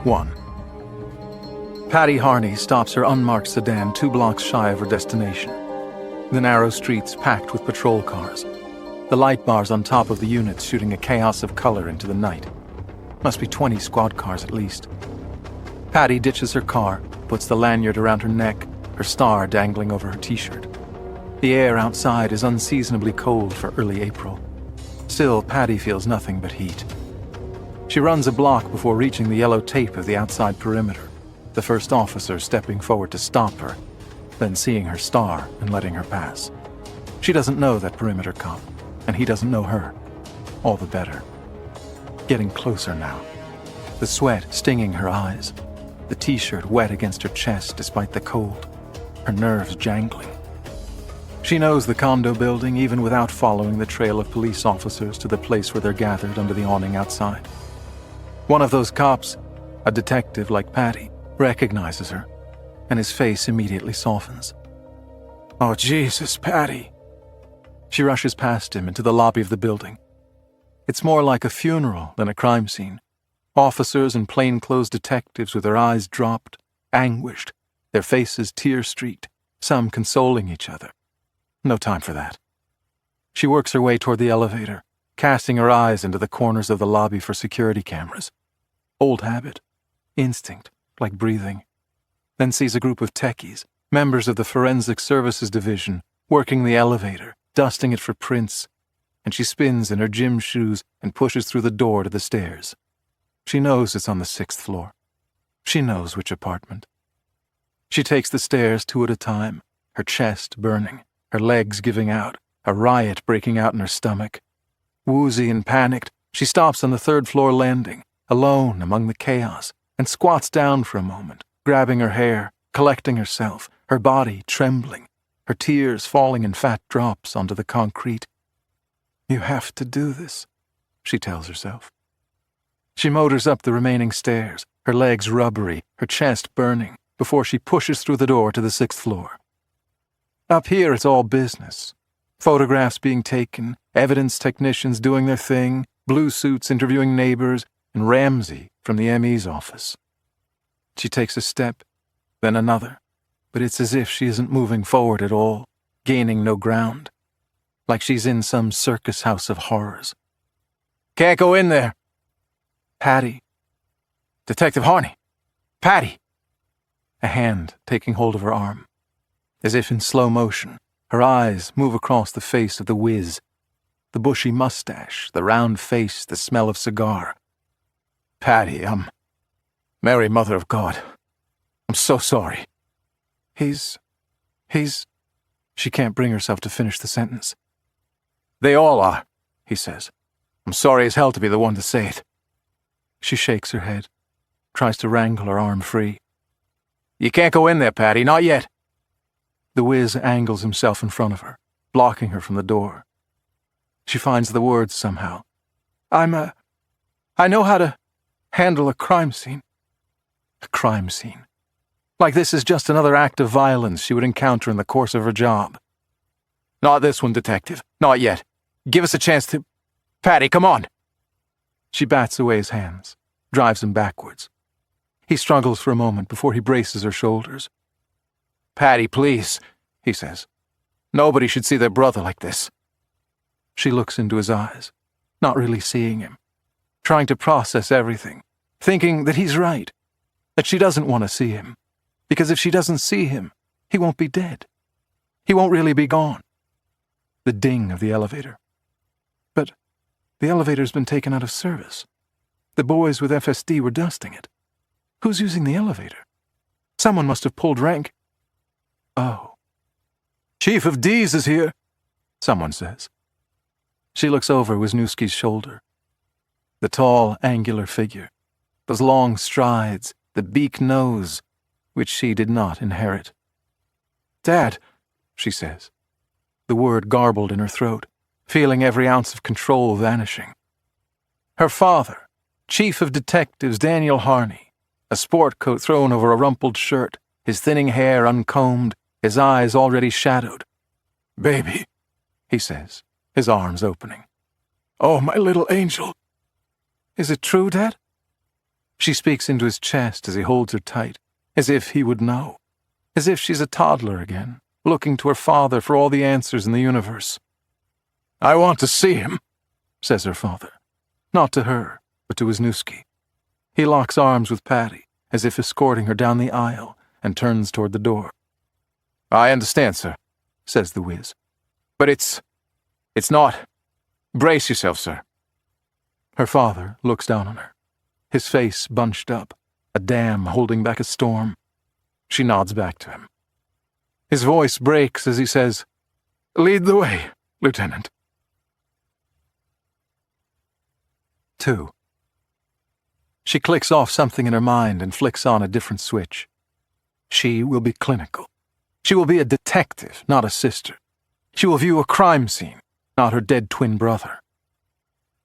1. Patty Harney stops her unmarked sedan 2 blocks shy of her destination. The narrow streets packed with patrol cars. The light bars on top of the units shooting a chaos of color into the night. Must be 20 squad cars at least. Patty ditches her car, puts the lanyard around her neck, her star dangling over her t-shirt. The air outside is unseasonably cold for early April. Still, Patty feels nothing but heat. She runs a block before reaching the yellow tape of the outside perimeter, the first officer stepping forward to stop her, then seeing her star and letting her pass. She doesn't know that perimeter cop, and he doesn't know her. All the better. Getting closer now. The sweat stinging her eyes. The t-shirt wet against her chest despite the cold. Her nerves jangling. She knows the condo building even without following the trail of police officers to the place where they're gathered under the awning outside. One of those cops, a detective like Patty, recognizes her, and his face immediately softens. "Oh, Jesus, Patty." She rushes past him into the lobby of the building. It's more like a funeral than a crime scene. Officers and plainclothes detectives with their eyes dropped, anguished, their faces tear-streaked, some consoling each other. No time for that. She works her way toward the elevator, casting her eyes into the corners of the lobby for security cameras. Old habit, instinct, like breathing. Then sees a group of techies, members of the Forensic Services Division, working the elevator, dusting it for prints, and she spins in her gym shoes and pushes through the door to the stairs. She knows it's on the 6th floor. She knows which apartment. She takes the stairs 2 at a time, her chest burning, her legs giving out, a riot breaking out in her stomach. Woozy and panicked, she stops on the 3rd floor landing, alone among the chaos, and squats down for a moment, grabbing her hair, collecting herself, her body trembling, her tears falling in fat drops onto the concrete. "You have to do this," she tells herself. She motors up the remaining stairs, her legs rubbery, her chest burning, before she pushes through the door to the 6th floor. Up here it's all business. Photographs being taken, evidence technicians doing their thing, blue suits interviewing neighbors, and Ramsey from the ME's office. She takes a step, then another, but it's as if she isn't moving forward at all, gaining no ground, like she's in some circus house of horrors. "Can't go in there." "Patty." "Detective Harney." "Patty." A hand taking hold of her arm. As if in slow motion, her eyes move across the face of the whiz, the bushy mustache, the round face, the smell of cigar. "Patty, Mary, Mother of God, I'm so sorry." He's... She can't bring herself to finish the sentence. "They all are," he says. "I'm sorry as hell to be the one to say it." She shakes her head, tries to wrangle her arm free. "You can't go in there, Patty, not yet." The whiz angles himself in front of her, blocking her from the door. She finds the words somehow. I know how to handle a crime scene." A crime scene. Like this is just another act of violence she would encounter in the course of her job. "Not this one, Detective. Not yet. Give us a chance to... Patty, come on." She bats away his hands, drives him backwards. He struggles for a moment before he braces her shoulders. "Patty, please," he says. "Nobody should see their brother like this." She looks into his eyes, not really seeing him, trying to process everything, thinking that he's right, that she doesn't want to see him, because if she doesn't see him, he won't be dead. He won't really be gone. The ding of the elevator. But the elevator's been taken out of service. The boys with FSD were dusting it. Who's using the elevator? Someone must have pulled rank. Oh. "Chief of D's is here," someone says. She looks over Wisniewski's shoulder. The tall, angular figure, those long strides, the beak nose, which she did not inherit. "Dad," she says, the word garbled in her throat, feeling every ounce of control vanishing. Her father, Chief of Detectives Daniel Harney, a sport coat thrown over a rumpled shirt, his thinning hair uncombed, his eyes already shadowed. "Baby," he says, his arms opening. "Oh, my little angel." "Is it true, Dad?" She speaks into his chest as he holds her tight, as if he would know, as if she's a toddler again, looking to her father for all the answers in the universe. "I want to see him," says her father, not to her, but to Wisniewski. He locks arms with Patty, as if escorting her down the aisle, and turns toward the door. "I understand, sir," says the whiz. "But it's not. Brace yourself, sir." Her father looks down on her, his face bunched up, a dam holding back a storm. She nods back to him. His voice breaks as he says, "Lead the way, Lieutenant." 2. She clicks off something in her mind and flicks on a different switch. She will be clinical. She will be a detective, not a sister. She will view a crime scene, not her dead twin brother.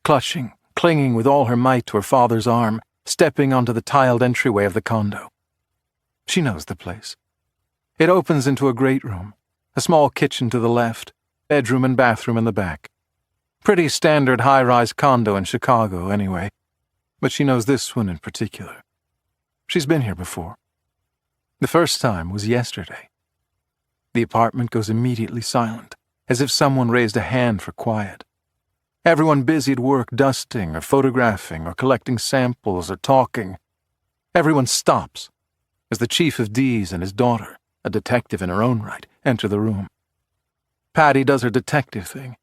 Clutching, clinging with all her might to her father's arm, stepping onto the tiled entryway of the condo. She knows the place. It opens into a great room, a small kitchen to the left, bedroom and bathroom in the back. Pretty standard high-rise condo in Chicago, anyway. But she knows this one in particular. She's been here before. The first time was yesterday. The apartment goes immediately silent, as if someone raised a hand for quiet. Everyone busy at work dusting or photographing or collecting samples or talking. Everyone stops as the chief of D's and his daughter, a detective in her own right, enter the room. Patty does her detective thing.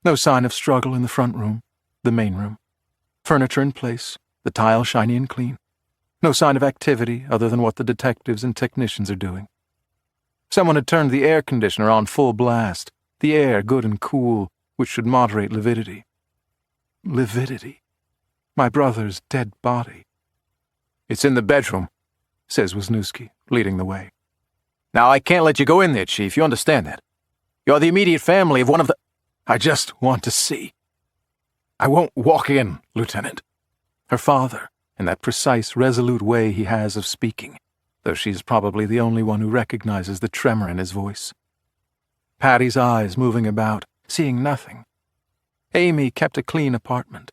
No sign of struggle in the front room, the main room. Furniture in place, the tile shiny and clean. No sign of activity other than what the detectives and technicians are doing. Someone had turned the air conditioner on full blast, the air good and cool, which should moderate lividity. Lividity. My brother's dead body. "It's in the bedroom," says Wisniewski, leading the way. "Now, I can't let you go in there, Chief, you understand that. You're the immediate family of one of the— I just want to see." "I won't walk in, Lieutenant." Her father, in that precise, resolute way he has of speaking, though she is probably the only one who recognizes the tremor in his voice. Patty's eyes moving about, seeing nothing. Amy kept a clean apartment.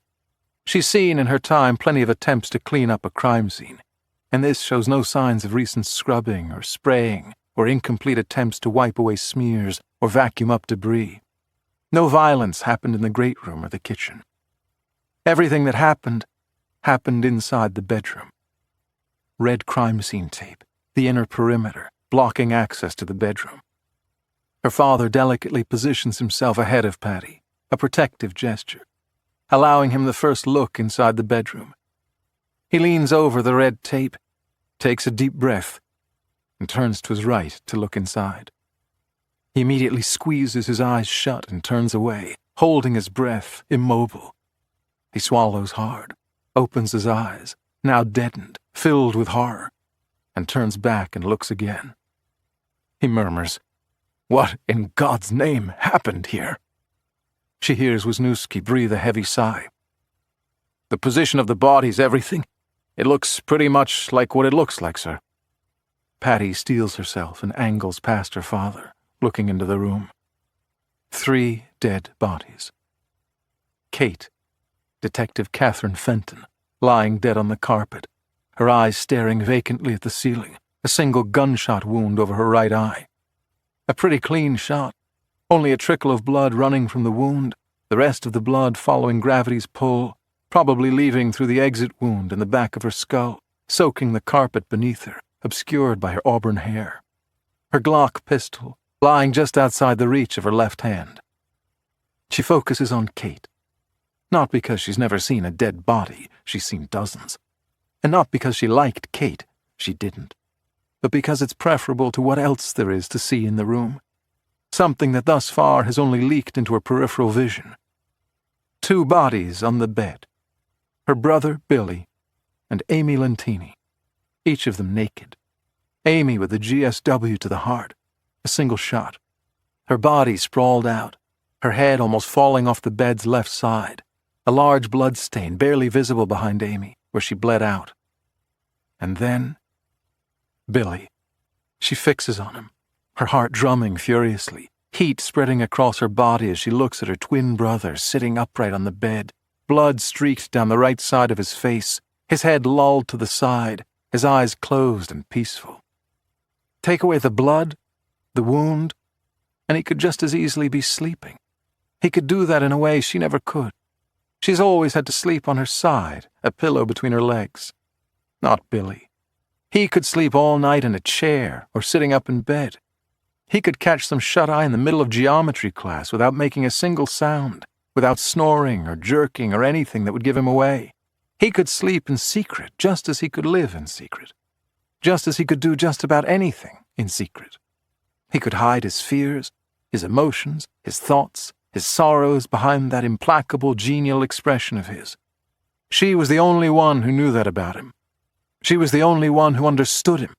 She's seen in her time plenty of attempts to clean up a crime scene, and this shows no signs of recent scrubbing or spraying or incomplete attempts to wipe away smears or vacuum up debris. No violence happened in the great room or the kitchen. Everything that happened inside the bedroom. Red crime scene tape, the inner perimeter, blocking access to the bedroom. Her father delicately positions himself ahead of Patty, a protective gesture, allowing him the first look inside the bedroom. He leans over the red tape, takes a deep breath, and turns to his right to look inside. He immediately squeezes his eyes shut and turns away, holding his breath, immobile. He swallows hard, opens his eyes, now deadened, filled with horror, and turns back and looks again. He murmurs, "What in God's name happened here?" She hears Wisniewski breathe a heavy sigh. "The position of the body's everything. It looks pretty much like what it looks like, sir." Patty steels herself and angles past her father, looking into the room. 3 dead bodies. Kate, Detective Catherine Fenton, lying dead on the carpet, her eyes staring vacantly at the ceiling, a single gunshot wound over her right eye. A pretty clean shot, only a trickle of blood running from the wound, the rest of the blood following gravity's pull, probably leaving through the exit wound in the back of her skull, soaking the carpet beneath her, obscured by her auburn hair. Her Glock pistol lying just outside the reach of her left hand. She focuses on Kate. Not because she's never seen a dead body, she's seen dozens. And not because she liked Kate, she didn't. But because it's preferable to what else there is to see in the room. Something that thus far has only leaked into her peripheral vision. 2 bodies on the bed. Her brother, Billy, and Amy Lentini. Each of them naked. Amy with a GSW to the heart. A single shot. Her body sprawled out, her head almost falling off the bed's left side. A large blood stain barely visible behind Amy, where she bled out. And then Billy. She fixes on him, her heart drumming furiously, heat spreading across her body as she looks at her twin brother sitting upright on the bed, blood streaked down the right side of his face, his head lolled to the side, his eyes closed and peaceful. Take away the blood, the wound, and he could just as easily be sleeping. He could do that in a way she never could. She's always had to sleep on her side, a pillow between her legs. Not Billy. He could sleep all night in a chair or sitting up in bed. He could catch some shut-eye in the middle of geometry class without making a single sound, without snoring or jerking or anything that would give him away. He could sleep in secret just as he could live in secret, just as he could do just about anything in secret. He could hide his fears, his emotions, his thoughts, his sorrows behind that implacable, genial expression of his. She was the only one who knew that about him. She was the only one who understood him.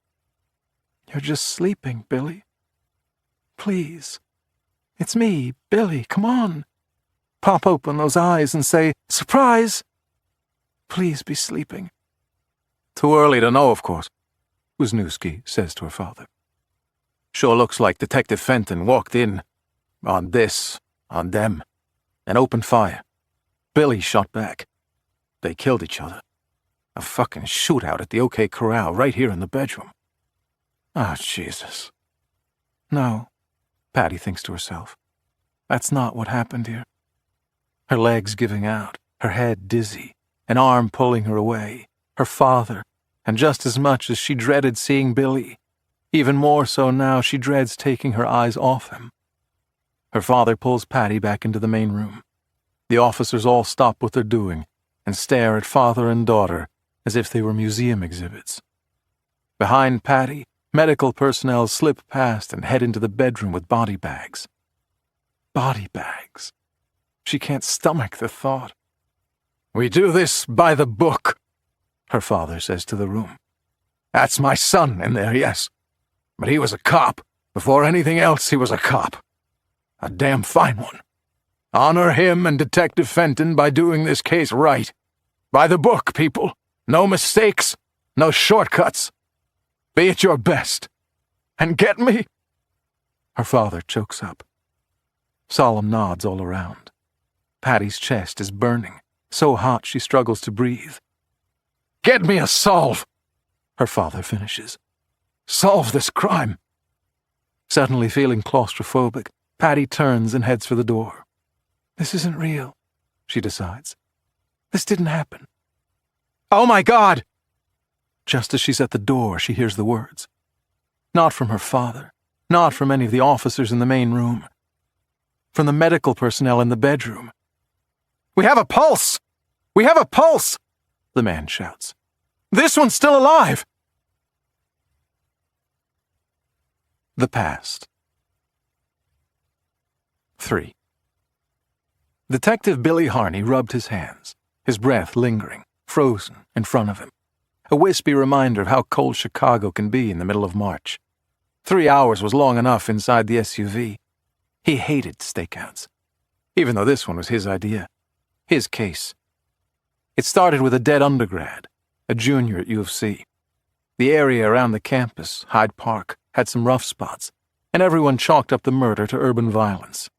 "You're just sleeping, Billy. Please. It's me, Billy. Come on. Pop open those eyes and say, 'Surprise!' Please be sleeping." "Too early to know, of course," Wisniewski says to her father. "Sure looks like Detective Fenton walked in on them, and opened fire. Billy shot back. They killed each other. A fucking shootout at the OK Corral right here in the bedroom." "Oh, Jesus." "No," Patty thinks to herself. "That's not what happened here." Her legs giving out, her head dizzy, an arm pulling her away, her father, and just as much as she dreaded seeing Billy, even more so now she dreads taking her eyes off him. Her father pulls Patty back into the main room. The officers all stop what they're doing and stare at father and daughter as if they were museum exhibits. Behind Patty, medical personnel slip past and head into the bedroom with body bags. Body bags. She can't stomach the thought. "We do this by the book," her father says to the room. "That's my son in there, yes. But he was a cop. Before anything else, he was a cop. A damn fine one. Honor him and Detective Fenton by doing this case right. By the book, people. No mistakes, no shortcuts. Be at your best. And get me?" Her father chokes up. Solemn nods all around. Patty's chest is burning, so hot she struggles to breathe. "Get me a solve," her father finishes. "Solve this crime." Suddenly feeling claustrophobic, Patty turns and heads for the door. This isn't real, she decides. This didn't happen. "Oh my God!" Just as she's at the door, she hears the words. Not from her father, not from any of the officers in the main room. From the medical personnel in the bedroom. "We have a pulse! We have a pulse!" the man shouts. "This one's still alive!" The past. 3. Detective Billy Harney rubbed his hands, his breath lingering, frozen, in front of him. A wispy reminder of how cold Chicago can be in the middle of March. 3 hours was long enough inside the SUV. He hated stakeouts, even though this one was his idea, his case. It started with a dead undergrad, a junior at U of C. The area around the campus, Hyde Park, had some rough spots, and everyone chalked up the murder to urban violence.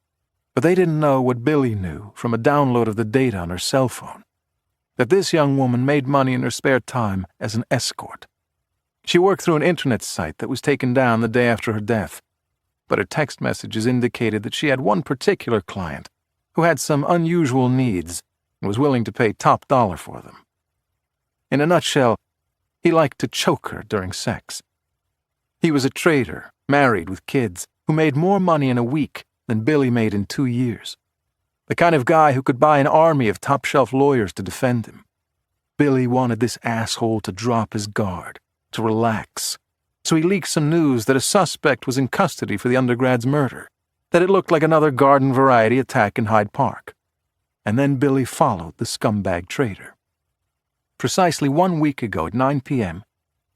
But they didn't know what Billy knew from a download of the data on her cell phone, that this young woman made money in her spare time as an escort. She worked through an internet site that was taken down the day after her death, but her text messages indicated that she had one particular client who had some unusual needs and was willing to pay top dollar for them. In a nutshell, he liked to choke her during sex. He was a trader, married with kids, who made more money in a week than Billy made in 2 years. The kind of guy who could buy an army of top-shelf lawyers to defend him. Billy wanted this asshole to drop his guard, to relax. So he leaked some news that a suspect was in custody for the undergrad's murder, that it looked like another garden variety attack in Hyde Park. And then Billy followed the scumbag trader. Precisely 1 week ago at 9 p.m.,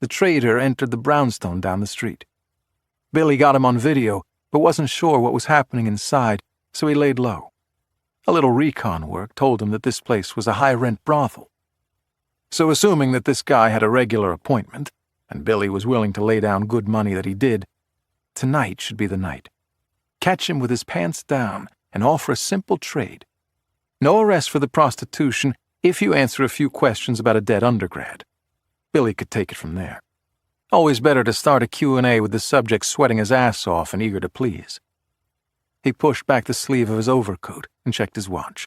the trader entered the brownstone down the street. Billy got him on video, but wasn't sure what was happening inside, so he laid low. A little recon work told him that this place was a high-rent brothel. So assuming that this guy had a regular appointment, and Billy was willing to lay down good money that he did, tonight should be the night. Catch him with his pants down and offer a simple trade. No arrest for the prostitution, If you answer a few questions about a dead undergrad, Billy could take it from there. Always better to start a Q&A with the subject sweating his ass off and eager to please. He pushed back the sleeve of his overcoat and checked his watch.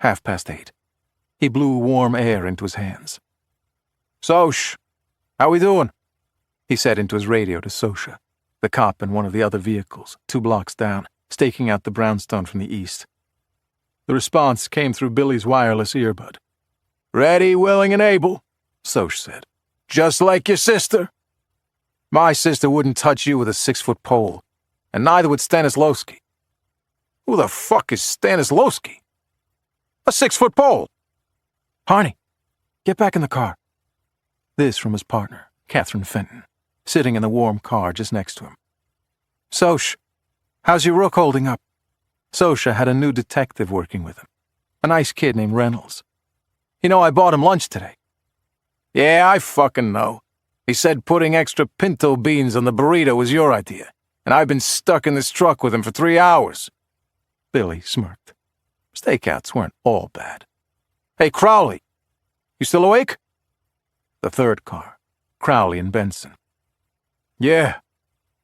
8:30. He blew warm air into his hands. "Soch, how we doing?" he said into his radio to Sosha, the cop in one of the other vehicles, 2 blocks down, staking out the brownstone from the east. The response came through Billy's wireless earbud. "Ready, willing, and able," Soch said. "Just like your sister." "My sister wouldn't touch you with a 6-foot pole, and neither would Stanislawski." "Who the fuck is Stanislawski?" "A 6-foot pole." "Harney, get back in the car." This from his partner, Catherine Fenton, sitting in the warm car just next to him. "Soch, how's your rook holding up?" Sosha had a new detective working with him, a nice kid named Reynolds. "You know, I bought him lunch today." "Yeah, I fucking know. He said putting extra pinto beans on the burrito was your idea, and I've been stuck in this truck with him for 3 hours. Billy smirked. Stakeouts weren't all bad. "Hey, Crowley, you still awake?" The third car, Crowley and Benson. "Yeah,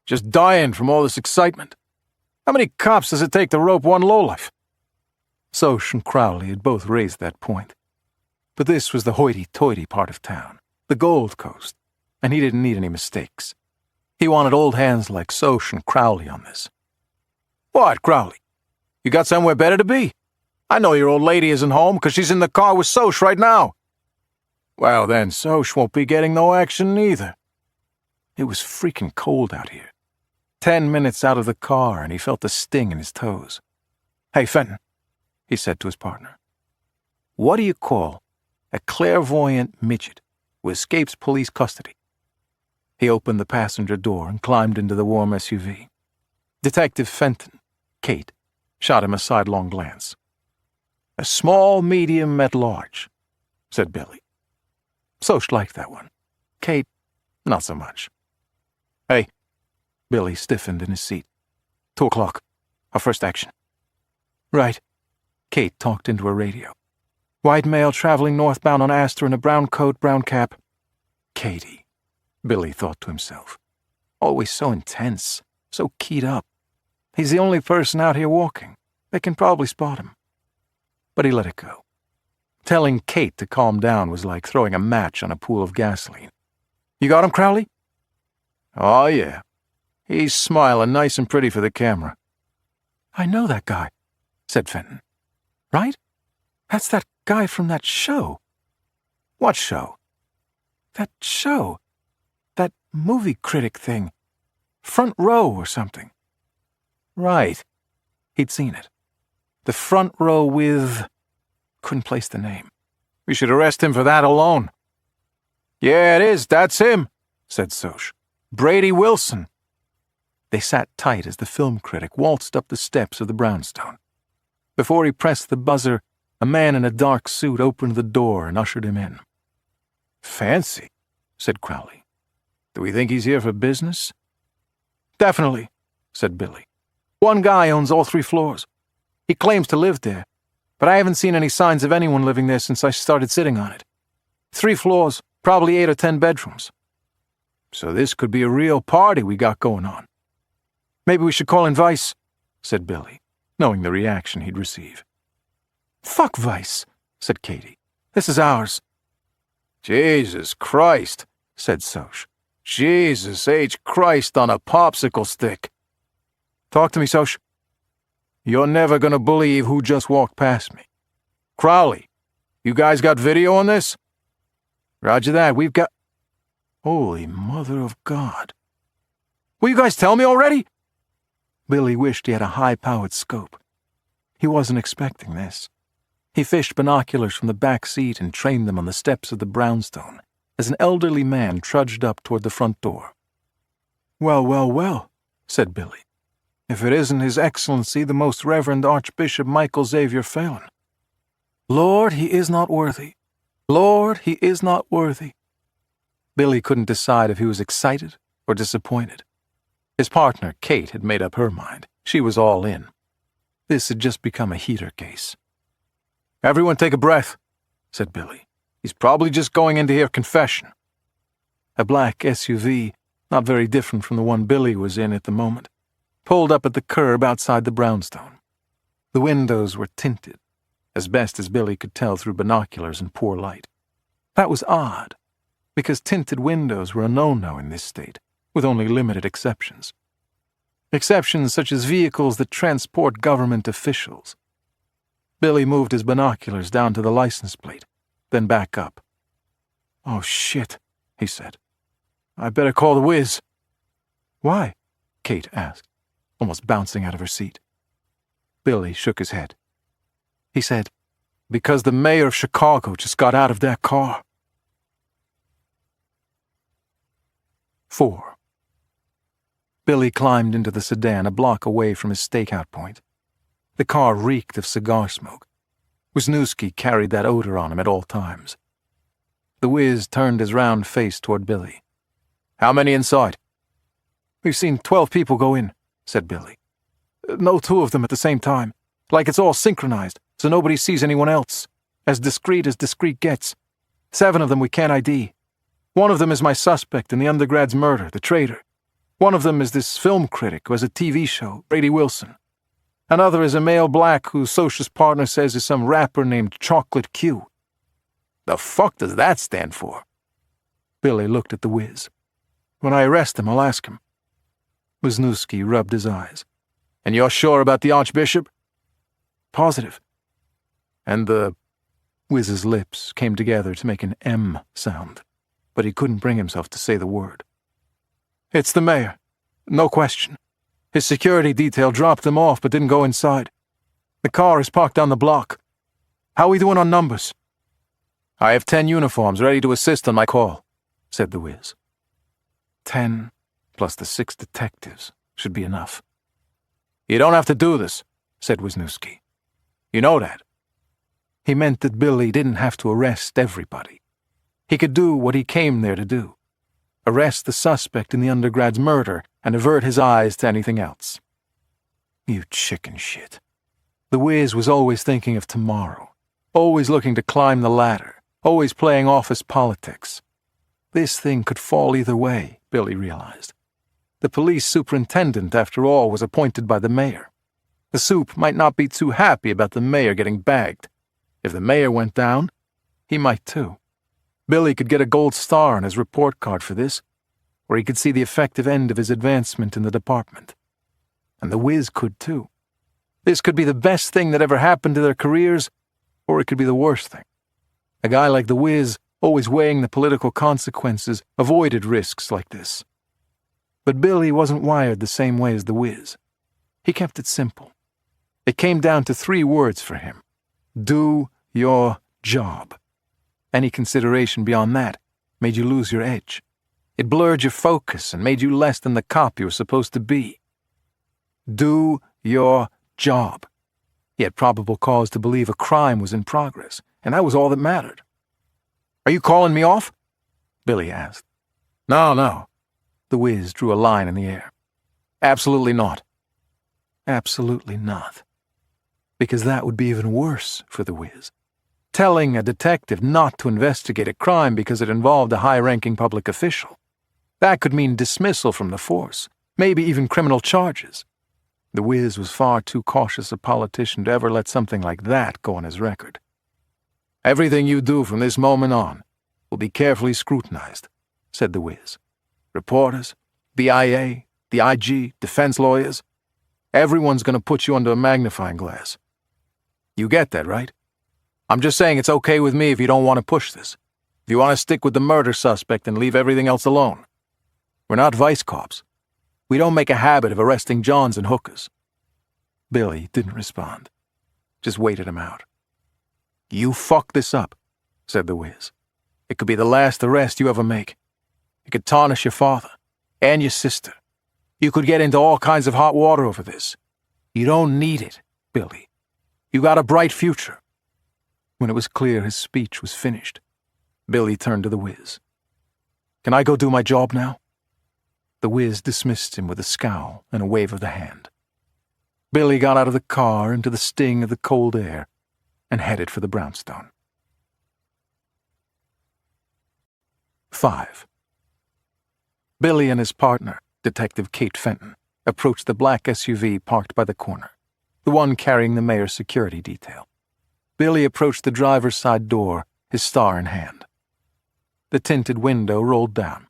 just dying from all this excitement. How many cops does it take to rope one lowlife?" Soch and Crowley had both raised that point. But this was the hoity-toity part of town, the Gold Coast, and he didn't need any mistakes. He wanted old hands like Soch and Crowley on this. "What, Crowley? You got somewhere better to be? I know your old lady isn't home because she's in the car with Soch right now." "Well, then Soch won't be getting no action either." It was freaking cold out here. 10 minutes out of the car and he felt the sting in his toes. "Hey, Fenton," he said to his partner. "What do you call a clairvoyant midget who escapes police custody?" He opened the passenger door and climbed into the warm SUV. Detective Fenton, Kate, shot him a sidelong glance. "A small, medium, at large," said Billy. Soch liked that one. Kate, not so much. "Hey," Billy stiffened in his seat. 2 o'clock. Our first action." "Right." Kate talked into her radio. "White male traveling northbound on Astor in a brown coat, brown cap." Katie, Billy thought to himself. Always so intense, so keyed up. He's the only person out here walking. They can probably spot him. But he let it go. Telling Kate to calm down was like throwing a match on a pool of gasoline. "You got him, Crowley?" "Oh, yeah. He's smiling nice and pretty for the camera." "I know that guy," said Fenton. "Right? That's that guy from that show." "What show?" "That show. That movie critic thing. Front Row or something." "Right." He'd seen it. The Front Row with... couldn't place the name. "We should arrest him for that alone." "Yeah, it is. That's him," said Soch. "Brady Wilson." They sat tight as the film critic waltzed up the steps of the brownstone. Before he pressed the buzzer, a man in a dark suit opened the door and ushered him in. "Fancy," said Crowley. "Do we think he's here for business?" "Definitely," said Billy. "One guy owns all 3 floors. He claims to live there, but I haven't seen any signs of anyone living there since I started sitting on it. 3 floors, probably 8 or 10 bedrooms. So this could be a real party we got going on." "Maybe we should call in Vice," said Billy, knowing the reaction he'd receive. "Fuck Vice," said Katie. "This is ours." "Jesus Christ," said Soch. "Jesus H. Christ on a popsicle stick." "Talk to me, Soch." "You're never gonna believe who just walked past me. Crowley, you guys got video on this?" "Roger that, we've got..." Holy mother of God. "Will you guys tell me already?" Billy wished he had a high-powered scope. He wasn't expecting this. He fished binoculars from the back seat and trained them on the steps of the brownstone as an elderly man trudged up toward the front door. "Well, well, well," said Billy. "If it isn't His Excellency the Most Reverend Archbishop Michael Xavier Phelan. Lord, he is not worthy. Lord, he is not worthy." Billy couldn't decide if he was excited or disappointed. His partner, Kate, had made up her mind. She was all in. This had just become a heater case. "Everyone take a breath," said Billy. "He's probably just going in to hear confession." A black SUV, not very different from the one Billy was in at the moment, pulled up at the curb outside the brownstone. The windows were tinted, as best as Billy could tell through binoculars in poor light. That was odd, because tinted windows were a no-no in this state, with only limited exceptions. Exceptions such as vehicles that transport government officials. Billy moved his binoculars down to the license plate, then back up. "Oh, shit," he said. "I better call the whiz." "Why?" Kate asked, almost bouncing out of her seat. Billy shook his head. He said, "Because the mayor of Chicago just got out of that car." 4. Billy climbed into the sedan a block away from his stakeout point. The car reeked of cigar smoke. Wisniewski carried that odor on him at all times. The whiz turned his round face toward Billy. "How many inside?" "We've seen 12 people go in," said Billy. "No two of them at the same time. Like it's all synchronized, so nobody sees anyone else. As discreet gets. 7 of them we can't ID. One of them is my suspect in the undergrad's murder, the traitor. One of them is this film critic who has a TV show, Brady Wilson. Another is a male black whose socialist partner says is some rapper named Chocolate Q." "The fuck does that stand for?" Billy looked at the whiz. "When I arrest him, I'll ask him." Wisniewski rubbed his eyes. "And you're sure about the Archbishop?" "Positive." "And the—" Wiz's lips came together to make an M sound, but he couldn't bring himself to say the word. "It's the mayor. No question. His security detail dropped them off but didn't go inside. The car is parked down the block. How are we doing on numbers?" "I have 10 uniforms ready to assist on my call," said the whiz. 10 plus the 6 detectives should be enough. "You don't have to do this," said Wisniewski. "You know that." He meant that Billy didn't have to arrest everybody. He could do what he came there to do. Arrest the suspect in the undergrad's murder and avert his eyes to anything else. You chicken shit. The whiz was always thinking of tomorrow, always looking to climb the ladder, always playing office politics. This thing could fall either way, Billy realized. The police superintendent, after all, was appointed by the mayor. The soup might not be too happy about the mayor getting bagged. If the mayor went down, he might too. Billy could get a gold star on his report card for this, or he could see the effective end of his advancement in the department. And the whiz could too. This could be the best thing that ever happened to their careers, or it could be the worst thing. A guy like the whiz, always weighing the political consequences, avoided risks like this. But Billy wasn't wired the same way as the whiz. He kept it simple. It came down to 3 words for him. Do your job. Any consideration beyond that made you lose your edge. It blurred your focus and made you less than the cop you were supposed to be. Do your job. He had probable cause to believe a crime was in progress, and that was all that mattered. "Are you calling me off?" Billy asked. No. The whiz drew a line in the air. "Absolutely not." Absolutely not. Because that would be even worse for the whiz. Telling a detective not to investigate a crime because it involved a high-ranking public official. That could mean dismissal from the force, maybe even criminal charges. The whiz was far too cautious a politician to ever let something like that go on his record. "Everything you do from this moment on will be carefully scrutinized," said the whiz. "Reporters, BIA, the IG, defense lawyers, everyone's going to put you under a magnifying glass. You get that, right? I'm just saying it's okay with me if you don't want to push this. If you want to stick with the murder suspect and leave everything else alone. We're not vice cops. We don't make a habit of arresting Johns and hookers." Billy didn't respond. Just waited him out. "You fuck this up," said the whiz. "It could be the last arrest you ever make. It could tarnish your father and your sister. You could get into all kinds of hot water over this. You don't need it, Billy. You got a bright future." When it was clear his speech was finished, Billy turned to the whiz. "Can I go do my job now?" The whiz dismissed him with a scowl and a wave of the hand. Billy got out of the car into the sting of the cold air and headed for the brownstone. 5. Billy and his partner, Detective Kate Fenton, approached the black SUV parked by the corner, the one carrying the mayor's security detail. Billy approached the driver's side door, his star in hand. The tinted window rolled down.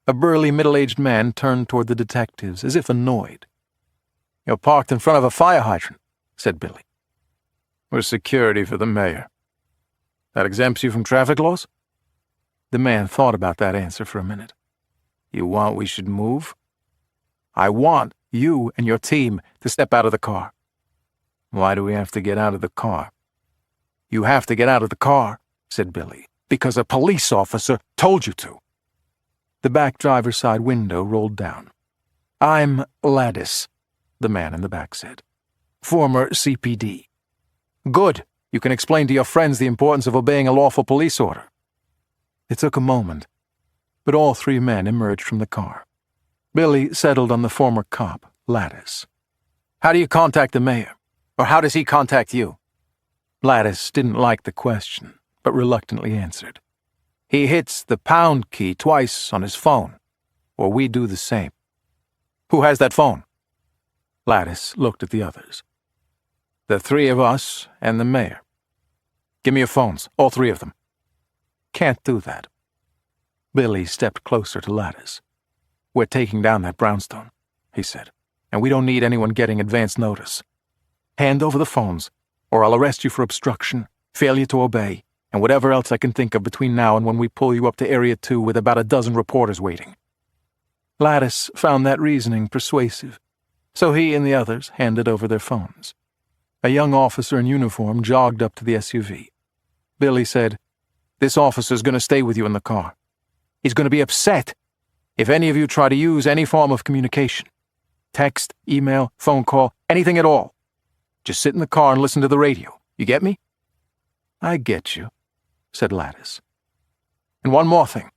A burly middle-aged man turned toward the detectives, as if annoyed. "You're parked in front of a fire hydrant," said Billy. "We're security for the mayor. That exempts you from traffic laws?" The man thought about that answer for a minute. "You want we should move?" "I want you and your team to step out of the car." "Why do we have to get out of the car?" "You have to get out of the car," said Billy, "because a police officer told you to." The back driver's side window rolled down. "I'm Lattice," the man in the back said. "Former CPD." "Good. You can explain to your friends the importance of obeying a lawful police order." It took a moment, but all three men emerged from the car. Billy settled on the former cop, Lattice. "How do you contact the mayor? Or how does he contact you?" Lattice didn't like the question, but reluctantly answered. "He hits the pound key twice on his phone, or we do the same." "Who has that phone?" Lattice looked at the others. "The three of us and the mayor." "Give me your phones, all three of them." "Can't do that." Billy stepped closer to Lattice. "We're taking down that brownstone," he said, "and we don't need anyone getting advance notice. Hand over the phones, or I'll arrest you for obstruction, failure to obey, and whatever else I can think of between now and when we pull you up to Area 2 with about a dozen reporters waiting." Lattice found that reasoning persuasive, so he and the others handed over their phones. A young officer in uniform jogged up to the SUV. Billy said, "This officer's going to stay with you in the car. He's going to be upset if any of you try to use any form of communication. Text, email, phone call, anything at all. Just sit in the car and listen to the radio. You get me?" "I get you," said Lattice. "And one more thing,"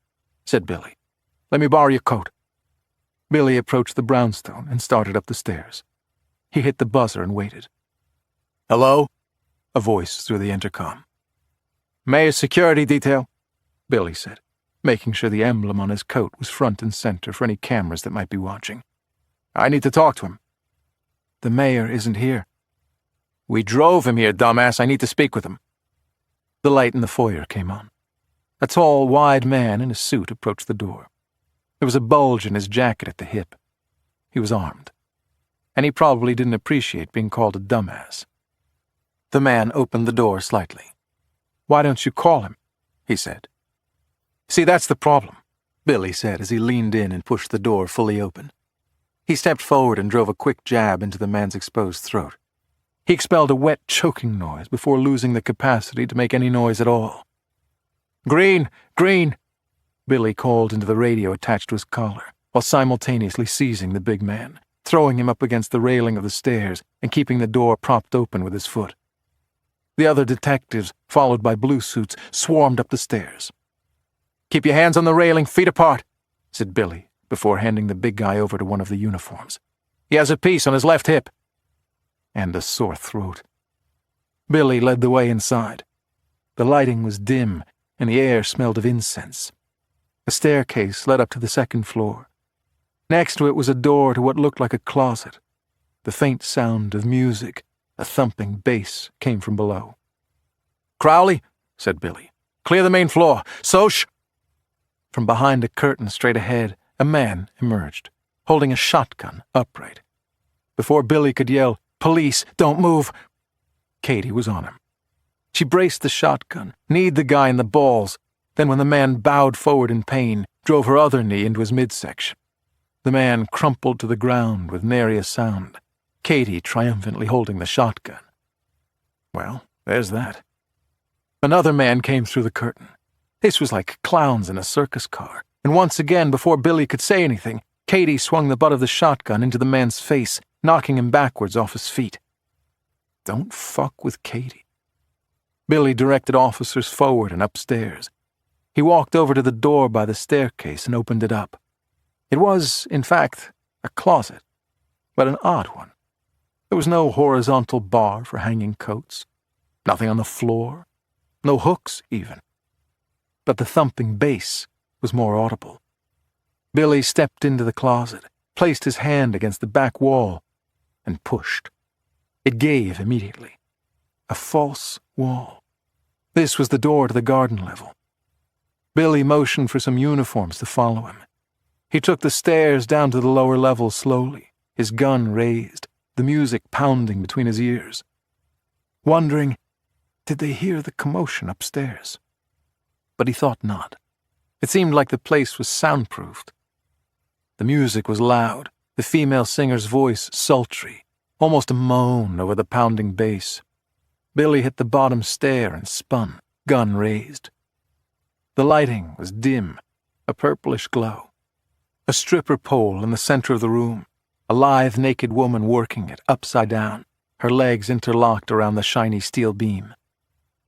said Billy. "Let me borrow your coat." Billy approached the brownstone and started up the stairs. He hit the buzzer and waited. "Hello?" a voice through the intercom. "Mayor's security detail," Billy said, making sure the emblem on his coat was front and center for any cameras that might be watching. "I need to talk to him." "The mayor isn't here." "We drove him here, dumbass. I need to speak with him." The light in the foyer came on. A tall, wide man in a suit approached the door. There was a bulge in his jacket at the hip. He was armed, and he probably didn't appreciate being called a dumbass. The man opened the door slightly. "Why don't you call him?" he said. "See, that's the problem," Billy said as he leaned in and pushed the door fully open. He stepped forward and drove a quick jab into the man's exposed throat. He expelled a wet, choking noise before losing the capacity to make any noise at all. "Green! Green!" Billy called into the radio attached to his collar, while simultaneously seizing the big man, throwing him up against the railing of the stairs and keeping the door propped open with his foot. The other detectives, followed by blue suits, swarmed up the stairs. "Keep your hands on the railing, feet apart," said Billy, before handing the big guy over to one of the uniforms. "He has a piece on his left hip." And a sore throat. Billy led the way inside. The lighting was dim, and the air smelled of incense. A staircase led up to the second floor. Next to it was a door to what looked like a closet. The faint sound of music, a thumping bass, came from below. "Crowley," said Billy, "clear the main floor. Soch!" From behind a curtain straight ahead, a man emerged, holding a shotgun upright. Before Billy could yell, "Police, don't move!" Katie was on him. She braced the shotgun, kneed the guy in the balls, then when the man bowed forward in pain, drove her other knee into his midsection. The man crumpled to the ground with nary a sound, Katie triumphantly holding the shotgun. Well, there's that. Another man came through the curtain. This was like clowns in a circus car, and once again, before Billy could say anything, Katie swung the butt of the shotgun into the man's face, knocking him backwards off his feet. Don't fuck with Katie. Billy directed officers forward and upstairs. He walked over to the door by the staircase and opened it up. It was, in fact, a closet, but an odd one. There was no horizontal bar for hanging coats, nothing on the floor, no hooks even. But the thumping bass was more audible. Billy stepped into the closet, placed his hand against the back wall, and pushed. It gave immediately. A false wall. This was the door to the garden level. Billy motioned for some uniforms to follow him. He took the stairs down to the lower level slowly, his gun raised, the music pounding between his ears. Wondering, did they hear the commotion upstairs? But he thought not. It seemed like the place was soundproofed. The music was loud, the female singer's voice sultry, almost a moan over the pounding bass. Billy hit the bottom stair and spun, gun raised. The lighting was dim, a purplish glow. A stripper pole in the center of the room, a lithe naked woman working it upside down, her legs interlocked around the shiny steel beam.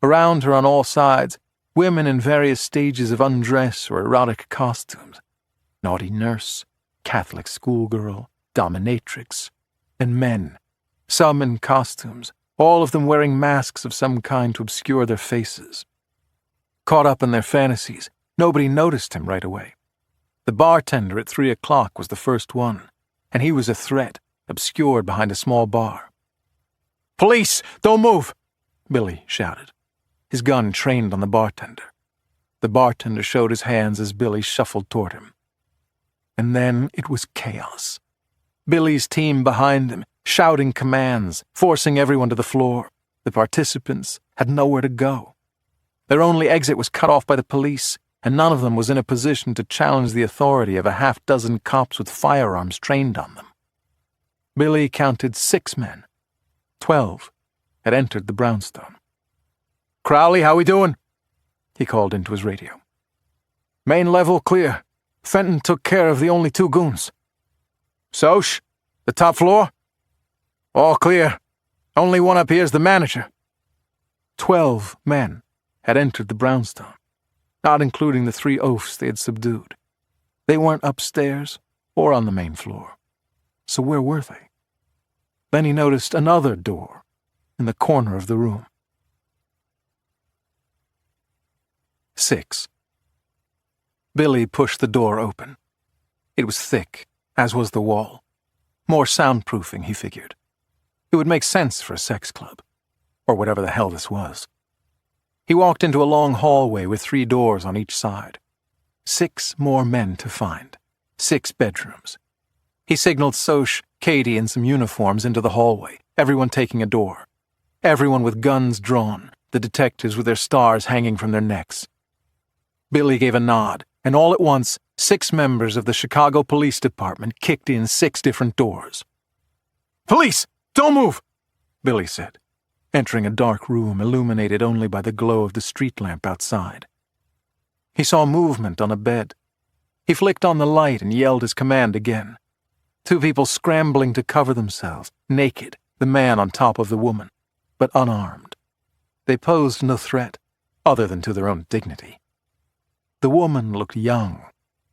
Around her on all sides, women in various stages of undress or erotic costumes. Naughty nurse, Catholic schoolgirl, dominatrix, and men, some in costumes, all of them wearing masks of some kind to obscure their faces. Caught up in their fantasies, nobody noticed him right away. The bartender at 3 o'clock was the first one, and he was a threat, obscured behind a small bar. "Police! Don't move!" Billy shouted, his gun trained on the bartender. The bartender showed his hands as Billy shuffled toward him. And then it was chaos. Billy's team behind him, shouting commands, forcing everyone to the floor. The participants had nowhere to go. Their only exit was cut off by the police, and none of them was in a position to challenge the authority of a half-dozen cops with firearms trained on them. Billy counted 6 men. 12 had entered the brownstone. "Crowley, how we doing?" he called into his radio. "Main level clear. Fenton took care of the only 2 goons." "Soch, the top floor?" "All clear. Only one up here is the manager." 12 men had entered the brownstone, not including the 3 oafs they had subdued. They weren't upstairs or on the main floor. So where were they? Then he noticed another door in the corner of the room. 6. Billy pushed the door open. It was thick, as was the wall. More soundproofing, he figured. It would make sense for a sex club, or whatever the hell this was. He walked into a long hallway with 3 doors on each side. 6 more men to find. 6 bedrooms. He signaled Soch, Katie, and some uniforms into the hallway, everyone taking a door. Everyone with guns drawn, the detectives with their stars hanging from their necks. Billy gave a nod, and all at once, 6 members of the Chicago Police Department kicked in 6 different doors. "Police! Don't move!" Billy said, entering a dark room illuminated only by the glow of the street lamp outside. He saw movement on a bed. He flicked on the light and yelled his command again. 2 people scrambling to cover themselves, naked, the man on top of the woman, but unarmed. They posed no threat, other than to their own dignity. The woman looked young,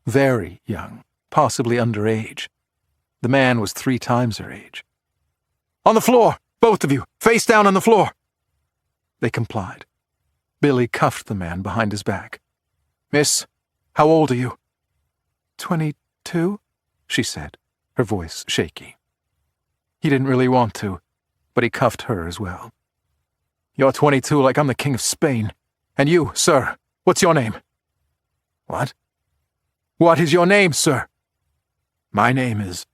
very young, possibly underage. The man was 3 times her age. "On the floor! Both of you! Face down on the floor!" They complied. Billy cuffed the man behind his back. "Miss, how old are you?" 22, she said, her voice shaky. He didn't really want to, but he cuffed her as well. "You're 22 like I'm the King of Spain. And you, sir, what's your name?" "What?" "What is your name, sir?" "My name is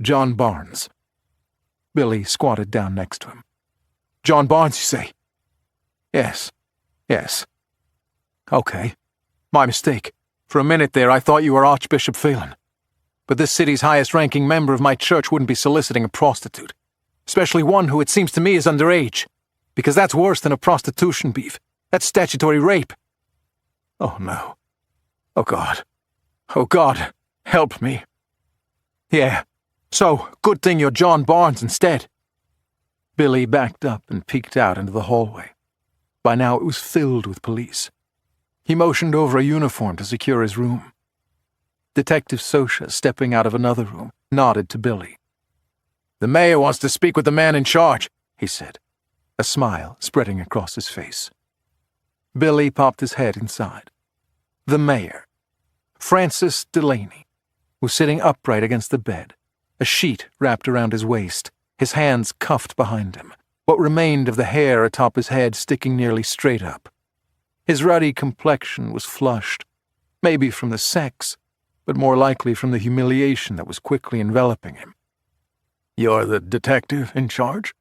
John Barnes." Billy squatted down next to him. "John Barnes, you say?" Yes. "Okay. My mistake. For a minute there, I thought you were Archbishop Phelan. But this city's highest-ranking member of my church wouldn't be soliciting a prostitute, especially one who it seems to me is underage, because that's worse than a prostitution beef. That's statutory rape." "Oh, no. Oh, God. Oh, God. Help me." "Yeah. So, good thing you're John Barnes instead." Billy backed up and peeked out into the hallway. By now it was filled with police. He motioned over a uniform to secure his room. Detective Socha, stepping out of another room, nodded to Billy. "The mayor wants to speak with the man in charge," he said, a smile spreading across his face. Billy popped his head inside. The mayor. Francis Delaney was sitting upright against the bed, a sheet wrapped around his waist, his hands cuffed behind him, what remained of the hair atop his head sticking nearly straight up. His ruddy complexion was flushed, maybe from the sex, but more likely from the humiliation that was quickly enveloping him. "You're the detective in charge?"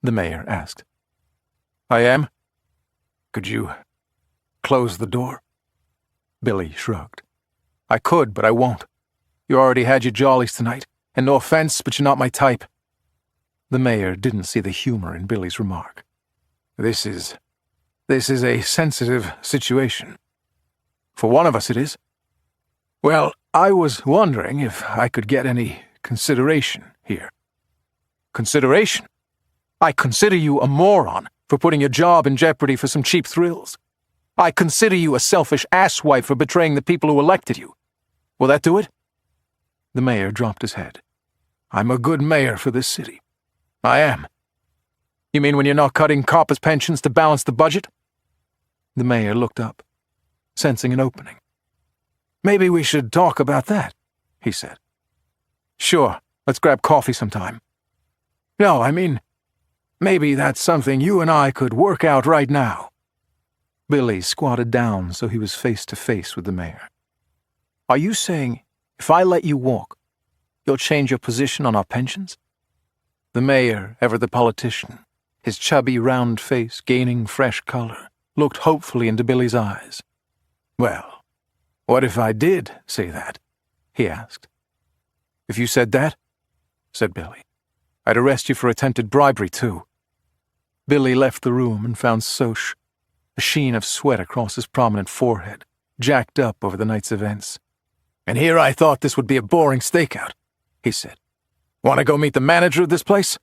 the mayor asked. "I am. Could you close the door?" Billy shrugged. "I could, but I won't. You already had your jollies tonight, and no offense, but you're not my type." The mayor didn't see the humor in Billy's remark. This is a sensitive situation. For one of us it is. Well, I was wondering if I could get any consideration here." "Consideration? I consider you a moron for putting your job in jeopardy for some cheap thrills. I consider you a selfish asswipe for betraying the people who elected you. Will that do it?" The mayor dropped his head. "I'm a good mayor for this city. I am." "You mean when you're not cutting coppers' pensions to balance the budget?" The mayor looked up, sensing an opening. "Maybe we should talk about that," he said. "Sure, let's grab coffee sometime." "No, I mean, maybe that's something you and I could work out right now." Billy squatted down so he was face to face with the mayor. "Are you saying, if I let you walk, you'll change your position on our pensions?" The mayor, ever the politician, his chubby round face gaining fresh color, looked hopefully into Billy's eyes. "Well, what if I did say that?" he asked. "If you said that," said Billy, "I'd arrest you for attempted bribery, too." Billy left the room and found Soch, a sheen of sweat across his prominent forehead, jacked up over the night's events. "And here I thought this would be a boring stakeout," he said. "Want to go meet the manager of this place?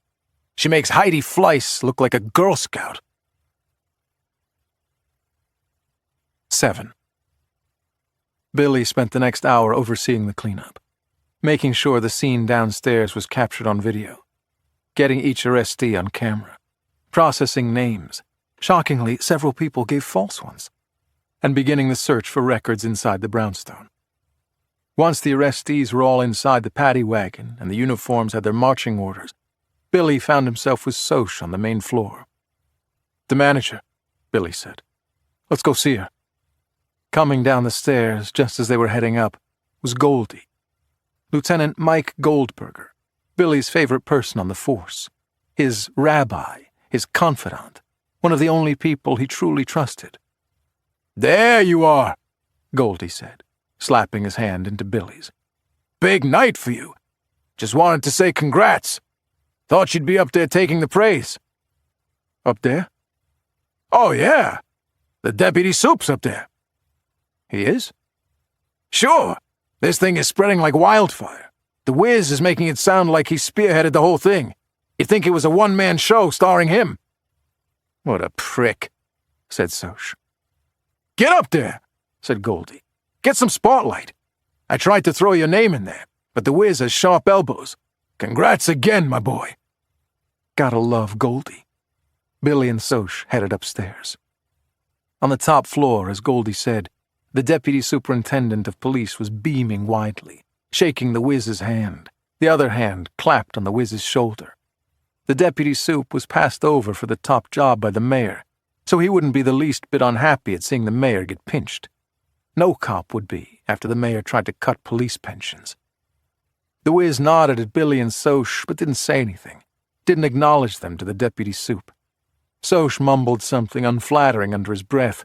She makes Heidi Fleiss look like a Girl Scout." 7. Billy spent the next hour overseeing the cleanup, making sure the scene downstairs was captured on video, getting each arrestee on camera, processing names. Shockingly, several people gave false ones, and beginning the search for records inside the brownstone. Once the arrestees were all inside the paddy wagon and the uniforms had their marching orders, Billy found himself with Soch on the main floor. "The manager," Billy said. "Let's go see her." Coming down the stairs just as they were heading up was Goldie, Lieutenant Mike Goldberger, Billy's favorite person on the force, his rabbi, his confidant, one of the only people he truly trusted. "There you are," Goldie said, slapping his hand into Billy's. "Big night for you. Just wanted to say congrats. Thought you'd be up there taking the praise." "Up there?" "Oh, yeah. The deputy soup's up there." "He is?" "Sure. This thing is spreading like wildfire. The Wiz is making it sound like he spearheaded the whole thing. You'd think it was a one-man show starring him." "What a prick," said Soch. "Get up there," said Goldie. "Get some spotlight. I tried to throw your name in there, but the Wiz has sharp elbows. Congrats again, my boy." Gotta love Goldie. Billy and Soch headed upstairs. On the top floor, as Goldie said, the deputy superintendent of police was beaming widely, shaking the Wiz's hand. The other hand clapped on the Wiz's shoulder. The deputy sup was passed over for the top job by the mayor, so he wouldn't be the least bit unhappy at seeing the mayor get pinched. No cop would be, after the mayor tried to cut police pensions. The Wiz nodded at Billy and Soch, but didn't say anything, didn't acknowledge them to the deputy sup. Soch mumbled something unflattering under his breath,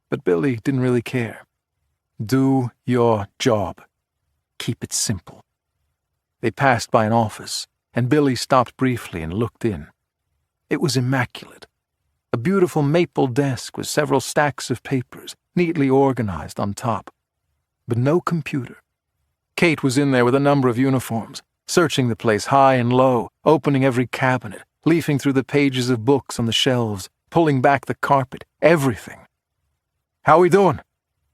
but Billy didn't really care. Do your job. Keep it simple. They passed by an office, and Billy stopped briefly and looked in. It was immaculate. A beautiful maple desk with several stacks of papers, neatly organized on top. But no computer. Kate was in there with a number of uniforms, searching the place high and low, opening every cabinet, leafing through the pages of books on the shelves, pulling back the carpet, everything. "How we doing?"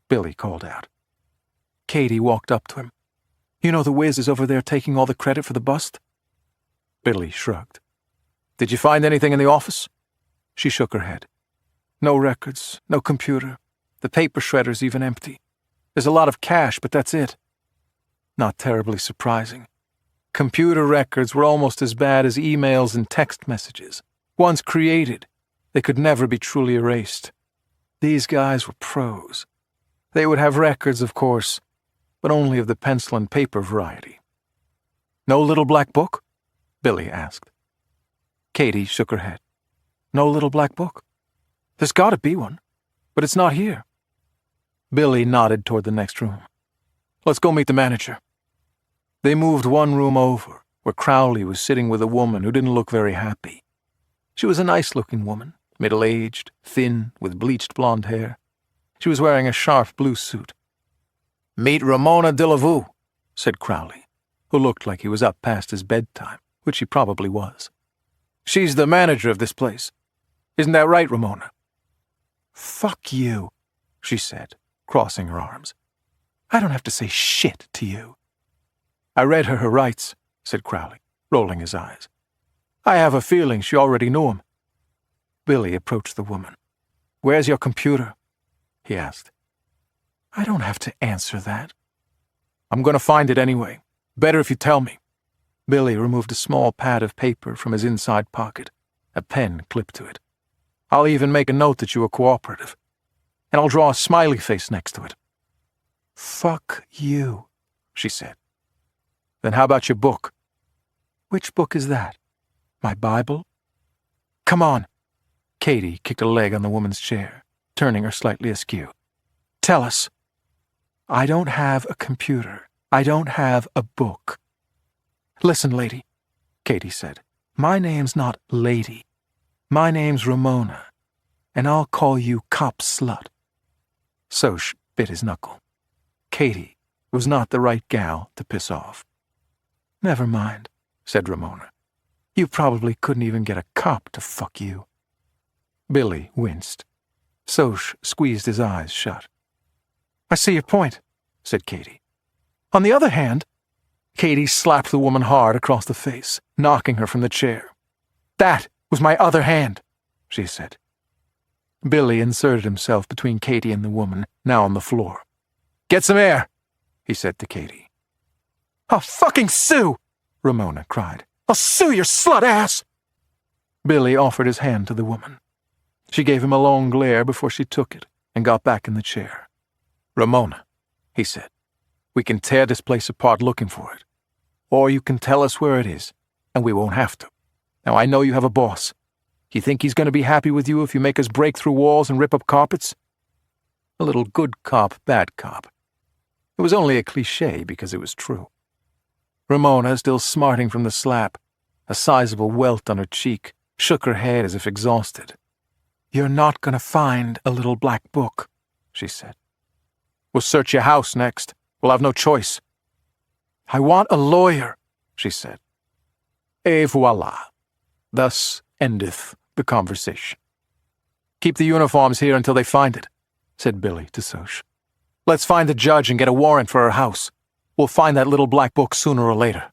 Billy called out. Katie walked up to him. "You know the Wiz is over there taking all the credit for the bust?" Billy shrugged. "Did you find anything in the office?" She shook her head. "No records, no computer. The paper shredder's even empty." There's a lot of cash, but that's it. Not terribly surprising. Computer records were almost as bad as emails and text messages. Once created, they could never be truly erased. These guys were pros. They would have records, of course, but only of the pencil and paper variety. No little black book? Billy asked. Katie shook her head. No little black book? There's got to be one, but it's not here. Billy nodded toward the next room. Let's go meet the manager. They moved one room over, where Crowley was sitting with a woman who didn't look very happy. She was a nice-looking woman, middle-aged, thin, with bleached blonde hair. She was wearing a sharp blue suit. Meet Ramona Delavu, said Crowley, who looked like he was up past his bedtime, which he probably was. She's the manager of this place. Isn't that right, Ramona? Fuck you, she said, crossing her arms. I don't have to say shit to you. I read her rights, said Crowley, rolling his eyes. I have a feeling she already knew him. Billy approached the woman. Where's your computer? He asked. I don't have to answer that. I'm going to find it anyway. Better if you tell me. Billy removed a small pad of paper from his inside pocket, a pen clipped to it. I'll even make a note that you were cooperative, and I'll draw a smiley face next to it. Fuck you, she said. Then how about your book? Which book is that? My Bible? Come on. Katie kicked a leg on the woman's chair, turning her slightly askew. Tell us. I don't have a computer. I don't have a book. Listen, lady, Katie said. My name's not Lady. My name's Ramona, and I'll call you cop slut. Soch bit his knuckle. Katie was not the right gal to piss off. Never mind, said Ramona. You probably couldn't even get a cop to fuck you. Billy winced. Soch squeezed his eyes shut. I see your point, said Katie. On the other hand, Katie slapped the woman hard across the face, knocking her from the chair. That was my other hand, she said. Billy inserted himself between Katie and the woman, now on the floor. Get some air, he said to Katie. I'll fucking sue, Ramona cried. I'll sue your slut ass. Billy offered his hand to the woman. She gave him a long glare before she took it and got back in the chair. Ramona, he said, we can tear this place apart looking for it. Or you can tell us where it is, and we won't have to. Now, I know you have a boss. You think he's going to be happy with you if you make us break through walls and rip up carpets? A little good cop, bad cop. It was only a cliché because it was true. Ramona, still smarting from the slap, a sizable welt on her cheek, shook her head as if exhausted. You're not going to find a little black book, she said. We'll search your house next. We'll have no choice. I want a lawyer, she said. Et voila. Thus endeth the conversation. Keep the uniforms here until they find it, said Billy to Soch. Let's find the judge and get a warrant for her house. We'll find that little black book sooner or later.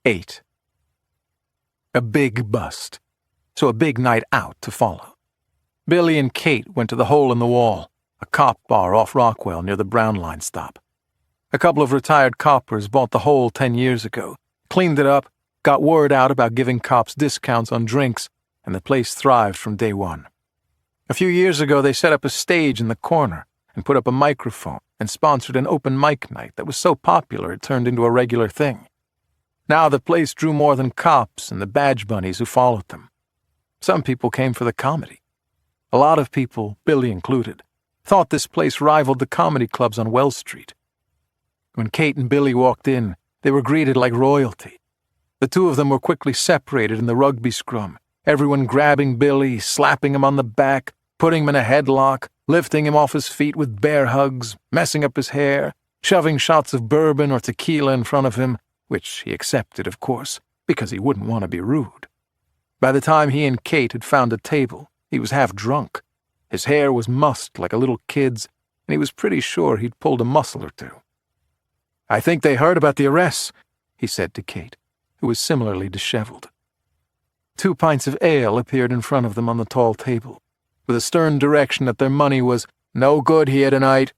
8. A big bust, so a big night out to follow. Billy and Kate went to the Hole in the Wall, a cop bar off Rockwell near the Brown Line stop. A couple of retired coppers bought the Hole 10 years ago, cleaned it up, got word out about giving cops discounts on drinks, and the place thrived from day one. A few years ago, they set up a stage in the corner and put up a microphone and sponsored an open mic night that was so popular it turned into a regular thing. Now the place drew more than cops and the badge bunnies who followed them. Some people came for the comedy. A lot of people, Billy included, thought this place rivaled the comedy clubs on Wells Street. When Kate and Billy walked in, they were greeted like royalty. The two of them were quickly separated in the rugby scrum, everyone grabbing Billy, slapping him on the back, putting him in a headlock, lifting him off his feet with bear hugs, messing up his hair, shoving shots of bourbon or tequila in front of him, which he accepted, of course, because he wouldn't want to be rude. By the time he and Kate had found a table, he was half drunk. His hair was mussed like a little kid's, and he was pretty sure he'd pulled a muscle or two. I think they heard about the arrests, he said to Kate, who was similarly disheveled. 2 pints of ale appeared in front of them on the tall table. with a stern direction that their money was no good here tonight.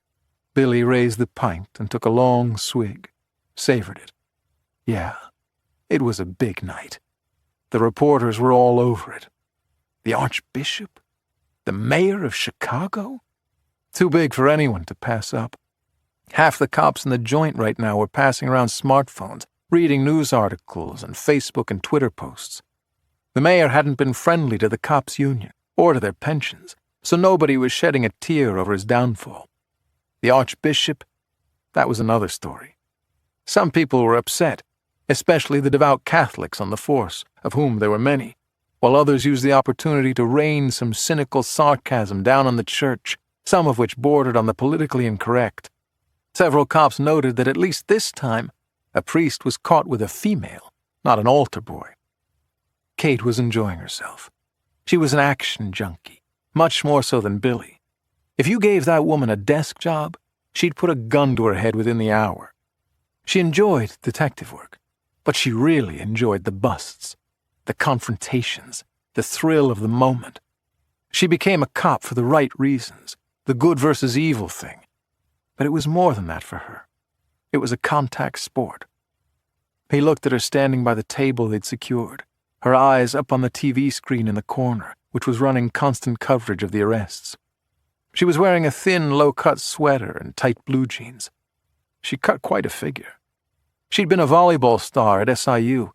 Billy raised the pint and took a long swig, savored it. Yeah, it was a big night. The reporters were all over it. The Archbishop? The mayor of Chicago? Too big for anyone to pass up. Half the cops in the joint right now were passing around smartphones, reading news articles and Facebook and Twitter posts. The mayor hadn't been friendly to the cops' union or to their pensions, so nobody was shedding a tear over his downfall. The Archbishop? That was another story. Some people were upset, especially the devout Catholics on the force, of whom there were many, while others used the opportunity to rain some cynical sarcasm down on the church, some of which bordered on the politically incorrect. Several cops noted that at least this time, a priest was caught with a female, not an altar boy. Kate was enjoying herself. She was an action junkie, much more so than Billy. If you gave that woman a desk job, she'd put a gun to her head within the hour. She enjoyed detective work, but she really enjoyed the busts, the confrontations, the thrill of the moment. She became a cop for the right reasons, the good versus evil thing. But it was more than that for her. It was a contact sport. He looked at her standing by the table they'd secured, her eyes up on the TV screen in the corner, which was running constant coverage of the arrests. She was wearing a thin, low-cut sweater and tight blue jeans. She cut quite a figure. She'd been a volleyball star at SIU,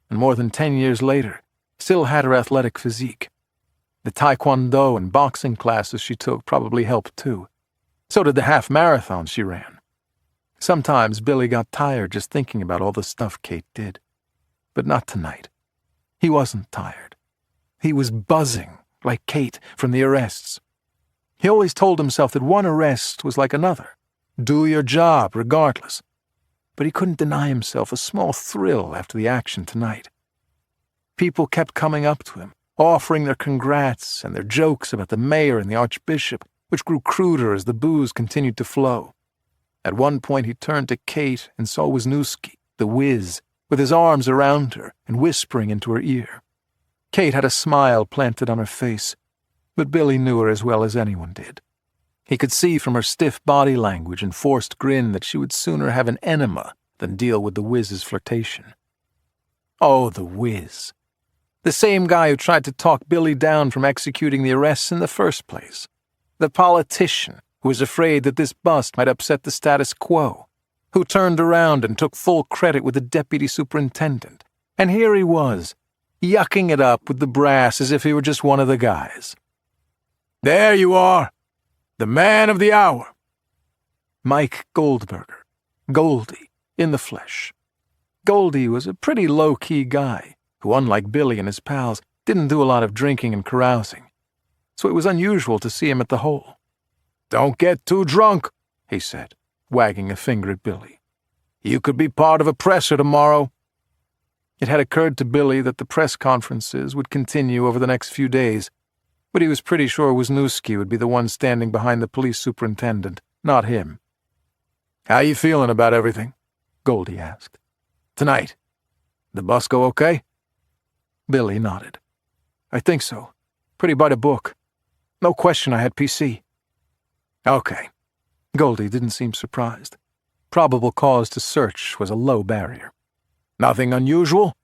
and more than 10 years later, still had her athletic physique. The taekwondo and boxing classes she took probably helped too. So did the half marathons she ran. Sometimes Billy got tired just thinking about all the stuff Kate did. But not tonight. He wasn't tired. He was buzzing, like Kate, from the arrests. He always told himself that one arrest was like another. Do your job, regardless. But he couldn't deny himself a small thrill after the action tonight. People kept coming up to him, offering their congrats and their jokes about the mayor and the Archbishop, which grew cruder as the booze continued to flow. At one point he turned to Kate and saw Wisniewski, the whiz, with his arms around her and whispering into her ear. Kate had a smile planted on her face, but Billy knew her as well as anyone did. He could see from her stiff body language and forced grin that she would sooner have an enema than deal with the whiz's flirtation. Oh, the whiz. The same guy who tried to talk Billy down from executing the arrests in the first place. The politician who was afraid that this bust might upset the status quo, who turned around and took full credit with the deputy superintendent. And here he was, yucking it up with the brass as if he were just one of the guys. There you are, the man of the hour. Mike Goldberger, Goldie, in the flesh. Goldie was a pretty low-key guy who, unlike Billy and his pals, didn't do a lot of drinking and carousing, so it was unusual to see him at the hole. Don't get too drunk, he said, wagging a finger at Billy. You could be part of a presser tomorrow. It had occurred to Billy that the press conferences would continue over the next few days, but he was pretty sure Wisniewski would be the one standing behind the police superintendent, not him. How you feeling about everything? Goldie asked. Tonight. The bus go okay? Billy nodded. I think so. Pretty by the book. No question I had PC. Okay. Goldie didn't seem surprised. Probable cause to search was a low barrier. Nothing unusual?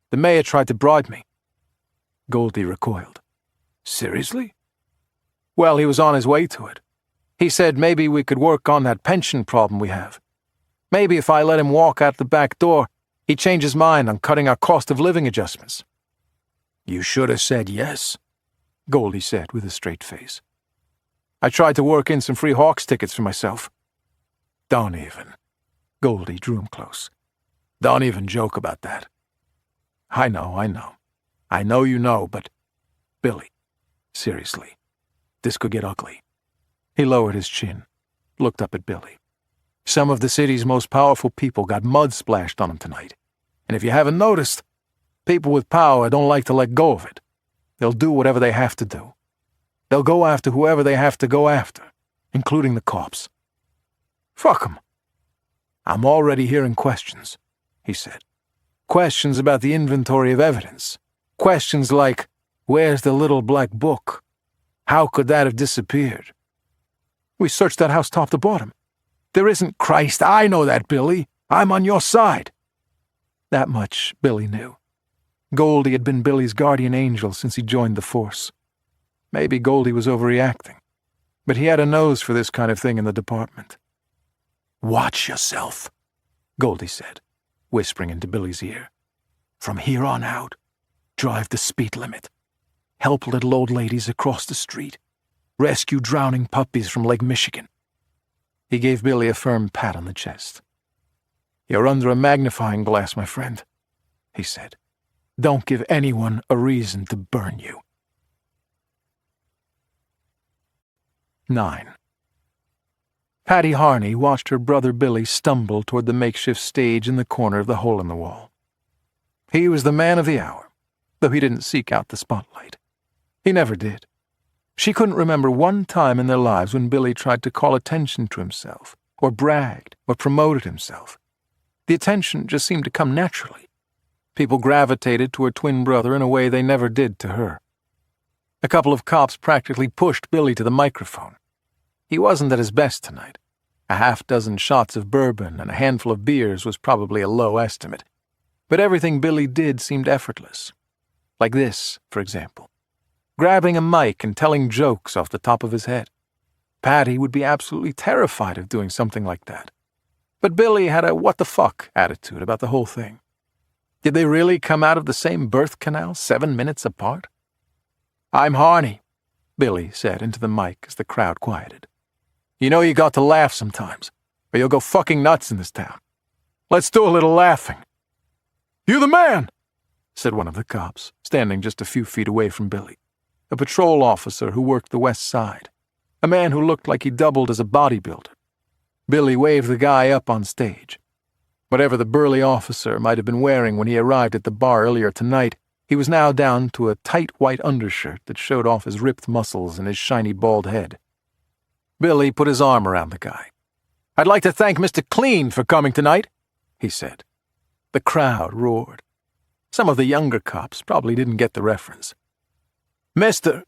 The mayor tried to bribe me. Goldie recoiled. Seriously? Well, he was on his way to it. He said maybe we could work on that pension problem we have. Maybe if I let him walk out the back door, he'd change his mind on cutting our cost of living adjustments. You should have said yes, Goldie said with a straight face. I tried to work in some free Hawks tickets for myself. Don't even. Goldie drew him close. Don't even joke about that. I know. I know you know, but... Billy, seriously, this could get ugly. He lowered his chin, looked up at Billy. Some of the city's most powerful people got mud splashed on them tonight. And if you haven't noticed, people with power don't like to let go of it. They'll do whatever they have to do. They'll go after whoever they have to go after, including the cops. Fuck 'em. I'm already hearing questions, he said. Questions about the inventory of evidence. Questions like, where's the little black book? How could that have disappeared? We searched that house top to bottom. There isn't Christ. I know that, Billy. I'm on your side. That much Billy knew. Goldie had been Billy's guardian angel since he joined the force. Maybe Goldie was overreacting, but he had a nose for this kind of thing in the department. Watch yourself, Goldie said, whispering into Billy's ear. From here on out, drive the speed limit. Help little old ladies across the street. Rescue drowning puppies from Lake Michigan. He gave Billy a firm pat on the chest. You're under a magnifying glass, my friend, he said. Don't give anyone a reason to burn you. 9. Patty Harney watched her brother Billy stumble toward the makeshift stage in the corner of the hole in the wall. He was the man of the hour, though he didn't seek out the spotlight. He never did. She couldn't remember one time in their lives when Billy tried to call attention to himself, or bragged, or promoted himself. The attention just seemed to come naturally. People gravitated to her twin brother in a way they never did to her. A couple of cops practically pushed Billy to the microphone. He wasn't at his best tonight. A half-dozen shots of bourbon and a handful of beers was probably a low estimate. But everything Billy did seemed effortless. Like this, for example. Grabbing a mic and telling jokes off the top of his head. Patty would be absolutely terrified of doing something like that. But Billy had a what-the-fuck attitude about the whole thing. Did they really come out of the same birth canal 7 minutes apart? I'm Harney, Billy said into the mic as the crowd quieted. You know you got to laugh sometimes, or you'll go fucking nuts in this town. Let's do a little laughing. You the man, said one of the cops, standing just a few feet away from Billy. A patrol officer who worked the west side. A man who looked like he doubled as a bodybuilder. Billy waved the guy up on stage. Whatever the burly officer might have been wearing when he arrived at the bar earlier tonight, he was now down to a tight white undershirt that showed off his ripped muscles and his shiny bald head. Billy put his arm around the guy. I'd like to thank Mr. Clean for coming tonight, he said. The crowd roared. Some of the younger cops probably didn't get the reference. Mister,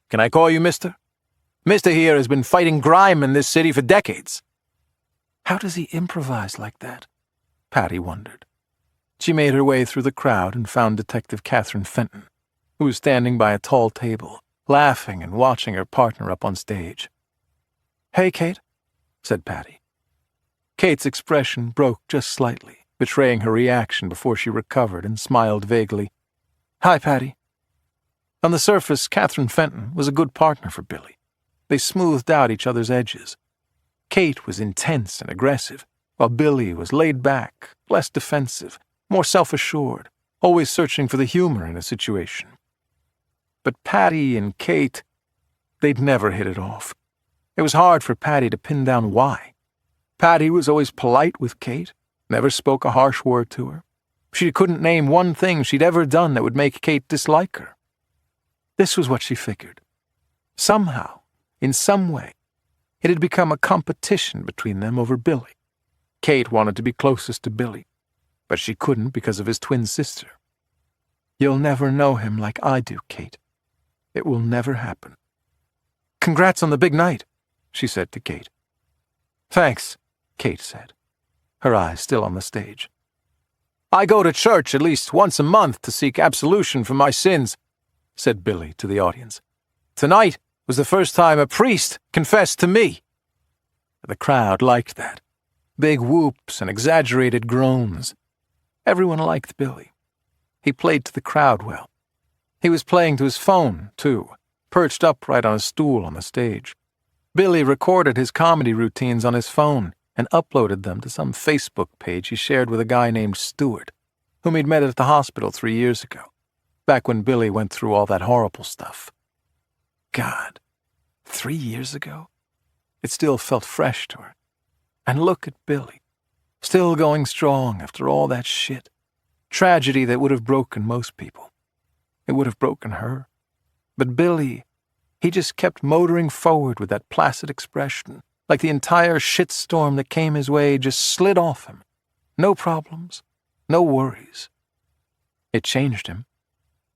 can I call you Mister? Mister here has been fighting grime in this city for decades. How does he improvise like that? Patty wondered. She made her way through the crowd and found Detective Catherine Fenton, who was standing by a tall table, laughing and watching her partner up on stage. Hey, Kate, said Patty. Kate's expression broke just slightly, betraying her reaction before she recovered and smiled vaguely. Hi, Patty. On the surface, Catherine Fenton was a good partner for Billy. They smoothed out each other's edges. Kate was intense and aggressive, while Billy was laid back, less defensive, more self-assured, always searching for the humor in a situation. But Patty and Kate, they'd never hit it off. It was hard for Patty to pin down why. Patty was always polite with Kate, never spoke a harsh word to her. She couldn't name one thing she'd ever done that would make Kate dislike her. This was what she figured. Somehow, in some way, it had become a competition between them over Billy. Kate wanted to be closest to Billy, but she couldn't because of his twin sister. You'll never know him like I do, Kate. It will never happen. Congrats on the big night, she said to Kate. Thanks, Kate said, her eyes still on the stage. I go to church at least once a month to seek absolution for my sins, said Billy to the audience. Tonight was the first time a priest confessed to me. The crowd liked that. Big whoops and exaggerated groans. Everyone liked Billy. He played to the crowd well. He was playing to his phone, too, perched upright on a stool on the stage. Billy recorded his comedy routines on his phone and uploaded them to some Facebook page he shared with a guy named Stuart, whom he'd met at the hospital 3 years ago, back when Billy went through all that horrible stuff. God, 3 years ago? It still felt fresh to her. And look at Billy, still going strong after all that shit. Tragedy that would have broken most people. It would have broken her. But Billy, he just kept motoring forward with that placid expression, like the entire shitstorm that came his way just slid off him. No problems, no worries. It changed him.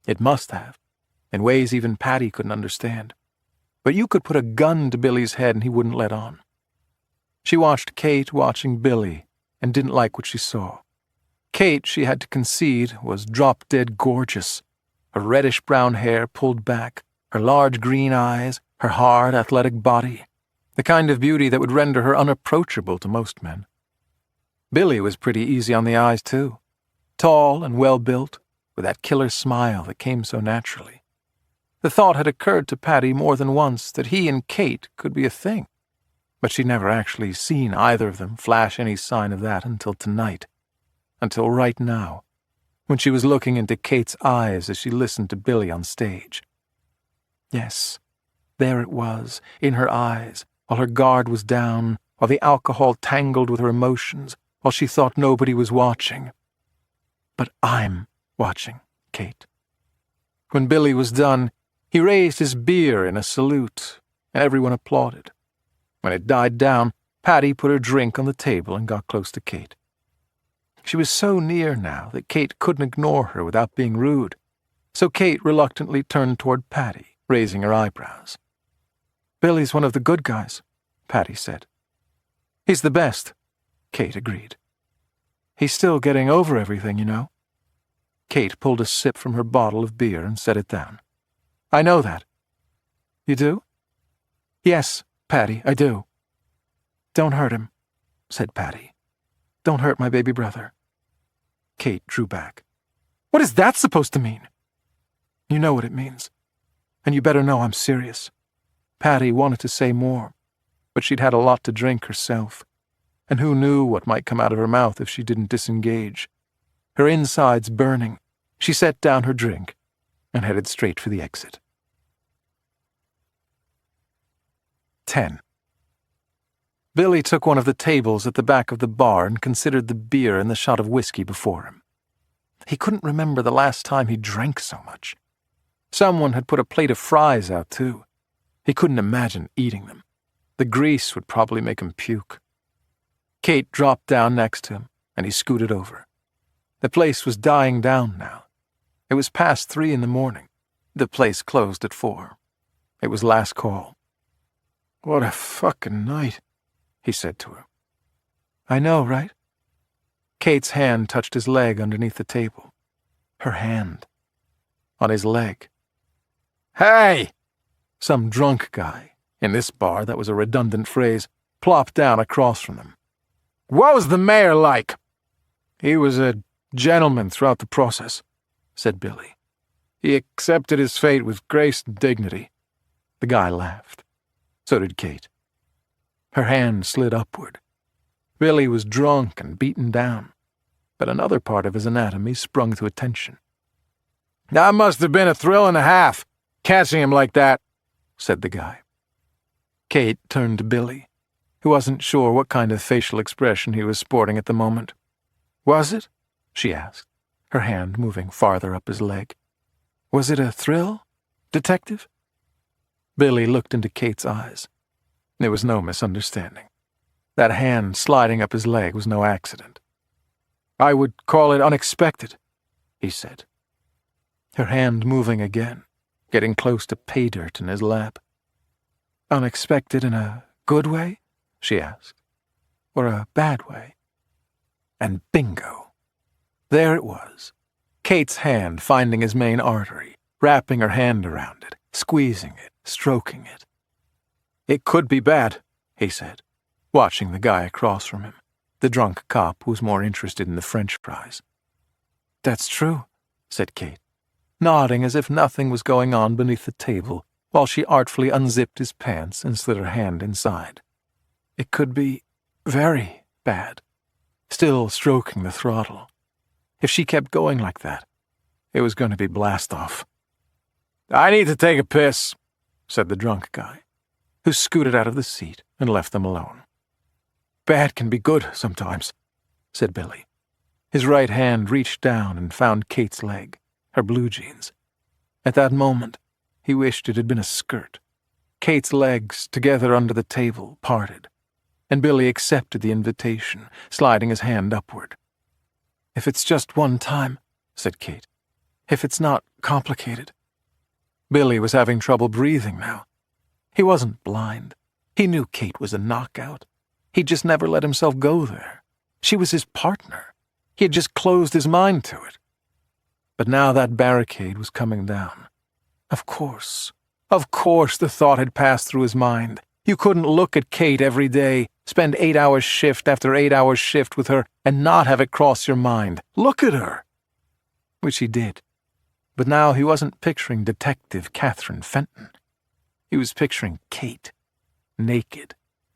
It must have, in ways even Patty couldn't understand. but you could put a gun to Billy's head and he wouldn't let on. She watched Kate watching Billy and didn't like what she saw. Kate, she had to concede, was drop-dead gorgeous. Her reddish-brown hair pulled back, her large green eyes, her hard, athletic body, the kind of beauty that would render her unapproachable to most men. Billy was pretty easy on the eyes, too. Tall and well-built, with that killer smile that came so naturally. The thought had occurred to Patty more than once that he and Kate could be a thing, but she'd never actually seen either of them flash any sign of that until tonight, until right now, when she was looking into Kate's eyes as she listened to Billy on stage. Yes, there it was, in her eyes, while her guard was down, while the alcohol tangled with her emotions, while she thought nobody was watching. But I'm watching, Kate. When Billy was done, he raised his beer in a salute, and everyone applauded. When it died down, Patty put her drink on the table and got close to Kate. She was so near now that Kate couldn't ignore her without being rude, so Kate reluctantly turned toward Patty, raising her eyebrows. "Billy's one of the good guys," Patty said. "He's the best," Kate agreed. "He's still getting over everything, you know." Kate pulled a sip from her bottle of beer and set it down. "I know that." "You do?" "Yes, Patty, I do." "Don't hurt him," said Patty. "Don't hurt my baby brother." Kate drew back. "What is that supposed to mean?" "You know what it means. And you better know I'm serious." Patty wanted to say more, but she'd had a lot to drink herself, and who knew what might come out of her mouth if she didn't disengage. Her insides burning, she set down her drink and headed straight for the exit. 10. Billy took one of the tables at the back of the bar and considered the beer and the shot of whiskey before him. He couldn't remember the last time he drank so much. Someone had put a plate of fries out, too. He couldn't imagine eating them. The grease would probably make him puke. Kate dropped down next to him, and he scooted over. The place was dying down now. It was past 3 in the morning. The place closed at 4. It was last call. "What a fucking night," he said to her. "I know, right?" Kate's hand touched his leg underneath the table. Her hand. On his leg. "Hey!" Some drunk guy, in this bar that was a redundant phrase, plopped down across from them. "What was the mayor like?" "He was a gentleman throughout the process," said Billy. "He accepted his fate with grace and dignity." The guy laughed. So did Kate. Her hand slid upward. Billy was drunk and beaten down, but another part of his anatomy sprung to attention. "That must have been a thrill and a half, catching him like that," said the guy. Kate turned to Billy, who wasn't sure what kind of facial expression he was sporting at the moment. "Was it?" she asked, her hand moving farther up his leg. "Was it a thrill, detective?" Billy looked into Kate's eyes. There was no misunderstanding. That hand sliding up his leg was no accident. "I would call it unexpected," he said. Her hand moving again, getting close to pay dirt in his lap. "Unexpected in a good way?" she asked. "Or a bad way?" And bingo! There it was. Kate's hand finding his main artery, wrapping her hand around it, squeezing it, stroking it. "It could be bad," he said, watching the guy across from him, the drunk cop who was more interested in the French fries. "That's true," said Kate, nodding as if nothing was going on beneath the table, while she artfully unzipped his pants and slid her hand inside. "It could be very bad," still stroking the throttle. If she kept going like that, it was going to be blast-off. "I need to take a piss," said the drunk guy, who scooted out of the seat and left them alone. "Bad can be good sometimes," said Billy. His right hand reached down and found Kate's leg, her blue jeans. At that moment, he wished it had been a skirt. Kate's legs, together under the table, parted, and Billy accepted the invitation, sliding his hand upward. "If it's just one time," said Kate. "If it's not complicated." Billy was having trouble breathing now. He wasn't blind. He knew Kate was a knockout. He'd just never let himself go there. She was his partner. He had just closed his mind to it. But now that barricade was coming down. Of course, the thought had passed through his mind. You couldn't look at Kate every day, spend 8 hours shift after 8 hours shift with her, and not have it cross your mind. Look at her! Which he did. But now he wasn't picturing Detective Catherine Fenton. He was picturing Kate, naked,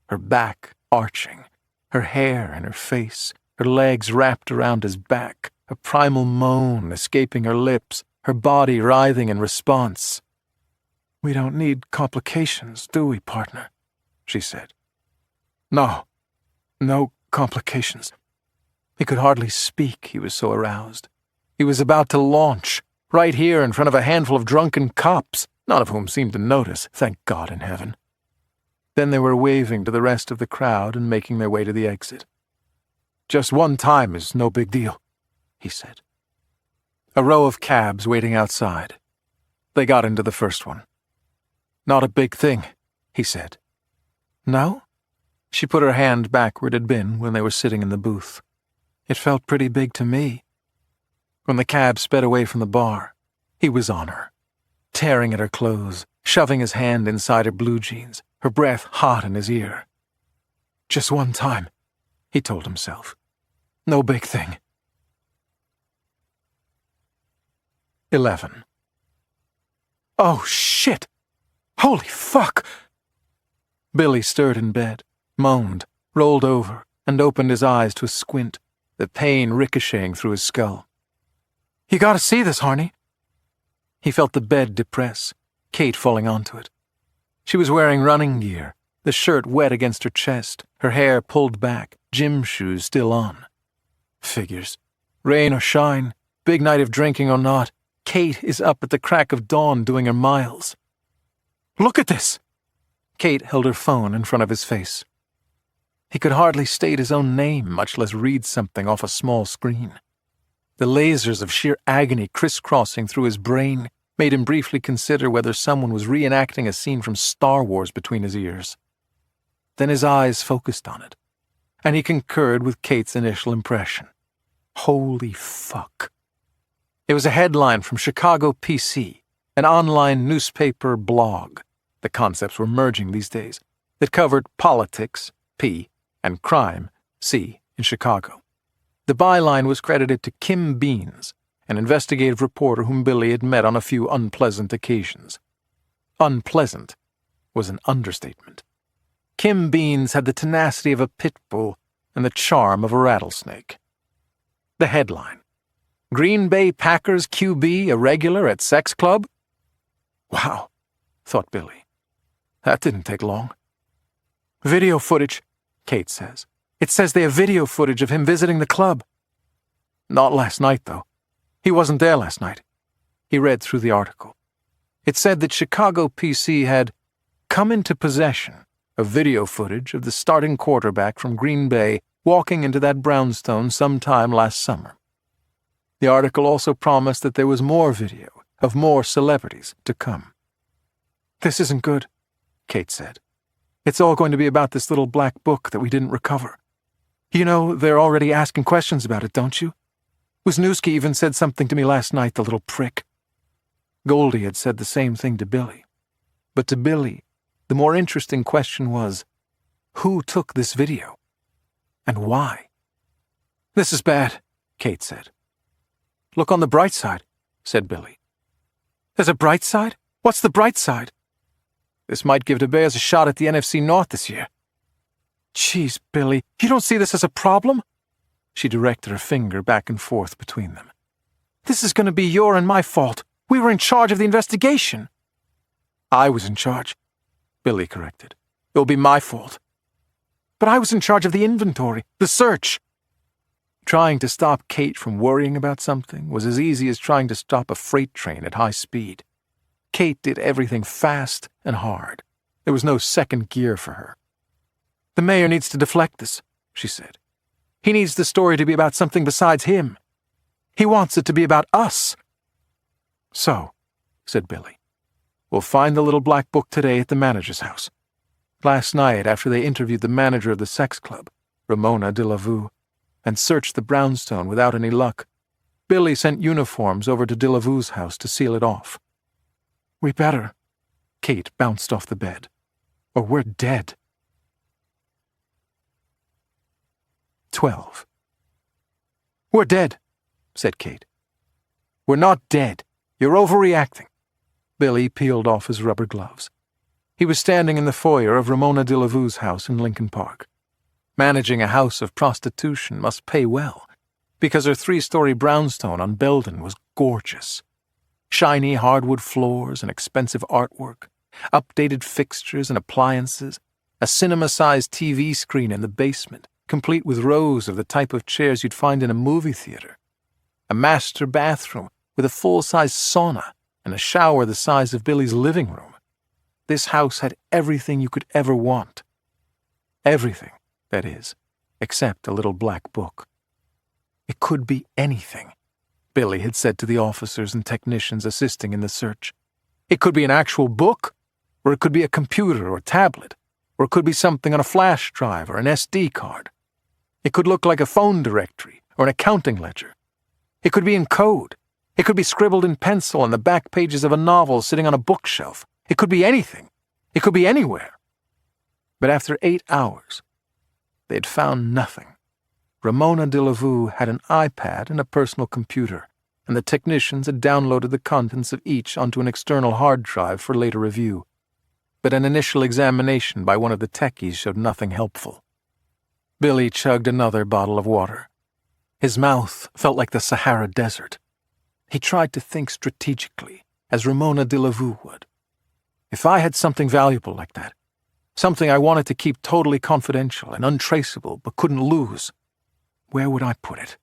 her back arching, her hair in her face, her legs wrapped around his back, a primal moan escaping her lips, her body writhing in response. "We don't need complications, do we, partner?" she said. No complications." He could hardly speak, he was so aroused. He was about to launch, right here in front of a handful of drunken cops, none of whom seemed to notice, thank God in heaven. Then they were waving to the rest of the crowd and making their way to the exit. "Just one time is no big deal," he said. A row of cabs waiting outside. They got into the first one. "Not a big thing," he said. "No?" She put her hand back where it had been when they were sitting in the booth. "It felt pretty big to me." When the cab sped away from the bar, he was on her, tearing at her clothes, shoving his hand inside her blue jeans, her breath hot in his ear. "Just one time," he told himself. "No big thing." 11. "Oh, shit! Holy fuck!" Billy stirred in bed, moaned, rolled over, and opened his eyes to a squint, the pain ricocheting through his skull. "You gotta see this, Harney." He felt the bed depress, Kate falling onto it. She was wearing running gear, the shirt wet against her chest, her hair pulled back, gym shoes still on. Figures. Rain or shine, big night of drinking or not, Kate is up at the crack of dawn doing her miles. "Look at this!" Kate held her phone in front of his face. He could hardly state his own name, much less read something off a small screen. The lasers of sheer agony crisscrossing through his brain made him briefly consider whether someone was reenacting a scene from Star Wars between his ears. Then his eyes focused on it, and he concurred with Kate's initial impression. Holy fuck. It was a headline from Chicago PC, an online newspaper blog. The concepts were merging these days, that covered politics, P, and crime, C, in Chicago. The byline was credited to Kim Beans, an investigative reporter whom Billy had met on a few unpleasant occasions. Unpleasant was an understatement. Kim Beans had the tenacity of a pit bull and the charm of a rattlesnake. The headline: Green Bay Packers QB a regular at sex club? Wow, thought Billy. That didn't take long. Video footage, Kate says. It says they have video footage of him visiting the club. Not last night, though. He wasn't there last night. He read through the article. It said that Chicago PC had come into possession of video footage of the starting quarterback from Green Bay walking into that brownstone sometime last summer. The article also promised that there was more video of more celebrities to come. This isn't good, Kate said. It's all going to be about this little black book that we didn't recover. You know, they're already asking questions about it, don't you? Wisniewski even said something to me last night, the little prick. Goldie had said the same thing to Billy. But to Billy, the more interesting question was, who took this video? And why? This is bad, Kate said. Look on the bright side, said Billy. There's a bright side? What's the bright side? This might give the Bears a shot at the NFC North this year. Jeez, Billy, you don't see this as a problem? She directed her finger back and forth between them. This is going to be your and my fault. We were in charge of the investigation. I was in charge, Billy corrected. It will be my fault. But I was in charge of the inventory, the search. Trying to stop Kate from worrying about something was as easy as trying to stop a freight train at high speed. Kate did everything fast and hard. There was no second gear for her. The mayor needs to deflect this, she said. He needs the story to be about something besides him. He wants it to be about us. So, said Billy, We'll find the little black book today at the manager's house. Last night, after they interviewed the manager of the sex club, Ramona de la Vue, and searched the brownstone without any luck, Billy sent uniforms over to de la Vue's house to seal it off. We better. Kate bounced off the bed. Or we're dead. 12. We're dead, said Kate. We're not dead. You're overreacting. Billy peeled off his rubber gloves. He was standing in the foyer of Ramona de la Vue's house in Lincoln Park. Managing a house of prostitution must pay well, because her 3-story brownstone on Belden was gorgeous. Shiny hardwood floors and expensive artwork, updated fixtures and appliances, a cinema-sized TV screen in the basement, complete with rows of the type of chairs you'd find in a movie theater, a master bathroom with a full-size sauna and a shower the size of Billy's living room. This house had everything you could ever want. Everything, that is, except a little black book. It could be anything, Billy had said to the officers and technicians assisting in the search. It could be an actual book, or it could be a computer or tablet, or it could be something on a flash drive or an SD card. It could look like a phone directory or an accounting ledger. It could be in code. It could be scribbled in pencil on the back pages of a novel sitting on a bookshelf. It could be anything. It could be anywhere. But after 8 hours, they had found nothing. Ramona de la Vue had an iPad and a personal computer, and the technicians had downloaded the contents of each onto an external hard drive for later review. But an initial examination by one of the techies showed nothing helpful. Billy chugged another bottle of water. His mouth felt like the Sahara Desert. He tried to think strategically, as Ramona de la Vue would. If I had something valuable like that, something I wanted to keep totally confidential and untraceable but couldn't lose, where would I put it?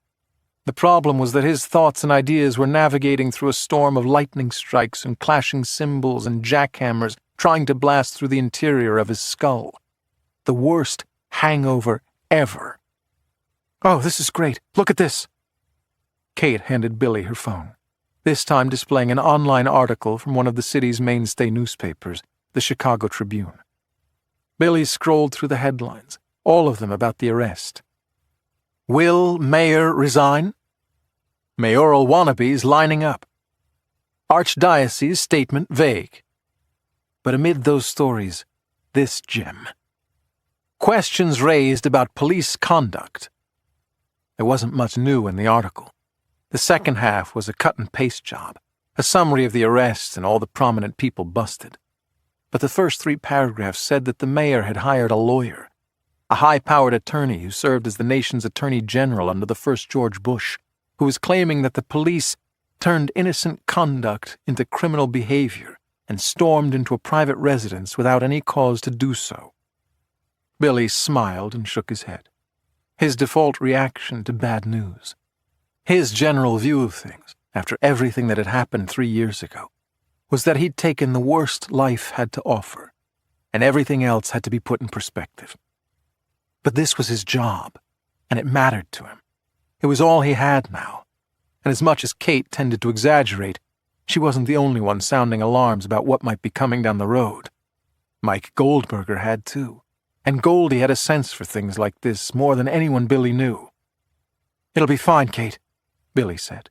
The problem was that his thoughts and ideas were navigating through a storm of lightning strikes and clashing cymbals and jackhammers trying to blast through the interior of his skull. The worst hangover ever. Oh, this is great. Look at this. Kate handed Billy her phone, this time displaying an online article from one of the city's mainstay newspapers, the Chicago Tribune. Billy scrolled through the headlines, all of them about the arrest. Will mayor resign? Mayoral wannabes lining up. Archdiocese statement vague. But amid those stories, this gem. Questions raised about police conduct. There wasn't much new in the article. The second half was a cut-and-paste job, a summary of the arrest and all the prominent people busted. But the first 3 paragraphs said that the mayor had hired a lawyer, a high-powered attorney who served as the nation's attorney general under the first George Bush, who was claiming that the police turned innocent conduct into criminal behavior and stormed into a private residence without any cause to do so. Billy smiled and shook his head. His default reaction to bad news. His general view of things, after everything that had happened 3 years ago, was that he'd taken the worst life had to offer, and everything else had to be put in perspective. But this was his job, and it mattered to him. It was all he had now, and as much as Kate tended to exaggerate, she wasn't the only one sounding alarms about what might be coming down the road. Mike Goldberger had too, and Goldie had a sense for things like this more than anyone Billy knew. It'll be fine, Kate, Billy said,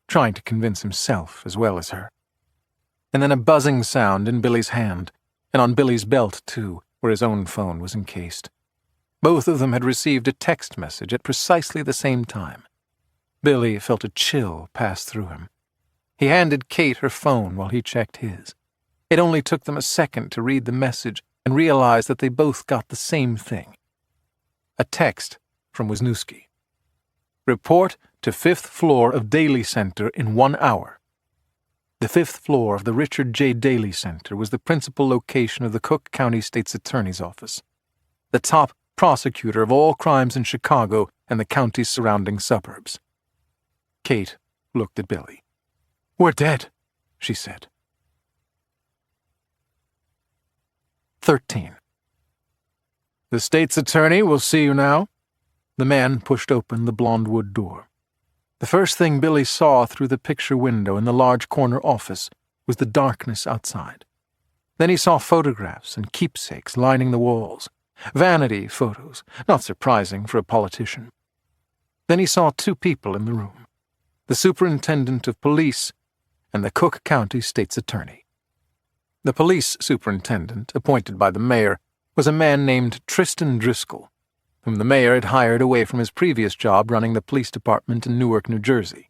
trying to convince himself as well as her. And then a buzzing sound in Billy's hand, and on Billy's belt, too, where his own phone was encased. Both of them had received a text message at precisely the same time. Billy felt a chill pass through him. He handed Kate her phone while he checked his. It only took them a second to read the message and realize that they both got the same thing. A text from Wisniewski. Report to 5th floor of Daly Center in 1 hour. The 5th floor of the Richard J. Daly Center was the principal location of the Cook County State's Attorney's Office, the top prosecutor of all crimes in Chicago and the county's surrounding suburbs. Kate looked at Billy. "We're dead," she said. 13. "The state's attorney will see you now." The man pushed open the blonde wood door. The first thing Billy saw through the picture window in the large corner office was the darkness outside. Then he saw photographs and keepsakes lining the walls. Vanity photos, not surprising for a politician. Then he saw two people in the room, the superintendent of police and the Cook County state's attorney. The police superintendent, appointed by the mayor, was a man named Tristan Driscoll, whom the mayor had hired away from his previous job running the police department in Newark, New Jersey.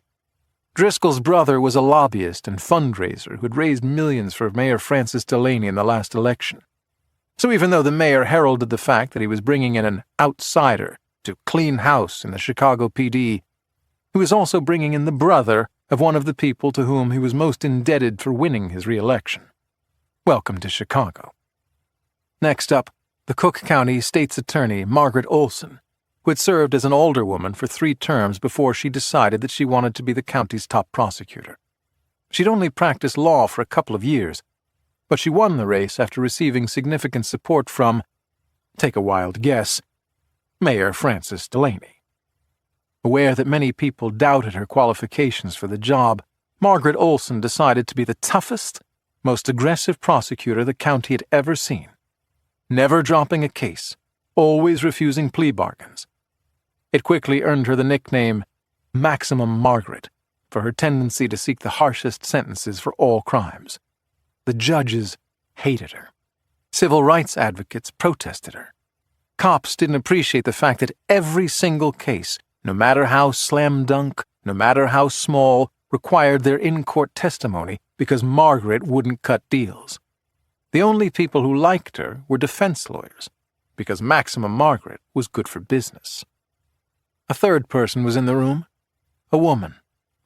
Driscoll's brother was a lobbyist and fundraiser who had raised millions for Mayor Francis Delaney in the last election. So even though the mayor heralded the fact that he was bringing in an outsider to clean house in the Chicago PD, he was also bringing in the brother of one of the people to whom he was most indebted for winning his re-election. Welcome to Chicago. Next up, the Cook County State's Attorney, Margaret Olson, who had served as an alderwoman for 3 terms before she decided that she wanted to be the county's top prosecutor. She'd only practiced law for a couple of years, but she won the race after receiving significant support from, take a wild guess, Mayor Francis Delaney. Aware that many people doubted her qualifications for the job, Margaret Olson decided to be the toughest, most aggressive prosecutor the county had ever seen. Never dropping a case, always refusing plea bargains. It quickly earned her the nickname Maximum Margaret for her tendency to seek the harshest sentences for all crimes. The judges hated her. Civil rights advocates protested her. Cops didn't appreciate the fact that every single case, no matter how slam dunk, no matter how small, required their in-court testimony because Margaret wouldn't cut deals. The only people who liked her were defense lawyers, because Maximum Margaret was good for business. A third person was in the room. A woman,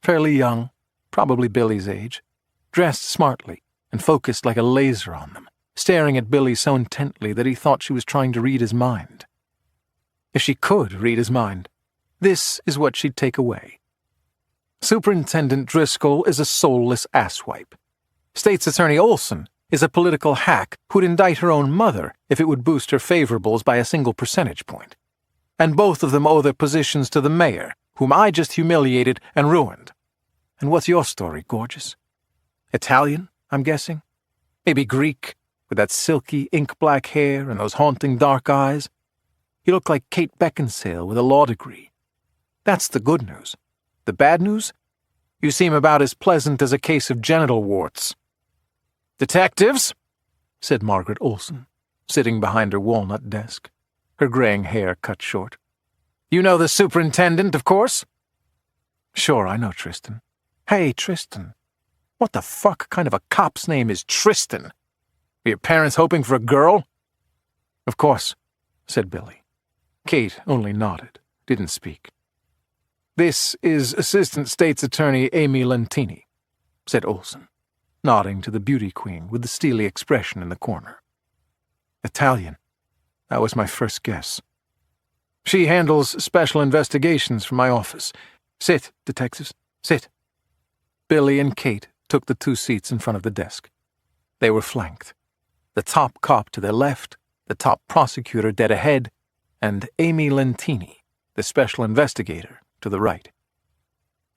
fairly young, probably Billy's age, dressed smartly and focused like a laser on them, staring at Billy so intently that he thought she was trying to read his mind. If she could read his mind, this is what she'd take away. Superintendent Driscoll is a soulless asswipe. State's Attorney Olson is a political hack who'd indict her own mother if it would boost her favorables by a single percentage point. And both of them owe their positions to the mayor, whom I just humiliated and ruined. And what's your story, gorgeous? Italian, I'm guessing? Maybe Greek, with that silky ink-black hair and those haunting dark eyes? You look like Kate Beckinsale with a law degree. That's the good news. The bad news? You seem about as pleasant as a case of genital warts. "Detectives," said Margaret Olson, sitting behind her walnut desk, her graying hair cut short. "You know the superintendent, of course?" "Sure, I know Tristan." "Hey, Tristan. What the fuck kind of a cop's name is Tristan? Were your parents hoping for a girl?" "Of course," said Billy. Kate only nodded, didn't speak. "This is Assistant State's Attorney Amy Lentini," said Olson, nodding to the beauty queen with the steely expression in the corner. "Italian. That was my first guess. She handles special investigations from my office. Sit, detectives, sit." Billy and Kate took the 2 seats in front of the desk. They were flanked. The top cop to their left, the top prosecutor dead ahead, and Amy Lentini, the special investigator, to the right.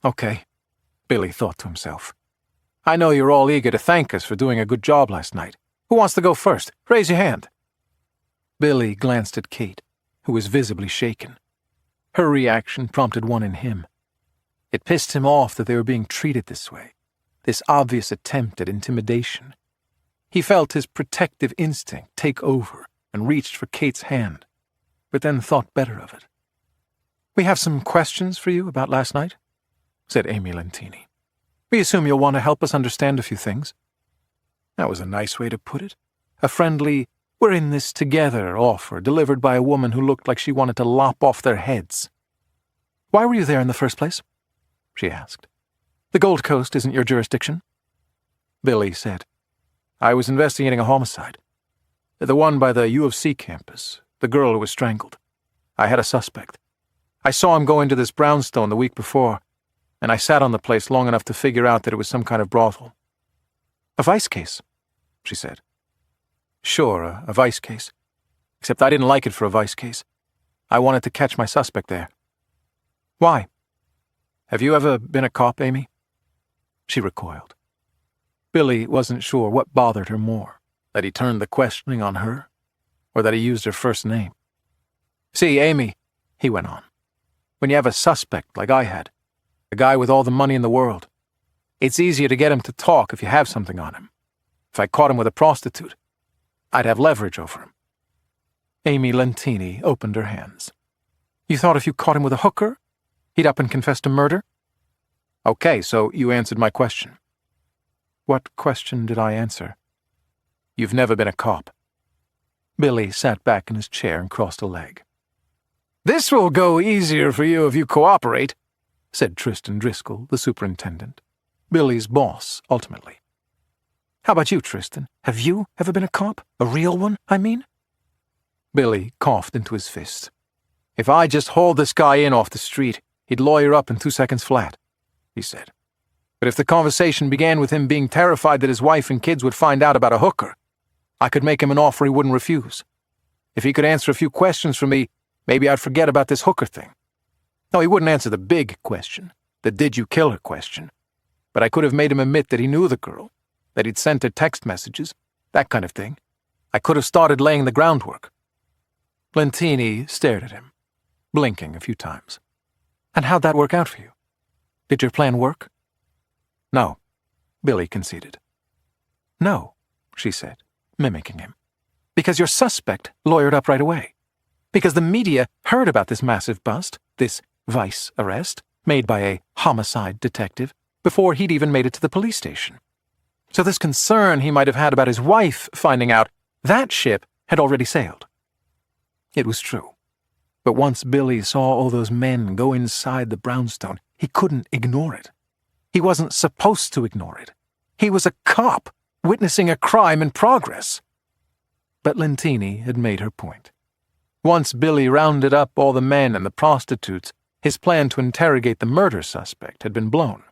"Okay," Billy thought to himself. "I know you're all eager to thank us for doing a good job last night. Who wants to go first? Raise your hand." Billy glanced at Kate, who was visibly shaken. Her reaction prompted one in him. It pissed him off that they were being treated this way, this obvious attempt at intimidation. He felt his protective instinct take over and reached for Kate's hand, but then thought better of it. "We have some questions for you about last night," said Amy Lentini. "We assume you'll want to help us understand a few things." That was a nice way to put it. A friendly, "we're in this together" offer delivered by a woman who looked like she wanted to lop off their heads. "Why were you there in the first place?" she asked. "The Gold Coast isn't your jurisdiction." Billy said, "I was investigating a homicide. The one by the U of C campus, the girl who was strangled. I had a suspect. I saw him go into this brownstone the week before, and I sat on the place long enough to figure out that it was some kind of brothel." "A vice case," she said. "Sure, a vice case. Except I didn't like it for a vice case. I wanted to catch my suspect there." "Why?" "Have you ever been a cop, Amy?" She recoiled. Billy wasn't sure what bothered her more, That he turned the questioning on her? Or that he used her first name? See, Amy, he went on, when you have a suspect like I had, a guy with all the money in the world, it's easier to get him to talk if you have something on him. If I caught him with a prostitute, I'd have leverage over him. Amy Lentini opened her hands. You thought if you caught him with a hooker, he'd up and confess to murder? Okay, so you answered my question. What question did I answer? You've never been a cop. Billy sat back in his chair and crossed a leg. This will go easier for you if you cooperate, said Tristan Driscoll, the superintendent. Billy's boss, ultimately. How about you, Tristan? Have you ever been a cop? A real one, I mean? Billy coughed into his fist. If I just hauled this guy in off the street, he'd lawyer up in 2 seconds flat, he said. But if the conversation began with him being terrified that his wife and kids would find out about a hooker, I could make him an offer he wouldn't refuse. If he could answer a few questions for me, maybe I'd forget about this hooker thing. No, he wouldn't answer the big question, the did-you-kill-her question. But I could have made him admit that he knew the girl, that he'd sent her text messages, that kind of thing. I could have started laying the groundwork. Lentini stared at him, blinking a few times. And how'd that work out for you? Did your plan work? No, Billy conceded. No, she said, mimicking him. Because your suspect lawyered up right away. Because the media heard about this massive bust, this vice arrest, made by a homicide detective, before he'd even made it to the police station. So this concern he might have had about his wife finding out, that ship had already sailed. It was true. But once Billy saw all those men go inside the brownstone, he couldn't ignore it. He wasn't supposed to ignore it. He was a cop, witnessing a crime in progress. But Lentini had made her point. Once Billy rounded up all the men and the prostitutes, his plan to interrogate the murder suspect had been blown.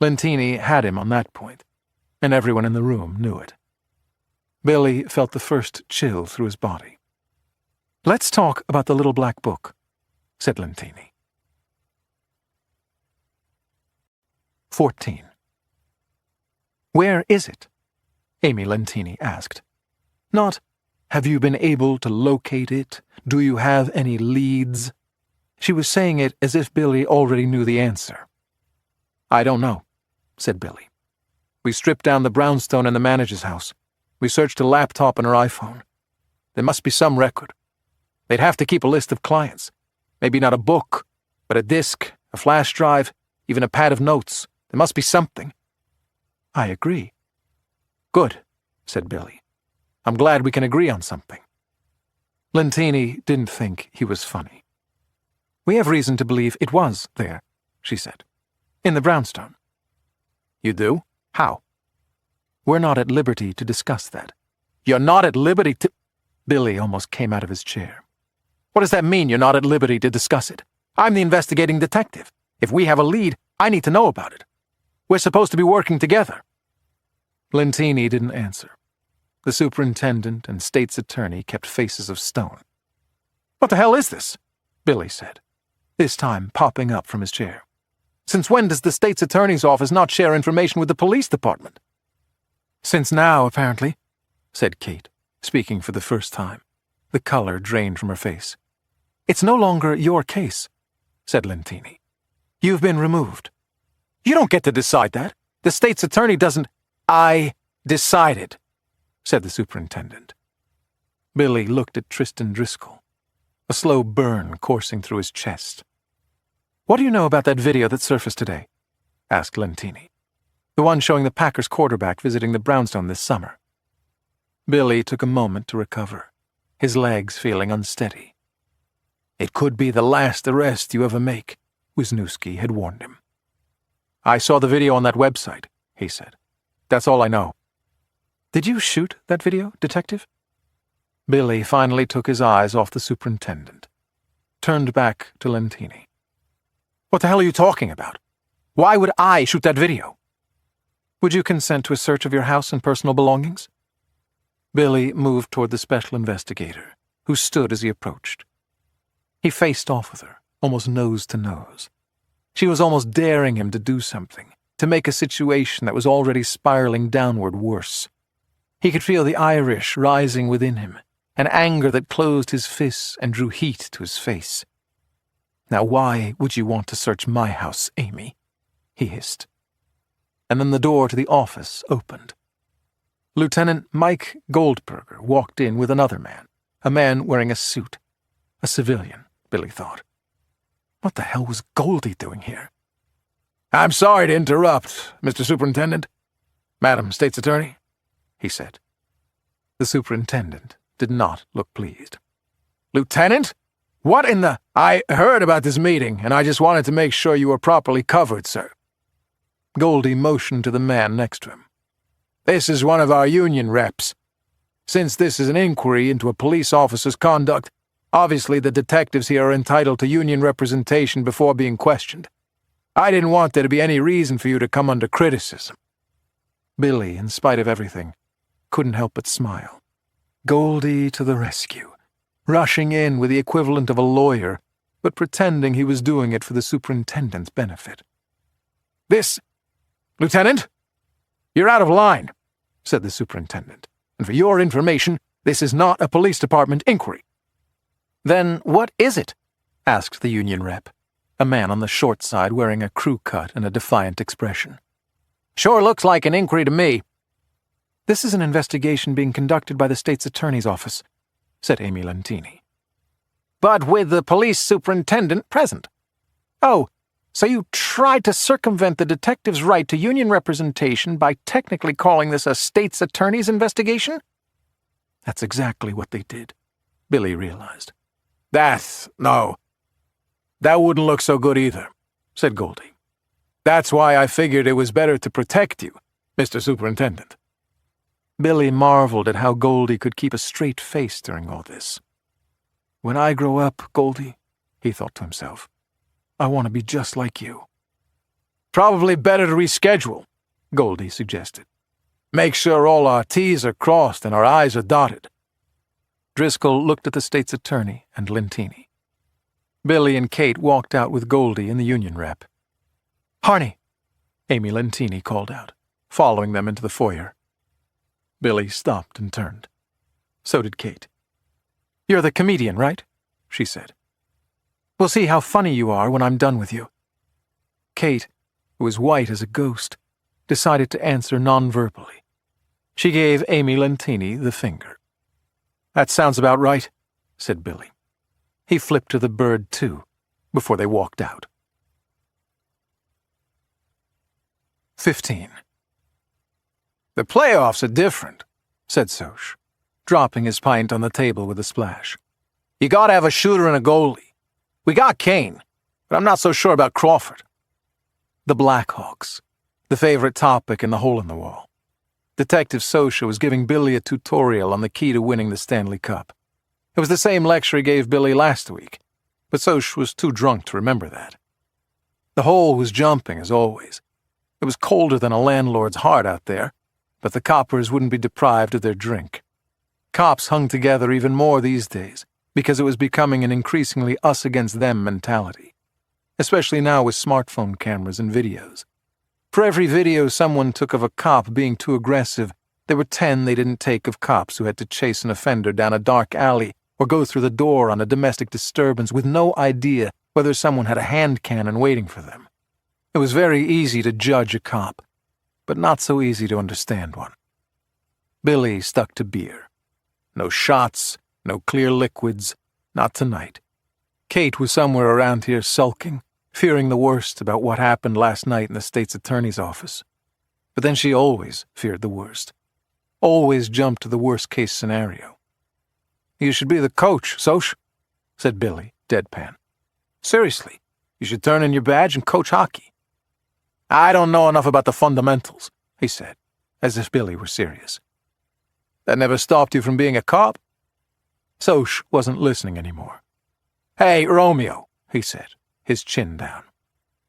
Lentini had him on that point, and everyone in the room knew it. Billy felt the first chill through his body. Let's talk about the little black book, said Lentini. 14. Where is it? Amy Lentini asked. Not, have you been able to locate it? Do you have any leads? She was saying it as if Billy already knew the answer. I don't know, said Billy. We stripped down the brownstone in the manager's house. We searched a laptop and her iPhone. There must be some record. They'd have to keep a list of clients. Maybe not a book, but a disk, a flash drive, even a pad of notes. There must be something. I agree. Good, said Billy. I'm glad we can agree on something. Lentini didn't think he was funny. We have reason to believe it was there, she said. In the brownstone. You do? How? We're not at liberty to discuss that. You're not at liberty to... Billy almost came out of his chair. What does that mean, you're not at liberty to discuss it? I'm the investigating detective. If we have a lead, I need to know about it. We're supposed to be working together. Lentini didn't answer. The superintendent and state's attorney kept faces of stone. What the hell is this? Billy said, this time popping up from his chair. Since when does the state's attorney's office not share information with the police department? Since now, apparently, said Kate, speaking for the first time. The color drained from her face. It's no longer your case, said Lentini. You've been removed. You don't get to decide that. The state's attorney doesn't... I decided, said the superintendent. Billy looked at Tristan Driscoll, a slow burn coursing through his chest. What do you know about that video that surfaced today? Asked Lentini. The one showing the Packers quarterback visiting the brownstone this summer. Billy took a moment to recover, his legs feeling unsteady. It could be the last arrest you ever make, Wisniewski had warned him. I saw the video on that website, he said. That's all I know. Did you shoot that video, detective? Billy finally took his eyes off the superintendent, turned back to Lentini. What the hell are you talking about? Why would I shoot that video? Would you consent to a search of your house and personal belongings? Billy moved toward the special investigator, who stood as he approached. He faced off with her, almost nose to nose. She was almost daring him to do something, to make a situation that was already spiraling downward worse. He could feel the Irish rising within him, an anger that closed his fists and drew heat to his face. "Now why would you want to search my house, Amy?" he hissed. And then the door to the office opened. Lieutenant Mike Goldberger walked in with another man, a man wearing a suit. A civilian, Billy thought. What the hell was Goldie doing here? "I'm sorry to interrupt, Mr. Superintendent. Madam State's Attorney," he said. The superintendent did not look pleased. "Lieutenant? What in the—" "I heard about this meeting, and I just wanted to make sure you were properly covered, sir." Goldie motioned to the man next to him. "This is one of our union reps. Since this is an inquiry into a police officer's conduct, obviously the detectives here are entitled to union representation before being questioned. I didn't want there to be any reason for you to come under criticism." Billy, in spite of everything, couldn't help but smile. Goldie to the rescue, rushing in with the equivalent of a lawyer, but pretending he was doing it for the superintendent's benefit. "Lieutenant, you're out of line," said the superintendent. "And for your information, this is not a police department inquiry." "Then what is it?" asked the union rep, a man on the short side wearing a crew cut and a defiant expression. "Sure looks like an inquiry to me." "This is an investigation being conducted by the state's attorney's office," said Amy Lentini. "But with the police superintendent present." "Oh, so you tried to circumvent the detective's right to union representation by technically calling this a state's attorney's investigation?" That's exactly what they did, Billy realized. No. That wouldn't look so good either," said Goldie. "That's why I figured it was better to protect you, Mr. Superintendent." Billy marveled at how Goldie could keep a straight face during all this. "When I grow up, Goldie," he thought to himself, "I want to be just like you." "Probably better to reschedule," Goldie suggested. "Make sure all our T's are crossed and our I's are dotted." Driscoll looked at the state's attorney and Lentini. Billy and Kate walked out with Goldie and the union rep. "Harney," Amy Lentini called out, following them into the foyer. Billy stopped and turned. So did Kate. "You're the comedian, right?" she said. "We'll see how funny you are when I'm done with you." Kate, who was white as a ghost, decided to answer non-verbally. She gave Amy Lentini the finger. "That sounds about right," said Billy. He flipped to the bird, too, before they walked out. 15. "The playoffs are different," said Soch, dropping his pint on the table with a splash. "You gotta have a shooter and a goalie. We got Kane, but I'm not so sure about Crawford." The Blackhawks, the favorite topic in the hole-in-the-wall. Detective Soch was giving Billy a tutorial on the key to winning the Stanley Cup. It was the same lecture he gave Billy last week, but Soch was too drunk to remember that. The hole was jumping, as always. It was colder than a landlord's heart out there, but the coppers wouldn't be deprived of their drink. Cops hung together even more these days, because it was becoming an increasingly us-against-them mentality, especially now with smartphone cameras and videos. For every video someone took of a cop being too aggressive, there were 10 they didn't take of cops who had to chase an offender down a dark alley or go through the door on a domestic disturbance with no idea whether someone had a hand cannon waiting for them. It was very easy to judge a cop, but not so easy to understand one. Billy stuck to beer. No shots, no clear liquids, not tonight. Kate was somewhere around here sulking, fearing the worst about what happened last night in the state's attorney's office. But then she always feared the worst. Always jumped to the worst-case scenario. "You should be the coach, Soch," said Billy, deadpan. "Seriously, you should turn in your badge and coach hockey." "I don't know enough about the fundamentals," he said, as if Billy were serious. "That never stopped you from being a cop?" Soch wasn't listening anymore. "Hey, Romeo," he said, his chin down.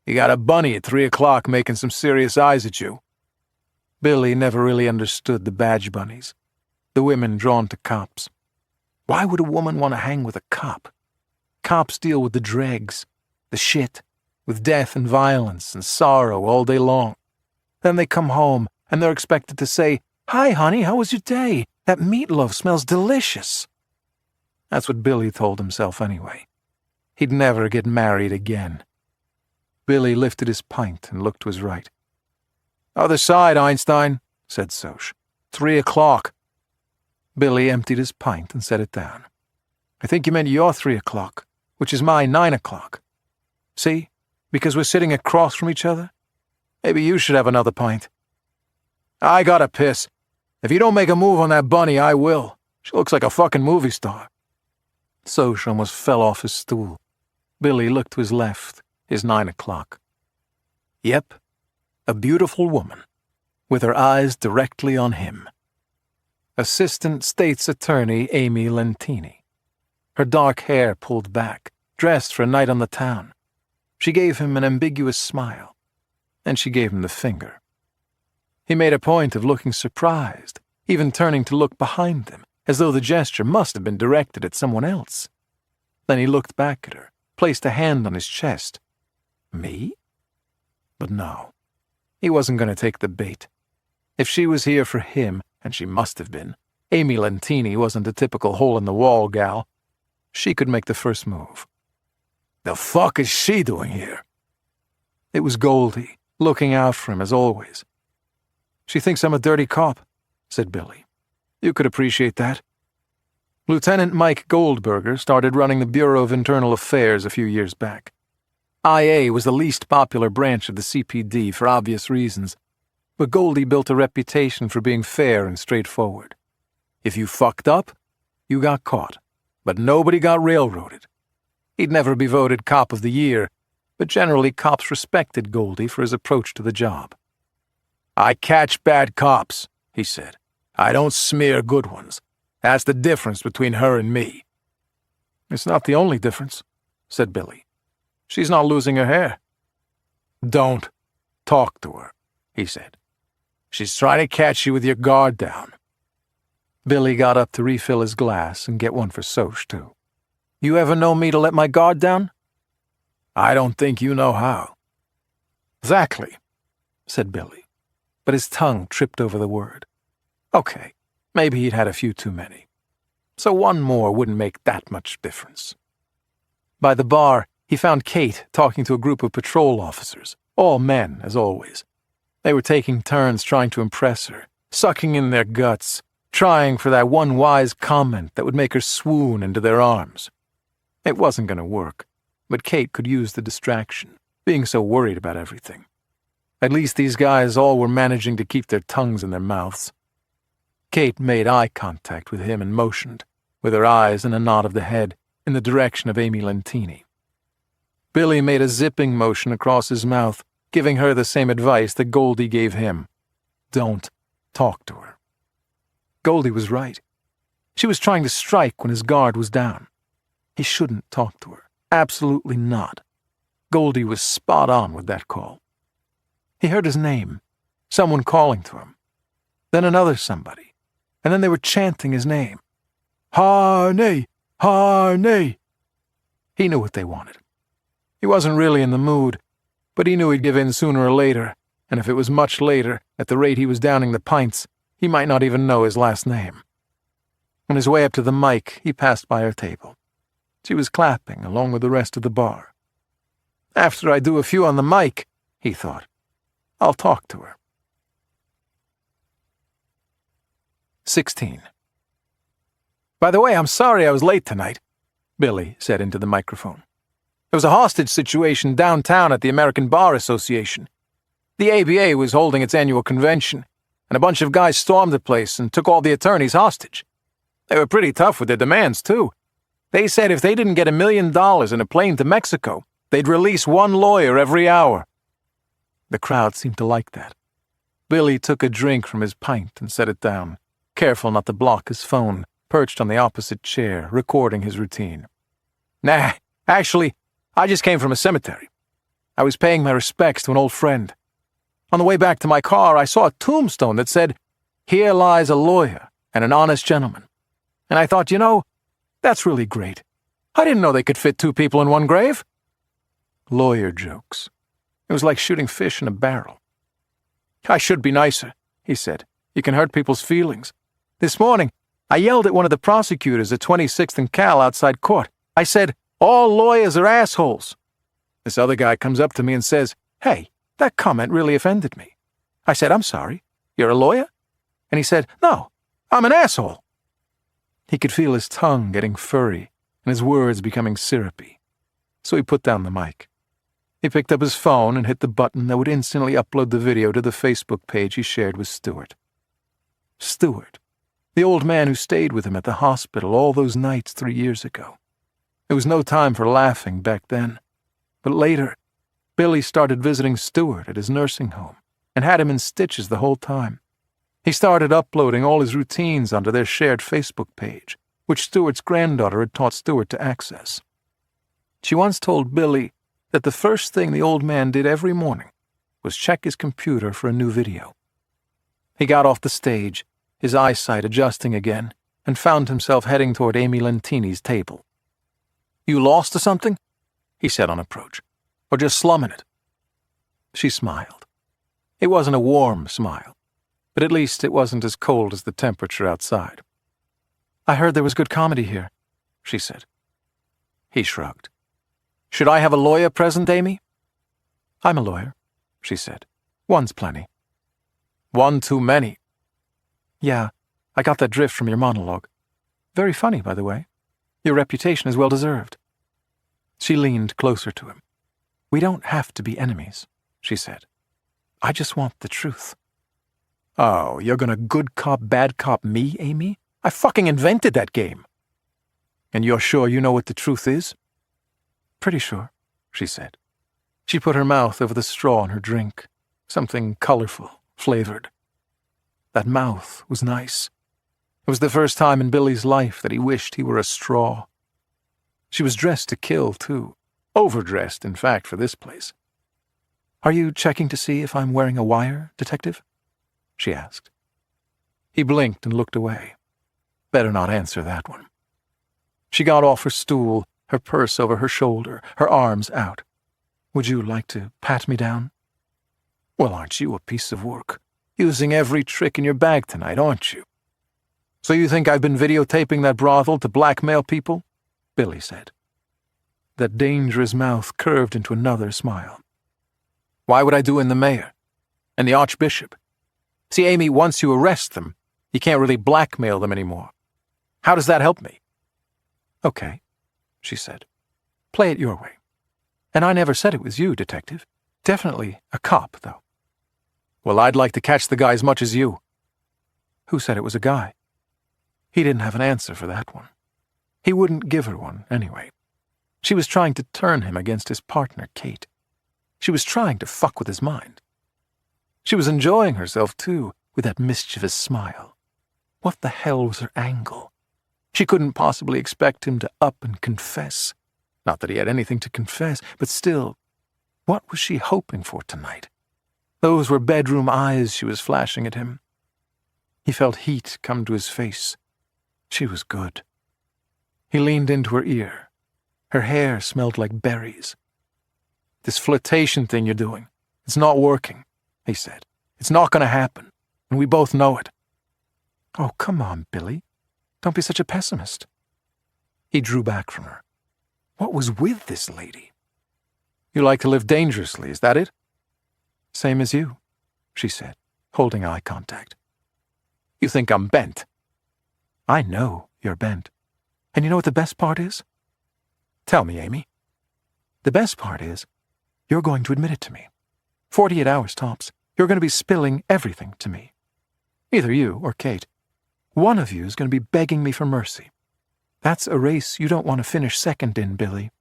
"You got a bunny at 3 o'clock making some serious eyes at you." Billy never really understood the badge bunnies, the women drawn to cops. Why would a woman want to hang with a cop? Cops deal with the dregs, the shit, with death and violence and sorrow all day long. Then they come home and they're expected to say, "Hi, honey, how was your day? That meatloaf smells delicious." That's what Billy told himself anyway. He'd never get married again. Billy lifted his pint and looked to his right. "Other side, Einstein," said Soch. 3 o'clock. Billy emptied his pint and set it down. "I think you meant your 3 o'clock, which is my 9 o'clock. See? Because we're sitting across from each other? Maybe you should have another pint." "I gotta piss. If you don't make a move on that bunny, I will. She looks like a fucking movie star." Soch almost fell off his stool. Billy looked to his left, his 9 o'clock. Yep, a beautiful woman, with her eyes directly on him. Assistant State's Attorney Amy Lentini. Her dark hair pulled back, dressed for a night on the town. She gave him an ambiguous smile, and she gave him the finger. He made a point of looking surprised, even turning to look behind him, as though the gesture must have been directed at someone else. Then he looked back at her, placed a hand on his chest. Me? But no, he wasn't going to take the bait. If she was here for him, and she must have been, Amy Lentini wasn't a typical hole-in-the-wall gal. She could make the first move. The fuck is she doing here? It was Goldie, looking out for him as always. She thinks I'm a dirty cop, said Billy. You could appreciate that. Lieutenant Mike Goldberger started running the Bureau of Internal Affairs a few years back. IA was the least popular branch of the CPD for obvious reasons, but Goldie built a reputation for being fair and straightforward. If you fucked up, you got caught, but nobody got railroaded. He'd never be voted Cop of the Year, but generally cops respected Goldie for his approach to the job. I catch bad cops, he said. I don't smear good ones. That's the difference between her and me. It's not the only difference, said Billy. She's not losing her hair. Don't talk to her, he said. She's trying to catch you with your guard down. Billy got up to refill his glass and get one for Soch, too. You ever know me to let my guard down? I don't think you know how. Exactly, said Billy, but his tongue tripped over the word. Okay, maybe he'd had a few too many. So one more wouldn't make that much difference. By the bar, he found Kate talking to a group of patrol officers, all men, as always. They were taking turns trying to impress her, sucking in their guts, trying for that one wise comment that would make her swoon into their arms. It wasn't going to work, but Kate could use the distraction, being so worried about everything. At least these guys all were managing to keep their tongues in their mouths. Kate made eye contact with him and motioned, with her eyes and a nod of the head, in the direction of Amy Lentini. Billy made a zipping motion across his mouth, giving her the same advice that Goldie gave him. Don't talk to her. Goldie was right. She was trying to strike when his guard was down. He shouldn't talk to her. Absolutely not. Goldie was spot on with that call. He heard his name, someone calling to him. Then another somebody. And then they were chanting his name. Harney! Harney! He knew what they wanted. He wasn't really in the mood, but he knew he'd give in sooner or later, and if it was much later, at the rate he was downing the pints, he might not even know his last name. On his way up to the mic, he passed by her table. She was clapping along with the rest of the bar. After I do a few on the mic, he thought, I'll talk to her. 16. By the way, I'm sorry I was late tonight, Billy said into the microphone. There was a hostage situation downtown at the American Bar Association. The ABA was holding its annual convention, and a bunch of guys stormed the place and took all the attorneys hostage. They were pretty tough with their demands, too. They said if they didn't get $1 million in a plane to Mexico, they'd release one lawyer every hour. The crowd seemed to like that. Billy took a drink from his pint and set it down, careful not to block his phone, perched on the opposite chair, recording his routine. Nah, actually, I just came from a cemetery. I was paying my respects to an old friend. On the way back to my car, I saw a tombstone that said, Here lies a lawyer and an honest gentleman. And I thought, that's really great. I didn't know they could fit 2 people in one grave. Lawyer jokes. It was like shooting fish in a barrel. I should be nicer, he said, You can hurt people's feelings. This morning, I yelled at one of the prosecutors at 26th and Cal outside court. I said, all lawyers are assholes. This other guy comes up to me and says, hey, that comment really offended me. I said, I'm sorry. You're a lawyer? And he said, no, I'm an asshole. He could feel his tongue getting furry and his words becoming syrupy. So he put down the mic. He picked up his phone and hit the button that would instantly upload the video to the Facebook page he shared with Stuart. Stuart, the old man who stayed with him at the hospital all those nights 3 years ago. There was no time for laughing back then. But later, Billy started visiting Stuart at his nursing home and had him in stitches the whole time. He started uploading all his routines onto their shared Facebook page, which Stuart's granddaughter had taught Stuart to access. She once told Billy that the first thing the old man did every morning was check his computer for a new video. He got off the stage, his eyesight adjusting again, and found himself heading toward Amy Lentini's table. You lost or something? He said on approach. Or just slumming it? She smiled. It wasn't a warm smile, but at least it wasn't as cold as the temperature outside. I heard there was good comedy here, she said. He shrugged. Should I have a lawyer present, Amy? I'm a lawyer, she said. One's plenty. One too many. Yeah, I got that drift from your monologue. Very funny, by the way. Your reputation is well deserved. She leaned closer to him. We don't have to be enemies, she said. I just want the truth. Oh, you're gonna good cop, bad cop me, Amy? I fucking invented that game. And you're sure you know what the truth is? Pretty sure, she said. She put her mouth over the straw in her drink, something colorful, flavored. That mouth was nice. It was the first time in Billy's life that he wished he were a straw. She was dressed to kill, too. Overdressed, in fact, for this place. Are you checking to see if I'm wearing a wire, Detective? She asked. He blinked and looked away. Better not answer that one. She got off her stool, her purse over her shoulder, her arms out. Would you like to pat me down? Well, aren't you a piece of work? Using every trick in your bag tonight, aren't you? So you think I've been videotaping that brothel to blackmail people? Billy said. That dangerous mouth curved into another smile. Why would I do in the mayor? And the archbishop? See, Amy, once you arrest them, you can't really blackmail them anymore. How does that help me? Okay, she said. Play it your way. And I never said it was you, Detective. Definitely a cop, though. Well, I'd like to catch the guy as much as you. Who said it was a guy? He didn't have an answer for that one. He wouldn't give her one, anyway. She was trying to turn him against his partner, Kate. She was trying to fuck with his mind. She was enjoying herself, too, with that mischievous smile. What the hell was her angle? She couldn't possibly expect him to up and confess. Not that he had anything to confess, but still, what was she hoping for tonight? Those were bedroom eyes she was flashing at him. He felt heat come to his face. She was good. He leaned into her ear. Her hair smelled like berries. This flirtation thing you're doing, it's not working, he said. It's not going to happen, and we both know it. Oh, come on, Billy. Don't be such a pessimist. He drew back from her. What was with this lady? You like to live dangerously, is that it? Same as you, she said, holding eye contact. You think I'm bent? I know you're bent. And you know what the best part is? Tell me, Amy. The best part is, you're going to admit it to me. 48 hours tops. You're going to be spilling everything to me. Either you or Kate. One of you is going to be begging me for mercy. That's a race you don't want to finish second in, Billy.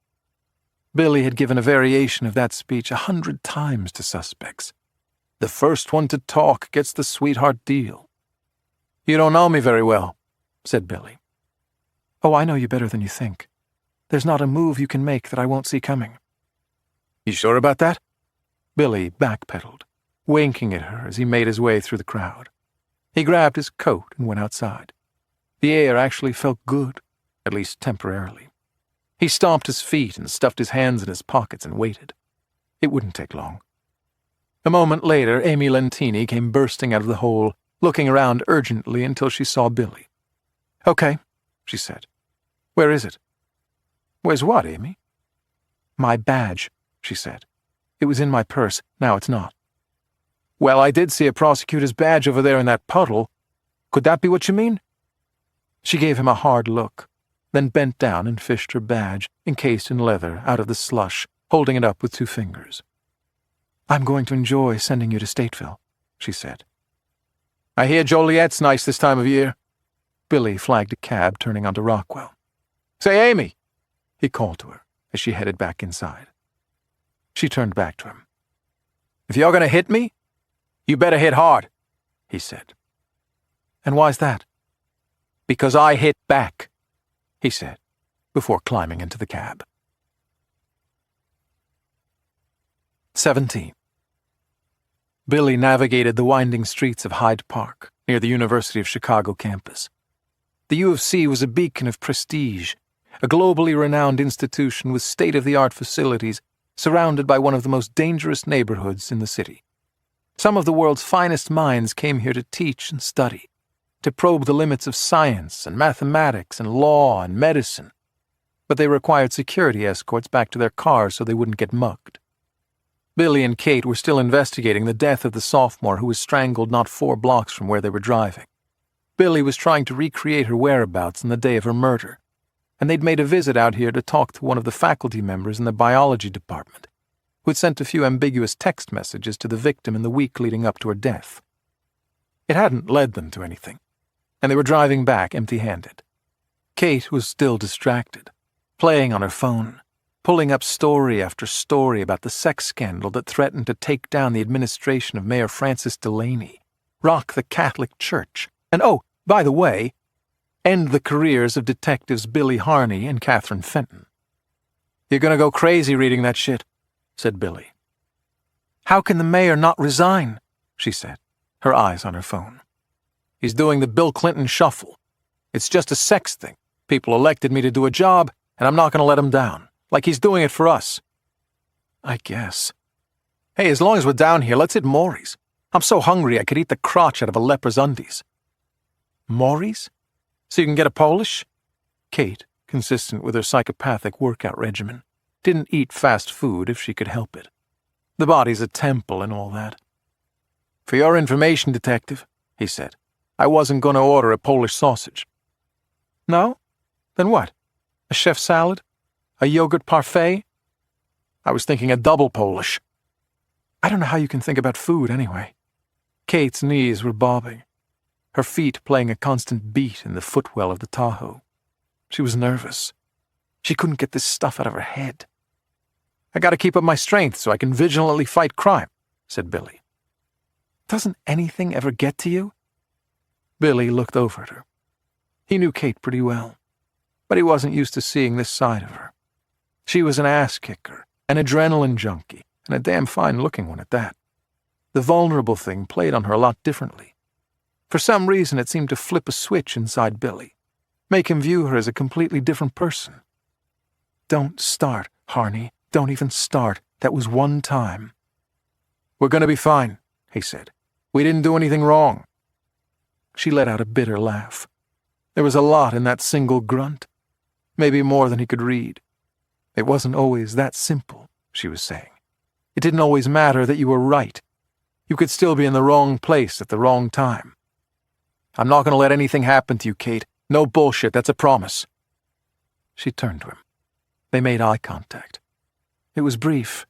Billy had given a variation of that speech 100 times to suspects. The first one to talk gets the sweetheart deal. You don't know me very well, said Billy. Oh, I know you better than you think. There's not a move you can make that I won't see coming. You sure about that? Billy backpedaled, winking at her as he made his way through the crowd. He grabbed his coat and went outside. The air actually felt good, at least temporarily. He stomped his feet and stuffed his hands in his pockets and waited. It wouldn't take long. A moment later, Amy Lentini came bursting out of the hole, looking around urgently until she saw Billy. "Okay," she said. "Where is it?" "Where's what, Amy?" "My badge," she said. "It was in my purse. Now it's not." "Well, I did see a prosecutor's badge over there in that puddle. Could that be what you mean?" She gave him a hard look, then bent down and fished her badge, encased in leather, out of the slush, holding it up with 2 fingers. "I'm going to enjoy sending you to Stateville," she said. "I hear Joliet's nice this time of year." Billy flagged a cab turning onto Rockwell. "Say, Amy," he called to her as she headed back inside. She turned back to him. "If you're going to hit me, you better hit hard," he said. "And why's that?" "Because I hit back," he said, before climbing into the cab. 17. Billy navigated the winding streets of Hyde Park, near the University of Chicago campus. The U of C was a beacon of prestige, a globally renowned institution with state-of-the-art facilities surrounded by one of the most dangerous neighborhoods in the city. Some of the world's finest minds came here to teach and study, to probe the limits of science and mathematics and law and medicine, but they required security escorts back to their cars so they wouldn't get mugged. Billy and Kate were still investigating the death of the sophomore who was strangled not 4 blocks from where they were driving. Billy was trying to recreate her whereabouts on the day of her murder, and they'd made a visit out here to talk to one of the faculty members in the biology department, who had sent a few ambiguous text messages to the victim in the week leading up to her death. It hadn't led them to anything, and they were driving back empty-handed. Kate was still distracted, playing on her phone, pulling up story after story about the sex scandal that threatened to take down the administration of Mayor Francis Delaney, rock the Catholic Church, and by the way, end the careers of detectives Billy Harney and Catherine Fenton. "You're going to go crazy reading that shit," said Billy. "How can the mayor not resign?" she said, her eyes on her phone. "He's doing the Bill Clinton shuffle. It's just a sex thing. People elected me to do a job, and I'm not going to let him down. Like he's doing it for us." "I guess." "Hey, as long as we're down here, let's hit Maury's. I'm so hungry I could eat the crotch out of a leper's undies." "Maury's? So you can get a Polish?" Kate, consistent with her psychopathic workout regimen, didn't eat fast food if she could help it. The body's a temple and all that. "For your information, detective," he said, "I wasn't going to order a Polish sausage." "No? Then what? A chef salad? A yogurt parfait?" "I was thinking a double Polish." "I don't know how you can think about food anyway." Kate's knees were bobbing, her feet playing a constant beat in the footwell of the Tahoe. She was nervous. She couldn't get this stuff out of her head. "I gotta keep up my strength so I can vigilantly fight crime," said Billy. "Doesn't anything ever get to you?" Billy looked over at her. He knew Kate pretty well, but he wasn't used to seeing this side of her. She was an ass-kicker, an adrenaline junkie, and a damn fine-looking one at that. The vulnerable thing played on her a lot differently. For some reason, it seemed to flip a switch inside Billy, make him view her as a completely different person. "Don't start, Harney. Don't even start. That was one time." "We're going to be fine," he said. "We didn't do anything wrong." She let out a bitter laugh. There was a lot in that single grunt, maybe more than he could read. It wasn't always that simple, she was saying. It didn't always matter that you were right. You could still be in the wrong place at the wrong time. "I'm not going to let anything happen to you, Kate. No bullshit, that's a promise." She turned to him. They made eye contact. It was brief.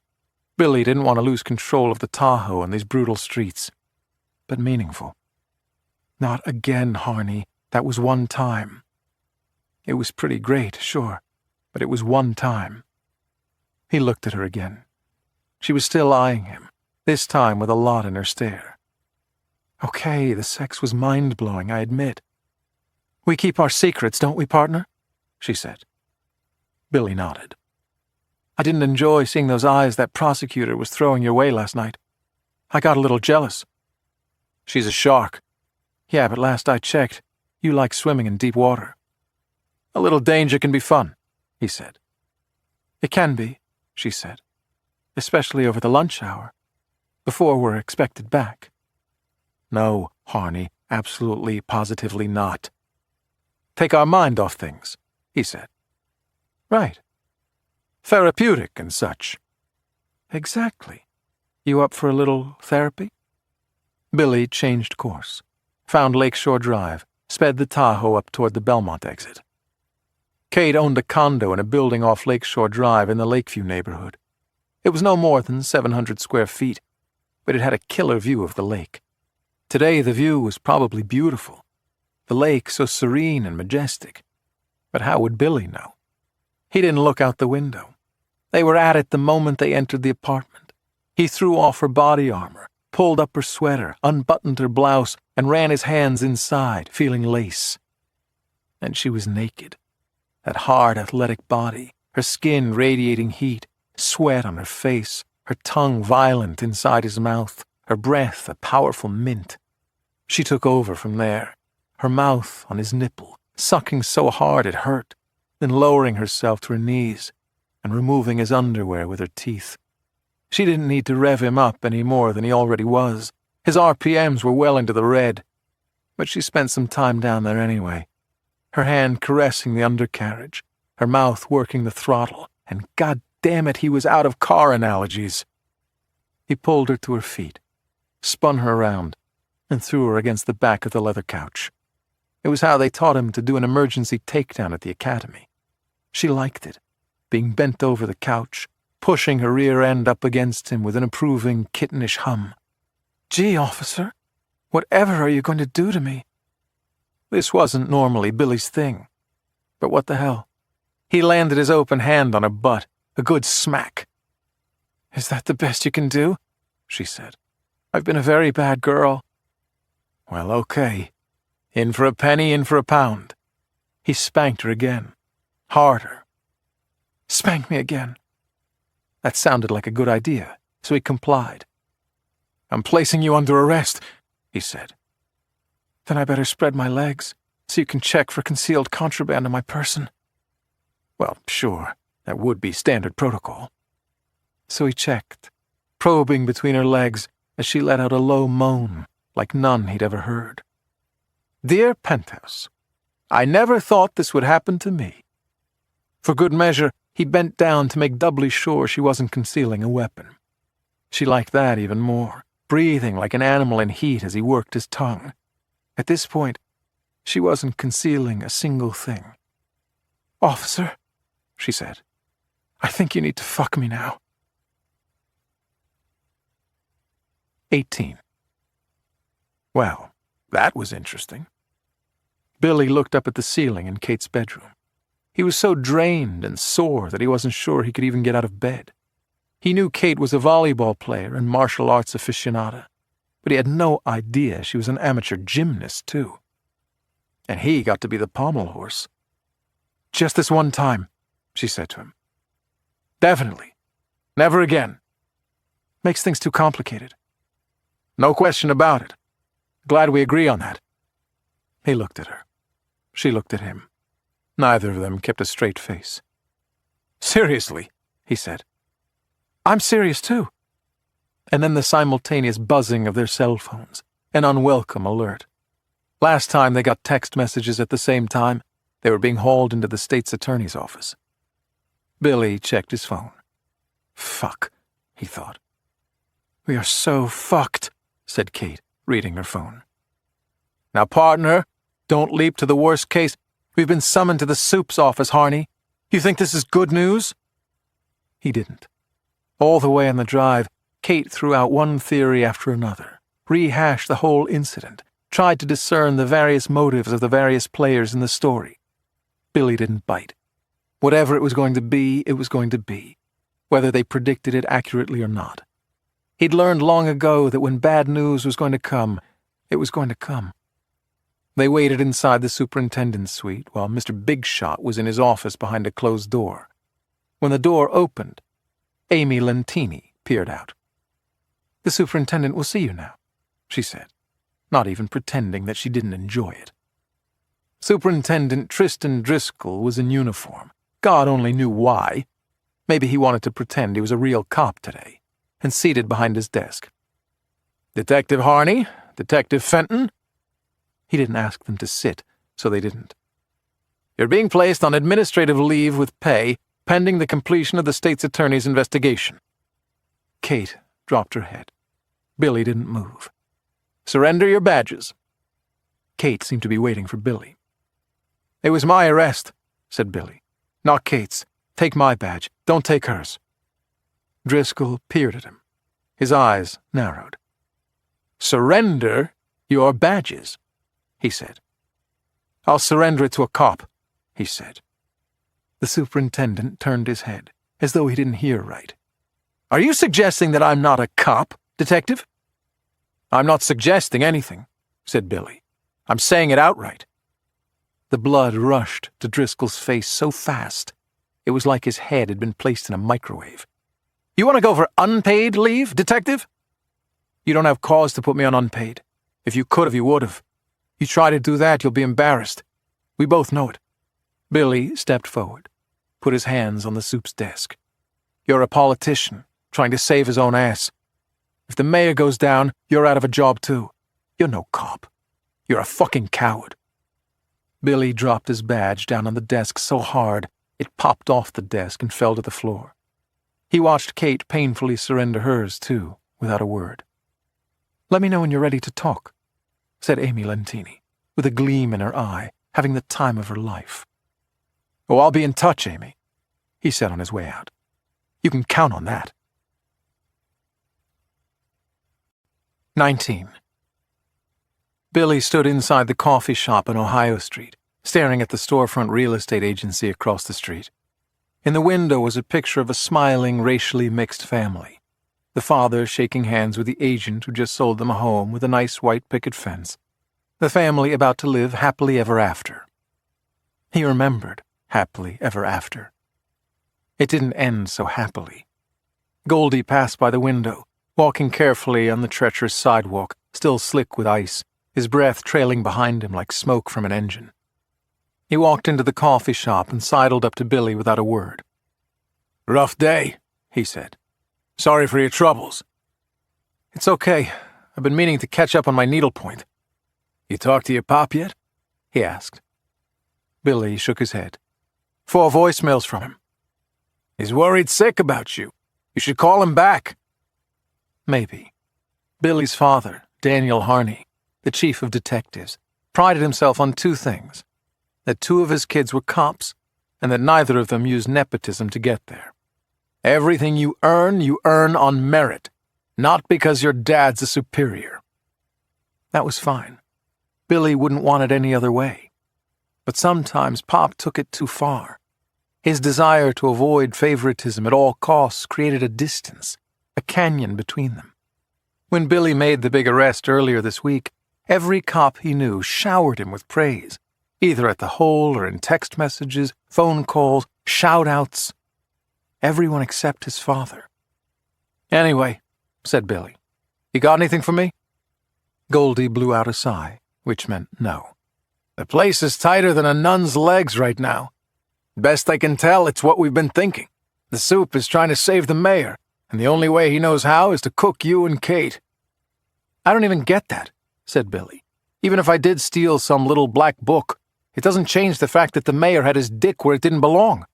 Billy didn't want to lose control of the Tahoe and these brutal streets, but meaningful. "Not again, Harney. That was one time." It was pretty great, sure, but it was one time. He looked at her again. She was still eyeing him, this time with a lot in her stare. "Okay, the sex was mind-blowing, I admit." "We keep our secrets, don't we, partner?" she said. Billy nodded. "I didn't enjoy seeing those eyes that prosecutor was throwing your way last night. I got a little jealous." "She's a shark." "Yeah, but last I checked, you like swimming in deep water." "A little danger can be fun," he said. "It can be," she said, "especially over the lunch hour, before we're expected back." "No, Harney, Absolutely, positively not. Take our mind off things, he said. Right. Therapeutic and such. Exactly. You up for a little therapy? Billy changed course, found Lakeshore Drive, sped the Tahoe up toward the Belmont exit. Kate owned a condo in a building off Lakeshore Drive in the Lakeview neighborhood. It was no more than 700 square feet, but it had a killer view of the lake. Today the view was probably beautiful, the lake so serene and majestic. But how would Billy know? He didn't look out the window. They were at it the moment they entered the apartment. He threw off her body armor, pulled up her sweater, unbuttoned her blouse, and ran his hands inside, feeling lace. And she was naked. That hard, athletic body, her skin radiating heat, sweat on her face, her tongue violent inside his mouth, her breath a powerful mint. She took over from there, her mouth on his nipple, sucking so hard it hurt, then lowering herself to her knees and removing his underwear with her teeth. She didn't need to rev him up any more than he already was. His RPMs were well into the red. But she spent some time down there anyway, her hand caressing the undercarriage, her mouth working the throttle, and God damn it, he was out of car analogies. He pulled her to her feet, spun her around, and threw her against the back of the leather couch. It was how they taught him to do an emergency takedown at the academy. She liked it, being bent over the couch, pushing her rear end up against him with an approving, kittenish hum. Gee, officer, whatever are you going to do to me? This wasn't normally Billy's thing. But what the hell? He landed his open hand on her butt, a good smack. Is that the best you can do? She said. I've been a very bad girl. Well, okay. In for a penny, in for a pound. He spanked her again. Harder. Spank me again. That sounded like a good idea, so he complied. I'm placing you under arrest, he said. Then I better spread my legs, so you can check for concealed contraband in my person. Well, sure, that would be standard protocol. So he checked, probing between her legs as she let out a low moan, like none he'd ever heard. Dear Penthouse, I never thought this would happen to me. For good measure, he bent down to make doubly sure she wasn't concealing a weapon. She liked that even more, breathing like an animal in heat as he worked his tongue. At this point, she wasn't concealing a single thing. Officer, she said, I think you need to fuck me now. 18. Well, that was interesting. Billy looked up at the ceiling in Kate's bedroom. He was so drained and sore that he wasn't sure he could even get out of bed. He knew Kate was a volleyball player and martial arts aficionada, but he had no idea she was an amateur gymnast, too. And he got to be the pommel horse. Just this one time, she said to him. Definitely. Never again. Makes things too complicated. No question about it. Glad we agree on that. He looked at her. She looked at him. Neither of them kept a straight face. Seriously, he said. I'm serious, too. And then the simultaneous buzzing of their cell phones, an unwelcome alert. Last time they got text messages at the same time, they were being hauled into the state's attorney's office. Billy checked his phone. Fuck, he thought. We are so fucked, said Kate, reading her phone. Now, partner, don't leap to the worst case. We've been summoned to the soup's office, Harney. You think this is good news? He didn't. All the way on the drive, Kate threw out one theory after another, rehashed the whole incident, tried to discern the various motives of the various players in the story. Billy didn't bite. Whatever it was going to be, it was going to be, whether they predicted it accurately or not. He'd learned long ago that when bad news was going to come, it was going to come. They waited inside the superintendent's suite while Mr. Big Shot was in his office behind a closed door. When the door opened, Amy Lentini peered out. The superintendent will see you now, she said, not even pretending that she didn't enjoy it. Superintendent Tristan Driscoll was in uniform. God only knew why. Maybe he wanted to pretend he was a real cop today, and seated behind his desk. Detective Harney? Detective Fenton? He didn't ask them to sit, so they didn't. "You're being placed on administrative leave with pay, pending the completion of the state's attorney's investigation." Kate dropped her head. Billy didn't move. "Surrender your badges." Kate seemed to be waiting for Billy. "It was my arrest," said Billy. "Not Kate's. Take my badge. Don't take hers." Driscoll peered at him. His eyes narrowed. "Surrender your badges," he said. "I'll surrender it to a cop," he said. The superintendent turned his head, as though he didn't hear right. "Are you suggesting that I'm not a cop, detective?" "I'm not suggesting anything," said Billy. "I'm saying it outright." The blood rushed to Driscoll's face so fast, it was like his head had been placed in a microwave. "You want to go for unpaid leave, detective?" "You don't have cause to put me on unpaid. If you could have, you would have. You try to do that, you'll be embarrassed. We both know it." Billy stepped forward, put his hands on the soup's desk. "You're a politician, trying to save his own ass. If the mayor goes down, you're out of a job too. You're no cop. You're a fucking coward." Billy dropped his badge down on the desk so hard it popped off the desk and fell to the floor. He watched Kate painfully surrender hers too, without a word. "Let me know when you're ready to talk," said Amy Lentini, with a gleam in her eye, having the time of her life. "Oh, I'll be in touch, Amy," he said on his way out. "You can count on that." 19. Billy stood inside the coffee shop on Ohio Street, staring at the storefront real estate agency across the street. In the window was a picture of a smiling, racially mixed family. The father shaking hands with the agent who just sold them a home with a nice white picket fence. The family about to live happily ever after. He remembered happily ever after. It didn't end so happily. Goldie passed by the window, walking carefully on the treacherous sidewalk, still slick with ice, his breath trailing behind him like smoke from an engine. He walked into the coffee shop and sidled up to Billy without a word. "Rough day," he said. "Sorry for your troubles." "It's okay. I've been meaning to catch up on my needlepoint." "You talked to your pop yet?" he asked. Billy shook his head. 4 voicemails from him. "He's worried sick about you. You should call him back." Maybe. Billy's father, Daniel Harney, the chief of detectives, prided himself on 2 things: that 2 of his kids were cops, and that neither of them used nepotism to get there. Everything you earn on merit, not because your dad's a superior. That was fine. Billy wouldn't want it any other way. But sometimes Pop took it too far. His desire to avoid favoritism at all costs created a distance, a canyon between them. When Billy made the big arrest earlier this week, every cop he knew showered him with praise, either at the hole or in text messages, phone calls, shout-outs. Everyone except his father. "Anyway," said Billy, "you got anything for me?" Goldie blew out a sigh, which meant no. "The place is tighter than a nun's legs right now. Best I can tell, it's what we've been thinking. The soup is trying to save the mayor, and the only way he knows how is to cook you and Kate." "I don't even get that," said Billy. "Even if I did steal some little black book, it doesn't change the fact that the mayor had his dick where it didn't belong."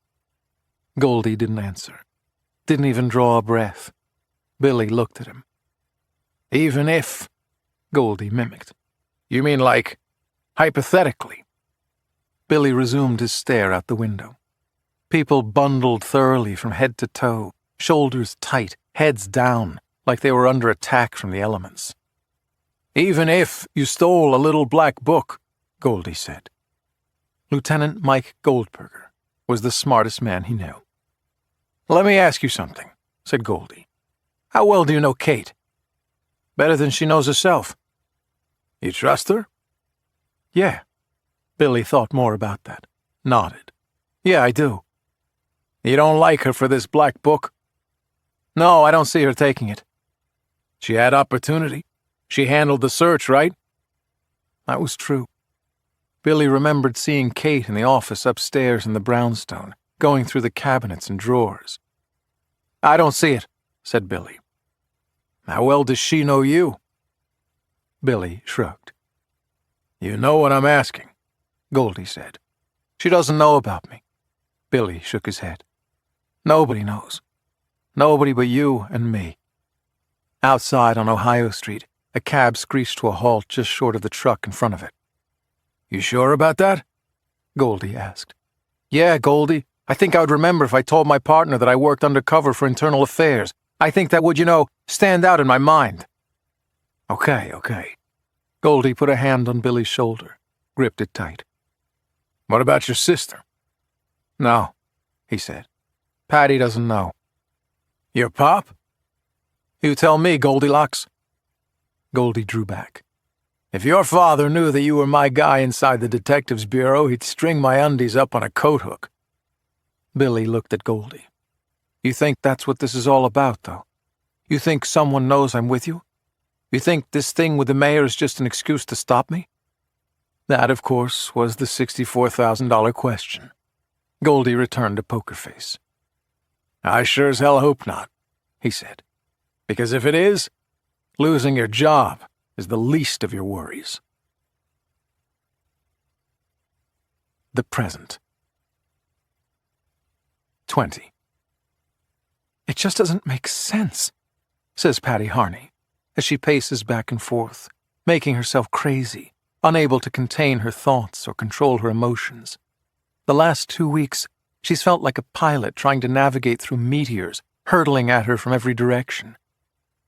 Goldie didn't answer. Didn't even draw a breath. Billy looked at him. "Even if," Goldie mimicked. "You mean like, hypothetically?" Billy resumed his stare out the window. People bundled thoroughly from head to toe, shoulders tight, heads down, like they were under attack from the elements. "Even if you stole a little black book," Goldie said. Lieutenant Mike Goldberger was the smartest man he knew. "Let me ask you something," said Goldie. "How well do you know Kate?" "Better than she knows herself." "You trust her?" "Yeah." Billy thought more about that. Nodded. "Yeah, I do." "You don't like her for this black book?" "No, I don't see her taking it." "She had opportunity. She handled the search, right?" That was true. Billy remembered seeing Kate in the office upstairs in the brownstone, going through the cabinets and drawers. "I don't see it," said Billy. "How well does she know you?" Billy shrugged. You know what I'm asking, Goldie said. She doesn't know about me. Billy shook his head. Nobody knows. Nobody but you and me. Outside on Ohio Street, a cab screeched to a halt just short of the truck in front of it. You sure about that? Goldie asked. Yeah, Goldie. I think I would remember if I told my partner that I worked undercover for internal affairs. I think that would, stand out in my mind. Okay. Goldie put a hand on Billy's shoulder, gripped it tight. What about your sister? No, he said. Patty doesn't know. Your pop? You tell me, Goldilocks. Goldie drew back. If your father knew that you were my guy inside the detectives bureau, he'd string my undies up on a coat hook. Billy looked at Goldie. You think that's what this is all about, though? You think someone knows I'm with you? You think this thing with the mayor is just an excuse to stop me? That, of course, was the $64,000 question. Goldie returned a poker face. I sure as hell hope not, he said. Because if it is, losing your job is the least of your worries. The present. 20. It just doesn't make sense, says Patty Harney, as she paces back and forth, making herself crazy, unable to contain her thoughts or control her emotions. The last 2 weeks, she's felt like a pilot trying to navigate through meteors hurtling at her from every direction.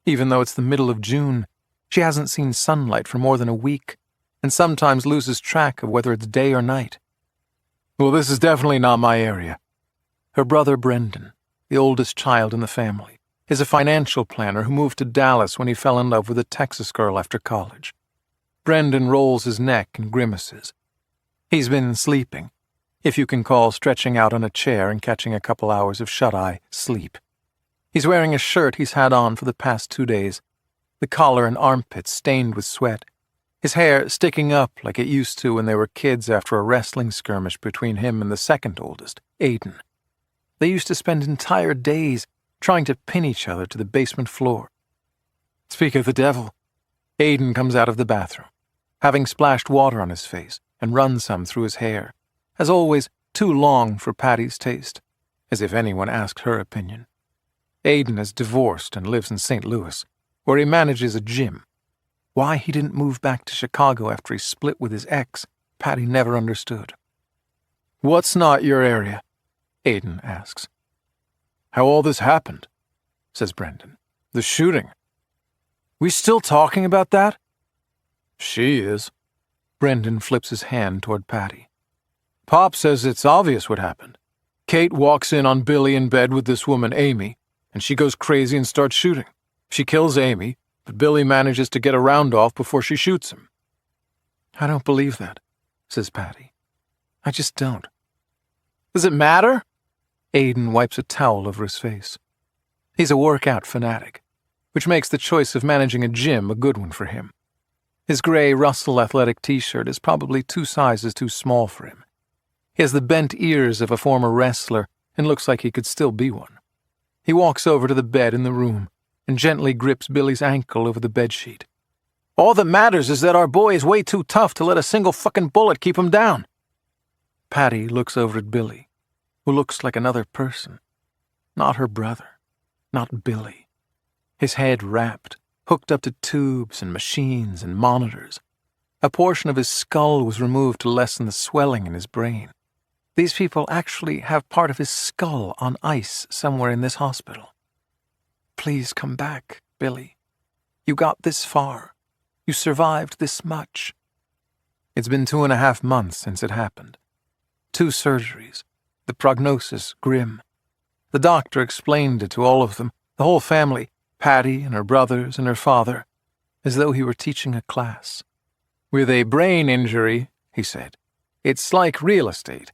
Even though it's the middle of June, she hasn't seen sunlight for more than a week, and sometimes loses track of whether it's day or night. Well, this is definitely not my area. Her brother Brendan, the oldest child in the family, is a financial planner who moved to Dallas when he fell in love with a Texas girl after college. Brendan rolls his neck and grimaces. He's been sleeping, if you can call stretching out on a chair and catching a couple hours of shut-eye sleep. He's wearing a shirt he's had on for the past 2 days, the collar and armpits stained with sweat, his hair sticking up like it used to when they were kids after a wrestling skirmish between him and the second oldest, Aiden. They used to spend entire days trying to pin each other to the basement floor. Speak of the devil, Aiden comes out of the bathroom, having splashed water on his face and run some through his hair, as always too long for Patty's taste, as if anyone asked her opinion. Aiden is divorced and lives in St. Louis, where he manages a gym. Why he didn't move back to Chicago after he split with his ex, Patty never understood. What's not your area? Aiden asks. How all this happened, says Brendan. The shooting. We still talking about that? She is. Brendan flips his hand toward Patty. Pop says it's obvious what happened. Kate walks in on Billy in bed with this woman, Amy, and she goes crazy and starts shooting. She kills Amy, but Billy manages to get a round off before she shoots him. I don't believe that, says Patty. I just don't. Does it matter? Aiden wipes a towel over his face. He's a workout fanatic, which makes the choice of managing a gym a good one for him. His gray Russell athletic t-shirt is probably 2 sizes too small for him. He has the bent ears of a former wrestler and looks like he could still be one. He walks over to the bed in the room and gently grips Billy's ankle over the bedsheet. All that matters is that our boy is way too tough to let a single fucking bullet keep him down. Patty looks over at Billy, who looks like another person. Not her brother. Not Billy. His head wrapped, hooked up to tubes and machines and monitors. A portion of his skull was removed to lessen the swelling in his brain. These people actually have part of his skull on ice somewhere in this hospital. Please come back, Billy. You got this far. You survived this much. It's been 2.5 months since it happened. 2 surgeries. The prognosis grim. The doctor explained it to all of them, the whole family, Patty and her brothers and her father, as though he were teaching a class. With a brain injury, he said, it's like real estate.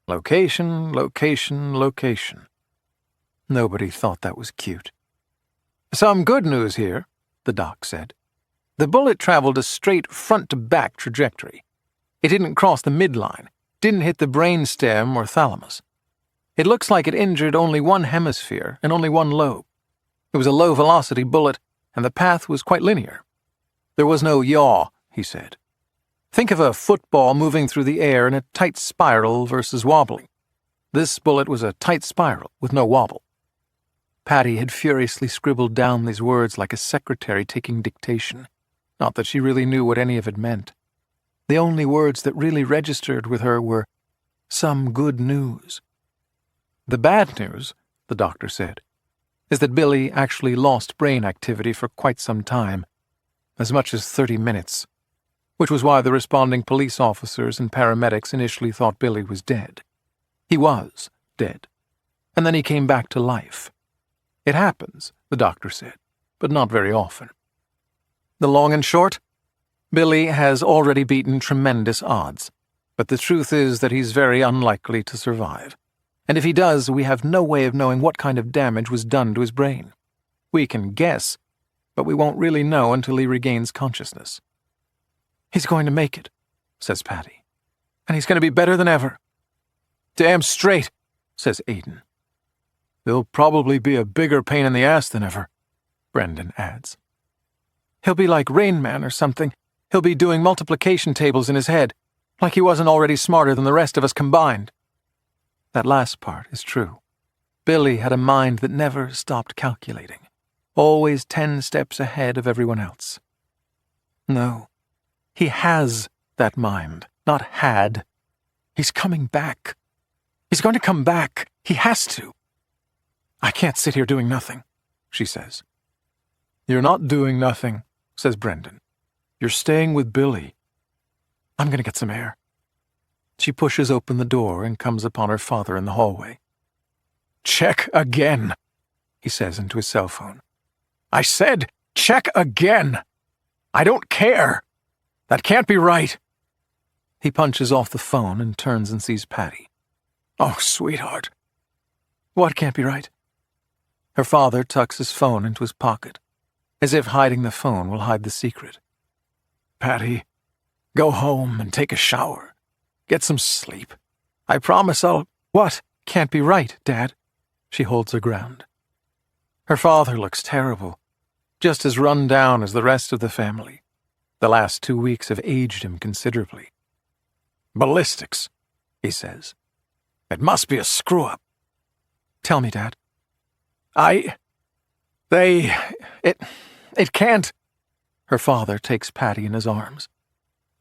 Location, location, location. Nobody thought that was cute. Some good news here, the doc said. The bullet traveled a straight front-to-back trajectory. It didn't cross the midline, didn't hit the brain stem or thalamus. It looks like it injured only one hemisphere and only one lobe. It was a low-velocity bullet, and the path was quite linear. There was no yaw, he said. Think of a football moving through the air in a tight spiral versus wobbling. This bullet was a tight spiral with no wobble. Patty had furiously scribbled down these words like a secretary taking dictation. Not that she really knew what any of it meant. The only words that really registered with her were, "some good news." The bad news, the doctor said, is that Billy actually lost brain activity for quite some time, as much as 30 minutes, which was why the responding police officers and paramedics initially thought Billy was dead. He was dead, and then he came back to life. It happens, the doctor said, but not very often. The long and short? Billy has already beaten tremendous odds, but the truth is that he's very unlikely to survive. And if he does, we have no way of knowing what kind of damage was done to his brain. We can guess, but we won't really know until he regains consciousness. "He's going to make it," says Patty. "And he's going to be better than ever." "Damn straight," says Aiden. "There'll probably be a bigger pain in the ass than ever," Brendan adds. "He'll be like Rain Man or something. He'll be doing multiplication tables in his head, like he wasn't already smarter than the rest of us combined." That last part is true. Billy had a mind that never stopped calculating, always 10 steps ahead of everyone else. No, he has that mind, not had. He's coming back. He's going to come back. He has to. "I can't sit here doing nothing," she says. "You're not doing nothing," says Brendan. "You're staying with Billy." "I'm going to get some air." She pushes open the door and comes upon her father in the hallway. "Check again," he says into his cell phone. "I said check again. I don't care. That can't be right." He punches off the phone and turns and sees Patty. "Oh, sweetheart." "What can't be right?" Her father tucks his phone into his pocket, as if hiding the phone will hide the secret. "Patty, go home and take a shower. Get some sleep. I promise I'll—" "What can't be right, Dad?" She holds her ground. Her father looks terrible, just as run down as the rest of the family. The last 2 weeks have aged him considerably. "Ballistics," he says. "It must be a screw-up." "Tell me, Dad." It can't." Her father takes Patty in his arms.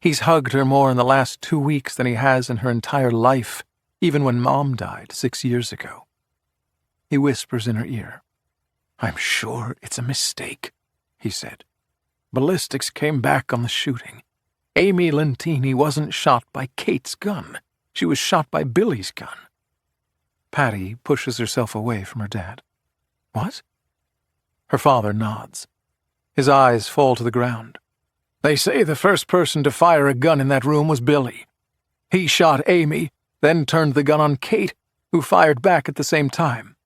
He's hugged her more in the last 2 weeks than he has in her entire life, even when Mom died 6 years ago. He whispers in her ear. "I'm sure it's a mistake," he said. "Ballistics came back on the shooting. Amy Lentini wasn't shot by Kate's gun. She was shot by Billy's gun." Patty pushes herself away from her dad. "What?" Her father nods. His eyes fall to the ground. "They say the first person to fire a gun in that room was Billy. He shot Amy, then turned the gun on Kate, who fired back at the same time."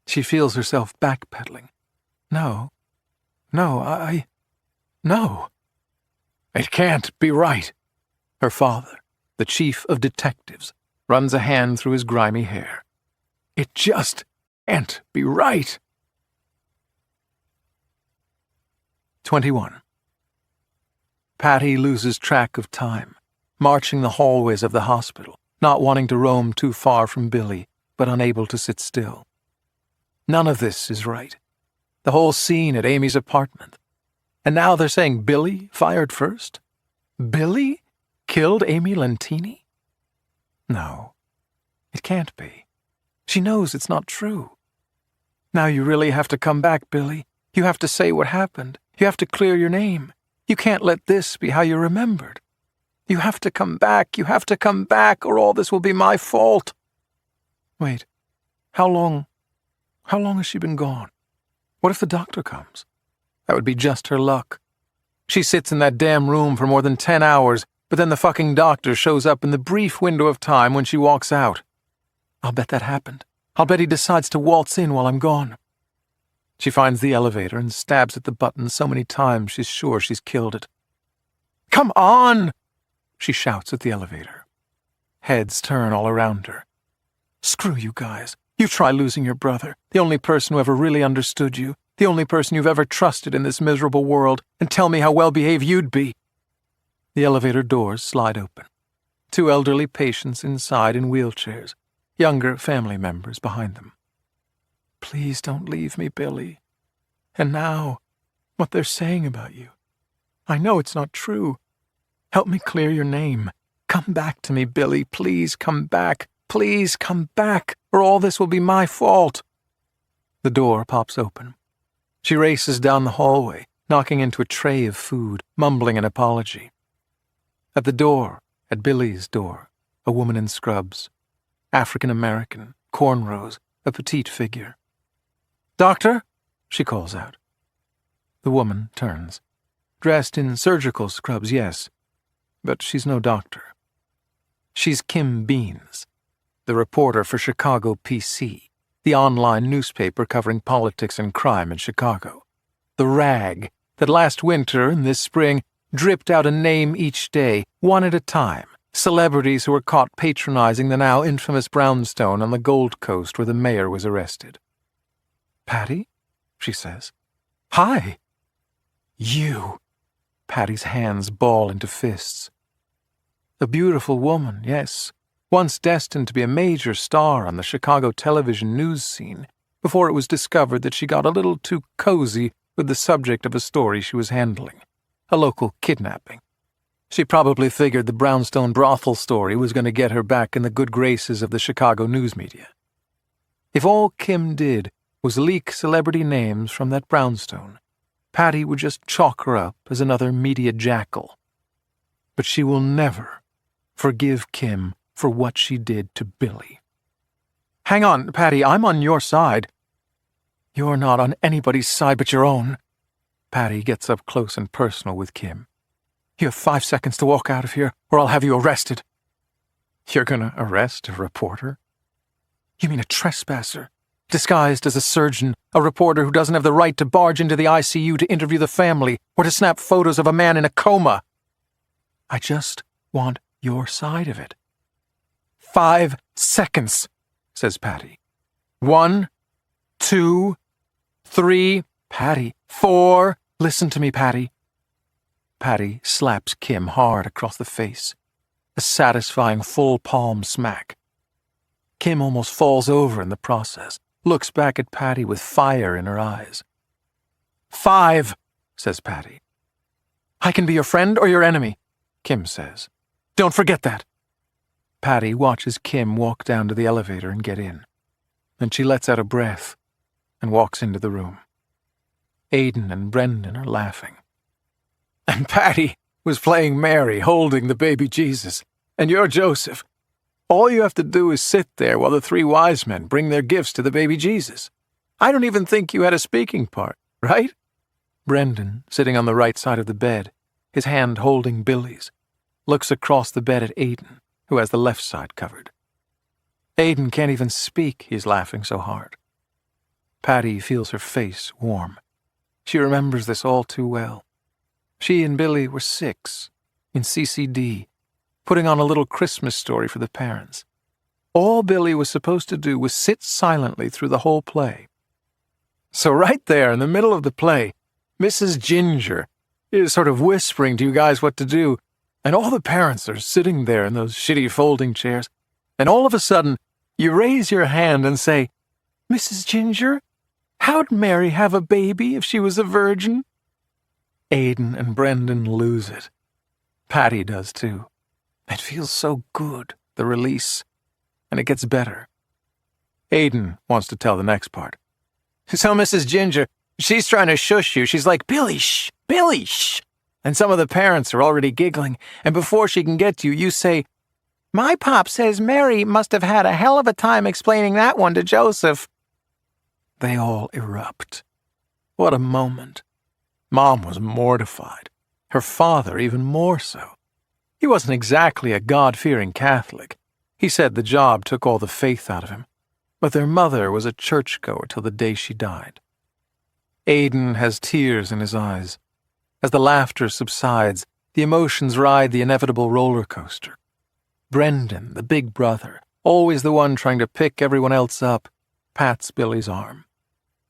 She feels herself backpedaling. No. "It can't be right." Her father, the chief of detectives, runs a hand through his grimy hair. "It just can't be right." 21. Patty loses track of time, marching the hallways of the hospital, not wanting to roam too far from Billy, but unable to sit still. None of this is right. The whole scene at Amy's apartment. And now they're saying Billy fired first? Billy killed Amy Lentini? No, it can't be. She knows it's not true. "Now you really have to come back, Billy. You have to say what happened. You have to clear your name. You can't let this be how you're remembered. You have to come back. You have to come back, or all this will be my fault." Wait, how long has she been gone? What if the doctor comes? That would be just her luck. She sits in that damn room for more than 10 hours, but then the fucking doctor shows up in the brief window of time when she walks out. I'll bet that happened. I'll bet he decides to waltz in while I'm gone. She finds the elevator and stabs at the button so many times she's sure she's killed it. "Come on!" she shouts at the elevator. Heads turn all around her. "Screw you guys. You try losing your brother, the only person who ever really understood you, the only person you've ever trusted in this miserable world, and tell me how well-behaved you'd be." The elevator doors slide open. 2 elderly patients inside in wheelchairs, younger family members behind them. "Please don't leave me, Billy. And now, what they're saying about you. I know it's not true. Help me clear your name. Come back to me, Billy. Please come back. Please come back, or all this will be my fault." The door pops open. She races down the hallway, knocking into a tray of food, mumbling an apology. At the door, at Billy's door, a woman in scrubs. African-American, cornrows, a petite figure. "Doctor?" she calls out. The woman turns. Dressed in surgical scrubs, yes, but she's no doctor. She's Kim Beans, the reporter for Chicago PC, the online newspaper covering politics and crime in Chicago. The rag that last winter and this spring dripped out a name each day, one at a time, celebrities who were caught patronizing the now infamous brownstone on the Gold Coast where the mayor was arrested. "Patty?" she says. "Hi." "You." Patty's hands ball into fists. A beautiful woman, yes, once destined to be a major star on the Chicago television news scene, before it was discovered that she got a little too cozy with the subject of a story she was handling, a local kidnapping. She probably figured the brownstone brothel story was going to get her back in the good graces of the Chicago news media. If all Kim did was leak celebrity names from that brownstone, Patty would just chalk her up as another media jackal. But she will never forgive Kim for what she did to Billy. "Hang on, Patty, I'm on your side." "You're not on anybody's side but your own." Patty gets up close and personal with Kim. "You have 5 seconds to walk out of here, or I'll have you arrested." "You're gonna arrest a reporter?" "You mean a trespasser, disguised as a surgeon, a reporter who doesn't have the right to barge into the ICU to interview the family or to snap photos of a man in a coma." "I just want your side of it." 5 seconds, says Patty. 1, 2, 3, Patty, 4. Listen to me, Patty. Patty slaps Kim hard across the face, a satisfying full palm smack. Kim almost falls over in the process, looks back at Patty with fire in her eyes. 5, says Patty. "I can be your friend or your enemy," Kim says. "Don't forget that." Patty watches Kim walk down to the elevator and get in. Then she lets out a breath and walks into the room. Aidan and Brendan are laughing. "And Patty was playing Mary, holding the baby Jesus. And you're Joseph. All you have to do is sit there while the 3 wise men bring their gifts to the baby Jesus. I don't even think you had a speaking part, right?" Brendan, sitting on the right side of the bed, his hand holding Billy's, looks across the bed at Aidan, who has the left side covered. Aidan can't even speak, he's laughing so hard. Patty feels her face warm. She remembers this all too well. She and Billy were 6, in CCD, putting on a little Christmas story for the parents. All Billy was supposed to do was sit silently through the whole play. So right there in the middle of the play, Mrs. Ginger is sort of whispering to you guys what to do, and all the parents are sitting there in those shitty folding chairs, and all of a sudden, you raise your hand and say, "Mrs. Ginger, how'd Mary have a baby if she was a virgin?" Aidan and Brendan lose it. Patty does too. It feels so good, the release, and it gets better. Aidan wants to tell the next part. "So Mrs. Ginger, she's trying to shush you. She's like, 'Billy, shh, Billy, shh.' And some of the parents are already giggling, and before she can get to you, you say, 'My pop says Mary must have had a hell of a time explaining that one to Joseph.'" They all erupt. What a moment. Mom was mortified. Her father even more so. He wasn't exactly a God-fearing Catholic. He said the job took all the faith out of him. But their mother was a churchgoer till the day she died. Aidan has tears in his eyes. As the laughter subsides, the emotions ride the inevitable roller coaster. Brendan, the big brother, always the one trying to pick everyone else up, pats Billy's arm.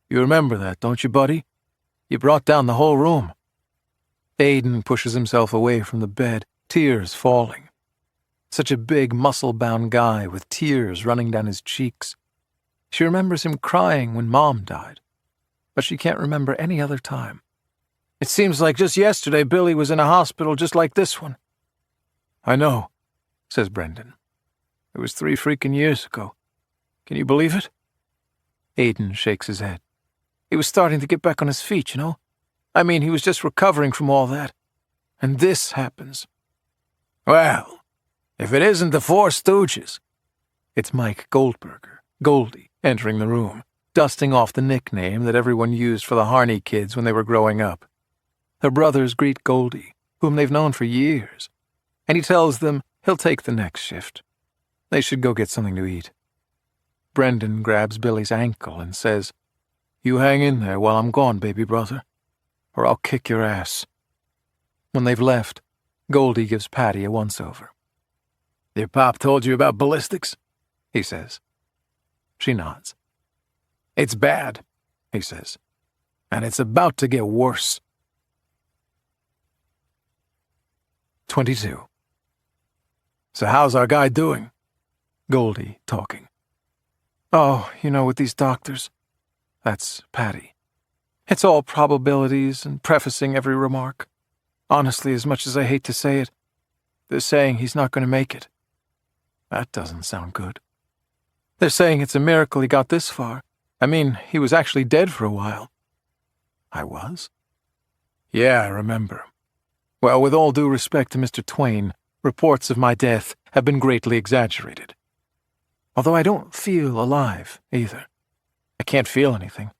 "You remember that, don't you, buddy? You brought down the whole room." Aidan pushes himself away from the bed, tears falling. Such a big, muscle-bound guy with tears running down his cheeks. She remembers him crying when Mom died, but she can't remember any other time. It seems like just yesterday Billy was in a hospital just like this one. I know, says Brendan. It was 3 freaking years ago. Can you believe it? Aidan shakes his head. He was starting to get back on his feet, you know? I mean, he was just recovering from all that. And this happens. Well, if it isn't the Four Stooges. It's Mike Goldberger, Goldie, entering the room, dusting off the nickname that everyone used for the Harney kids when they were growing up. Their brothers greet Goldie, whom they've known for years, and he tells them he'll take the next shift. They should go get something to eat. Brendan grabs Billy's ankle and says, "You hang in there while I'm gone, baby brother, or I'll kick your ass." When they've left, Goldie gives Patty a once-over. "Your pop told you about ballistics?" he says. She nods. "It's bad," he says, "and it's about to get worse." 22. "So how's our guy doing?" Goldie talking. "Oh, you know, with these doctors." That's Patty. "It's all probabilities and prefacing every remark. Honestly, as much as I hate to say it, they're saying he's not going to make it." That doesn't sound good. "They're saying it's a miracle he got this far. I mean, he was actually dead for a while." "I was?" "Yeah, I remember. Well, with all due respect to Mr. Twain, reports of my death have been greatly exaggerated. Although I don't feel alive, either. I can't feel anything.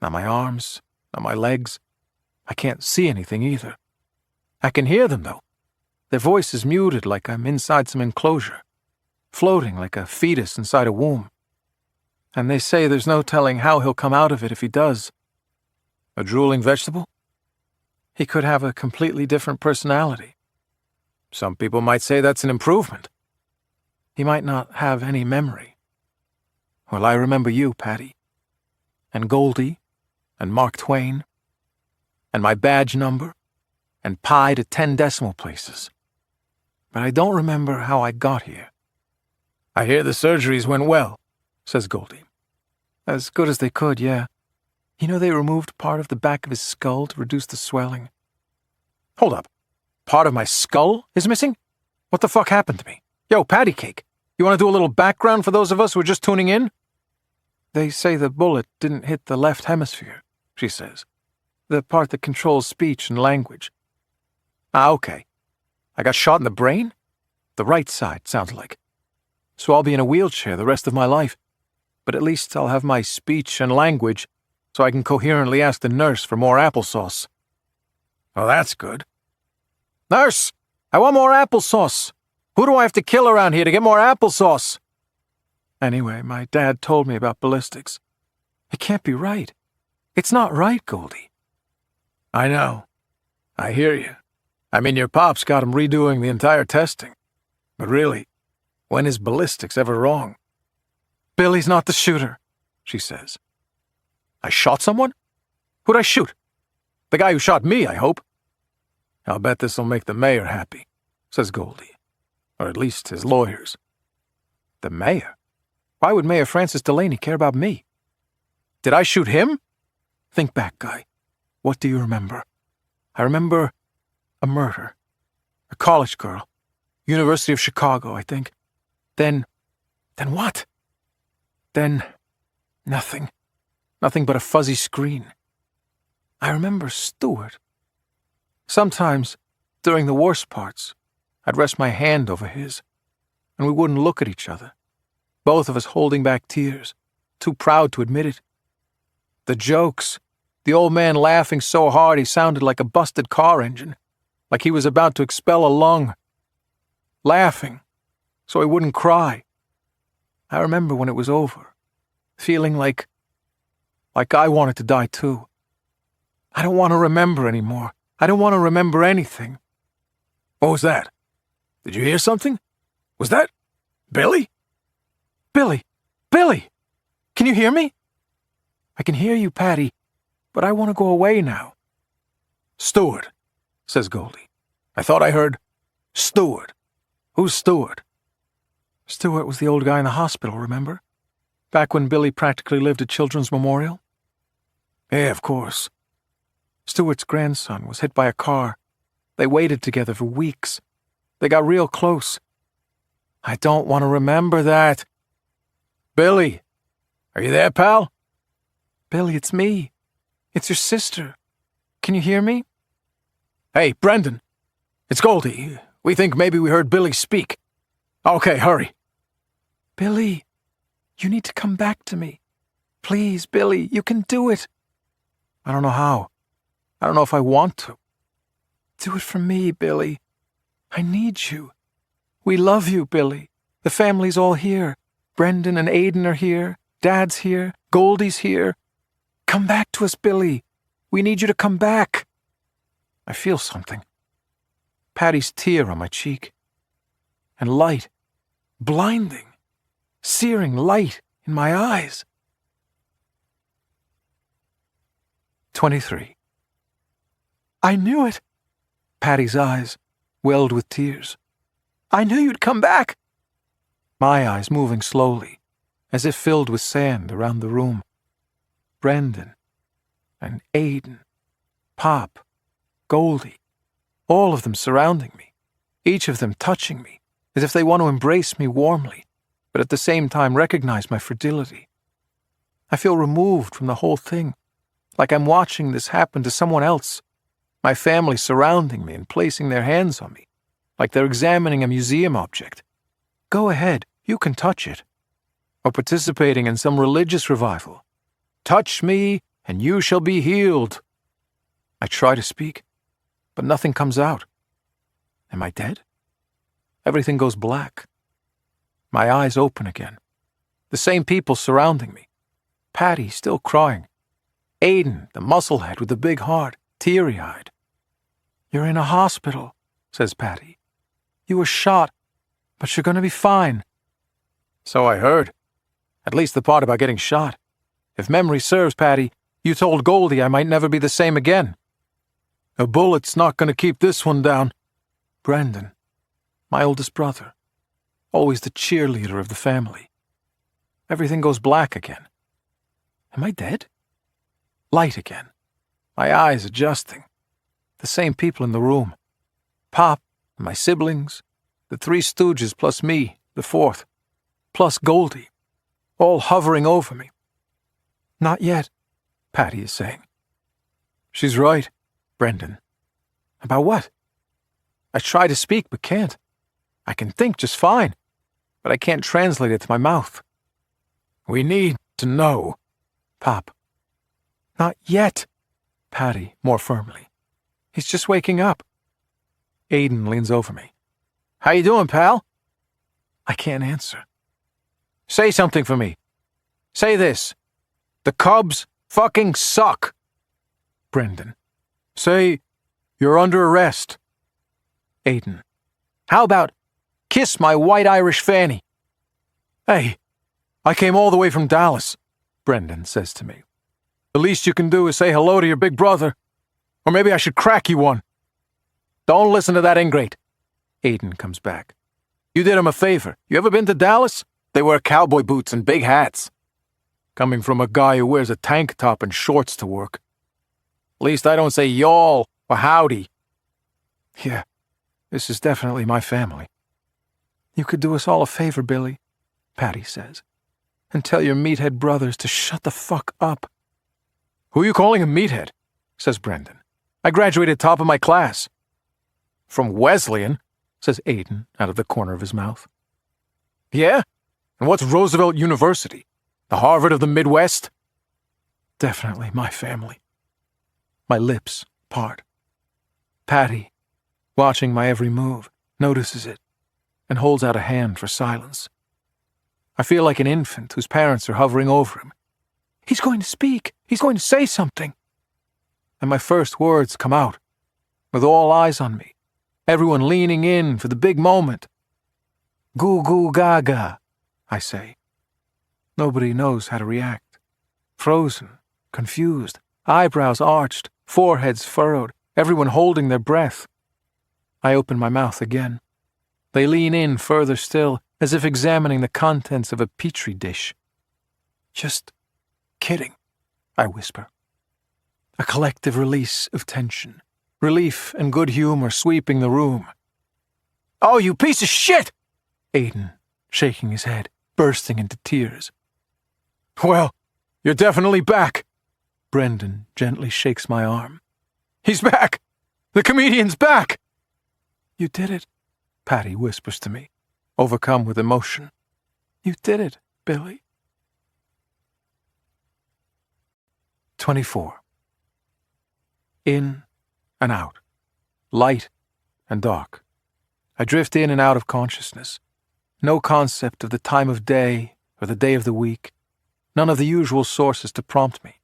Not my arms, not my legs. I can't see anything, either. I can hear them, though. Their voice is muted like I'm inside some enclosure, floating like a fetus inside a womb. And they say there's no telling how he'll come out of it if he does." "A drooling vegetable?" "He could have a completely different personality." "Some people might say that's an improvement." "He might not have any memory." "Well, I remember you, Patty. And Goldie. And Mark Twain. And my badge number. And pi to 10 decimal places. But I don't remember how I got here." "I hear the surgeries went well," says Goldie. "As good as they could, yeah. You know, they removed part of the back of his skull to reduce the swelling." "Hold up. Part of my skull is missing? What the fuck happened to me? Yo, Patty Cake, you want to do a little background for those of us who are just tuning in?" "They say the bullet didn't hit the left hemisphere," she says. "The part that controls speech and language." "Ah, okay. I got shot in the brain? The right side, sounds like. So I'll be in a wheelchair the rest of my life. But at least I'll have my speech and language so I can coherently ask the nurse for more applesauce." "Well, that's good." "Nurse, I want more applesauce. Who do I have to kill around here to get more applesauce?" Anyway, my dad told me about ballistics. It can't be right. It's not right, Goldie. "I know. I hear you. I mean, your pop's got him redoing the entire testing. But really, when is ballistics ever wrong?" "Billy's not the shooter," she says. "I shot someone? Who'd I shoot? The guy who shot me, I hope." "I'll bet this'll make the mayor happy," says Goldie. "Or at least his lawyers." "The mayor? Why would Mayor Francis Delaney care about me? Did I shoot him? Think back, Guy. What do you remember?" "I remember a murder. A college girl. University of Chicago, I think. Then what? Then nothing. Nothing but a fuzzy screen. I remember Stuart. Sometimes, during the worst parts, I'd rest my hand over his, and we wouldn't look at each other, both of us holding back tears, too proud to admit it. The jokes, the old man laughing so hard he sounded like a busted car engine, like he was about to expel a lung. Laughing, so he wouldn't cry. I remember when it was over, feeling like I wanted to die too. I don't want to remember anymore. I don't want to remember anything." "What was that? Did you hear something? Was that Billy?" "Billy! Billy! Can you hear me?" "I can hear you, Patty, but I want to go away now." "Stuart," says Goldie. "I thought I heard—" Stewart. Who's Stewart? Stewart was the old guy in the hospital, remember? Back when Billy practically lived at Children's Memorial? Yeah, of course. Stewart's grandson was hit by a car. They waited together for weeks. They got real close. I don't want to remember that. Billy, are you there, pal? Billy, it's me. It's your sister. Can you hear me? Hey, Brendan. It's Goldie. We think maybe we heard Billy speak. Okay, hurry. Billy, you need to come back to me. Please, Billy, you can do it. I don't know how. I don't know if I want to. Do it for me, Billy. I need you. We love you, Billy. The family's all here. Brendan and Aiden are here. Dad's here. Goldie's here. Come back to us, Billy. We need you to come back. I feel something. Patty's tear on my cheek. And light. Blinding. Searing light in my eyes. 23. I knew it. Patty's eyes welled with tears. I knew you'd come back. My eyes moving slowly, as if filled with sand around the room. Brendan and Aiden, Pop, Goldie, all of them surrounding me, each of them touching me, as if they want to embrace me warmly, but at the same time recognize my fragility. I feel removed from the whole thing, like I'm watching this happen to someone else, my family surrounding me and placing their hands on me, like they're examining a museum object. Go ahead, you can touch it. Or participating in some religious revival. Touch me, and you shall be healed. I try to speak, but nothing comes out. Am I dead? Everything goes black. My eyes open again. The same people surrounding me. Patty still crying. Aiden, the musclehead with the big heart, teary-eyed. You're in a hospital, says Patty. You were shot, but you're going to be fine. So I heard. At least the part about getting shot. If memory serves, Patty, you told Goldie I might never be the same again. A bullet's not going to keep this one down. Brendan, my oldest brother, always the cheerleader of the family. Everything goes black again. Am I dead? Light again. My eyes adjusting. The same people in the room. Pop, my siblings, the three stooges plus me, the fourth, plus Goldie, all hovering over me. Not yet, Patty is saying. She's right, Brendan. About what? I try to speak but can't. I can think just fine, but I can't translate it to my mouth. We need to know, Pop. Not yet, Patty, more firmly. He's just waking up. Aiden leans over me. How you doing, pal? I can't answer. Say something for me. Say this. The Cubs fucking suck. Brendan. Say, you're under arrest. Aiden. How about kiss my white Irish fanny? Hey, I came all the way from Dallas, Brendan says to me. The least you can do is say hello to your big brother. Or maybe I should crack you one. Don't listen to that ingrate. Aiden comes back. You did him a favor. You ever been to Dallas? They wear cowboy boots and big hats. Coming from a guy who wears a tank top and shorts to work. At least I don't say y'all or howdy. Yeah, this is definitely my family. You could do us all a favor, Billy, Patty says, and tell your meathead brothers to shut the fuck up. Who are you calling a meathead? Says Brendan. I graduated top of my class. From Wesleyan, says Aiden out of the corner of his mouth. Yeah? And what's Roosevelt University? The Harvard of the Midwest? Definitely my family. My lips part. Patty, watching my every move, notices it and holds out a hand for silence. I feel like an infant whose parents are hovering over him. He's going to speak. He's going to say something. And my first words come out, with all eyes on me, everyone leaning in for the big moment. Goo goo gaga, I say. Nobody knows how to react. Frozen, confused, eyebrows arched, foreheads furrowed, everyone holding their breath. I open my mouth again. They lean in further still, as if examining the contents of a petri dish. "Just kidding," I whisper. A collective release of tension, relief and good humor sweeping the room. "Oh, you piece of shit!" Aiden, shaking his head, bursting into tears. "Well, you're definitely back." Brendan gently shakes my arm. "He's back! The comedian's back!" "You did it," Patty whispers to me, overcome with emotion. "You did it, Billy." 24. In and out, light and dark. I drift in and out of consciousness. No concept of the time of day or the day of the week. None of the usual sources to prompt me.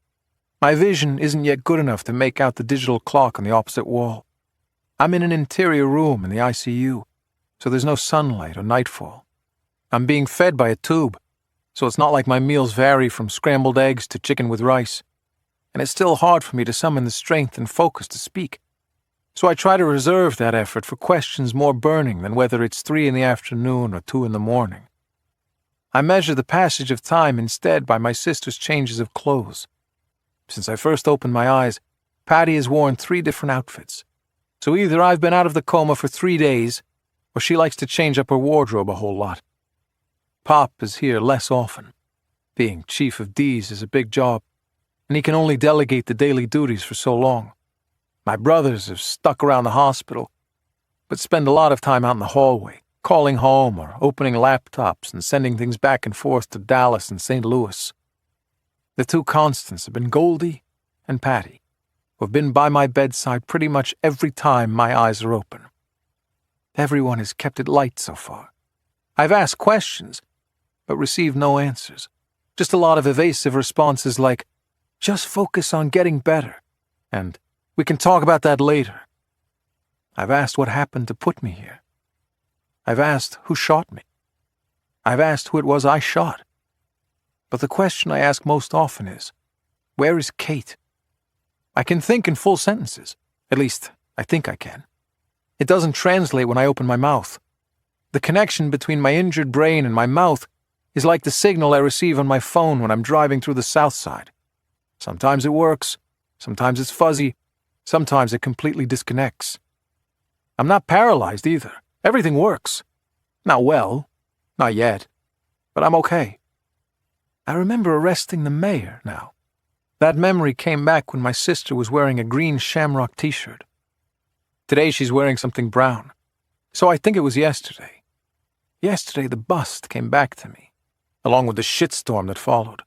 My vision isn't yet good enough to make out the digital clock on the opposite wall. I'm in an interior room in the ICU, so there's no sunlight or nightfall. I'm being fed by a tube, so it's not like my meals vary from scrambled eggs to chicken with rice. And it's still hard for me to summon the strength and focus to speak. So I try to reserve that effort for questions more burning than whether it's 3 in the afternoon or 2 in the morning. I measure the passage of time instead by my sister's changes of clothes. Since I first opened my eyes, Patty has worn 3 different outfits. So either I've been out of the coma for 3 days, or she likes to change up her wardrobe a whole lot. Pop is here less often. Being chief of D's is a big job, and he can only delegate the daily duties for so long. My brothers have stuck around the hospital, but spend a lot of time out in the hallway, calling home or opening laptops and sending things back and forth to Dallas and St. Louis. The 2 constants have been Goldie and Patty, who have been by my bedside pretty much every time my eyes are open. Everyone has kept it light so far. I've asked questions, but received no answers. Just a lot of evasive responses like, "Just focus on getting better," and "We can talk about that later." I've asked what happened to put me here. I've asked who shot me. I've asked who it was I shot. But the question I ask most often is, where is Kate? I can think in full sentences. At least, I think I can. It doesn't translate when I open my mouth. The connection between my injured brain and my mouth is like the signal I receive on my phone when I'm driving through the South Side. Sometimes it works, sometimes it's fuzzy, sometimes it completely disconnects. I'm not paralyzed either. Everything works. Not well, not yet, but I'm okay. I remember arresting the mayor now. That memory came back when my sister was wearing a green shamrock t-shirt. Today she's wearing something brown, so I think it was yesterday. Yesterday the bust came back to me, along with the shitstorm that followed.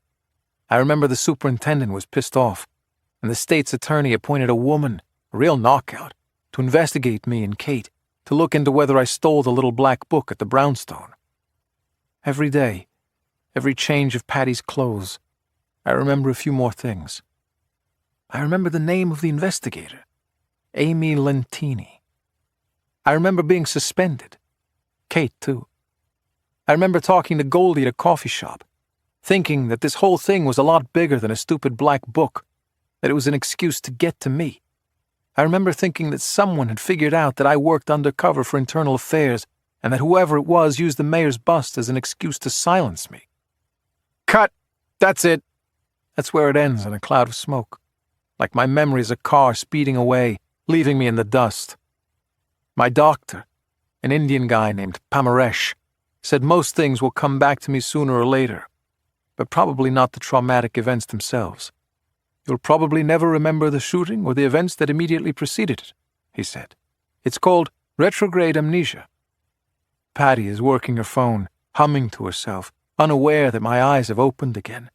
I remember the superintendent was pissed off, and the state's attorney appointed a woman, a real knockout, to investigate me and Kate, to look into whether I stole the little black book at the brownstone. Every day, every change of Patty's clothes, I remember a few more things. I remember the name of the investigator, Amy Lentini. I remember being suspended. Kate, too. I remember talking to Goldie at a coffee shop, thinking that this whole thing was a lot bigger than a stupid black book, that it was an excuse to get to me. I remember thinking that someone had figured out that I worked undercover for internal affairs and that whoever it was used the mayor's bust as an excuse to silence me. Cut! That's it! That's where it ends in a cloud of smoke, like my memory is a car speeding away, leaving me in the dust. My doctor, an Indian guy named Pamaresh, said most things will come back to me sooner or later, but probably not the traumatic events themselves. You'll probably never remember the shooting or the events that immediately preceded it, he said. It's called retrograde amnesia. Patty is working her phone, humming to herself, unaware that my eyes have opened again.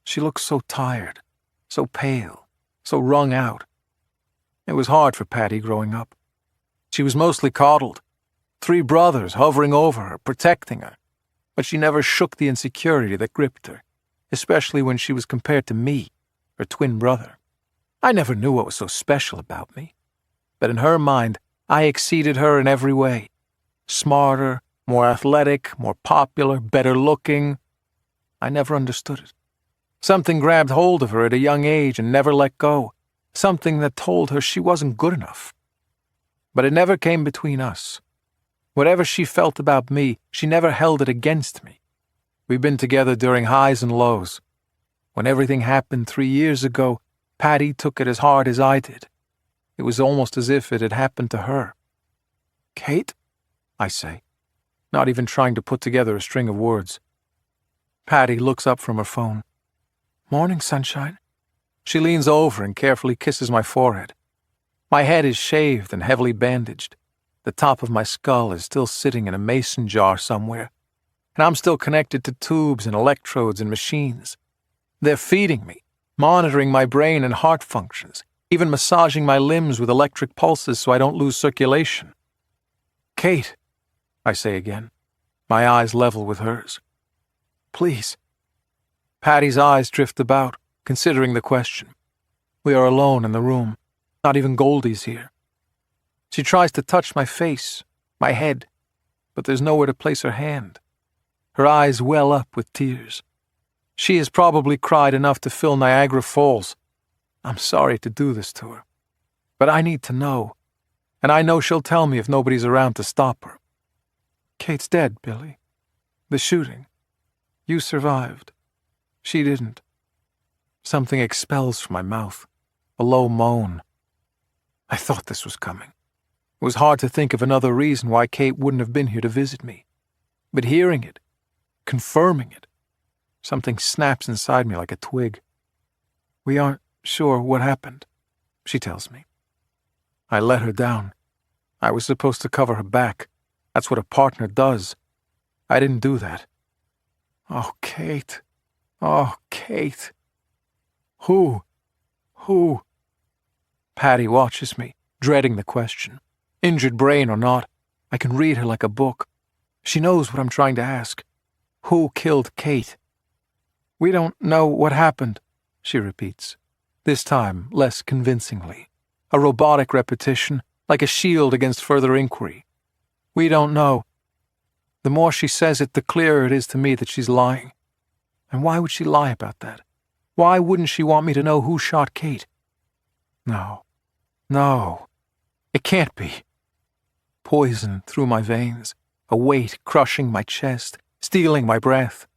She looks so tired, so pale, so wrung out. It was hard for Patty growing up. She was mostly coddled, 3 brothers hovering over her, protecting her, but she never shook the insecurity that gripped her, especially when she was compared to me, her twin brother. I never knew what was so special about me, but in her mind, I exceeded her in every way. Smarter, more athletic, more popular, better looking. I never understood it. Something grabbed hold of her at a young age and never let go. Something that told her she wasn't good enough. But it never came between us. Whatever she felt about me, she never held it against me. We've been together during highs and lows. When everything happened 3 years ago, Patty took it as hard as I did. It was almost as if it had happened to her. "Kate?" I say, not even trying to put together a string of words. Patty looks up from her phone. "Morning, sunshine." She leans over and carefully kisses my forehead. My head is shaved and heavily bandaged. The top of my skull is still sitting in a mason jar somewhere, and I'm still connected to tubes and electrodes and machines. They're feeding me, monitoring my brain and heart functions, even massaging my limbs with electric pulses so I don't lose circulation. "Kate," I say again, my eyes level with hers. "Please." Patty's eyes drift about, considering the question. We are alone in the room. Not even Goldie's here. She tries to touch my face, my head, but there's nowhere to place her hand. Her eyes well up with tears. She has probably cried enough to fill Niagara Falls. I'm sorry to do this to her, but I need to know, and I know she'll tell me if nobody's around to stop her. "Kate's dead, Billy. The shooting. You survived. She didn't." Something expels from my mouth, a low moan. I thought this was coming. It was hard to think of another reason why Kate wouldn't have been here to visit me. But hearing it, confirming it, something snaps inside me like a twig. "We aren't sure what happened," she tells me. I let her down. I was supposed to cover her back. That's what a partner does. I didn't do that. "Oh, Kate. Oh, Kate." Who? Patty watches me, dreading the question. Injured brain or not, I can read her like a book. She knows what I'm trying to ask. Who killed Kate? "We don't know what happened," she repeats, this time less convincingly. A robotic repetition, like a shield against further inquiry. "We don't know." The more she says it, the clearer it is to me that she's lying. And why would she lie about that? Why wouldn't she want me to know who shot Kate? No, it can't be. Poison through my veins, a weight crushing my chest, stealing my breath.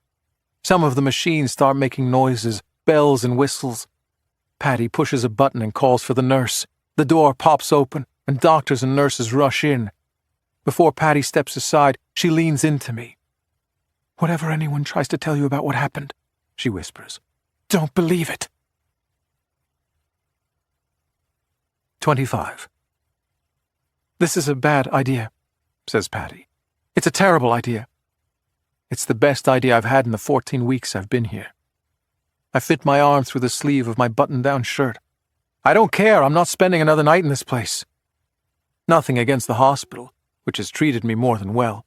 Some of the machines start making noises, bells and whistles. Patty pushes a button and calls for the nurse. The door pops open, and doctors and nurses rush in. Before Patty steps aside, she leans into me. "Whatever anyone tries to tell you about what happened," she whispers, "don't believe it." 25. "This is a bad idea," says Patty. "It's a terrible idea. It's the best idea I've had in the 14 weeks I've been here." I fit my arm through the sleeve of my button-down shirt. "I don't care. I'm not spending another night in this place." Nothing against the hospital, which has treated me more than well.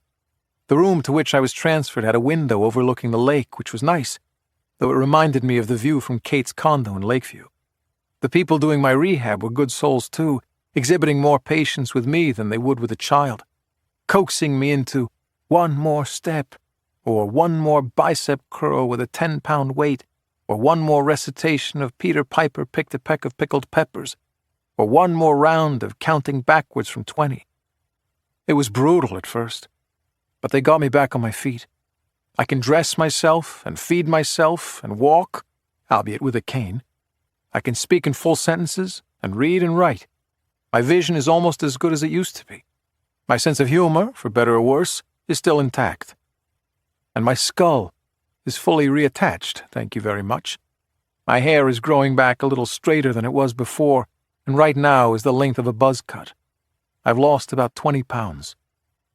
The room to which I was transferred had a window overlooking the lake, which was nice, though it reminded me of the view from Kate's condo in Lakeview. The people doing my rehab were good souls too, exhibiting more patience with me than they would with a child, coaxing me into one more step, or one more bicep curl with a 10-pound weight, or one more recitation of Peter Piper picked a peck of pickled peppers, or one more round of counting backwards from 20. It was brutal at first, but they got me back on my feet. I can dress myself and feed myself and walk, albeit with a cane. I can speak in full sentences and read and write. My vision is almost as good as it used to be. My sense of humor, for better or worse, is still intact. And my skull is fully reattached, thank you very much. My hair is growing back a little straighter than it was before, and right now is the length of a buzz cut. I've lost about 20 pounds.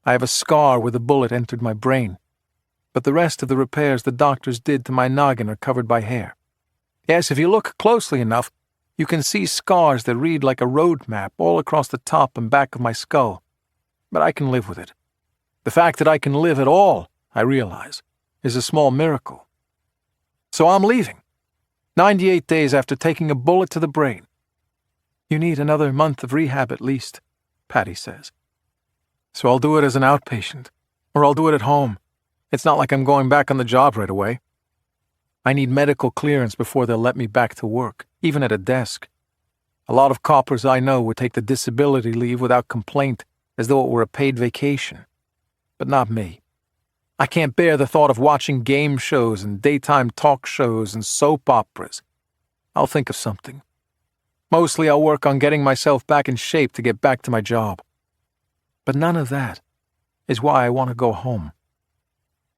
I have a scar where the bullet entered my brain, but the rest of the repairs the doctors did to my noggin are covered by hair. Yes, if you look closely enough, you can see scars that read like a road map all across the top and back of my skull. But I can live with it. The fact that I can live at all, I realize, is a small miracle. So I'm leaving, 98 days after taking a bullet to the brain. "You need another month of rehab at least," Patty says. "So I'll do it as an outpatient, or I'll do it at home. It's not like I'm going back on the job right away. I need medical clearance before they'll let me back to work, even at a desk. A lot of coppers I know would take the disability leave without complaint, as though it were a paid vacation. But not me. I can't bear the thought of watching game shows and daytime talk shows and soap operas. I'll think of something. Mostly I'll work on getting myself back in shape to get back to my job. But none of that is why I want to go home.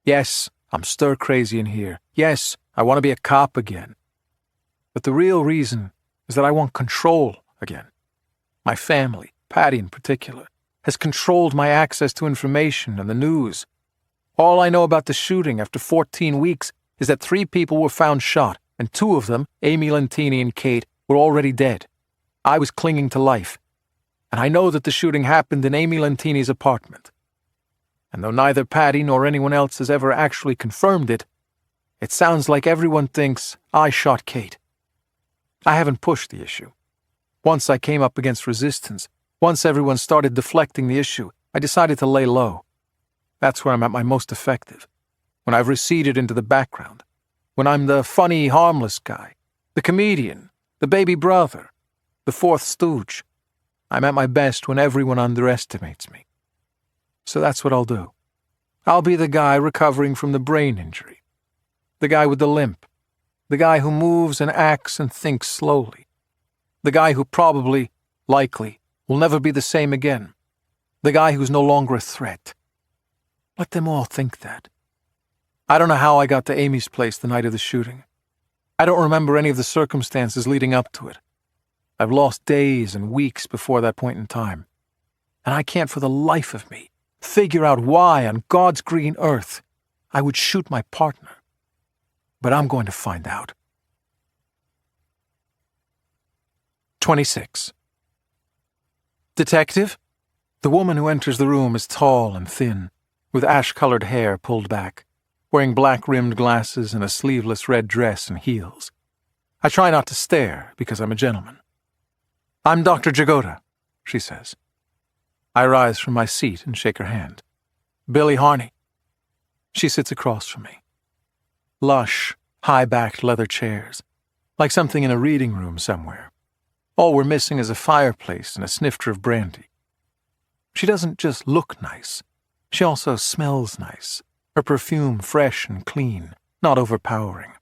Yes, I'm stir-crazy in here. Yes, I want to be a cop again. But the real reason is that I want control again. My family, Patty in particular, has controlled my access to information and the news. All I know about the shooting after 14 weeks is that 3 people were found shot, and 2 of them, Amy Lentini and Kate, were already dead. I was clinging to life. And I know that the shooting happened in Amy Lentini's apartment. And though neither Patty nor anyone else has ever actually confirmed it, it sounds like everyone thinks I shot Kate. I haven't pushed the issue. Once I came up against resistance, once everyone started deflecting the issue, I decided to lay low. That's where I'm at my most effective, when I've receded into the background, when I'm the funny, harmless guy, the comedian, the baby brother, the fourth stooge. I'm at my best when everyone underestimates me. So that's what I'll do. I'll be the guy recovering from the brain injury, the guy with the limp, the guy who moves and acts and thinks slowly, the guy who probably, likely, will never be the same again, the guy who's no longer a threat. Let them all think that. I don't know how I got to Amy's place the night of the shooting. I don't remember any of the circumstances leading up to it. I've lost days and weeks before that point in time. And I can't for the life of me figure out why on God's green earth I would shoot my partner. But I'm going to find out. 26. Detective? The woman who enters the room is tall and thin, with ash-colored hair pulled back, wearing black-rimmed glasses and a sleeveless red dress and heels. I try not to stare because I'm a gentleman. "I'm Dr. Jagoda," she says. I rise from my seat and shake her hand. "Billy Harney." She sits across from me. Lush, high-backed leather chairs, like something in a reading room somewhere. All we're missing is a fireplace and a snifter of brandy. She doesn't just look nice. She also smells nice, her perfume fresh and clean, not overpowering.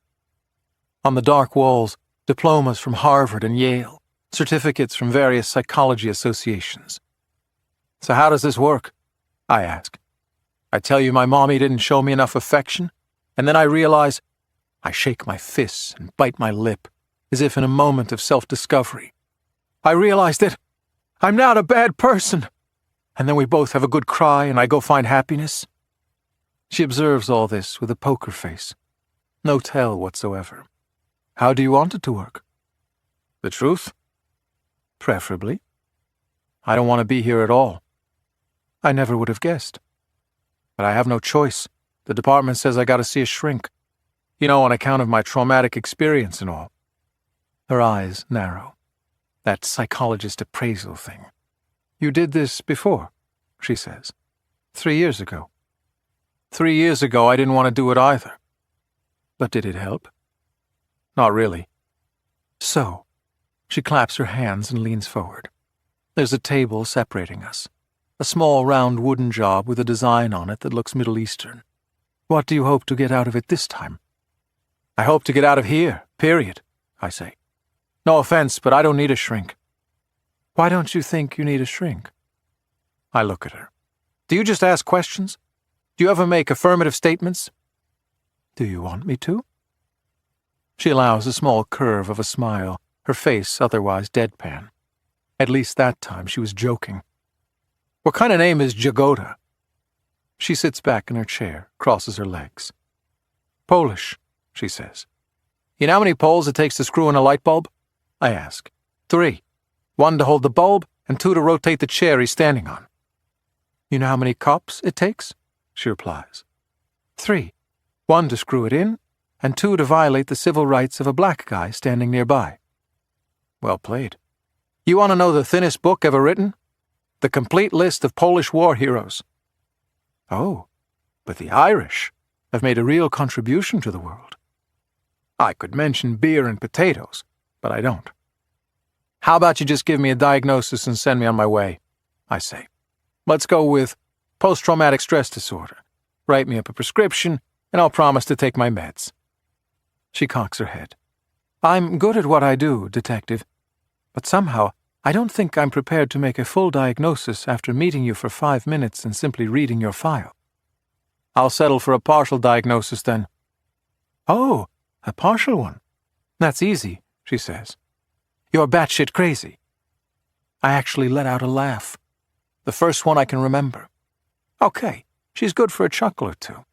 On the dark walls, diplomas from Harvard and Yale, certificates from various psychology associations. "So how does this work?" I ask. I tell you my mommy didn't show me enough affection, and then I realize I shake my fists and bite my lip, as if in a moment of self-discovery. I realize that I'm not a bad person. And then we both have a good cry and I go find happiness. She observes all this with a poker face. No tell whatsoever. "How do you want it to work?" "The truth?" "Preferably." "I don't want to be here at all." "I never would have guessed." "But I have no choice. The department says I gotta see a shrink. You know, on account of my traumatic experience and all." Her eyes narrow. That psychologist appraisal thing. "You did this before," she says. 3 years ago. 3 years ago I didn't want to do it either. But did it help? Not really. So, she claps her hands and leans forward. There's a table separating us. A small round wooden job with a design on it that looks Middle Eastern. "What do you hope to get out of it this time?" "I hope to get out of here, period," I say. "No offense, but I don't need a shrink." "Why don't you think you need a shrink?" I look at her. "Do you just ask questions? Do you ever make affirmative statements?" "Do you want me to?" She allows a small curve of a smile, her face otherwise deadpan. At least that time she was joking. "What kind of name is Jagoda?" She sits back in her chair, crosses her legs. "Polish," she says. "You know how many poles it takes to screw in a light bulb?" I ask. 3. 1 to hold the bulb, and 2 to rotate the chair he's standing on." "You know how many cops it takes?" she replies. 3. 1 to screw it in, and 2 to violate the civil rights of a black guy standing nearby." Well played. "You want to know the thinnest book ever written? The Complete List of Polish War Heroes." "Oh, but the Irish have made a real contribution to the world." "I could mention beer and potatoes, but I don't." How about you just give me a diagnosis and send me on my way? I say. Let's go with post-traumatic stress disorder. Write me up a prescription, and I'll promise to take my meds. She cocks her head. I'm good at what I do, detective, but somehow I don't think I'm prepared to make a full diagnosis after meeting you for 5 minutes and simply reading your file. I'll settle for a partial diagnosis then. Oh, a partial one? That's easy, she says. You're batshit crazy. I actually let out a laugh. The first one I can remember. Okay, she's good for a chuckle or two.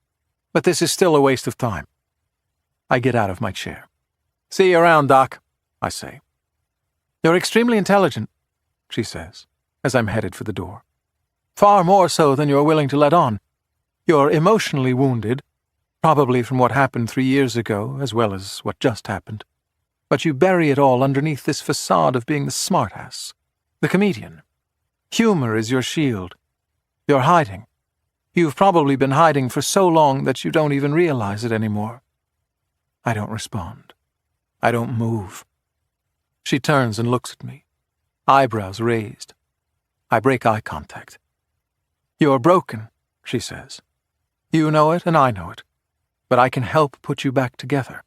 But this is still a waste of time. I get out of my chair. See you around, Doc, I say. You're extremely intelligent, she says, as I'm headed for the door. Far more so than you're willing to let on. You're emotionally wounded, probably from what happened 3 years ago, as well as what just happened. But you bury it all underneath this facade of being the smartass, the comedian. Humor is your shield. You're hiding. You've probably been hiding for so long that you don't even realize it anymore. I don't respond. I don't move. She turns and looks at me, eyebrows raised. I break eye contact. You're broken, she says. You know it and I know it, but I can help put you back together.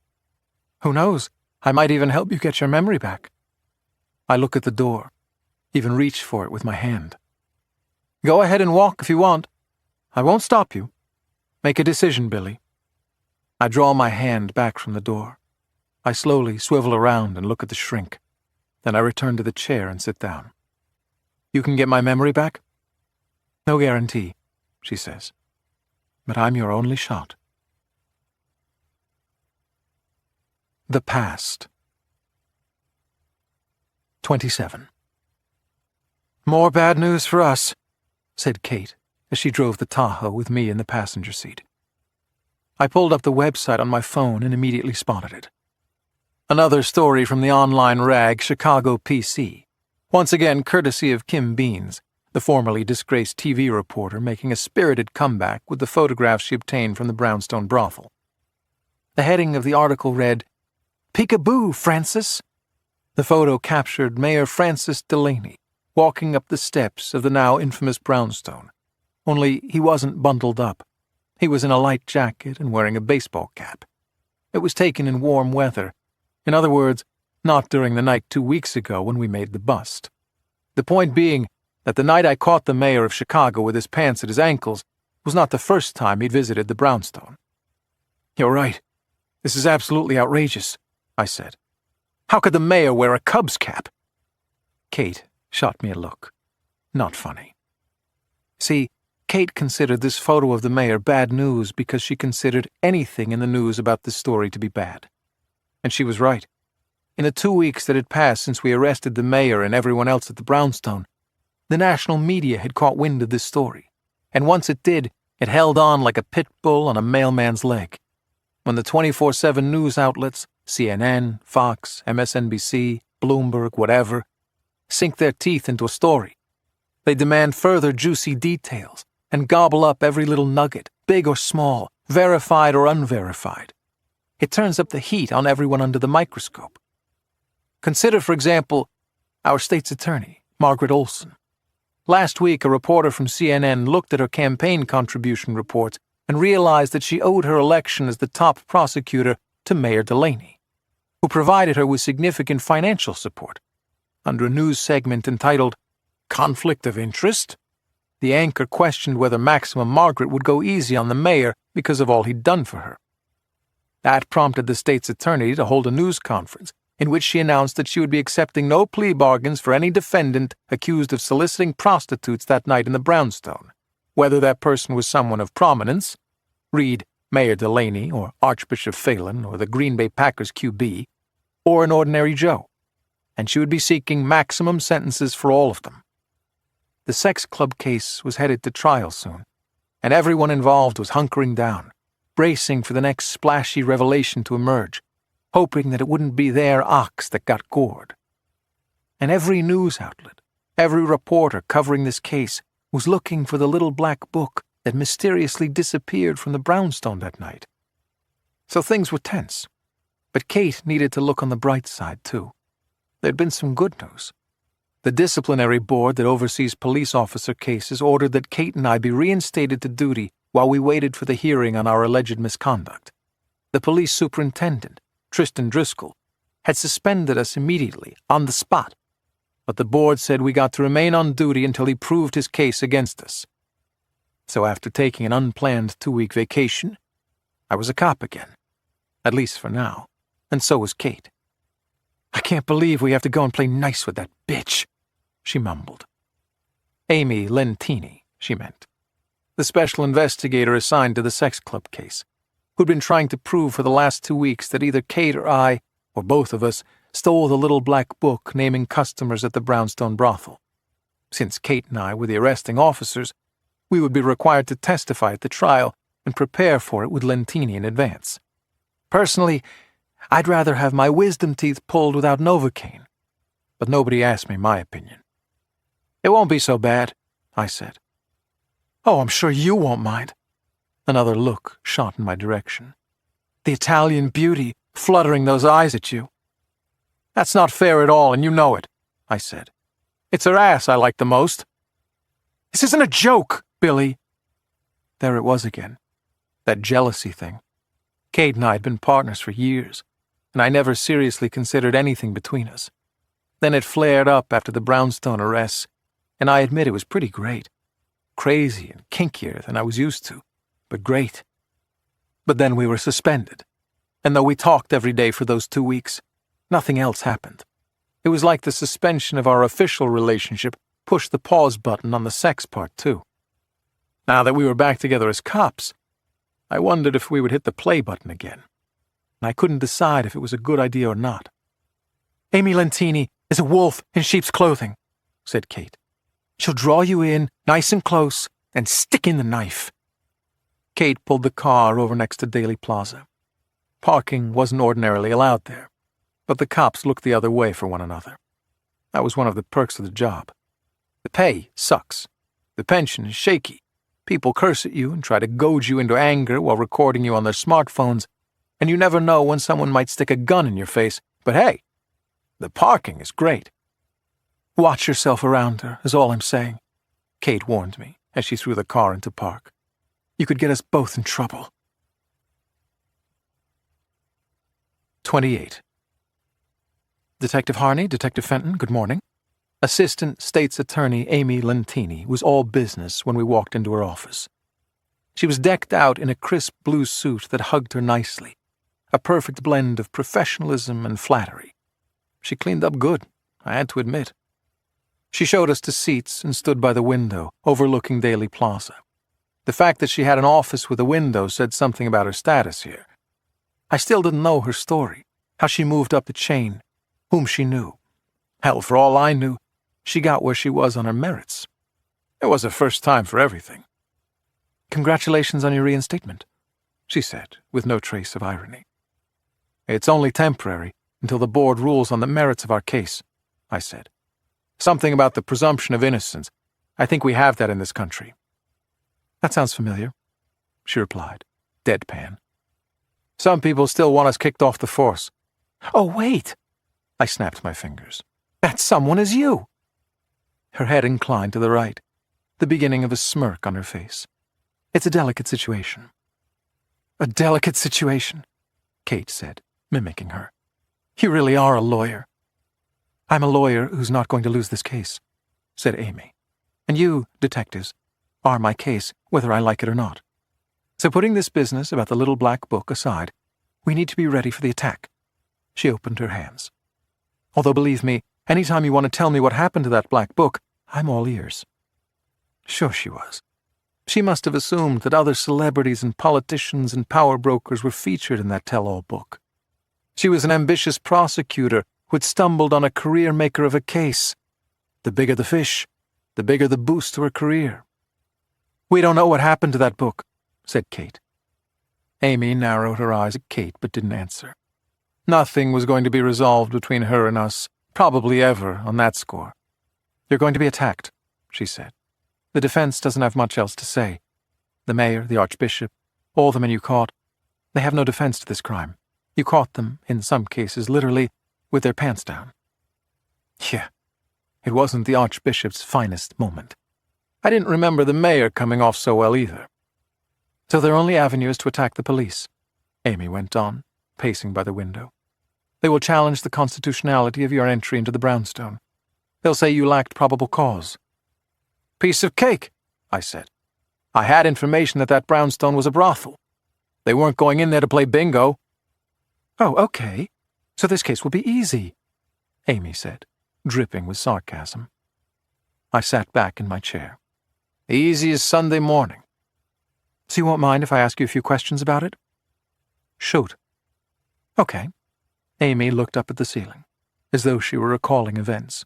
Who knows, I might even help you get your memory back. I look at the door, even reach for it with my hand. Go ahead and walk if you want. I won't stop you. Make a decision, Billy. I draw my hand back from the door. I slowly swivel around and look at the shrink. Then I return to the chair and sit down. You can get my memory back? No guarantee, she says. But I'm your only shot. The past. 27. More bad news for us, said Kate as she drove the Tahoe with me in the passenger seat. I pulled up the website on my phone and immediately spotted it. Another story from the online rag Chicago PC, once again courtesy of Kim Beans, the formerly disgraced TV reporter making a spirited comeback with the photographs she obtained from the brownstone brothel. The heading of the article read, Peekaboo, Francis! The photo captured Mayor Francis Delaney walking up the steps of the now infamous brownstone, only he wasn't bundled up. He was in a light jacket and wearing a baseball cap. It was taken in warm weather. In other words, not during the night 2 weeks ago when we made the bust. The point being that the night I caught the mayor of Chicago with his pants at his ankles was not the first time he'd visited the brownstone. You're right. This is absolutely outrageous, I said. How could the mayor wear a Cubs cap? Kate shot me a look. Not funny. See, Kate considered this photo of the mayor bad news because she considered anything in the news about this story to be bad. And she was right. In the 2 weeks that had passed since we arrested the mayor and everyone else at the brownstone, the national media had caught wind of this story, and once it did, it held on like a pit bull on a mailman's leg. When the 24/7 news outlets, CNN, Fox, MSNBC, Bloomberg, whatever, sink their teeth into a story, they demand further juicy details and gobble up every little nugget, big or small, verified or unverified. It turns up the heat on everyone under the microscope. Consider, for example, our state's attorney, Margaret Olson. Last week, a reporter from CNN looked at her campaign contribution reports and realized that she owed her election as the top prosecutor to Mayor Delaney, who provided her with significant financial support. Under a news segment entitled, Conflict of Interest, the anchor questioned whether Maximum Margaret would go easy on the mayor because of all he'd done for her. That prompted the state's attorney to hold a news conference in which she announced that she would be accepting no plea bargains for any defendant accused of soliciting prostitutes that night in the brownstone, whether that person was someone of prominence, read Mayor Delaney or Archbishop Phelan or the Green Bay Packers QB, or an ordinary Joe, and she would be seeking maximum sentences for all of them. The sex club case was headed to trial soon, and everyone involved was hunkering down, bracing for the next splashy revelation to emerge, hoping that it wouldn't be their ox that got gored. And every news outlet, every reporter covering this case was looking for the little black book that mysteriously disappeared from the brownstone that night. So things were tense. But Kate needed to look on the bright side, too. There'd been some good news. The disciplinary board that oversees police officer cases ordered that Kate and I be reinstated to duty while we waited for the hearing on our alleged misconduct. The police superintendent, Tristan Driscoll, had suspended us immediately, on the spot, but the board said we got to remain on duty until he proved his case against us. So after taking an unplanned 2-week vacation, I was a cop again, at least for now, and so was Kate. "I can't believe we have to go and play nice with that bitch," she mumbled. Amy Lentini, she meant, the special investigator assigned to the sex club case, who'd been trying to prove for the last 2 weeks that either Kate or I, or both of us, stole the little black book naming customers at the Brownstone brothel. Since Kate and I were the arresting officers, we would be required to testify at the trial and prepare for it with Lentini in advance. Personally, I'd rather have my wisdom teeth pulled without Novocaine, but nobody asked me my opinion. "It won't be so bad," I said. "Oh, I'm sure you won't mind." Another look shot in my direction. "The Italian beauty fluttering those eyes at you." "That's not fair at all, and you know it," I said. "It's her ass I like the most." "This isn't a joke, Billy." There it was again, that jealousy thing. Kate and I had been partners for years, and I never seriously considered anything between us. Then it flared up after the Brownstone arrests, and I admit it was pretty great. Crazy and kinkier than I was used to, but great. But then we were suspended, and though we talked every day for those 2 weeks, nothing else happened. It was like the suspension of our official relationship pushed the pause button on the sex part, too. Now that we were back together as cops, I wondered if we would hit the play button again, and I couldn't decide if it was a good idea or not. "Amy Lentini is a wolf in sheep's clothing," said Kate. "She'll draw you in nice and close and stick in the knife." Kate pulled the car over next to Daly Plaza. Parking wasn't ordinarily allowed there, but the cops looked the other way for one another. That was one of the perks of the job. The pay sucks. The pension is shaky. People curse at you and try to goad you into anger while recording you on their smartphones, and you never know when someone might stick a gun in your face. But hey, the parking is great. "Watch yourself around her, is all I'm saying," Kate warned me as she threw the car into park. "You could get us both in trouble." 28. Detective Harney, Detective Fenton, good morning. Assistant State's Attorney Amy Lentini was all business when we walked into her office. She was decked out in a crisp blue suit that hugged her nicely, a perfect blend of professionalism and flattery. She cleaned up good, I had to admit. She showed us to seats and stood by the window, overlooking Daly Plaza. The fact that she had an office with a window said something about her status here. I still didn't know her story, how she moved up the chain, whom she knew. Hell, for all I knew, she got where she was on her merits. It was a first time for everything. "Congratulations on your reinstatement," she said, with no trace of irony. "It's only temporary, until the board rules on the merits of our case," I said. "Something about the presumption of innocence. I think we have that in this country." "That sounds familiar," she replied, deadpan. "Some people still want us kicked off the force." "Oh, wait!" I snapped my fingers. "That someone is you!" Her head inclined to the right, the beginning of a smirk on her face. "It's a delicate situation." "A delicate situation," Kate said, mimicking her. "You really are a lawyer." "I'm a lawyer who's not going to lose this case," said Amy. "And you, detectives, are my case, whether I like it or not. So putting this business about the little black book aside, we need to be ready for the attack." She opened her hands. "Although, believe me, any time you want to tell me what happened to that black book, I'm all ears." Sure she was. She must have assumed that other celebrities and politicians and power brokers were featured in that tell-all book. She was an ambitious prosecutor who had stumbled on a career maker of a case. The bigger the fish, the bigger the boost to her career. "We don't know what happened to that book," said Kate. Amy narrowed her eyes at Kate but didn't answer. Nothing was going to be resolved between her and us, probably ever, on that score. "You're going to be attacked," she said. "The defense doesn't have much else to say. The mayor, the archbishop, all the men you caught, they have no defense to this crime. You caught them, in some cases, literally, with their pants down." "Yeah, It wasn't the Archbishop's finest moment. I didn't remember the mayor coming off so well either. So their only avenue is to attack the police, Amy went on, pacing by the window. They will challenge the constitutionality of your entry into the brownstone. They'll say you lacked probable cause. Piece of cake, I said. I had information that that brownstone was a brothel. They weren't going in there to play bingo. Oh, okay. So this case will be easy, Amy said, dripping with sarcasm. I sat back in my chair. Easy as Sunday morning. So you won't mind if I ask you a few questions about it? Shoot. Okay. Amy looked up at the ceiling, as though she were recalling events.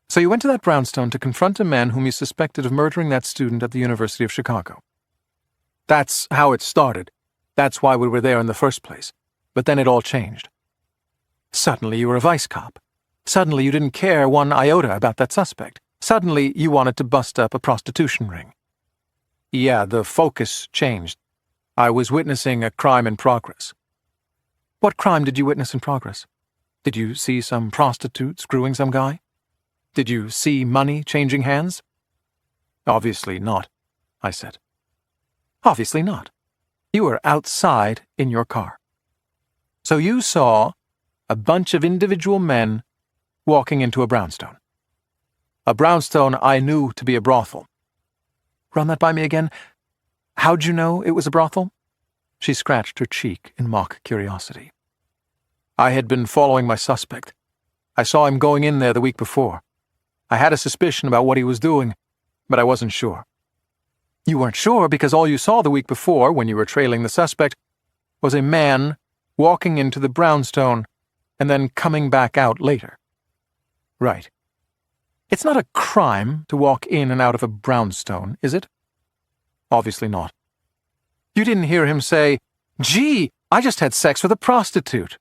So you went to that brownstone to confront a man whom you suspected of murdering that student at the University of Chicago. That's how it started. That's why we were there in the first place. But then it all changed. Suddenly you were a vice cop. Suddenly you didn't care one iota about that suspect. Suddenly you wanted to bust up a prostitution ring. Yeah, the focus changed. I was witnessing a crime in progress. What crime did you witness in progress? Did you see some prostitute screwing some guy? Did you see money changing hands? Obviously not, I said. Obviously not. You were outside in your car. So you saw a bunch of individual men walking into a brownstone. A brownstone I knew to be a brothel. Run that by me again. How'd you know it was a brothel? She scratched her cheek in mock curiosity. I had been following my suspect. I saw him going in there the week before. I had a suspicion about what he was doing, but I wasn't sure. You weren't sure because all you saw the week before, when you were trailing the suspect, was a man walking into the brownstone and then coming back out later. Right. It's not a crime to walk in and out of a brownstone, is it? Obviously not. You didn't hear him say, "Gee, I just had sex with a prostitute."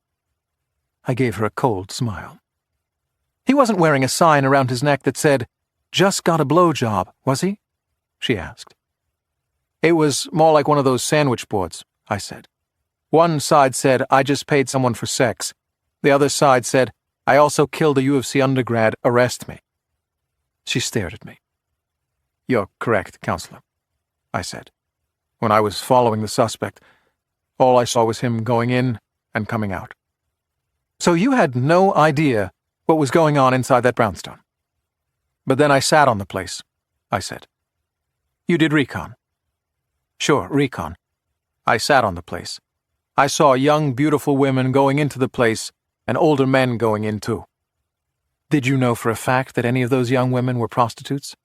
I gave her a cold smile. He wasn't wearing a sign around his neck that said, "Just got a blowjob," was he? She asked. It was more like one of those sandwich boards, I said. One side said, "I just paid someone for sex." The other side said, "I also killed a UFC undergrad, arrest me." She stared at me. You're correct, Counselor, I said. When I was following the suspect, all I saw was him going in and coming out. So you had no idea what was going on inside that brownstone? But then I sat on the place, I said. You did recon? Sure, recon. I sat on the place. I saw young, beautiful women going into the place and older men going in too. Did you know for a fact that any of those young women were prostitutes?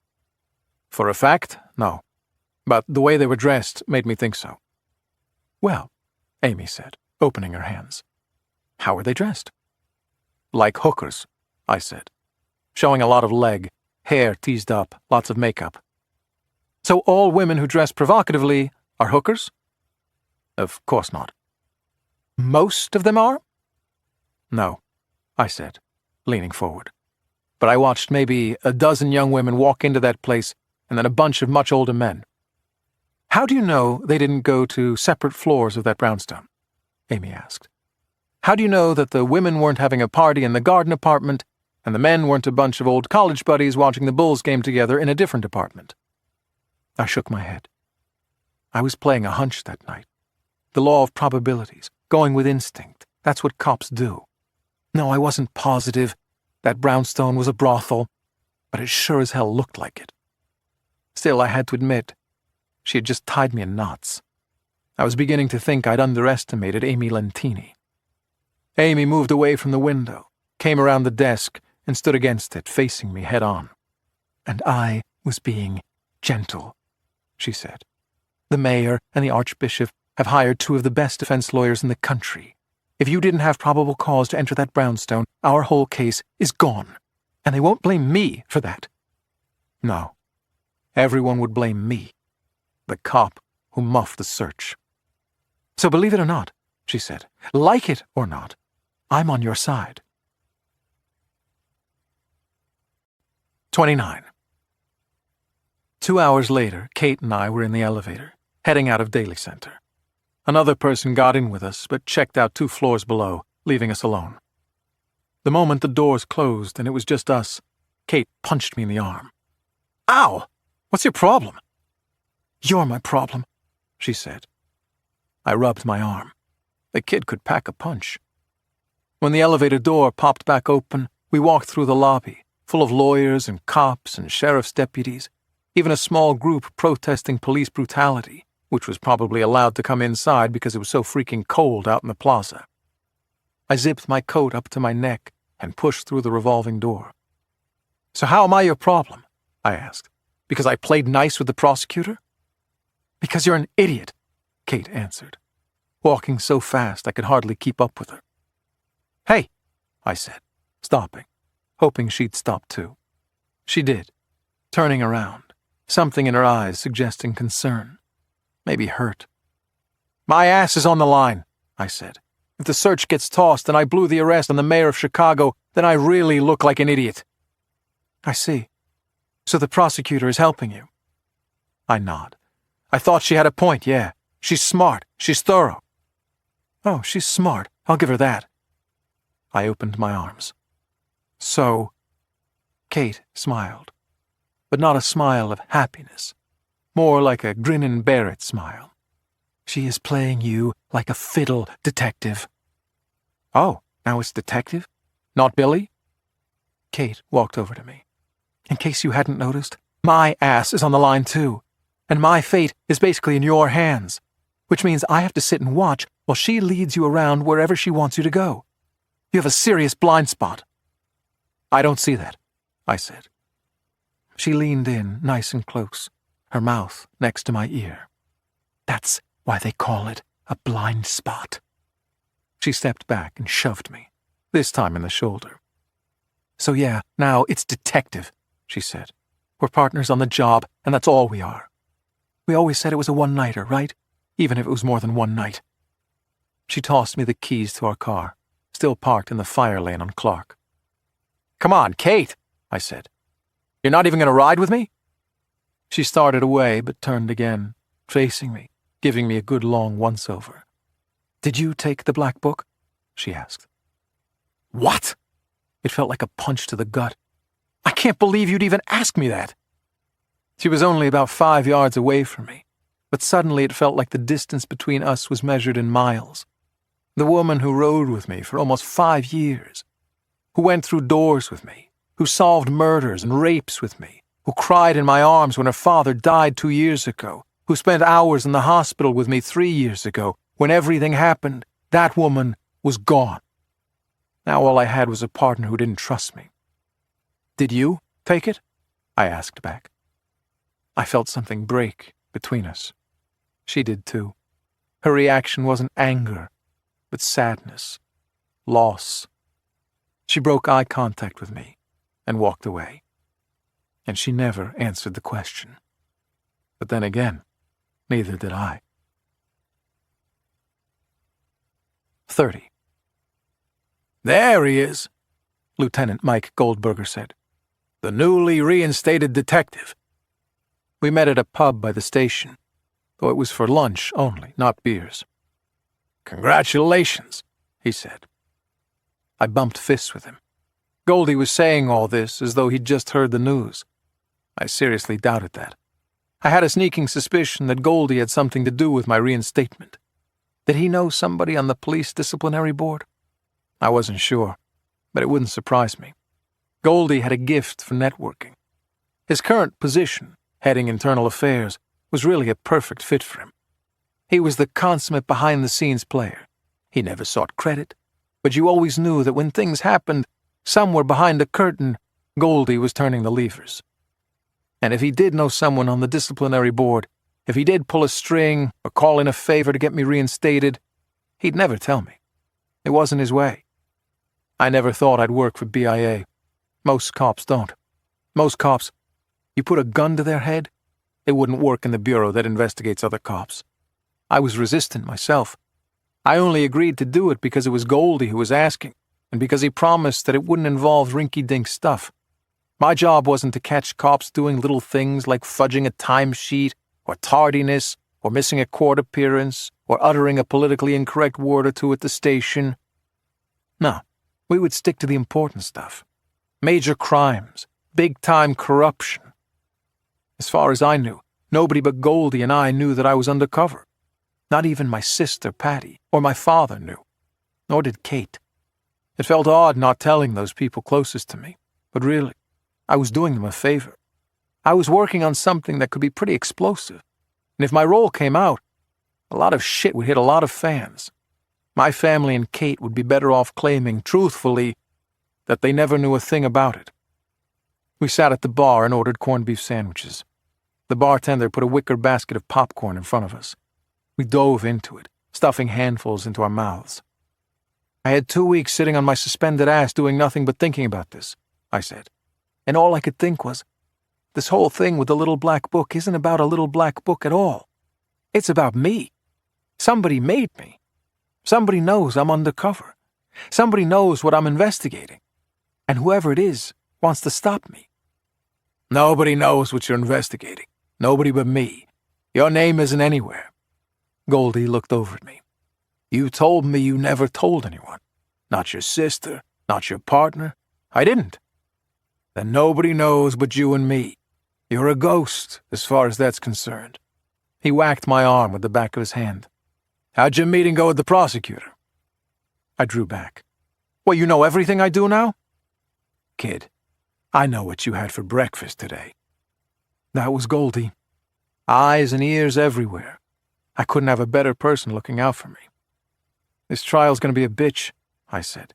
For a fact, no. But the way they were dressed made me think so. Well, Amy said, opening her hands. How were they dressed? Like hookers, I said, showing a lot of leg, hair teased up, lots of makeup. So all women who dress provocatively are hookers? Of course not. Most of them are? No, I said, leaning forward. But I watched maybe a dozen young women walk into that place and then a bunch of much older men. How do you know they didn't go to separate floors of that brownstone? Amy asked. How do you know that the women weren't having a party in the garden apartment and the men weren't a bunch of old college buddies watching the Bulls game together in a different apartment? I shook my head. I was playing a hunch that night. The law of probabilities, going with instinct. That's what cops do. No, I wasn't positive that brownstone was a brothel, but it sure as hell looked like it. Still, I had to admit, she had just tied me in knots. I was beginning to think I'd underestimated Amy Lentini. Amy moved away from the window, came around the desk, and stood against it, facing me head-on. And I was being gentle, she said. The mayor and the archbishop have hired two of the best defense lawyers in the country. If you didn't have probable cause to enter that brownstone, our whole case is gone. And they won't blame me for that. No. Everyone would blame me, the cop who muffed the search. So believe it or not, she said, like it or not, I'm on your side. 29. 2 hours later, Kate and I were in the elevator, heading out of Daly Center. Another person got in with us, but checked out 2 floors below, leaving us alone. The moment the doors closed and it was just us, Kate punched me in the arm. Ow! What's your problem? You're my problem, she said. I rubbed my arm. The kid could pack a punch. When the elevator door popped back open, we walked through the lobby, full of lawyers and cops and sheriff's deputies, even a small group protesting police brutality, which was probably allowed to come inside because it was so freaking cold out in the plaza. I zipped my coat up to my neck and pushed through the revolving door. So how am I your problem? I asked. Because I played nice with the prosecutor? Because you're an idiot, Kate answered, walking so fast I could hardly keep up with her. Hey, I said, stopping, hoping she'd stop too. She did, turning around, something in her eyes suggesting concern, maybe hurt. My ass is on the line, I said. If the search gets tossed and I blew the arrest on the mayor of Chicago, then I really look like an idiot. I see. So the prosecutor is helping you? I nod. I thought she had a point, yeah. She's smart. She's thorough. Oh, she's smart. I'll give her that. I opened my arms. So, Kate smiled, but not a smile of happiness, more like a grin and bear it smile. She is playing you like a fiddle, detective. Oh, now it's detective? Not Billy? Kate walked over to me. In case you hadn't noticed, my ass is on the line too, and my fate is basically in your hands, which means I have to sit and watch while she leads you around wherever she wants you to go. You have a serious blind spot. I don't see that, I said. She leaned in nice and close, her mouth next to my ear. That's why they call it a blind spot. She stepped back and shoved me, this time in the shoulder. So yeah, now it's detective, she said. We're partners on the job, and that's all we are. We always said it was a one-nighter, right? Even if it was more than one night. She tossed me the keys to our car, still parked in the fire lane on Clark. Come on, Kate, I said. You're not even going to ride with me? She started away, but turned again, facing me, giving me a good long once-over. Did you take the black book? She asked. What? It felt like a punch to the gut. I can't believe you'd even ask me that. She was only about 5 yards away from me, but suddenly it felt like the distance between us was measured in miles. The woman who rode with me for almost 5 years, who went through doors with me, who solved murders and rapes with me, who cried in my arms when her father died 2 years ago, who spent hours in the hospital with me 3 years ago, when everything happened, that woman was gone. Now all I had was a partner who didn't trust me. Did you take it? I asked back. I felt something break between us. She did too. Her reaction wasn't anger, but sadness, loss. She broke eye contact with me and walked away. And she never answered the question. But then again, neither did I. 30. There he is, Lieutenant Mike Goldberger said. The newly reinstated detective. We met at a pub by the station, though it was for lunch only, not beers. Congratulations, he said. I bumped fists with him. Goldie was saying all this as though he'd just heard the news. I seriously doubted that. I had a sneaking suspicion that Goldie had something to do with my reinstatement. Did he know somebody on the police disciplinary board? I wasn't sure, but it wouldn't surprise me. Goldie had a gift for networking. His current position, heading internal affairs, was really a perfect fit for him. He was the consummate behind-the-scenes player. He never sought credit, but you always knew that when things happened, somewhere behind the curtain, Goldie was turning the levers. And if he did know someone on the disciplinary board, if he did pull a string or call in a favor to get me reinstated, he'd never tell me. It wasn't his way. I never thought I'd work for BIA. Most cops don't. Most cops, you put a gun to their head, it wouldn't work in the bureau that investigates other cops. I was resistant myself. I only agreed to do it because it was Goldie who was asking, and because he promised that it wouldn't involve rinky-dink stuff. My job wasn't to catch cops doing little things like fudging a timesheet, or tardiness, or missing a court appearance, or uttering a politically incorrect word or two at the station. No, we would stick to the important stuff. Major crimes, Big-time corruption. As far as I knew, nobody but Goldie and I knew that I was undercover. Not even my sister, Patty, or my father knew. Nor did Kate. It felt odd not telling those people closest to me, but really, I was doing them a favor. I was working on something that could be pretty explosive, and if my role came out, a lot of shit would hit a lot of fans. My family and Kate would be better off claiming, truthfully, that they never knew a thing about it. We sat at the bar and ordered corned beef sandwiches. The bartender put a wicker basket of popcorn in front of us. We dove into it, stuffing handfuls into our mouths. I had 2 weeks sitting on my suspended ass doing nothing but thinking about this, I said. And all I could think was, this whole thing with the little black book isn't about a little black book at all. It's about me. Somebody made me. Somebody knows I'm undercover. Somebody knows what I'm investigating. And whoever it is wants to stop me. Nobody knows what you're investigating. Nobody but me. Your name isn't anywhere. Goldie looked over at me. You told me you never told anyone. Not your sister, not your partner. I didn't. Then nobody knows but you and me. You're a ghost, as far as that's concerned. He whacked my arm with the back of his hand. How'd your meeting go with the prosecutor? I drew back. Well, you know everything I do now? Kid, I know what you had for breakfast today. That was Goldie. Eyes and ears everywhere. I couldn't have a better person looking out for me. This trial's going to be a bitch, I said.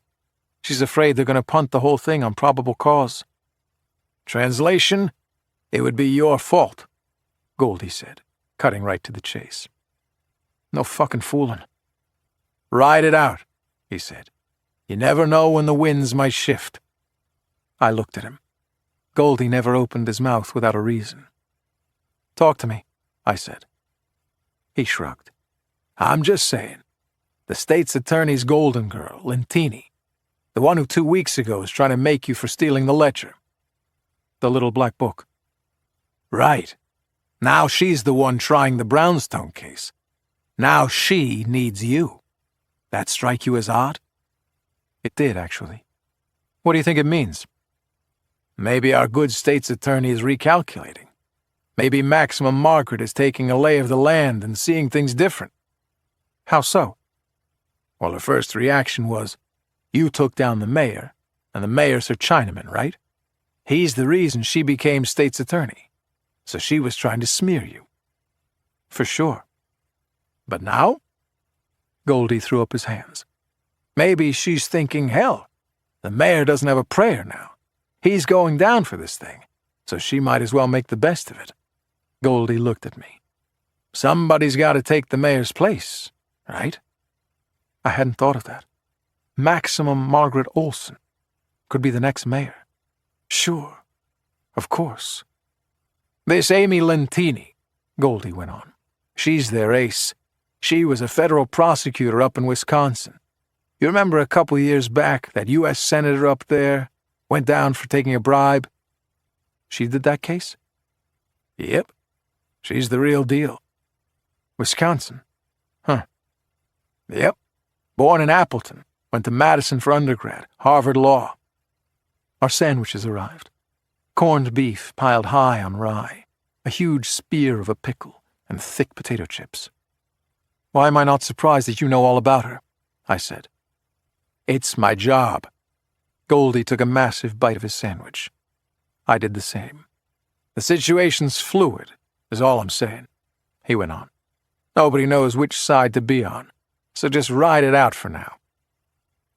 She's afraid they're going to punt the whole thing on probable cause. Translation, it would be your fault, Goldie said, cutting right to the chase. No fucking fooling. Ride it out, he said. You never know when the winds might shift. I looked at him. Goldie never opened his mouth without a reason. Talk to me, I said. He shrugged. I'm just saying. The state's attorney's golden girl, Lentini. The one who 2 weeks ago was trying to make you for stealing the ledger. The little black book. Right. Now she's the one trying the brownstone case. Now she needs you. That strike you as odd? It did, actually. What do you think it means? Maybe our good state's attorney is recalculating. Maybe Maximum Margaret is taking a lay of the land and seeing things different. How so? Well, her first reaction was, you took down the mayor, and the mayor's her Chinaman, right? He's the reason she became state's attorney. So she was trying to smear you. For sure. But now? Goldie threw up his hands. Maybe she's thinking, hell, the mayor doesn't have a prayer now. He's going down for this thing, so she might as well make the best of it. Goldie looked at me. Somebody's got to take the mayor's place, right? I hadn't thought of that. Maximum Margaret Olson could be the next mayor. Sure. Of course. This Amy Lentini, Goldie went on. She's their ace. She was a federal prosecutor up in Wisconsin. You remember a couple years back, that U.S. senator up there went down for taking a bribe? She did that case? Yep. She's the real deal. Wisconsin? Huh. Yep. Born in Appleton. Went to Madison for undergrad. Harvard Law. Our sandwiches arrived. Corned beef piled high on rye. A huge spear of a pickle and thick potato chips. Why am I not surprised that you know all about her? I said. It's my job. Goldie took a massive bite of his sandwich. I did the same. The situation's fluid, is all I'm saying, he went on. Nobody knows which side to be on, so just ride it out for now.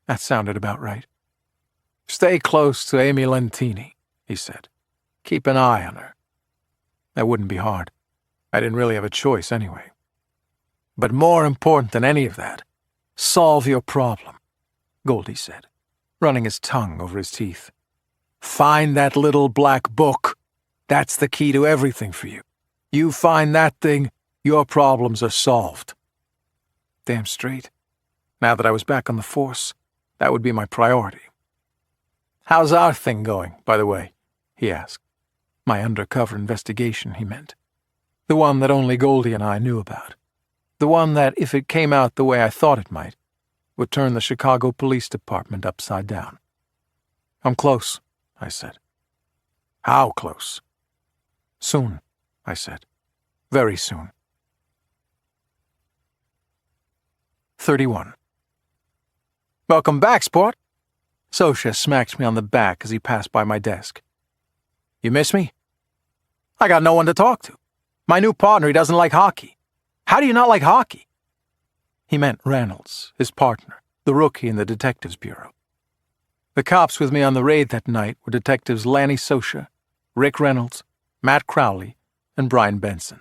That sounded about right. Stay close to Amy Lentini, he said. Keep an eye on her. That wouldn't be hard. I didn't really have a choice anyway. But more important than any of that, solve your problem, Goldie said, running his tongue over his teeth. Find that little black book. That's the key to everything for you. You find that thing, your problems are solved. Damn straight. Now that I was back on the force, that would be my priority. How's our thing going, by the way? He asked. My undercover investigation, he meant. The one that only Goldie and I knew about. The one that, if it came out the way I thought it might, would turn the Chicago Police Department upside down. I'm close, I said. How close? Soon, I said. Very soon. 31. Welcome back, sport. Sosha smacked me on the back as he passed by my desk. You miss me? I got no one to talk to. My new partner, he doesn't like hockey. How do you not like hockey? He meant Reynolds, his partner, the rookie in the detectives bureau. The cops with me on the raid that night were detectives Lanny Sosha, Rick Reynolds, Matt Crowley, and Brian Benson.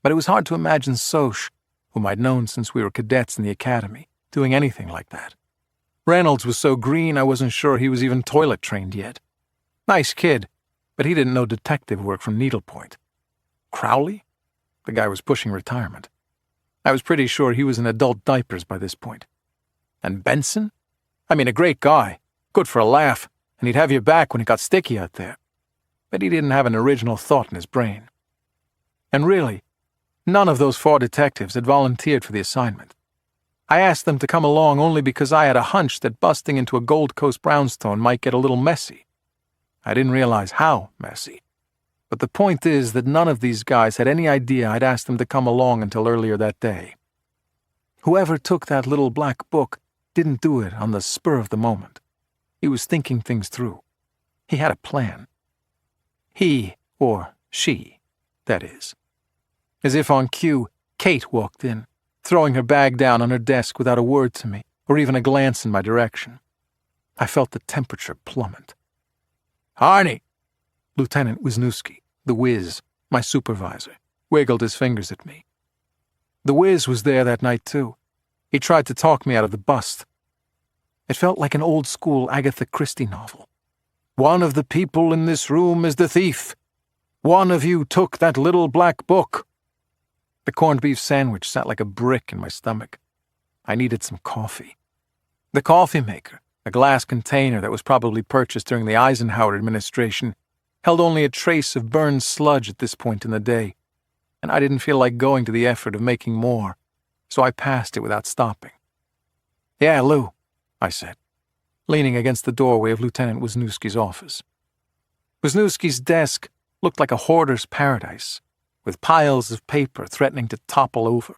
But it was hard to imagine Soch, whom I'd known since we were cadets in the academy, doing anything like that. Reynolds was so green I wasn't sure he was even toilet-trained yet. Nice kid, but he didn't know detective work from needlepoint. Crowley? The guy was pushing retirement. I was pretty sure he was in adult diapers by this point. And Benson? I mean, a great guy, good for a laugh, and he'd have you back when it got sticky out there. But he didn't have an original thought in his brain. And really, none of those 4 detectives had volunteered for the assignment. I asked them to come along only because I had a hunch that busting into a Gold Coast brownstone might get a little messy. I didn't realize how messy. But the point is that none of these guys had any idea I'd asked them to come along until earlier that day. Whoever took that little black book didn't do it on the spur of the moment. He was thinking things through. He had a plan. He, or she, that is. As if on cue, Kate walked in, throwing her bag down on her desk without a word to me, or even a glance in my direction. I felt the temperature plummet. Harney! Lieutenant Wisniewski, the Wiz, my supervisor, wiggled his fingers at me. The Wiz was there that night, too. He tried to talk me out of the bust. It felt like an old-school Agatha Christie novel. One of the people in this room is the thief. One of you took that little black book. The corned beef sandwich sat like a brick in my stomach. I needed some coffee. The coffee maker, a glass container that was probably purchased during the Eisenhower administration, held only a trace of burned sludge at this point in the day, and I didn't feel like going to the effort of making more, so I passed it without stopping. Yeah, Lou, I said, leaning against the doorway of Lieutenant Wisniewski's office. Wisniewski's desk looked like a hoarder's paradise, with piles of paper threatening to topple over.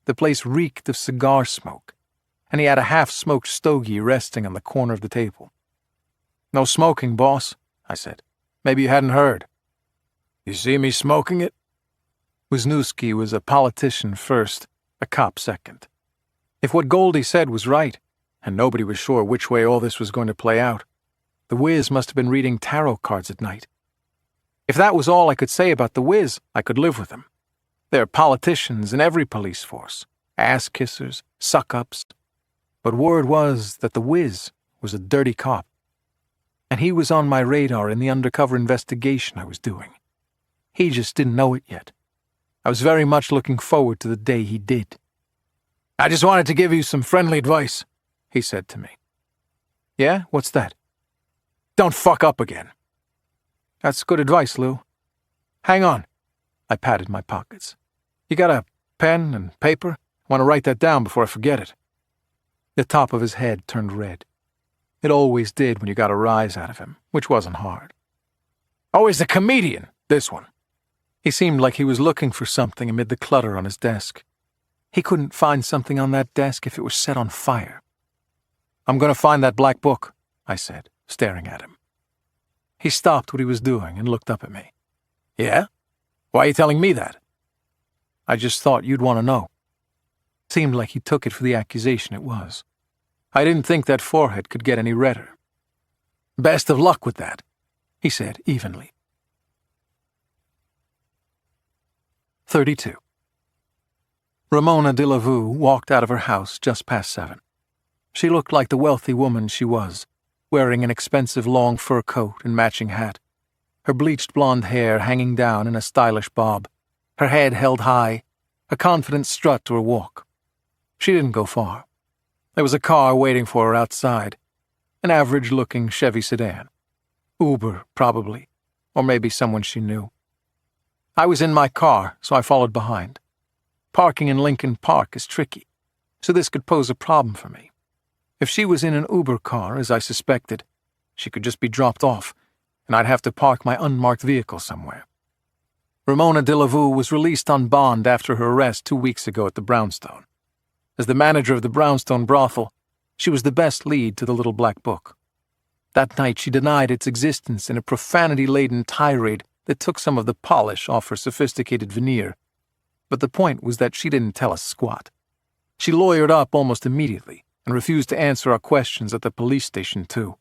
The place reeked of cigar smoke, and he had a half-smoked stogie resting on the corner of the table. No smoking, boss, I said. Maybe you hadn't heard. You see me smoking it? Wisniewski was a politician first, a cop second. If what Goldie said was right, and nobody was sure which way all this was going to play out, the Wiz must have been reading tarot cards at night. If that was all I could say about the Wiz, I could live with him. There are politicians in every police force, ass-kissers, suck-ups. But word was that the Wiz was a dirty cop. And he was on my radar in the undercover investigation I was doing. He just didn't know it yet. I was very much looking forward to the day he did. I just wanted to give you some friendly advice, he said to me. Yeah? What's that? Don't fuck up again. That's good advice, Lou. Hang on. I patted my pockets. You got a pen and paper? I want to write that down before I forget it. The top of his head turned red. It always did when you got a rise out of him, which wasn't hard. Always a comedian, this one. He seemed like he was looking for something amid the clutter on his desk. He couldn't find something on that desk if it was set on fire. I'm going to find that black book, I said, staring at him. He stopped what he was doing and looked up at me. Yeah? Why are you telling me that? I just thought you'd want to know. Seemed like he took it for the accusation it was. I didn't think that forehead could get any redder. Best of luck with that, he said evenly. 32. Ramona de la Vue walked out of her house just past 7. She looked like the wealthy woman she was, wearing an expensive long fur coat and matching hat, her bleached blonde hair hanging down in a stylish bob, her head held high, a confident strut to her walk. She didn't go far. There was a car waiting for her outside, an average-looking Chevy sedan. Uber, probably, or maybe someone she knew. I was in my car, so I followed behind. Parking in Lincoln Park is tricky, so this could pose a problem for me. If she was in an Uber car, as I suspected, she could just be dropped off, and I'd have to park my unmarked vehicle somewhere. Ramona Delavu was released on bond after her arrest 2 weeks ago at the Brownstone. As the manager of the Brownstone brothel, she was the best lead to the Little Black Book. That night she denied its existence in a profanity-laden tirade that took some of the polish off her sophisticated veneer. But the point was that she didn't tell us squat. She lawyered up almost immediately and refused to answer our questions at the police station, too.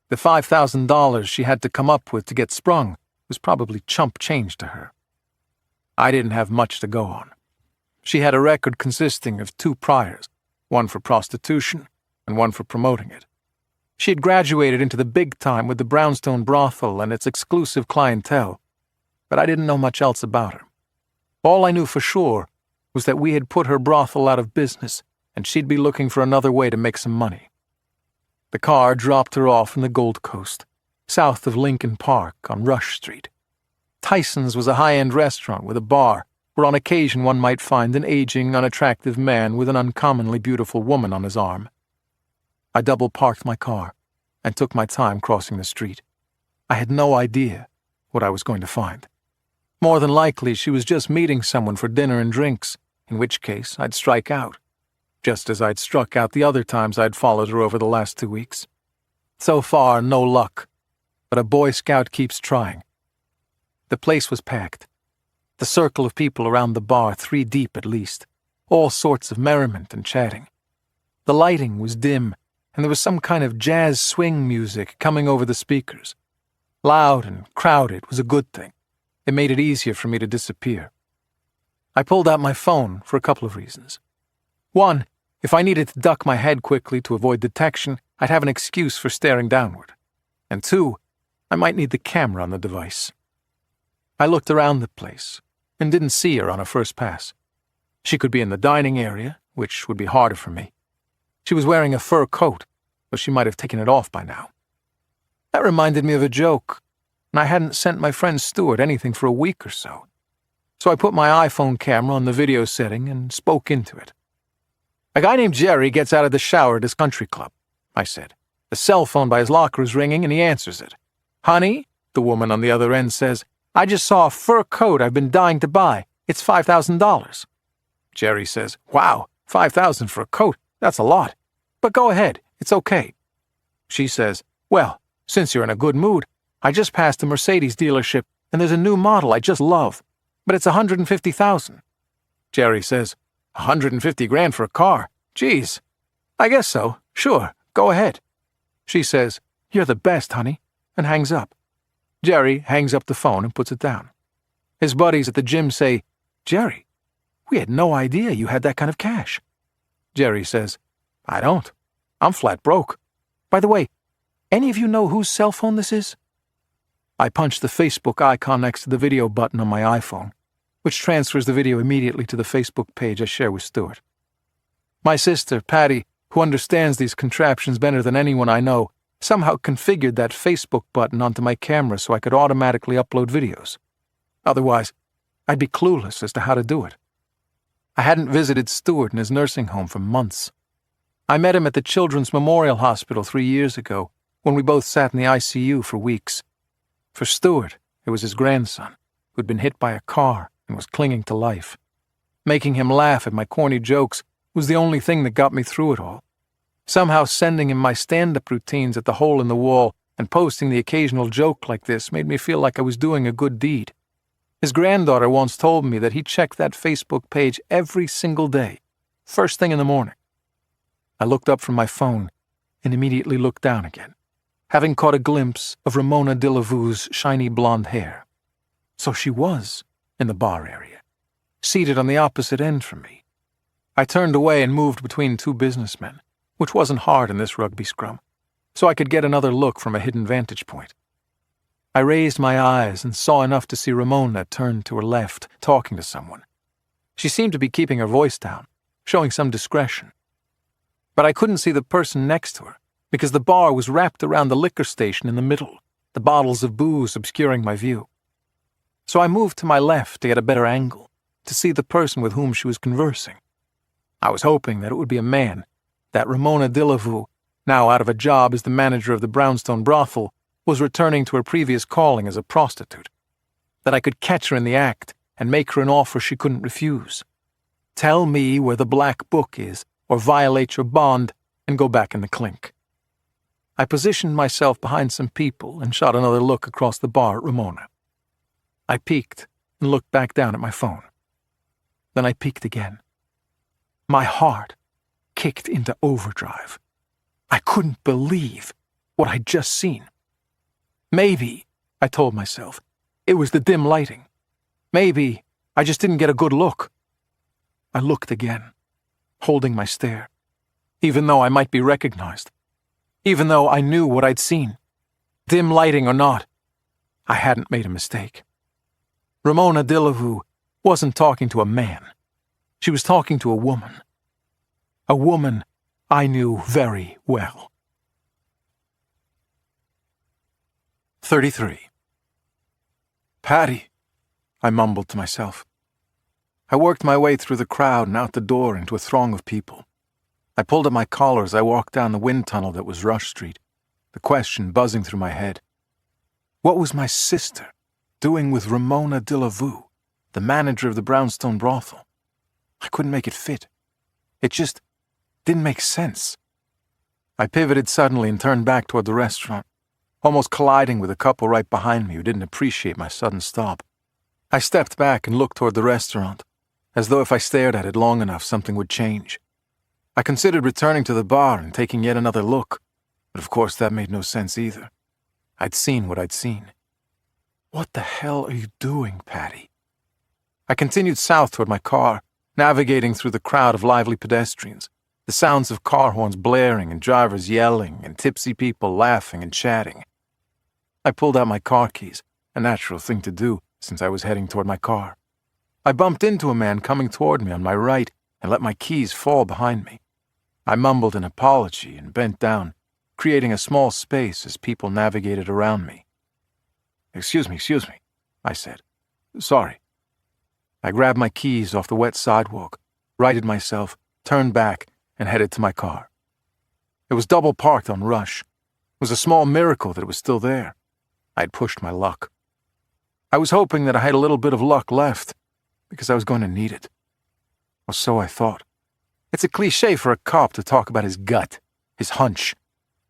The $5,000 she had to come up with to get sprung was probably chump change to her. I didn't have much to go on. She had a record consisting of 2 priors, one for prostitution and one for promoting it. She had graduated into the big time with the Brownstone brothel and its exclusive clientele, but I didn't know much else about her. All I knew for sure was that we had put her brothel out of business and she'd be looking for another way to make some money. The car dropped her off in the Gold Coast, south of Lincoln Park on Rush Street. Tyson's was a high-end restaurant with a bar where on occasion one might find an aging, unattractive man with an uncommonly beautiful woman on his arm. I double-parked my car and took my time crossing the street. I had no idea what I was going to find. More than likely, she was just meeting someone for dinner and drinks, in which case I'd strike out, just as I'd struck out the other times I'd followed her over the last 2 weeks. So far, no luck, but a Boy Scout keeps trying. The place was packed. The circle of people around the bar 3 deep at least, all sorts of merriment and chatting. The lighting was dim, and there was some kind of jazz swing music coming over the speakers. Loud and crowded was a good thing. It made it easier for me to disappear. I pulled out my phone for a couple of reasons. One, if I needed to duck my head quickly to avoid detection, I'd have an excuse for staring downward. And 2, I might need the camera on the device. I looked around the place and didn't see her on a first pass. She could be in the dining area, which would be harder for me. She was wearing a fur coat, but she might have taken it off by now. That reminded me of a joke, and I hadn't sent my friend Stuart anything for a week or so. So I put my iPhone camera on the video setting and spoke into it. "A guy named Jerry gets out of the shower at his country club," I said. "The cell phone by his locker is ringing and he answers it. 'Honey,' the woman on the other end says, 'I just saw a fur coat I've been dying to buy. It's $5,000. Jerry says, 'Wow, $5,000 for a coat. That's a lot. But go ahead, it's okay.' She says, 'Well, since you're in a good mood, I just passed a Mercedes dealership and there's a new model I just love, but it's $150,000. Jerry says, $150,000 for a car? Geez. I guess so. Sure, go ahead.' She says, 'You're the best, honey,' and hangs up. Jerry hangs up the phone and puts it down. His buddies at the gym say, 'Jerry, we had no idea you had that kind of cash.' Jerry says, 'I don't. I'm flat broke. By the way, any of you know whose cell phone this is?' I punch the Facebook icon next to the video button on my iPhone, which transfers the video immediately to the Facebook page I share with Stuart. My sister, Patty, who understands these contraptions better than anyone I know, somehow configured that Facebook button onto my camera so I could automatically upload videos. Otherwise, I'd be clueless as to how to do it. I hadn't visited Stuart in his nursing home for months. I met him at the Children's Memorial Hospital 3 years ago, when we both sat in the ICU for weeks. For Stuart, it was his grandson, who'd been hit by a car and was clinging to life. Making him laugh at my corny jokes was the only thing that got me through it all. Somehow sending him my stand-up routines at the hole in the wall and posting the occasional joke like this made me feel like I was doing a good deed. His granddaughter once told me that he checked that Facebook page every single day, first thing in the morning. I looked up from my phone and immediately looked down again, having caught a glimpse of Ramona Delavu's shiny blonde hair. So she was in the bar area, seated on the opposite end from me. I turned away and moved between 2 businessmen, which wasn't hard in this rugby scrum, so I could get another look from a hidden vantage point. I raised my eyes and saw enough to see Ramona turned to her left, talking to someone. She seemed to be keeping her voice down, showing some discretion. But I couldn't see the person next to her, because the bar was wrapped around the liquor station in the middle, the bottles of booze obscuring my view. So I moved to my left to get a better angle, to see the person with whom she was conversing. I was hoping that it would be a man, that Ramona Delavu, now out of a job as the manager of the Brownstone brothel, was returning to her previous calling as a prostitute, that I could catch her in the act and make her an offer she couldn't refuse. Tell me where the black book is, or violate your bond and go back in the clink. I positioned myself behind some people and shot another look across the bar at Ramona. I peeked and looked back down at my phone. Then I peeked again. My heart kicked into overdrive. I couldn't believe what I'd just seen. Maybe, I told myself, it was the dim lighting. Maybe I just didn't get a good look. I looked again, holding my stare, even though I might be recognized, even though I knew what I'd seen. Dim lighting or not, I hadn't made a mistake. Ramona Delavu wasn't talking to a man. She was talking to a woman. A woman I knew very well. 33. Patty, I mumbled to myself. I worked my way through the crowd and out the door into a throng of people. I pulled up my collar as I walked down the wind tunnel that was Rush Street, the question buzzing through my head. What was my sister doing with Ramona Delavu, the manager of the brownstone brothel? I couldn't make it fit. It just didn't make sense. I pivoted suddenly and turned back toward the restaurant, almost colliding with a couple right behind me who didn't appreciate my sudden stop. I stepped back and looked toward the restaurant, as though if I stared at it long enough something would change. I considered returning to the bar and taking yet another look, but of course that made no sense either. I'd seen what I'd seen. What the hell are you doing, Patty? I continued south toward my car, navigating through the crowd of lively pedestrians, the sounds of car horns blaring and drivers yelling and tipsy people laughing and chatting. I pulled out my car keys, a natural thing to do since I was heading toward my car. I bumped into a man coming toward me on my right and let my keys fall behind me. I mumbled an apology and bent down, creating a small space as people navigated around me. Excuse me, I said. Sorry. I grabbed my keys off the wet sidewalk, righted myself, turned back, and headed to my car. It was double parked on Rush. It was a small miracle that it was still there. I had pushed my luck. I was hoping that I had a little bit of luck left, because I was going to need it. Or so I thought. It's a cliché for a cop to talk about his gut, his hunch,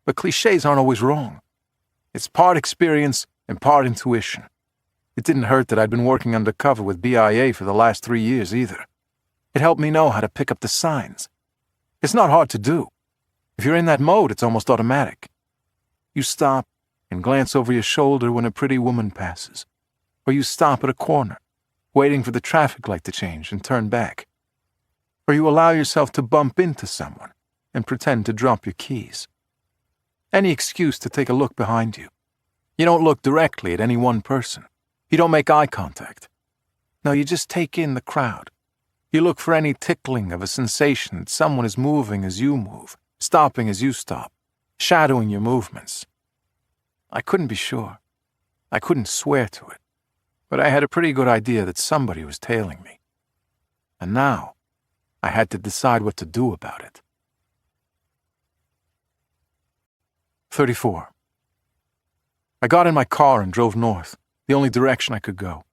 but clichés aren't always wrong. It's part experience and part intuition. It didn't hurt that I'd been working undercover with BIA for the last 3 years either. It helped me know how to pick up the signs. It's not hard to do. If you're in that mode, it's almost automatic. You stop and glance over your shoulder when a pretty woman passes. Or you stop at a corner, waiting for the traffic light to change and turn back. Or you allow yourself to bump into someone and pretend to drop your keys. Any excuse to take a look behind you. You don't look directly at any one person. You don't make eye contact. No, you just take in the crowd. You look for any tickling of a sensation that someone is moving as you move, stopping as you stop, shadowing your movements. I couldn't be sure. I couldn't swear to it. But I had a pretty good idea that somebody was tailing me. And now, I had to decide what to do about it. 34. I got in my car and drove north, the only direction I could go.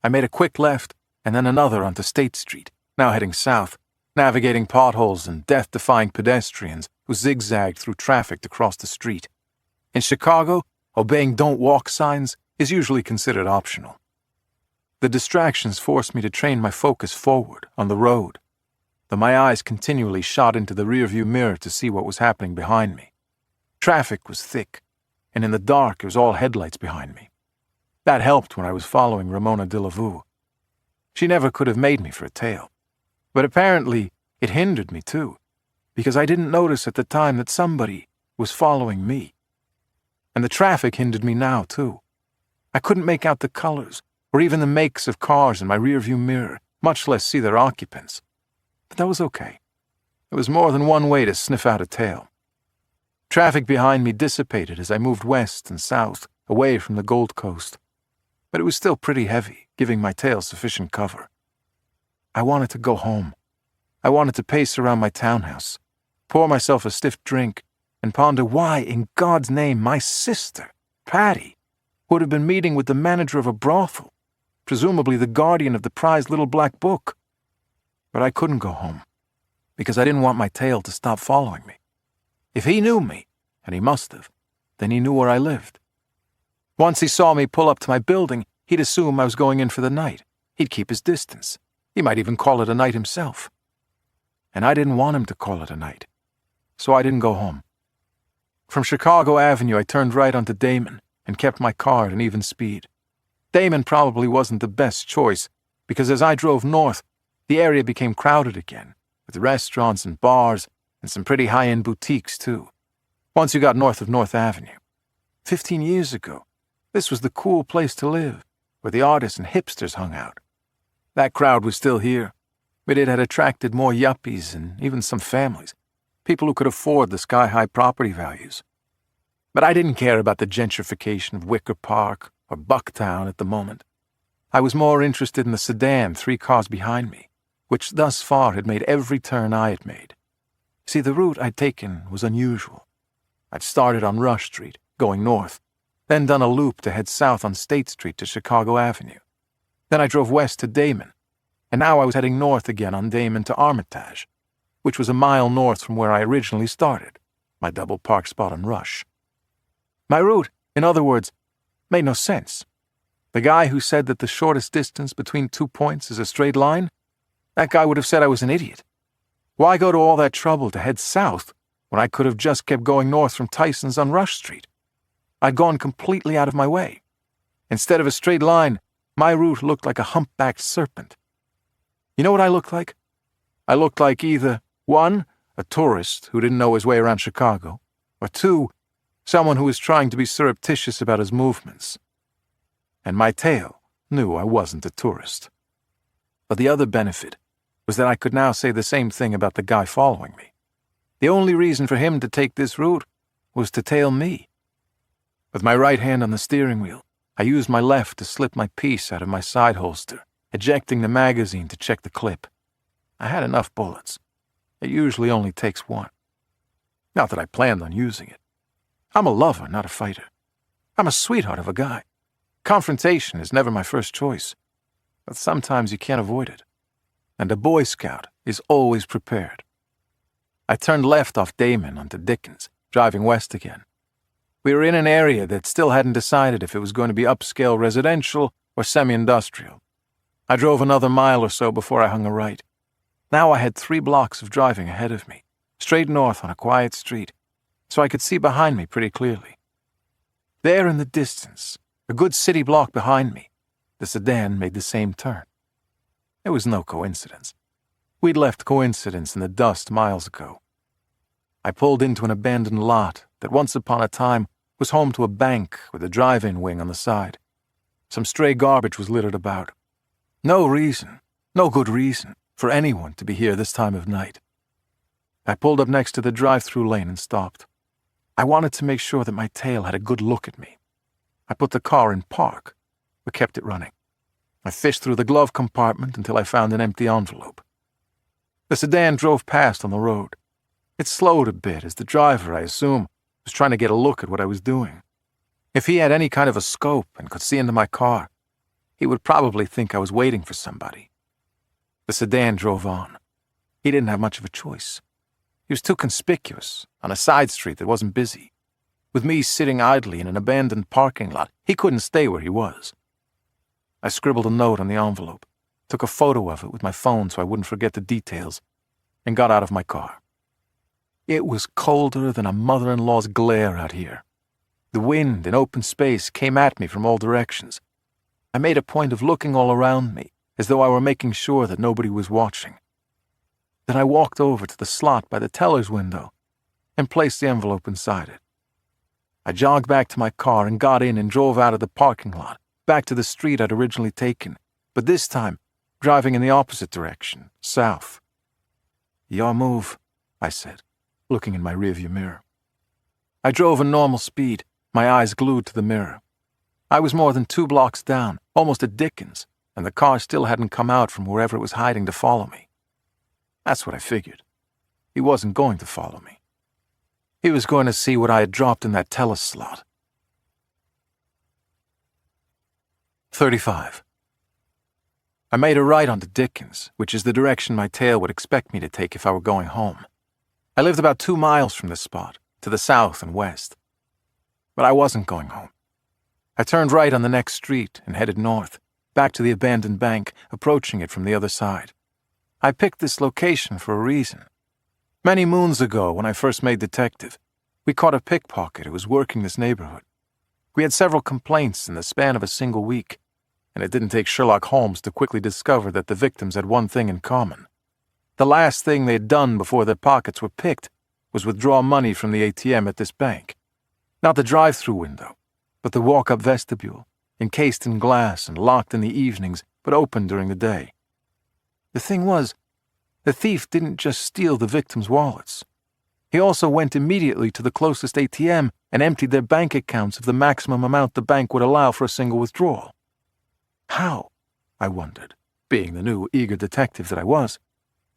I made a quick left and then another onto State Street, now heading south, navigating potholes and death-defying pedestrians who zigzagged through traffic to cross the street. In Chicago, obeying don't walk signs is usually considered optional. The distractions forced me to train my focus forward, on the road, though my eyes continually shot into the rearview mirror to see what was happening behind me. Traffic was thick, and in the dark it was all headlights behind me. That helped when I was following Ramona Delavu. She never could have made me for a tail. But apparently it hindered me too, because I didn't notice at the time that somebody was following me. And the traffic hindered me now too. I couldn't make out the colors, or even the makes of cars in my rearview mirror, much less see their occupants. But that was okay. There was more than one way to sniff out a tail. Traffic behind me dissipated as I moved west and south, away from the Gold Coast. But it was still pretty heavy, giving my tail sufficient cover. I wanted to go home. I wanted to pace around my townhouse, pour myself a stiff drink, and ponder why, in God's name, my sister, Patty, who would have been meeting with the manager of a brothel, presumably the guardian of the prized little black book. But I couldn't go home, because I didn't want my tail to stop following me. If he knew me, and he must have, then he knew where I lived. Once he saw me pull up to my building, he'd assume I was going in for the night. He'd keep his distance. He might even call it a night himself. And I didn't want him to call it a night, so I didn't go home. From Chicago Avenue, I turned right onto Damon and kept my car at an even speed. Damon probably wasn't the best choice, because as I drove north, the area became crowded again, with restaurants and bars and some pretty high-end boutiques, too. Once you got north of North Avenue. 15 years ago, this was the cool place to live, where the artists and hipsters hung out. That crowd was still here, but it had attracted more yuppies and even some families, people who could afford the sky-high property values. But I didn't care about the gentrification of Wicker Park or Bucktown at the moment. I was more interested in the sedan 3 cars behind me, which thus far had made every turn I had made. See, the route I'd taken was unusual. I'd started on Rush Street, going north, then done a loop to head south on State Street to Chicago Avenue. Then I drove west to Damon, and now I was heading north again on Damon to Armitage, which was a mile north from where I originally started, my double park spot on Rush. My route, in other words, made no sense. The guy who said that the shortest distance between 2 points is a straight line, that guy would have said I was an idiot. Why go to all that trouble to head south when I could have just kept going north from Tyson's on Rush Street? I'd gone completely out of my way. Instead of a straight line, my route looked like a humpbacked serpent. You know what I looked like? I looked like either, 1, a tourist who didn't know his way around Chicago, or 2, someone who was trying to be surreptitious about his movements. And my tail knew I wasn't a tourist. But the other benefit was that I could now say the same thing about the guy following me. The only reason for him to take this route was to tail me. With my right hand on the steering wheel, I used my left to slip my piece out of my side holster, ejecting the magazine to check the clip. I had enough bullets. It usually only takes 1. Not that I planned on using it. I'm a lover, not a fighter. I'm a sweetheart of a guy. Confrontation is never my first choice, but sometimes you can't avoid it. And a Boy Scout is always prepared. I turned left off Damon onto Dickens, driving west again. We were in an area that still hadn't decided if it was going to be upscale residential or semi-industrial. I drove another mile or so before I hung a right. Now I had 3 blocks of driving ahead of me, straight north on a quiet street, so I could see behind me pretty clearly. There in the distance, a good city block behind me, the sedan made the same turn. It was no coincidence. We'd left coincidence in the dust miles ago. I pulled into an abandoned lot that once upon a time was home to a bank with a drive-in wing on the side. Some stray garbage was littered about. No reason, no good reason, for anyone to be here this time of night. I pulled up next to the drive-through lane and stopped. I wanted to make sure that my tail had a good look at me. I put the car in park, but kept it running. I fished through the glove compartment until I found an empty envelope. The sedan drove past on the road. It slowed a bit as the driver, I assume, was trying to get a look at what I was doing. If he had any kind of a scope and could see into my car, he would probably think I was waiting for somebody. The sedan drove on. He didn't have much of a choice. He was too conspicuous on a side street that wasn't busy. With me sitting idly in an abandoned parking lot, he couldn't stay where he was. I scribbled a note on the envelope, took a photo of it with my phone so I wouldn't forget the details, and got out of my car. It was colder than a mother-in-law's glare out here. The wind and open space came at me from all directions. I made a point of looking all around me, as though I were making sure that nobody was watching. Then I walked over to the slot by the teller's window and placed the envelope inside it. I jogged back to my car and got in and drove out of the parking lot, back to the street I'd originally taken, but this time driving in the opposite direction, south. "Your move," I said, looking in my rearview mirror. I drove a normal speed, my eyes glued to the mirror. I was more than 2 blocks down, almost at Dickens, and the car still hadn't come out from wherever it was hiding to follow me. That's what I figured. He wasn't going to follow me. He was going to see what I had dropped in that teller slot. 35. I made a right onto Dickens, which is the direction my tail would expect me to take if I were going home. I lived about 2 miles from this spot, to the south and west. But I wasn't going home. I turned right on the next street and headed north, back to the abandoned bank, approaching it from the other side. I picked this location for a reason. Many moons ago, when I first made detective, we caught a pickpocket who was working this neighborhood. We had several complaints in the span of a single week, and it didn't take Sherlock Holmes to quickly discover that the victims had one thing in common. The last thing they had done before their pockets were picked was withdraw money from the ATM at this bank. Not the drive-through window, but the walk-up vestibule, encased in glass and locked in the evenings, but open during the day. The thing was, the thief didn't just steal the victims' wallets. He also went immediately to the closest ATM and emptied their bank accounts of the maximum amount the bank would allow for a single withdrawal. How, I wondered, being the new, eager detective that I was,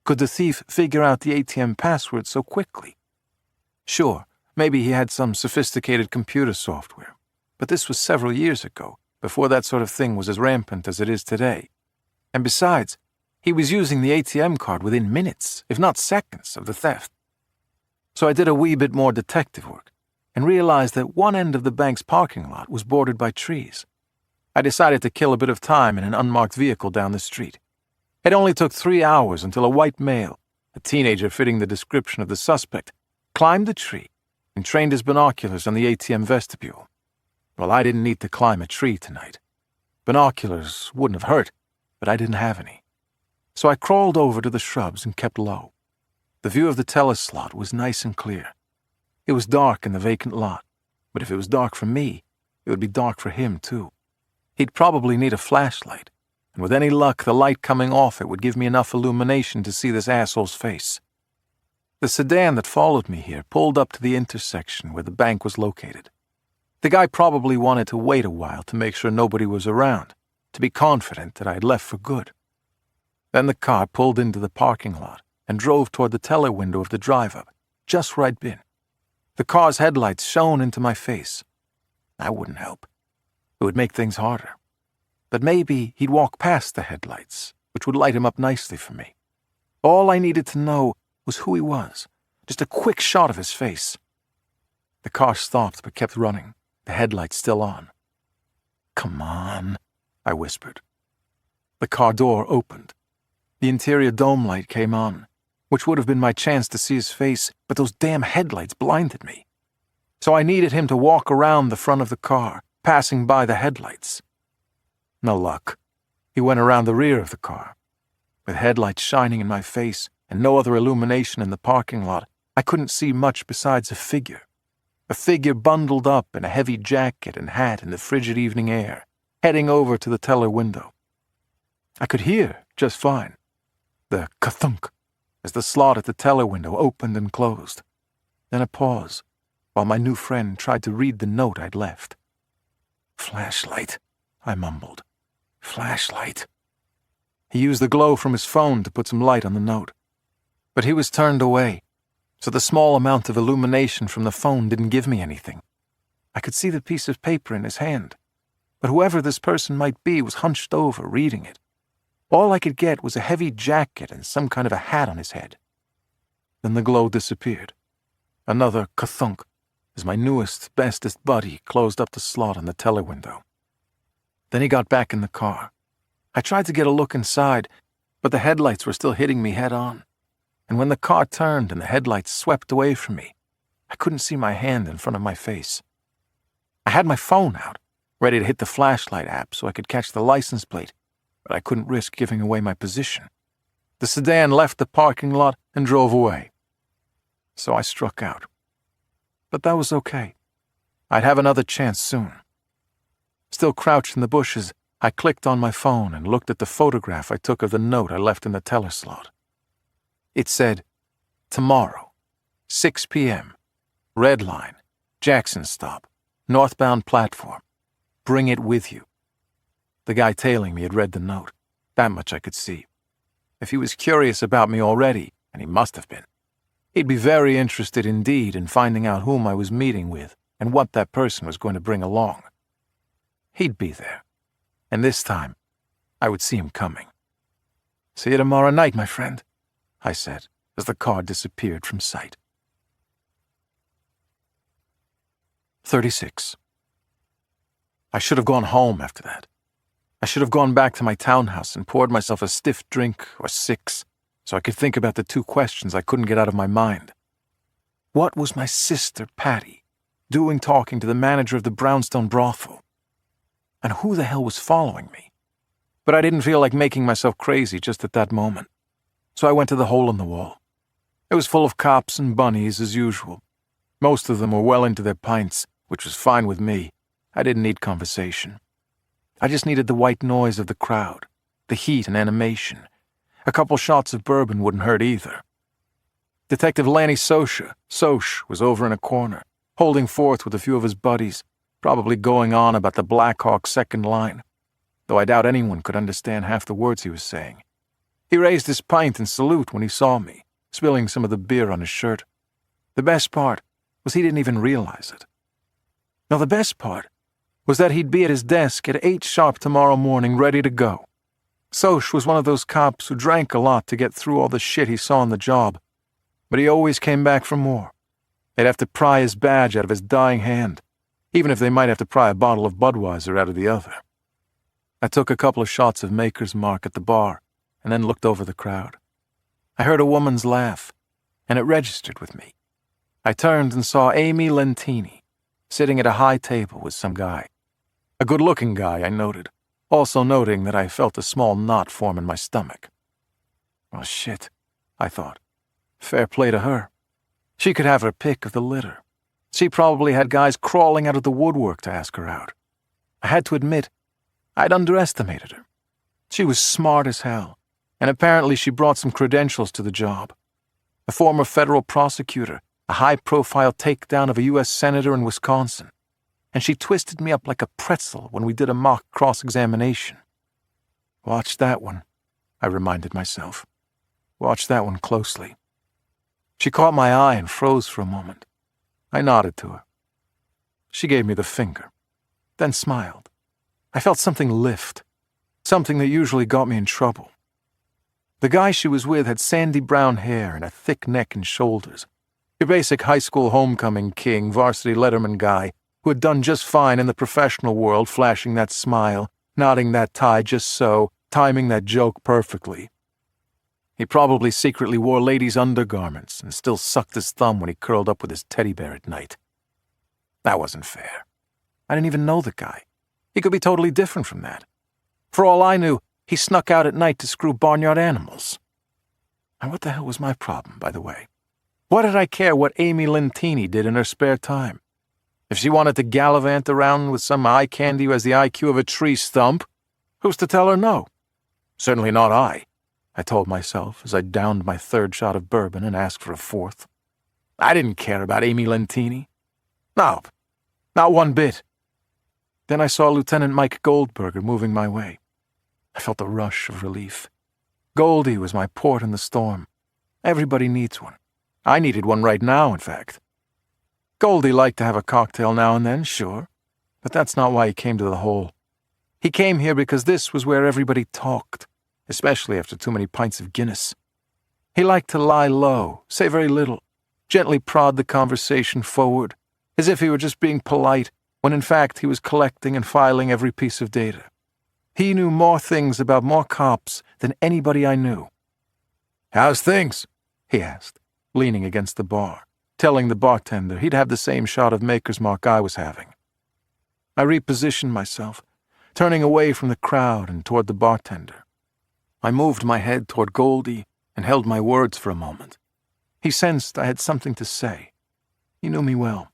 could the thief figure out the ATM password so quickly? Sure, maybe he had some sophisticated computer software, but this was several years ago, before that sort of thing was as rampant as it is today. And besides, he was using the ATM card within minutes, if not seconds, of the theft. So I did a wee bit more detective work, and realized that one end of the bank's parking lot was bordered by trees. I decided to kill a bit of time in an unmarked vehicle down the street. It only took 3 hours until a white male, a teenager fitting the description of the suspect, climbed the tree and trained his binoculars on the ATM vestibule. Well, I didn't need to climb a tree tonight. Binoculars wouldn't have hurt, but I didn't have any. So I crawled over to the shrubs and kept low. The view of the teller slot was nice and clear. It was dark in the vacant lot, but if it was dark for me, it would be dark for him, too. He'd probably need a flashlight, and with any luck, the light coming off it would give me enough illumination to see this asshole's face. The sedan that followed me here pulled up to the intersection where the bank was located. The guy probably wanted to wait a while to make sure nobody was around, to be confident that I had left for good. Then the car pulled into the parking lot and drove toward the teller window of the drive-up, just where I'd been. The car's headlights shone into my face. That wouldn't help. It would make things harder. But maybe he'd walk past the headlights, which would light him up nicely for me. All I needed to know was who he was, just a quick shot of his face. The car stopped but kept running, the headlights still on. "Come on," I whispered. The car door opened. The interior dome light came on, which would have been my chance to see his face, but those damn headlights blinded me. So I needed him to walk around the front of the car, passing by the headlights. No luck. He went around the rear of the car. With headlights shining in my face and no other illumination in the parking lot, I couldn't see much besides a figure. A figure bundled up in a heavy jacket and hat in the frigid evening air, heading over to the teller window. I could hear just fine. The ka-thunk as the slot at the teller window opened and closed. Then a pause, while my new friend tried to read the note I'd left. "Flashlight," I mumbled. "Flashlight." He used the glow from his phone to put some light on the note. But he was turned away, so the small amount of illumination from the phone didn't give me anything. I could see the piece of paper in his hand, but whoever this person might be was hunched over, reading it. All I could get was a heavy jacket and some kind of a hat on his head. Then the glow disappeared. Another ka-thunk as my newest, bestest buddy closed up the slot on the teller window. Then he got back in the car. I tried to get a look inside, but the headlights were still hitting me head-on. And when the car turned and the headlights swept away from me, I couldn't see my hand in front of my face. I had my phone out, ready to hit the flashlight app so I could catch the license plate, but I couldn't risk giving away my position. The sedan left the parking lot and drove away. So I struck out. But that was okay. I'd have another chance soon. Still crouched in the bushes, I clicked on my phone and looked at the photograph I took of the note I left in the teller slot. It said, "Tomorrow, 6 p.m., Red Line, Jackson Stop, northbound platform. Bring it with you." The guy tailing me had read the note. That much I could see. If he was curious about me already, and he must have been, he'd be very interested indeed in finding out whom I was meeting with and what that person was going to bring along. He'd be there. and this time, I would see him coming. "See you tomorrow night, my friend," I said, as the car disappeared from sight. 36. I should have gone home after that. I should have gone back to my townhouse and poured myself a stiff drink or 6, so I could think about the 2 questions I couldn't get out of my mind. What was my sister, Patty, doing talking to the manager of the brownstone brothel? And who the hell was following me? But I didn't feel like making myself crazy just at that moment, so I went to the hole in the wall. It was full of cops and bunnies as usual. Most of them were well into their pints, which was fine with me. I didn't need conversation. I just needed the white noise of the crowd, the heat and animation. A couple shots of bourbon wouldn't hurt either. Detective Lanny Soch was over in a corner, holding forth with a few of his buddies, probably going on about the Blackhawks' second line, though I doubt anyone could understand half the words he was saying. He raised his pint in salute when he saw me, spilling some of the beer on his shirt. The best part was he didn't even realize it. Now the best part was that he'd be at his desk at 8 sharp tomorrow morning, ready to go. Soch was one of those cops who drank a lot to get through all the shit he saw on the job, but he always came back for more. They'd have to pry his badge out of his dying hand, even if they might have to pry a bottle of Budweiser out of the other. I took a couple of shots of Maker's Mark at the bar and then looked over the crowd. I heard a woman's laugh, and it registered with me. I turned and saw Amy Lentini, sitting at a high table with some guy. A good-looking guy, I noted, also noting that I felt a small knot form in my stomach. "Oh, shit," I thought. Fair play to her. She could have her pick of the litter. She probably had guys crawling out of the woodwork to ask her out. I had to admit, I'd underestimated her. She was smart as hell, and apparently she brought some credentials to the job. A former federal prosecutor, a high-profile takedown of a U.S. senator in Wisconsin, and she twisted me up like a pretzel when we did a mock cross-examination. "Watch that one," I reminded myself. "Watch that one closely." She caught my eye and froze for a moment. I nodded to her. She gave me the finger, then smiled. I felt something lift, something that usually got me in trouble. The guy she was with had sandy brown hair and a thick neck and shoulders. Your basic high school homecoming king, varsity letterman guy, who had done just fine in the professional world, flashing that smile, nodding that tie just so, timing that joke perfectly. He probably secretly wore ladies' undergarments and still sucked his thumb when he curled up with his teddy bear at night. That wasn't fair. I didn't even know the guy. He could be totally different from that. For all I knew, he snuck out at night to screw barnyard animals. And what the hell was my problem, by the way? What did I care what Amy Lentini did in her spare time? If she wanted to gallivant around with some eye candy who has the IQ of a tree stump, who's to tell her no? Certainly not I told myself as I downed my 3rd shot of bourbon and asked for a 4th. I didn't care about Amy Lentini. No, not one bit. Then I saw Lieutenant Mike Goldberger moving my way. I felt a rush of relief. Goldie was my port in the storm. Everybody needs one. I needed one right now, in fact. Goldie liked to have a cocktail now and then, sure, but that's not why he came to the hole. He came here because this was where everybody talked, especially after too many pints of Guinness. He liked to lie low, say very little, gently prod the conversation forward, as if he were just being polite, when in fact he was collecting and filing every piece of data. He knew more things about more cops than anybody I knew. "How's things?" he asked, leaning against the bar, telling the bartender he'd have the same shot of Maker's Mark I was having. I repositioned myself, turning away from the crowd and toward the bartender. I moved my head toward Goldie and held my words for a moment. He sensed I had something to say. He knew me well.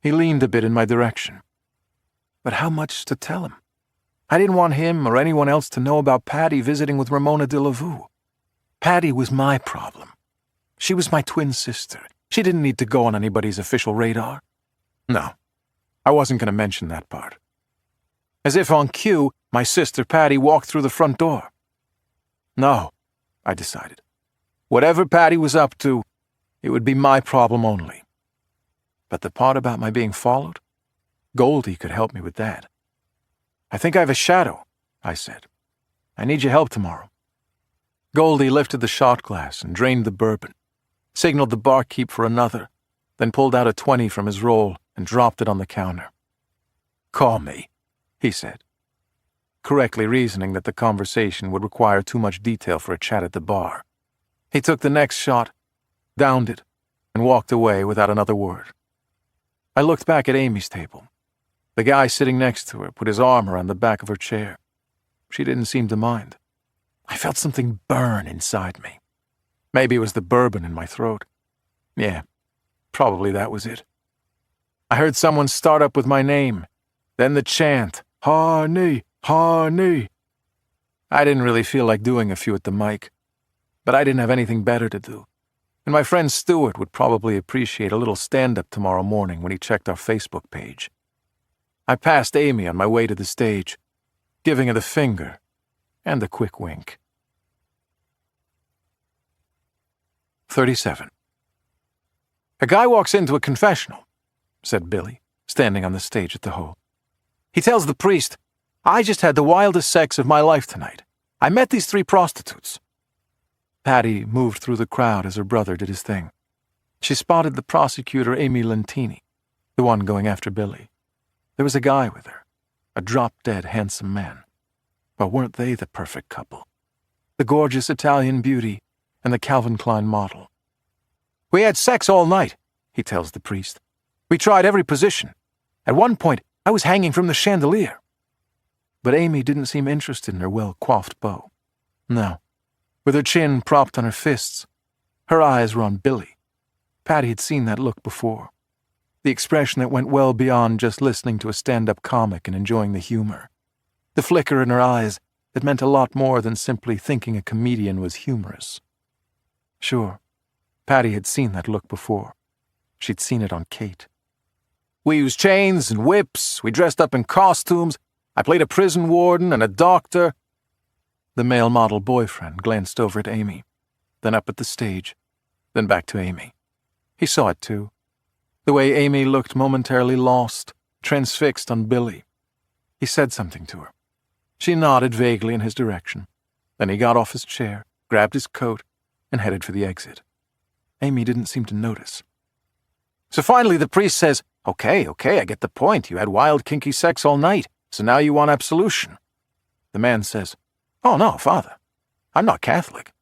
He leaned a bit in my direction. But how much to tell him? I didn't want him or anyone else to know about Patty visiting with Ramona de la Vue. Patty was my problem. She was my twin sister. She didn't need to go on anybody's official radar. No, I wasn't going to mention that part. As if on cue, my sister Patty walked through the front door. No, I decided. Whatever Patty was up to, it would be my problem only. But the part about my being followed? Goldie could help me with that. "I think I have a shadow," I said. "I need your help tomorrow." Goldie lifted the shot glass and drained the bourbon, signaled the barkeep for another, then pulled out a 20 from his roll and dropped it on the counter. "Call me," he said, correctly reasoning that the conversation would require too much detail for a chat at the bar. He took the next shot, downed it, and walked away without another word. I looked back at Amy's table. The guy sitting next to her put his arm around the back of her chair. She didn't seem to mind. I felt something burn inside me. Maybe it was the bourbon in my throat. Yeah, probably that was it. I heard someone start up with my name, then the chant, "Harney, Harney." I didn't really feel like doing a few at the mic, but I didn't have anything better to do. And my friend Stuart would probably appreciate a little stand-up tomorrow morning when he checked our Facebook page. I passed Amy on my way to the stage, giving her the finger and a quick wink. 37. "A guy walks into a confessional," said Billy, standing on the stage at the hole. "He tells the priest, 'I just had the wildest sex of my life tonight. I met these 3 prostitutes.'" Patty moved through the crowd as her brother did his thing. She spotted the prosecutor Amy Lentini, the one going after Billy. There was a guy with her, a drop-dead handsome man. But weren't they the perfect couple? The gorgeous Italian beauty and the Calvin Klein model. "We had sex all night," he tells the priest. "We tried every position. At one point, I was hanging from the chandelier." But Amy didn't seem interested in her well-coiffed beau. No. With her chin propped on her fists, her eyes were on Billy. Patty had seen that look before. The expression that went well beyond just listening to a stand-up comic and enjoying the humor. The flicker in her eyes that meant a lot more than simply thinking a comedian was humorous. Sure, Patty had seen that look before. She'd seen it on Kate. "We used chains and whips, we dressed up in costumes, I played a prison warden and a doctor." The male model boyfriend glanced over at Amy, then up at the stage, then back to Amy. He saw it too. The way Amy looked momentarily lost, transfixed on Billy. He said something to her. She nodded vaguely in his direction. Then he got off his chair, grabbed his coat, and headed for the exit. Amy didn't seem to notice. So finally the priest says, Okay, I get the point. You had wild, kinky sex all night, so now you want absolution." The man says, "Oh no, Father. I'm not Catholic.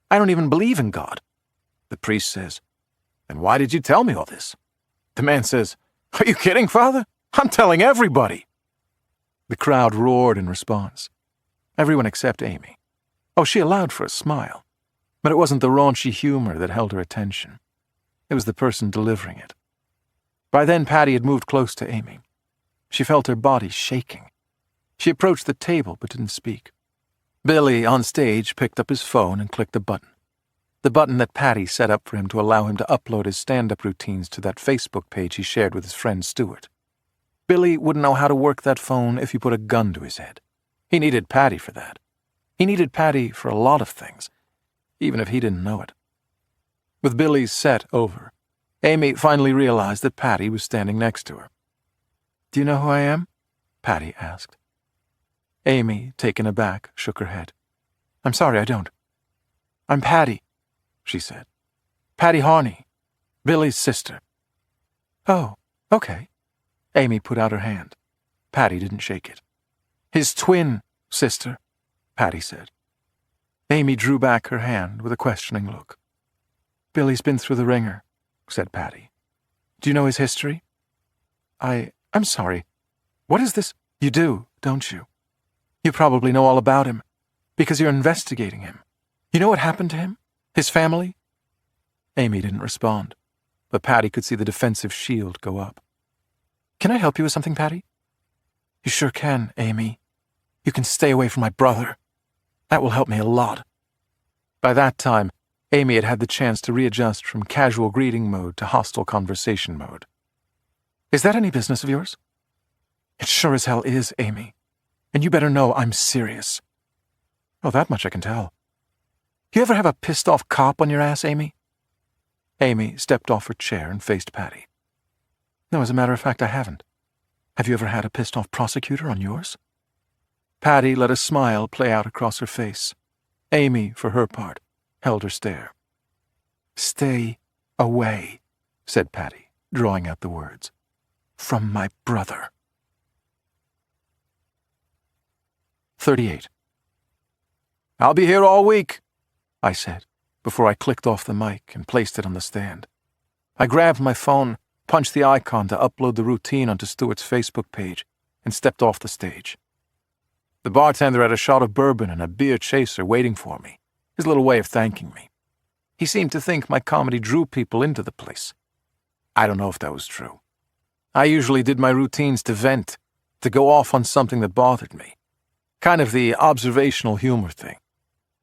I don't even believe in God." The priest says, "Then why did you tell me all this?" The man says, "Are you kidding, Father? I'm telling everybody." The crowd roared in response. Everyone except Amy. Oh, she allowed for a smile. But it wasn't the raunchy humor that held her attention. It was the person delivering it. By then, Patty had moved close to Amy. She felt her body shaking. She approached the table but didn't speak. Billy, on stage, picked up his phone and clicked a button. The button that Patty set up for him to allow him to upload his stand-up routines to that Facebook page he shared with his friend Stuart. Billy wouldn't know how to work that phone if you put a gun to his head. He needed Patty for that. He needed Patty for a lot of things, even if he didn't know it. With Billy's set over, Amy finally realized that Patty was standing next to her. "Do you know who I am?" Patty asked. Amy, taken aback, shook her head. "I'm sorry, I don't." "I'm Patty," she said. "Patty Harney, Billy's sister." "Oh, okay." Amy put out her hand. Patty didn't shake it. "His twin sister," Patty said. Amy drew back her hand with a questioning look. "Billy's been through the ringer," said Patty. "Do you know his history?" I'm sorry. What is this? You do, don't you? You probably know all about him, because you're investigating him. You know what happened to him? His family?" Amy didn't respond, but Patty could see the defensive shield go up. "Can I help you with something, Patty?" "You sure can, Amy. You can stay away from my brother. That will help me a lot." By that time, Amy had had the chance to readjust from casual greeting mode to hostile conversation mode. "Is that any business of yours?" "It sure as hell is, Amy. And you better know I'm serious." "Oh, that much I can tell." "You ever have a pissed-off cop on your ass, Amy?" Amy stepped off her chair and faced Patty. "No, as a matter of fact, I haven't. Have you ever had a pissed-off prosecutor on yours?" Patty let a smile play out across her face. Amy, for her part, held her stare. "Stay away," said Patty, drawing out the words. "From my brother." 38. "I'll be here all week," I said, before I clicked off the mic and placed it on the stand. I grabbed my phone, punched the icon to upload the routine onto Stuart's Facebook page, and stepped off the stage. The bartender had a shot of bourbon and a beer chaser waiting for me, his little way of thanking me. He seemed to think my comedy drew people into the place. I don't know if that was true. I usually did my routines to vent, to go off on something that bothered me. Kind of the observational humor thing.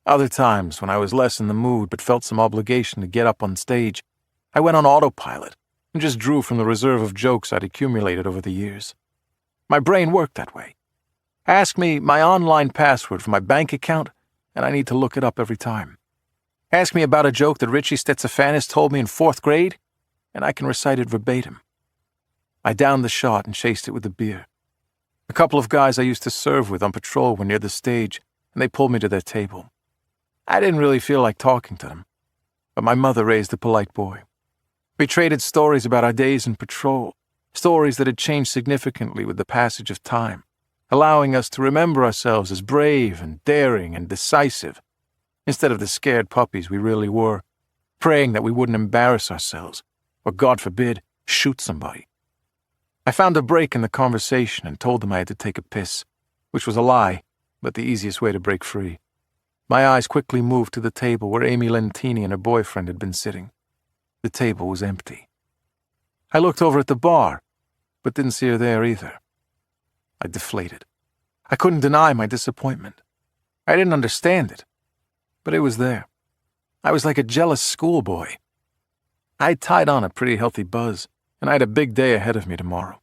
Other times, when I was less in the mood but felt some obligation to get up on stage, I went on autopilot and just drew from the reserve of jokes I'd accumulated over the years. My brain worked that way. Ask me my online password for my bank account, and I need to look it up every time. Ask me about a joke that Richie Stetsofanis told me in 4th grade, and I can recite it verbatim. I downed the shot and chased it with the beer. A couple of guys I used to serve with on patrol were near the stage, and they pulled me to their table. I didn't really feel like talking to them, but my mother raised a polite boy. We traded stories about our days in patrol, stories that had changed significantly with the passage of time, allowing us to remember ourselves as brave and daring and decisive, instead of the scared puppies we really were, praying that we wouldn't embarrass ourselves, or, God forbid, shoot somebody. I found a break in the conversation and told them I had to take a piss, which was a lie, but the easiest way to break free. My eyes quickly moved to the table where Amy Lentini and her boyfriend had been sitting. The table was empty. I looked over at the bar, but didn't see her there either. I deflated. I couldn't deny my disappointment. I didn't understand it, but it was there. I was like a jealous schoolboy. I'd tied on a pretty healthy buzz, and I had a big day ahead of me tomorrow.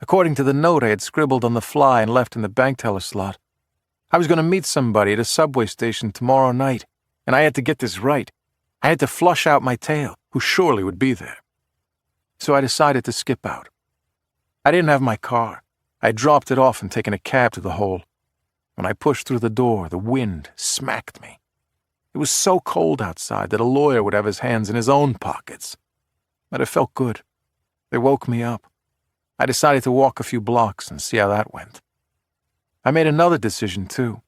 According to the note I had scribbled on the fly and left in the bank teller slot, I was going to meet somebody at a subway station tomorrow night, and I had to get this right. I had to flush out my tail, who surely would be there. So I decided to skip out. I didn't have my car. I had dropped it off and taken a cab to the hole. When I pushed through the door, the wind smacked me. It was so cold outside that a lawyer would have his hands in his own pockets. But it felt good. It woke me up. I decided to walk a few blocks and see how that went. I made another decision, too.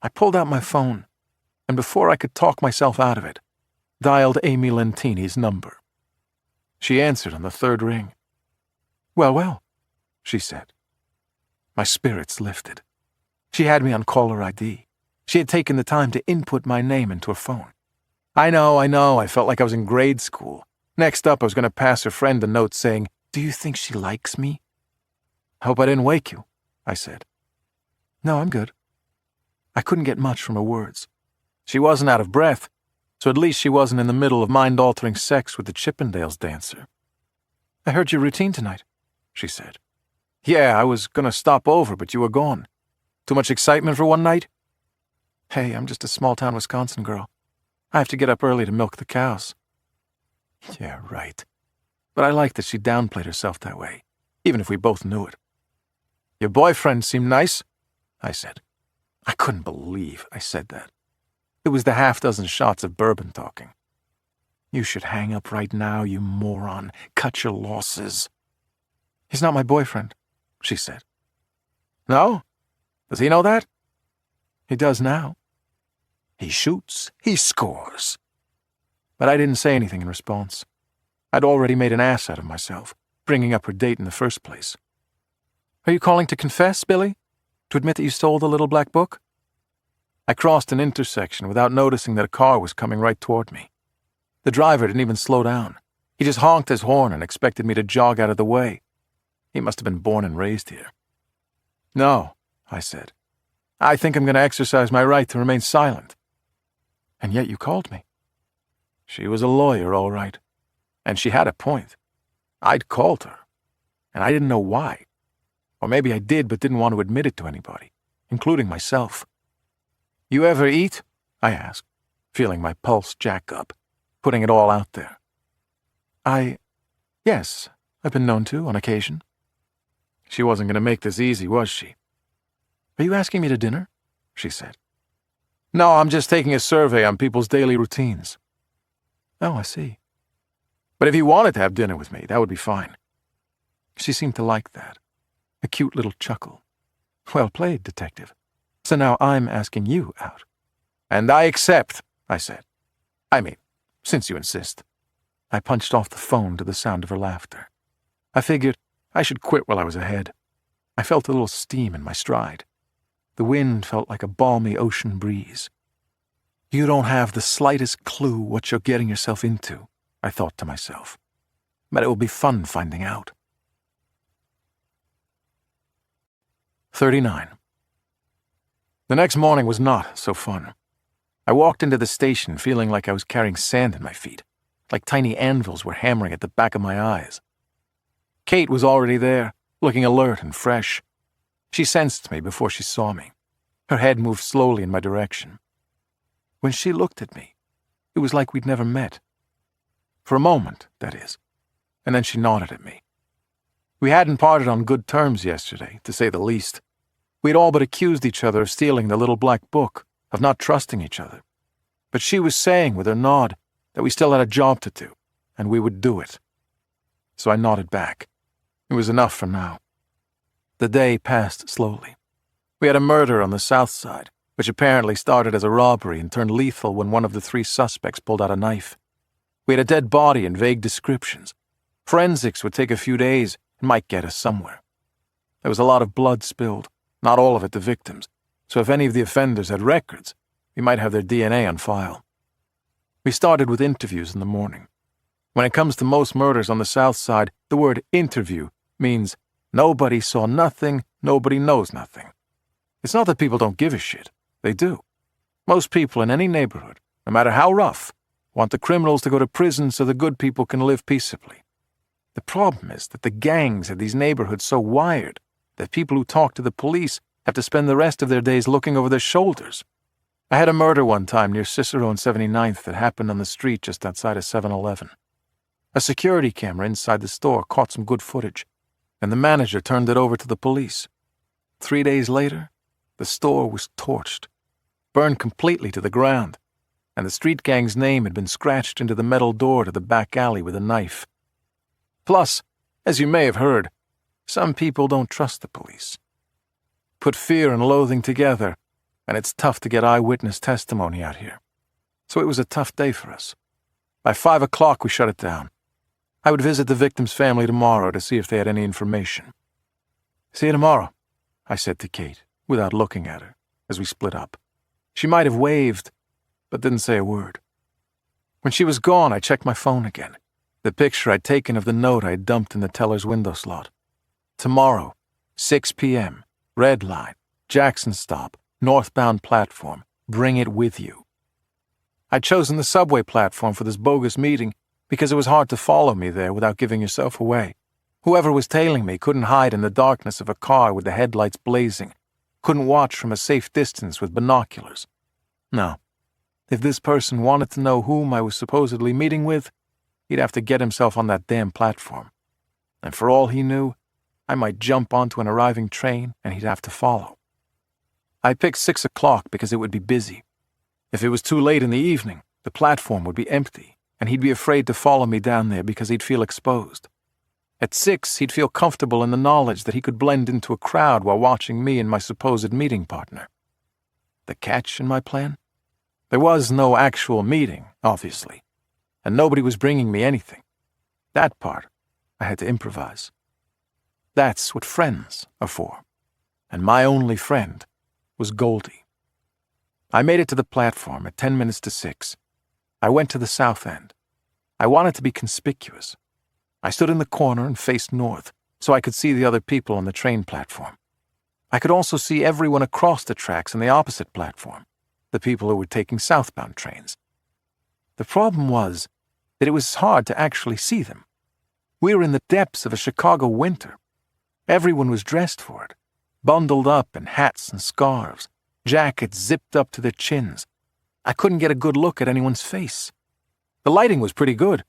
I pulled out my phone, and before I could talk myself out of it, dialed Amy Lentini's number. She answered on the 3rd ring. "Well, well," she said. My spirits lifted. She had me on caller ID. She had taken the time to input my name into her phone. I know, I felt like I was in grade school. Next up, I was going to pass her friend a note saying, "Do you think she likes me?" "Hope I didn't wake you," I said. "No, I'm good." I couldn't get much from her words. She wasn't out of breath, so at least she wasn't in the middle of mind-altering sex with the Chippendales dancer. "I heard your routine tonight," she said. "Yeah, I was going to stop over, but you were gone. Too much excitement for one night?" "Hey, I'm just a small-town Wisconsin girl. I have to get up early to milk the cows." Yeah, right. But I liked that she downplayed herself that way, even if we both knew it. "Your boyfriend seemed nice," I said. I couldn't believe I said that. It was the half-dozen shots of bourbon talking. "You should hang up right now, you moron. Cut your losses." "He's not my boyfriend," she said. "No? Does he know that?" "He does now. He shoots, he scores." But I didn't say anything in response. I'd already made an ass out of myself, bringing up her date in the first place. "Are you calling to confess, Billy? To admit that you stole the little black book?" I crossed an intersection without noticing that a car was coming right toward me. The driver didn't even slow down. He just honked his horn and expected me to jog out of the way. He must have been born and raised here. "No," I said. "I think I'm going to exercise my right to remain silent." "And yet you called me." She was a lawyer, all right. And she had a point. I'd called her, and I didn't know why. Or maybe I did but didn't want to admit it to anybody, including myself. "You ever eat?" I asked, feeling my pulse jack up, putting it all out there. Yes, I've been known to, on occasion." She wasn't going to make this easy, was she? "Are you asking me to dinner?" she said. "No, I'm just taking a survey on people's daily routines." "Oh, I see." "But if you wanted to have dinner with me, that would be fine." She seemed to like that. A cute little chuckle. "Well played, detective. So now I'm asking you out." "And I accept," I said. "I mean, since you insist." I punched off the phone to the sound of her laughter. I figured I should quit while I was ahead. I felt a little steam in my stride. The wind felt like a balmy ocean breeze. You don't have the slightest clue what you're getting yourself into, I thought to myself. But it will be fun finding out. 39. The next morning was not so fun. I walked into the station feeling like I was carrying sand in my feet, like tiny anvils were hammering at the back of my eyes. Kate was already there, looking alert and fresh. She sensed me before she saw me. Her head moved slowly in my direction. When she looked at me, it was like we'd never met. For a moment, that is. And then she nodded at me. We hadn't parted on good terms yesterday, to say the least. We had all but accused each other of stealing the little black book, of not trusting each other. But she was saying with her nod that we still had a job to do, and we would do it. So I nodded back. It was enough for now. The day passed slowly. We had a murder on the south side, which apparently started as a robbery and turned lethal when one of the 3 suspects pulled out a knife. We had a dead body and vague descriptions. Forensics would take a few days and might get us somewhere. There was a lot of blood spilled, not all of it the victims, so if any of the offenders had records, we might have their DNA on file. We started with interviews in the morning. When it comes to most murders on the south side, the word interview means nobody saw nothing, nobody knows nothing. It's not that people don't give a shit. They do. Most people in any neighborhood, no matter how rough, want the criminals to go to prison so the good people can live peaceably. The problem is that the gangs in these neighborhoods so wired that people who talk to the police have to spend the rest of their days looking over their shoulders. I had a murder one time near Cicero and 79th that happened on the street just outside of 7-Eleven. A security camera inside the store caught some good footage, and the manager turned it over to the police. 3 days later, the store was torched, burned completely to the ground, and the street gang's name had been scratched into the metal door to the back alley with a knife. Plus, as you may have heard, some people don't trust the police. Put fear and loathing together, and it's tough to get eyewitness testimony out here. So it was a tough day for us. By 5 o'clock, we shut it down. I would visit the victim's family tomorrow to see if they had any information. "See you tomorrow," I said to Kate, without looking at her, as we split up. She might have waved, but didn't say a word. When she was gone, I checked my phone again, the picture I'd taken of the note I dumped in the teller's window slot. Tomorrow, 6 p.m., Red Line, Jackson Stop, northbound platform, bring it with you. I'd chosen the subway platform for this bogus meeting because it was hard to follow me there without giving yourself away. Whoever was tailing me couldn't hide in the darkness of a car with the headlights blazing, couldn't watch from a safe distance with binoculars. No. If this person wanted to know whom I was supposedly meeting with, he'd have to get himself on that damn platform. And for all he knew, I might jump onto an arriving train and he'd have to follow. I picked 6 o'clock because it would be busy. If it was too late in the evening, the platform would be empty, and he'd be afraid to follow me down there because he'd feel exposed. At 6, he'd feel comfortable in the knowledge that he could blend into a crowd while watching me and my supposed meeting partner. The catch in my plan? There was no actual meeting, obviously, and nobody was bringing me anything. That part, I had to improvise. That's what friends are for, and my only friend was Goldie. I made it to the platform at 10 minutes to 6. I went to the south end. I wanted to be conspicuous. I stood in the corner and faced north, so I could see the other people on the train platform. I could also see everyone across the tracks on the opposite platform, the people who were taking southbound trains. The problem was that it was hard to actually see them. We were in the depths of a Chicago winter. Everyone was dressed for it, bundled up in hats and scarves, jackets zipped up to their chins. I couldn't get a good look at anyone's face. The lighting was pretty good,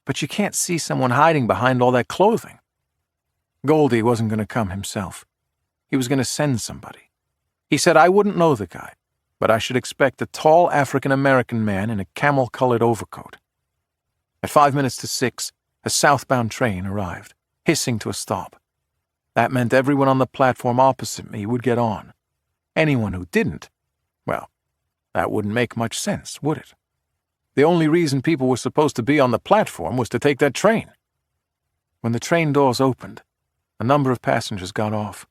but you can't see someone hiding behind all that clothing. Goldie wasn't going to come himself. He was going to send somebody. He said I wouldn't know the guy, but I should expect a tall African-American man in a camel-colored overcoat. At 5 minutes to 6, a southbound train arrived, hissing to a stop. That meant everyone on the platform opposite me would get on. Anyone who didn't, well, that wouldn't make much sense, would it? The only reason people were supposed to be on the platform was to take that train. When the train doors opened, a number of passengers got off,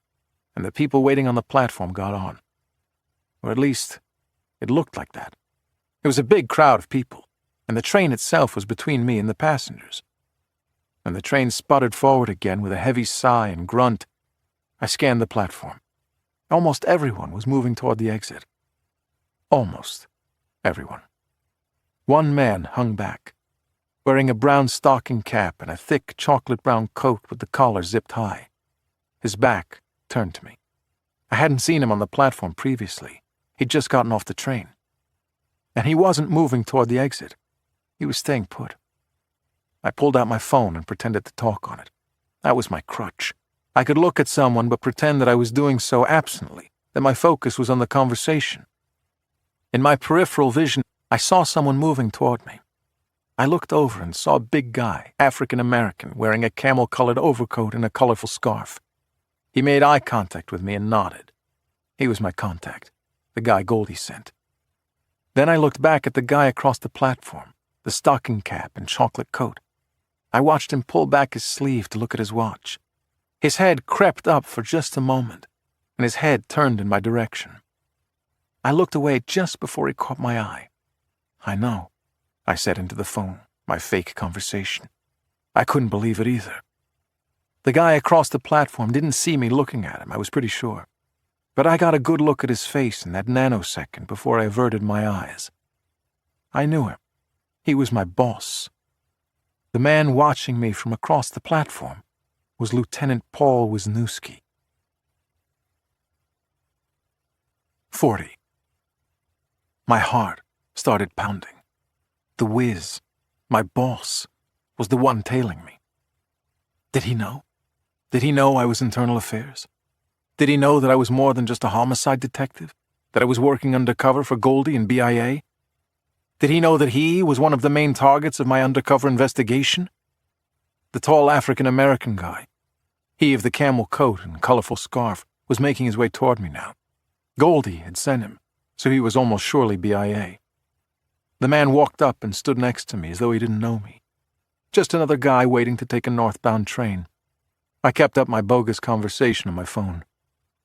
and the people waiting on the platform got on. Or at least, it looked like that. It was a big crowd of people, and the train itself was between me and the passengers. When the train sputtered forward again with a heavy sigh and grunt, I scanned the platform. Almost everyone was moving toward the exit. Almost everyone. One man hung back, wearing a brown stocking cap and a thick chocolate-brown coat with the collar zipped high. His back turned to me. I hadn't seen him on the platform previously. He'd just gotten off the train. And he wasn't moving toward the exit. He was staying put. I pulled out my phone and pretended to talk on it. That was my crutch. I could look at someone but pretend that I was doing so absently, that my focus was on the conversation. In my peripheral vision, I saw someone moving toward me. I looked over and saw a big guy, African-American, wearing a camel-colored overcoat and a colorful scarf. He made eye contact with me and nodded. He was my contact, the guy Goldie sent. Then I looked back at the guy across the platform, the stocking cap and chocolate coat. I watched him pull back his sleeve to look at his watch. His head crept up for just a moment, and his head turned in my direction. I looked away just before he caught my eye. I know, I said into the phone, my fake conversation. I couldn't believe it either. The guy across the platform didn't see me looking at him, I was pretty sure. But I got a good look at his face in that nanosecond before I averted my eyes. I knew him. He was my boss. The man watching me from across the platform was Lieutenant Paul Wisniewski. 40. My heart started pounding. The Wiz, my boss, was the one tailing me. Did he know? Did he know I was internal affairs? Did he know that I was more than just a homicide detective? That I was working undercover for Goldie and BIA? Did he know that he was one of the main targets of my undercover investigation? The tall African-American guy, he of the camel coat and colorful scarf, was making his way toward me now. Goldie had sent him, so he was almost surely BIA. The man walked up and stood next to me as though he didn't know me. Just another guy waiting to take a northbound train. I kept up my bogus conversation on my phone.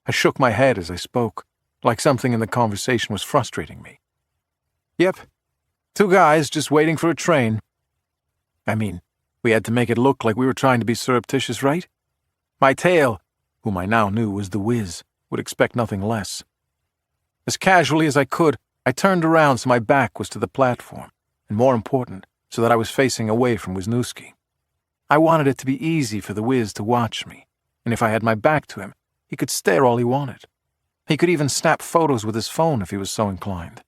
I shook my head as I spoke, like something in the conversation was frustrating me. Yep, 2 guys just waiting for a train. I mean, we had to make it look like we were trying to be surreptitious, right? My tail, whom I now knew was the Wiz, would expect nothing less. As casually as I could, I turned around so my back was to the platform, and more important, so that I was facing away from Wisniewski. I wanted it to be easy for the Wiz to watch me, and if I had my back to him, he could stare all he wanted. He could even snap photos with his phone if he was so inclined.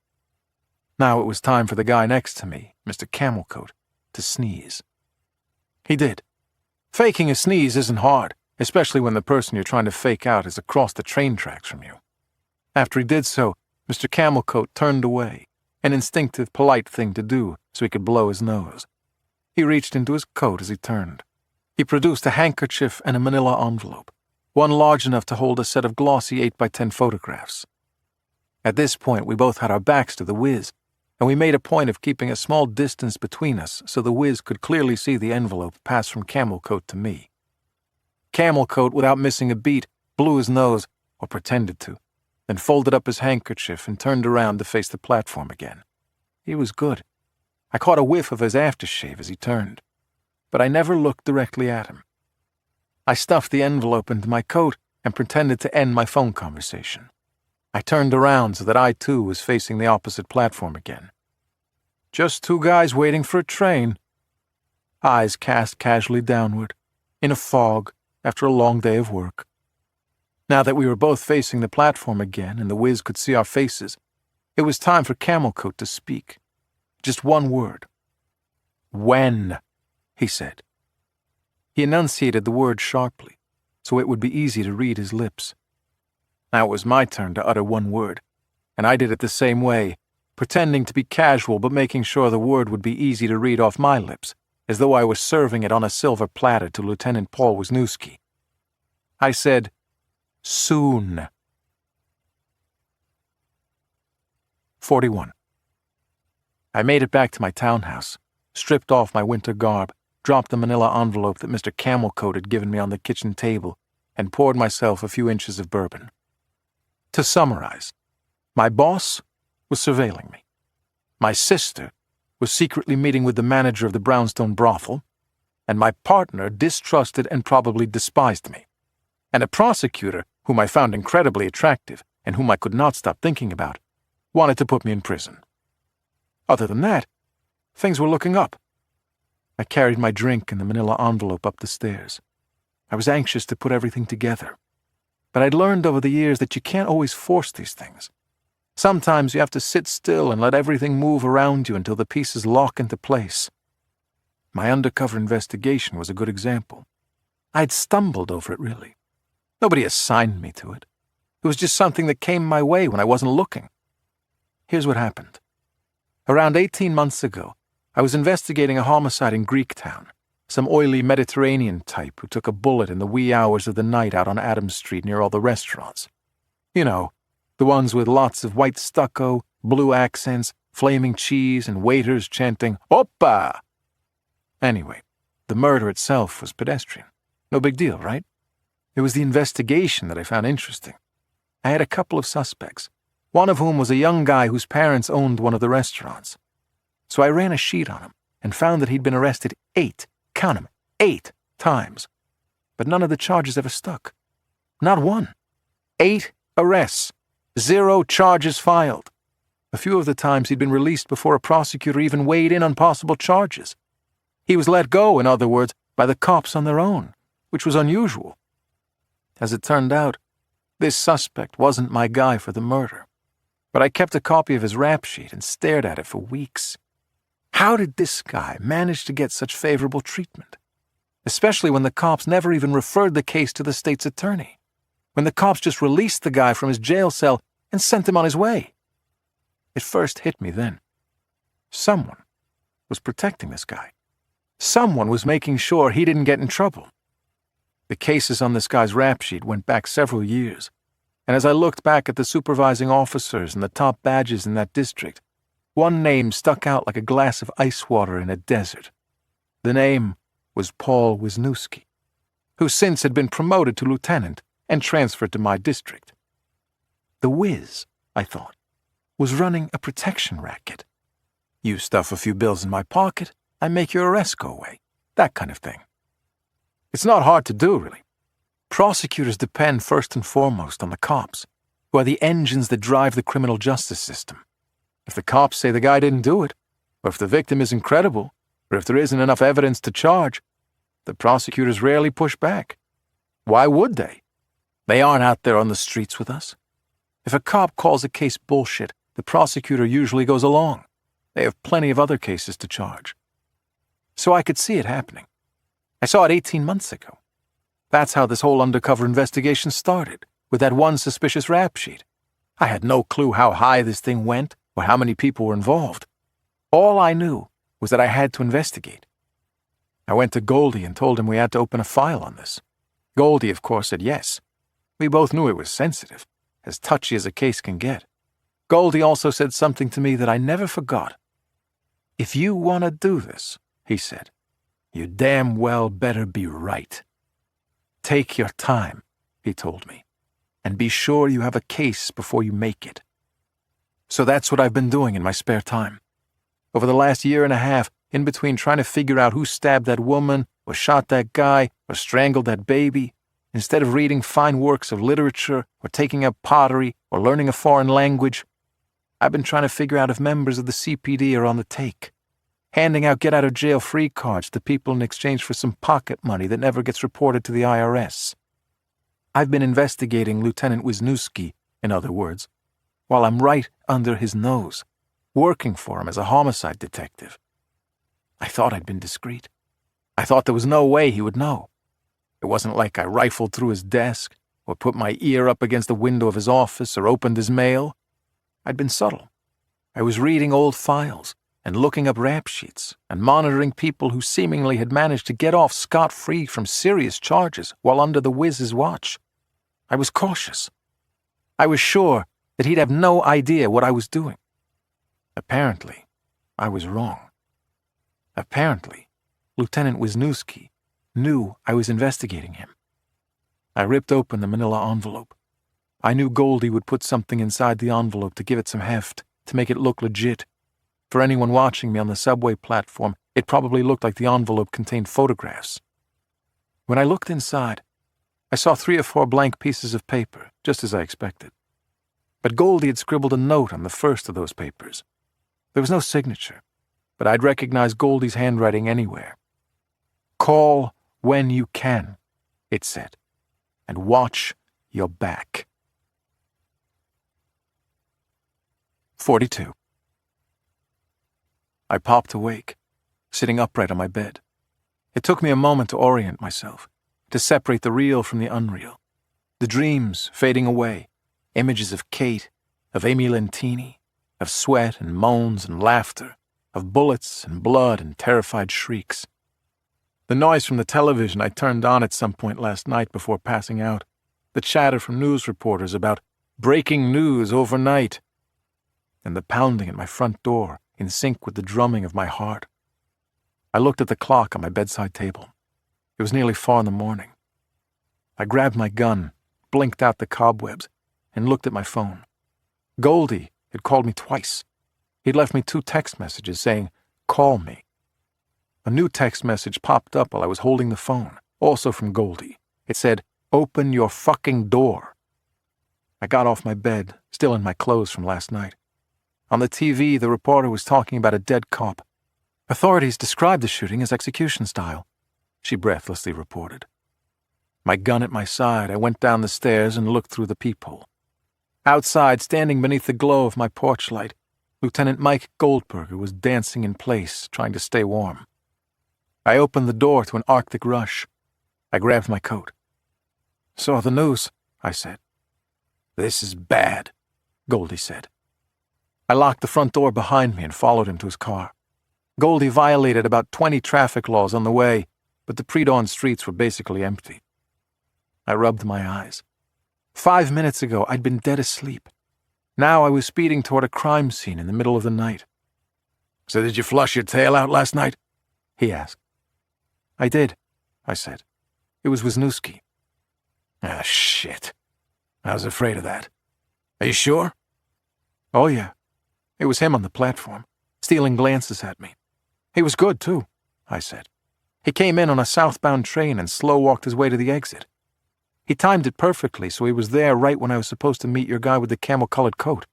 Now it was time for the guy next to me, Mr. Camelcoat, to sneeze. He did. Faking a sneeze isn't hard, especially when the person you're trying to fake out is across the train tracks from you. After he did so, Mr. Camelcoat turned away, an instinctive, polite thing to do so he could blow his nose. He reached into his coat as he turned. He produced a handkerchief and a manila envelope, one large enough to hold a set of glossy 8x10 photographs. At this point, we both had our backs to the Wiz, and we made a point of keeping a small distance between us so the Wiz could clearly see the envelope pass from Camelcoat to me. Camelcoat, without missing a beat, blew his nose, or pretended to, then folded up his handkerchief and turned around to face the platform again. He was good. I caught a whiff of his aftershave as he turned, but I never looked directly at him. I stuffed the envelope into my coat and pretended to end my phone conversation. I turned around so that I, too, was facing the opposite platform again. Just 2 guys waiting for a train. Eyes cast casually downward, in a fog, after a long day of work. Now that we were both facing the platform again and the Wiz could see our faces, it was time for Camelcoat to speak. Just one word. When, he said. He enunciated the word sharply, so it would be easy to read his lips. Now it was my turn to utter one word, and I did it the same way, pretending to be casual but making sure the word would be easy to read off my lips, as though I was serving it on a silver platter to Lieutenant Paul Wisniewski. I said, soon. 41. I made it back to my townhouse, stripped off my winter garb, dropped the manila envelope that Mr. Camelcoat had given me on the kitchen table, and poured myself a few inches of bourbon. To summarize, my boss was surveilling me. My sister was secretly meeting with the manager of the brownstone brothel, and my partner distrusted and probably despised me. And a prosecutor, whom I found incredibly attractive and whom I could not stop thinking about, wanted to put me in prison. Other than that, things were looking up. I carried my drink and the manila envelope up the stairs. I was anxious to put everything together. But I'd learned over the years that you can't always force these things. Sometimes you have to sit still and let everything move around you until the pieces lock into place. My undercover investigation was a good example. I'd stumbled over it, really. Nobody assigned me to it. It was just something that came my way when I wasn't looking. Here's what happened. Around 18 months ago, I was investigating a homicide in Greektown, some oily Mediterranean type who took a bullet in the wee hours of the night out on Adams Street near all the restaurants. You know, the ones with lots of white stucco, blue accents, flaming cheese, and waiters chanting, "Oppa!" Anyway, the murder itself was pedestrian. No big deal, right? It was the investigation that I found interesting. I had a couple of suspects, one of whom was a young guy whose parents owned one of the restaurants. So I ran a sheet on him and found that he'd been arrested 8 times. But none of the charges ever stuck. Not one. 8 arrests. 0 charges filed. A few of the times he'd been released before a prosecutor even weighed in on possible charges. He was let go, in other words, by the cops on their own, which was unusual. As it turned out, this suspect wasn't my guy for the murder, but I kept a copy of his rap sheet and stared at it for weeks. How did this guy manage to get such favorable treatment? Especially when the cops never even referred the case to the state's attorney. When the cops just released the guy from his jail cell and sent him on his way. It first hit me then. Someone was protecting this guy. Someone was making sure he didn't get in trouble. The cases on this guy's rap sheet went back several years, and as I looked back at the supervising officers and the top badges in that district, one name stuck out like a glass of ice water in a desert. The name was Paul Wisniewski, who since had been promoted to lieutenant and transferred to my district. The Wiz, I thought, was running a protection racket. You stuff a few bills in my pocket, I make your arrest go away. That kind of thing. It's not hard to do, really. Prosecutors depend first and foremost on the cops, who are the engines that drive the criminal justice system. If the cops say the guy didn't do it, or if the victim isn't credible, or if there isn't enough evidence to charge, the prosecutors rarely push back. Why would they? They aren't out there on the streets with us. If a cop calls a case bullshit, the prosecutor usually goes along. They have plenty of other cases to charge. So I could see it happening. I saw it 18 months ago. That's how this whole undercover investigation started, with that one suspicious rap sheet. I had no clue how high this thing went or how many people were involved. All I knew was that I had to investigate. I went to Goldie and told him we had to open a file on this. Goldie, of course, said yes. We both knew it was sensitive, as touchy as a case can get. Goldie also said something to me that I never forgot. "If you want to do this," he said, "you damn well better be right. Take your time," he told me, "and be sure you have a case before you make it." So that's what I've been doing in my spare time. Over the last year and a half, in between trying to figure out who stabbed that woman, or shot that guy, or strangled that baby, instead of reading fine works of literature, or taking up pottery, or learning a foreign language, I've been trying to figure out if members of the CPD are on the take, handing out get-out-of-jail-free cards to people in exchange for some pocket money that never gets reported to the IRS. I've been investigating Lieutenant Wisniewski, in other words, while I'm right under his nose, working for him as a homicide detective. I thought I'd been discreet. I thought there was no way he would know. It wasn't like I rifled through his desk or put my ear up against the window of his office, or opened his mail. I'd been subtle. I was reading old files and looking up rap sheets and monitoring people who seemingly had managed to get off scot-free from serious charges while under the Wiz's watch. I was cautious. I was sure that he'd have no idea what I was doing. Apparently, I was wrong. Apparently, Lieutenant Wisniewski knew I was investigating him. I ripped open the manila envelope. I knew Goldie would put something inside the envelope to give it some heft, to make it look legit. For anyone watching me on the subway platform, it probably looked like the envelope contained photographs. When I looked inside, I saw 3 or 4 blank pieces of paper, just as I expected. But Goldie had scribbled a note on the first of those papers. There was no signature, but I'd recognize Goldie's handwriting anywhere. "Call when you can," it said, "and watch your back." 42. I popped awake, sitting upright on my bed. It took me a moment to orient myself, to separate the real from the unreal. The dreams fading away, images of Kate, of Amy Lentini, of sweat and moans and laughter, of bullets and blood and terrified shrieks. The noise from the television I turned on at some point last night before passing out, the chatter from news reporters about breaking news overnight, and the pounding at my front door in sync with the drumming of my heart. I looked at the clock on my bedside table. It was nearly 4 in the morning. I grabbed my gun, blinked out the cobwebs, and looked at my phone. Goldie had called me twice. He'd left me 2 text messages saying, "Call me." A new text message popped up while I was holding the phone, also from Goldie. It said, "Open your fucking door." I got off my bed, still in my clothes from last night. On the TV, the reporter was talking about a dead cop. "Authorities described the shooting as execution style," she breathlessly reported. My gun at my side, I went down the stairs and looked through the peephole. Outside, standing beneath the glow of my porch light, Lieutenant Mike Goldberger was dancing in place, trying to stay warm. I opened the door to an Arctic rush. I grabbed my coat. "Saw the news," I said. "This is bad," Goldie said. I locked the front door behind me and followed him to his car. Goldie violated about 20 traffic laws on the way, but the pre-dawn streets were basically empty. I rubbed my eyes. 5 minutes ago, I'd been dead asleep. Now I was speeding toward a crime scene in the middle of the night. "So did you flush your tail out last night?" he asked. "I did," I said. "It was Wisniewski." "Ah, shit. I was afraid of that. Are you sure?" "Oh, yeah. It was him on the platform, stealing glances at me. He was good, too," I said. "He came in on a southbound train and slow-walked his way to the exit. He timed it perfectly, so he was there right when I was supposed to meet your guy with the camel-colored coat."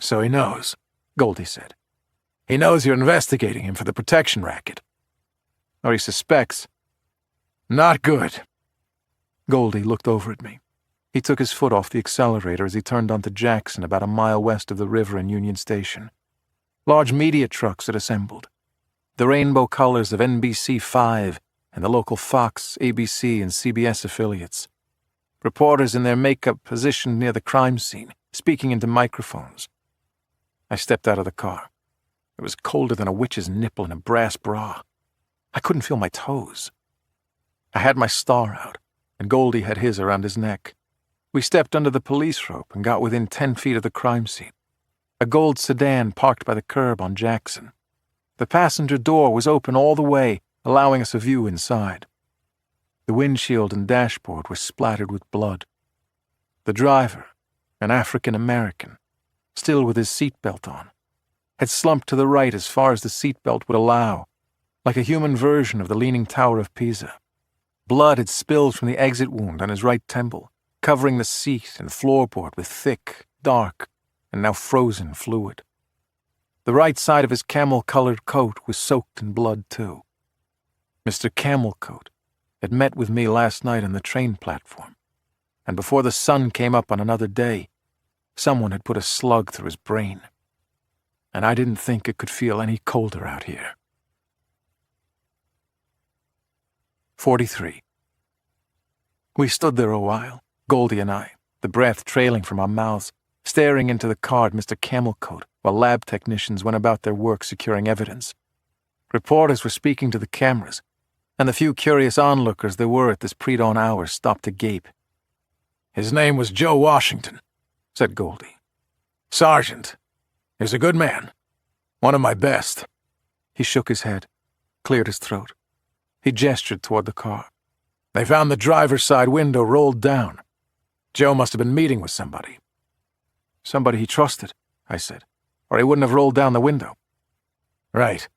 "So he knows," Goldie said. "He knows you're investigating him for the protection racket." "Or he suspects." "Not good." Goldie looked over at me. He took his foot off the accelerator as he turned onto Jackson about a mile west of the river in Union Station. Large media trucks had assembled. The rainbow colors of NBC5 and the local Fox, ABC, and CBS affiliates. Reporters in their makeup positioned near the crime scene, speaking into microphones. I stepped out of the car. It was colder than a witch's nipple in a brass bra. I couldn't feel my toes. I had my star out, and Goldie had his around his neck. We stepped under the police rope and got within 10 feet of the crime scene. A gold sedan parked by the curb on Jackson. The passenger door was open all the way, allowing us a view inside. The windshield and dashboard were splattered with blood. The driver, an African-American, still with his seatbelt on, had slumped to the right as far as the seatbelt would allow, like a human version of the Leaning Tower of Pisa. Blood had spilled from the exit wound on his right temple, covering the seat and floorboard with thick, dark, and now frozen fluid. The right side of his camel-colored coat was soaked in blood, too. Mr. Camelcoat had met with me last night on the train platform, and before the sun came up on another day, someone had put a slug through his brain. And I didn't think it could feel any colder out here. 43. We stood there a while, Goldie and I, the breath trailing from our mouths, staring into the card Mr. Camelcoat, while lab technicians went about their work securing evidence. Reporters were speaking to the cameras, and the few curious onlookers there were at this pre-dawn hour stopped to gape. "His name was Joe Washington," said Goldie. "Sergeant. He was a good man. One of my best." He shook his head, cleared his throat. He gestured toward the car. "They found the driver's side window rolled down. Joe must have been meeting with somebody." "Somebody he trusted," I said, "or he wouldn't have rolled down the window." "Right.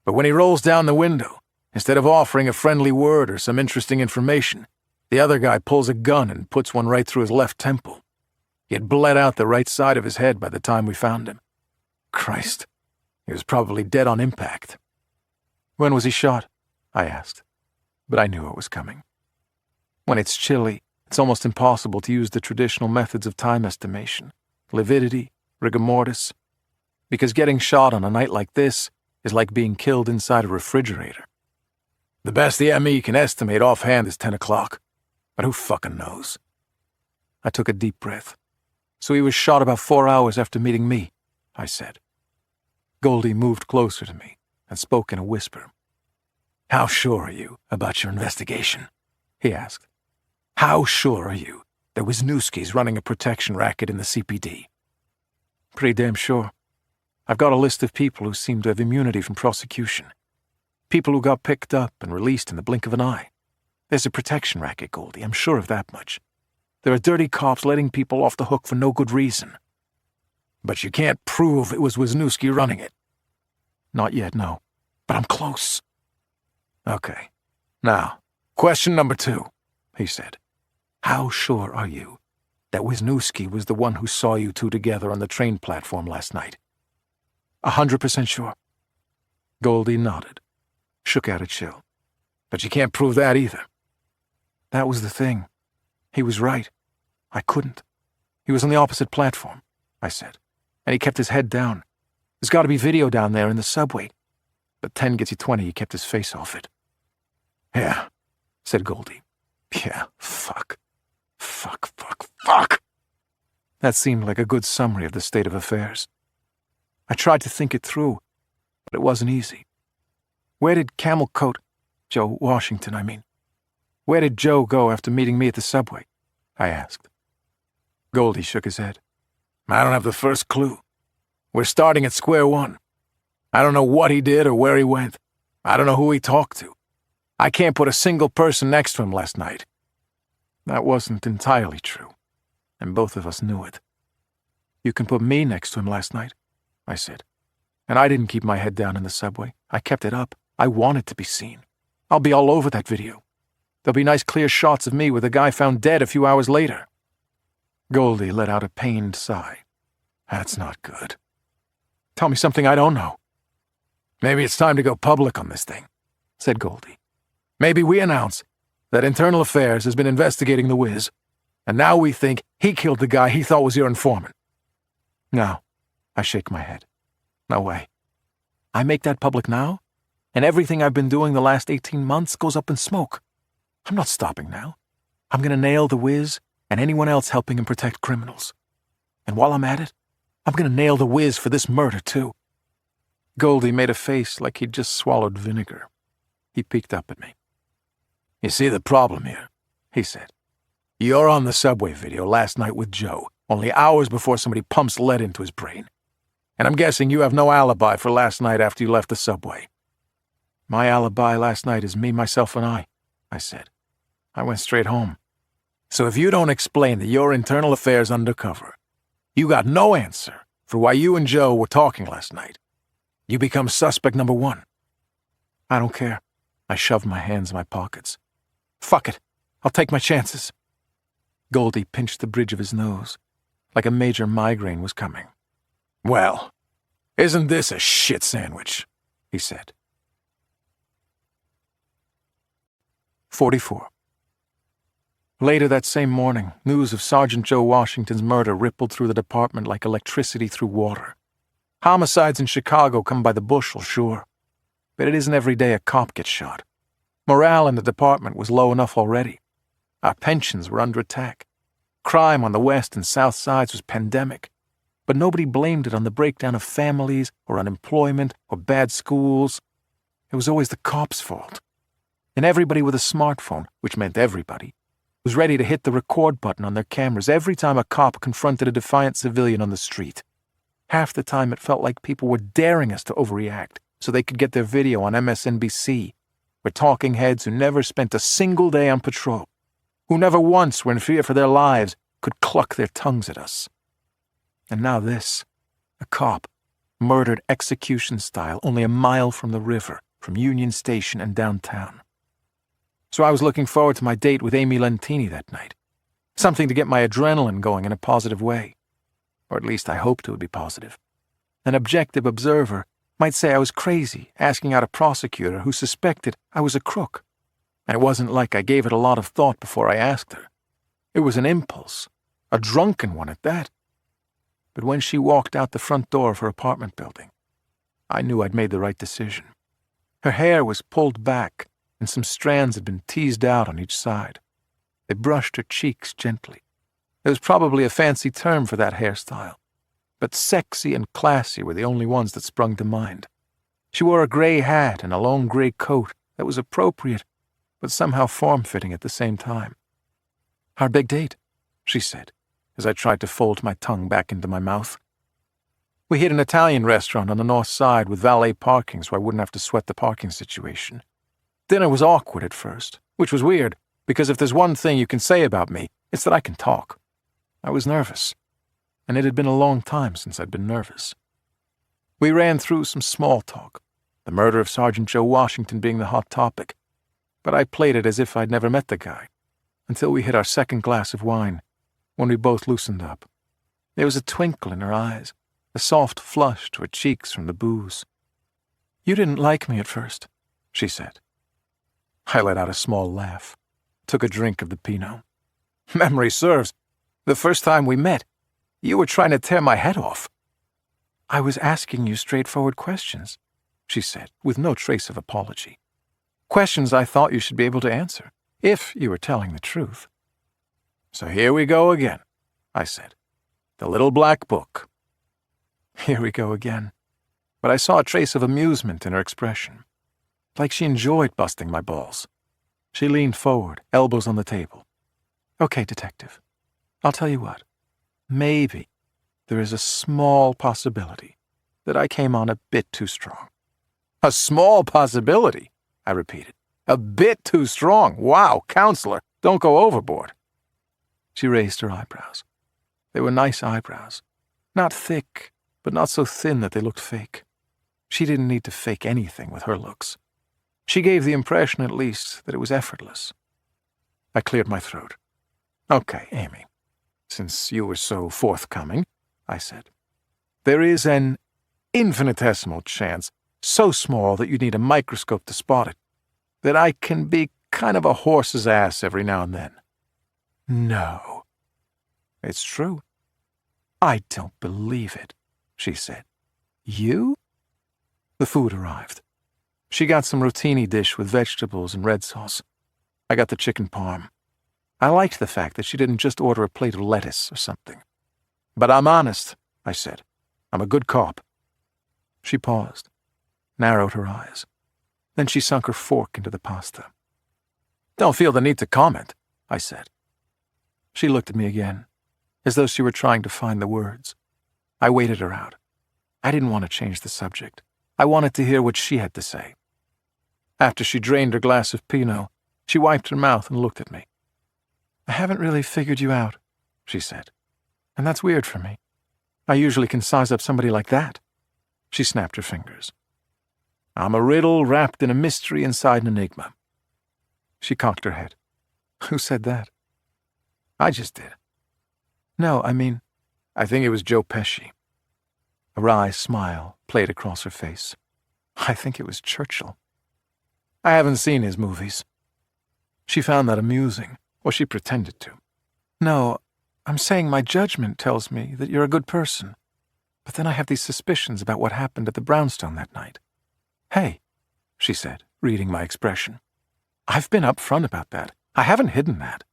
But when he rolls down the window, instead of offering a friendly word or some interesting information, the other guy pulls a gun and puts one right through his left temple. He had bled out the right side of his head by the time we found him. Christ, he was probably dead on impact." "When was he shot?" I asked, but I knew it was coming. When it's chilly, it's almost impossible to use the traditional methods of time estimation, lividity, rigor mortis, because getting shot on a night like this is like being killed inside a refrigerator. "The best the ME can estimate offhand is 10 o'clock, but who fucking knows?" I took a deep breath. "So he was shot about 4 hours after meeting me," I said. Goldie moved closer to me and spoke in a whisper. "How sure are you about your investigation?" he asked. "How sure are you that Wisniewski's running a protection racket in the CPD?" "Pretty damn sure. I've got a list of people who seem to have immunity from prosecution. People who got picked up and released in the blink of an eye. There's a protection racket, Goldie, I'm sure of that much. There are dirty cops letting people off the hook for no good reason." "But you can't prove it was Wisniewski running it." "Not yet, no. But I'm close." "Okay. Now, question number 2, he said. "How sure are you that Wisniewski was the one who saw you two together on the train platform last night?" 100% sure. Goldie nodded, shook out a chill. "But you can't prove that either." "That was the thing. He was right. I couldn't. He was on the opposite platform," I said, "and he kept his head down. There's got to be video down there in the subway. But 10 gets you 20, he kept his face off it." "Yeah," said Goldie. "Yeah, fuck. Fuck, fuck, fuck." That seemed like a good summary of the state of affairs. I tried to think it through, but it wasn't easy. Where did Joe Washington, I mean. Where did Joe go after meeting me at the subway? I asked. Goldie shook his head. "I don't have the first clue. We're starting at square one. I don't know what he did or where he went. I don't know who he talked to. I can't put a single person next to him last night." That wasn't entirely true, and both of us knew it. "You can put me next to him last night," I said. "And I didn't keep my head down in the subway. I kept it up. I wanted to be seen. I'll be all over that video. There'll be nice clear shots of me with the guy found dead a few hours later." Goldie let out a pained sigh. "That's not good." "Tell me something I don't know." "Maybe it's time to go public on this thing," said Goldie. "Maybe we announce that Internal Affairs has been investigating the Wiz, and now we think he killed the guy he thought was your informant." "No," I shake my head. "No way. I make that public now, and everything I've been doing the last 18 months goes up in smoke. I'm not stopping now. I'm going to nail the Wiz and anyone else helping him protect criminals. And while I'm at it, I'm going to nail the Wiz for this murder, too." Goldie made a face like he'd just swallowed vinegar. He peeked up at me. "You see the problem here," he said. "You're on the subway video last night with Joe, only hours before somebody pumps lead into his brain. And I'm guessing you have no alibi for last night after you left the subway." "My alibi last night is me, myself, and I said. "I went straight home." "So if you don't explain that you're Internal Affairs undercover, you got no answer for why you and Joe were talking last night. You become suspect number 1. "I don't care." I shoved my hands in my pockets. "Fuck it. I'll take my chances." Goldie pinched the bridge of his nose, like a major migraine was coming. "Well, isn't this a shit sandwich?" he said. 44. Later that same morning, news of Sergeant Joe Washington's murder rippled through the department like electricity through water. Homicides in Chicago come by the bushel, sure, but it isn't every day a cop gets shot. Morale in the department was low enough already. Our pensions were under attack. Crime on the west and south sides was pandemic, but nobody blamed it on the breakdown of families or unemployment or bad schools. It was always the cops' fault. And everybody with a smartphone, which meant everybody, was ready to hit the record button on their cameras every time a cop confronted a defiant civilian on the street. Half the time it felt like people were daring us to overreact so they could get their video on MSNBC, where talking heads who never spent a single day on patrol, who never once were in fear for their lives, could cluck their tongues at us. And now this, a cop, murdered execution style only a mile from the river, from Union Station and downtown. So I was looking forward to my date with Amy Lentini that night. Something to get my adrenaline going in a positive way. Or at least I hoped it would be positive. An objective observer might say I was crazy asking out a prosecutor who suspected I was a crook. And it wasn't like I gave it a lot of thought before I asked her. It was an impulse, a drunken one at that. But when she walked out the front door of her apartment building, I knew I'd made the right decision. Her hair was pulled back, and some strands had been teased out on each side. They brushed her cheeks gently. There was probably a fancy term for that hairstyle, but sexy and classy were the only ones that sprung to mind. She wore a gray hat and a long gray coat that was appropriate, but somehow form-fitting at the same time. "Our big date," she said, as I tried to fold my tongue back into my mouth. We hit an Italian restaurant on the north side with valet parking so I wouldn't have to sweat the parking situation. Dinner was awkward at first, which was weird, because if there's one thing you can say about me, it's that I can talk. I was nervous, and it had been a long time since I'd been nervous. We ran through some small talk, the murder of Sergeant Joe Washington being the hot topic, but I played it as if I'd never met the guy, until we hit our second glass of wine, when we both loosened up. There was a twinkle in her eyes, a soft flush to her cheeks from the booze. "You didn't like me at first," she said. I let out a small laugh, took a drink of the Pinot. "Memory serves. The first time we met, you were trying to tear my head off." "I was asking you straightforward questions," she said, with no trace of apology. "Questions I thought you should be able to answer, if you were telling the truth." "So here we go again," I said. "The little black book." Here we go again. But I saw a trace of amusement in her expression, like she enjoyed busting my balls. She leaned forward, elbows on the table. "Okay, detective, I'll tell you what. Maybe there is a small possibility that I came on a bit too strong." "A small possibility," I repeated. "A bit too strong. Wow, counselor, don't go overboard." She raised her eyebrows. They were nice eyebrows. Not thick, but not so thin that they looked fake. She didn't need to fake anything with her looks. She gave the impression, at least, that it was effortless. I cleared my throat. "Okay, Amy, since you were so forthcoming," I said, "there is an infinitesimal chance, so small that you need a microscope to spot it, that I can be kind of a horse's ass every now and then." "No." "It's true." "I don't believe it," she said. "You?" The food arrived. She got some rotini dish with vegetables and red sauce. I got the chicken parm. I liked the fact that she didn't just order a plate of lettuce or something. "But I'm honest," I said. "I'm a good cop." She paused, narrowed her eyes. Then she sunk her fork into the pasta. "Don't feel the need to comment," I said. She looked at me again, as though she were trying to find the words. I waited her out. I didn't want to change the subject. I wanted to hear what she had to say. After she drained her glass of Pinot, she wiped her mouth and looked at me. "I haven't really figured you out," she said. "And that's weird for me. I usually can size up somebody like that." She snapped her fingers. "I'm a riddle wrapped in a mystery inside an enigma." She cocked her head. "Who said that?" "I just did." "No, I mean, I think it was Joe Pesci." A wry smile played across her face. "I think it was Churchill." "I haven't seen his movies." She found that amusing, or she pretended to. "No, I'm saying my judgment tells me that you're a good person. But then I have these suspicions about what happened at the brownstone that night." "Hey," she said, reading my expression. "I've been upfront about that. I haven't hidden that."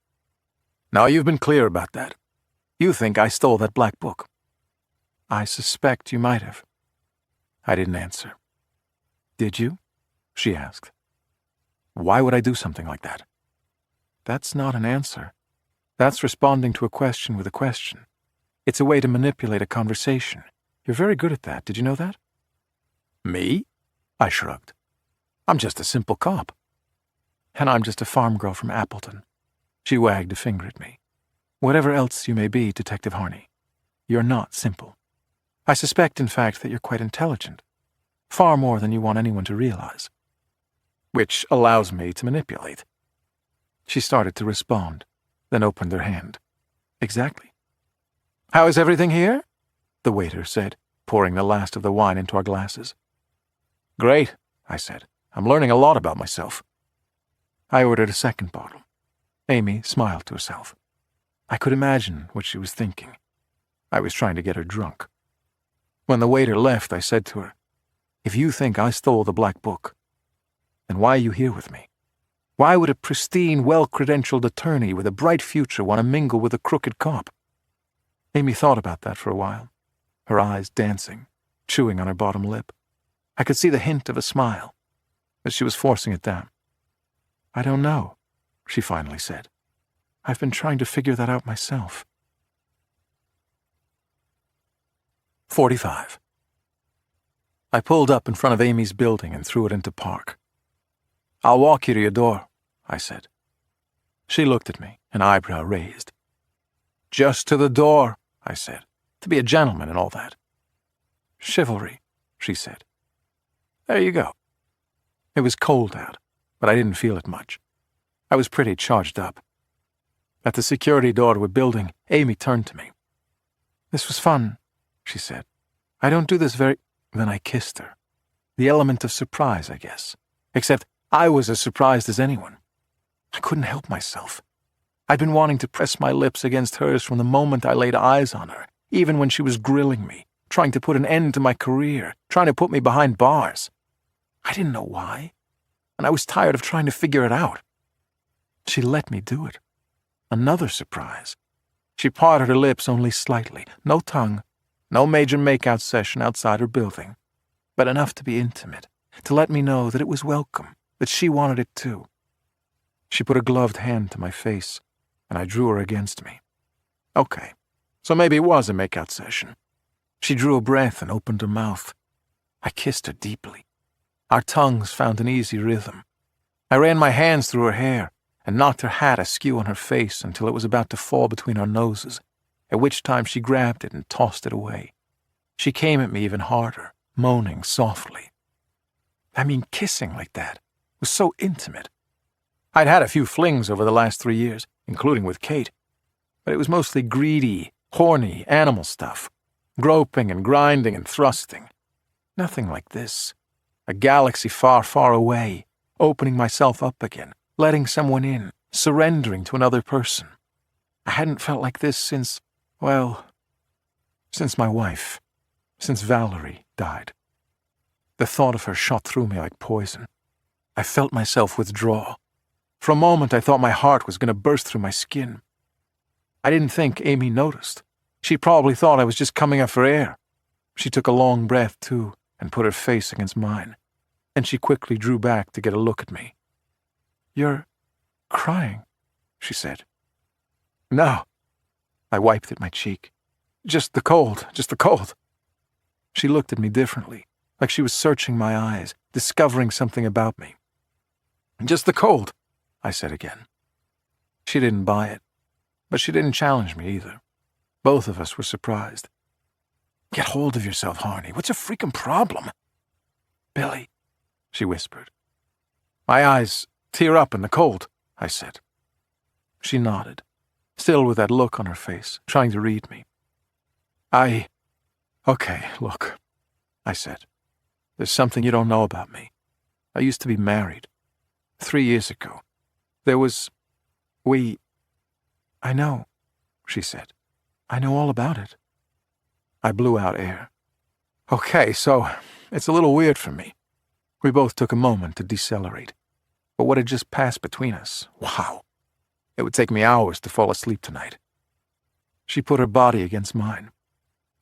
"Now you've been clear about that. You think I stole that black book. I suspect you might have. I didn't answer. Did you? She asked. Why would I do something like that? That's not an answer. That's responding to a question with a question. It's a way to manipulate a conversation. You're very good at that. Did you know that? Me? I shrugged. I'm just a simple cop. And I'm just a farm girl from Appleton. She wagged a finger at me. Whatever else you may be, Detective Harney, you're not simple. I suspect, in fact, that you're quite intelligent. Far more than you want anyone to realize. Which allows me to manipulate. She started to respond, then opened her hand. Exactly. How is everything here? The waiter said, pouring the last of the wine into our glasses. Great, I said. I'm learning a lot about myself. I ordered a second bottle. Amy smiled to herself. I could imagine what she was thinking. I was trying to get her drunk. When the waiter left, I said to her, If you think I stole the black book, then why are you here with me? Why would a pristine, well-credentialed attorney with a bright future want to mingle with a crooked cop? Amy thought about that for a while, her eyes dancing, chewing on her bottom lip. I could see the hint of a smile, but she was forcing it down. I don't know, she finally said. I've been trying to figure that out myself. 45. I pulled up in front of Amy's building and threw it into park. I'll walk you to your door, I said. She looked at me, an eyebrow raised. Just to the door, I said, to be a gentleman and all that. Chivalry, she said. There you go. It was cold out, but I didn't feel it much. I was pretty charged up. At the security door to a building, Amy turned to me. This was fun, she said. I don't do this very... Then I kissed her. The element of surprise, I guess. Except I was as surprised as anyone. I couldn't help myself. I'd been wanting to press my lips against hers from the moment I laid eyes on her, even when she was grilling me, trying to put an end to my career, trying to put me behind bars. I didn't know why, and I was tired of trying to figure it out. She let me do it. Another surprise. She parted her lips only slightly, no tongue, no major make-out session outside her building, but enough to be intimate, to let me know that it was welcome, that she wanted it too. She put a gloved hand to my face, and I drew her against me. Okay, so maybe it was a make-out session. She drew a breath and opened her mouth. I kissed her deeply. Our tongues found an easy rhythm. I ran my hands through her hair and knocked her hat askew on her face until it was about to fall between our noses, at which time she grabbed it and tossed it away. She came at me even harder, moaning softly. I mean, kissing like that was so intimate. I'd had a few flings over the last 3 years, including with Kate, but it was mostly greedy, horny, animal stuff, groping and grinding and thrusting. Nothing like this. A galaxy far, far away, opening myself up again, letting someone in, surrendering to another person. I hadn't felt like this since, well, since my wife, since Valerie died. The thought of her shot through me like poison. I felt myself withdraw. For a moment I thought my heart was going to burst through my skin. I didn't think Amy noticed. She probably thought I was just coming up for air. She took a long breath, too, and put her face against mine. Then she quickly drew back to get a look at me. You're crying, she said. No. I wiped at my cheek. Just the cold, just the cold. She looked at me differently, like she was searching my eyes, discovering something about me. Just the cold, I said again. She didn't buy it, but she didn't challenge me either. Both of us were surprised. Get hold of yourself, Harney. What's your freaking problem? Billy, she whispered. My eyes tear up in the cold, I said. She nodded, still with that look on her face, trying to read me. Okay, look, I said. There's something you don't know about me. I used to be married. 3 years ago. I know, she said. I know all about it. I blew out air. Okay, so it's a little weird for me. We both took a moment to decelerate. But what had just passed between us, wow. It would take me hours to fall asleep tonight. She put her body against mine.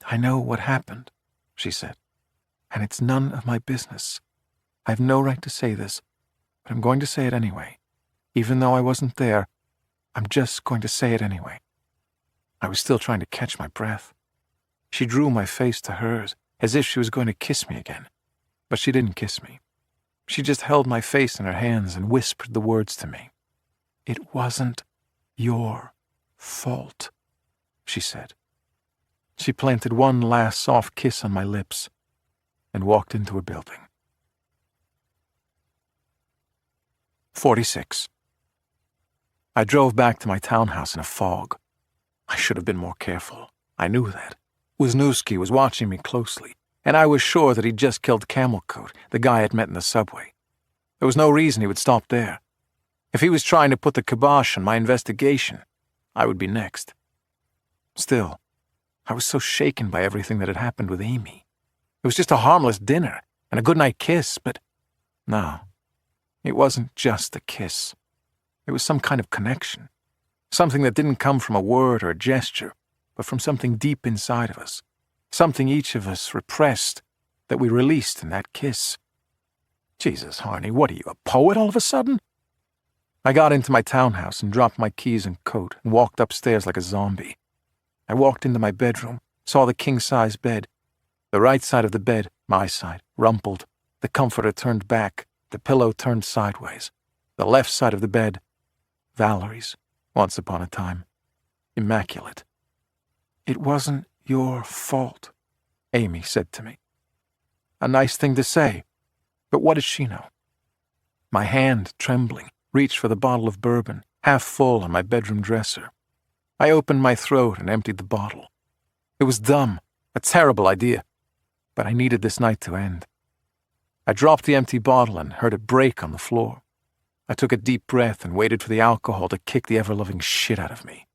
"I know what happened," she said, "and it's none of my business. I have no right to say this, but I'm going to say it anyway. Even though I wasn't there, I'm just going to say it anyway." I was still trying to catch my breath. She drew my face to hers, as if she was going to kiss me again. But she didn't kiss me. She just held my face in her hands and whispered the words to me. "It wasn't your fault," she said. She planted one last soft kiss on my lips and walked into her building. 46. I drove back to my townhouse in a fog. I should have been more careful. I knew that. Wisniewski was watching me closely, and I was sure that he'd just killed Camelcoat, the guy I'd met in the subway. There was no reason he would stop there. If he was trying to put the kibosh on my investigation, I would be next. Still, I was so shaken by everything that had happened with Amy. It was just a harmless dinner and a goodnight kiss, but no, it wasn't just a kiss. It was some kind of connection, something that didn't come from a word or a gesture, but from something deep inside of us, something each of us repressed that we released in that kiss. Jesus, Harney, what are you, a poet all of a sudden? I got into my townhouse and dropped my keys and coat and walked upstairs like a zombie. I walked into my bedroom, saw the king-size bed. The right side of the bed, my side, rumpled. The comforter turned back, the pillow turned sideways. The left side of the bed, Valerie's, once upon a time. Immaculate. "It wasn't your fault," Amy said to me. A nice thing to say, but what did she know? My hand, trembling, reached for the bottle of bourbon, half full on my bedroom dresser. I opened my throat and emptied the bottle. It was dumb, a terrible idea, but I needed this night to end. I dropped the empty bottle and heard it break on the floor. I took a deep breath and waited for the alcohol to kick the ever-loving shit out of me.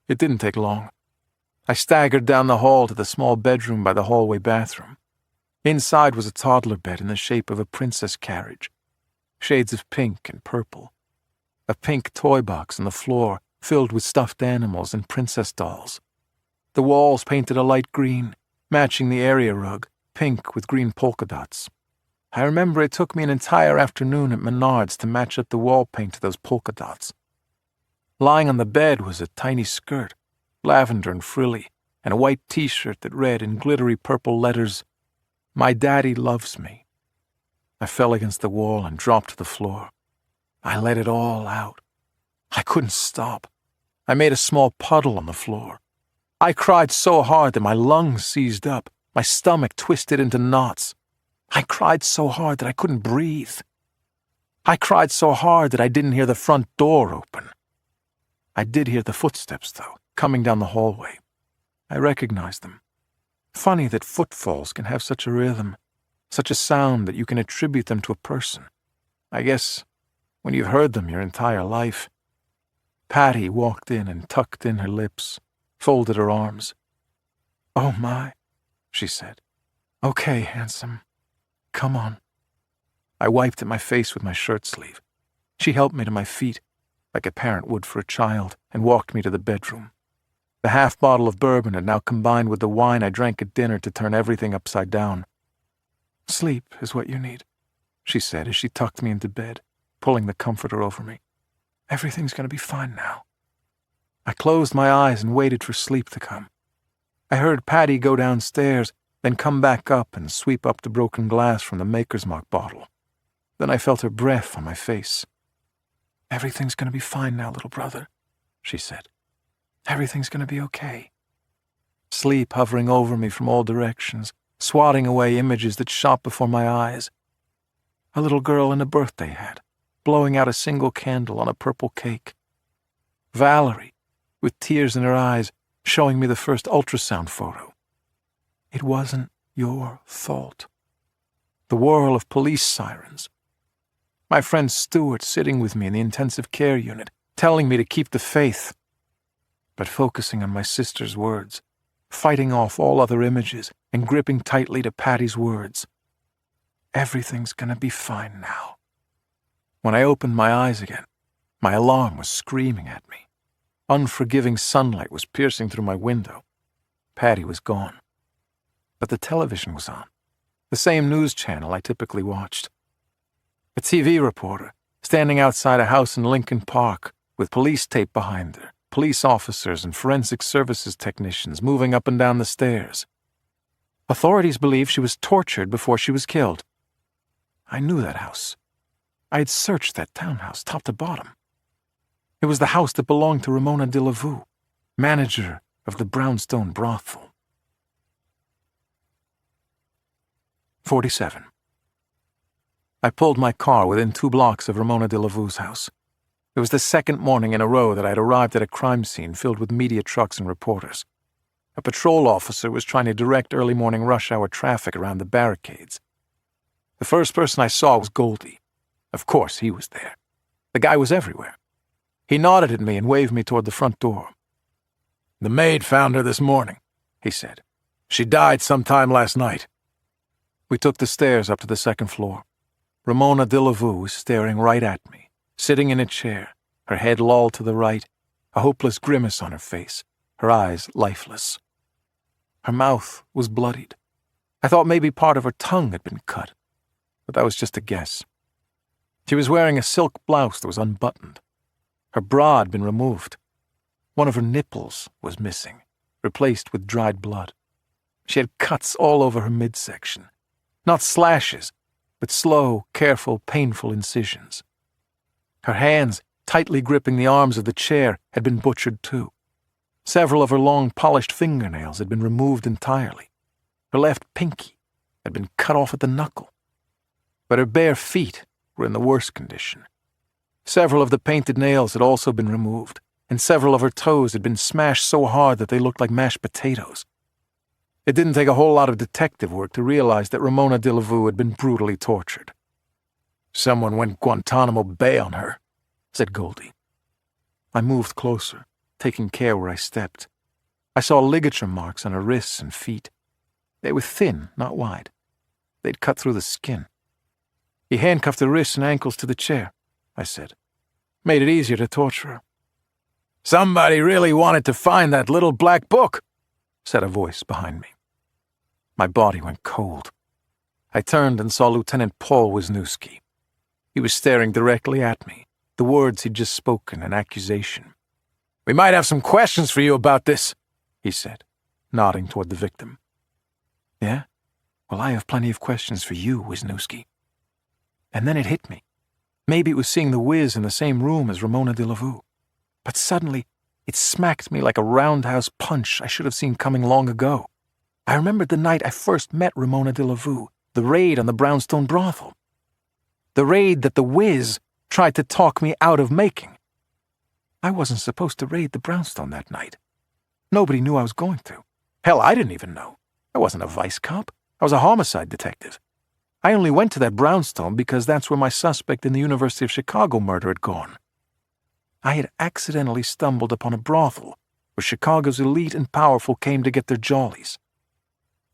It didn't take long. I staggered down the hall to the small bedroom by the hallway bathroom. Inside was a toddler bed in the shape of a princess carriage. Shades of pink and purple. A pink toy box on the floor filled with stuffed animals and princess dolls. The walls painted a light green, matching the area rug, pink with green polka dots. I remember it took me an entire afternoon at Menard's to match up the wall paint to those polka dots. Lying on the bed was a tiny skirt, lavender and frilly, and a white t-shirt that read in glittery purple letters, "My daddy loves me." I fell against the wall and dropped to the floor. I let it all out. I couldn't stop. I made a small puddle on the floor. I cried so hard that my lungs seized up, my stomach twisted into knots. I cried so hard that I couldn't breathe. I cried so hard that I didn't hear the front door open. I did hear the footsteps, though, coming down the hallway. I recognized them. Funny that footfalls can have such a rhythm, such a sound that you can attribute them to a person. I guess when you've heard them your entire life. Patty walked in and tucked in her lips, folded her arms. "Oh my," she said. "Okay, handsome. Come on." I wiped at my face with my shirt sleeve. She helped me to my feet, like a parent would for a child, and walked me to the bedroom. The half bottle of bourbon had now combined with the wine I drank at dinner to turn everything upside down. "Sleep is what you need," she said as she tucked me into bed, pulling the comforter over me. "Everything's going to be fine now." I closed my eyes and waited for sleep to come. I heard Patty go downstairs, then come back up and sweep up the broken glass from the Maker's Mark bottle. Then I felt her breath on my face. "Everything's going to be fine now, little brother," she said. "Everything's going to be okay." Sleep hovering over me from all directions, swatting away images that shot before my eyes. A little girl in a birthday hat, blowing out a single candle on a purple cake. Valerie, with tears in her eyes, showing me the first ultrasound photo. It wasn't your fault. The whirl of police sirens. My friend Stuart sitting with me in the intensive care unit, telling me to keep the faith, but focusing on my sister's words, fighting off all other images and gripping tightly to Patty's words. Everything's gonna be fine now. When I opened my eyes again, my alarm was screaming at me. Unforgiving sunlight was piercing through my window. Patty was gone. But the television was on, the same news channel I typically watched. A TV reporter, standing outside a house in Lincoln Park, with police tape behind her, police officers and forensic services technicians moving up and down the stairs. Authorities believe she was tortured before she was killed. I knew that house. I had searched that townhouse top to bottom. It was the house that belonged to Ramona de la Vue, manager of the Brownstone brothel. 47. I pulled my car within 2 blocks of Ramona de la Vue's house. It was the second morning in a row that I had arrived at a crime scene filled with media trucks and reporters. A patrol officer was trying to direct early morning rush hour traffic around the barricades. The first person I saw was Goldie. Of course, he was there. The guy was everywhere. He nodded at me and waved me toward the front door. "The maid found her this morning," he said. "She died sometime last night." We took the stairs up to the second floor. Ramona de la Vue was staring right at me, sitting in a chair, her head lolled to the right, a hopeless grimace on her face, her eyes lifeless. Her mouth was bloodied. I thought maybe part of her tongue had been cut, but that was just a guess. She was wearing a silk blouse that was unbuttoned. Her bra had been removed. One of her nipples was missing, replaced with dried blood. She had cuts all over her midsection. Not slashes, but slow, careful, painful incisions. Her hands, tightly gripping the arms of the chair, had been butchered too. Several of her long, polished fingernails had been removed entirely. Her left pinky had been cut off at the knuckle. But her bare feet were in the worst condition. Several of the painted nails had also been removed, and several of her toes had been smashed so hard that they looked like mashed potatoes. It didn't take a whole lot of detective work to realize that Ramona de la Vue had been brutally tortured. "Someone went Guantanamo Bay on her," said Goldie. I moved closer, taking care where I stepped. I saw ligature marks on her wrists and feet. They were thin, not wide. They'd cut through the skin. "He handcuffed her wrists and ankles to the chair," I said. "Made it easier to torture her." "Somebody really wanted to find that little black book," said a voice behind me. My body went cold. I turned and saw Lieutenant Paul Wisniewski. He was staring directly at me, the words he'd just spoken an accusation. "We might have some questions for you about this," he said, nodding toward the victim. "Yeah? Well, I have plenty of questions for you, Wisniewski." And then it hit me. Maybe it was seeing the Wiz in the same room as Ramona de la Vue. But suddenly, it smacked me like a roundhouse punch I should have seen coming long ago. I remembered the night I first met Ramona de la Vue, the raid on the Brownstone brothel. The raid that the Wiz tried to talk me out of making. I wasn't supposed to raid the Brownstone that night. Nobody knew I was going to. Hell, I didn't even know. I wasn't a vice cop. I was a homicide detective. I only went to that Brownstone because that's where my suspect in the University of Chicago murder had gone. I had accidentally stumbled upon a brothel where Chicago's elite and powerful came to get their jollies.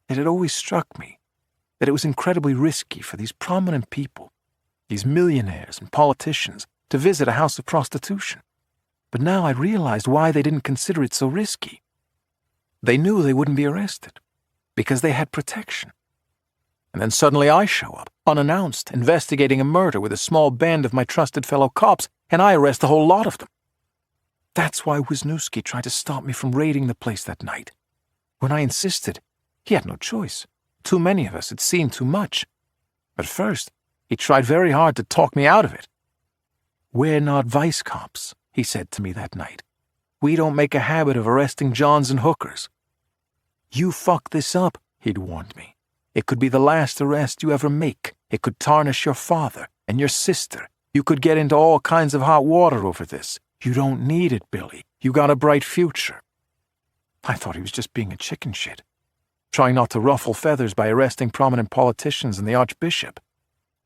It had always struck me that it was incredibly risky for these prominent people, these millionaires and politicians, to visit a house of prostitution. But now I realized why they didn't consider it so risky. They knew they wouldn't be arrested, because they had protection. And then suddenly I show up, unannounced, investigating a murder with a small band of my trusted fellow cops, and I arrest a whole lot of them. That's why Wisniewski tried to stop me from raiding the place that night. When I insisted, he had no choice. Too many of us had seen too much. But first, he tried very hard to talk me out of it. "We're not vice cops," he said to me that night. "We don't make a habit of arresting Johns and hookers." "You fuck this up," he'd warned me. "It could be the last arrest you ever make. It could tarnish your father and your sister. You could get into all kinds of hot water over this. You don't need it, Billy. You got a bright future." I thought he was just being a chicken shit, trying not to ruffle feathers by arresting prominent politicians and the Archbishop.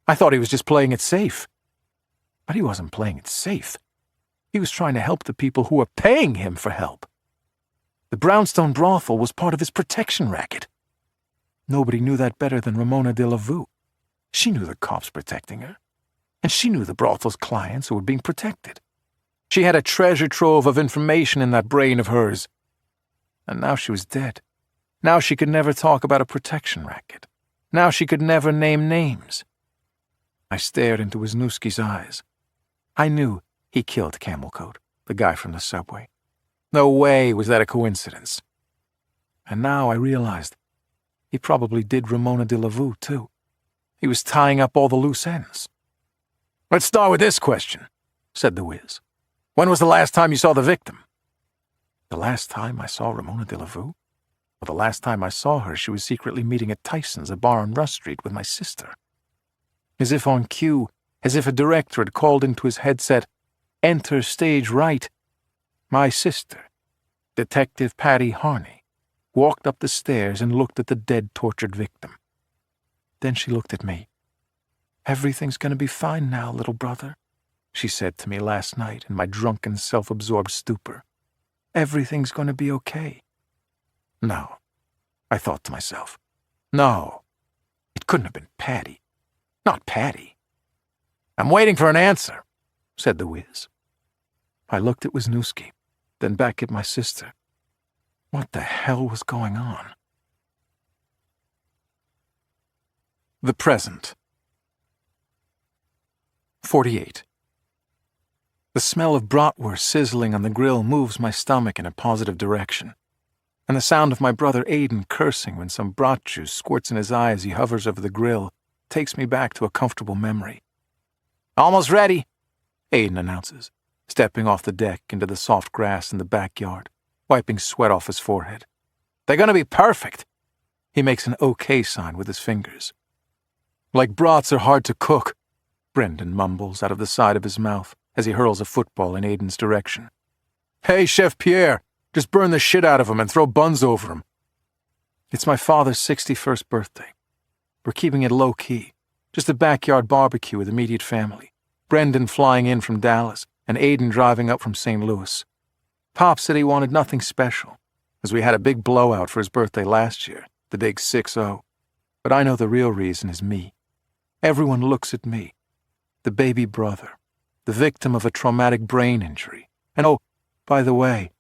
I thought he was just playing it safe. But he wasn't playing it safe. He was trying to help the people who were paying him for help. The Brownstone brothel was part of his protection racket. Nobody knew that better than Ramona de la Vue. She knew the cops protecting her, and she knew the brothel's clients who were being protected. She had a treasure trove of information in that brain of hers. And now she was dead. Now she could never talk about a protection racket. Now she could never name names. I stared into Wisniewski's eyes. I knew he killed Camelcoat, the guy from the subway. No way was that a coincidence. And now I realized he probably did Ramona de la Vue, too. He was tying up all the loose ends. "Let's start with this question," said the Wiz. "When was the last time you saw the victim?" The last time I saw Ramona de la Vue? Well, the last time I saw her, she was secretly meeting at Tyson's, a bar on Russ Street, with my sister. As if on cue, as if a director had called into his headset, "Enter stage right," my sister, Detective Patty Harney, walked up the stairs and looked at the dead, tortured victim. Then she looked at me. "Everything's going to be fine now, little brother," she said to me last night in my drunken, self-absorbed stupor. "Everything's going to be okay." No, I thought to myself. No, it couldn't have been Patty. Not Patty. "I'm waiting for an answer," said the Wiz. I looked at Wisniewski, then back at my sister. What the hell was going on? The present. 48. The smell of bratwurst sizzling on the grill moves my stomach in a positive direction, and the sound of my brother Aiden cursing when some brat juice squirts in his eye as he hovers over the grill takes me back to a comfortable memory. "Almost ready," Aiden announces, stepping off the deck into the soft grass in the backyard, wiping sweat off his forehead. "They're going to be perfect." He makes an OK sign with his fingers. "Like brats are hard to cook," Brendan mumbles out of the side of his mouth as he hurls a football in Aiden's direction. "Hey, Chef Pierre, just burn the shit out of him and throw buns over him." It's my father's 61st birthday. We're keeping it low-key, just a backyard barbecue with immediate family. Brendan flying in from Dallas and Aiden driving up from St. Louis. Pop said he wanted nothing special, as we had a big blowout for his birthday last year, the big 6-0. But I know the real reason is me. Everyone looks at me, the baby brother, the victim of a traumatic brain injury. And oh, by the way,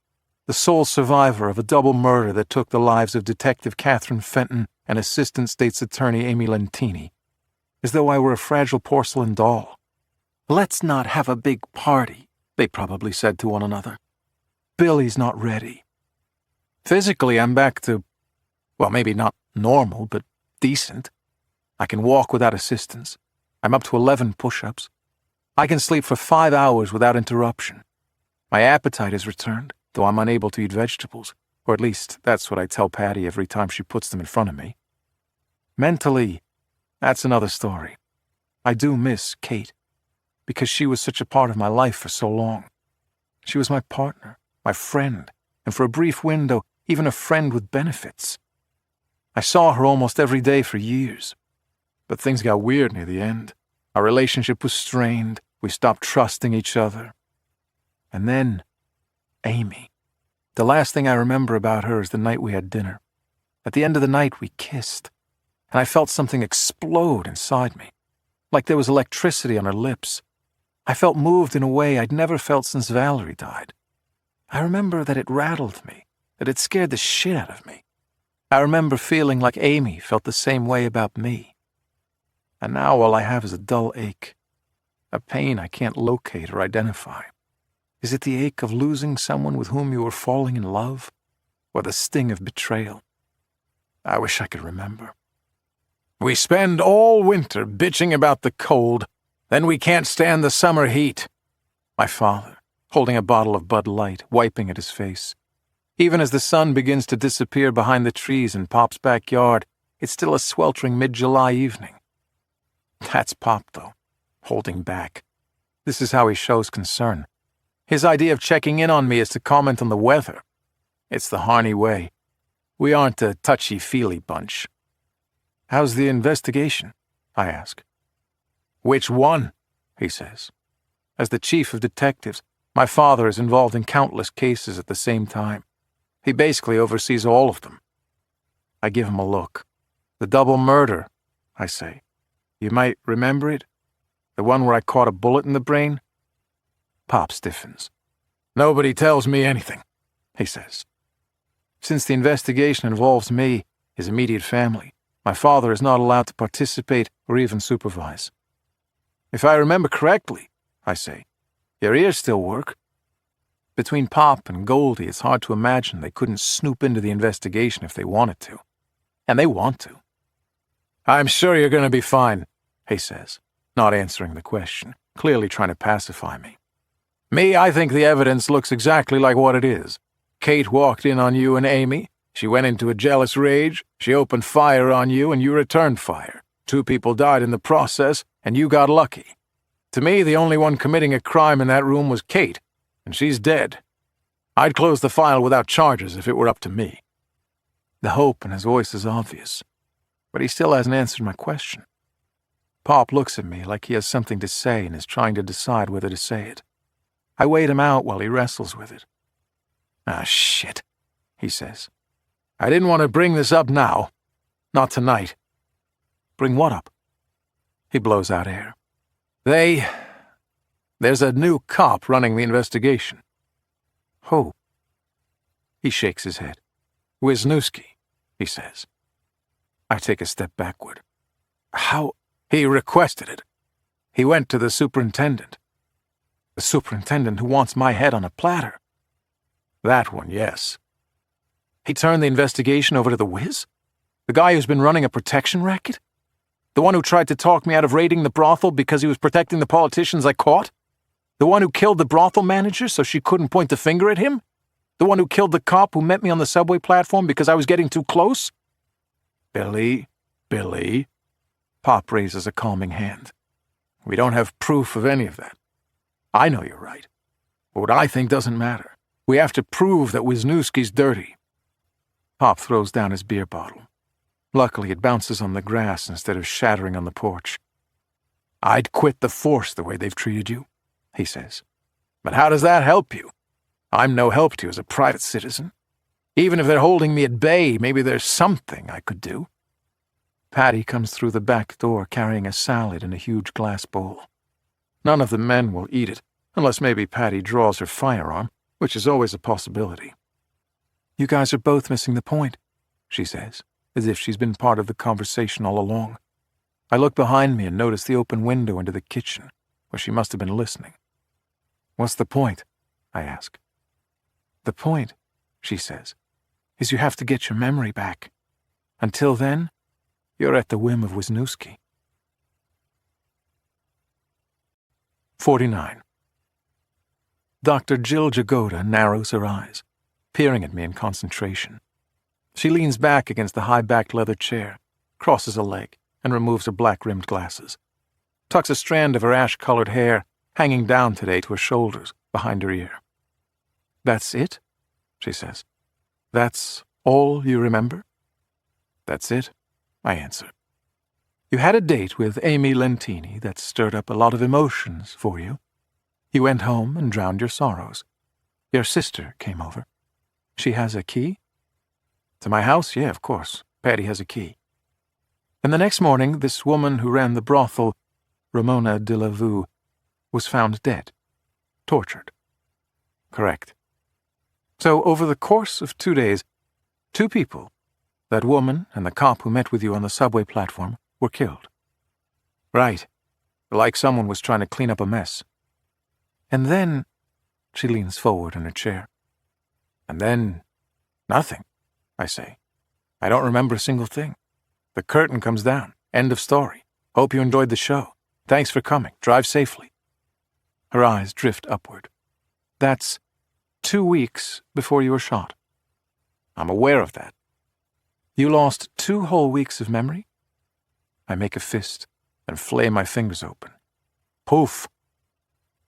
the sole survivor of a double murder that took the lives of Detective Catherine Fenton and Assistant State's Attorney Amy Lentini, as though I were a fragile porcelain doll. "Let's not have a big party," they probably said to one another. "Billy's not ready." Physically, I'm back to, well, maybe not normal, but decent. I can walk without assistance. I'm up to 11 push-ups. I can sleep for 5 hours without interruption. My appetite has returned, though I'm unable to eat vegetables, or at least that's what I tell Patty every time she puts them in front of me. Mentally, that's another story. I do miss Kate, because she was such a part of my life for so long. She was my partner, my friend, and for a brief window, even a friend with benefits. I saw her almost every day for years. But things got weird near the end. Our relationship was strained. We stopped trusting each other. And then, Amy. The last thing I remember about her is the night we had dinner. At the end of the night, we kissed, and I felt something explode inside me, like there was electricity on her lips. I felt moved in a way I'd never felt since Valerie died. I remember that it rattled me, that it scared the shit out of me. I remember feeling like Amy felt the same way about me. And now all I have is a dull ache, a pain I can't locate or identify. Is it the ache of losing someone with whom you were falling in love, or the sting of betrayal? I wish I could remember. "We spend all winter bitching about the cold, then we can't stand the summer heat." My father, holding a bottle of Bud Light, wiping at his face. Even as the sun begins to disappear behind the trees in Pop's backyard, it's still a sweltering mid-July evening. That's Pop, though, holding back. This is how he shows concern. His idea of checking in on me is to comment on the weather. It's the Harney way. We aren't a touchy-feely bunch. "How's the investigation?" I ask. "Which one?" he says. As the chief of detectives, my father is involved in countless cases at the same time. He basically oversees all of them. I give him a look. "The double murder," I say. "You might remember it? The one where I caught a bullet in the brain?" Pop stiffens. Nobody tells me anything, he says. Since the investigation involves me, his immediate family, my father is not allowed to participate or even supervise. If I remember correctly, I say, your ears still work. Between Pop and Goldie, it's hard to imagine they couldn't snoop into the investigation if they wanted to. And they want to. I'm sure you're going to be fine, he says, not answering the question, clearly trying to pacify me. Me, I think the evidence looks exactly like what it is. Kate walked in on you and Amy. She went into a jealous rage. She opened fire on you and you returned fire. 2 people died in the process and you got lucky. To me, the only one committing a crime in that room was Kate, and she's dead. I'd close the file without charges if it were up to me. The hope in his voice is obvious, but he still hasn't answered my question. Pop looks at me like he has something to say and is trying to decide whether to say it. I wait him out while he wrestles with it. Ah, shit, he says. I didn't want to bring this up now. Not tonight. Bring what up? He blows out air. There's a new cop running the investigation. Who? He shakes his head. Wisniewski, he says. I take a step backward. How? He requested it. He went to the superintendent. The superintendent who wants my head on a platter. That one, yes. He turned the investigation over to the Wiz? The guy who's been running a protection racket? The one who tried to talk me out of raiding the brothel because he was protecting the politicians I caught? The one who killed the brothel manager so she couldn't point the finger at him? The one who killed the cop who met me on the subway platform because I was getting too close? Billy. Pop raises a calming hand. We don't have proof of any of that. I know you're right. But what I think doesn't matter. We have to prove that Wisniewski's dirty. Pop throws down his beer bottle. Luckily, it bounces on the grass instead of shattering on the porch. I'd quit the force the way they've treated you, he says. But how does that help you? I'm no help to you as a private citizen. Even if they're holding me at bay, maybe there's something I could do. Patty comes through the back door carrying a salad in a huge glass bowl. None of the men will eat it, unless maybe Patty draws her firearm, which is always a possibility. You guys are both missing the point, she says, as if she's been part of the conversation all along. I look behind me and notice the open window into the kitchen, where she must have been listening. What's the point? I ask. The point, she says, is you have to get your memory back. Until then, you're at the whim of Wisniewski. 49. Dr. Jill Jagoda narrows her eyes, peering at me in concentration. She leans back against the high-backed leather chair, crosses a leg, and removes her black-rimmed glasses. Tucks a strand of her ash-colored hair, hanging down today to her shoulders, behind her ear. That's it? She says. That's all you remember? That's it, I answer. You had a date with Amy Lentini that stirred up a lot of emotions for you. You went home and drowned your sorrows. Your sister came over. She has a key? To my house? Yeah, of course. Patty has a key. And the next morning, this woman who ran the brothel, Ramona de la Vue, was found dead. Tortured. Correct. So, over the course of 2 days, 2 people, that woman and the cop who met with you on the subway platform, were killed. Right. Like someone was trying to clean up a mess. And then, she leans forward in her chair. And then, nothing, I say. I don't remember a single thing. The curtain comes down. End of story. Hope you enjoyed the show. Thanks for coming. Drive safely. Her eyes drift upward. That's 2 weeks before you were shot. I'm aware of that. You lost 2 whole weeks of memory? I make a fist and flay my fingers open. Poof.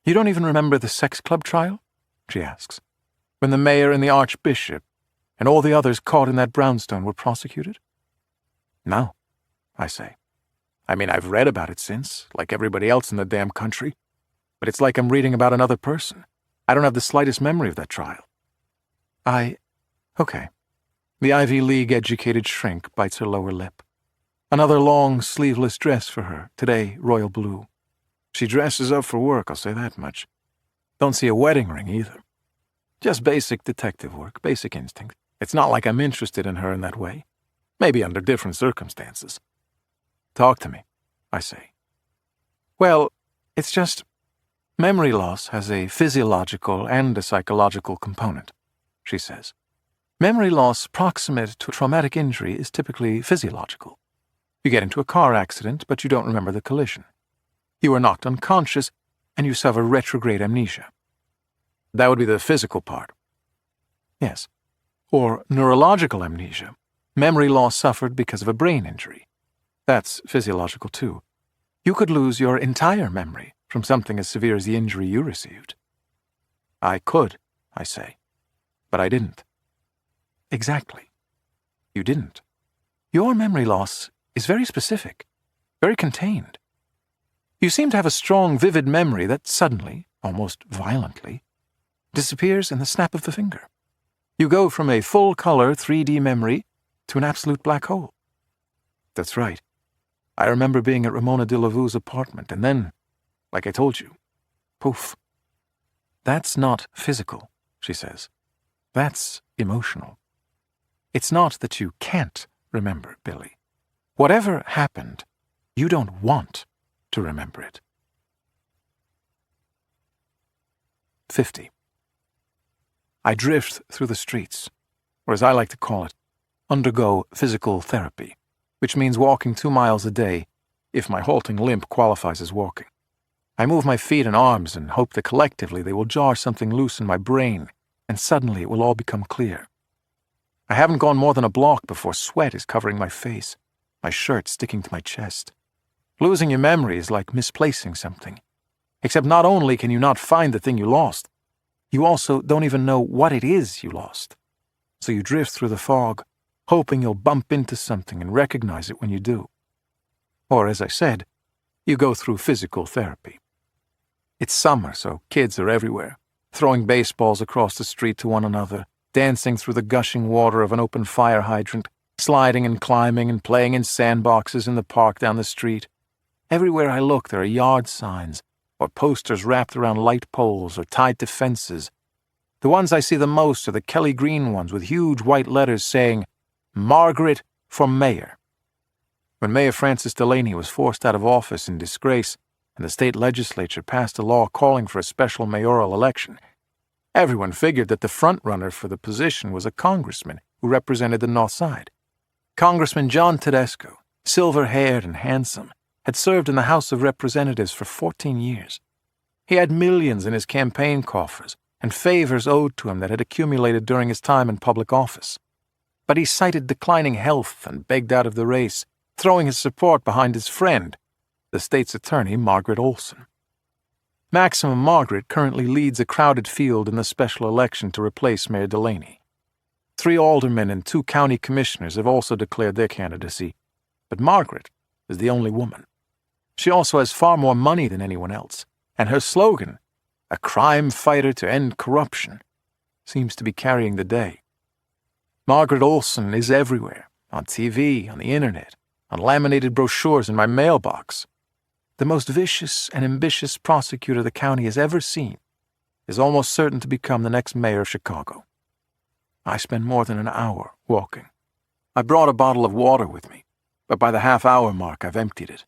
You don't even remember the sex club trial? She asks. When the mayor and the archbishop and all the others caught in that brownstone were prosecuted? No, I say. I mean, I've read about it since, like everybody else in the damn country. But it's like I'm reading about another person. I don't have the slightest memory of that trial. Okay. The Ivy League-educated shrink bites her lower lip. Another long, sleeveless dress for her, today royal blue. She dresses up for work, I'll say that much. Don't see a wedding ring, either. Just basic detective work, basic instinct. It's not like I'm interested in her in that way. Maybe under different circumstances. Talk to me, I say. Well, it's just memory loss has a physiological and a psychological component, she says. Memory loss proximate to a traumatic injury is typically physiological. You get into a car accident, but you don't remember the collision. You are knocked unconscious, and you suffer retrograde amnesia. That would be the physical part. Yes. Or neurological amnesia, memory loss suffered because of a brain injury. That's physiological too. You could lose your entire memory from something as severe as the injury you received. I could, I say, but I didn't. Exactly. You didn't. Your memory loss is very specific, very contained. You seem to have a strong, vivid memory that suddenly, almost violently, disappears in the snap of the finger. You go from a full-color 3D memory to an absolute black hole. That's right. I remember being at Ramona de Lavu's apartment, and then, like I told you, poof. That's not physical, she says. That's emotional. It's not that you can't remember, Billy. Whatever happened, you don't want to remember it. 50. I drift through the streets, or as I like to call it, undergo physical therapy, which means walking 2 miles a day, if my halting limp qualifies as walking. I move my feet and arms and hope that collectively they will jar something loose in my brain, and suddenly it will all become clear. I haven't gone more than a block before sweat is covering my face, my shirt sticking to my chest. Losing your memory is like misplacing something. Except not only can you not find the thing you lost, you also don't even know what it is you lost. So you drift through the fog, hoping you'll bump into something and recognize it when you do. Or, as I said, you go through physical therapy. It's summer, so kids are everywhere, throwing baseballs across the street to one another, dancing through the gushing water of an open fire hydrant, sliding and climbing and playing in sandboxes in the park down the street. Everywhere I look, there are yard signs, or posters wrapped around light poles or tied to fences. The ones I see the most are the Kelly green ones with huge white letters saying, "Margaret for Mayor." When Mayor Francis Delaney was forced out of office in disgrace, and the state legislature passed a law calling for a special mayoral election, everyone figured that the front-runner for the position was a congressman who represented the North Side. Congressman John Tedesco, silver-haired and handsome, had served in the House of Representatives for 14 years. He had millions in his campaign coffers and favors owed to him that had accumulated during his time in public office. But he cited declining health and begged out of the race, throwing his support behind his friend, the state's attorney, Margaret Olson. Maximum Margaret currently leads a crowded field in the special election to replace Mayor Delaney. 3 aldermen and 2 county commissioners have also declared their candidacy, but Margaret is the only woman. She also has far more money than anyone else, and her slogan, "A crime fighter to end corruption," seems to be carrying the day. Margaret Olson is everywhere, on TV, on the internet, on laminated brochures in my mailbox. The most vicious and ambitious prosecutor the county has ever seen is almost certain to become the next mayor of Chicago. I spend more than an hour walking. I brought a bottle of water with me, but by the half-hour mark I've emptied it.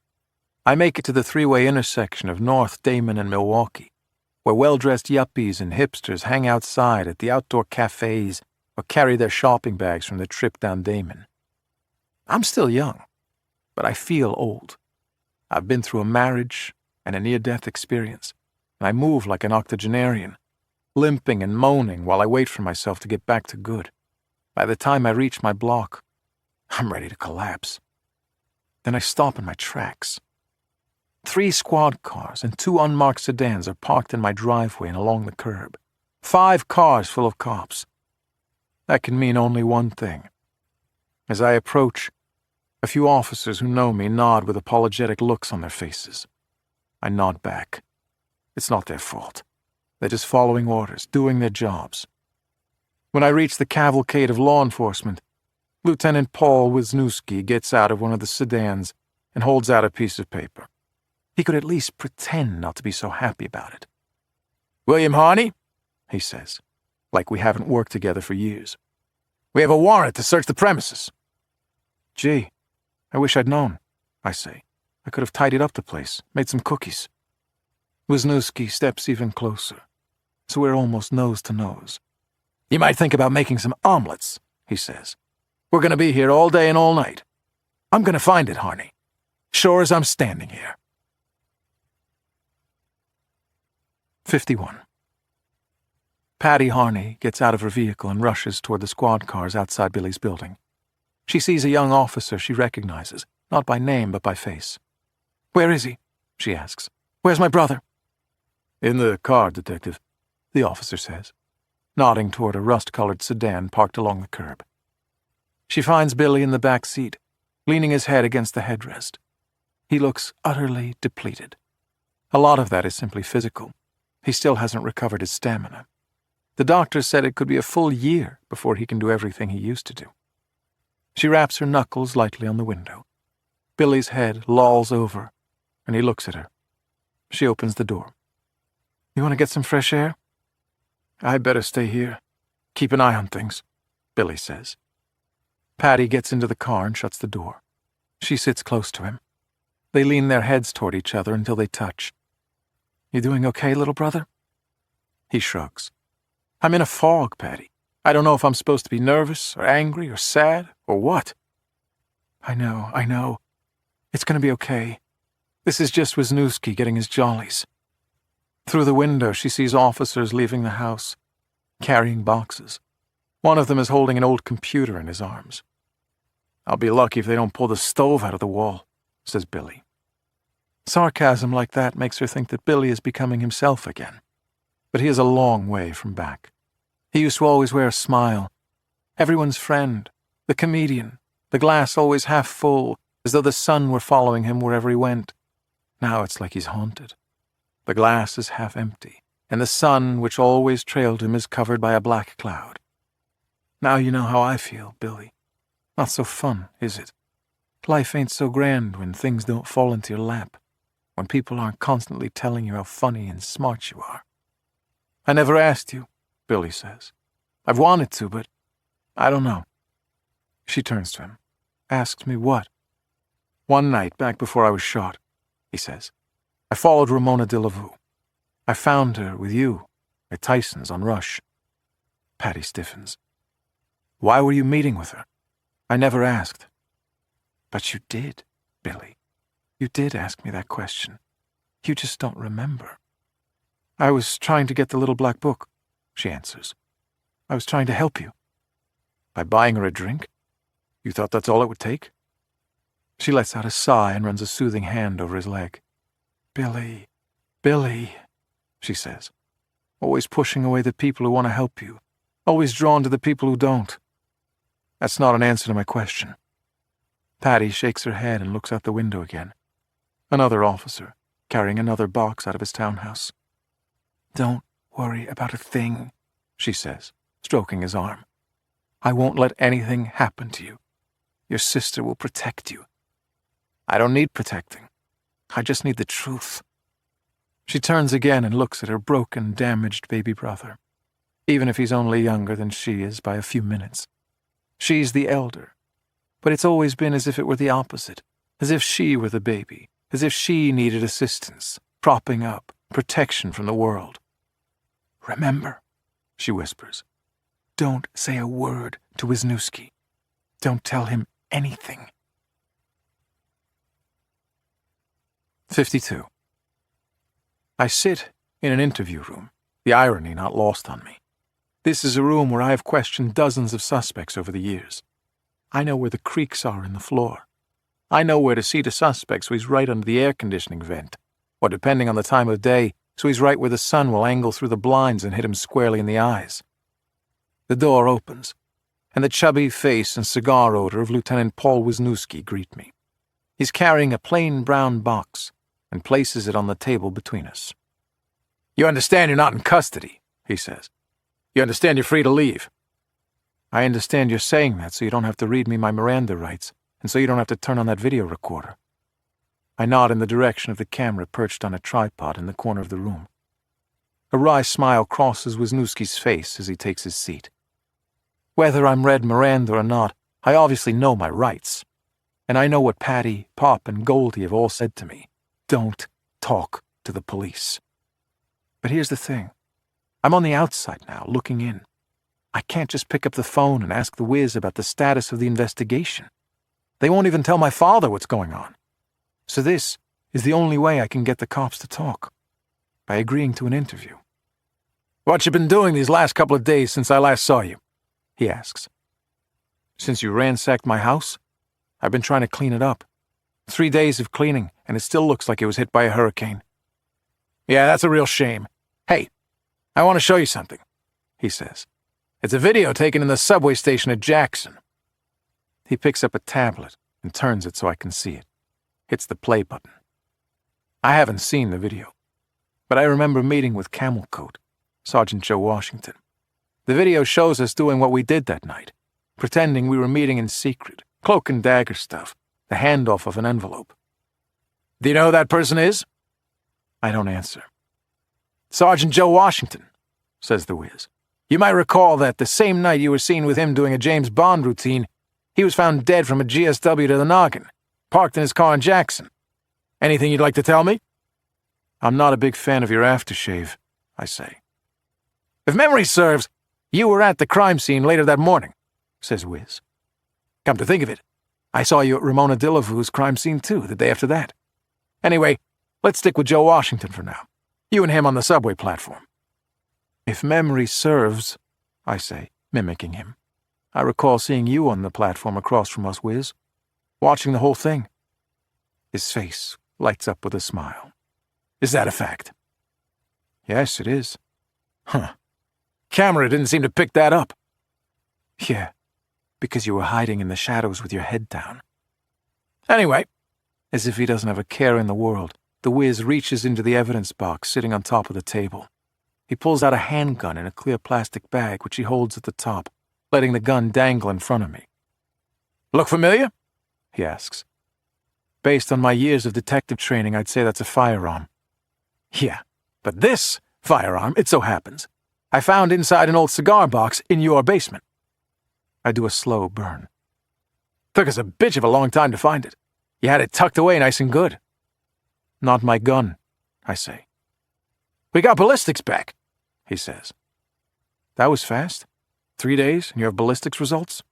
I make it to the 3-way intersection of North Damon and Milwaukee, where well-dressed yuppies and hipsters hang outside at the outdoor cafes or carry their shopping bags from the trip down Damon. I'm still young, but I feel old. I've been through a marriage and a near-death experience, and I move like an octogenarian, limping and moaning while I wait for myself to get back to good. By the time I reach my block, I'm ready to collapse. Then I stop in my tracks. 3 squad cars and 2 unmarked sedans are parked in my driveway and along the curb. 5 cars full of cops. That can mean only one thing. As I approach, a few officers who know me nod with apologetic looks on their faces. I nod back. It's not their fault. They're just following orders, doing their jobs. When I reach the cavalcade of law enforcement, Lieutenant Paul Wisniewski gets out of one of the sedans and holds out a piece of paper. He could at least pretend not to be so happy about it. "William Harney," he says. like we haven't worked together for years. We have a warrant to search the premises. Gee, I wish I'd known, I say. I could have tidied up the place, made some cookies. Wisniewski steps even closer, so we're almost nose to nose. You might think about making some omelets, he says. We're going to be here all day and all night. I'm going to find it, Harney. Sure as I'm standing here. 51. Patty Harney gets out of her vehicle and rushes toward the squad cars outside Billy's building. She sees a young officer she recognizes, not by name but by face. Where is he? She asks. Where's my brother? In the car, Detective, the officer says, nodding toward a rust-colored sedan parked along the curb. She finds Billy in the back seat, leaning his head against the headrest. He looks utterly depleted. A lot of that is simply physical. He still hasn't recovered his stamina. The doctor said it could be a full year before he can do everything he used to do. She wraps her knuckles lightly on the window. Billy's head lolls over, and he looks at her. She opens the door. You want to get some fresh air? I'd better stay here. Keep an eye on things, Billy says. Patty gets into the car and shuts the door. She sits close to him. They lean their heads toward each other until they touch. You doing okay, little brother? He shrugs. I'm in a fog, Patty. I don't know if I'm supposed to be nervous or angry or sad or what. I know. It's going to be okay. This is just Wisniewski getting his jollies. Through the window, she sees officers leaving the house, carrying boxes. One of them is holding an old computer in his arms. I'll be lucky if they don't pull the stove out of the wall, says Billy. Sarcasm like that makes her think that Billy is becoming himself again. But he is a long way from back. He used to always wear a smile. Everyone's friend, the comedian, the glass always half full, as though the sun were following him wherever he went. Now it's like he's haunted. The glass is half empty, and the sun, which always trailed him, is covered by a black cloud. Now you know how I feel, Billy. Not so fun, is it? Life ain't so grand when things don't fall into your lap, when people aren't constantly telling you how funny and smart you are. I never asked you, Billy says. I've wanted to, but I don't know. She turns to him. Asks me what? One night, back before I was shot, he says, I followed Ramona de la Vue. I found her with you at Tyson's on Rush. Patty stiffens. Why were you meeting with her? I never asked. But you did, Billy. You did ask me that question. You just don't remember. I was trying to get the little black book, she answers. I was trying to help you. By buying her a drink? You thought that's all it would take? She lets out a sigh and runs a soothing hand over his leg. Billy, she says, always pushing away the people who want to help you, always drawn to the people who don't. That's not an answer to my question. Patty shakes her head and looks out the window again. Another officer, carrying another box out of his townhouse. Don't worry about a thing, she says, stroking his arm. I won't let anything happen to you. Your sister will protect you. I don't need protecting. I just need the truth. She turns again and looks at her broken, damaged baby brother, even if he's only younger than she is by a few minutes. She's the elder, but it's always been as if it were the opposite, as if she were the baby, as if she needed assistance, propping up, protection from the world. Remember, she whispers, don't say a word to Wisniewski. Don't tell him anything. 52. I sit in an interview room, the irony not lost on me. This is a room where I have questioned dozens of suspects over the years. I know where the creaks are in the floor. I know where to seat a suspect so he's right under the air conditioning vent, or depending on the time of day, so he's right where the sun will angle through the blinds and hit him squarely in the eyes. The door opens, and the chubby face and cigar odor of Lieutenant Paul Wisniewski greet me. He's carrying a plain brown box and places it on the table between us. You understand you're not in custody, he says. You understand you're free to leave. I understand you're saying that so you don't have to read me my Miranda rights, and so you don't have to turn on that video recorder. I nod in the direction of the camera perched on a tripod in the corner of the room. A wry smile crosses Wisniewski's face as he takes his seat. Whether I'm Red Miranda or not, I obviously know my rights. And I know what Patty, Pop, and Goldie have all said to me. Don't talk to the police. But here's the thing. I'm on the outside now, looking in. I can't just pick up the phone and ask the Wiz about the status of the investigation. They won't even tell my father what's going on. So this is the only way I can get the cops to talk. By agreeing to an interview. "What you been doing these last couple of days since I last saw you?" he asks. "Since you ransacked my house? I've been trying to clean it up. 3 days of cleaning, and it still looks like it was hit by a hurricane." "Yeah, that's a real shame. Hey, I want to show you something," he says. "It's a video taken in the subway station at Jackson." He picks up a tablet and turns it so I can see it. Hits the play button. I haven't seen the video, but I remember meeting with Camel Coat, Sergeant Joe Washington. The video shows us doing what we did that night, pretending we were meeting in secret, cloak and dagger stuff, the handoff of an envelope. "Do you know who that person is?" I don't answer. "Sergeant Joe Washington," says the Wiz. "You might recall that the same night you were seen with him doing a James Bond routine, he was found dead from a GSW to the noggin, parked in his car in Jackson. Anything you'd like to tell me?" "I'm not a big fan of your aftershave," I say. "If memory serves, you were at the crime scene later that morning," says Wiz. "Come to think of it, I saw you at Ramona Dillavu's crime scene too, the day after that. Anyway, let's stick with Joe Washington for now. You and him on the subway platform." "If memory serves," I say, mimicking him, "I recall seeing you on the platform across from us, Wiz, watching the whole thing." His face lights up with a smile. "Is that a fact?" "Yes, it is." "Huh. Camera didn't seem to pick that up." "Yeah, because you were hiding in the shadows with your head down." "Anyway," as if he doesn't have a care in the world, the Wiz reaches into the evidence box sitting on top of the table. He pulls out a handgun in a clear plastic bag which he holds at the top, letting the gun dangle in front of me. "Look familiar?" he asks. "Based on my years of detective training, I'd say that's a firearm." "Yeah, but this firearm, it so happens, I found inside an old cigar box in your basement." I do a slow burn. "Took us a bitch of a long time to find it. You had it tucked away nice and good." "Not my gun," I say. "We got ballistics back," he says. "That was fast. 3 days, and you have ballistics results?"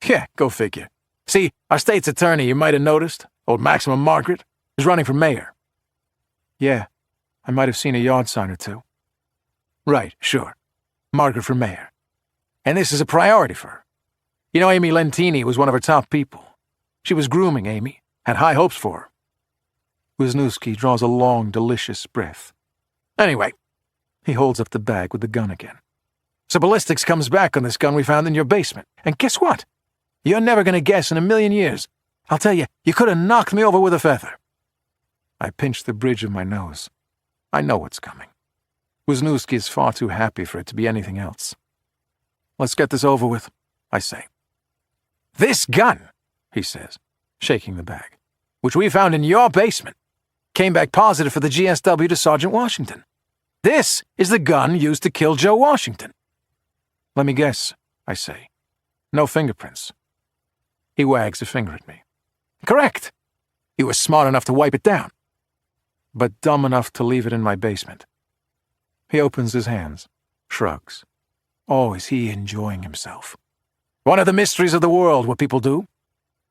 "Yeah, go figure. See, our state's attorney, you might have noticed, old Maximum Margaret, is running for mayor." "Yeah, I might have seen a yard sign or two." "Right, sure. Margaret for mayor. And this is a priority for her. You know, Amy Lentini was one of her top people. She was grooming Amy, had high hopes for her." Wisniewski draws a long, delicious breath. "Anyway," he holds up the bag with the gun again. "So ballistics comes back on this gun we found in your basement. And guess what? You're never going to guess in a million years. I'll tell you, you could have knocked me over with a feather." I pinch the bridge of my nose. I know what's coming. Wisniewski is far too happy for it to be anything else. "Let's get this over with," I say. "This gun," he says, shaking the bag, "which we found in your basement, came back positive for the GSW to Sergeant Washington. This is the gun used to kill Joe Washington." "Let me guess," I say. "No fingerprints." He wags a finger at me. "Correct. You were smart enough to wipe it down." "But dumb enough to leave it in my basement." He opens his hands, shrugs. Oh, is he enjoying himself. "One of the mysteries of the world, what people do.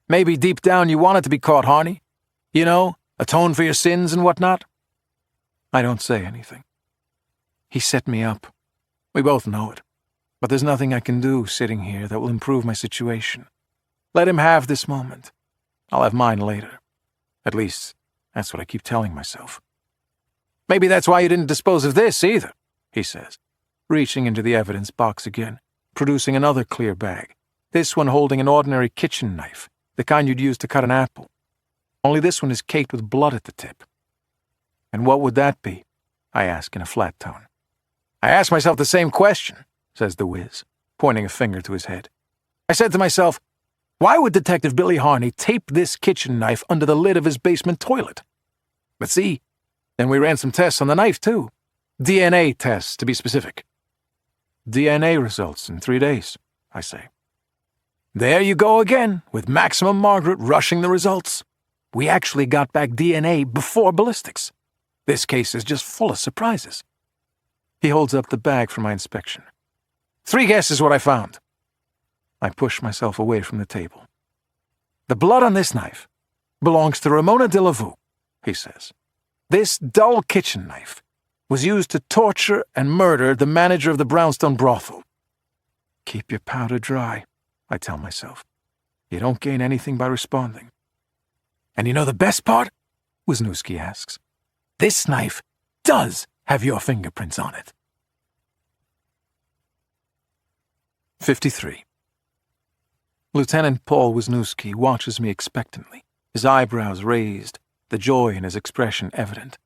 Maybe deep down you wanted to be caught, Harney. You know, atone for your sins and whatnot." I don't say anything. He set me up. We both know it. But there's nothing I can do sitting here that will improve my situation. Let him have this moment. I'll have mine later. At least, that's what I keep telling myself. "Maybe that's why you didn't dispose of this either," he says, reaching into the evidence box again, producing another clear bag, this one holding an ordinary kitchen knife, the kind you'd use to cut an apple. Only this one is caked with blood at the tip. "And what would that be?" I ask in a flat tone. "I asked myself the same question," says the Wiz, pointing a finger to his head. "I said to myself, why would Detective Billy Harney tape this kitchen knife under the lid of his basement toilet? But see, then we ran some tests on the knife, too. DNA tests, to be specific. DNA results in 3 days, I say. There you go again, with Maximum Margaret rushing the results. We actually got back DNA before ballistics. This case is just full of surprises. He holds up the bag for my inspection. 3 guesses what I found. I push myself away from the table. The blood on this knife belongs to Ramona de la Vue, he says. This dull kitchen knife was used to torture and murder the manager of the Brownstone brothel. Keep your powder dry, I tell myself. You don't gain anything by responding. And you know the best part? Wisniewski asks. This knife does have your fingerprints on it. 53. Lieutenant Paul Wisniewski watches me expectantly, his eyebrows raised, the joy in his expression evident.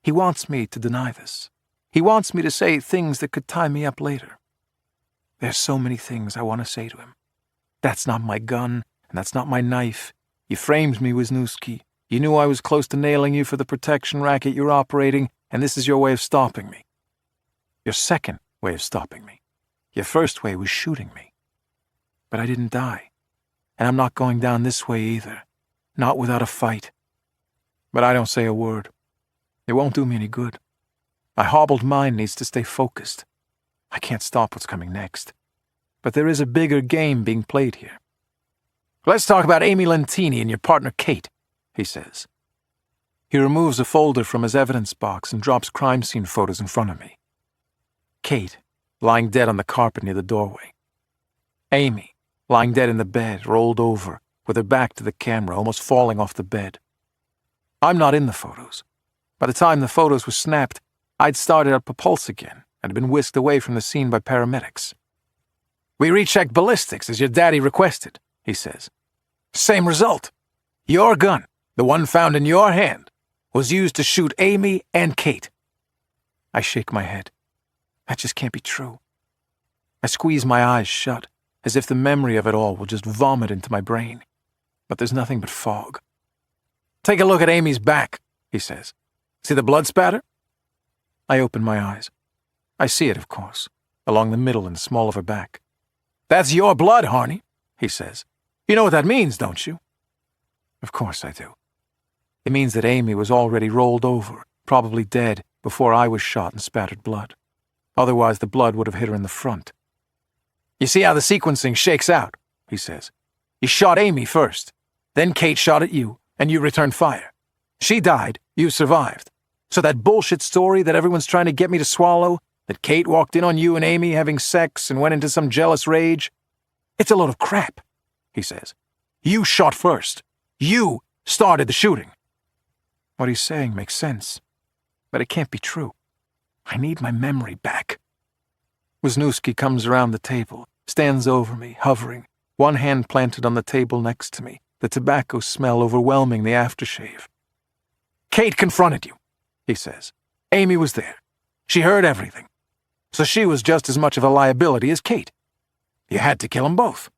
He wants me to deny this. He wants me to say things that could tie me up later. There's so many things I want to say to him. That's not my gun, and that's not my knife. You framed me, Wisniewski. You knew I was close to nailing you for the protection racket you're operating, and this is your way of stopping me. Your second way of stopping me. Your first way was shooting me. But I didn't die. And I'm not going down this way either. Not without a fight. But I don't say a word. It won't do me any good. My hobbled mind needs to stay focused. I can't stop what's coming next. But there is a bigger game being played here. Let's talk about Amy Lentini and your partner Kate, he says. He removes a folder from his evidence box and drops crime scene photos in front of me. Kate, lying dead on the carpet near the doorway. Amy, lying dead in the bed, rolled over, with her back to the camera, almost falling off the bed. I'm not in the photos. By the time the photos were snapped, I'd started up a pulse again and had been whisked away from the scene by paramedics. We rechecked ballistics as your daddy requested, he says. Same result. Your gun, the one found in your hand, was used to shoot Amy and Kate. I shake my head. That just can't be true. I squeeze my eyes shut, as if the memory of it all will just vomit into my brain. But there's nothing but fog. Take a look at Amy's back, he says. See the blood spatter? I open my eyes. I see it, of course, along the middle and small of her back. That's your blood, Harney, he says. You know what that means, don't you? Of course I do. It means that Amy was already rolled over, probably dead, before I was shot and spattered blood. Otherwise, the blood would have hit her in the front. You see how the sequencing shakes out, he says. You shot Amy first. Then Kate shot at you, and you returned fire. She died, you survived. So that bullshit story that everyone's trying to get me to swallow, that Kate walked in on you and Amy having sex and went into some jealous rage, it's a load of crap, he says. You shot first. You started the shooting. What he's saying makes sense, but it can't be true. I need my memory back. Wisniewski comes around the table, stands over me, hovering, one hand planted on the table next to me, the tobacco smell overwhelming the aftershave. Kate confronted you, he says. Amy was there. She heard everything. So she was just as much of a liability as Kate. You had to kill them both.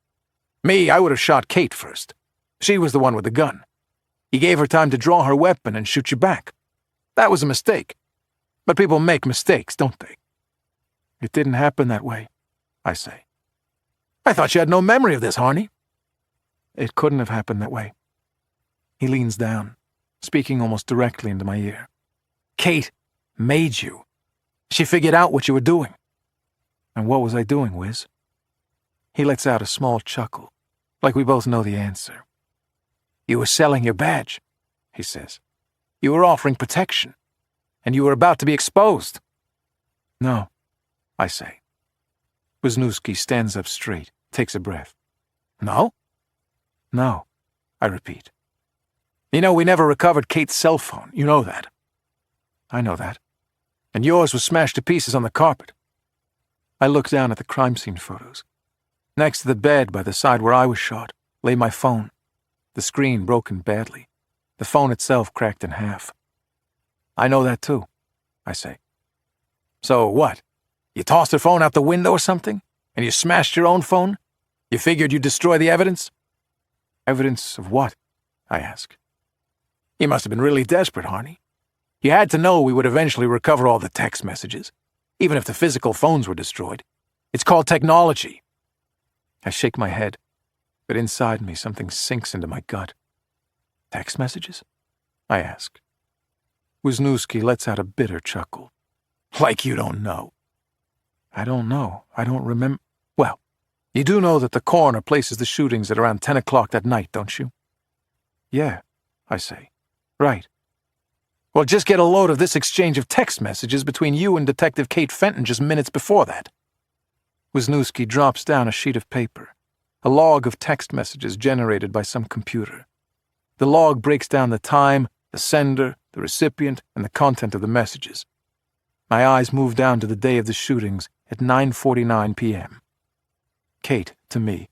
Me, I would have shot Kate first. She was the one with the gun. You gave her time to draw her weapon and shoot you back. That was a mistake. But people make mistakes, don't they? It didn't happen that way, I say. I thought you had no memory of this, Harney. It couldn't have happened that way. He leans down, speaking almost directly into my ear. Kate made you. She figured out what you were doing. And what was I doing, Wiz? He lets out a small chuckle, like we both know the answer. You were selling your badge, he says. You were offering protection, and you were about to be exposed. No, I say. Wisniewski stands up straight, takes a breath. No? No, I repeat. You know, we never recovered Kate's cell phone. You know that. I know that. And yours was smashed to pieces on the carpet. I look down at the crime scene photos. Next to the bed by the side where I was shot lay my phone, the screen broken badly, the phone itself cracked in half. I know that too, I say. So what? You tossed her phone out the window or something? And you smashed your own phone? You figured you'd destroy the evidence? Evidence of what? I ask. You must have been really desperate, Harney. You had to know we would eventually recover all the text messages, even if the physical phones were destroyed. It's called technology. I shake my head, but inside me something sinks into my gut. Text messages? I ask. Wisniewski lets out a bitter chuckle. Like you don't know. I don't know. I don't remember. Well, you do know that the coroner places the shootings at around 10 o'clock that night, don't you? Yeah, I say. Right. Well, just get a load of this exchange of text messages between you and Detective Kate Fenton just minutes before that. Wisniewski drops down a sheet of paper, a log of text messages generated by some computer. The log breaks down the time, the sender, the recipient, and the content of the messages. My eyes move down to the day of the shootings at 9:49 p.m. Kate, to me.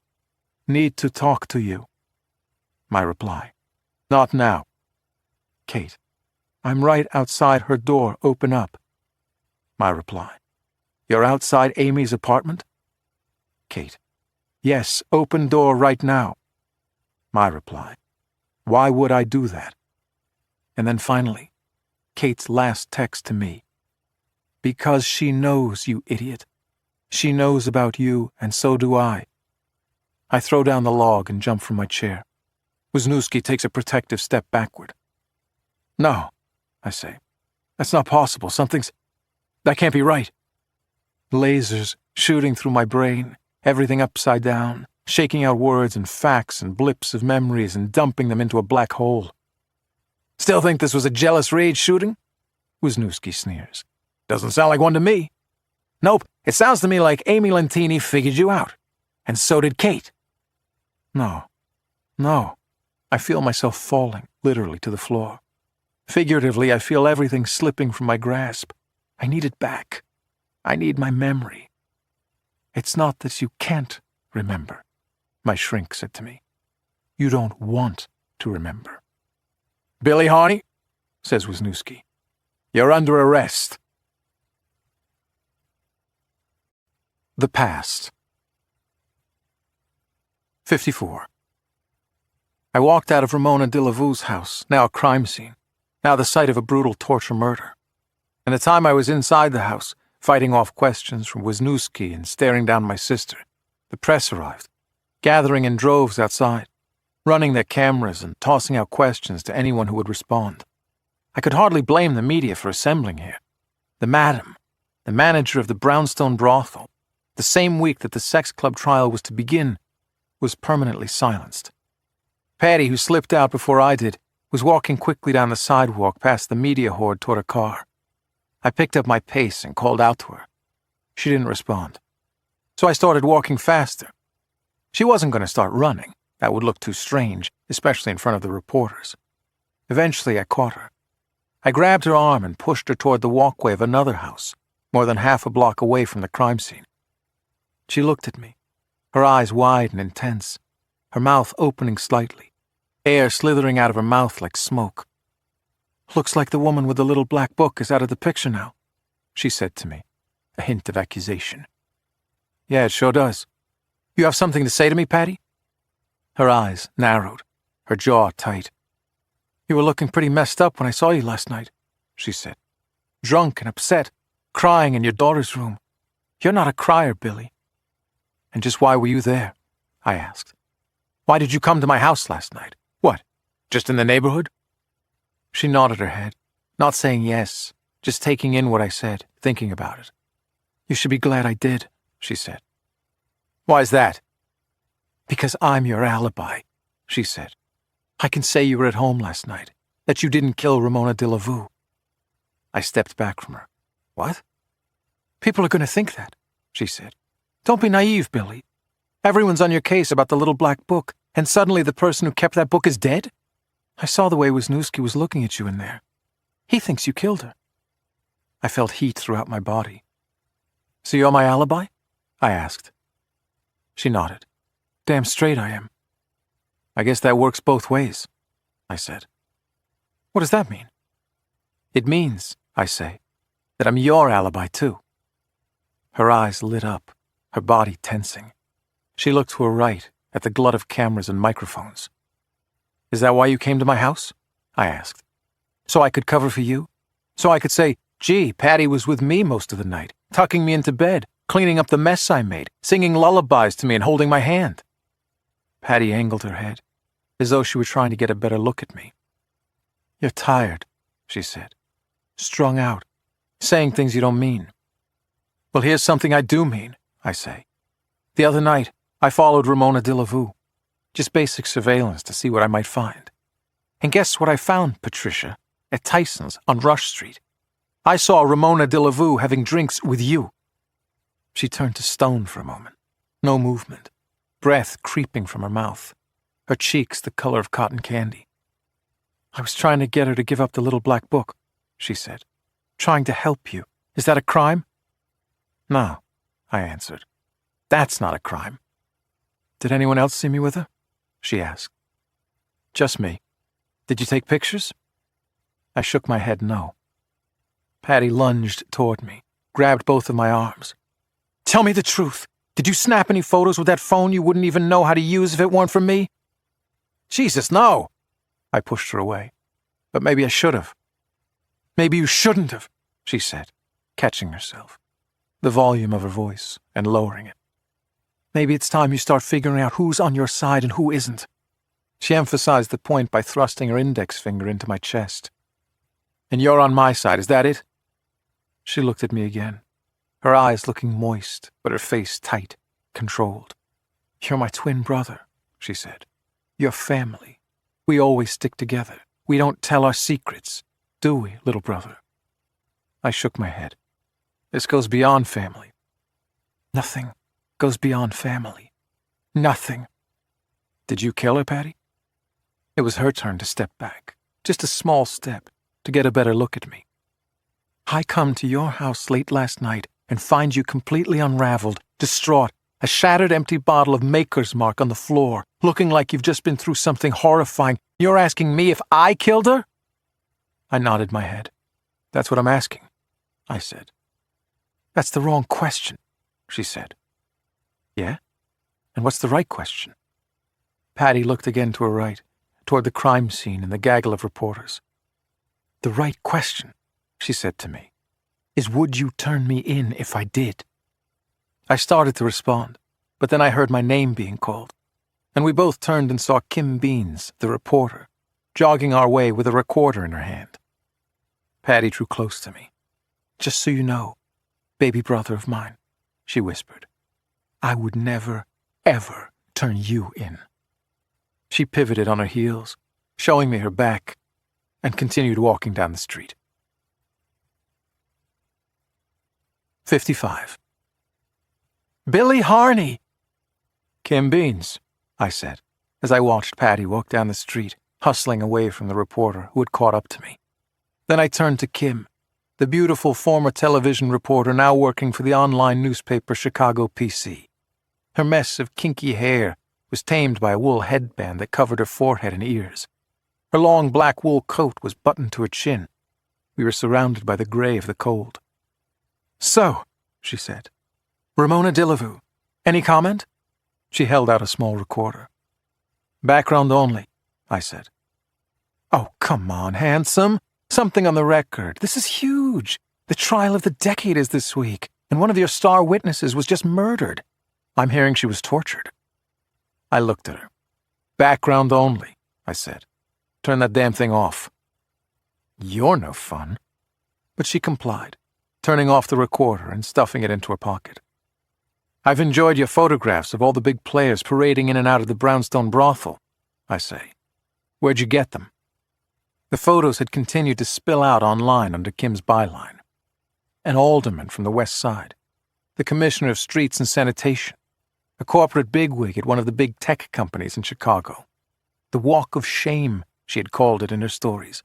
Need to talk to you. My reply. Not now. Kate. I'm right outside her door. Open up. My reply. You're outside Amy's apartment? Kate. Yes, open door right now. My reply. Why would I do that? And then finally, Kate's last text to me. Because she knows, you idiot. She knows about you, and so do I. I throw down the log and jump from my chair. Wisniewski takes a protective step backward. No, I say. That's not possible. That can't be right. Lasers shooting through my brain, everything upside down, shaking out words and facts and blips of memories and dumping them into a black hole. Still think this was a jealous rage shooting? Wisniewski sneers. Doesn't sound like one to me. Nope, it sounds to me like Amy Lentini figured you out. And so did Kate. No. I feel myself falling, literally, to the floor. Figuratively, I feel everything slipping from my grasp. I need it back. I need my memory. It's not that you can't remember, my shrink said to me. You don't want to remember. Billy Harney, says Wisniewski, you're under arrest. The past. 54. I walked out of Ramona de la Vue's house, now a crime scene, now the site of a brutal torture murder. And the time I was inside the house, fighting off questions from Wisniewski and staring down my sister, the press arrived, gathering in droves outside, running their cameras and tossing out questions to anyone who would respond. I could hardly blame the media for assembling here. The madam, the manager of the Brownstone brothel, the same week that the sex club trial was to begin, was permanently silenced. Patty, who slipped out before I did, was walking quickly down the sidewalk past the media horde toward her car. I picked up my pace and called out to her. She didn't respond. So I started walking faster. She wasn't going to start running. That would look too strange, especially in front of the reporters. Eventually, I caught her. I grabbed her arm and pushed her toward the walkway of another house, more than half a block away from the crime scene. She looked at me, her eyes wide and intense, her mouth opening slightly, air slithering out of her mouth like smoke. Looks like the woman with the little black book is out of the picture now, she said to me, a hint of accusation. Yeah, it sure does. You have something to say to me, Patty? Her eyes narrowed, her jaw tight. You were looking pretty messed up when I saw you last night, she said. Drunk and upset, crying in your daughter's room. You're not a crier, Billy. And just why were you there? I asked. Why did you come to my house last night? What, just in the neighborhood? She nodded her head, not saying yes, just taking in what I said, thinking about it. You should be glad I did, she said. Why's that? Because I'm your alibi, she said. I can say you were at home last night, that you didn't kill Ramona de la Vue. I stepped back from her. What? People are going to think that, she said. Don't be naive, Billy. Everyone's on your case about the little black book, and suddenly the person who kept that book is dead? I saw the way Wisniewski was looking at you in there. He thinks you killed her. I felt heat throughout my body. So you're my alibi? I asked. She nodded. Damn straight I am. I guess that works both ways, I said. What does that mean? It means, I say, that I'm your alibi too. Her eyes lit up, her body tensing. She looked to her right at the glut of cameras and microphones. Is that why you came to my house? I asked. So I could cover for you? So I could say, gee, Patty was with me most of the night, tucking me into bed, cleaning up the mess I made, singing lullabies to me and holding my hand. Patty angled her head, as though she were trying to get a better look at me. You're tired, she said. Strung out, saying things you don't mean. Well, here's something I do mean, I say. The other night, I followed Ramona de la Vue. Just basic surveillance to see what I might find. And guess what I found, Patricia? At Tyson's on Rush Street. I saw Ramona de la Vue having drinks with you. She turned to stone for a moment. No movement. Breath creeping from her mouth. Her cheeks the color of cotton candy. I was trying to get her to give up the little black book, she said. Trying to help you. Is that a crime? No, I answered. That's not a crime. Did anyone else see me with her? She asked. Just me. Did you take pictures? I shook my head no. Patty lunged toward me, grabbed both of my arms. Tell me the truth. Did you snap any photos with that phone you wouldn't even know how to use if it weren't for me? Jesus, no! I pushed her away. But maybe I should have. Maybe you shouldn't have, she said, catching herself, the volume of her voice and lowering it. Maybe it's time you start figuring out who's on your side and who isn't. She emphasized the point by thrusting her index finger into my chest. And you're on my side, is that it? She looked at me again, her eyes looking moist, but her face tight, controlled. You're my twin brother, she said. You're family. We always stick together. We don't tell our secrets, do we, little brother? I shook my head. This goes beyond family. Nothing goes beyond family. Nothing. Did you kill her, Patty? It was her turn to step back, just a small step, to get a better look at me. I come to your house late last night and find you completely unraveled, distraught, a shattered empty bottle of Maker's Mark on the floor, looking like you've just been through something horrifying. You're asking me if I killed her? I nodded my head. That's what I'm asking, I said. That's the wrong question, she said. Yeah? And what's the right question? Patty looked again to her right, toward the crime scene and the gaggle of reporters. The right question, she said to me, is would you turn me in if I did? I started to respond, but then I heard my name being called, and we both turned and saw Kim Beans, the reporter, jogging our way with a recorder in her hand. Patty drew close to me. Just so you know, baby brother of mine, she whispered, I would never, ever turn you in. She pivoted on her heels, showing me her back, and continued walking down the street. 55. Billy Harney! Kim Beans, I said, as I watched Patty walk down the street, hustling away from the reporter who had caught up to me. Then I turned to Kim, the beautiful former television reporter now working for the online newspaper Chicago PC. Her mess of kinky hair was tamed by a wool headband that covered her forehead and ears. Her long black wool coat was buttoned to her chin. We were surrounded by the gray of the cold. So, she said, Ramona de la Vue, any comment? She held out a small recorder. Background only, I said. Oh, come on, handsome. Something on the record. This is huge. The trial of the decade is this week, and one of your star witnesses was just murdered. I'm hearing she was tortured. I looked at her. Background only, I said. Turn that damn thing off. You're no fun. But she complied, turning off the recorder and stuffing it into her pocket. I've enjoyed your photographs of all the big players parading in and out of the brownstone brothel, I say. Where'd you get them? The photos had continued to spill out online under Kim's byline. An alderman from the West Side, the commissioner of streets and sanitation, a corporate bigwig at one of the big tech companies in Chicago. The walk of shame, she had called it in her stories.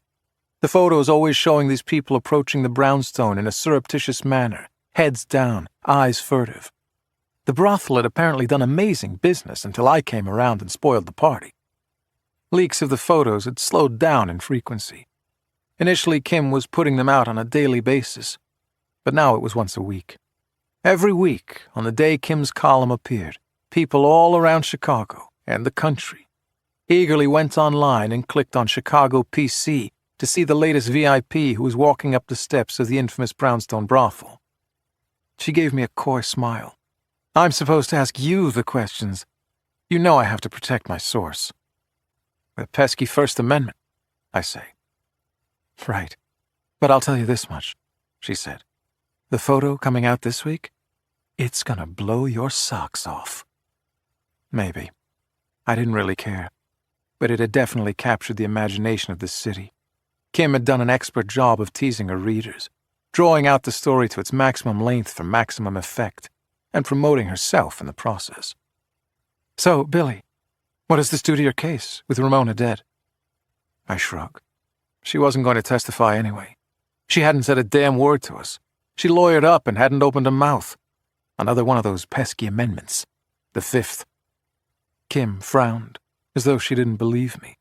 The photos always showing these people approaching the brownstone in a surreptitious manner, heads down, eyes furtive. The brothel had apparently done amazing business until I came around and spoiled the party. Leaks of the photos had slowed down in frequency. Initially, Kim was putting them out on a daily basis, but now it was once a week. Every week, on the day Kim's column appeared, people all around Chicago and the country eagerly went online and clicked on Chicago PC to see the latest VIP who was walking up the steps of the infamous brownstone brothel. She gave me a coy smile. I'm supposed to ask you the questions. You know I have to protect my source. The pesky First Amendment, I say. Right. But I'll tell you this much, she said. The photo coming out this week? It's gonna blow your socks off. Maybe. I didn't really care. But it had definitely captured the imagination of this city. Kim had done an expert job of teasing her readers, drawing out the story to its maximum length for maximum effect, and promoting herself in the process. So, Billy, what does this do to your case, with Ramona dead? I shrug. She wasn't going to testify anyway. She hadn't said a damn word to us. She lawyered up and hadn't opened her mouth. Another one of those pesky amendments. The fifth. Kim frowned, as though she didn't believe me,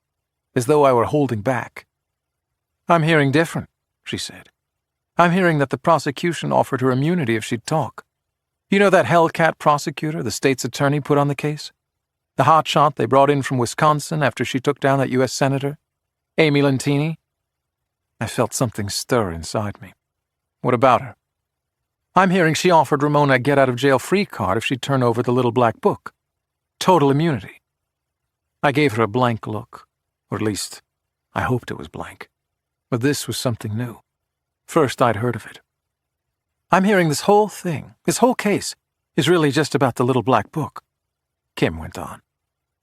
as though I were holding back. I'm hearing different, she said. I'm hearing that the prosecution offered her immunity if she'd talk. You know that Hellcat prosecutor the state's attorney put on the case? The hotshot they brought in from Wisconsin after she took down that U.S. Senator? Amy Lentini? I felt something stir inside me. What about her? I'm hearing she offered Ramona a get-out-of-jail-free card if she'd turn over the little black book. Total immunity. I gave her a blank look, or at least, I hoped it was blank. But this was something new. First I'd heard of it. I'm hearing this whole thing, this whole case, is really just about the little black book. Kim went on.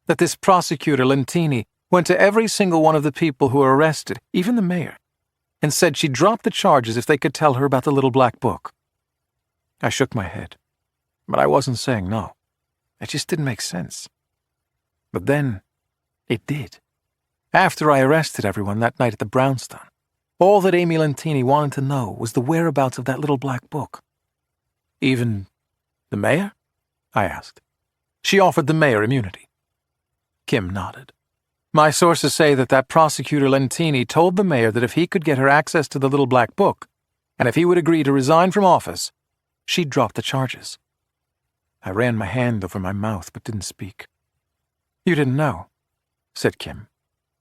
That this prosecutor, Lentini, went to every single one of the people who were arrested, even the mayor, and said she'd drop the charges if they could tell her about the little black book. I shook my head, but I wasn't saying no. It just didn't make sense. But then, it did. After I arrested everyone that night at the brownstone, all that Amy Lentini wanted to know was the whereabouts of that little black book. Even the mayor? I asked. She offered the mayor immunity. Kim nodded. My sources say that prosecutor Lentini told the mayor that if he could get her access to the little black book, and if he would agree to resign from office, she'd drop the charges. I ran my hand over my mouth but didn't speak. You didn't know, said Kim.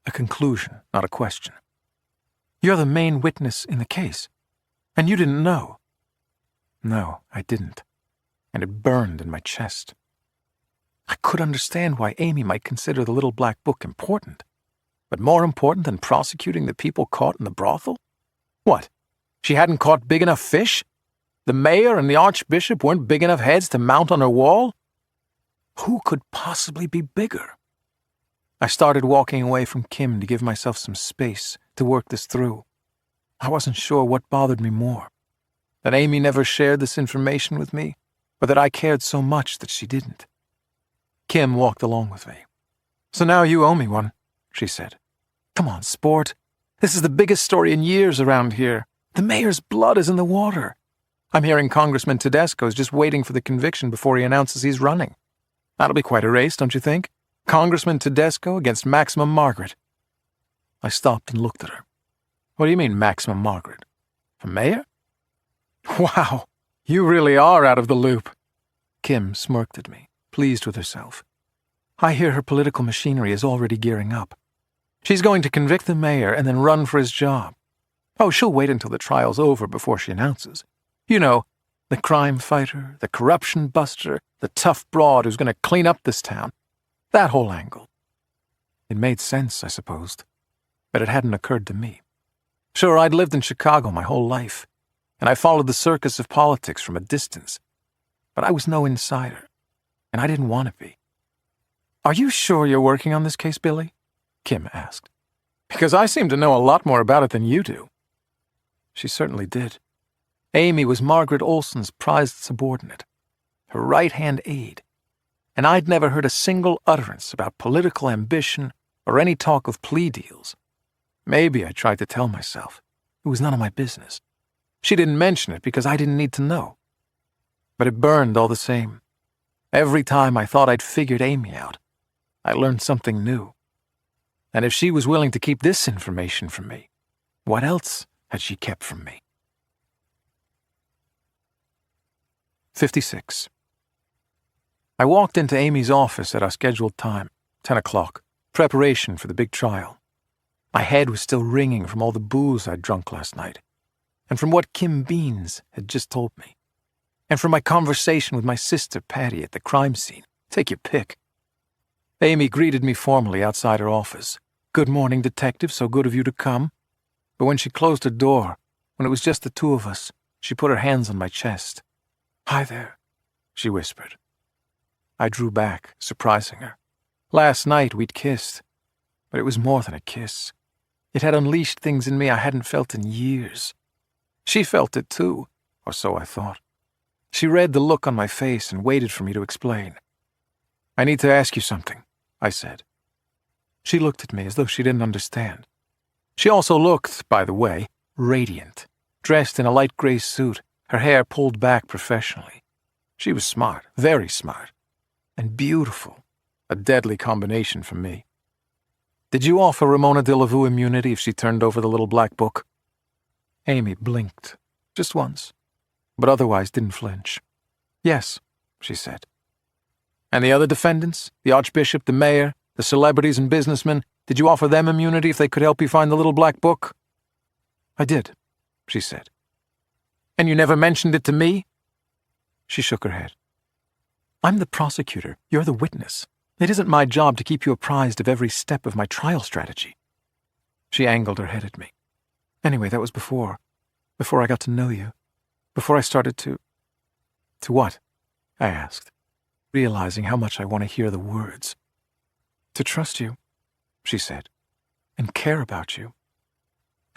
A conclusion, not a question. You're the main witness in the case, and you didn't know. No, I didn't, and it burned in my chest. I could understand why Amy might consider the little black book important, but more important than prosecuting the people caught in the brothel? What, she hadn't caught big enough fish? The mayor and the archbishop weren't big enough heads to mount on her wall? Who could possibly be bigger? I started walking away from Kim to give myself some space to work this through. I wasn't sure what bothered me more, that Amy never shared this information with me, or that I cared so much that she didn't. Kim walked along with me. So now you owe me one, she said. Come on, sport. This is the biggest story in years around here. The mayor's blood is in the water. I'm hearing Congressman Tedesco's just waiting for the conviction before he announces he's running. That'll be quite a race, don't you think? Congressman Tedesco against Maximum Margaret. I stopped and looked at her. What do you mean, Maximum Margaret? For mayor? Wow, you really are out of the loop. Kim smirked at me, pleased with herself. I hear her political machinery is already gearing up. She's going to convict the mayor and then run for his job. Oh, she'll wait until the trial's over before she announces. You know, the crime fighter, the corruption buster, the tough broad who's going to clean up this town. That whole angle. It made sense, I supposed, but it hadn't occurred to me. Sure, I'd lived in Chicago my whole life, and I followed the circus of politics from a distance, but I was no insider, and I didn't want to be. Are you sure you're working on this case, Billy? Kim asked. Because I seem to know a lot more about it than you do. She certainly did. Amy was Margaret Olson's prized subordinate, her right-hand aide, and I'd never heard a single utterance about political ambition or any talk of plea deals. Maybe I tried to tell myself. It was none of my business. She didn't mention it because I didn't need to know. But it burned all the same. Every time I thought I'd figured Amy out, I learned something new. And if she was willing to keep this information from me, what else had she kept from me? 56. I walked into Amy's office at our scheduled time, 10 o'clock, preparation for the big trial. My head was still ringing from all the booze I'd drunk last night, and from what Kim Beans had just told me, and from my conversation with my sister Patty at the crime scene. Take your pick. Amy greeted me formally outside her office. "Good morning, detective, so good of you to come." But when she closed her door, when it was just the two of us, she put her hands on my chest. "Hi there," she whispered. I drew back, surprising her. Last night we'd kissed, but it was more than a kiss. It had unleashed things in me I hadn't felt in years. She felt it too, or so I thought. She read the look on my face and waited for me to explain. "I need to ask you something," I said. She looked at me as though she didn't understand. She also looked, by the way, radiant, dressed in a light gray suit, her hair pulled back professionally. She was smart, very smart, and beautiful, a deadly combination for me. "Did you offer Ramona de la Vue immunity if she turned over the little black book?" Amy blinked, just once, but otherwise didn't flinch. "Yes," she said. "And the other defendants, the Archbishop, the mayor, the celebrities and businessmen, did you offer them immunity if they could help you find the little black book?" "I did," she said. "And you never mentioned it to me?" She shook her head. "I'm the prosecutor. You're the witness. It isn't my job to keep you apprised of every step of my trial strategy." She angled her head at me. "Anyway, that was before I got to know you. Before I started to..." "To what?" I asked, realizing how much I want to hear the words. "To trust you," she said, "and care about you.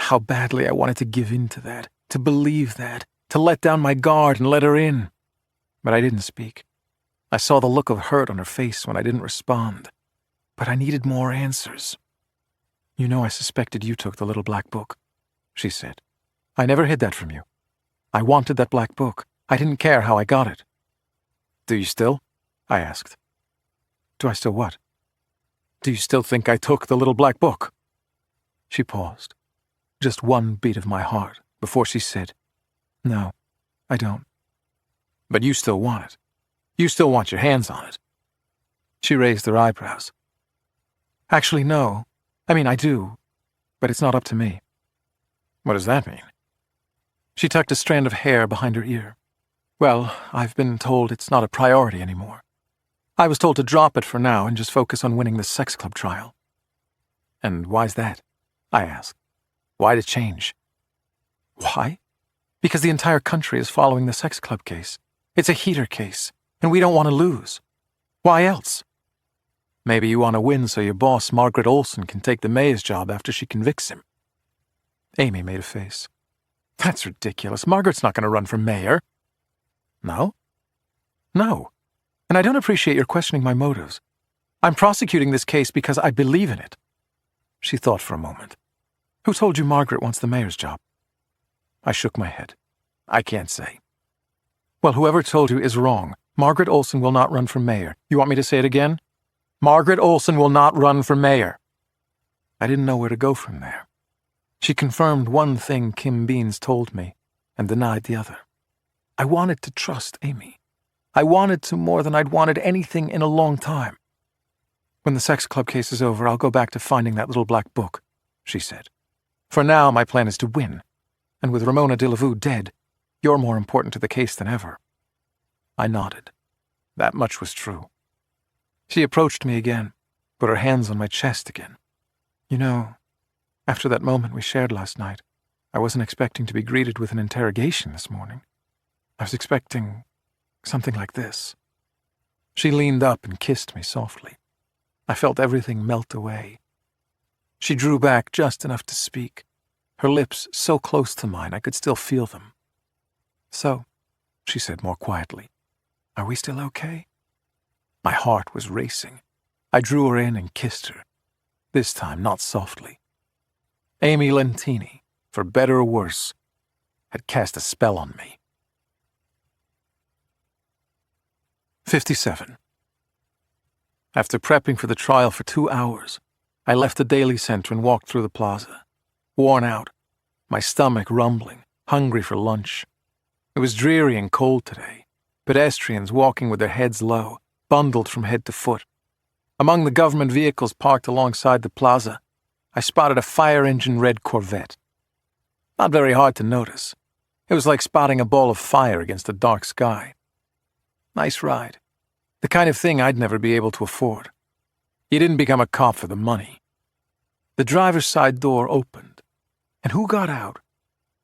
How badly I wanted to give in to that, to believe that, to let down my guard and let her in. But I didn't speak. I saw the look of hurt on her face when I didn't respond. But I needed more answers. You know I suspected you took the little black book," she said. "I never hid that from you. I wanted that black book. I didn't care how I got it." "Do you still?" I asked. "Do I still what?" "Do you still think I took the little black book?" She paused. Just one beat of my heart before she said, "No, I don't." "But you still want it. You still want your hands on it." She raised her eyebrows. "Actually, no. I mean, I do. But it's not up to me." "What does that mean?" She tucked a strand of hair behind her ear. "Well, I've been told it's not a priority anymore. I was told to drop it for now and just focus on winning the sex club trial." "And why's that?" I asked. "Why the change?" "Why? Because the entire country is following the sex club case. It's a heater case, and we don't want to lose. Why else? Maybe you want to win so your boss, Margaret Olson, can take the mayor's job after she convicts him." Amy made a face. "That's ridiculous. Margaret's not going to run for mayor." "No?" "No. And I don't appreciate your questioning my motives. I'm prosecuting this case because I believe in it." She thought for a moment. "Who told you Margaret wants the mayor's job?" I shook my head. "I can't say." "Well, whoever told you is wrong. Margaret Olson will not run for mayor. You want me to say it again? Margaret Olson will not run for mayor." I didn't know where to go from there. She confirmed one thing Kim Beans told me and denied the other. I wanted to trust Amy. I wanted to more than I'd wanted anything in a long time. "When the sex club case is over, I'll go back to finding that little black book," she said. "For now, my plan is to win. And with Ramona de la Vue dead, you're more important to the case than ever." I nodded. That much was true. She approached me again, put her hands on my chest again. "You know, after that moment we shared last night, I wasn't expecting to be greeted with an interrogation this morning. I was expecting something like this." She leaned up and kissed me softly. I felt everything melt away. She drew back just enough to speak, her lips so close to mine I could still feel them. "So," she said more quietly, "are we still okay?" My heart was racing. I drew her in and kissed her, this time not softly. Amy Lentini, for better or worse, had cast a spell on me. 57. After prepping for the trial for 2 hours, I left the Daily Center and walked through the plaza, worn out, my stomach rumbling, hungry for lunch. It was dreary and cold today, pedestrians walking with their heads low, bundled from head to foot. Among the government vehicles parked alongside the plaza, I spotted a fire-engine red Corvette. Not very hard to notice. It was like spotting a ball of fire against a dark sky. Nice ride. The kind of thing I'd never be able to afford. You didn't become a cop for the money. The driver's side door opened, and who got out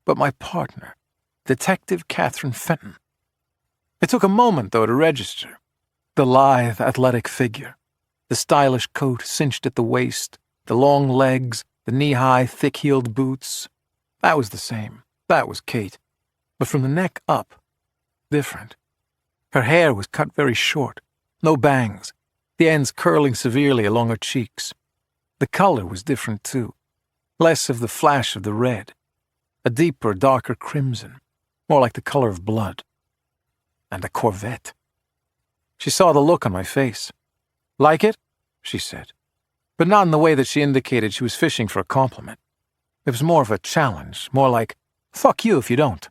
but my partner, Detective Catherine Fenton. It took a moment, though, to register. The lithe, athletic figure, the stylish coat cinched at the waist, the long legs, the knee-high, thick-heeled boots. That was the same. That was Kate. But from the neck up, different. Her hair was cut very short, no bangs, the ends curling severely along her cheeks. The color was different, too. Less of the flash of the red. A deeper, darker crimson, more like the color of blood. And a Corvette. She saw the look on my face. "Like it?" she said, but not in the way that she indicated she was fishing for a compliment. It was more of a challenge, more like, "Fuck you if you don't."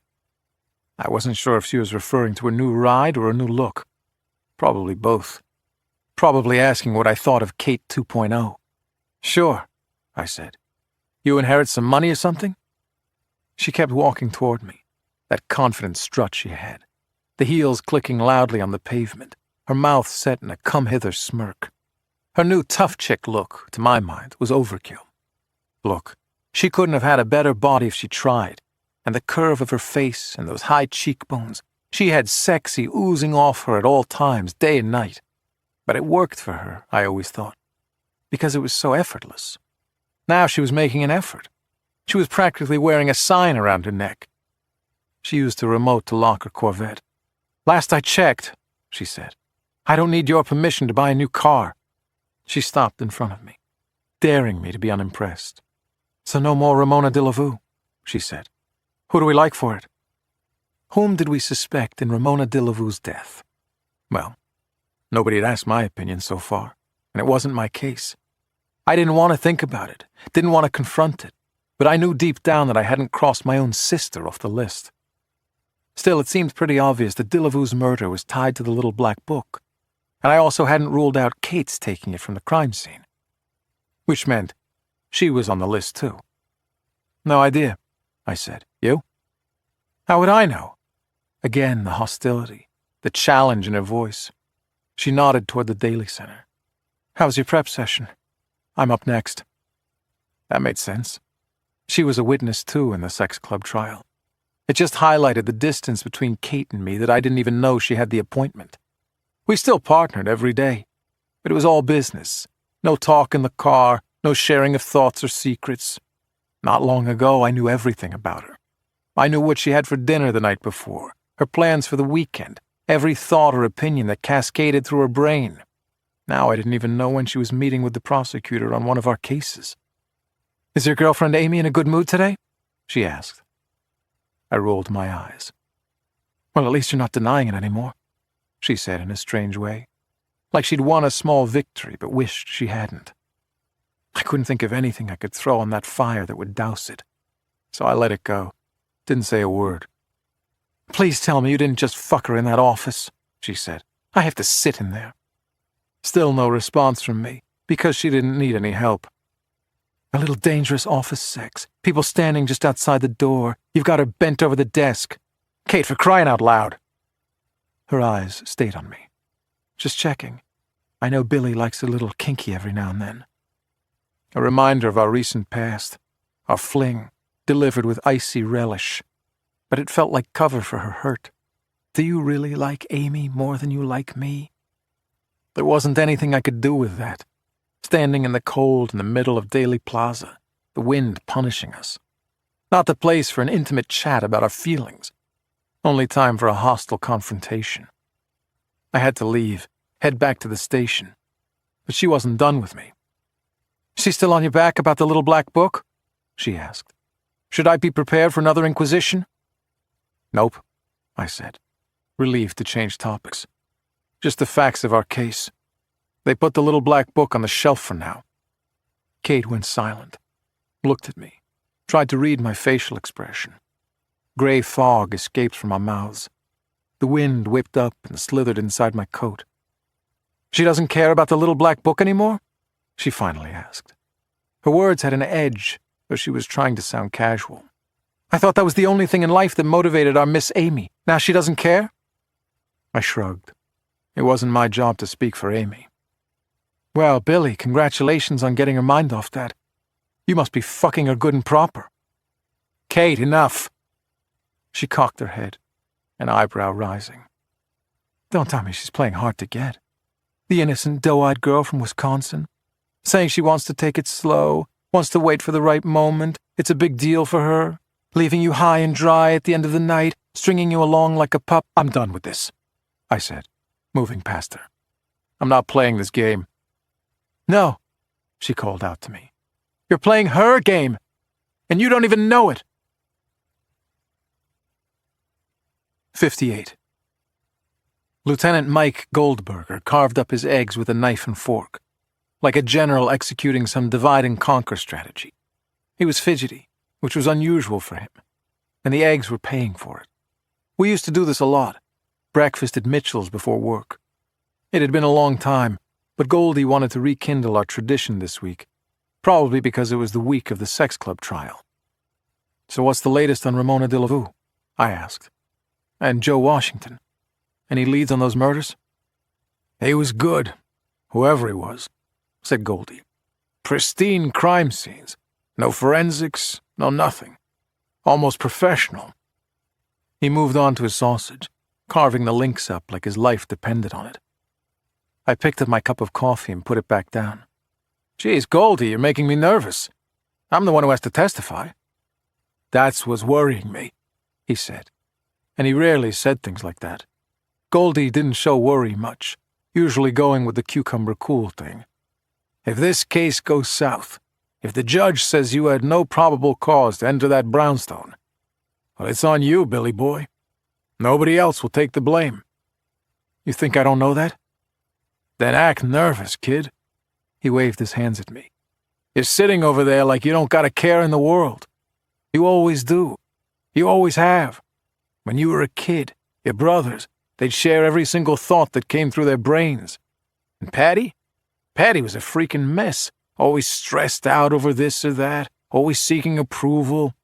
I wasn't sure if she was referring to a new ride or a new look. Probably both. Probably asking what I thought of Kate 2.0. "Sure," I said. "You inherit some money or something?" She kept walking toward me, that confident strut she had, the heels clicking loudly on the pavement, her mouth set in a come-hither smirk. Her new tough chick look, to my mind, was overkill. Look, she couldn't have had a better body if she tried, and the curve of her face and those high cheekbones, she had sexy oozing off her at all times, day and night. But it worked for her, I always thought, because it was so effortless. Now she was making an effort. She was practically wearing a sign around her neck. She used the remote to lock her Corvette. "Last I checked," she said, "I don't need your permission to buy a new car." She stopped in front of me, daring me to be unimpressed. "So no more Ramona de la Vue," she said. "Who do we like for it?" Whom did we suspect in Ramona de la Vue's death? Well, nobody had asked my opinion so far, and it wasn't my case. I didn't want to think about it, didn't want to confront it, but I knew deep down that I hadn't crossed my own sister off the list. Still, it seemed pretty obvious that de la Vue's murder was tied to the little black book, and I also hadn't ruled out Kate's taking it from the crime scene. Which meant she was on the list, too. "No idea," I said. "You?" "How would I know?" Again, the hostility, the challenge in her voice. She nodded toward the Daily Center. "How's your prep session?" "I'm up next." That made sense. She was a witness, too, in the sex club trial. It just highlighted the distance between Kate and me that I didn't even know she had the appointment. We still partnered every day, but it was all business. No talk in the car, no sharing of thoughts or secrets. Not long ago, I knew everything about her. I knew what she had for dinner the night before, her plans for the weekend, every thought or opinion that cascaded through her brain. Now I didn't even know when she was meeting with the prosecutor on one of our cases. "Is your girlfriend Amy in a good mood today?" she asked. I rolled my eyes. "Well, at least you're not denying it anymore," she said in a strange way, like she'd won a small victory but wished she hadn't. I couldn't think of anything I could throw on that fire that would douse it, so I let it go. Didn't say a word. "Please tell me you didn't just fuck her in that office," she said. "I have to sit in there." Still no response from me, because she didn't need any help. "A little dangerous office sex. People standing just outside the door. You've got her bent over the desk. Kate, for crying out loud." Her eyes stayed on me. "Just checking. I know Billy likes a little kinky every now and then." A reminder of our recent past, our fling, delivered with icy relish. But it felt like cover for her hurt. "Do you really like Amy more than you like me?" There wasn't anything I could do with that. Standing in the cold in the middle of Daly Plaza, the wind punishing us. Not the place for an intimate chat about our feelings. Only time for a hostile confrontation. I had to leave, head back to the station. But she wasn't done with me. "She still on your back about the little black book?" she asked. "Should I be prepared for another inquisition?" "Nope," I said, relieved to change topics. "Just the facts of our case. They put the little black book on the shelf for now." Kate went silent, looked at me, tried to read my facial expression. Gray fog escaped from our mouths. The wind whipped up and slithered inside my coat. "She doesn't care about the little black book anymore?" she finally asked. Her words had an edge, though she was trying to sound casual. I thought that was the only thing in life that motivated our Miss Amy. Now she doesn't care? I shrugged. It wasn't my job to speak for Amy. Well, Billy, congratulations on getting her mind off that. You must be fucking her good and proper. Kate, enough. She cocked her head, an eyebrow rising. Don't tell me she's playing hard to get. The innocent, doe-eyed girl from Wisconsin, saying she wants to take it slow, wants to wait for the right moment, it's a big deal for her, leaving you high and dry at the end of the night, stringing you along like a pup. I'm done with this, I said, moving past her. I'm not playing this game. No, she called out to me. You're playing her game, and you don't even know it. 58. Lieutenant Mike Goldberger carved up his eggs with a knife and fork, like a general executing some divide-and-conquer strategy. He was fidgety, which was unusual for him, and the eggs were paying for it. We used to do this a lot, breakfast at Mitchell's before work. It had been a long time, but Goldie wanted to rekindle our tradition this week, probably because it was the week of the sex club trial. So what's the latest on Ramona de la Vue? I asked. And Joe Washington. Any leads on those murders? He was good, whoever he was, said Goldie. Pristine crime scenes. No forensics, no nothing. Almost professional. He moved on to his sausage, carving the links up like his life depended on it. I picked up my cup of coffee and put it back down. Geez, Goldie, you're making me nervous. I'm the one who has to testify. That's what's worrying me, he said. And he rarely said things like that. Goldie didn't show worry much, usually going with the cucumber cool thing. If this case goes south, if the judge says you had no probable cause to enter that brownstone, well, it's on you, Billy boy. Nobody else will take the blame. You think I don't know that? Then act nervous, kid. He waved his hands at me. You're sitting over there like you don't got a care in the world. You always do. You always have. When you were a kid, your brothers, they'd share every single thought that came through their brains. And Patty? Patty was a freaking mess, always stressed out over this or that, always seeking approval.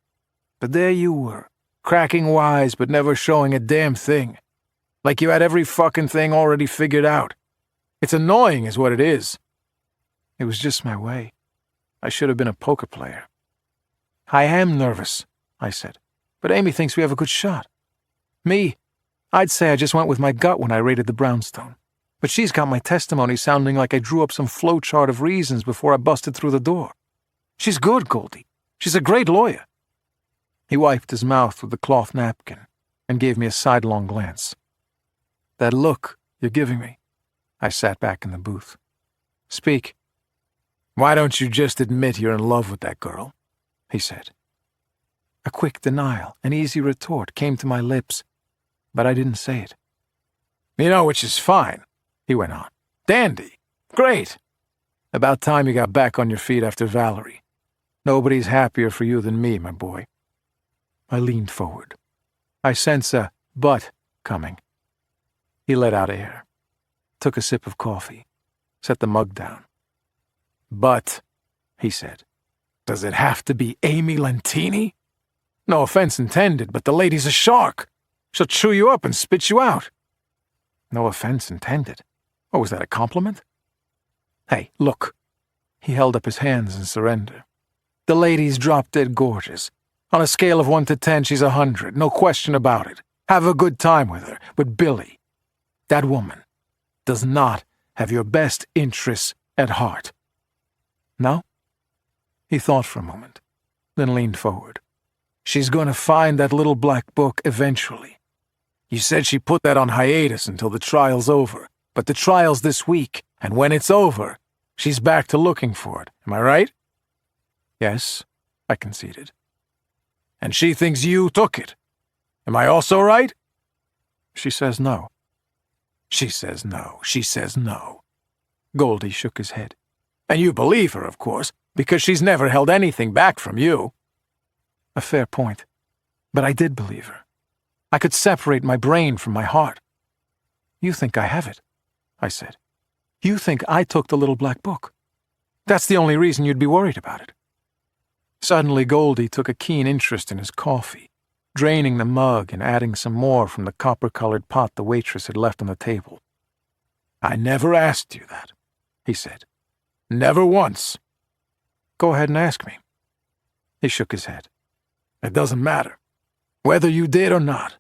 But there you were, cracking wise but never showing a damn thing. Like you had every fucking thing already figured out. It's annoying is what it is. It was just my way. I should have been a poker player. I am nervous, I said, but Amy thinks we have a good shot. Me, I'd say I just went with my gut when I raided the brownstone. But she's got my testimony sounding like I drew up some flowchart of reasons before I busted through the door. She's good, Goldie. She's a great lawyer. He wiped his mouth with the cloth napkin and gave me a sidelong glance. That look you're giving me. I sat back in the booth. Speak. Why don't you just admit you're in love with that girl? He said. A quick denial, an easy retort came to my lips, but I didn't say it. You know, which is fine, he went on. Dandy. Great. About time you got back on your feet after Valerie. Nobody's happier for you than me, my boy. I leaned forward. I sense a but coming. He let out air, took a sip of coffee, set the mug down. But, he said, does it have to be Amy Lentini? No offense intended, but the lady's a shark. She'll chew you up and spit you out. No offense intended. Or was that a compliment? Hey, look. He held up his hands in surrender. The lady's drop-dead gorgeous. On a scale of 1 to 10, she's 100, no question about it. Have a good time with her. But Billy, that woman, does not have your best interests at heart. No? He thought for a moment, then leaned forward. She's going to find that little black book eventually. You said she put that on hiatus until the trial's over, but the trial's this week, and when it's over, she's back to looking for it. Am I right? Yes, I conceded. And she thinks you took it. Am I also right? She says no. She says no. She says no. Goldie shook his head. And you believe her, of course, because she's never held anything back from you. A fair point. But I did believe her. I could separate my brain from my heart. You think I have it, I said. You think I took the little black book. That's the only reason you'd be worried about it." Suddenly, Goldie took a keen interest in his coffee, draining the mug and adding some more from the copper-colored pot the waitress had left on the table. "I never asked you that," he said. "Never once." "Go ahead and ask me." He shook his head. "It doesn't matter. Whether you did or not,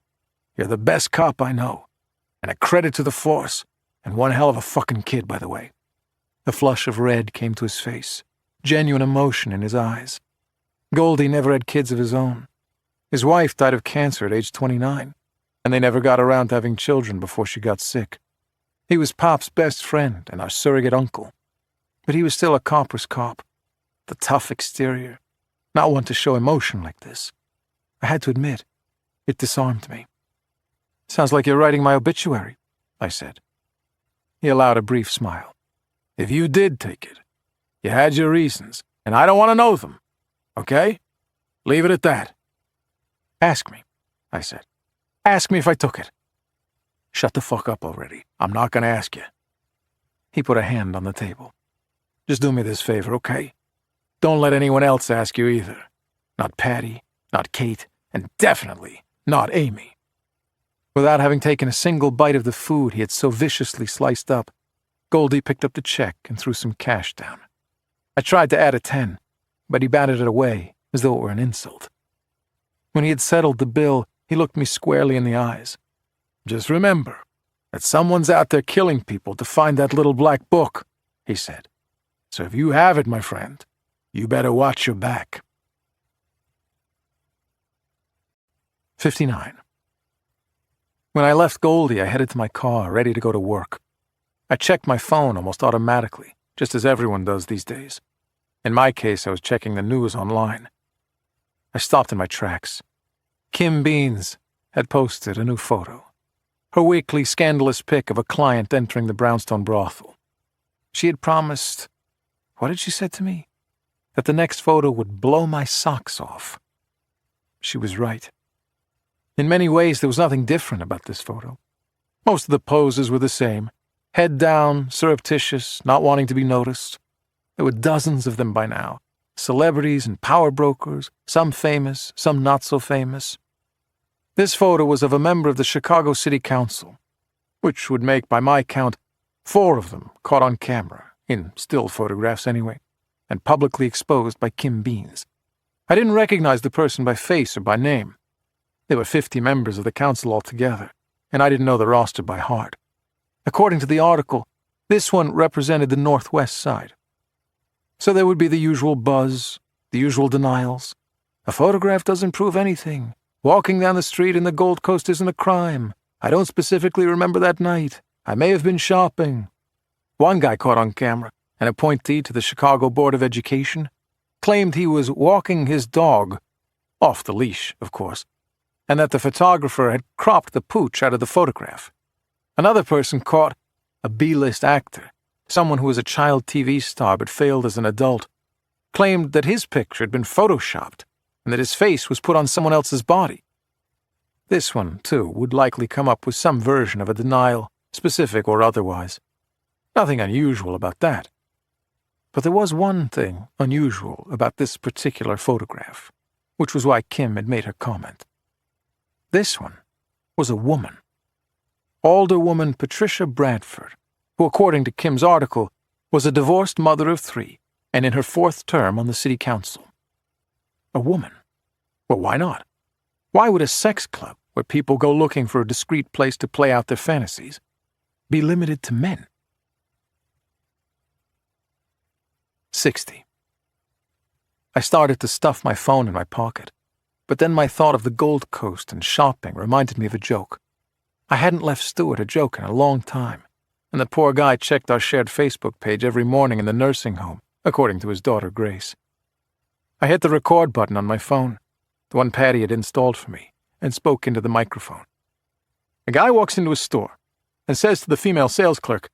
you're the best cop I know, and a credit to the force, and one hell of a fucking kid, by the way." A flush of red came to his face, genuine emotion in his eyes. Goldie never had kids of his own. His wife died of cancer at age 29, and they never got around to having children before she got sick. He was Pop's best friend and our surrogate uncle, but he was still a copper's cop, the tough exterior, not one to show emotion like this. I had to admit, it disarmed me. "Sounds like you're writing my obituary," I said. He allowed a brief smile. "If you did take it, you had your reasons, and I don't want to know them. Okay? Leave it at that." "Ask me," I said. "Ask me if I took it." "Shut the fuck up already. I'm not going to ask you." He put a hand on the table. "Just do me this favor, okay? Don't let anyone else ask you either. Not Patty, not Kate, and definitely not Amy." Without having taken a single bite of the food he had so viciously sliced up, Goldie picked up the check and threw some cash down. I tried to add a 10, but he batted it away as though it were an insult. When he had settled the bill, he looked me squarely in the eyes. "Just remember that someone's out there killing people to find that little black book," he said. "So if you have it, my friend, you better watch your back." 59. When I left Goldie, I headed to my car, ready to go to work. I checked my phone almost automatically, just as everyone does these days. In my case, I was checking the news online. I stopped in my tracks. Kim Beans had posted a new photo. Her weekly scandalous pic of a client entering the brownstone brothel. She had promised, what had she said to me? That the next photo would blow my socks off. She was right. In many ways, there was nothing different about this photo. Most of the poses were the same. Head down, surreptitious, not wanting to be noticed. There were dozens of them by now. Celebrities and power brokers, some famous, some not so famous. This photo was of a member of the Chicago City Council, which would make, by my count, 4 of them caught on camera, in still photographs anyway, and publicly exposed by Kim Beans. I didn't recognize the person by face or by name. There were 50 members of the council altogether, and I didn't know the roster by heart. According to the article, this one represented the Northwest side. So there would be the usual buzz, the usual denials. A photograph doesn't prove anything. Walking down the street in the Gold Coast isn't a crime. I don't specifically remember that night. I may have been shopping. One guy caught on camera, an appointee to the Chicago Board of Education, claimed he was walking his dog, off the leash, of course, and that the photographer had cropped the pooch out of the photograph. Another person caught a B-list actor, someone who was a child TV star but failed as an adult, claimed that his picture had been photoshopped and that his face was put on someone else's body. This one, too, would likely come up with some version of a denial, specific or otherwise. Nothing unusual about that. But there was one thing unusual about this particular photograph, which was why Kim had made her comment. This one was a woman. Alderwoman Patricia Bradford, who, according to Kim's article, was a divorced mother of 3 and in her 4th term on the city council. A woman. Well, why not? Why would a sex club, where people go looking for a discreet place to play out their fantasies, be limited to men? 60. I started to stuff my phone in my pocket, but then my thought of the Gold Coast and shopping reminded me of a joke. I hadn't left Stuart a joke in a long time, and the poor guy checked our shared Facebook page every morning in the nursing home, according to his daughter Grace. I hit the record button on my phone, the one Patty had installed for me, and spoke into the microphone. A guy walks into a store and says to the female sales clerk,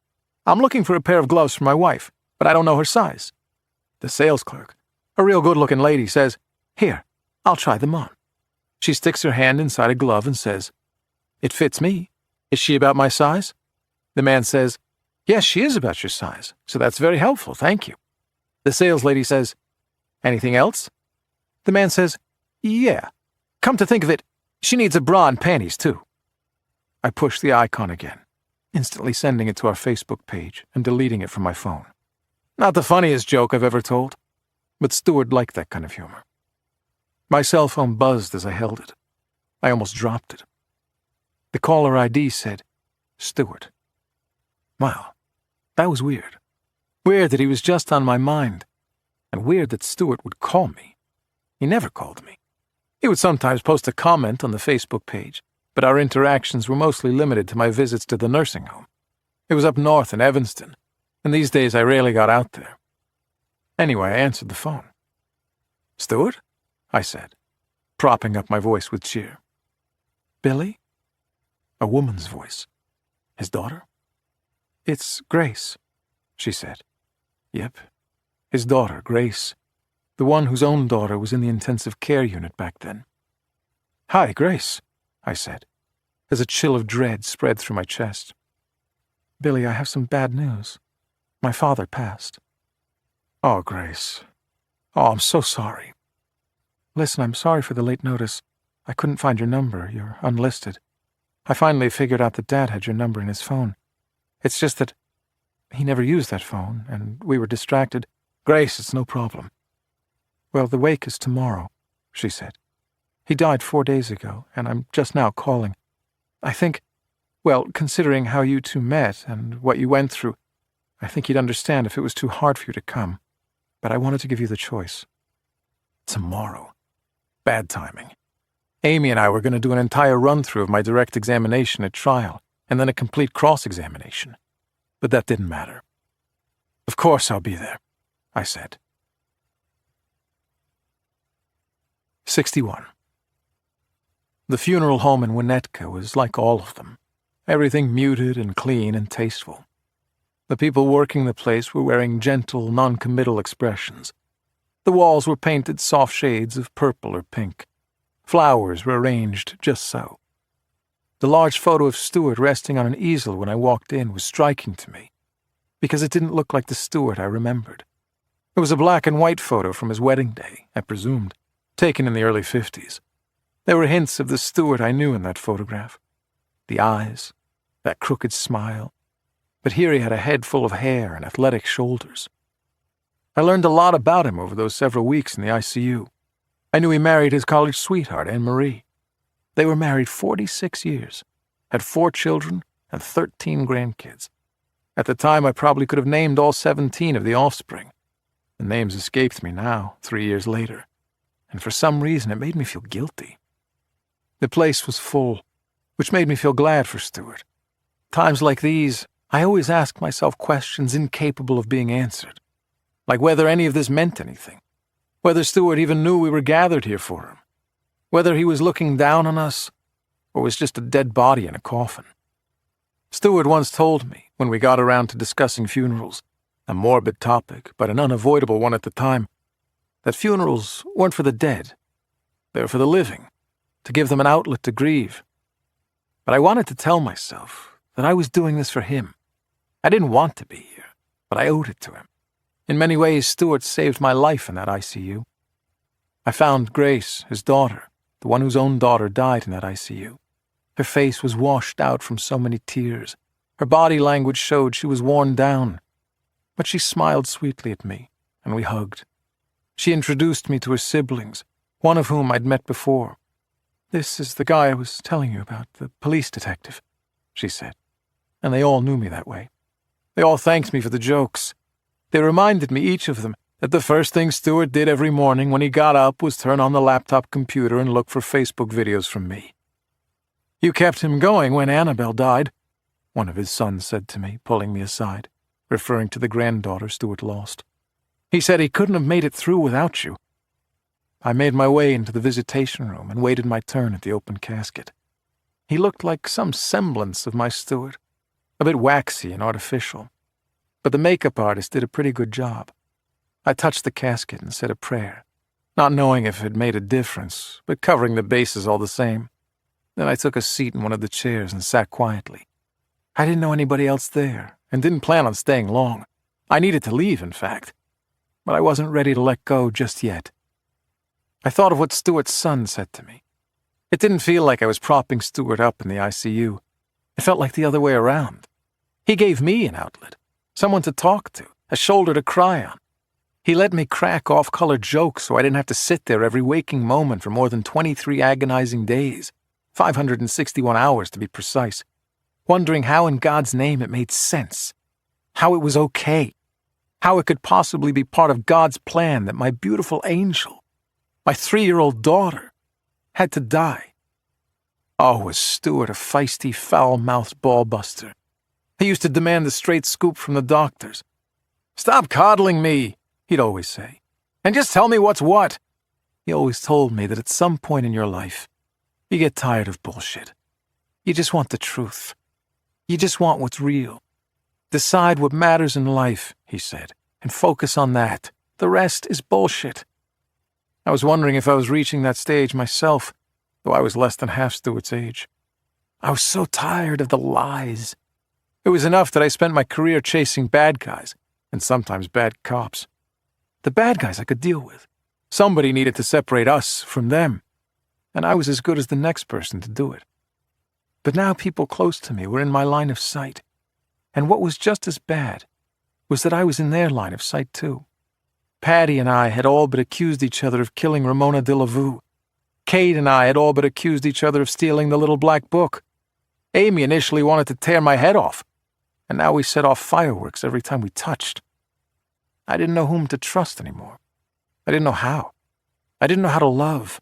"I'm looking for a pair of gloves for my wife, but I don't know her size." The sales clerk, a real good-looking lady, says, "Here, I'll try them on." She sticks her hand inside a glove and says, "It fits me. Is she about my size?" The man says, "Yes, she is about your size, so that's very helpful, thank you." The sales lady says, "Anything else?" The man says, "Yeah. Come to think of it, she needs a bra and panties, too." I push the icon again, instantly sending it to our Facebook page and deleting it from my phone. Not the funniest joke I've ever told, but Stuart liked that kind of humor. My cell phone buzzed as I held it. I almost dropped it. The caller ID said, "Stuart." Wow, that was weird. Weird that he was just on my mind, and weird that Stuart would call me. He never called me. He would sometimes post a comment on the Facebook page, but our interactions were mostly limited to my visits to the nursing home. It was up north in Evanston, and these days I rarely got out there. Anyway, I answered the phone. "Stuart?" I said, propping up my voice with cheer. "Billy?" A woman's voice. His daughter? "It's Grace," she said. Yep, his daughter, Grace. The one whose own daughter was in the intensive care unit back then. "Hi, Grace," I said, as a chill of dread spread through my chest. "Billy, I have some bad news. My father passed." "Oh, Grace. Oh, I'm so sorry." "Listen, I'm sorry for the late notice. I couldn't find your number. You're unlisted. I finally figured out that Dad had your number in his phone. It's just that he never used that phone, and we were distracted." "Grace, it's no problem." "Well, the wake is tomorrow," she said. "He died 4 days ago, and I'm just now calling. I think, well, considering how you two met and what you went through, I think you'd understand if it was too hard for you to come. But I wanted to give you the choice." Tomorrow. Bad timing. Amy and I were going to do an entire run-through of my direct examination at trial, and then a complete cross-examination. But that didn't matter. "Of course I'll be there," I said. 61. The funeral home in Winnetka was like all of them. Everything muted and clean and tasteful. The people working the place were wearing gentle, non-committal expressions. The walls were painted soft shades of purple or pink. Flowers were arranged just so. The large photo of Stuart resting on an easel when I walked in was striking to me, because it didn't look like the Stuart I remembered. It was a black and white photo from his wedding day, I presumed, taken in the early 50s. There were hints of the Stuart I knew in that photograph. The eyes, that crooked smile. But here he had a head full of hair and athletic shoulders. I learned a lot about him over those several weeks in the ICU. I knew he married his college sweetheart, Anne-Marie. They were married 46 years, had 4 children and 13 grandkids. At the time, I probably could have named all 17 of the offspring. The names escaped me now, 3 years later, and for some reason it made me feel guilty. The place was full, which made me feel glad for Stuart. Times like these, I always ask myself questions incapable of being answered, like whether any of this meant anything, whether Stuart even knew we were gathered here for him, whether he was looking down on us, or was just a dead body in a coffin. Stuart once told me, when we got around to discussing funerals, a morbid topic, but an unavoidable one at the time, that funerals weren't for the dead. They were for the living, to give them an outlet to grieve. But I wanted to tell myself that I was doing this for him. I didn't want to be here, but I owed it to him. In many ways, Stuart saved my life in that ICU. I found Grace, his daughter, the one whose own daughter died in that ICU. Her face was washed out from so many tears. Her body language showed she was worn down. But she smiled sweetly at me, and we hugged. She introduced me to her siblings, one of whom I'd met before. "This is the guy I was telling you about, the police detective," she said. And they all knew me that way. They all thanked me for the jokes. They reminded me, each of them, that the first thing Stuart did every morning when he got up was turn on the laptop computer and look for Facebook videos from me. "You kept him going when Annabelle died," one of his sons said to me, pulling me aside, referring to the granddaughter Stuart lost. "He said he couldn't have made it through without you." I made my way into the visitation room and waited my turn at the open casket. He looked like some semblance of my Stuart, a bit waxy and artificial. But the makeup artist did a pretty good job. I touched the casket and said a prayer, not knowing if it made a difference, but covering the bases all the same. Then I took a seat in one of the chairs and sat quietly. I didn't know anybody else there, and didn't plan on staying long. I needed to leave, in fact. but I wasn't ready to let go just yet. I thought of what Stuart's son said to me. It didn't feel like I was propping Stuart up in the ICU. It felt like the other way around. He gave me an outlet, someone to talk to, a shoulder to cry on. He let me crack off-color jokes so I didn't have to sit there every waking moment for more than 23 agonizing days, 561 hours to be precise, wondering how in God's name it made sense, how it was okay, how it could possibly be part of God's plan that my beautiful angel, my 3-year-old daughter, had to die. Oh, was Stuart a feisty, foul-mouthed ball-buster. He used to demand the straight scoop from the doctors. "Stop coddling me," he'd always say, "and just tell me what's what." He always told me that at some point in your life, you get tired of bullshit. You just want the truth. You just want what's real. Decide what matters in life, he said, and focus on that. The rest is bullshit. I was wondering if I was reaching that stage myself, though I was less than half Stuart's age. I was so tired of the lies. It was enough that I spent my career chasing bad guys, and sometimes bad cops. The bad guys I could deal with. Somebody needed to separate us from them, and I was as good as the next person to do it. But now people close to me were in my line of sight, and what was just as bad was that I was in their line of sight too. Patty and I had all but accused each other of killing Ramona de la Vue. Kate and I had all but accused each other of stealing the little black book. Amy initially wanted to tear my head off, and now we set off fireworks every time we touched. I didn't know whom to trust anymore. I didn't know how. I didn't know how to love.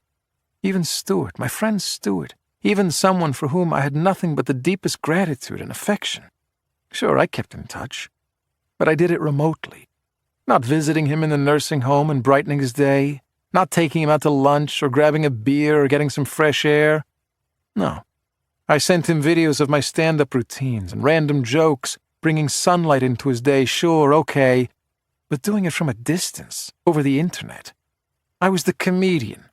Even Stuart, my friend Stuart, even someone for whom I had nothing but the deepest gratitude and affection. Sure, I kept in touch, but I did it remotely. Not visiting him in the nursing home and brightening his day, not taking him out to lunch or grabbing a beer or getting some fresh air. No. I sent him videos of my stand-up routines and random jokes, bringing sunlight into his day, sure, okay, but doing it from a distance, over the internet. I was the comedian.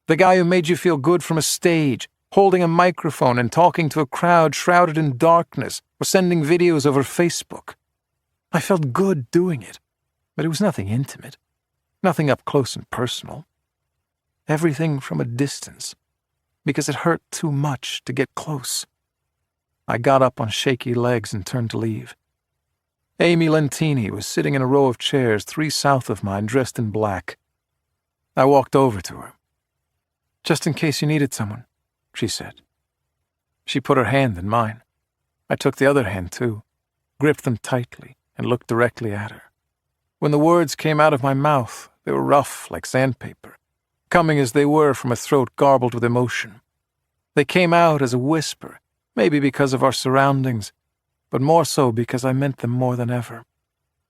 The guy who made you feel good from a stage, holding a microphone and talking to a crowd shrouded in darkness or sending videos over Facebook. I felt good doing it, but it was nothing intimate, nothing up close and personal. Everything from a distance, because it hurt too much to get close. I got up on shaky legs and turned to leave. Amy Lentini was sitting in a row of chairs 3 south of mine, dressed in black. I walked over to her. "Just in case you needed someone," she said. She put her hand in mine. I took the other hand, too, gripped them tightly, and looked directly at her. When the words came out of my mouth, they were rough like sandpaper, coming as they were from a throat garbled with emotion. They came out as a whisper, maybe because of our surroundings, but more so because I meant them more than ever,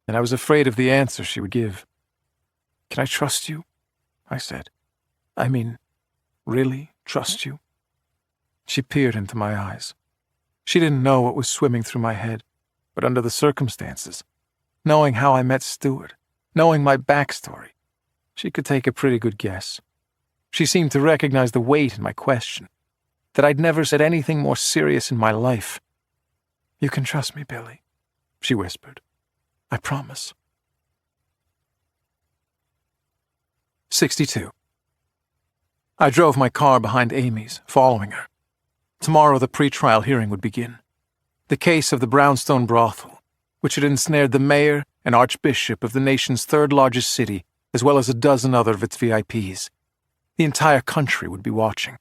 and I was afraid of the answer she would give. "Can I trust you?" I said. "I mean, really trust you?" She peered into my eyes. She didn't know what was swimming through my head, but under the circumstances, knowing how I met Stuart, knowing my backstory, she could take a pretty good guess. She seemed to recognize the weight in my question, that I'd never said anything more serious in my life. "You can trust me, Billy," she whispered. "I promise." 62. I drove my car behind Amy's, following her. Tomorrow the pretrial hearing would begin. The case of the Brownstone brothel, which had ensnared the mayor and archbishop of the nation's 3rd largest city, as well as a dozen other of its VIPs. The entire country would be watching.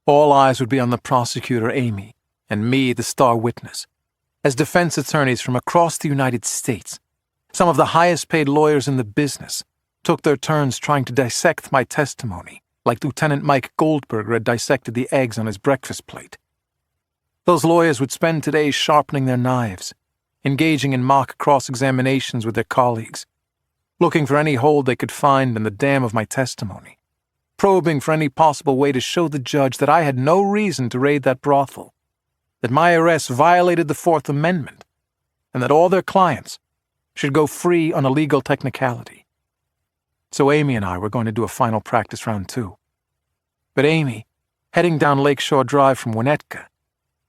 All eyes would be on the prosecutor, Amy, and me, the star witness. As defense attorneys from across the United States, some of the highest-paid lawyers in the business, took their turns trying to dissect my testimony, like Lieutenant Mike Goldberger had dissected the eggs on his breakfast plate. Those lawyers would spend today sharpening their knives, engaging in mock cross-examinations with their colleagues, looking for any hole they could find in the dam of my testimony, probing for any possible way to show the judge that I had no reason to raid that brothel, that my arrest violated the 4th Amendment, and that all their clients should go free on a legal technicality. So Amy and I were going to do a final practice round 2. But Amy, heading down Lakeshore Drive from Winnetka,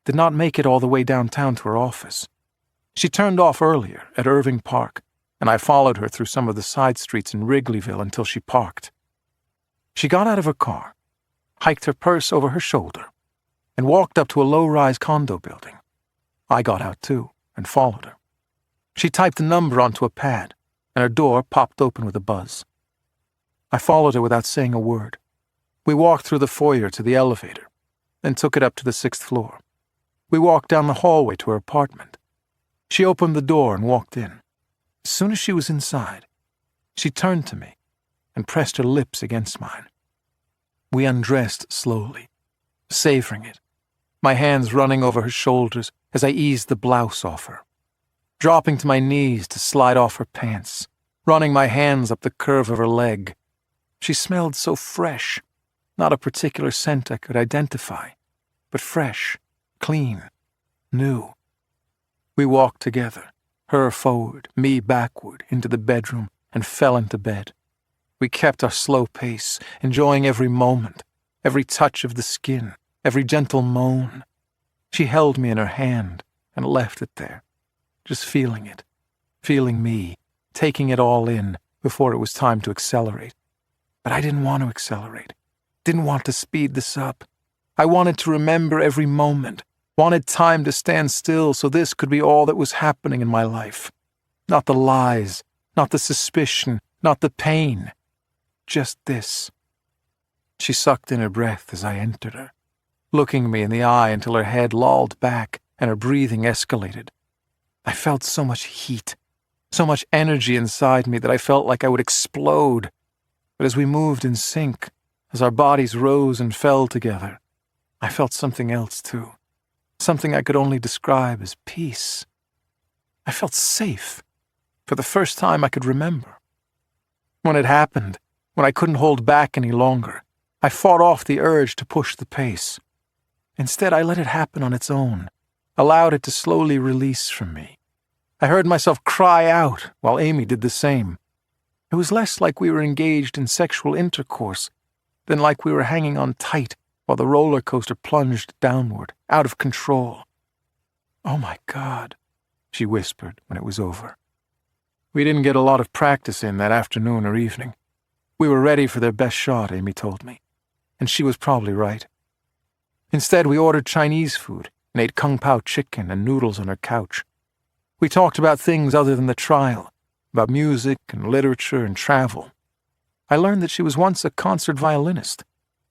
did not make it all the way downtown to her office. She turned off earlier at Irving Park, and I followed her through some of the side streets in Wrigleyville until she parked. She got out of her car, hiked her purse over her shoulder, and walked up to a low-rise condo building. I got out too and followed her. She typed a number onto a pad, and her door popped open with a buzz. I followed her without saying a word. We walked through the foyer to the elevator, then took it up to the 6th floor. We walked down the hallway to her apartment. She opened the door and walked in. As soon as she was inside, she turned to me and pressed her lips against mine. We undressed slowly, savoring it, my hands running over her shoulders as I eased the blouse off her, dropping to my knees to slide off her pants, running my hands up the curve of her leg. She smelled so fresh, not a particular scent I could identify, but fresh, clean, new. We walked together, her forward, me backward, into the bedroom, and fell into bed. We kept our slow pace, enjoying every moment, every touch of the skin, every gentle moan. She held me in her hand and left it there, just feeling it, feeling me, taking it all in before it was time to accelerate. But I didn't want to accelerate, didn't want to speed this up. I wanted to remember every moment, wanted time to stand still so this could be all that was happening in my life. Not the lies, not the suspicion, not the pain. Just this. She sucked in her breath as I entered her, looking me in the eye until her head lolled back and her breathing escalated. I felt so much heat, so much energy inside me that I felt like I would explode. But as we moved in sync, as our bodies rose and fell together, I felt something else too. Something I could only describe as peace. I felt safe, for the first time I could remember. When it happened, when I couldn't hold back any longer, I fought off the urge to push the pace. Instead, I let it happen on its own, allowed it to slowly release from me. I heard myself cry out while Amy did the same. It was less like we were engaged in sexual intercourse than like we were hanging on tight while the roller coaster plunged downward, out of control. "Oh my God," she whispered when it was over. We didn't get a lot of practice in that afternoon or evening. We were ready for their best shot, Amy told me, and she was probably right. Instead, we ordered Chinese food and ate kung pao chicken and noodles on her couch. We talked about things other than the trial, about music and literature and travel. I learned that she was once a concert violinist,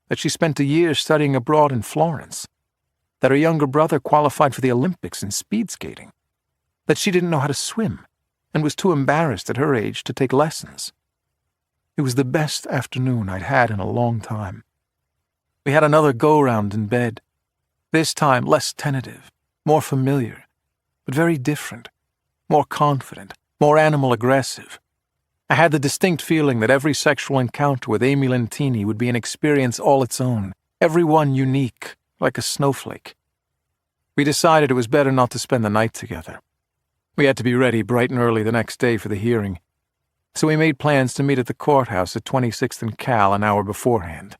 that she spent a year studying abroad in Florence, that her younger brother qualified for the Olympics in speed skating, that she didn't know how to swim and was too embarrassed at her age to take lessons. It was the best afternoon I'd had in a long time. We had another go-round in bed, this time less tentative, more familiar, but very different, more confident, more animal-aggressive. I had the distinct feeling that every sexual encounter with Amy Lentini would be an experience all its own, every one unique, like a snowflake. We decided it was better not to spend the night together. We had to be ready bright and early the next day for the hearing, so we made plans to meet at the courthouse at 26th and Cal an hour beforehand.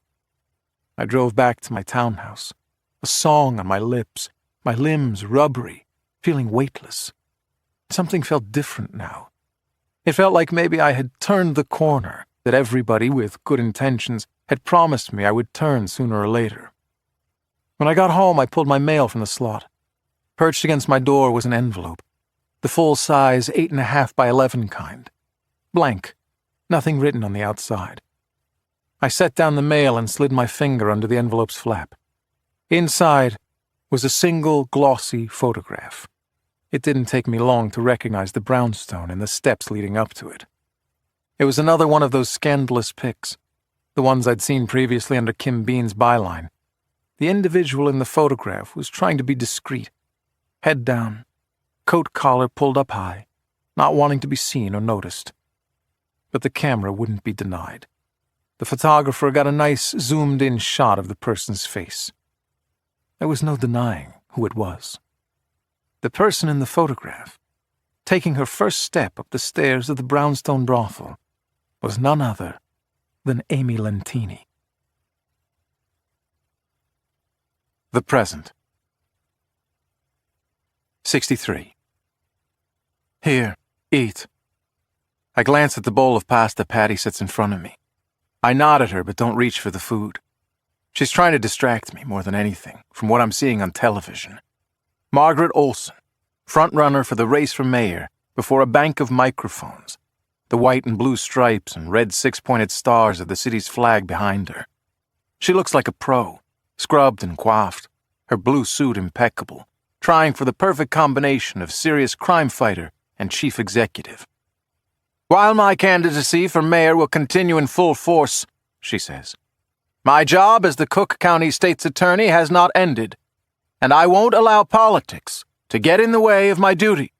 I drove back to my townhouse, a song on my lips, my limbs rubbery, feeling weightless. Something felt different now. It felt like maybe I had turned the corner that everybody with good intentions had promised me I would turn sooner or later. When I got home, I pulled my mail from the slot. Perched against my door was an envelope, the full-size 8.5 by 11 kind. Blank, nothing written on the outside. I set down the mail and slid my finger under the envelope's flap. Inside was a single glossy photograph. It didn't take me long to recognize the brownstone and the steps leading up to it. It was another one of those scandalous pics, the ones I'd seen previously under Kim Bean's byline. The individual in the photograph was trying to be discreet, head down, coat collar pulled up high, not wanting to be seen or noticed. But the camera wouldn't be denied. The photographer got a nice zoomed-in shot of the person's face. There was no denying who it was. The person in the photograph, taking her first step up the stairs of the brownstone brothel, was none other than Amy Lentini. The present. 63. Here, eat. I glance at the bowl of pasta Patty sets in front of me. I nod at her but don't reach for the food. She's trying to distract me more than anything from what I'm seeing on television. Margaret Olson, front-runner for the race for mayor, before a bank of microphones, the white and blue stripes and red six-pointed stars of the city's flag behind her. She looks like a pro, scrubbed and coiffed, her blue suit impeccable, trying for the perfect combination of serious crime fighter and chief executive. "While my candidacy for mayor will continue in full force," she says, "my job as the Cook County State's Attorney has not ended, and I won't allow politics to get in the way of my duty.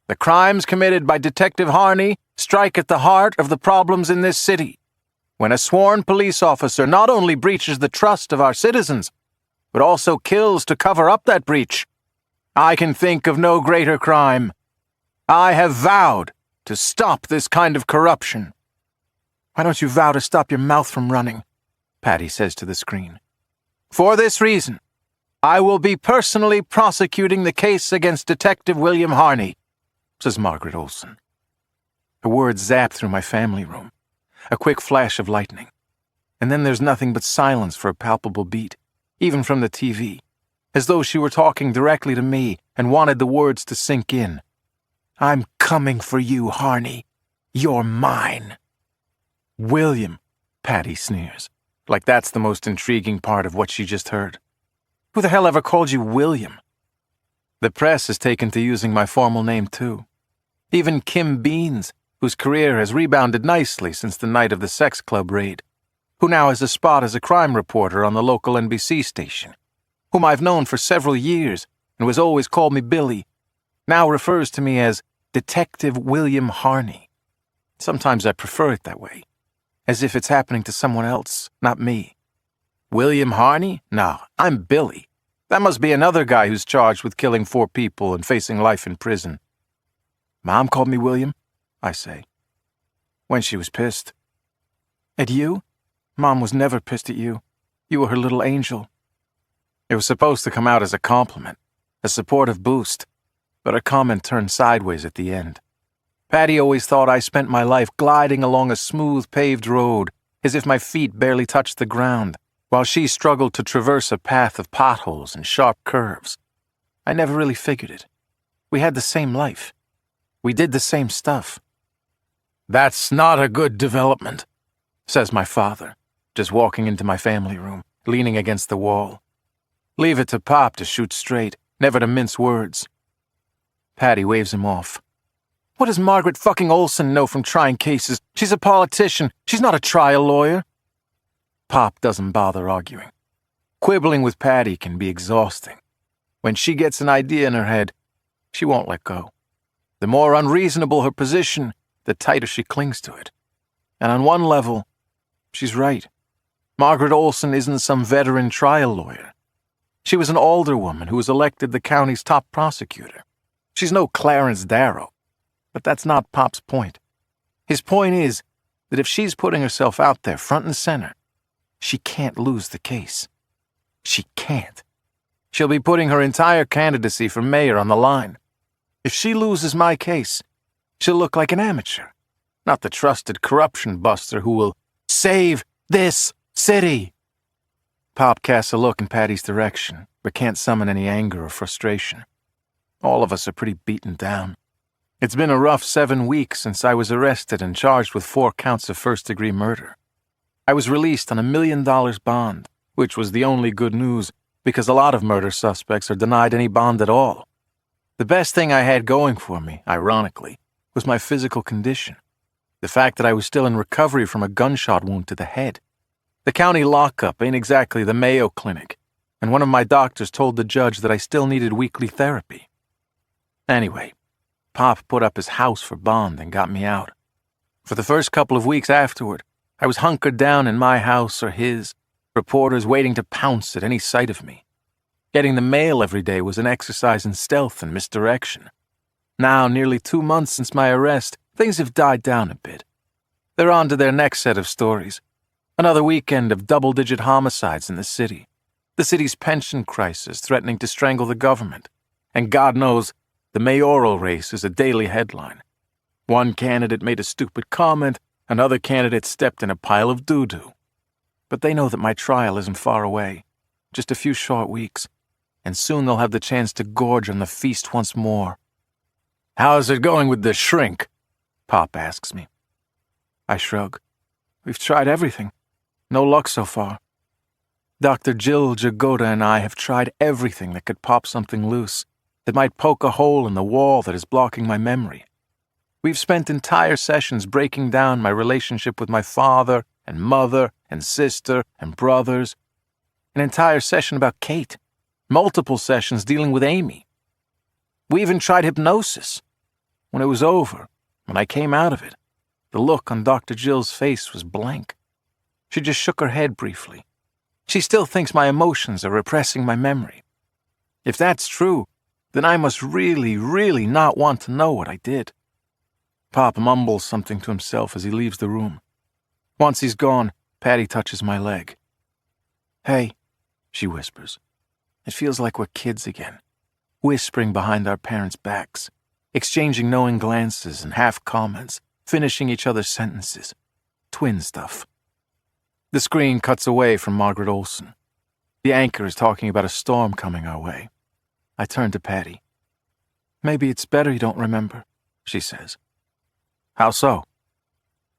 The crimes committed by Detective Harney strike at the heart of the problems in this city. When a sworn police officer not only breaches the trust of our citizens, but also kills to cover up that breach, I can think of no greater crime. I have vowed to stop this kind of corruption." "Why don't you vow to stop your mouth from running?" Patty says to the screen. "For this reason, I will be personally prosecuting the case against Detective William Harney," says Margaret Olson. Her words zap through my family room, a quick flash of lightning. And then there's nothing but silence for a palpable beat, even from the TV, as though she were talking directly to me and wanted the words to sink in. "I'm coming for you, Harney. You're mine." "William," Patty sneers, like that's the most intriguing part of what she just heard. "Who the hell ever called you William?" The press has taken to using my formal name too. Even Kim Beans, whose career has rebounded nicely since the night of the sex club raid, who now has a spot as a crime reporter on the local NBC station, whom I've known for several years and who has always called me Billy, now refers to me as Detective William Harney. Sometimes I prefer it that way, as if it's happening to someone else, not me. William Harney? No, I'm Billy. That must be another guy who's charged with killing 4 people and facing life in prison. "Mom called me William," I say. "When she was pissed." "At you? Mom was never pissed at you. You were her little angel." It was supposed to come out as a compliment, a supportive boost, but her comment turned sideways at the end. Patty always thought I spent my life gliding along a smooth paved road, as if my feet barely touched the ground, while she struggled to traverse a path of potholes and sharp curves. I never really figured it. We had the same life. We did the same stuff. "That's not a good development," says my father, just walking into my family room, leaning against the wall. Leave it to Pop to shoot straight, never to mince words. Patty waves him off. "What does Margaret fucking Olson know from trying cases? She's a politician. She's not a trial lawyer." Pop doesn't bother arguing. Quibbling with Patty can be exhausting. When she gets an idea in her head, she won't let go. The more unreasonable her position, the tighter she clings to it. And on one level, she's right. Margaret Olson isn't some veteran trial lawyer. She was an alderwoman who was elected the county's top prosecutor. She's no Clarence Darrow. But that's not Pop's point. His point is that if she's putting herself out there front and center, she can't lose the case. She can't. She'll be putting her entire candidacy for mayor on the line. If she loses my case, she'll look like an amateur, not the trusted corruption buster who will save this city. Pop casts a look in Patty's direction, but can't summon any anger or frustration. All of us are pretty beaten down. It's been a rough 7 weeks since I was arrested and charged with 4 counts of first-degree murder. I was released on $1 million bond, which was the only good news because a lot of murder suspects are denied any bond at all. The best thing I had going for me, ironically, was my physical condition. The fact that I was still in recovery from a gunshot wound to the head. The county lockup ain't exactly the Mayo Clinic, and one of my doctors told the judge that I still needed weekly therapy. Anyway, Pop put up his house for bond and got me out. For the first couple of weeks afterward, I was hunkered down in my house or his, reporters waiting to pounce at any sight of me. Getting the mail every day was an exercise in stealth and misdirection. Now, nearly 2 months since my arrest, things have died down a bit. They're on to their next set of stories. Another weekend of double-digit homicides in the city. The city's pension crisis threatening to strangle the government. And God knows, the mayoral race is a daily headline. One candidate made a stupid comment, another candidate stepped in a pile of doo-doo. But they know that my trial isn't far away, just a few short weeks, and soon they'll have the chance to gorge on the feast once more. "How's it going with the shrink?" Pop asks me. I shrug. "We've tried everything. No luck so far. Dr. Jill Jagoda and I have tried everything that could pop something loose, that might poke a hole in the wall that is blocking my memory. We've spent entire sessions breaking down my relationship with my father and mother and sister and brothers. An entire session about Kate. Multiple sessions dealing with Amy. We even tried hypnosis. When it was over, when I came out of it, the look on Dr. Jill's face was blank. She just shook her head briefly. She still thinks my emotions are repressing my memory. If that's true, then I must really, really not want to know what I did." Pop mumbles something to himself as he leaves the room. Once he's gone, Patty touches my leg. "Hey," she whispers. It feels like we're kids again, whispering behind our parents' backs, exchanging knowing glances and half-comments, finishing each other's sentences. Twin stuff. The screen cuts away from Margaret Olson. The anchor is talking about a storm coming our way. I turn to Patty. "Maybe it's better you don't remember," she says. "How so?"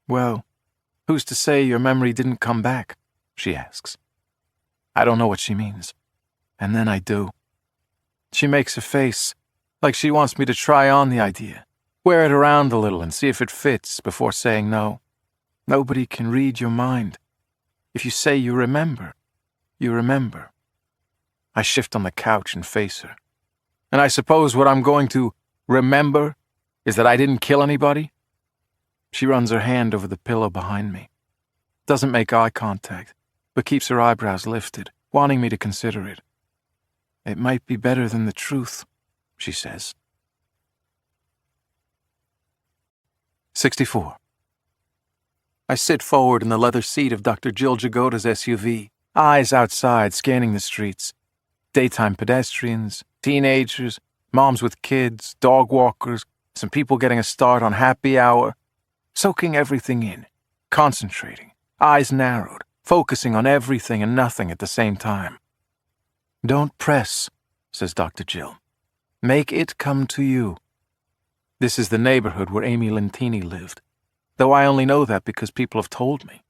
"Well, who's to say your memory didn't come back?" she asks. I don't know what she means. And then I do. She makes a face, like she wants me to try on the idea, wear it around a little and see if it fits before saying no. Nobody can read your mind. If you say you remember, you remember. I shift on the couch and face her. And I suppose what I'm going to remember is that I didn't kill anybody? She runs her hand over the pillow behind me. Doesn't make eye contact, but keeps her eyebrows lifted, wanting me to consider it. "It might be better than the truth," she says. 64. I sit forward in the leather seat of Dr. Jill Jagoda's SUV, eyes outside scanning the streets. Daytime pedestrians, teenagers, moms with kids, dog walkers, some people getting a start on happy hour. Soaking everything in, concentrating, eyes narrowed, focusing on everything and nothing at the same time. "Don't press," says Dr. Jill. "Make it come to you." This is the neighborhood where Amy Lentini lived, though I only know that because people have told me.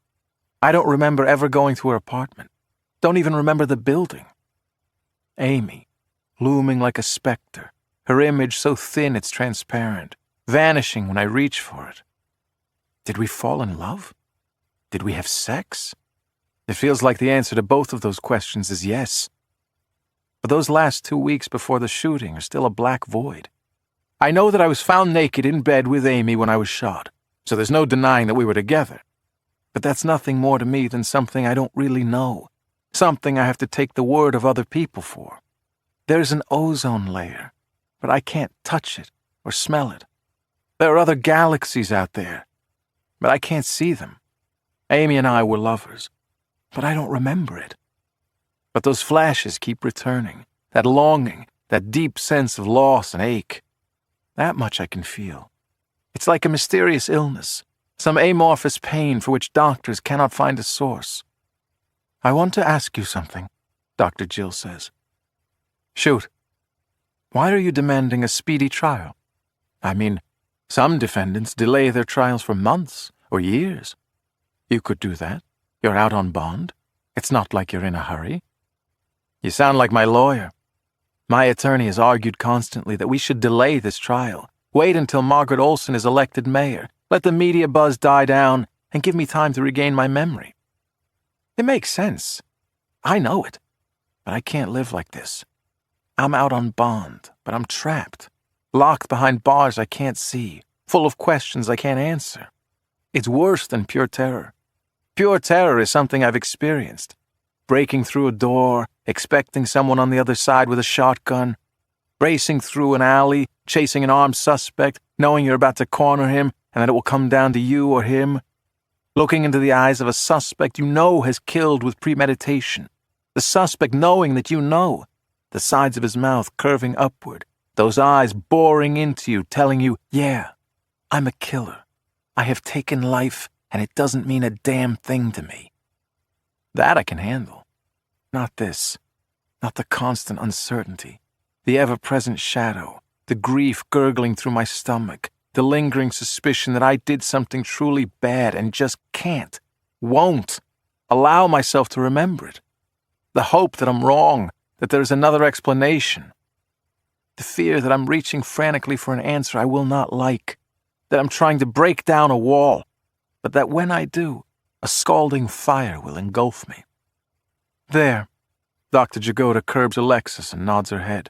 I don't remember ever going to her apartment. Don't even remember the building. Amy, looming like a specter, her image so thin it's transparent, vanishing when I reach for it. Did we fall in love? Did we have sex? It feels like the answer to both of those questions is yes. But those last 2 weeks before the shooting are still a black void. I know that I was found naked in bed with Amy when I was shot, so there's no denying that we were together. But that's nothing more to me than something I don't really know, something I have to take the word of other people for. There's an ozone layer, but I can't touch it or smell it. There are other galaxies out there, but I can't see them. Amy and I were lovers, but I don't remember it. But those flashes keep returning, that longing, that deep sense of loss and ache. That much I can feel. It's like a mysterious illness, some amorphous pain for which doctors cannot find a source. "I want to ask you something," Dr. Jill says. "Shoot. Why are you demanding a speedy trial? I mean, some defendants delay their trials for months or years. You could do that. You're out on bond. It's not like you're in a hurry." "You sound like my lawyer. My attorney has argued constantly that we should delay this trial, wait until Margaret Olson is elected mayor, let the media buzz die down, and give me time to regain my memory. It makes sense. I know it. But I can't live like this. I'm out on bond, but I'm trapped, locked behind bars I can't see, full of questions I can't answer. It's worse than pure terror. Pure terror is something I've experienced. Breaking through a door, expecting someone on the other side with a shotgun, racing through an alley, chasing an armed suspect, knowing you're about to corner him and that it will come down to you or him, looking into the eyes of a suspect you know has killed with premeditation, the suspect knowing that you know, the sides of his mouth curving upward, those eyes boring into you, telling you, yeah, I'm a killer. I have taken life, and it doesn't mean a damn thing to me. That I can handle. Not this. Not the constant uncertainty, the ever-present shadow, the grief gurgling through my stomach, the lingering suspicion that I did something truly bad and just can't, won't, allow myself to remember it. The hope that I'm wrong, that there's another explanation. The fear that I'm reaching frantically for an answer I will not like, that I'm trying to break down a wall, but that when I do, a scalding fire will engulf me. There, Dr. Jagoda curbs Alexis and nods her head.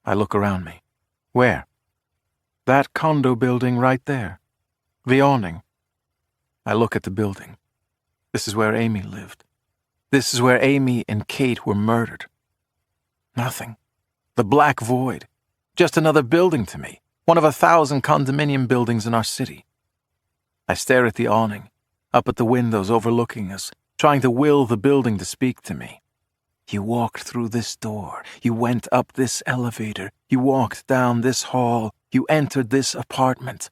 I look around me. Where? That condo building right there. The awning. I look at the building. This is where Amy lived. This is where Amy and Kate were murdered. Nothing. The black void. Just another building to me. One of 1,000 condominium buildings in our city. I stare at the awning, up at the windows overlooking us, trying to will the building to speak to me. You walked through this door. You went up this elevator. You walked down this hall. You entered this apartment.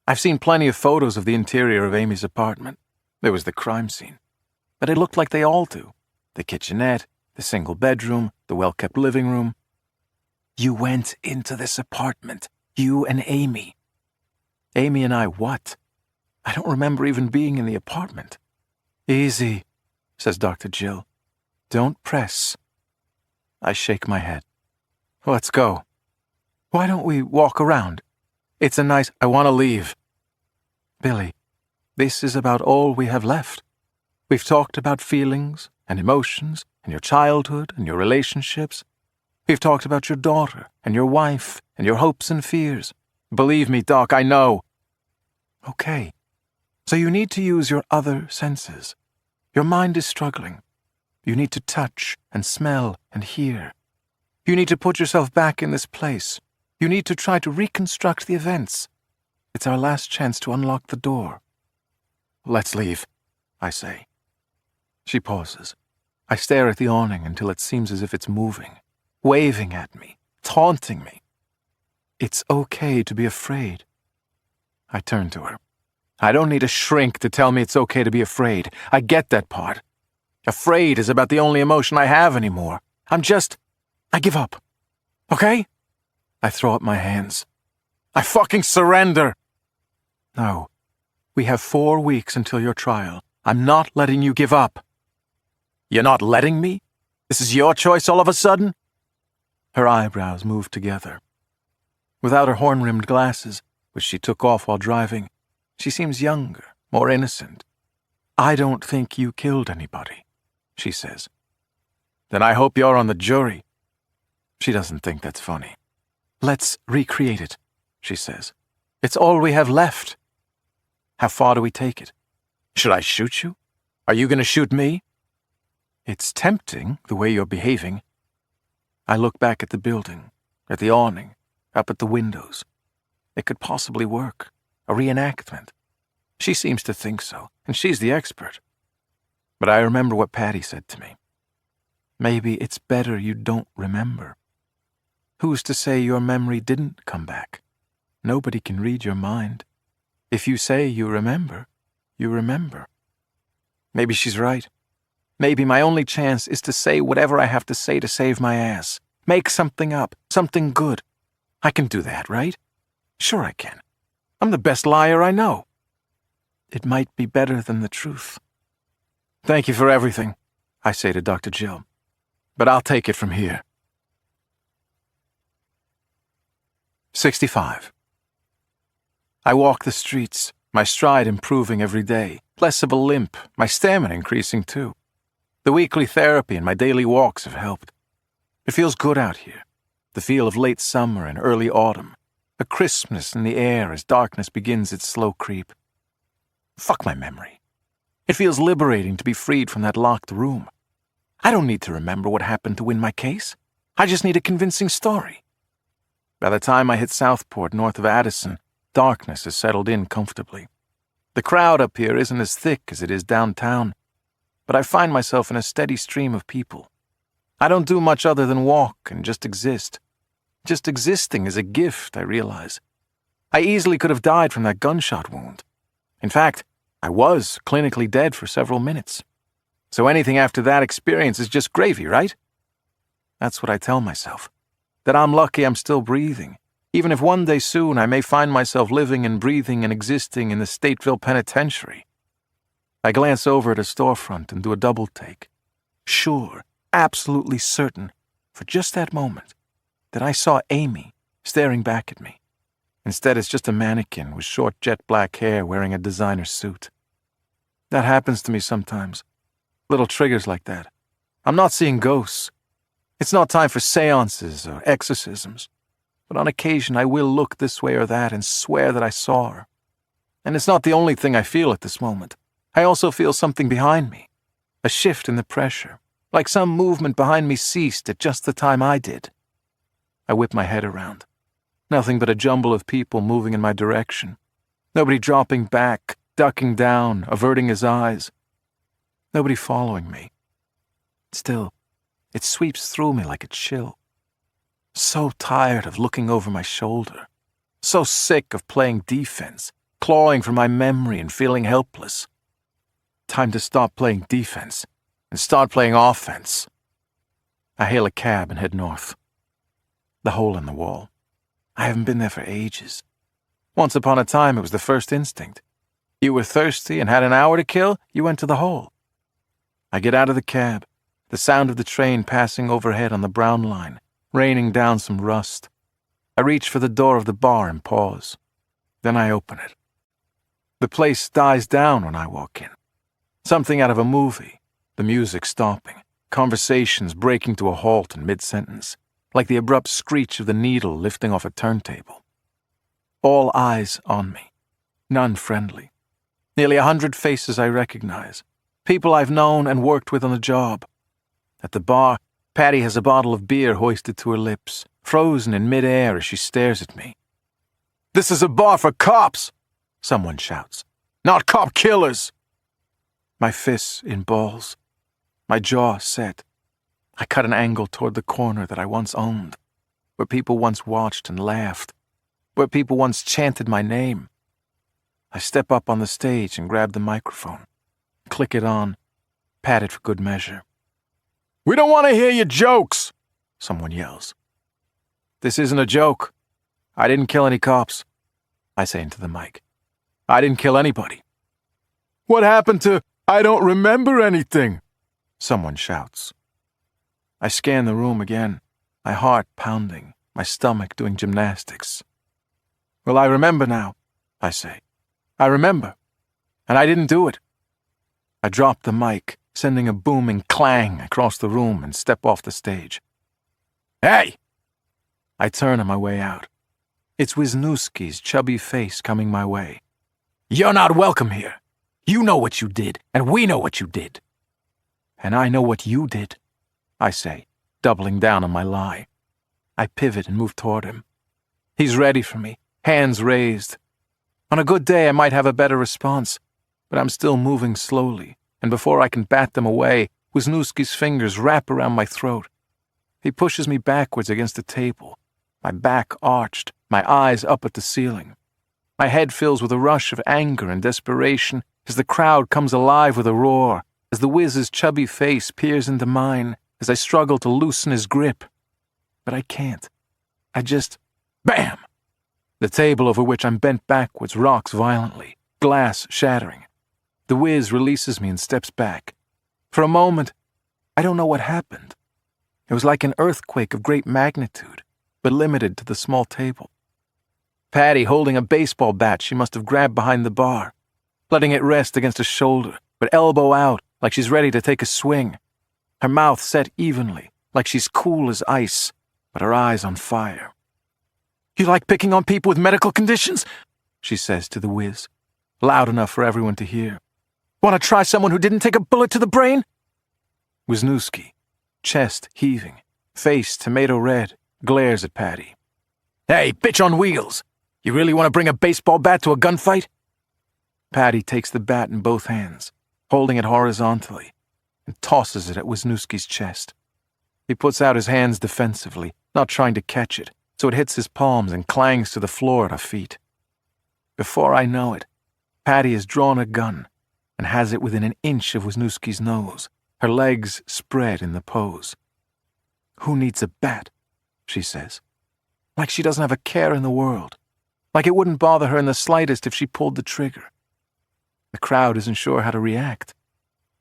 I've seen plenty of photos of the interior of Amy's apartment. There was the crime scene. But it looked like they all do. The kitchenette, the single bedroom, the well-kept living room. You went into this apartment. You and Amy. Amy and I what? I don't remember even being in the apartment. Easy, says Dr. Jill. Don't press. I shake my head. Let's go. Why don't we walk around? It's a nice... I want to leave. Billy, this is about all we have left. We've talked about feelings and emotions and your childhood and your relationships. We've talked about your daughter and your wife and your hopes and fears. Believe me, Doc, I know. Okay. So you need to use your other senses. Your mind is struggling. You need to touch and smell and hear. You need to put yourself back in this place. You need to try to reconstruct the events. It's our last chance to unlock the door. Let's leave, I say. She pauses. I stare at the awning until it seems as if it's moving, waving at me, taunting me. It's okay to be afraid. I turn to her. I don't need a shrink to tell me it's okay to be afraid. I get that part. Afraid is about the only emotion I have anymore. I give up. Okay? I throw up my hands. I fucking surrender! No. We have 4 weeks until your trial. I'm not letting you give up. You're not letting me? This is your choice all of a sudden? Her eyebrows move together. Without her horn-rimmed glasses, which she took off while driving, she seems younger, more innocent. I don't think you killed anybody, she says. Then I hope you're on the jury. She doesn't think that's funny. Let's recreate it, she says. It's all we have left. How far do we take it? Should I shoot you? Are you going to shoot me? It's tempting, the way you're behaving. I look back at the building, at the awning, up at the windows. It could possibly work. A reenactment. She seems to think so, and she's the expert. But I remember what Patty said to me. Maybe it's better you don't remember. Who's to say your memory didn't come back? Nobody can read your mind. If you say you remember, you remember. Maybe she's right. Maybe my only chance is to say whatever I have to say to save my ass. Make something up, something good. I can do that, right? Sure I can. I'm the best liar I know. It might be better than the truth. Thank you for everything, I say to Dr. Jill. But I'll take it from here. 65. I walk the streets, my stride improving every day, less of a limp, my stamina increasing too. The weekly therapy and my daily walks have helped. It feels good out here, the feel of late summer and early autumn, a crispness in the air as darkness begins its slow creep. Fuck my memory. It feels liberating to be freed from that locked room. I don't need to remember what happened to win my case. I just need a convincing story. By the time I hit Southport, north of Addison, darkness has settled in comfortably. The crowd up here isn't as thick as it is downtown, but I find myself in a steady stream of people. I don't do much other than walk and just exist. Just existing is a gift, I realize. I easily could have died from that gunshot wound. In fact, I was clinically dead for several minutes. So anything after that experience is just gravy, right? That's what I tell myself. That I'm lucky I'm still breathing, even if one day soon I may find myself living and breathing and existing in the Stateville Penitentiary. I glance over at a storefront and do a double take. Sure, absolutely certain, for just that moment, that I saw Amy staring back at me. Instead, it's just a mannequin with short jet black hair wearing a designer suit. That happens to me sometimes. Little triggers like that. I'm not seeing ghosts. It's not time for seances or exorcisms. But on occasion I will look this way or that and swear that I saw her. And it's not the only thing I feel at this moment. I also feel something behind me. A shift in the pressure. Like some movement behind me ceased at just the time I did. I whip my head around. Nothing but a jumble of people moving in my direction. Nobody dropping back, ducking down, averting his eyes. Nobody following me. Still, it sweeps through me like a chill. So tired of looking over my shoulder. So sick of playing defense, clawing for my memory and feeling helpless. Time to stop playing defense and start playing offense. I hail a cab and head north. The hole in the wall. I haven't been there for ages. Once upon a time, it was the first instinct. You were thirsty and had an hour to kill, you went to the hole. I get out of the cab, the sound of the train passing overhead on the brown line, raining down some rust. I reach for the door of the bar and pause. Then I open it. The place dies down when I walk in. Something out of a movie, the music stopping, conversations breaking to a halt in mid-sentence, like the abrupt screech of the needle lifting off a turntable. All eyes on me, none friendly. Nearly 100 faces I recognize, people I've known and worked with on the job. At the bar, Patty has a bottle of beer hoisted to her lips, frozen in mid-air as she stares at me. "This is a bar for cops!" someone shouts. "Not cop killers!" My fists in balls, my jaw set. I cut an angle toward the corner that I once owned, where people once watched and laughed, where people once chanted my name. I step up on the stage and grab the microphone, click it on, pat it for good measure. "We don't want to hear your jokes," someone yells. "This isn't a joke. I didn't kill any cops," I say into the mic. "I didn't kill anybody." "What happened to I don't remember anything?" someone shouts. I scan the room again, my heart pounding, my stomach doing gymnastics. "Well, I remember now," I say. "I remember. And I didn't do it." I drop the mic, sending a booming clang across the room and step off the stage. "Hey!" I turn on my way out. It's Wisniewski's chubby face coming my way. "You're not welcome here. You know what you did, and we know what you did." "And I know what you did," I say, doubling down on my lie. I pivot and move toward him. He's ready for me, hands raised. On a good day, I might have a better response, but I'm still moving slowly, and before I can bat them away, Wisniewski's fingers wrap around my throat. He pushes me backwards against the table, my back arched, my eyes up at the ceiling. My head fills with a rush of anger and desperation as the crowd comes alive with a roar, as the Wiz's chubby face peers into mine, as I struggle to loosen his grip. But I can't. I just... BAM! The table over which I'm bent backwards rocks violently, glass shattering. The Wiz releases me and steps back. For a moment, I don't know what happened. It was like an earthquake of great magnitude, but limited to the small table. Patty holding a baseball bat she must have grabbed behind the bar, letting it rest against a shoulder, but elbow out like she's ready to take a swing. Her mouth set evenly, like she's cool as ice, but her eyes on fire. "You like picking on people with medical conditions?" she says to the Wiz, loud enough for everyone to hear. "Want to try someone who didn't take a bullet to the brain?" Wisniewski, chest heaving, face tomato red, glares at Patty. "Hey, bitch on wheels! You really want to bring a baseball bat to a gunfight?" Patty takes the bat in both hands, holding it horizontally, and tosses it at Wisniewski's chest. He puts out his hands defensively, not trying to catch it, so it hits his palms and clangs to the floor at our feet. Before I know it, Patty has drawn a gun and has it within an inch of Wisniewski's nose, her legs spread in the pose. "Who needs a bat?" she says. Like she doesn't have a care in the world. Like it wouldn't bother her in the slightest if she pulled the trigger. The crowd isn't sure how to react.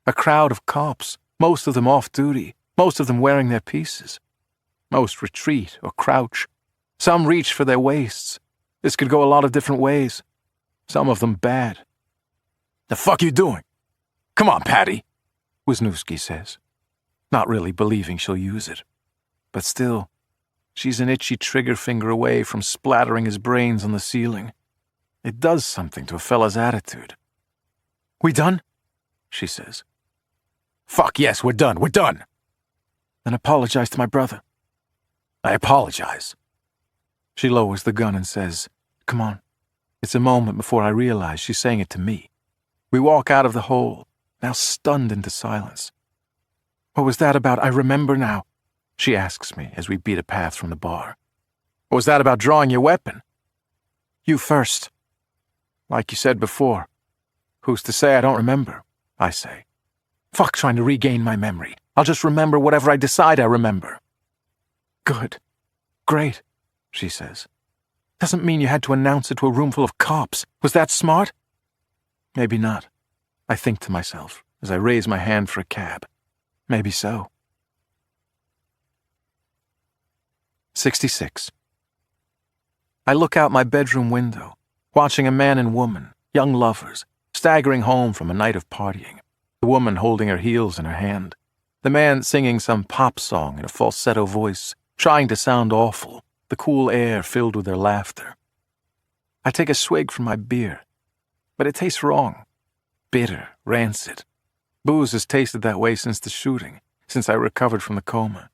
A crowd of cops, most of them off duty, most of them wearing their pieces. Most retreat or crouch. Some reach for their waists. This could go a lot of different ways. Some of them bad. "The fuck you doing? Come on, Patty," Wisniewski says, not really believing she'll use it. But still, she's an itchy trigger finger away from splattering his brains on the ceiling. It does something to a fella's attitude. "We done?" she says. "Fuck yes, we're done, we're done." "Then apologize to my brother." "I apologize." She lowers the gun and says, "Come on." It's a moment before I realize she's saying it to me. We walk out of the hole, now stunned into silence. "What was that about? I remember now," she asks me as we beat a path from the bar. "What was that about drawing your weapon?" "You first." "Like you said before. Who's to say I don't remember?" I say. "Fuck trying to regain my memory. I'll just remember whatever I decide I remember." "Good. Great," she says. "Doesn't mean you had to announce it to a room full of cops. Was that smart?" Maybe not, I think to myself as I raise my hand for a cab. Maybe so. 66. I look out my bedroom window, watching a man and woman, young lovers, staggering home from a night of partying, the woman holding her heels in her hand, the man singing some pop song in a falsetto voice, trying to sound awful, the cool air filled with their laughter. I take a swig from my beer, but it tastes wrong. Bitter, rancid. Booze has tasted that way since the shooting, since I recovered from the coma.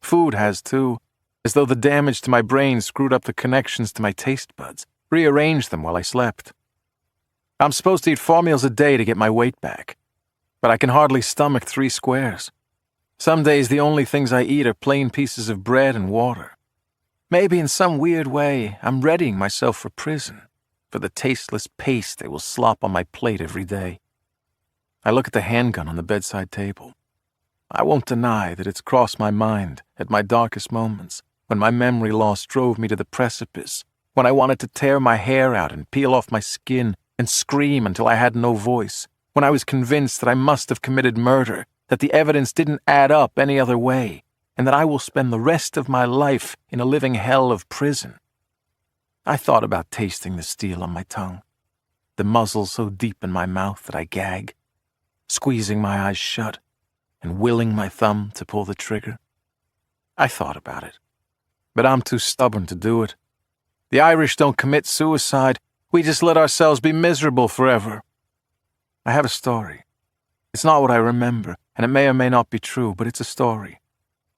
Food has too, as though the damage to my brain screwed up the connections to my taste buds, rearranged them while I slept. I'm supposed to eat 4 meals a day to get my weight back, but I can hardly stomach 3 squares. Some days the only things I eat are plain pieces of bread and water. Maybe in some weird way I'm readying myself for prison, for the tasteless paste they will slop on my plate every day. I look at the handgun on the bedside table. I won't deny that it's crossed my mind at my darkest moments, when my memory loss drove me to the precipice, when I wanted to tear my hair out and peel off my skin and scream until I had no voice, when I was convinced that I must have committed murder, that the evidence didn't add up any other way, and that I will spend the rest of my life in a living hell of prison. I thought about tasting the steel on my tongue, the muzzle so deep in my mouth that I gag, squeezing my eyes shut and willing my thumb to pull the trigger. I thought about it, but I'm too stubborn to do it. The Irish don't commit suicide. We just let ourselves be miserable forever. I have a story. It's not what I remember, and it may or may not be true, but it's a story.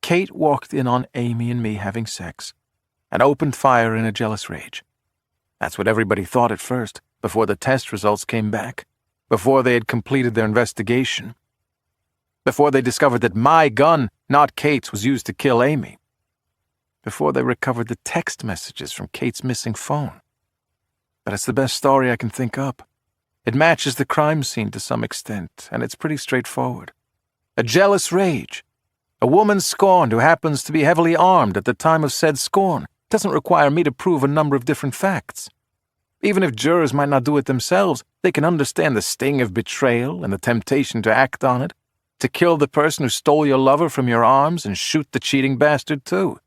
Kate walked in on Amy and me having sex and opened fire in a jealous rage. That's what everybody thought at first, before the test results came back, before they had completed their investigation, before they discovered that my gun, not Kate's, was used to kill Amy, before they recovered the text messages from Kate's missing phone. But it's the best story I can think up. It matches the crime scene to some extent, and it's pretty straightforward. A jealous rage. A woman scorned who happens to be heavily armed at the time of said scorn doesn't require me to prove a number of different facts. Even if jurors might not do it themselves, they can understand the sting of betrayal and the temptation to act on it, to kill the person who stole your lover from your arms and shoot the cheating bastard too.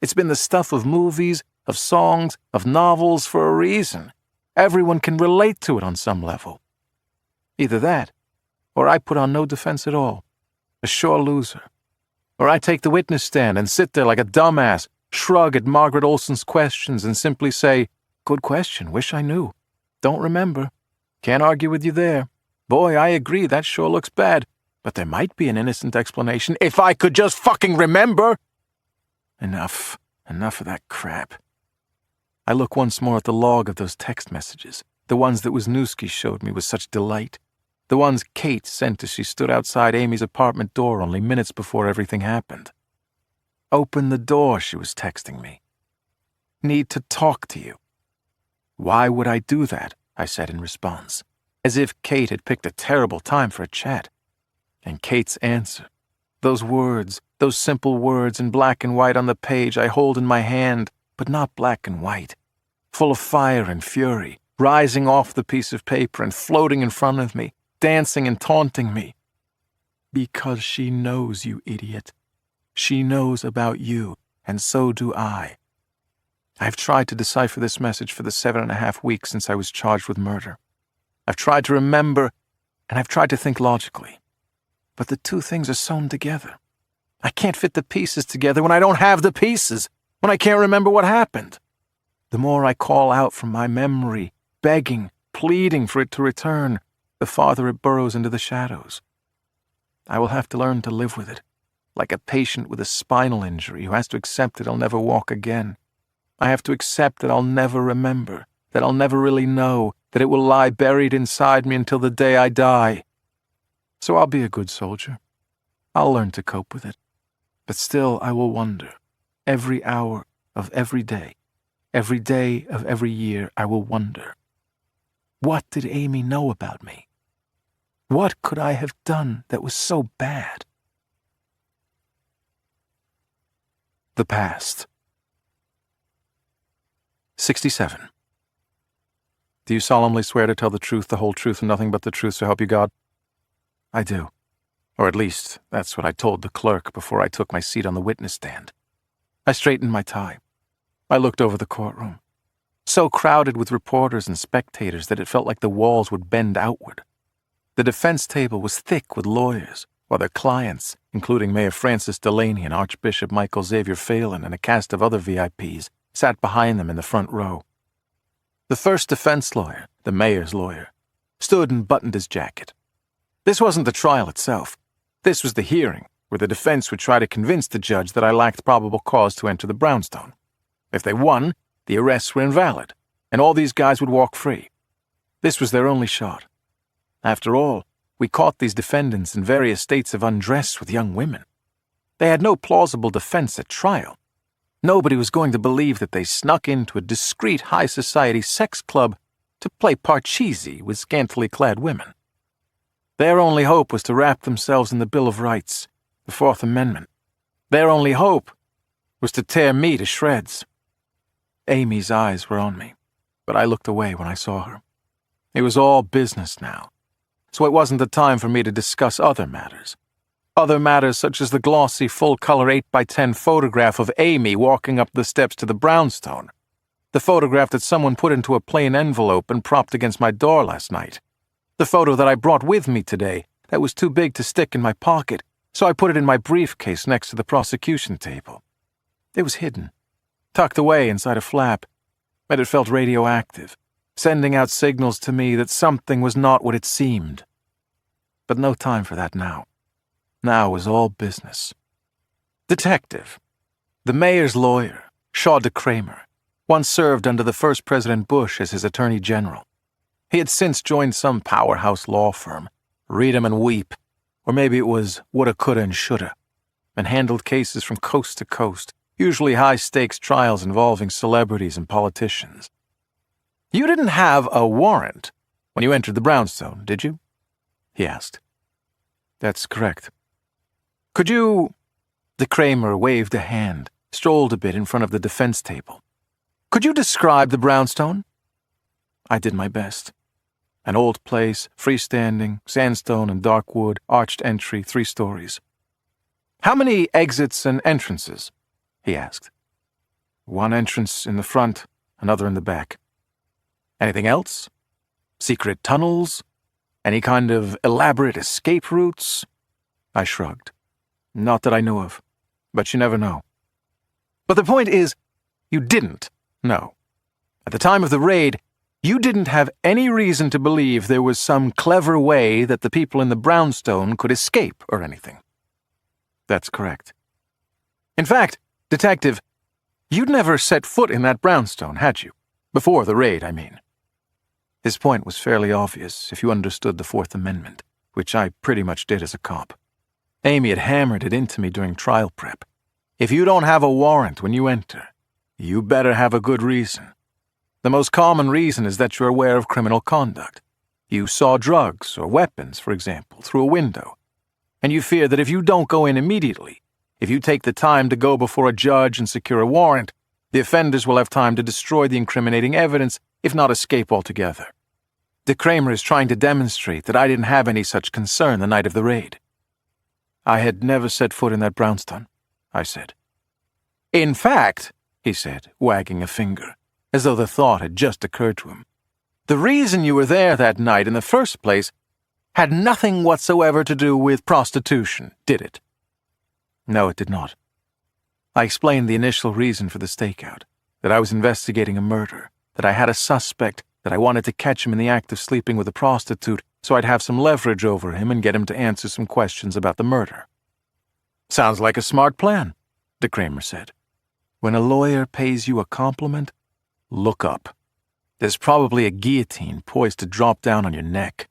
It's been the stuff of movies, of songs, of novels for a reason. Everyone can relate to it on some level. Either that, or I put on no defense at all, a sure loser. Or I take the witness stand and sit there like a dumbass, shrug at Margaret Olson's questions and simply say, "Good question, wish I knew. Don't remember. Can't argue with you there. Boy, I agree, that sure looks bad, but there might be an innocent explanation if I could just fucking remember." Enough of that crap. I look once more at the log of those text messages, the ones that Wisniewski showed me with such delight, the ones Kate sent as she stood outside Amy's apartment door only minutes before everything happened. "Open the door," she was texting me. "Need to talk to you." "Why would I do that?" I said in response, as if Kate had picked a terrible time for a chat. And Kate's answer, those words, those simple words in black and white on the page I hold in my hand, but not black and white, full of fire and fury, rising off the piece of paper and floating in front of me, dancing and taunting me. "Because she knows, you idiot. She knows about you, and so do I." I've tried to decipher this message for the 7.5 weeks since I was charged with murder. I've tried to remember, and I've tried to think logically. But the two things are sewn together. I can't fit the pieces together when I don't have the pieces, when I can't remember what happened. The more I call out from my memory, begging, pleading for it to return, the farther it burrows into the shadows. I will have to learn to live with it, like a patient with a spinal injury who has to accept that I'll never walk again. I have to accept that I'll never remember, that I'll never really know, that it will lie buried inside me until the day I die. So I'll be a good soldier. I'll learn to cope with it. But still I will wonder, every hour of every day of every year, I will wonder, what did Amy know about me? What could I have done that was so bad? The past. 67. Do you solemnly swear to tell the truth, the whole truth, and nothing but the truth, so help you God? I do. Or at least, that's what I told the clerk before I took my seat on the witness stand. I straightened my tie. I looked over the courtroom, so crowded with reporters and spectators that it felt like the walls would bend outward. The defense table was thick with lawyers, while their clients, including Mayor Francis Delaney and Archbishop Michael Xavier Phelan and a cast of other VIPs, sat behind them in the front row. The first defense lawyer, the mayor's lawyer, stood and buttoned his jacket. This wasn't the trial itself. This was the hearing, where the defense would try to convince the judge that I lacked probable cause to enter the brownstone. If they won, the arrests were invalid, and all these guys would walk free. This was their only shot. After all, we caught these defendants in various states of undress with young women. They had no plausible defense at trial. Nobody was going to believe that they snuck into a discreet high society sex club to play parcheesi with scantily clad women. Their only hope was to wrap themselves in the Bill of Rights, the Fourth Amendment. Their only hope was to tear me to shreds. Amy's eyes were on me, but I looked away when I saw her. It was all business now, so it wasn't the time for me to discuss other matters. Other matters such as the glossy full-color 8x10 photograph of Amy walking up the steps to the brownstone. The photograph that someone put into a plain envelope and propped against my door last night. The photo that I brought with me today that was too big to stick in my pocket, so I put it in my briefcase next to the prosecution table. It was hidden, tucked away inside a flap, but it felt radioactive, sending out signals to me that something was not what it seemed. But no time for that now. Now was all business. Detective. The mayor's lawyer, Shaw de Kramer, once served under the first President Bush as his attorney general. He had since joined some powerhouse law firm, Read 'em and Weep, or maybe it was Woulda, Coulda, and Shoulda, and handled cases from coast to coast, usually high-stakes trials involving celebrities and politicians. "You didn't have a warrant when you entered the brownstone, did you?" he asked. "That's correct." "Could you—" De Kramer waved a hand, strolled a bit in front of the defense table. "Could you describe the brownstone?" I did my best. An old place, freestanding, sandstone and dark wood, arched entry, 3 stories. "How many exits and entrances?" he asked. "One entrance in the front, another in the back." "Anything else? Secret tunnels? Any kind of elaborate escape routes?" I shrugged. "Not that I know of, but you never know." "But the point is, you didn't know. At the time of the raid, you didn't have any reason to believe there was some clever way that the people in the brownstone could escape or anything." "That's correct." "In fact, Detective, you'd never set foot in that brownstone, had you? Before the raid, I mean." His point was fairly obvious if you understood the Fourth Amendment, which I pretty much did as a cop. Amy had hammered it into me during trial prep. If you don't have a warrant when you enter, you better have a good reason. The most common reason is that you're aware of criminal conduct. You saw drugs or weapons, for example, through a window, and you fear that if you don't go in immediately, if you take the time to go before a judge and secure a warrant, the offenders will have time to destroy the incriminating evidence, if not escape altogether. De Kramer is trying to demonstrate that I didn't have any such concern the night of the raid. I had never set foot in that brownstone, I said. In fact, he said, wagging a finger, as though the thought had just occurred to him, the reason you were there that night in the first place had nothing whatsoever to do with prostitution, did it? No, it did not. I explained the initial reason for the stakeout, that I was investigating a murder, that I had a suspect, that I wanted to catch him in the act of sleeping with a prostitute so I'd have some leverage over him and get him to answer some questions about the murder. Sounds like a smart plan, de Kramer said. When a lawyer pays you a compliment, look up. There's probably a guillotine poised to drop down on your neck.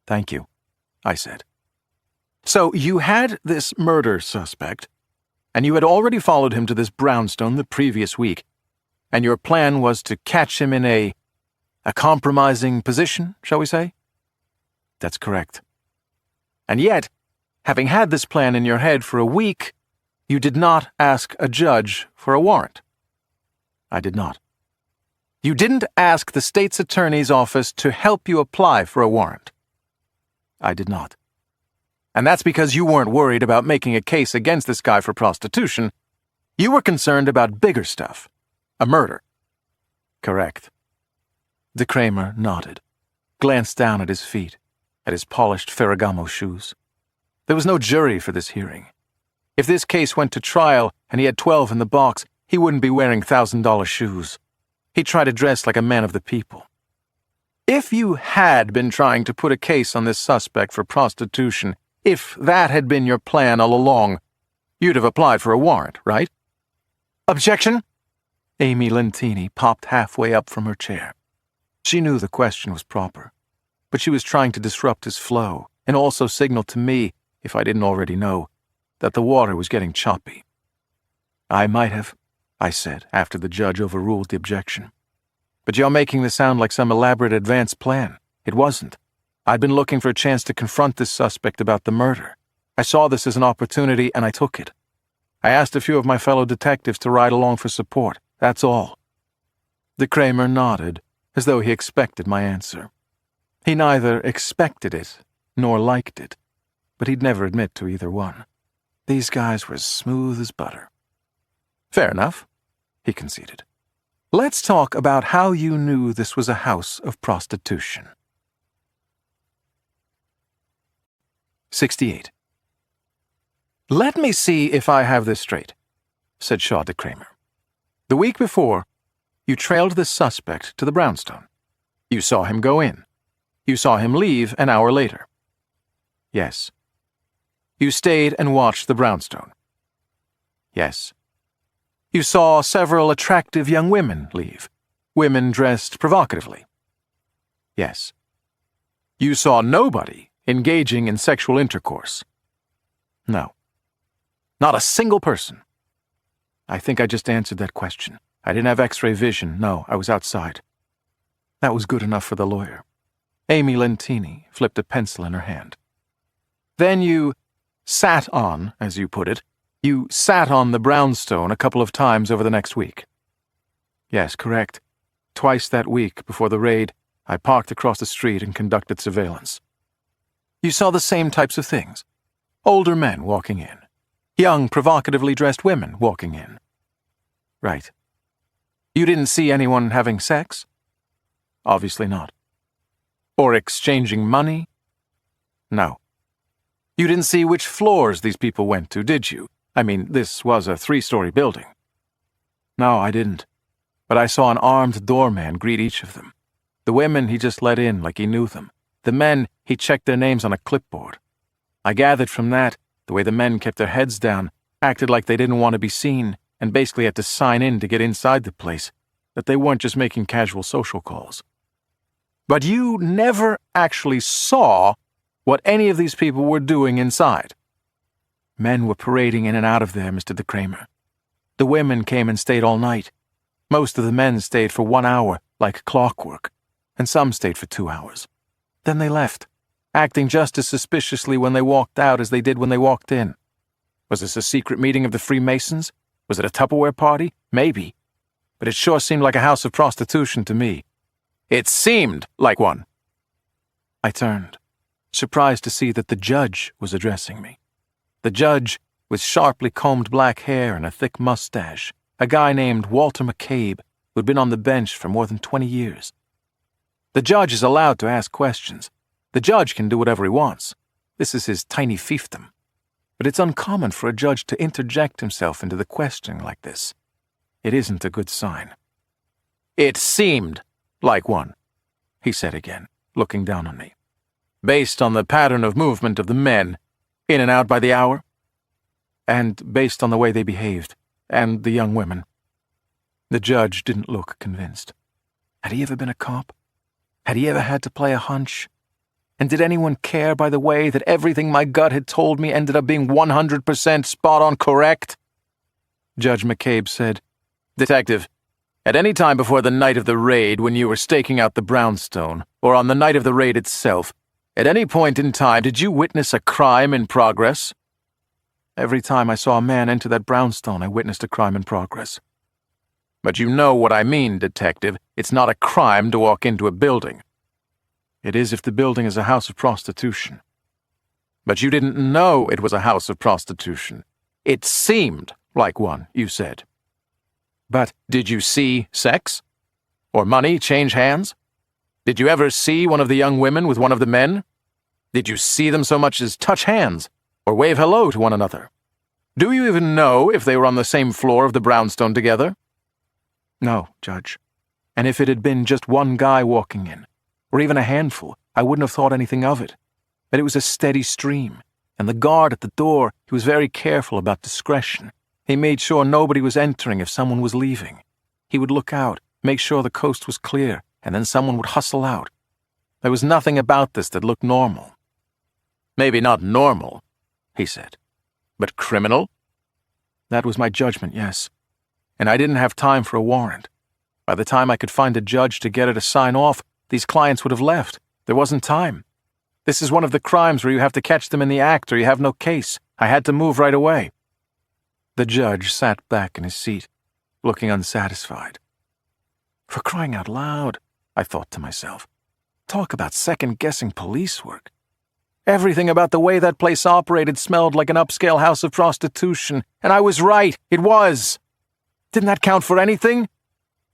Thank you, I said. So you had this murder suspect, and you had already followed him to this brownstone the previous week, and your plan was to catch him in a compromising position, shall we say? That's correct. And yet, having had this plan in your head for a week, you did not ask a judge for a warrant. I did not. You didn't ask the state's attorney's office to help you apply for a warrant. I did not. And that's because you weren't worried about making a case against this guy for prostitution. You were concerned about bigger stuff. A murder. Correct. De Kramer nodded, glanced down at his feet, at his polished Ferragamo shoes. There was no jury for this hearing. If this case went to trial and he had 12 in the box, he wouldn't be wearing $1,000 shoes. He'd try to dress like a man of the people. If you had been trying to put a case on this suspect for prostitution, if that had been your plan all along, you'd have applied for a warrant, right? Objection? Amy Lentini popped halfway up from her chair. She knew the question was proper, but she was trying to disrupt his flow and also signal to me, if I didn't already know, that the water was getting choppy. I might have, I said, after the judge overruled the objection. But you're making this sound like some elaborate advanced plan. It wasn't. I'd been looking for a chance to confront this suspect about the murder. I saw this as an opportunity and I took it. I asked a few of my fellow detectives to ride along for support. That's all. De Kramer nodded, as though he expected my answer. He neither expected it nor liked it, but he'd never admit to either one. These guys were as smooth as butter. Fair enough, he conceded. Let's talk about how you knew this was a house of prostitution. 68. Let me see if I have this straight, said Shaw de Kramer. The week before, you trailed the suspect to the brownstone. You saw him go in. You saw him leave an hour later. Yes. You stayed and watched the brownstone. Yes. You saw several attractive young women leave, women dressed provocatively. Yes. You saw nobody engaging in sexual intercourse. No. Not a single person. I think I just answered that question. I didn't have X-ray vision. No, I was outside. That was good enough for the lawyer. Amy Lentini flipped a pencil in her hand. Then you sat on, as you put it, you sat on the brownstone a couple of times over the next week. Yes, correct. Twice that week before the raid, I parked across the street and conducted surveillance. You saw the same types of things. Older men walking in. Young, provocatively dressed women walking in. Right. You didn't see anyone having sex? Obviously not. Or exchanging money? No. You didn't see which floors these people went to, did you? I mean, this was a 3-story building. No, I didn't. But I saw an armed doorman greet each of them. The women he just let in like he knew them. The men, he checked their names on a clipboard. I gathered from that, the way the men kept their heads down, acted like they didn't want to be seen, and basically had to sign in to get inside the place, that they weren't just making casual social calls. But you never actually saw what any of these people were doing inside. Men were parading in and out of there, Mr. de Kramer. The women came and stayed all night. Most of the men stayed for 1 hour, like clockwork, and some stayed for 2 hours. Then they left, acting just as suspiciously when they walked out as they did when they walked in. Was this a secret meeting of the Freemasons? Was it a Tupperware party? Maybe. But it sure seemed like a house of prostitution to me. It seemed like one. I turned, surprised to see that the judge was addressing me. The judge, with sharply combed black hair and a thick mustache, a guy named Walter McCabe, who'd been on the bench for more than 20 years. The judge is allowed to ask questions. The judge can do whatever he wants. This is his tiny fiefdom. But it's uncommon for a judge to interject himself into the questioning like this. It isn't a good sign. It seemed like one, he said again, looking down on me. Based on the pattern of movement of the men, in and out by the hour? And based on the way they behaved, and the young women. The judge didn't look convinced. Had he ever been a cop? Had he ever had to play a hunch? And did anyone care, by the way, that everything my gut had told me ended up being 100% spot-on correct? Judge McCabe said, Detective, at any time before the night of the raid when you were staking out the brownstone, or on the night of the raid itself, at any point in time did you witness a crime in progress? Every time I saw a man enter that brownstone, I witnessed a crime in progress. But you know what I mean, Detective. It's not a crime to walk into a building. It is if the building is a house of prostitution. But you didn't know it was a house of prostitution. It seemed like one, you said. But did you see sex? Or money change hands? Did you ever see one of the young women with one of the men? Did you see them so much as touch hands, or wave hello to one another? Do you even know if they were on the same floor of the brownstone together? No, Judge. And if it had been just one guy walking in, or even a handful, I wouldn't have thought anything of it. But it was a steady stream, and the guard at the door, he was very careful about discretion. He made sure nobody was entering if someone was leaving. He would look out, make sure the coast was clear, and then someone would hustle out. There was nothing about this that looked normal. Maybe not normal, he said, but criminal? That was my judgment, yes. And I didn't have time for a warrant. By the time I could find a judge to get her to sign off, these clients would have left. There wasn't time. This is one of the crimes where you have to catch them in the act or you have no case. I had to move right away. The judge sat back in his seat, looking unsatisfied. For crying out loud, I thought to myself. Talk about second-guessing police work. Everything about the way that place operated smelled like an upscale house of prostitution, and I was right. It was. Didn't that count for anything?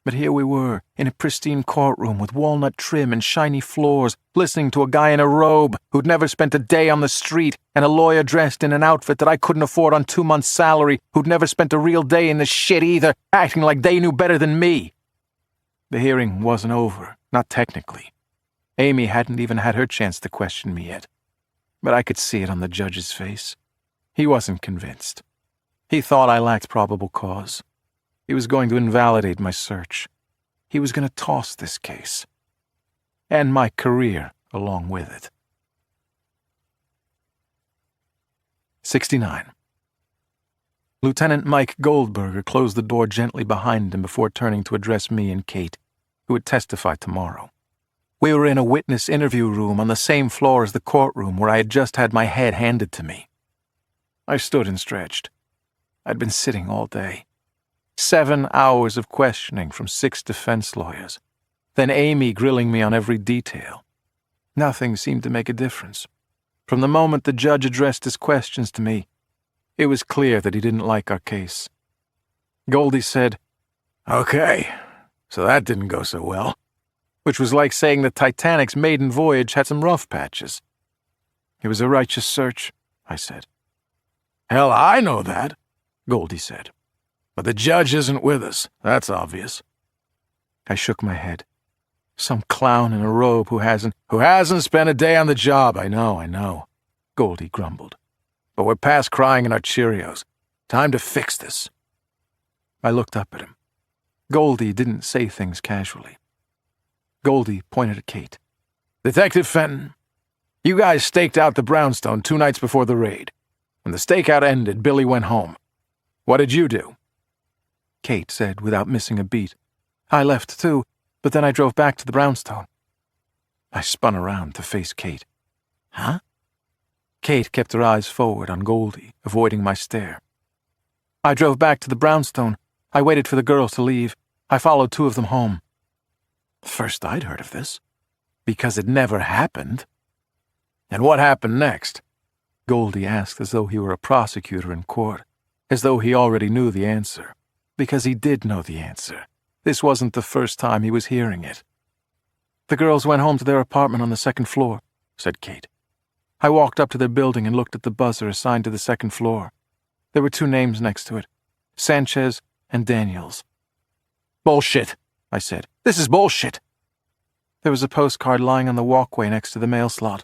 But here we were, in a pristine courtroom with walnut trim and shiny floors, listening to a guy in a robe who'd never spent a day on the street, and a lawyer dressed in an outfit that I couldn't afford on 2 months' salary, who'd never spent a real day in the shit either, acting like they knew better than me. The hearing wasn't over, not technically. Amy hadn't even had her chance to question me yet. But I could see it on the judge's face. He wasn't convinced. He thought I lacked probable cause. He was going to invalidate my search. He was going to toss this case. And my career along with it. 69. Lieutenant Mike Goldberger closed the door gently behind him before turning to address me and Kate, who would testify tomorrow. We were in a witness interview room on the same floor as the courtroom where I had just had my head handed to me. I stood and stretched. I'd been sitting all day. 7 hours of questioning from 6 defense lawyers. Then Amy grilling me on every detail. Nothing seemed to make a difference. From the moment the judge addressed his questions to me, it was clear that he didn't like our case. Goldie said, "Okay, so that didn't go so well," which was like saying the Titanic's maiden voyage had some rough patches. "It was a righteous search," I said. "Hell, I know that," Goldie said. "But the judge isn't with us, that's obvious." I shook my head. "Some clown in a robe who hasn't spent a day on the job, I know," Goldie grumbled. "But we're past crying in our Cheerios. Time to fix this." I looked up at him. Goldie didn't say things casually. Goldie pointed at Kate. "Detective Fenton, you guys staked out the brownstone 2 nights before the raid. When the stakeout ended, Billy went home. What did you do?" Kate said without missing a beat, I left too, but then I drove back to the brownstone. I spun around to face Kate. Huh? Kate kept her eyes forward on Goldie, avoiding my stare. I drove back to the brownstone. I waited for the girls to leave. I followed 2 of them home. First I'd heard of this, because it never happened. And what happened next? Goldie asked as though he were a prosecutor in court, as though he already knew the answer, because he did know the answer. This wasn't the first time he was hearing it. The girls went home to their apartment on the 2nd floor, said Kate. I walked up to their building and looked at the buzzer assigned to the 2nd floor. There were 2 names next to it, Sanchez and Daniels. Bullshit, I said. This is bullshit. There was a postcard lying on the walkway next to the mail slot,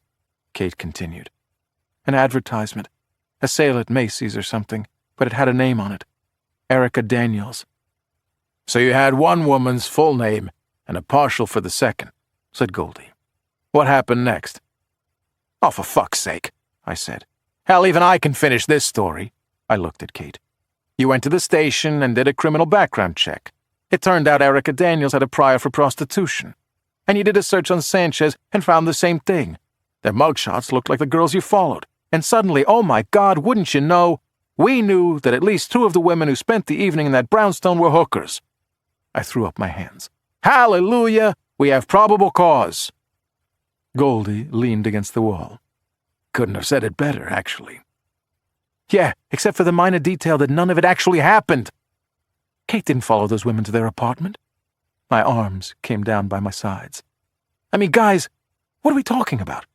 Kate continued. An advertisement, a sale at Macy's or something, but it had a name on it. Erica Daniels. So you had one woman's full name and a partial for the second, said Goldie. What happened next? Oh, for fuck's sake, I said. Hell, even I can finish this story. I looked at Kate. You went to the station and did a criminal background check. It turned out Erica Daniels had a prior for prostitution. And you did a search on Sanchez and found the same thing. Their mugshots looked like the girls you followed. And suddenly, oh my God, wouldn't you know, we knew that at least 2 of the women who spent the evening in that brownstone were hookers. I threw up my hands. Hallelujah! We have probable cause. Goldie leaned against the wall. Couldn't have said it better, actually. Yeah, except for the minor detail that none of it actually happened. Kate didn't follow those women to their apartment. My arms came down by my sides. I mean, guys, what are we talking about?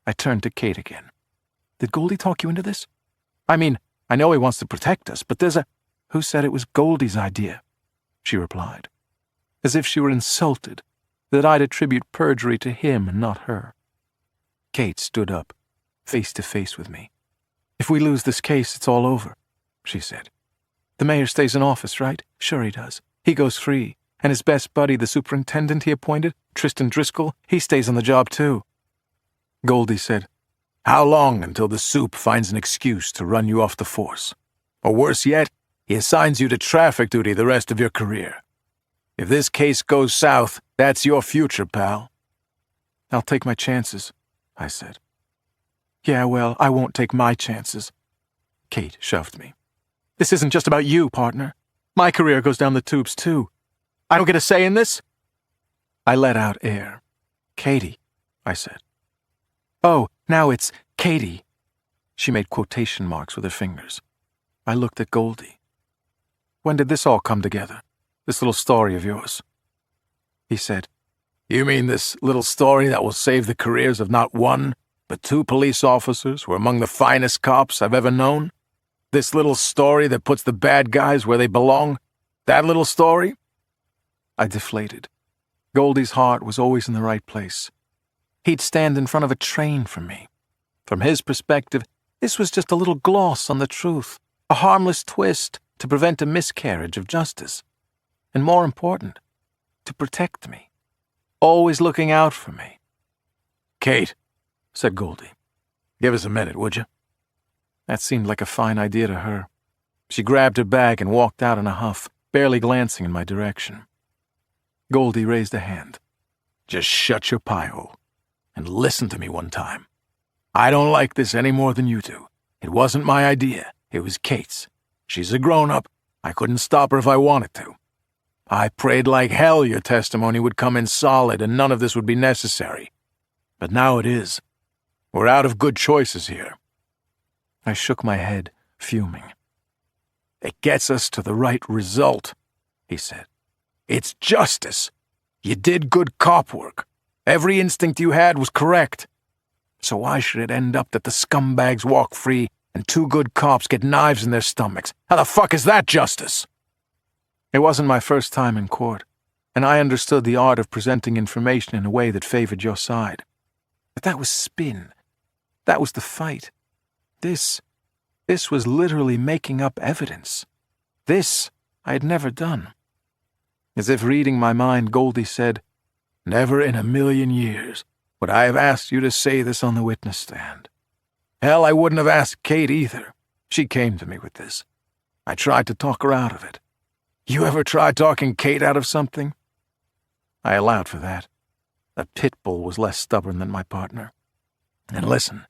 I turned to Kate again. Did Goldie talk you into this? I mean, I know he wants to protect us, but there's a... Who said it was Goldie's idea? She replied, as if she were insulted that I'd attribute perjury to him and not her. Kate stood up, face to face with me. If we lose this case, it's all over, she said. The mayor stays in office, right? Sure he does. He goes free. And his best buddy, the superintendent he appointed, Tristan Driscoll, he stays on the job too. Goldie said, How long until the soup finds an excuse to run you off the force? Or worse yet, he assigns you to traffic duty the rest of your career. If this case goes south, that's your future, pal. I'll take my chances, I said. Yeah, well, I won't take my chances. Kate shoved me. This isn't just about you, partner. My career goes down the tubes, too. I don't get a say in this? I let out air. Katie, I said. Oh, now it's Katie. She made quotation marks with her fingers. I looked at Goldie. When did this all come together? This little story of yours? He said, You mean this little story that will save the careers of not 1, but 2 police officers who are among the finest cops I've ever known? This little story that puts the bad guys where they belong? That little story? I deflated. Goldie's heart was always in the right place. He'd stand in front of a train for me. From his perspective, this was just a little gloss on the truth, a harmless twist to prevent a miscarriage of justice. And more important, to protect me. Always looking out for me. Kate, said Goldie, give us a minute, would you? That seemed like a fine idea to her. She grabbed her bag and walked out in a huff, barely glancing in my direction. Goldie raised a hand. Just shut your pie hole and listen to me one time. I don't like this any more than you do. It wasn't my idea. It was Kate's. She's a grown-up. I couldn't stop her if I wanted to. I prayed like hell your testimony would come in solid and none of this would be necessary. But now it is. We're out of good choices here. I shook my head, fuming. It gets us to the right result, he said. It's justice. You did good cop work. Every instinct you had was correct. So why should it end up that the scumbags walk free and 2 good cops get knives in their stomachs? How the fuck is that justice? It wasn't my first time in court, and I understood the art of presenting information in a way that favored your side. But that was spin. That was the fight. This was literally making up evidence. This I had never done. As if reading my mind, Goldie said, Never in a million years would I have asked you to say this on the witness stand. Hell, I wouldn't have asked Kate either. She came to me with this. I tried to talk her out of it. You ever tried talking Kate out of something? I allowed for that. The pit bull was less stubborn than my partner. And listen,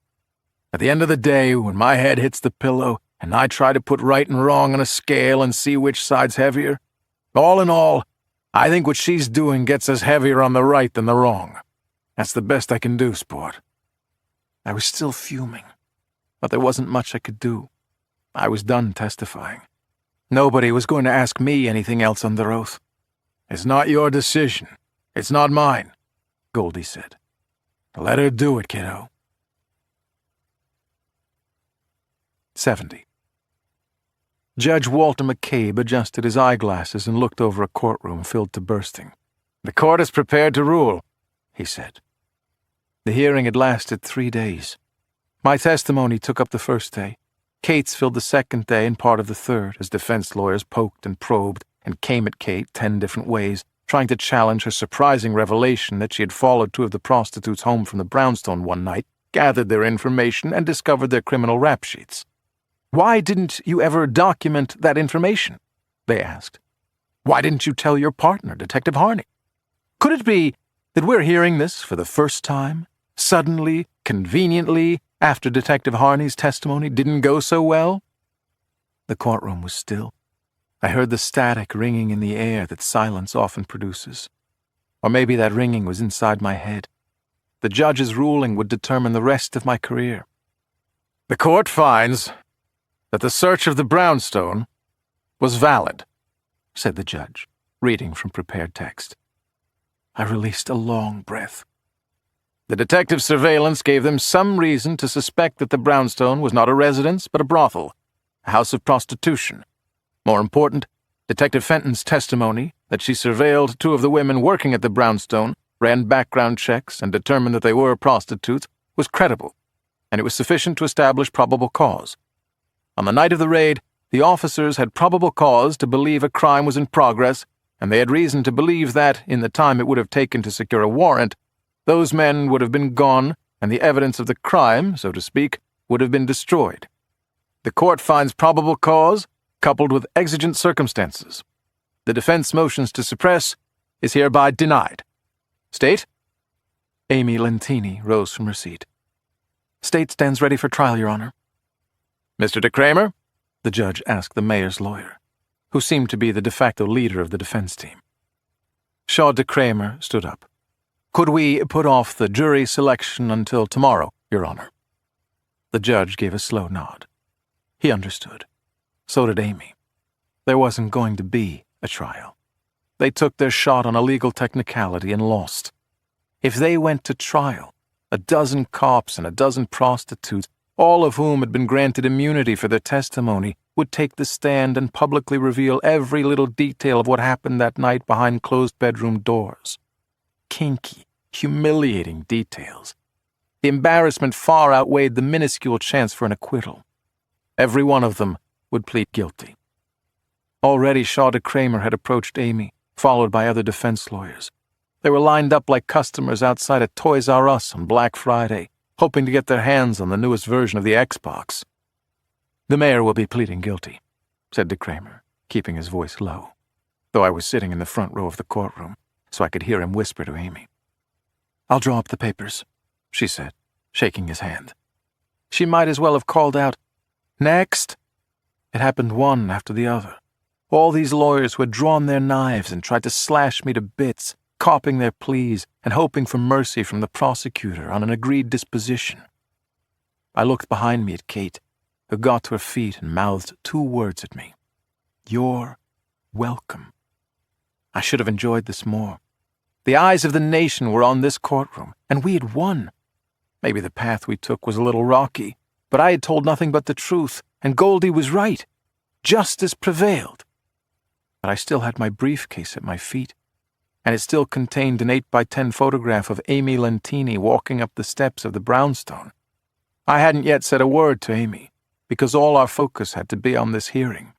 at the end of the day, when my head hits the pillow and I try to put right and wrong on a scale and see which side's heavier, all in all, I think what she's doing gets us heavier on the right than the wrong. That's the best I can do, sport. I was still fuming, but there wasn't much I could do. I was done testifying. Nobody was going to ask me anything else under oath. It's not your decision. It's not mine, Goldie said. Let her do it, kiddo. 70. Judge Walter McCabe adjusted his eyeglasses and looked over a courtroom filled to bursting. The court is prepared to rule, he said. The hearing had lasted 3 days. My testimony took up the first day. Kate's filled the second day and part of the third, as defense lawyers poked and probed and came at Kate 10 different ways, trying to challenge her surprising revelation that she had followed 2 of the prostitutes home from the brownstone one night, gathered their information, and discovered their criminal rap sheets. Why didn't you ever document that information? They asked. Why didn't you tell your partner, Detective Harney? Could it be that we're hearing this for the first time, suddenly, conveniently, after Detective Harney's testimony didn't go so well? The courtroom was still. I heard the static ringing in the air that silence often produces. Or maybe that ringing was inside my head. The judge's ruling would determine the rest of my career. The court finds that the search of the brownstone was valid, said the judge, reading from prepared text. I released a long breath. The detective's surveillance gave them some reason to suspect that the brownstone was not a residence but a brothel, a house of prostitution. More important, Detective Fenton's testimony that she surveilled 2 of the women working at the brownstone, ran background checks, and determined that they were prostitutes was credible, and it was sufficient to establish probable cause. On the night of the raid, the officers had probable cause to believe a crime was in progress, and they had reason to believe that, in the time it would have taken to secure a warrant, those men would have been gone, and the evidence of the crime, so to speak, would have been destroyed. The court finds probable cause, coupled with exigent circumstances. The defense motions to suppress is hereby denied. State? Amy Lentini rose from her seat. State stands ready for trial, Your Honor. Mr. de Kramer? The judge asked the mayor's lawyer, who seemed to be the de facto leader of the defense team. Shaw de Kramer stood up. Could we put off the jury selection until tomorrow, Your Honor? The judge gave a slow nod. He understood. So did Amy. There wasn't going to be a trial. They took their shot on a legal technicality and lost. If they went to trial, a dozen cops and a dozen prostitutes, all of whom had been granted immunity for their testimony, would take the stand and publicly reveal every little detail of what happened that night behind closed bedroom doors. Kinky, humiliating details. The embarrassment far outweighed the minuscule chance for an acquittal. Every one of them would plead guilty. Already Shaw de Kramer had approached Amy, followed by other defense lawyers. They were lined up like customers outside a Toys R Us on Black Friday, hoping to get their hands on the newest version of the Xbox. The mayor will be pleading guilty, said de Kramer, keeping his voice low, though I was sitting in the front row of the courtroom, so I could hear him whisper to Amy. I'll draw up the papers, she said, shaking his hand. She might as well have called out, Next! It happened one after the other. All these lawyers who had drawn their knives and tried to slash me to bits, copying their pleas and hoping for mercy from the prosecutor on an agreed disposition. I looked behind me at Kate, who got to her feet and mouthed 2 words at me. You're welcome. I should have enjoyed this more. The eyes of the nation were on this courtroom, and we had won. Maybe the path we took was a little rocky, but I had told nothing but the truth, and Goldie was right. Justice prevailed. But I still had my briefcase at my feet, and it still contained an 8x10 photograph of Amy Lentini walking up the steps of the brownstone. I hadn't yet said a word to Amy, because all our focus had to be on this hearing.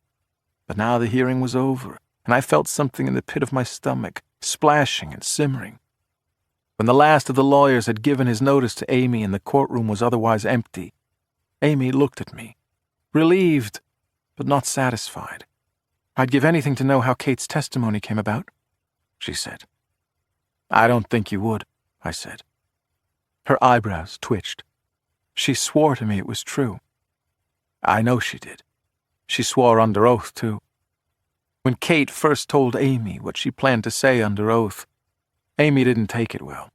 But now the hearing was over, and I felt something in the pit of my stomach, splashing and simmering. When the last of the lawyers had given his notice to Amy and the courtroom was otherwise empty, Amy looked at me, relieved, but not satisfied. I'd give anything to know how Kate's testimony came about, she said. "I don't think you would," I said. Her eyebrows twitched. She swore to me it was true. I know she did. She swore under oath, too. When Kate first told Amy what she planned to say under oath, Amy didn't take it well.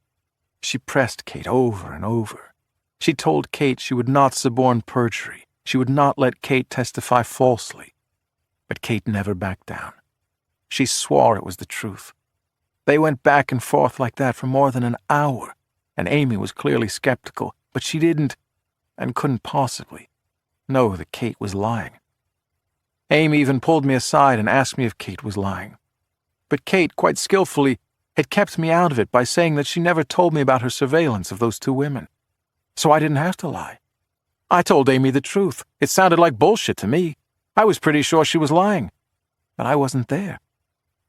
She pressed Kate over and over. She told Kate she would not suborn perjury. She would not let Kate testify falsely. But Kate never backed down. She swore it was the truth. They went back and forth like that for more than an hour, and Amy was clearly skeptical, but she didn't, and couldn't possibly, know that Kate was lying. Amy even pulled me aside and asked me if Kate was lying. But Kate, quite skillfully, had kept me out of it by saying that she never told me about her surveillance of those two women. So I didn't have to lie. I told Amy the truth. It sounded like bullshit to me. I was pretty sure she was lying. But I wasn't there.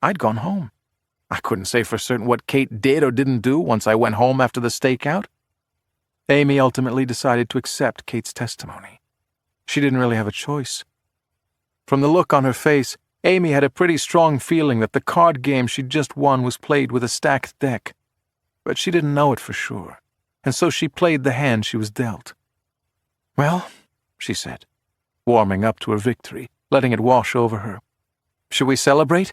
I'd gone home. I couldn't say for certain what Kate did or didn't do once I went home after the stakeout. Amy ultimately decided to accept Kate's testimony. She didn't really have a choice. From the look on her face, Amy had a pretty strong feeling that the card game she'd just won was played with a stacked deck. But she didn't know it for sure, and so she played the hand she was dealt. "Well," she said, warming up to her victory, letting it wash over her. "Should we celebrate?"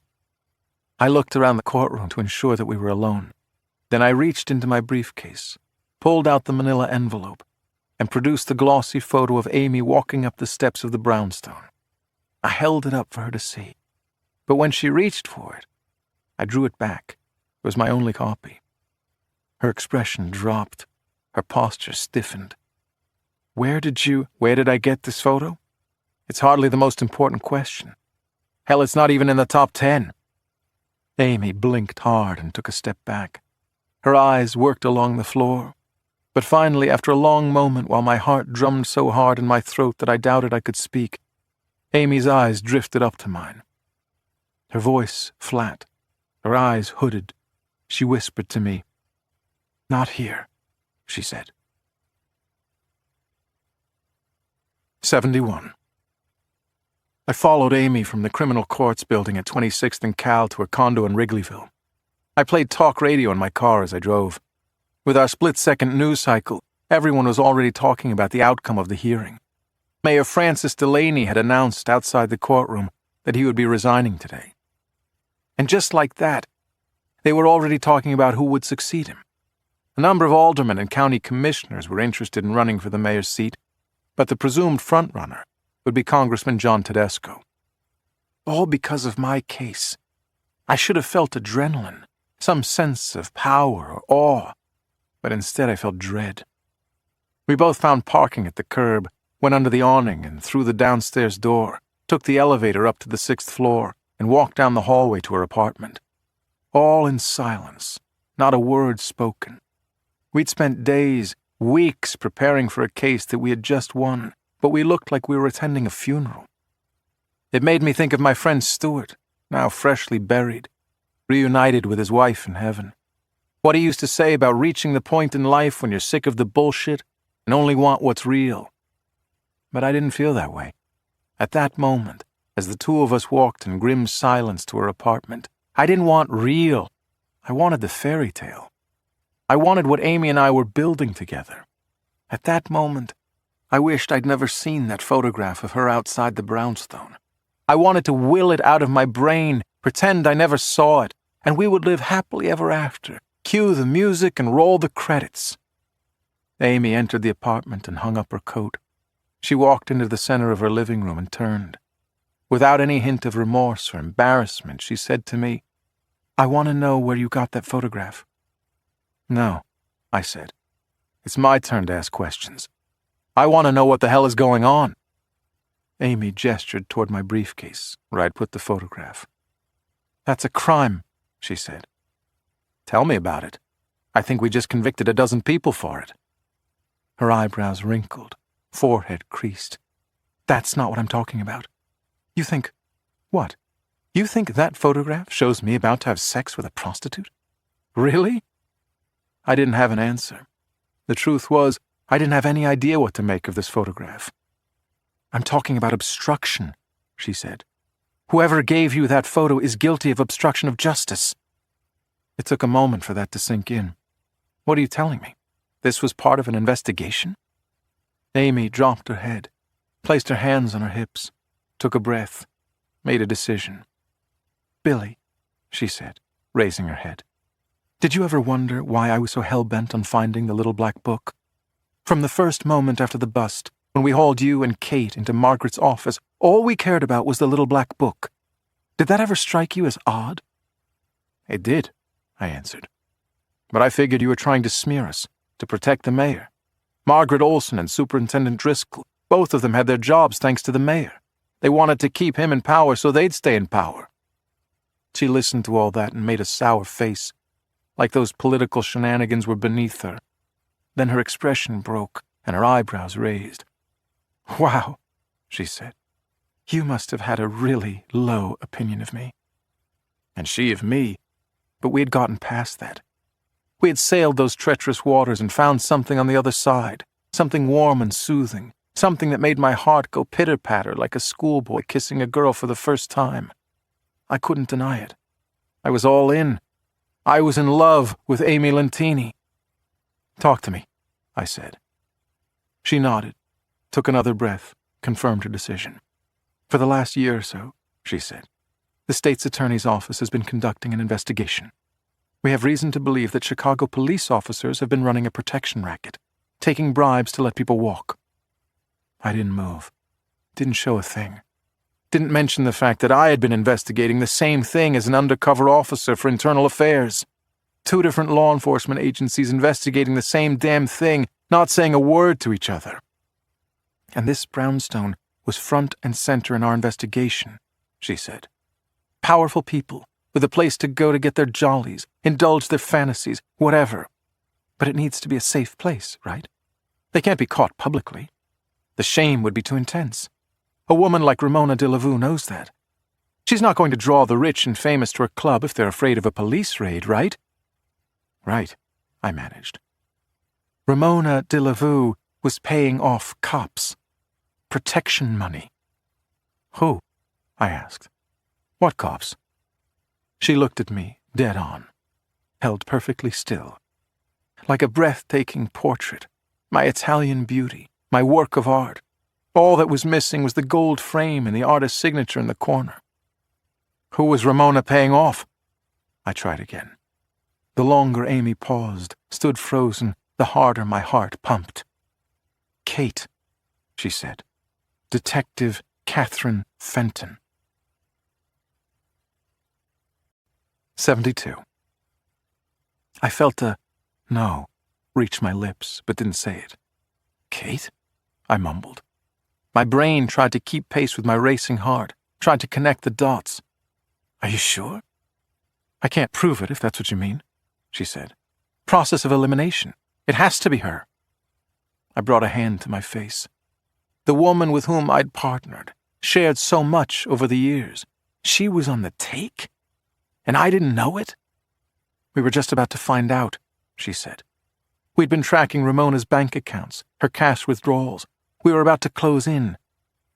I looked around the courtroom to ensure that we were alone. Then I reached into my briefcase, pulled out the manila envelope, and produced the glossy photo of Amy walking up the steps of the brownstone. I held it up for her to see, but when she reached for it, I drew it back. It was my only copy. Her expression dropped. Her posture stiffened. Where did I get this photo? It's hardly the most important question. Hell, it's not even in the top 10. Amy blinked hard and took a step back. Her eyes worked along the floor. But finally, after a long moment while my heart drummed so hard in my throat that I doubted I could speak, Amy's eyes drifted up to mine. Her voice flat, her eyes hooded. She whispered to me, "Not here," she said. 71. I followed Amy from the criminal courts building at 26th and Cal to her condo in Wrigleyville. I played talk radio in my car as I drove. With our split-second news cycle, everyone was already talking about the outcome of the hearing. Mayor Francis Delaney had announced outside the courtroom that he would be resigning today. And just like that, they were already talking about who would succeed him. A number of aldermen and county commissioners were interested in running for the mayor's seat, but the presumed frontrunner would be Congressman John Tedesco. All because of my case. I should have felt adrenaline, some sense of power or awe, but instead I felt dread. We both found parking at the curb, went under the awning and through the downstairs door, took the elevator up to the 6th floor, and walked down the hallway to her apartment. All in silence, not a word spoken. We'd spent days, weeks preparing for a case that we had just won, but we looked like we were attending a funeral. It made me think of my friend Stuart, now freshly buried, reunited with his wife in heaven. What he used to say about reaching the point in life when you're sick of the bullshit and only want what's real. But I didn't feel that way. At that moment, as the two of us walked in grim silence to her apartment, I didn't want real. I wanted the fairy tale. I wanted what Amy and I were building together. At that moment, I wished I'd never seen that photograph of her outside the brownstone. I wanted to will it out of my brain, pretend I never saw it, and we would live happily ever after. Cue the music and roll the credits. Amy entered the apartment and hung up her coat. She walked into the center of her living room and turned. Without any hint of remorse or embarrassment, she said to me, "I want to know where you got that photograph." "No," I said. "It's my turn to ask questions. I want to know what the hell is going on." Amy gestured toward my briefcase, where I'd put the photograph. "That's a crime," she said. "Tell me about it. I think we just convicted a dozen people for it." Her eyebrows wrinkled, forehead creased. "That's not what I'm talking about. You think... What? You think that photograph shows me about to have sex with a prostitute? Really?" I didn't have an answer. The truth was, I didn't have any idea what to make of this photograph. "I'm talking about obstruction," she said. "Whoever gave you that photo is guilty of obstruction of justice." It took a moment for that to sink in. What are you telling me? This was part of an investigation? Amy dropped her head, placed her hands on her hips, took a breath, made a decision. Billy, she said, raising her head, did you ever wonder why I was so hell-bent on finding the little black book? From the first moment after the bust, when we hauled you and Kate into Margaret's office, all we cared about was the little black book. Did that ever strike you as odd? It did, I answered. But I figured you were trying to smear us, to protect the mayor. Margaret Olson and Superintendent Driscoll, both of them had their jobs thanks to the mayor. They wanted to keep him in power so they'd stay in power. She listened to all that and made a sour face, like those political shenanigans were beneath her. Then her expression broke and her eyebrows raised. Wow, she said. You must have had a really low opinion of me. And she of me. But we had gotten past that. We had sailed those treacherous waters and found something on the other side, something warm and soothing, something that made my heart go pitter-patter like a schoolboy kissing a girl for the first time. I couldn't deny it. I was all in. I was in love with Amy Lentini. Talk to me, I said. She nodded, took another breath, confirmed her decision. For the last year or so, she said, the state's attorney's office has been conducting an investigation. We have reason to believe that Chicago police officers have been running a protection racket, taking bribes to let people walk. I didn't move, didn't show a thing, didn't mention the fact that I had been investigating the same thing as an undercover officer for internal affairs. 2 different law enforcement agencies investigating the same damn thing, not saying a word to each other. And this brownstone was front and center in our investigation, she said. Powerful people, with a place to go to get their jollies, indulge their fantasies, whatever. But it needs to be a safe place, right? They can't be caught publicly. The shame would be too intense. A woman like Ramona de Lavaux knows that. She's not going to draw the rich and famous to her club if they're afraid of a police raid, right? Right, I managed. Ramona de Lavaux was paying off cops. Protection money. Who? I asked. What cops? She looked at me, dead on, held perfectly still. Like a breathtaking portrait, my Italian beauty, my work of art. All that was missing was the gold frame and the artist's signature in the corner. Who was Ramona paying off? I tried again. The longer Amy paused, stood frozen, the harder my heart pumped. Kate, she said. Detective Catherine Fenton. 72. I felt a no reach my lips, but didn't say it. Kate? I mumbled. My brain tried to keep pace with my racing heart, tried to connect the dots. Are you sure? I can't prove it, if that's what you mean, she said. Process of elimination. It has to be her. I brought a hand to my face. The woman with whom I'd partnered, shared so much over the years. She was on the take? And I didn't know it? We were just about to find out, she said. We'd been tracking Ramona's bank accounts, her cash withdrawals. We were about to close in.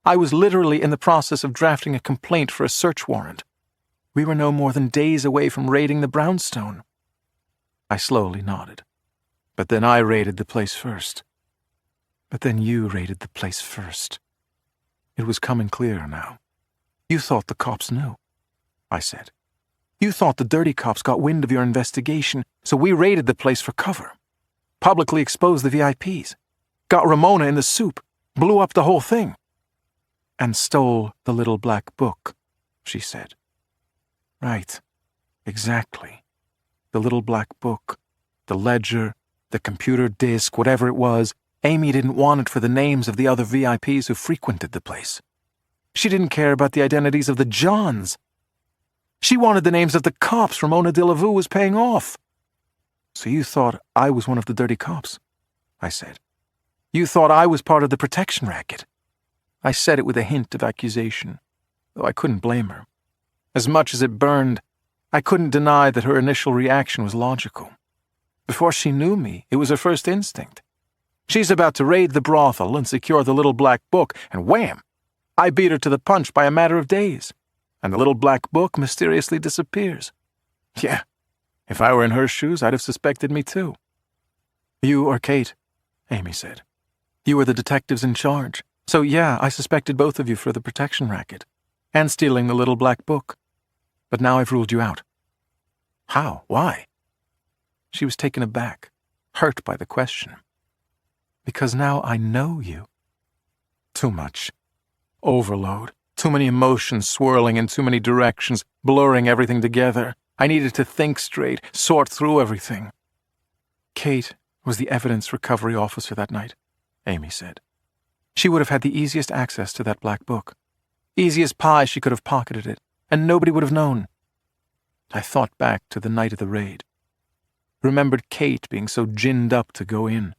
I was literally in the process of drafting a complaint for a search warrant. We were no more than days away from raiding the brownstone. I slowly nodded. But then I raided the place first. But then you raided the place first. It was coming clearer now. You thought the cops knew, I said. You thought the dirty cops got wind of your investigation, so we raided the place for cover. Publicly exposed the VIPs. Got Ramona in the soup. Blew up the whole thing. And stole the little black book, she said. Right. Exactly. The little black book. The ledger. The computer disk, whatever it was. Amy didn't want it for the names of the other VIPs who frequented the place. She didn't care about the identities of the Johns. She wanted the names of the cops Ramona de Lavaux was paying off. So you thought I was one of the dirty cops, I said. You thought I was part of the protection racket. I said it with a hint of accusation, though I couldn't blame her. As much as it burned, I couldn't deny that her initial reaction was logical. Before she knew me, it was her first instinct. She's about to raid the brothel and secure the little black book, and wham! I beat her to the punch by a matter of days, and the little black book mysteriously disappears. Yeah, If I were in her shoes, I'd have suspected me too. You or Kate, Amy said. You were the detectives in charge. So yeah, I suspected both of you for the protection racket. And stealing the little black book. But now I've ruled you out. How? Why? She was taken aback, hurt by the question. Because now I know you. Too much. Overload. Too many emotions swirling in too many directions, blurring everything together. I needed to think straight, sort through everything. Kate was the evidence recovery officer that night, Amy said. She would have had the easiest access to that black book. Easy as pie she could have pocketed it, and nobody would have known. I thought back to the night of the raid. Remembered Kate being so ginned up to go in.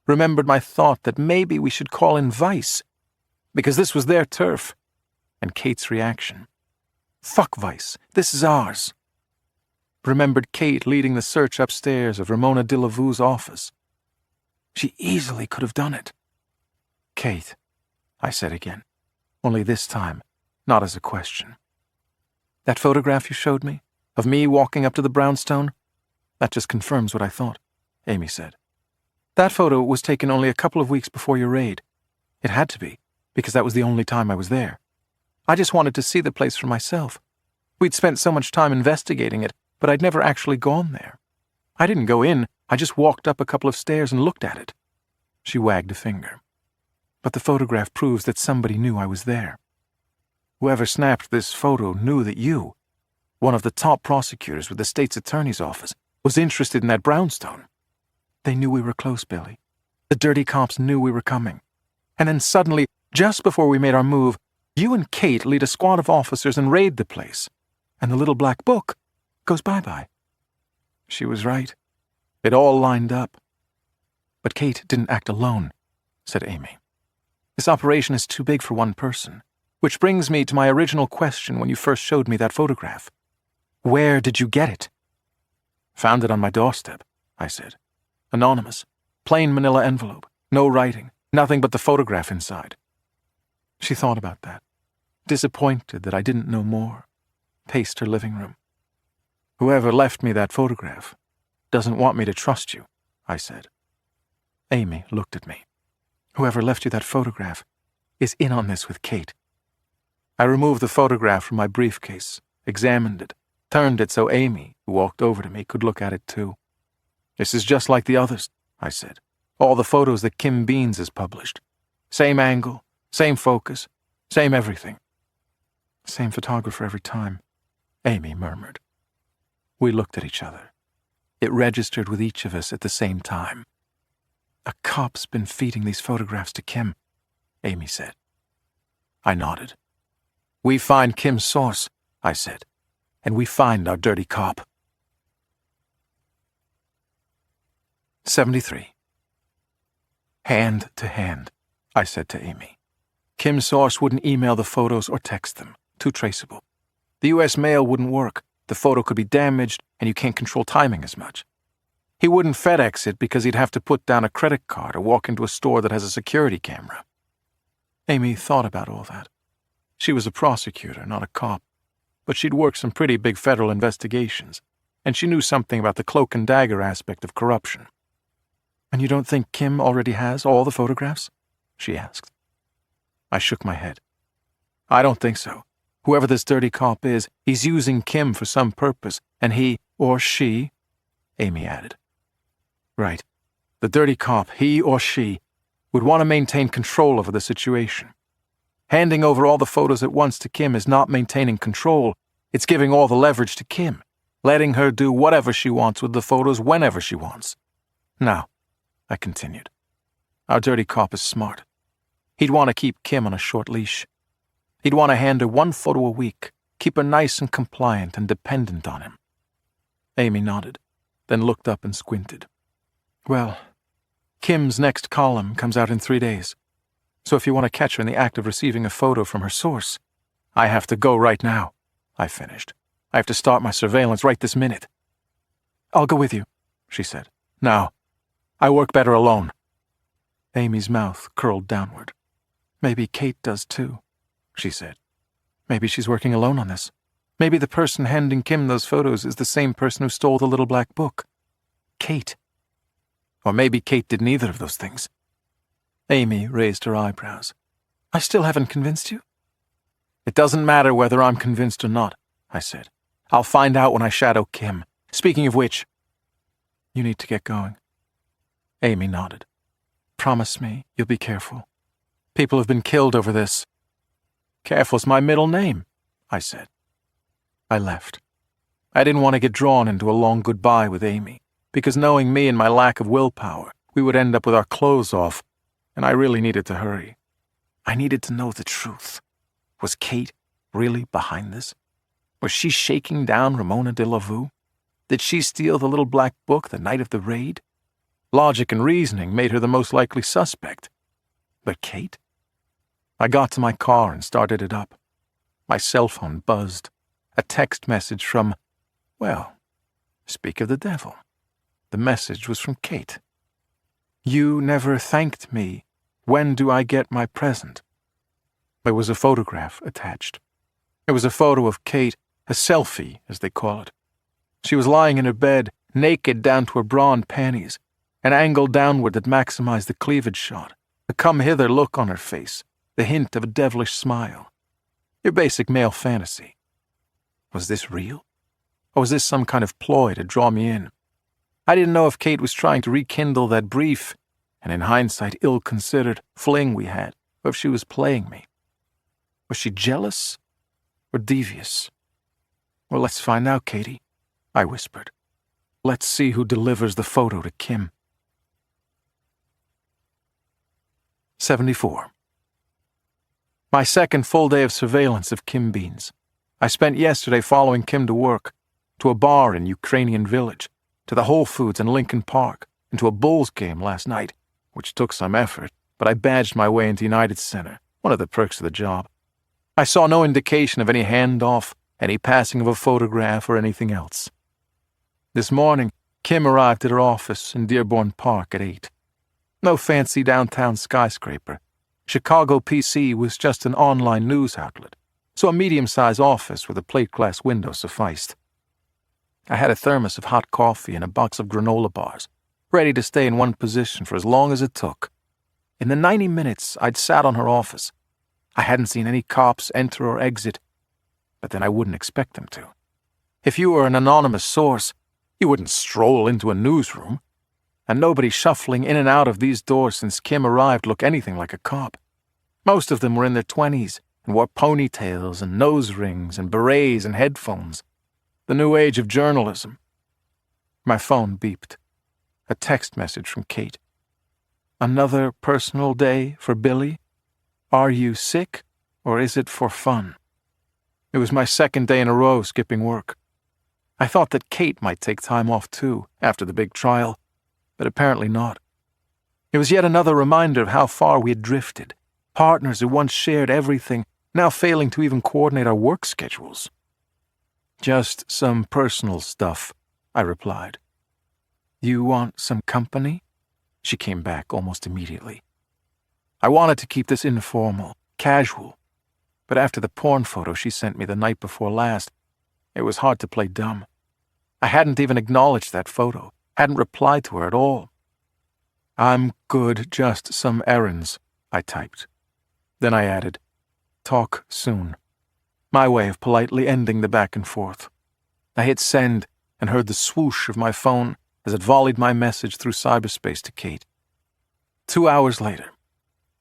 Remembered my thought that maybe we should call in Vice, because this was their turf, and Kate's reaction. Fuck Vice, this is ours. Remembered Kate leading the search upstairs of Ramona de la Vue's office. She easily could have done it. Kate, I said again, only this time, not as a question. That photograph you showed me, of me walking up to the brownstone, that just confirms what I thought, Amy said. That photo was taken only a couple of weeks before your raid. It had to be, because that was the only time I was there. I just wanted to see the place for myself. We'd spent so much time investigating it, but I'd never actually gone there. I didn't go in, I just walked up a couple of stairs and looked at it. She wagged a finger. But the photograph proves that somebody knew I was there. Whoever snapped this photo knew that you, one of the top prosecutors with the state's attorney's office, was interested in that brownstone. They knew we were close, Billy. The dirty cops knew we were coming. And then suddenly, just before we made our move, you and Kate lead a squad of officers and raid the place. And the little black book goes bye-bye. She was right. It all lined up. But Kate didn't act alone, said Amy. This operation is too big for one person. Which brings me to my original question when you first showed me that photograph. Where did you get it? Found it on my doorstep, I said. Anonymous. Plain manila envelope. No writing. Nothing but the photograph inside. She thought about that. Disappointed that I didn't know more. Paced her living room. Whoever left me that photograph doesn't want me to trust you, I said. Amy looked at me. Whoever left you that photograph is in on this with Kate. I removed the photograph from my briefcase, examined it, turned it so Amy, who walked over to me, could look at it too. This is just like the others, I said. All the photos that Kim Beans has published. Same angle, same focus, same everything. Same photographer every time, Amy murmured. We looked at each other. It registered with each of us at the same time. A cop's been feeding these photographs to Kim, Amy said. I nodded. We find Kim's source, I said, and we find our dirty cop. 73. Hand to hand, I said to Amy. Kim's source wouldn't email the photos or text them. Too traceable. The U.S. mail wouldn't work. The photo could be damaged, and you can't control timing as much. He wouldn't FedEx it because he'd have to put down a credit card or walk into a store that has a security camera. Amy thought about all that. She was a prosecutor, not a cop, but she'd worked some pretty big federal investigations, and she knew something about the cloak and dagger aspect of corruption. And you don't think Kim already has all the photographs? She asked. I shook my head. I don't think so. Whoever this dirty cop is, he's using Kim for some purpose, and he, or she, Amy added. Right. The dirty cop, he or she, would want to maintain control over the situation. Handing over all the photos at once to Kim is not maintaining control. It's giving all the leverage to Kim, letting her do whatever she wants with the photos whenever she wants. Now, I continued, our dirty cop is smart. He'd want to keep Kim on a short leash. He'd want to hand her one photo a week, keep her nice and compliant and dependent on him. Amy nodded, then looked up and squinted. Well, Kim's next column comes out in 3 days. So if you want to catch her in the act of receiving a photo from her source, I have to go right now, I finished. I have to start my surveillance right this minute. I'll go with you, she said. No, I work better alone. Amy's mouth curled downward. Maybe Kate does too, she said. Maybe she's working alone on this. Maybe the person handing Kim those photos is the same person who stole the little black book. Kate. Or maybe Kate did neither of those things. Amy raised her eyebrows. I still haven't convinced you? It doesn't matter whether I'm convinced or not, I said. I'll find out when I shadow Kim. Speaking of which, you need to get going. Amy nodded. Promise me you'll be careful. People have been killed over this. Careful's my middle name, I said. I left. I didn't want to get drawn into a long goodbye with Amy, because knowing me and my lack of willpower, we would end up with our clothes off, and I really needed to hurry. I needed to know the truth. Was Kate really behind this? Was she shaking down Ramona de la Vue? Did she steal the little black book the night of the raid? Logic and reasoning made her the most likely suspect. But Kate? I got to my car and started it up. My cell phone buzzed. A text message from, well, speak of the devil. The message was from Kate. You never thanked me. When do I get my present? There was a photograph attached. It was a photo of Kate, a selfie, as they call it. She was lying in her bed, naked down to her bra and panties, an angle downward that maximized the cleavage shot, a come-hither look on her face, the hint of a devilish smile. Your basic male fantasy. Was this real? Or was this some kind of ploy to draw me in? I didn't know if Kate was trying to rekindle that brief, and in hindsight ill-considered, fling we had, or if she was playing me. Was she jealous or devious? Well, let's find out, Katie, I whispered. Let's see who delivers the photo to Kim. 74. My second full day of surveillance of Kim Beans. I spent yesterday following Kim to work, to a bar in Ukrainian Village, to the Whole Foods in Lincoln Park, and to a Bulls game last night, which took some effort, but I badged my way into United Center, one of the perks of the job. I saw no indication of any handoff, any passing of a photograph, or anything else. This morning, Kim arrived at her office in Dearborn Park at 8. No fancy downtown skyscraper. Chicago PC was just an online news outlet, so a medium-sized office with a plate-glass window sufficed. I had a thermos of hot coffee and a box of granola bars, ready to stay in one position for as long as it took. In the 90 minutes I'd sat on her office, I hadn't seen any cops enter or exit, but then I wouldn't expect them to. If you were an anonymous source, you wouldn't stroll into a newsroom, and nobody shuffling in and out of these doors since Kim arrived looked anything like a cop. Most of them were in their 20s, and wore ponytails and nose rings and berets and headphones. The new age of journalism. My phone beeped. A text message from Kate. Another personal day for Billy? Are you sick, or is it for fun? It was my second day in a row skipping work. I thought that Kate might take time off too, after the big trial, but apparently not. It was yet another reminder of how far we had drifted. Partners who once shared everything, now failing to even coordinate our work schedules. Just some personal stuff, I replied. You want some company? She came back almost immediately. I wanted to keep this informal, casual, but after the porn photo she sent me the night before last, it was hard to play dumb. I hadn't even acknowledged that photo, hadn't replied to her at all. I'm good, just some errands, I typed. Then I added, talk soon. My way of politely ending the back and forth. I hit send and heard the swoosh of my phone as it volleyed my message through cyberspace to Kate. 2 hours later,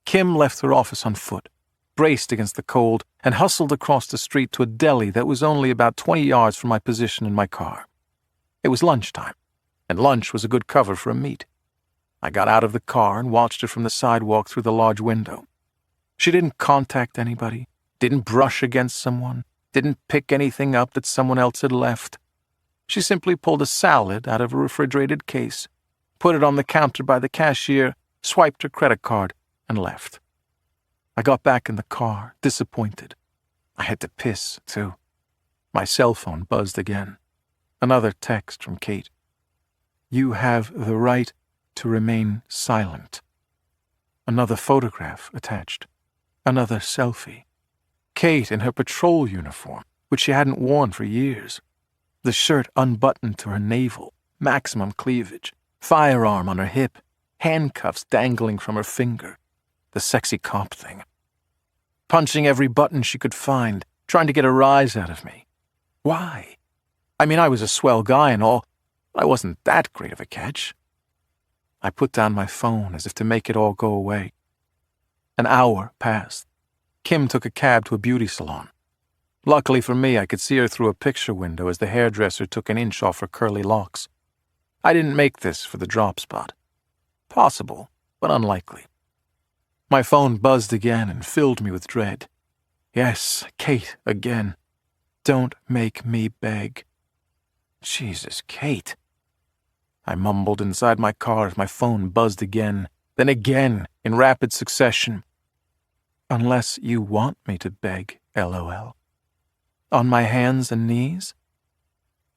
Kim left her office on foot, braced against the cold, and hustled across the street to a deli that was only about 20 yards from my position in my car. It was lunchtime, and lunch was a good cover for a meet. I got out of the car and watched her from the sidewalk through the large window. She didn't contact anybody, didn't brush against someone, didn't pick anything up that someone else had left. She simply pulled a salad out of a refrigerated case, put it on the counter by the cashier, swiped her credit card, and left. I got back in the car, disappointed. I had to piss, too. My cell phone buzzed again. Another text from Kate. You have the right to remain silent. Another photograph attached. Another selfie. Kate in her patrol uniform, which she hadn't worn for years. The shirt unbuttoned to her navel, maximum cleavage, firearm on her hip, handcuffs dangling from her finger, the sexy cop thing. Punching every button she could find, trying to get a rise out of me. Why? I mean, I was a swell guy and all, but I wasn't that great of a catch. I put down my phone as if to make it all go away. An hour passed. Kim took a cab to a beauty salon. Luckily for me, I could see her through a picture window as the hairdresser took an inch off her curly locks. I didn't make this for the drop spot. Possible, but unlikely. My phone buzzed again and filled me with dread. Yes, Kate again. Don't make me beg. Jesus, Kate. I mumbled inside my car as my phone buzzed again, then again in rapid succession. Unless you want me to beg, LOL. On my hands and knees?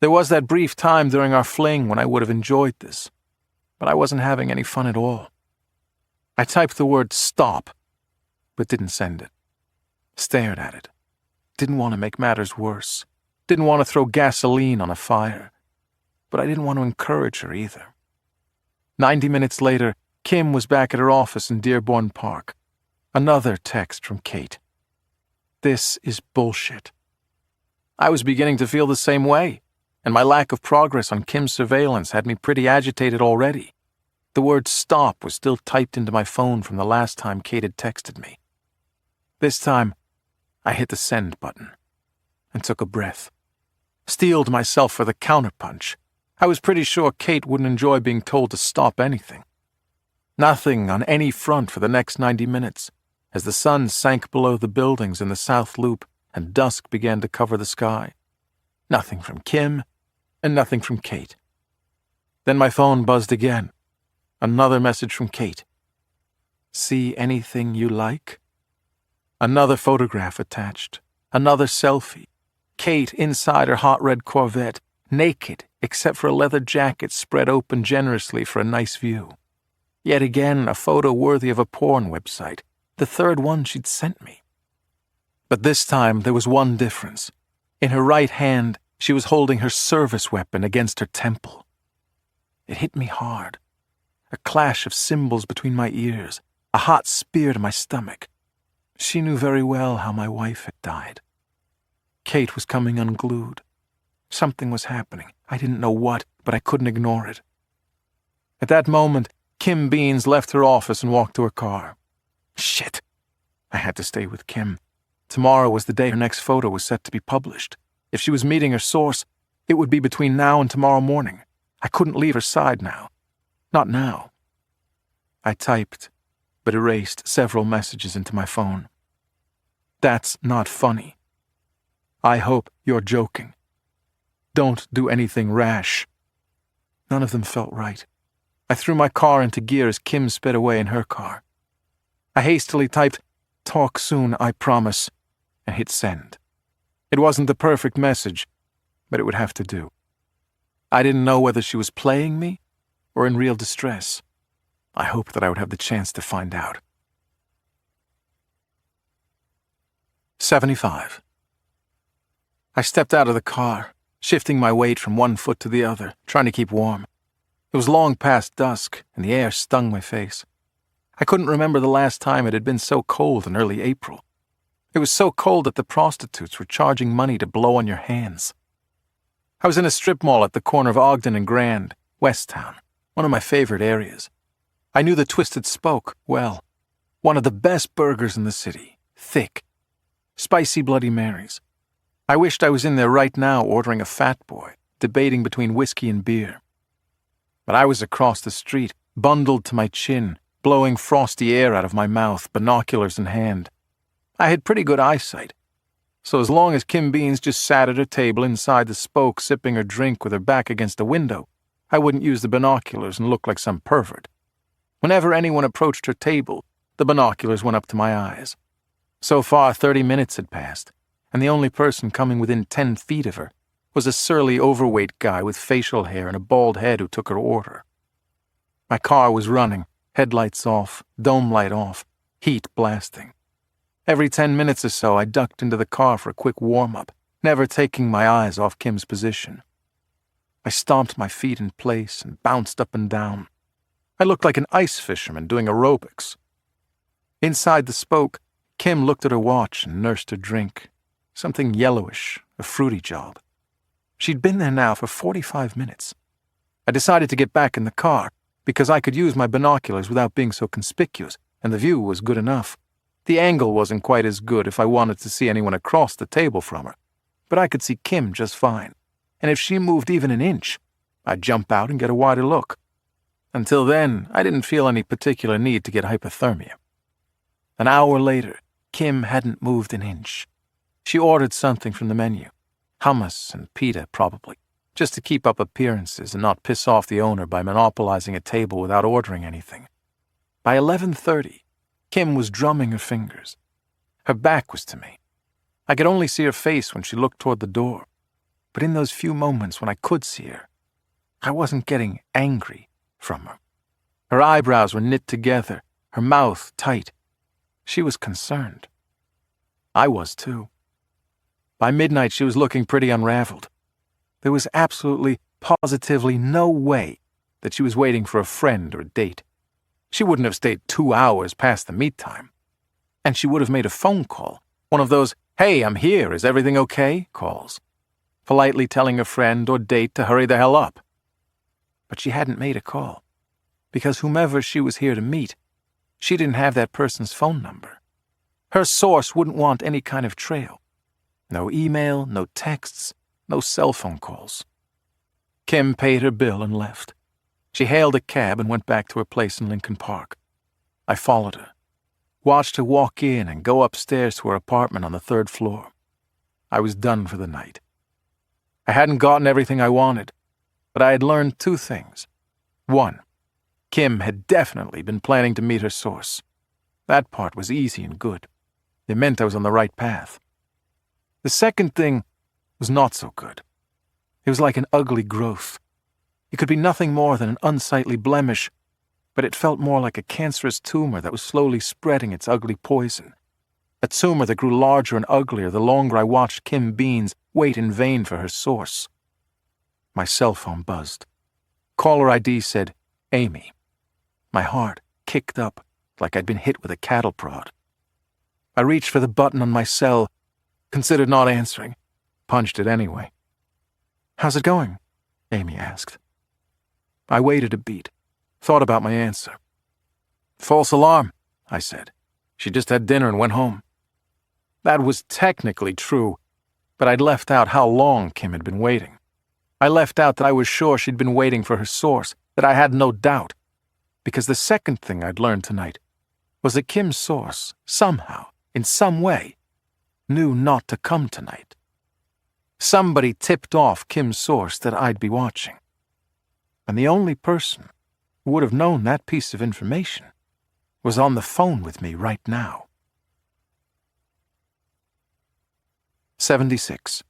There was that brief time during our fling when I would have enjoyed this, but I wasn't having any fun at all. I typed the word stop, but didn't send it. Stared at it. Didn't want to make matters worse. Didn't want to throw gasoline on a fire. But I didn't want to encourage her either. 90 minutes later, Kim was back at her office in Dearborn Park. Another text from Kate. This is bullshit. I was beginning to feel the same way, and my lack of progress on Kim's surveillance had me pretty agitated already. The word stop was still typed into my phone from the last time Kate had texted me. This time, I hit the send button and took a breath. Steeled myself for the counterpunch. I was pretty sure Kate wouldn't enjoy being told to stop anything. Nothing on any front for the next 90 minutes, as the sun sank below the buildings in the South Loop and dusk began to cover the sky. Nothing from Kim, and nothing from Kate. Then my phone buzzed again. Another message from Kate. See anything you like? Another photograph attached. Another selfie. Kate inside her hot red Corvette, naked except for a leather jacket spread open generously for a nice view. Yet again, a photo worthy of a porn website, the third one she'd sent me. But this time there was one difference. In her right hand, she was holding her service weapon against her temple. It hit me hard. A clash of cymbals between my ears, a hot spear to my stomach. She knew very well how my wife had died. Kate was coming unglued. Something was happening. I didn't know what, but I couldn't ignore it. At that moment, Kim Beans left her office and walked to her car. Shit. I had to stay with Kim. Tomorrow was the day her next photo was set to be published. If she was meeting her source, it would be between now and tomorrow morning. I couldn't leave her side now. Not now. I typed, but erased several messages into my phone. That's not funny. I hope you're joking. Don't do anything rash. None of them felt right. I threw my car into gear as Kim sped away in her car. I hastily typed, "Talk soon, I promise," and hit send. It wasn't the perfect message, but it would have to do. I didn't know whether she was playing me or in real distress. I hoped that I would have the chance to find out. 75. I stepped out of the car, shifting my weight from one foot to the other, trying to keep warm. It was long past dusk, and the air stung my face. I couldn't remember the last time it had been so cold in early April. It was so cold that the prostitutes were charging money to blow on your hands. I was in a strip mall at the corner of Ogden and Grand, West Town, one of my favorite areas. I knew the Twisted Spoke well. One of the best burgers in the city. Thick. Spicy Bloody Marys. I wished I was in there right now ordering a Fat Boy, debating between whiskey and beer. But I was across the street, bundled to my chin, blowing frosty air out of my mouth, binoculars in hand. I had pretty good eyesight. So as long as Kim Beans just sat at her table inside the Spoke sipping her drink with her back against a window, I wouldn't use the binoculars and look like some pervert. Whenever anyone approached her table, the binoculars went up to my eyes. So far, 30 minutes had passed, and the only person coming within 10 feet of her was a surly, overweight guy with facial hair and a bald head who took her order. My car was running, headlights off, dome light off, heat blasting. Every 10 minutes or so, I ducked into the car for a quick warm-up, never taking my eyes off Kim's position. I stomped my feet in place and bounced up and down. I looked like an ice fisherman doing aerobics. Inside the spoke, Kim looked at her watch and nursed her drink. Something yellowish, a fruity job. She'd been there now for 45 minutes. I decided to get back in the car because I could use my binoculars without being so conspicuous, and the view was good enough. The angle wasn't quite as good if I wanted to see anyone across the table from her, but I could see Kim just fine, and if she moved even an inch, I'd jump out and get a wider look. Until then, I didn't feel any particular need to get hypothermia. An hour later, Kim hadn't moved an inch. She ordered something from the menu. Hummus and pita, probably, just to keep up appearances and not piss off the owner by monopolizing a table without ordering anything. By 11:30, Kim was drumming her fingers. Her back was to me. I could only see her face when she looked toward the door, but in those few moments when I could see her, I wasn't getting angry from her. Her eyebrows were knit together, her mouth tight. She was concerned. I was too. By midnight, she was looking pretty unraveled. There was absolutely, positively no way that she was waiting for a friend or a date. She wouldn't have stayed 2 hours past the meet time. And she would have made a phone call, one of those, "Hey, I'm here, is everything okay?" calls, politely telling a friend or date to hurry the hell up. But she hadn't made a call, because whomever she was here to meet, she didn't have that person's phone number. Her source wouldn't want any kind of trail. No email, no texts, no cell phone calls. Kim paid her bill and left. She hailed a cab and went back to her place in Lincoln Park. I followed her, watched her walk in and go upstairs to her apartment on the 3rd floor. I was done for the night. I hadn't gotten everything I wanted, but I had learned 2 things. 1, Kim had definitely been planning to meet her source. That part was easy and good. It meant I was on the right path. The second thing was not so good. It was like an ugly growth. It could be nothing more than an unsightly blemish, but it felt more like a cancerous tumor that was slowly spreading its ugly poison. A tumor that grew larger and uglier the longer I watched Kim Beans wait in vain for her source. My cell phone buzzed. Caller ID said, "Amy." My heart kicked up like I'd been hit with a cattle prod. I reached for the button on my cell, considered not answering, punched it anyway. "How's it going?" Amy asked. I waited a beat, thought about my answer. "False alarm," I said. "She just had dinner and went home." That was technically true, but I'd left out how long Kim had been waiting. I left out that I was sure she'd been waiting for her source, that I had no doubt, because the second thing I'd learned tonight was that Kim's source, somehow, in some way, knew not to come tonight. Somebody tipped off Kim's source that I'd be watching. And the only person who would have known that piece of information was on the phone with me right now. 76.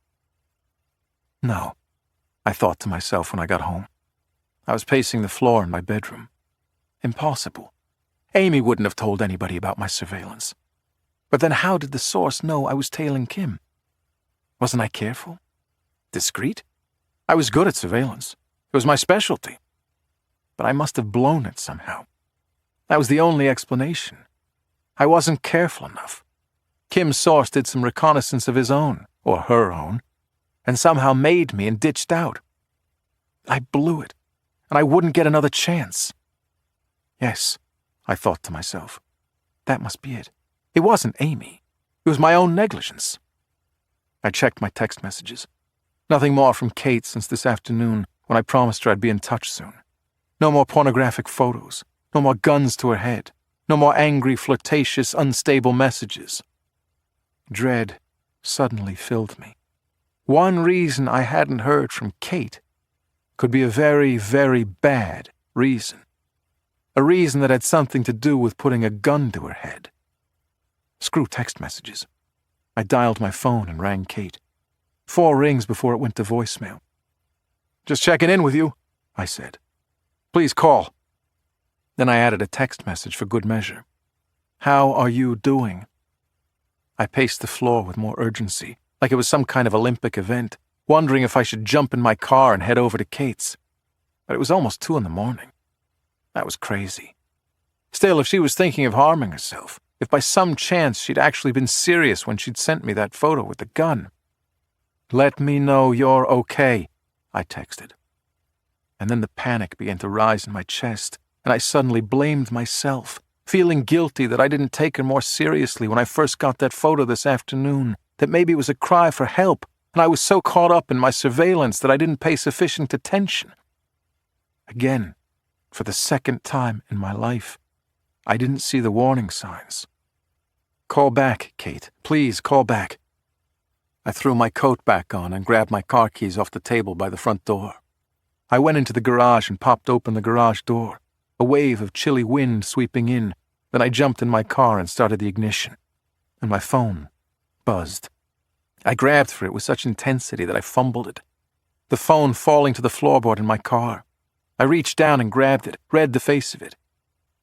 No, I thought to myself when I got home. I was pacing the floor in my bedroom. Impossible. Amy wouldn't have told anybody about my surveillance. But then how did the source know I was tailing Kim? Wasn't I careful? Discreet? I was good at surveillance. It was my specialty. But I must have blown it somehow. That was the only explanation. I wasn't careful enough. Kim's source did some reconnaissance of his own, or her own, and somehow made me and ditched out. I blew it, and I wouldn't get another chance. Yes, I thought to myself. That must be it. It wasn't Amy. It was my own negligence. I checked my text messages. Nothing more from Kate since this afternoon, when I promised her I'd be in touch soon. No more pornographic photos. No more guns to her head. No more angry, flirtatious, unstable messages. Dread suddenly filled me. One reason I hadn't heard from Kate could be a very, very bad reason. A reason that had something to do with putting a gun to her head. Screw text messages. I dialed my phone and rang Kate. 4 rings before it went to voicemail. "Just checking in with you," I said. "Please call." Then I added a text message for good measure. "How are you doing?" I paced the floor with more urgency, like it was some kind of Olympic event, wondering if I should jump in my car and head over to Kate's. But it was almost 2 a.m. That was crazy. Still, if she was thinking of harming herself, if by some chance she'd actually been serious when she'd sent me that photo with the gun. "Let me know you're okay," I texted. And then the panic began to rise in my chest, and I suddenly blamed myself, feeling guilty that I didn't take her more seriously when I first got that photo this afternoon, that maybe it was a cry for help, and I was so caught up in my surveillance that I didn't pay sufficient attention. Again, for the second time in my life, I didn't see the warning signs. "Call back, Kate. Please call back." I threw my coat back on and grabbed my car keys off the table by the front door. I went into the garage and popped open the garage door, a wave of chilly wind sweeping in. Then I jumped in my car and started the ignition, and my phone buzzed. I grabbed for it with such intensity that I fumbled it, the phone falling to the floorboard in my car. I reached down and grabbed it, read the face of it.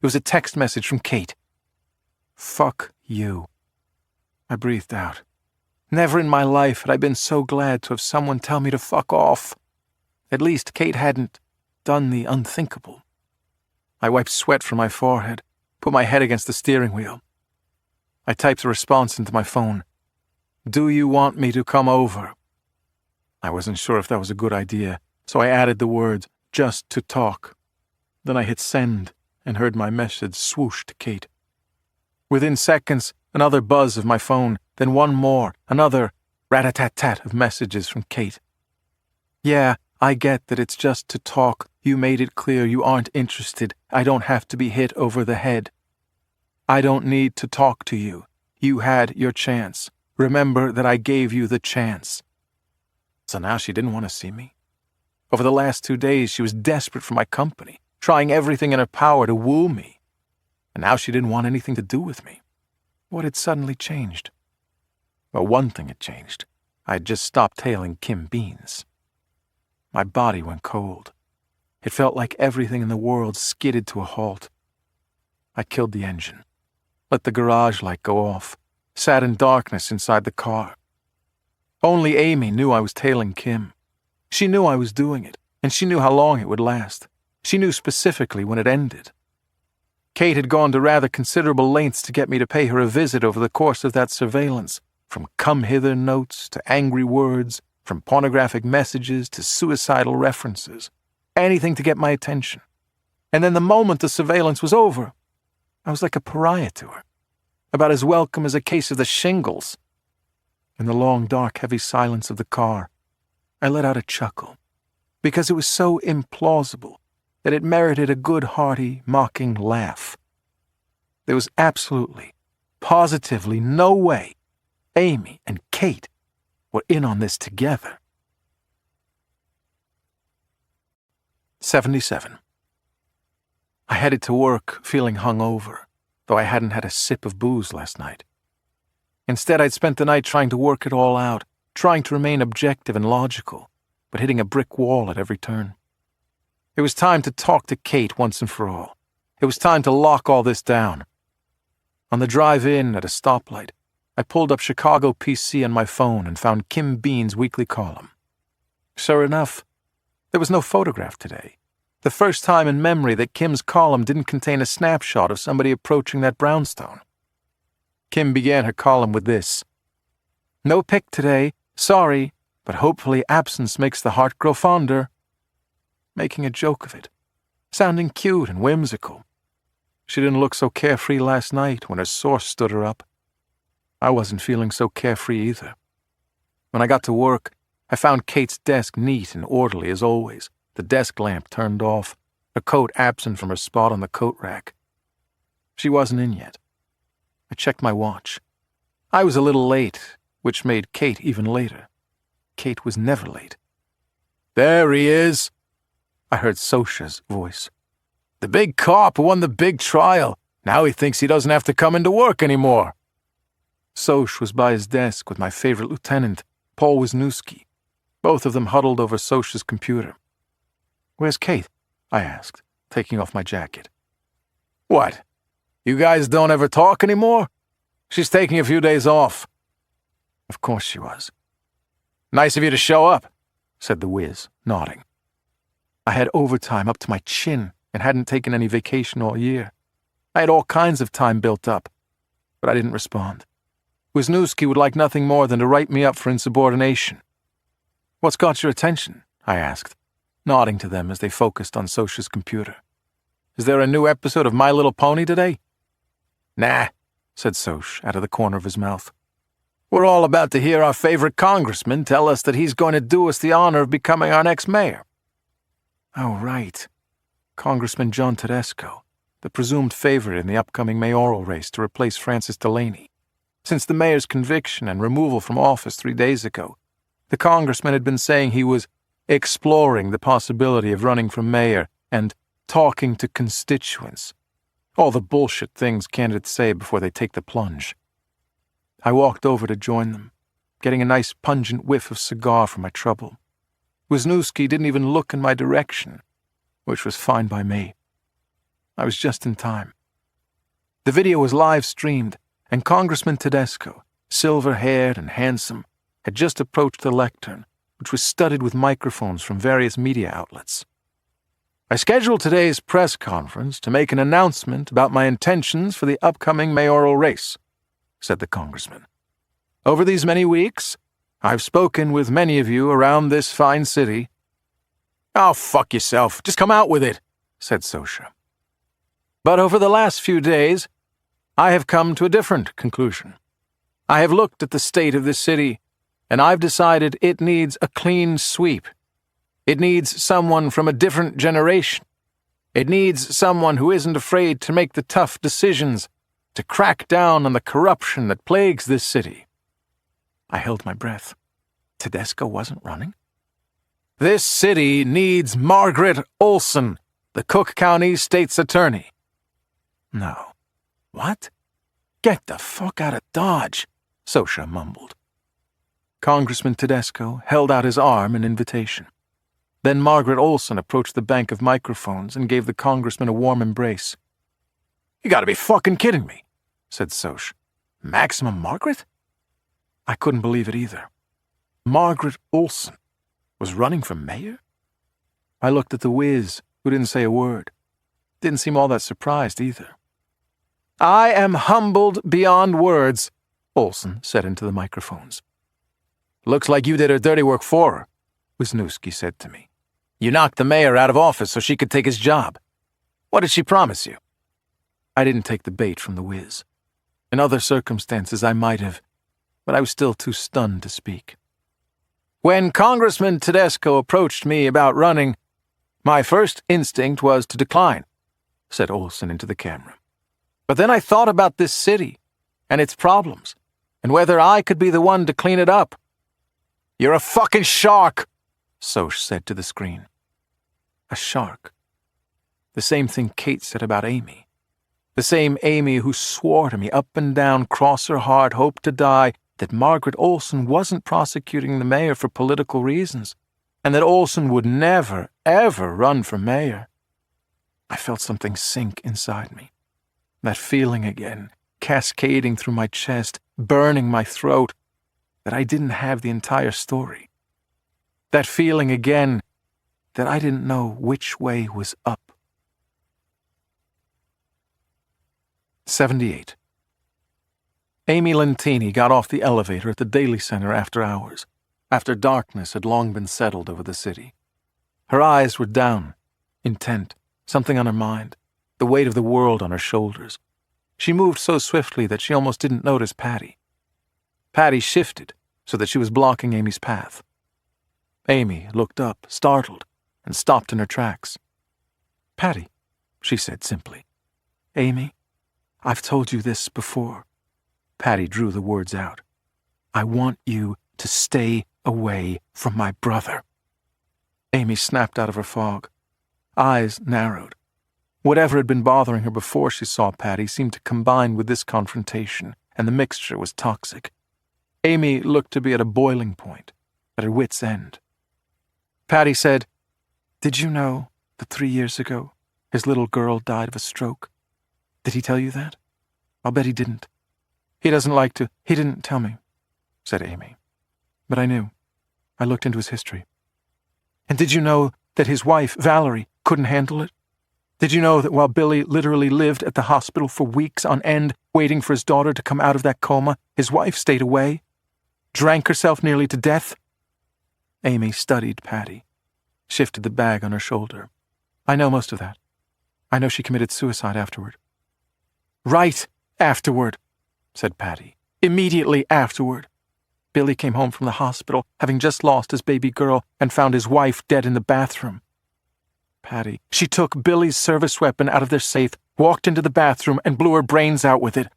It was a text message from Kate. "Fuck you." I breathed out. Never in my life had I been so glad to have someone tell me to fuck off. At least Kate hadn't done the unthinkable. I wiped sweat from my forehead, put my head against the steering wheel. I typed a response into my phone. "Do you want me to come over?" I wasn't sure if that was a good idea, so I added the words, "just to talk." Then I hit send and heard my message swoosh to Kate. Within seconds, another buzz of my phone, then one more, another rat-a-tat-tat of messages from Kate. "Yeah, I get that it's just to talk. You made it clear you aren't interested. I don't have to be hit over the head. I don't need to talk to you. You had your chance. Remember that I gave you the chance." So now she didn't want to see me. Over the last 2 days, she was desperate for my company, trying everything in her power to woo me. And now she didn't want anything to do with me. What had suddenly changed? Well, one thing had changed. I had just stopped tailing Kim Beans. My body went cold. It felt like everything in the world skidded to a halt. I killed the engine, let the garage light go off, sat in darkness inside the car. Only Amy knew I was tailing Kim. She knew I was doing it, and she knew how long it would last. She knew specifically when it ended. Kate had gone to rather considerable lengths to get me to pay her a visit over the course of that surveillance, from come-hither notes to angry words, from pornographic messages to suicidal references. Anything to get my attention. And then the moment the surveillance was over, I was like a pariah to her, about as welcome as a case of the shingles. In the long, dark, heavy silence of the car, I let out a chuckle, because it was so implausible that it merited a good, hearty, mocking laugh. There was absolutely, positively no way Amy and Kate were in on this together. 77. I headed to work feeling hungover, though I hadn't had a sip of booze last night. Instead, I'd spent the night trying to work it all out, trying to remain objective and logical, but hitting a brick wall at every turn. It was time to talk to Kate once and for all. It was time to lock all this down. On the drive-in at a stoplight, I pulled up Chicago PC on my phone and found Kim Bean's weekly column. Sure enough, there was no photograph today. The first time in memory that Kim's column didn't contain a snapshot of somebody approaching that brownstone. Kim began her column with this: "No pic today, sorry, but hopefully absence makes the heart grow fonder." Making a joke of it, sounding cute and whimsical. She didn't look so carefree last night when her source stood her up. I wasn't feeling so carefree either. When I got to work, I found Kate's desk neat and orderly as always, the desk lamp turned off, her coat absent from her spot on the coat rack. She wasn't in yet. I checked my watch. I was a little late, which made Kate even later. Kate was never late. "There he is," I heard Sosha's voice. "The big cop who won the big trial. Now he thinks he doesn't have to come into work anymore." Sosh was by his desk with my favorite lieutenant, Paul Wisniewski, both of them huddled over Sosha's computer. "Where's Kate?" I asked, taking off my jacket. "What? You guys don't ever talk anymore? She's taking a few days off." Of course she was. Nice of you to show up, said the whiz, nodding. I had overtime up to my chin and hadn't taken any vacation all year. I had all kinds of time built up, but I didn't respond. Wisniewski would like nothing more than to write me up for insubordination. What's got your attention? I asked, nodding to them as they focused on Sosha's computer. Is there a new episode of My Little Pony today? Nah, said Sosh out of the corner of his mouth. We're all about to hear our favorite congressman tell us that he's going to do us the honor of becoming our next mayor. Oh, right. Congressman John Tedesco, the presumed favorite in the upcoming mayoral race to replace Francis Delaney. Since the mayor's conviction and removal from office 3 days ago, the congressman had been saying he was exploring the possibility of running for mayor and talking to constituents. All the bullshit things candidates say before they take the plunge. I walked over to join them, getting a nice pungent whiff of cigar from my trouble. Wisniewski didn't even look in my direction, which was fine by me. I was just in time. The video was live-streamed, and Congressman Tedesco, silver-haired and handsome, had just approached the lectern, which was studded with microphones from various media outlets. I scheduled today's press conference to make an announcement about my intentions for the upcoming mayoral race, said the congressman. Over these many weeks, I've spoken with many of you around this fine city. Oh, fuck yourself. Just come out with it, said Sosha. But over the last few days, I have come to a different conclusion. I have looked at the state of this city, and I've decided it needs a clean sweep. It needs someone from a different generation. It needs someone who isn't afraid to make the tough decisions, to crack down on the corruption that plagues this city. I held my breath. Tedesco wasn't running? This city needs Margaret Olson, the Cook County State's Attorney. No. What? Get the fuck out of Dodge, Sosha mumbled. Congressman Tedesco held out his arm in invitation. Then Margaret Olson approached the bank of microphones and gave the congressman a warm embrace. You gotta be fucking kidding me, said Sosh. Maximum Margaret? I couldn't believe it either. Margaret Olson was running for mayor? I looked at the whiz, who didn't say a word. Didn't seem all that surprised either. I am humbled beyond words, Olson said into the microphones. Looks like you did her dirty work for her, Wisniewski said to me. You knocked the mayor out of office so she could take his job. What did she promise you? I didn't take the bait from the whiz. In other circumstances I might have, but I was still too stunned to speak. When Congressman Tedesco approached me about running, my first instinct was to decline, said Olson into the camera. But then I thought about this city and its problems, and whether I could be the one to clean it up. You're a fucking shark, Sosh said to the screen. A shark. The same thing Kate said about Amy. The same Amy who swore to me up and down, cross her heart, hope to die, that Margaret Olson wasn't prosecuting the mayor for political reasons, and that Olson would never, ever run for mayor. I felt something sink inside me. That feeling again, cascading through my chest, burning my throat, that I didn't have the entire story. That feeling again, that I didn't know which way was up. 78. Amy Lentini got off the elevator at the Daily Center after hours, after darkness had long been settled over the city. Her eyes were down, intent, something on her mind, the weight of the world on her shoulders. She moved so swiftly that she almost didn't notice Patty. Patty shifted so that she was blocking Amy's path. Amy looked up, startled, and stopped in her tracks. Patty, she said simply. Amy, I've told you this before. Patty drew the words out. I want you to stay away from my brother. Amy snapped out of her fog. Eyes narrowed. Whatever had been bothering her before she saw Patty seemed to combine with this confrontation, and the mixture was toxic. Amy looked to be at a boiling point, at her wit's end. Patty said, Did you know that 3 years ago his little girl died of a stroke? Did he tell you that? I'll bet he didn't. He doesn't like to. He didn't tell me, said Amy. But I knew. I looked into his history. And did you know that his wife, Valerie, couldn't handle it? Did you know that while Billy literally lived at the hospital for weeks on end, waiting for his daughter to come out of that coma, his wife stayed away? Drank herself nearly to death? Amy studied Patty, shifted the bag on her shoulder. I know most of that. I know she committed suicide afterward. Right afterward, said Patty. Immediately afterward. Billy came home from the hospital, having just lost his baby girl, and found his wife dead in the bathroom. Patty, she took Billy's service weapon out of their safe, walked into the bathroom, and blew her brains out with it.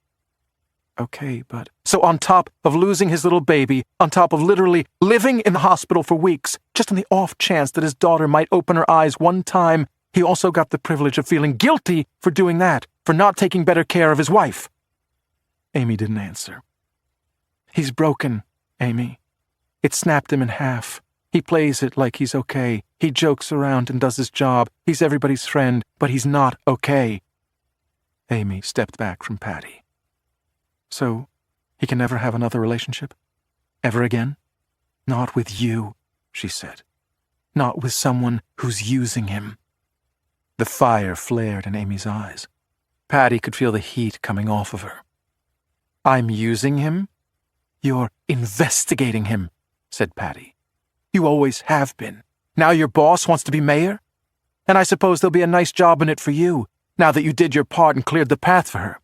Okay, but... So on top of losing his little baby, on top of literally living in the hospital for weeks, just on the off chance that his daughter might open her eyes one time, he also got the privilege of feeling guilty for doing that, for not taking better care of his wife. Amy didn't answer. He's broken, Amy. It snapped him in half. He plays it like he's okay. He jokes around and does his job. He's everybody's friend, but he's not okay. Amy stepped back from Patty. So, he can never have another relationship? Ever again? Not with you, she said. Not with someone who's using him. The fire flared in Amy's eyes. Patty could feel the heat coming off of her. I'm using him? You're investigating him, said Patty. You always have been. Now your boss wants to be mayor? And I suppose there'll be a nice job in it for you, now that you did your part and cleared the path for her.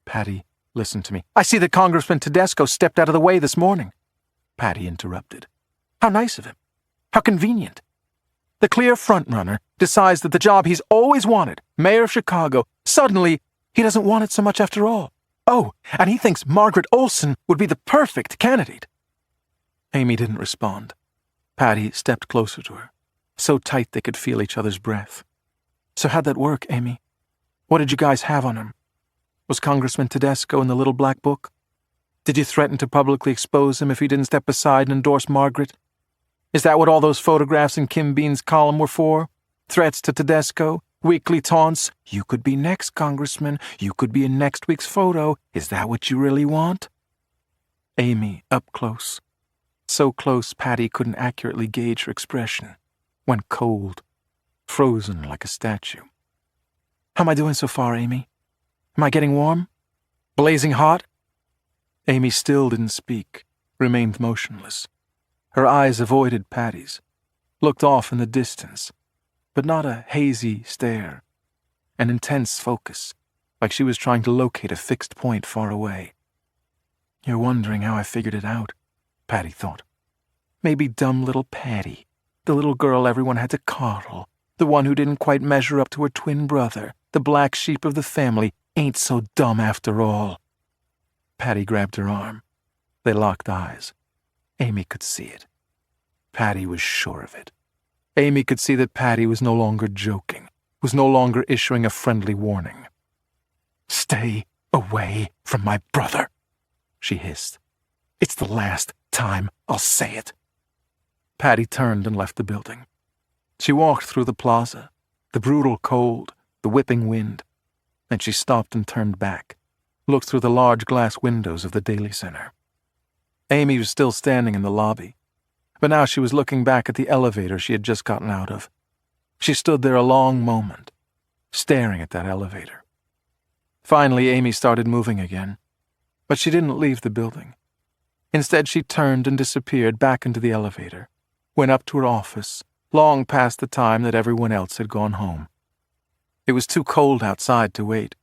Patty, listen to me. I see that Congressman Tedesco stepped out of the way this morning. Patty interrupted. How nice of him. How convenient. The clear frontrunner decides that the job he's always wanted, mayor of Chicago, suddenly he doesn't want it so much after all. Oh, and he thinks Margaret Olson would be the perfect candidate. Amy didn't respond. Patty stepped closer to her, so tight they could feel each other's breath. So how'd that work, Amy? What did you guys have on him? Was Congressman Tedesco in the little black book? Did you threaten to publicly expose him if he didn't step aside and endorse Margaret? Is that what all those photographs in Kim Bean's column were for? Threats to Tedesco? Weekly taunts? You could be next, Congressman. You could be in next week's photo. Is that what you really want? Amy, up close. So close Patty couldn't accurately gauge her expression. Went cold, frozen like a statue. How am I doing so far, Amy? Am I getting warm? Blazing hot? Amy still didn't speak, remained motionless. Her eyes avoided Patty's, looked off in the distance, but not a hazy stare, an intense focus, like she was trying to locate a fixed point far away. You're wondering how I figured it out, Patty thought. Maybe dumb little Patty, the little girl everyone had to coddle, the one who didn't quite measure up to her twin brother, the black sheep of the family, ain't so dumb after all. Patty grabbed her arm. They locked eyes. Amy could see it. Patty was sure of it. Amy could see that Patty was no longer joking, was no longer issuing a friendly warning. Stay away from my brother, she hissed. It's the last time I'll say it. Patty turned and left the building. She walked through the plaza, the brutal cold, the whipping wind. Then she stopped and turned back, looked through the large glass windows of the Daily Center. Amy was still standing in the lobby, but now she was looking back at the elevator she had just gotten out of. She stood there a long moment, staring at that elevator. Finally, Amy started moving again, but she didn't leave the building. Instead, she turned and disappeared back into the elevator, went up to her office, long past the time that everyone else had gone home. It was too cold outside to wait,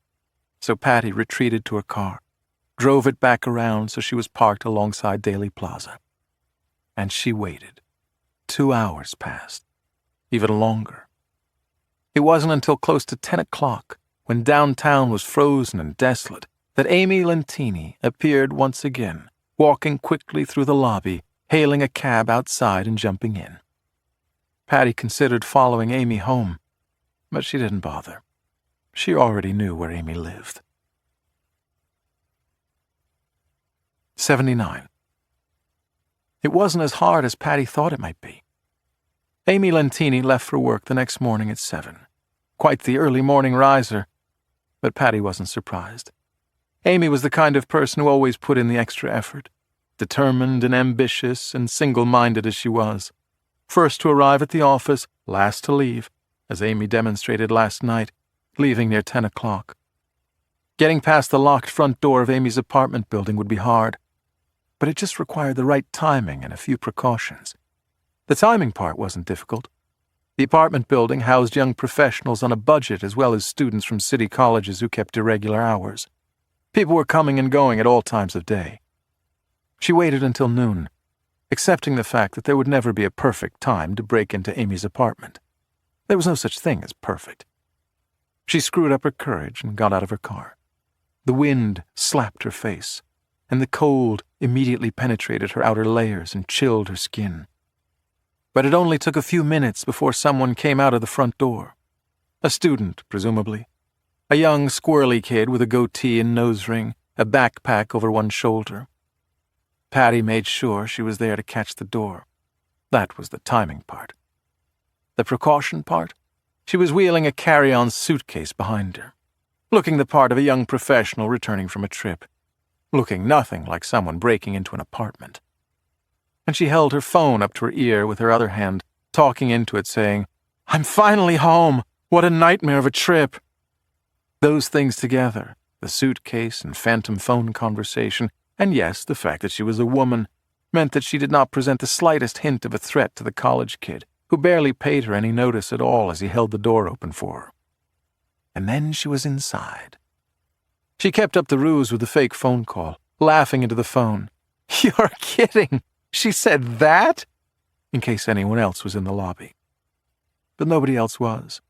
so Patty retreated to her car, drove it back around so she was parked alongside Daly Plaza. And she waited. 2 hours passed, even longer. It wasn't until close to 10 o'clock, when downtown was frozen and desolate, that Amy Lentini appeared once again, walking quickly through the lobby, hailing a cab outside and jumping in. Patty considered following Amy home, but she didn't bother. She already knew where Amy lived. 79. It wasn't as hard as Patty thought it might be. Amy Lentini left for work the next morning at 7. Quite the early morning riser, but Patty wasn't surprised. Amy was the kind of person who always put in the extra effort. determined and ambitious and single-minded as she was. First to arrive at the office, last to leave, as Amy demonstrated last night, leaving near 10 o'clock. Getting past the locked front door of Amy's apartment building would be hard, but it just required the right timing and a few precautions. The timing part wasn't difficult. The apartment building housed young professionals on a budget as well as students from city colleges who kept irregular hours. People were coming and going at all times of day. She waited until noon, accepting the fact that there would never be a perfect time to break into Amy's apartment. There was no such thing as perfect. She screwed up her courage and got out of her car. The wind slapped her face, and the cold immediately penetrated her outer layers and chilled her skin. But it only took a few minutes before someone came out of the front door. A student, presumably. A young, squirrely kid with a goatee and nose ring, a backpack over one shoulder. Patty made sure she was there to catch the door. That was the timing part. The precaution part? She was wheeling a carry-on suitcase behind her, looking the part of a young professional returning from a trip, looking nothing like someone breaking into an apartment. And she held her phone up to her ear with her other hand, talking into it, saying, "I'm finally home! What a nightmare of a trip!" Those things together, the suitcase and phantom phone conversation, and yes, the fact that she was a woman, meant that she did not present the slightest hint of a threat to the college kid, who barely paid her any notice at all as he held the door open for her. And then she was inside. She kept up the ruse with the fake phone call, laughing into the phone. "You're kidding! She said that?" in case anyone else was in the lobby. But nobody else was.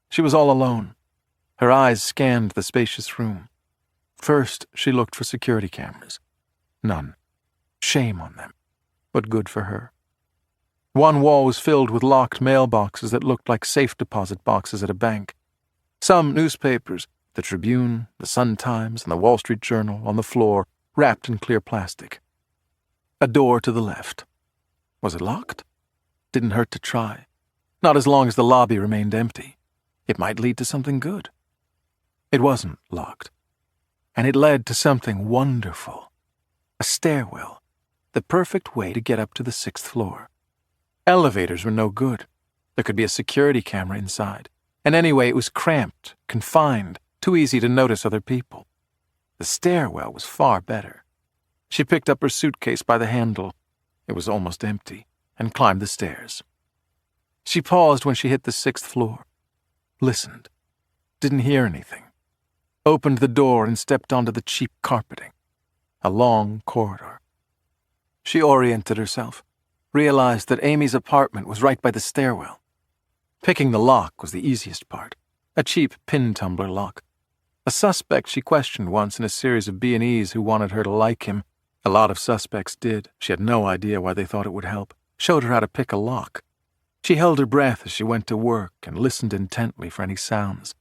She was all alone. Her eyes scanned the spacious room. First, she looked for security cameras. None. Shame on them, but good for her. One wall was filled with locked mailboxes that looked like safe deposit boxes at a bank. Some newspapers, the Tribune, the Sun-Times, and the Wall Street Journal, on the floor, wrapped in clear plastic. A door to the left. Was it locked? Didn't hurt to try. Not as long as the lobby remained empty. It might lead to something good. It wasn't locked. And it led to something wonderful. A stairwell. The perfect way to get up to the 6th floor. Elevators were no good. There could be a security camera inside. And anyway, it was cramped, confined, too easy to notice other people. The stairwell was far better. She picked up her suitcase by the handle. It was almost empty, and climbed the stairs. She paused when she hit the 6th floor. Listened. Didn't hear anything. Opened the door and stepped onto the cheap carpeting. A long corridor. She oriented herself, realized that Amy's apartment was right by the stairwell. Picking the lock was the easiest part. A cheap pin tumbler lock. A suspect she questioned once in a series of B&Es who wanted her to like him. A lot of suspects did. She had no idea why they thought it would help. Showed her how to pick a lock. She held her breath as she went to work and listened intently for any sounds.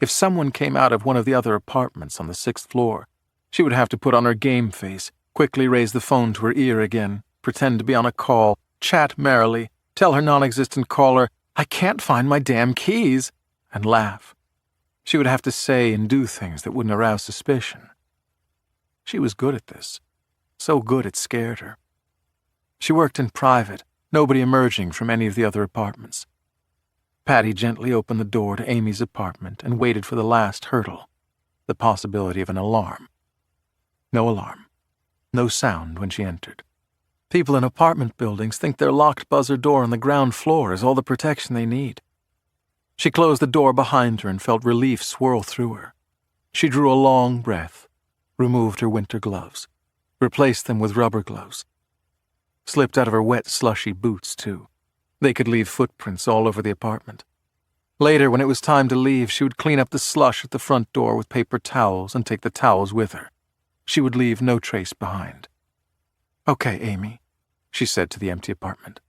If someone came out of one of the other apartments on the 6th floor, she would have to put on her game face, quickly raise the phone to her ear again, pretend to be on a call, chat merrily, tell her non-existent caller, "I can't find my damn keys," and laugh. She would have to say and do things that wouldn't arouse suspicion. She was good at this. So good it scared her. She worked in private, nobody emerging from any of the other apartments. Patty gently opened the door to Amy's apartment and waited for the last hurdle, the possibility of an alarm. No alarm. No sound when she entered. People in apartment buildings think their locked buzzer door on the ground floor is all the protection they need. She closed the door behind her and felt relief swirl through her. She drew a long breath, removed her winter gloves, replaced them with rubber gloves. Slipped out of her wet, slushy boots, too. They could leave footprints all over the apartment. Later, when it was time to leave, she would clean up the slush at the front door with paper towels and take the towels with her. She would leave no trace behind. "Okay, Amy," she said to the empty apartment.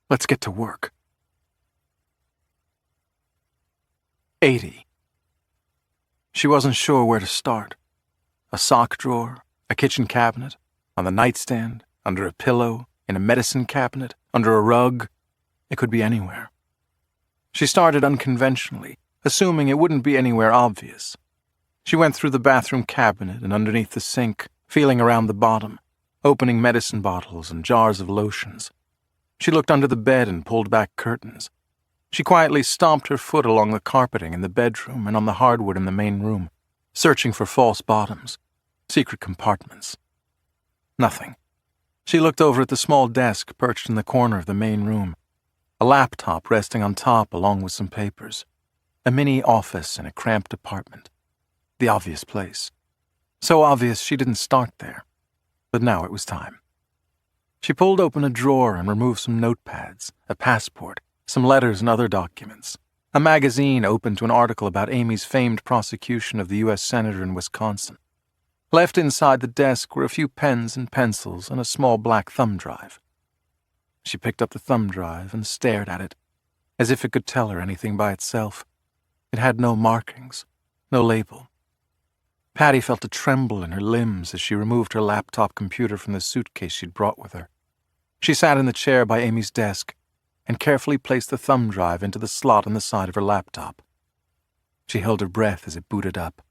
"Let's get to work." 80. She wasn't sure where to start. A sock drawer, a kitchen cabinet, on the nightstand, under a pillow, in a medicine cabinet, under a rug. It could be anywhere. She started unconventionally, assuming it wouldn't be anywhere obvious. She went through the bathroom cabinet and underneath the sink, feeling around the bottom, opening medicine bottles and jars of lotions. She looked under the bed and pulled back curtains. She quietly stomped her foot along the carpeting in the bedroom and on the hardwood in the main room, searching for false bottoms, secret compartments. Nothing. She looked over at the small desk perched in the corner of the main room, a laptop resting on top along with some papers, a mini office in a cramped apartment. The obvious place. So obvious she didn't start there. But now it was time. She pulled open a drawer and removed some notepads, a passport, some letters and other documents, a magazine open to an article about Amy's famed prosecution of the U.S. Senator in Wisconsin. Left inside the desk were a few pens and pencils and a small black thumb drive. She picked up the thumb drive and stared at it, as if it could tell her anything by itself. It had no markings, no label. Patty felt a tremble in her limbs as she removed her laptop computer from the suitcase she'd brought with her. She sat in the chair by Amy's desk and carefully placed the thumb drive into the slot on the side of her laptop. She held her breath as it booted up.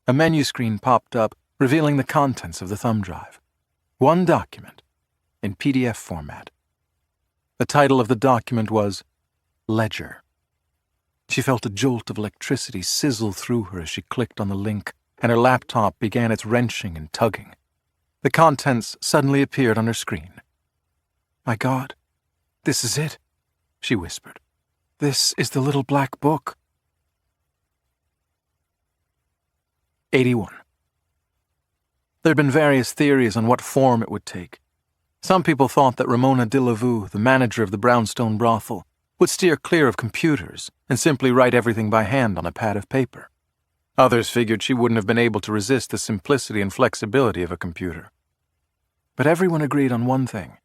A menu screen popped up, revealing the contents of the thumb drive. One document, in PDF format. The title of the document was Ledger. She felt a jolt of electricity sizzle through her as she clicked on the link, and her laptop began its wrenching and tugging. The contents suddenly appeared on her screen. "My God, this is it," she whispered. "This is the little black book." 81. There had been various theories on what form it would take. Some people thought that Ramona DeLaVue, the manager of the brownstone brothel, would steer clear of computers and simply write everything by hand on a pad of paper. Others figured she wouldn't have been able to resist the simplicity and flexibility of a computer. But everyone agreed on one thing.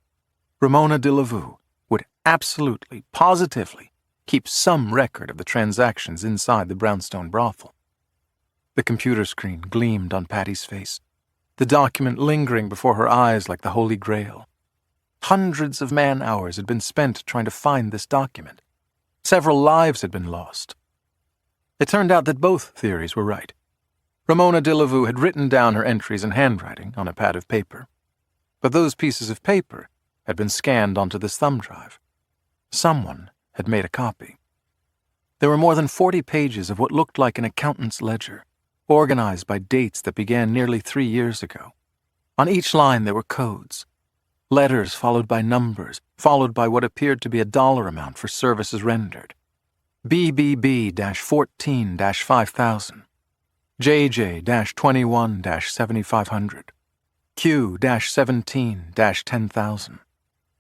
Ramona DeLaVue would absolutely, positively keep some record of the transactions inside the brownstone brothel. The computer screen gleamed on Patty's face, the document lingering before her eyes like the Holy Grail. Hundreds of man-hours had been spent trying to find this document. Several lives had been lost. It turned out that both theories were right. Ramona DeLaVue had written down her entries in handwriting on a pad of paper. But those pieces of paper had been scanned onto this thumb drive. Someone had made a copy. There were more than 40 pages of what looked like an accountant's ledger, organized by dates that began nearly 3 years ago. On each line there were codes. Letters followed by numbers, followed by what appeared to be a dollar amount for services rendered. BBB-14-5000, JJ-21-7500, Q-17-10,000.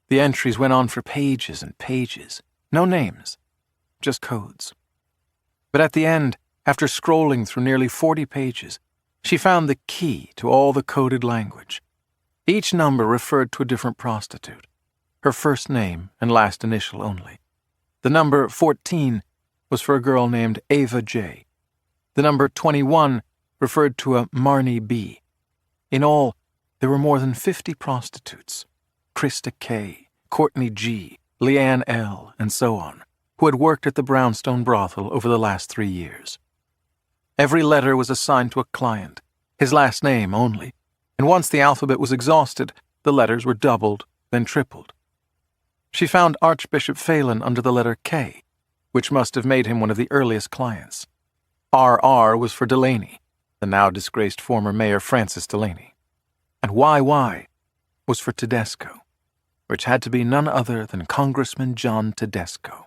The entries went on for pages and pages. No names, just codes. But at the end, after scrolling through nearly 40 pages, she found the key to all the coded language. Each number referred to a different prostitute, her first name and last initial only. The number 14 was for a girl named Ava J. The number 21 referred to a Marnie B. In all, there were more than 50 prostitutes, Krista K., Courtney G., Leanne L., and so on, who had worked at the brownstone brothel over the last 3 years. Every letter was assigned to a client, his last name only, and once the alphabet was exhausted, the letters were doubled, then tripled. She found Archbishop Phelan under the letter K, which must have made him one of the earliest clients. RR was for Delaney, the now-disgraced former mayor Francis Delaney. And YY was for Tedesco, which had to be none other than Congressman John Tedesco,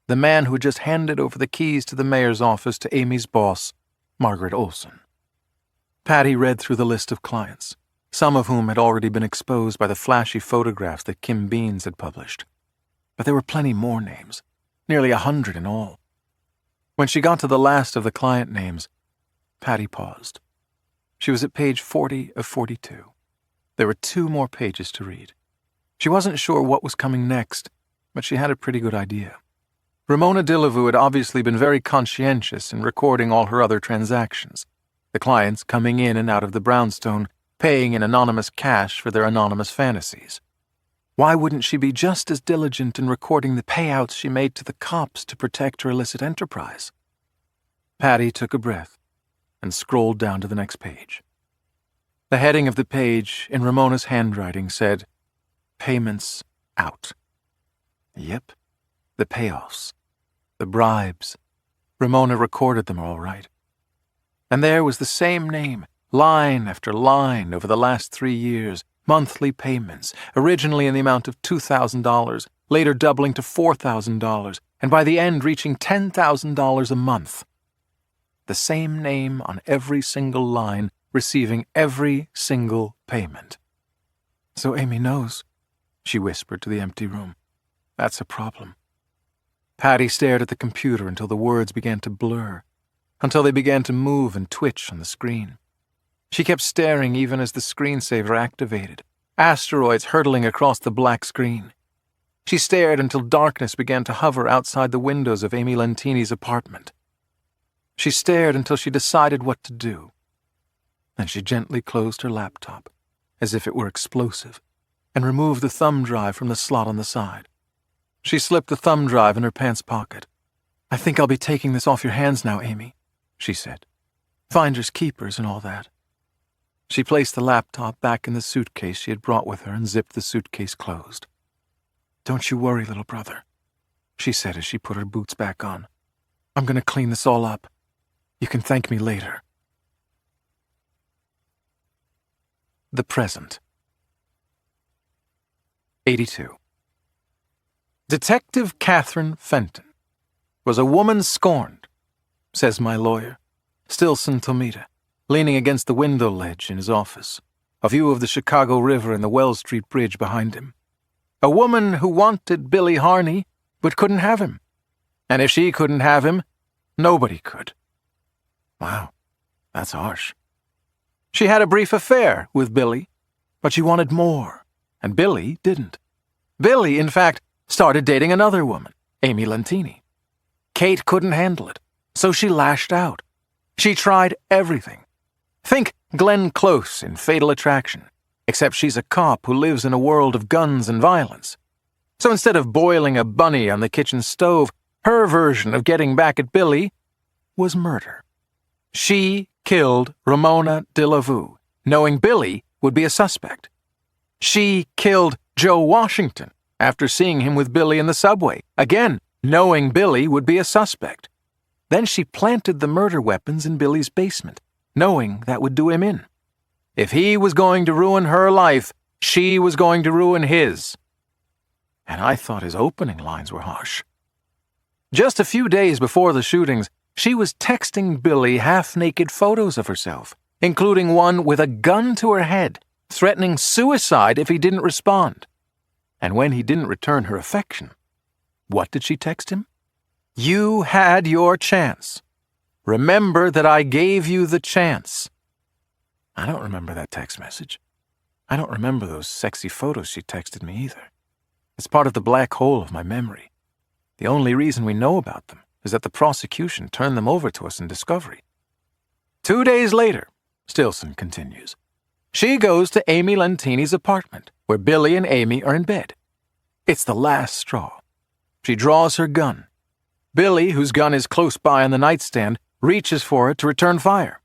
the man who had just handed over the keys to the mayor's office to Amy's boss, Margaret Olson. Patty read through the list of clients, some of whom had already been exposed by the flashy photographs that Kim Beans had published. But there were plenty more names, nearly 100 in all. When she got to the last of the client names, Patty paused. She was at page 40 of 42. There were 2 more pages to read. She wasn't sure what was coming next, but she had a pretty good idea. Ramona DeLaVue had obviously been very conscientious in recording all her other transactions, the clients coming in and out of the brownstone, paying in anonymous cash for their anonymous fantasies. Why wouldn't she be just as diligent in recording the payouts she made to the cops to protect her illicit enterprise? Patty took a breath and scrolled down to the next page. The heading of the page, in Ramona's handwriting, said, "Payments out." Yep, the payoffs, the bribes. Ramona recorded them all right. And there was the same name, line after line over the last 3 years, monthly payments, originally in the amount of $2,000, later doubling to $4,000, and by the end reaching $10,000 a month. The same name on every single line, receiving every single payment. "So Amy knows," she whispered to the empty room. "That's a problem." Patty stared at the computer until the words began to blur, until they began to move and twitch on the screen. She kept staring even as the screensaver activated, asteroids hurtling across the black screen. She stared until darkness began to hover outside the windows of Amy Lentini's apartment. She stared until she decided what to do. Then she gently closed her laptop, as if it were explosive, and removed the thumb drive from the slot on the side. She slipped the thumb drive in her pants pocket. "I think I'll be taking this off your hands now, Amy," she said. "Finders keepers and all that." She placed the laptop back in the suitcase she had brought with her and zipped the suitcase closed. "Don't you worry, little brother," she said as she put her boots back on. "I'm going to clean this all up. You can thank me later." The present. 82. Detective Catherine Fenton was a woman scorned, says my lawyer, Stilson Tomita, leaning against the window ledge in his office, a view of the Chicago River and the Wells Street Bridge behind him. A woman who wanted Billy Harney, but couldn't have him. And if she couldn't have him, nobody could. Wow, that's harsh. She had a brief affair with Billy, but she wanted more, and Billy didn't. Billy, in fact, started dating another woman, Amy Lentini. Kate couldn't handle it, so she lashed out. She tried everything. Think Glenn Close in Fatal Attraction, except she's a cop who lives in a world of guns and violence. So instead of boiling a bunny on the kitchen stove, her version of getting back at Billy was murder. She killed Ramona de la Vue, knowing Billy would be a suspect. She killed Joe Washington after seeing him with Billy in the subway, again knowing Billy would be a suspect. Then she planted the murder weapons in Billy's basement, knowing that would do him in. If he was going to ruin her life, she was going to ruin his. And I thought his opening lines were harsh. Just a few days before the shootings, she was texting Billy half-naked photos of herself, including one with a gun to her head, threatening suicide if he didn't respond. And when he didn't return her affection, what did she text him? "You had your chance. Remember that I gave you the chance." I don't remember that text message. I don't remember those sexy photos she texted me either. It's part of the black hole of my memory. The only reason we know about them is that the prosecution turned them over to us in discovery. 2 days later, Stilson continues, she goes to Amy Lentini's apartment, where Billy and Amy are in bed. It's the last straw. She draws her gun. Billy, whose gun is close by on the nightstand, reaches for it to return fire.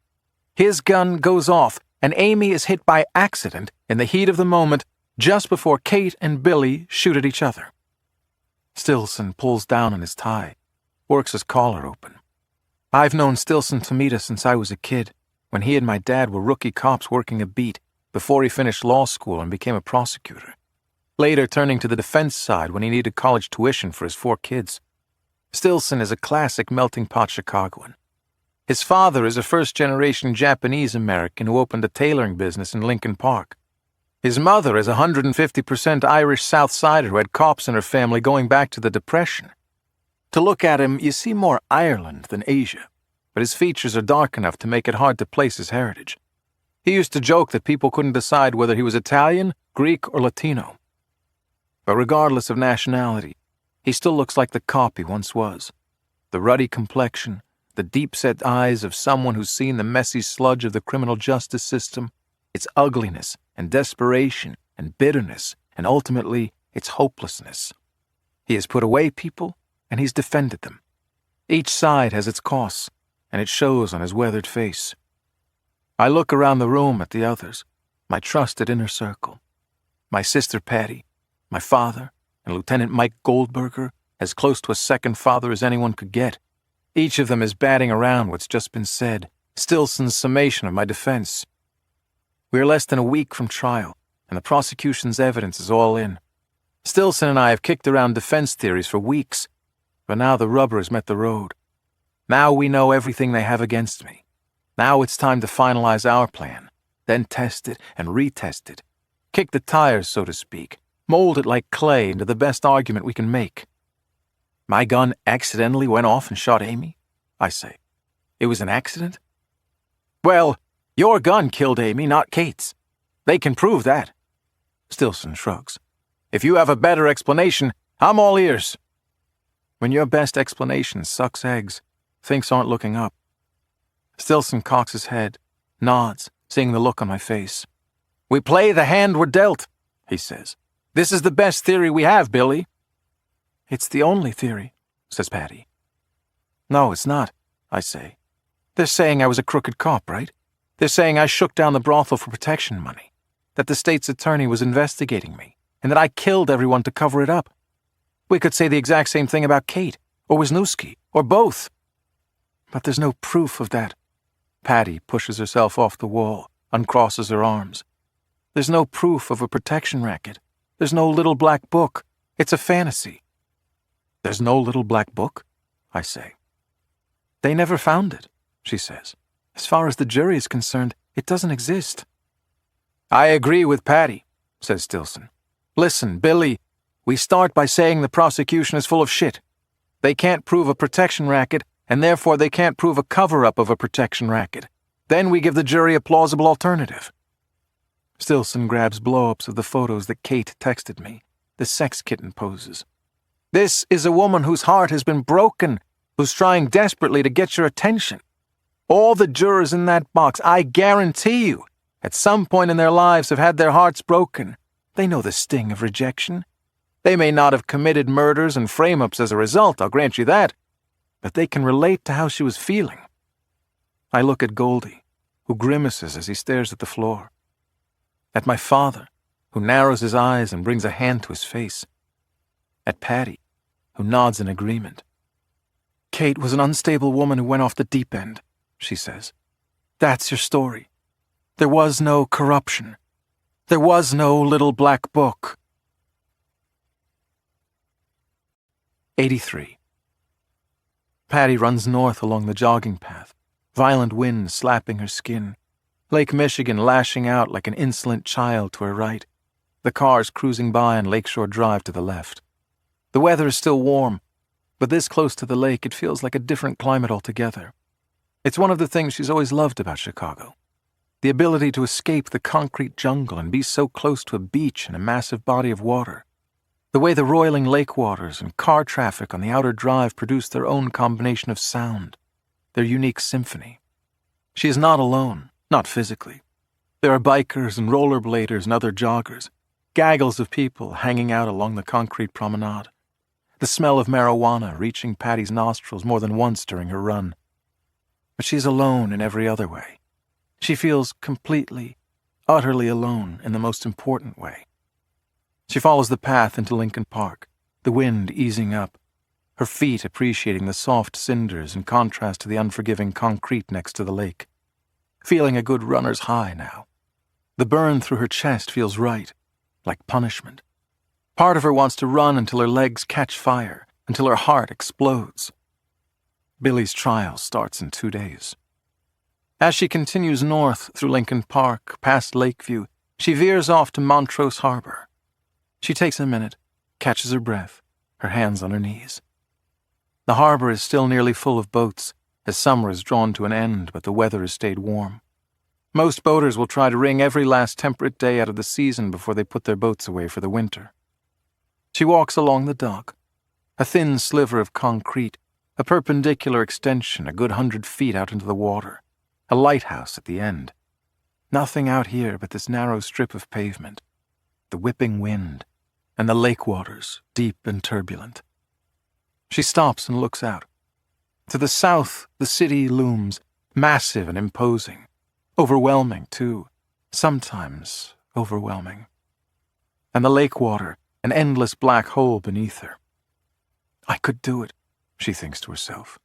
His gun goes off, and Amy is hit by accident in the heat of the moment just before Kate and Billy shoot at each other. Stilson pulls down on his tie, works his collar open. I've known Stilson Tomita since I was a kid, when he and my dad were rookie cops working a beat before he finished law school and became a prosecutor, later turning to the defense side when he needed college tuition for his 4 kids. Stilson is a classic melting pot Chicagoan. His father is a first-generation Japanese-American who opened a tailoring business in Lincoln Park. His mother is a 150% Irish South Sider who had cops in her family going back to the Depression. To look at him, you see more Ireland than Asia, but his features are dark enough to make it hard to place his heritage. He used to joke that people couldn't decide whether he was Italian, Greek, or Latino. But regardless of nationality, he still looks like the cop he once was. The ruddy complexion, the deep-set eyes of someone who's seen the messy sludge of the criminal justice system, its ugliness and desperation and bitterness, and ultimately its hopelessness. He has put away people, and he's defended them. Each side has its costs, and it shows on his weathered face. I look around the room at the others, my trusted inner circle. My sister Patty, my father, and Lieutenant Mike Goldberger, as close to a second father as anyone could get. Each of them is batting around what's just been said, Stilson's summation of my defense. We are less than a week from trial, and the prosecution's evidence is all in. Stilson and I have kicked around defense theories for weeks, but now the rubber has met the road. Now we know everything they have against me. Now it's time to finalize our plan, then test it and retest it. Kick the tires, so to speak, mold it like clay into the best argument we can make. My gun accidentally went off and shot Amy, I say. It was an accident? Well, your gun killed Amy, not Kate's. They can prove that. Stilson shrugs. If you have a better explanation, I'm all ears. When your best explanation sucks eggs, things aren't looking up. Stilson cocks his head, nods, seeing the look on my face. We play the hand we're dealt, he says. This is the best theory we have, Billy. It's the only theory, says Patty. No, it's not, I say. They're saying I was a crooked cop, right? They're saying I shook down the brothel for protection money, that the state's attorney was investigating me, and that I killed everyone to cover it up. We could say the exact same thing about Kate, or Wisniewski, or both. But there's no proof of that. Patty pushes herself off the wall, uncrosses her arms. There's no proof of a protection racket. There's no little black book. It's a fantasy. There's no little black book? I say. They never found it, she says. As far as the jury is concerned, it doesn't exist. I agree with Patty, says Stilson. Listen, Billy, we start by saying the prosecution is full of shit. They can't prove a protection racket, and therefore they can't prove a cover-up of a protection racket. Then we give the jury a plausible alternative. Stilson grabs blow-ups of the photos that Kate texted me, the sex kitten poses. This is a woman whose heart has been broken, who's trying desperately to get your attention. All the jurors in that box, I guarantee you, at some point in their lives have had their hearts broken. They know the sting of rejection. They may not have committed murders and frame-ups as a result, I'll grant you that, but they can relate to how she was feeling. I look at Goldie, who grimaces as he stares at the floor. At my father, who narrows his eyes and brings a hand to his face. At Patty, who nods in agreement. Kate was an unstable woman who went off the deep end, she says. That's your story. There was no corruption. There was no little black book. 83. Patty runs north along the jogging path, violent wind slapping her skin, Lake Michigan lashing out like an insolent child to her right, the cars cruising by on Lakeshore Drive to the left. The weather is still warm, but this close to the lake it feels like a different climate altogether. It's one of the things she's always loved about Chicago. The ability to escape the concrete jungle and be so close to a beach and a massive body of water. The way the roiling lake waters and car traffic on the outer drive produce their own combination of sound, their unique symphony. She is not alone, not physically. There are bikers and rollerbladers and other joggers, gaggles of people hanging out along the concrete promenade. The smell of marijuana reaching Patty's nostrils more than once during her run. But she's alone in every other way. She feels completely, utterly alone in the most important way. She follows the path into Lincoln Park, the wind easing up, her feet appreciating the soft cinders in contrast to the unforgiving concrete next to the lake. Feeling a good runner's high now. The burn through her chest feels right, like punishment. Part of her wants to run until her legs catch fire, until her heart explodes. Billy's trial starts in 2 days. As she continues north through Lincoln Park, past Lakeview, she veers off to Montrose Harbor. She takes a minute, catches her breath, her hands on her knees. The harbor is still nearly full of boats, as summer is drawn to an end, but the weather has stayed warm. Most boaters will try to wring every last temperate day out of the season before they put their boats away for the winter. She walks along the dock, a thin sliver of concrete, a perpendicular extension a good 100 feet out into the water, a lighthouse at the end. Nothing out here but this narrow strip of pavement, the whipping wind, and the lake waters, deep and turbulent. She stops and looks out. To the south, the city looms, massive and imposing, overwhelming, too, sometimes overwhelming. And the lake water, an endless black hole beneath her. I could do it, she thinks to herself.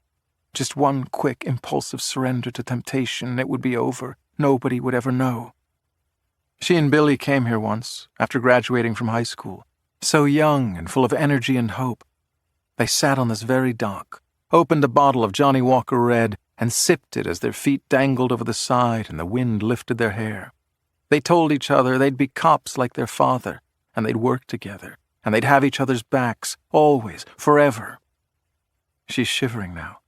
Just one quick, impulsive surrender to temptation, and it would be over. Nobody would ever know. She and Billy came here once, after graduating from high school, so young and full of energy and hope. They sat on this very dock, opened a bottle of Johnny Walker Red, and sipped it as their feet dangled over the side and the wind lifted their hair. They told each other they'd be cops like their father, and they'd work together, and they'd have each other's backs, always, forever. She's shivering now,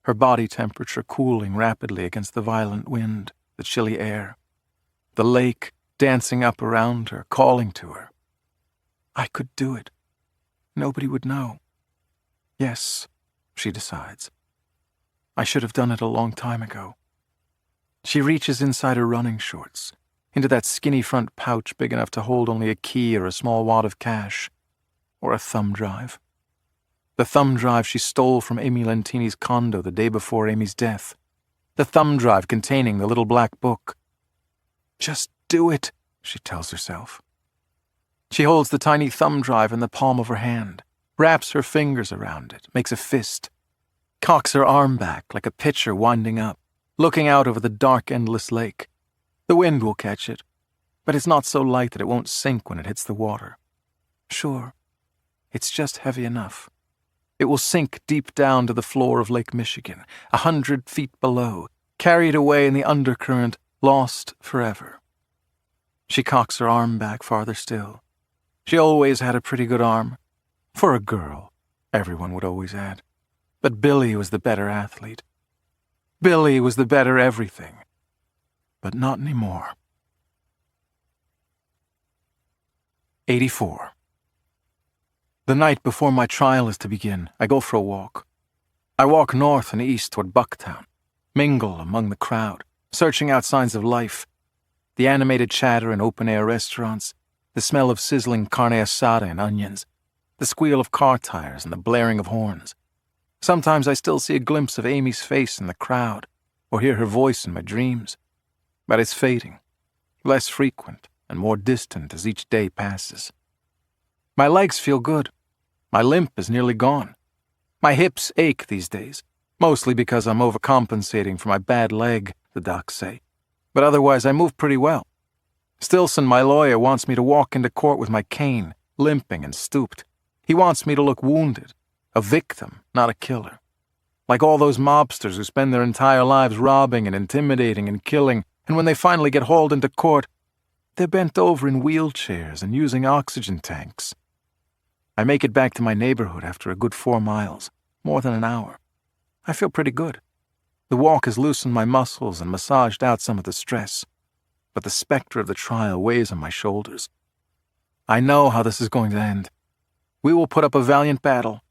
her body temperature cooling rapidly against the violent wind, the chilly air. The lake dancing up around her, calling to her. I could do it. Nobody would know. Yes, she decides. I should have done it a long time ago. She reaches inside her running shorts, into that skinny front pouch big enough to hold only a key or a small wad of cash, or a thumb drive. The thumb drive she stole from Amy Lentini's condo the day before Amy's death. The thumb drive containing the little black book. Just do it, she tells herself. She holds the tiny thumb drive in the palm of her hand, wraps her fingers around it, makes a fist, cocks her arm back like a pitcher winding up, looking out over the dark, endless lake. The wind will catch it, but it's not so light that it won't sink when it hits the water. Sure, it's just heavy enough. It will sink deep down to the floor of Lake Michigan, 100 feet below, carried away in the undercurrent, lost forever. She cocks her arm back farther still. She always had a pretty good arm. For a girl, everyone would always add. But Billy was the better athlete. Billy was the better everything. But not anymore. 84. The night before my trial is to begin, I go for a walk. I walk north and east toward Bucktown, mingle among the crowd, searching out signs of life. The animated chatter in open-air restaurants, the smell of sizzling carne asada and onions, the squeal of car tires and the blaring of horns. Sometimes I still see a glimpse of Amy's face in the crowd, or hear her voice in my dreams. But it's fading, less frequent and more distant as each day passes. My legs feel good. My limp is nearly gone. My hips ache these days, mostly because I'm overcompensating for my bad leg, the docs say. But otherwise I move pretty well. Stilson, my lawyer, wants me to walk into court with my cane, limping and stooped. He wants me to look wounded, a victim, not a killer. Like all those mobsters who spend their entire lives robbing and intimidating and killing, and when they finally get hauled into court, they're bent over in wheelchairs and using oxygen tanks. I make it back to my neighborhood after a good 4 miles, more than an hour. I feel pretty good. The walk has loosened my muscles and massaged out some of the stress, but the specter of the trial weighs on my shoulders. I know how this is going to end. We will put up a valiant battle,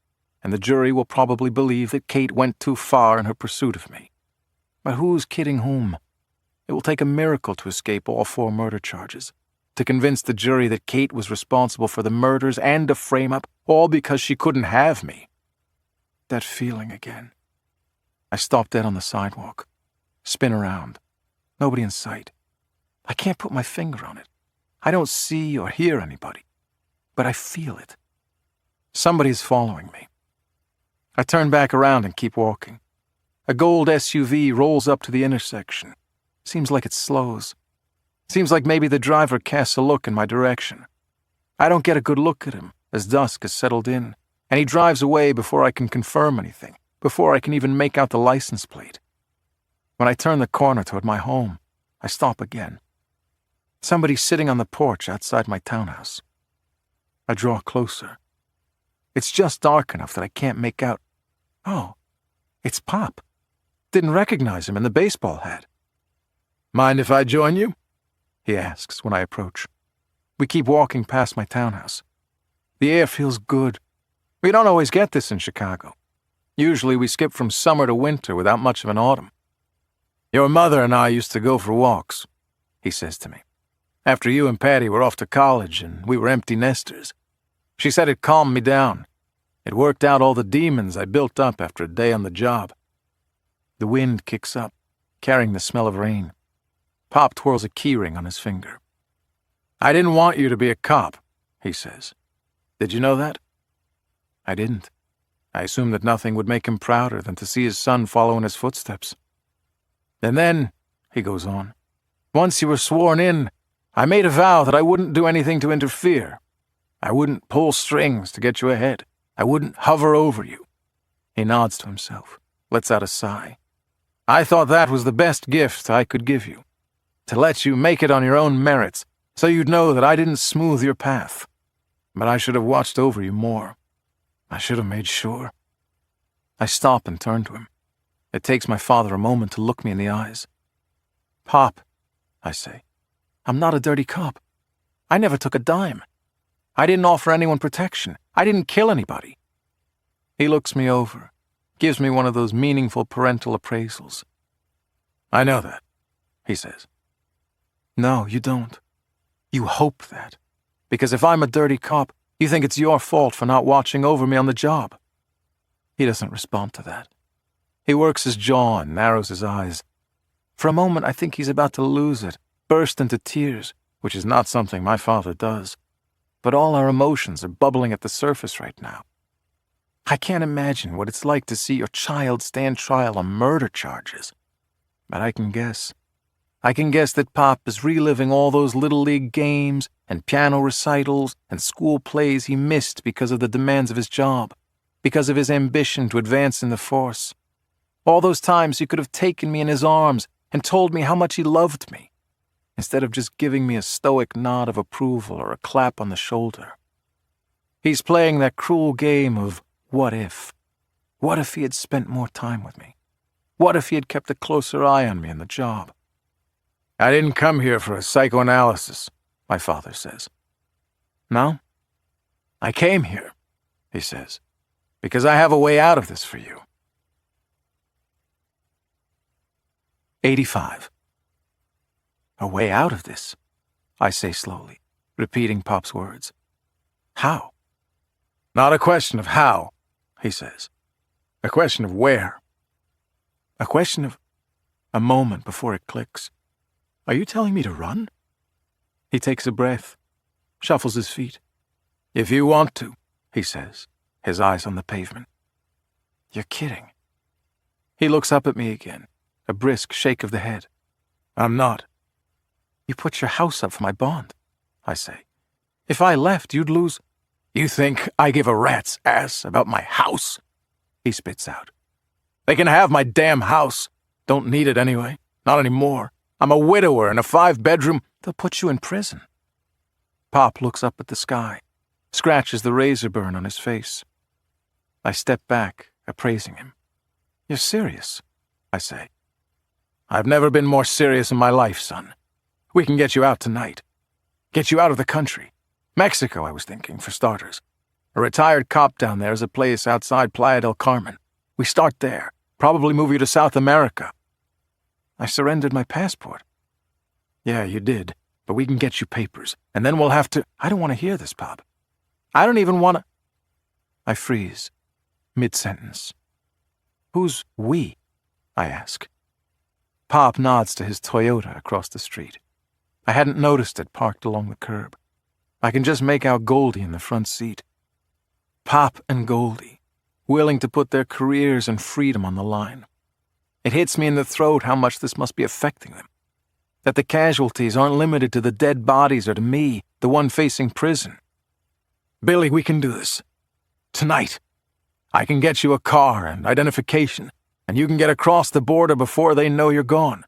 and the jury will probably believe that Kate went too far in her pursuit of me. But who's kidding whom? It will take a miracle to escape all 4 murder charges, to convince the jury that Kate was responsible for the murders and a frame-up, all because she couldn't have me. That feeling again. I stop dead on the sidewalk, spin around. Nobody in sight. I can't put my finger on it. I don't see or hear anybody, but I feel it. Somebody is following me. I turn back around and keep walking. A gold SUV rolls up to the intersection. Seems like it slows. Seems like maybe the driver casts a look in my direction. I don't get a good look at him as dusk has settled in, and he drives away before I can confirm anything, before I can even make out the license plate. When I turn the corner toward my home, I stop again. Somebody's sitting on the porch outside my townhouse. I draw closer. It's just dark enough that I can't make out. Oh, it's Pop. Didn't recognize him in the baseball hat. "Mind if I join you?" he asks when I approach. We keep walking past my townhouse. The air feels good. We don't always get this in Chicago. Usually we skip from summer to winter without much of an autumn. "Your mother and I used to go for walks," he says to me. "After you and Patty were off to college and we were empty nesters. She said it calmed me down. It worked out all the demons I built up after a day on the job." The wind kicks up, carrying the smell of rain. Pop twirls a keyring on his finger. "I didn't want you to be a cop," he says. "Did you know that?" I didn't. I assumed that nothing would make him prouder than to see his son follow in his footsteps. "And then," he goes on, "once you were sworn in, I made a vow that I wouldn't do anything to interfere. I wouldn't pull strings to get you ahead. I wouldn't hover over you." He nods to himself, lets out a sigh. "I thought that was the best gift I could give you, to let you make it on your own merits, so you'd know that I didn't smooth your path. But I should have watched over you more. I should have made sure." I stop and turn to him. It takes my father a moment to look me in the eyes. "Pop," I say, "I'm not a dirty cop. I never took a dime. I didn't offer anyone protection. I didn't kill anybody." He looks me over, gives me one of those meaningful parental appraisals. "I know that," he says. "No, you don't. You hope that. Because if I'm a dirty cop, you think it's your fault for not watching over me on the job." He doesn't respond to that. He works his jaw and narrows his eyes. For a moment, I think he's about to lose it, burst into tears, which is not something my father does. But all our emotions are bubbling at the surface right now. I can't imagine what it's like to see your child stand trial on murder charges. But I can guess. I can guess that Pop is reliving all those Little League games and piano recitals and school plays he missed because of the demands of his job, because of his ambition to advance in the force. All those times he could have taken me in his arms and told me how much he loved me, instead of just giving me a stoic nod of approval or a clap on the shoulder. He's playing that cruel game of what if. What if he had spent more time with me? What if he had kept a closer eye on me in the job? "I didn't come here for a psychoanalysis," my father says. "No? I came here," he says, "because I have a way out of this for you." 85. "A way out of this?" I say slowly, repeating Pop's words. "How?" "Not a question of how," he says. "A question of where." A question of... A moment before it clicks. "Are you telling me to run?" He takes a breath, shuffles his feet. "If you want to," he says, his eyes on the pavement. "You're kidding." He looks up at me again, a brisk shake of the head. "I'm not." "You put your house up for my bond," I say. "If I left, you'd lose..." "You think I give a rat's ass about my house?" he spits out. "They can have my damn house. Don't need it anyway. Not anymore. I'm a widower in a 5-bedroom... They'll put you in prison." Pop looks up at the sky, scratches the razor burn on his face. I step back, appraising him. "You're serious," I say. "I've never been more serious in my life, son. We can get you out tonight. Get you out of the country. Mexico, I was thinking, for starters. A retired cop down there has a place outside Playa del Carmen. We start there, probably move you to South America." "I surrendered my passport." "Yeah, you did, but we can get you papers, and then we'll have to..." "I don't want to hear this, Pop. I don't even want to..." I freeze, mid-sentence. "Who's we?" I ask. Pop nods to his Toyota across the street. I hadn't noticed it parked along the curb. I can just make out Goldie in the front seat. Pop and Goldie, willing to put their careers and freedom on the line. It hits me in the throat how much this must be affecting them. That the casualties aren't limited to the dead bodies or to me, the one facing prison. "Billy, we can do this. Tonight. I can get you a car and identification, and you can get across the border before they know you're gone.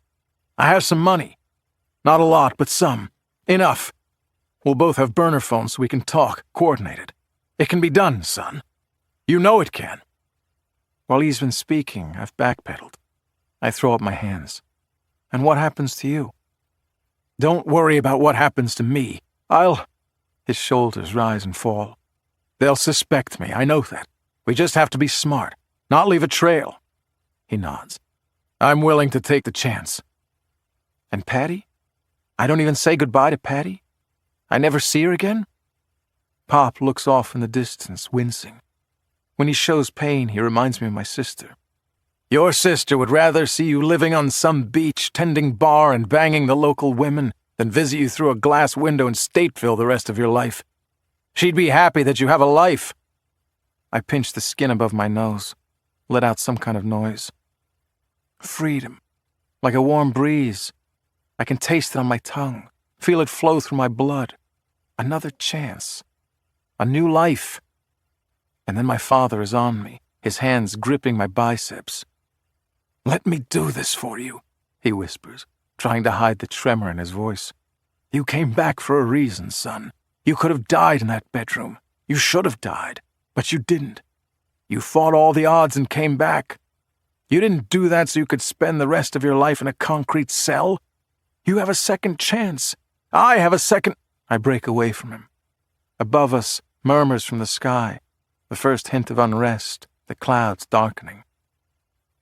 I have some money. Not a lot, but some. Enough. We'll both have burner phones so we can talk, coordinated. It can be done, son. You know it can." While he's been speaking, I've backpedaled. I throw up my hands. "And what happens to you?" "Don't worry about what happens to me. His shoulders rise and fall. "They'll suspect me, I know that. We just have to be smart, not leave a trail." He nods. "I'm willing to take the chance." "And Patty? I don't even say goodbye to Patty? I never see her again?" Pop looks off in the distance, wincing. When he shows pain, he reminds me of my sister. Your sister would rather see you living on some beach, tending bar and banging the local women, than visit you through a glass window in Stateville the rest of your life. She'd be happy that you have a life." I pinched the skin above my nose, let out some kind of noise. Freedom, like a warm breeze. I can taste it on my tongue, feel it flow through my blood. Another chance. A new life. And then my father is on me, his hands gripping my biceps. "Let me do this for you," he whispers, trying to hide the tremor in his voice. "You came back for a reason, son. You could have died in that bedroom. You should have died, but you didn't. You fought all the odds and came back. You didn't do that so you could spend the rest of your life in a concrete cell. You have a second chance. I have a second—" I break away from him. Above us, murmurs from the sky, the first hint of unrest, the clouds darkening.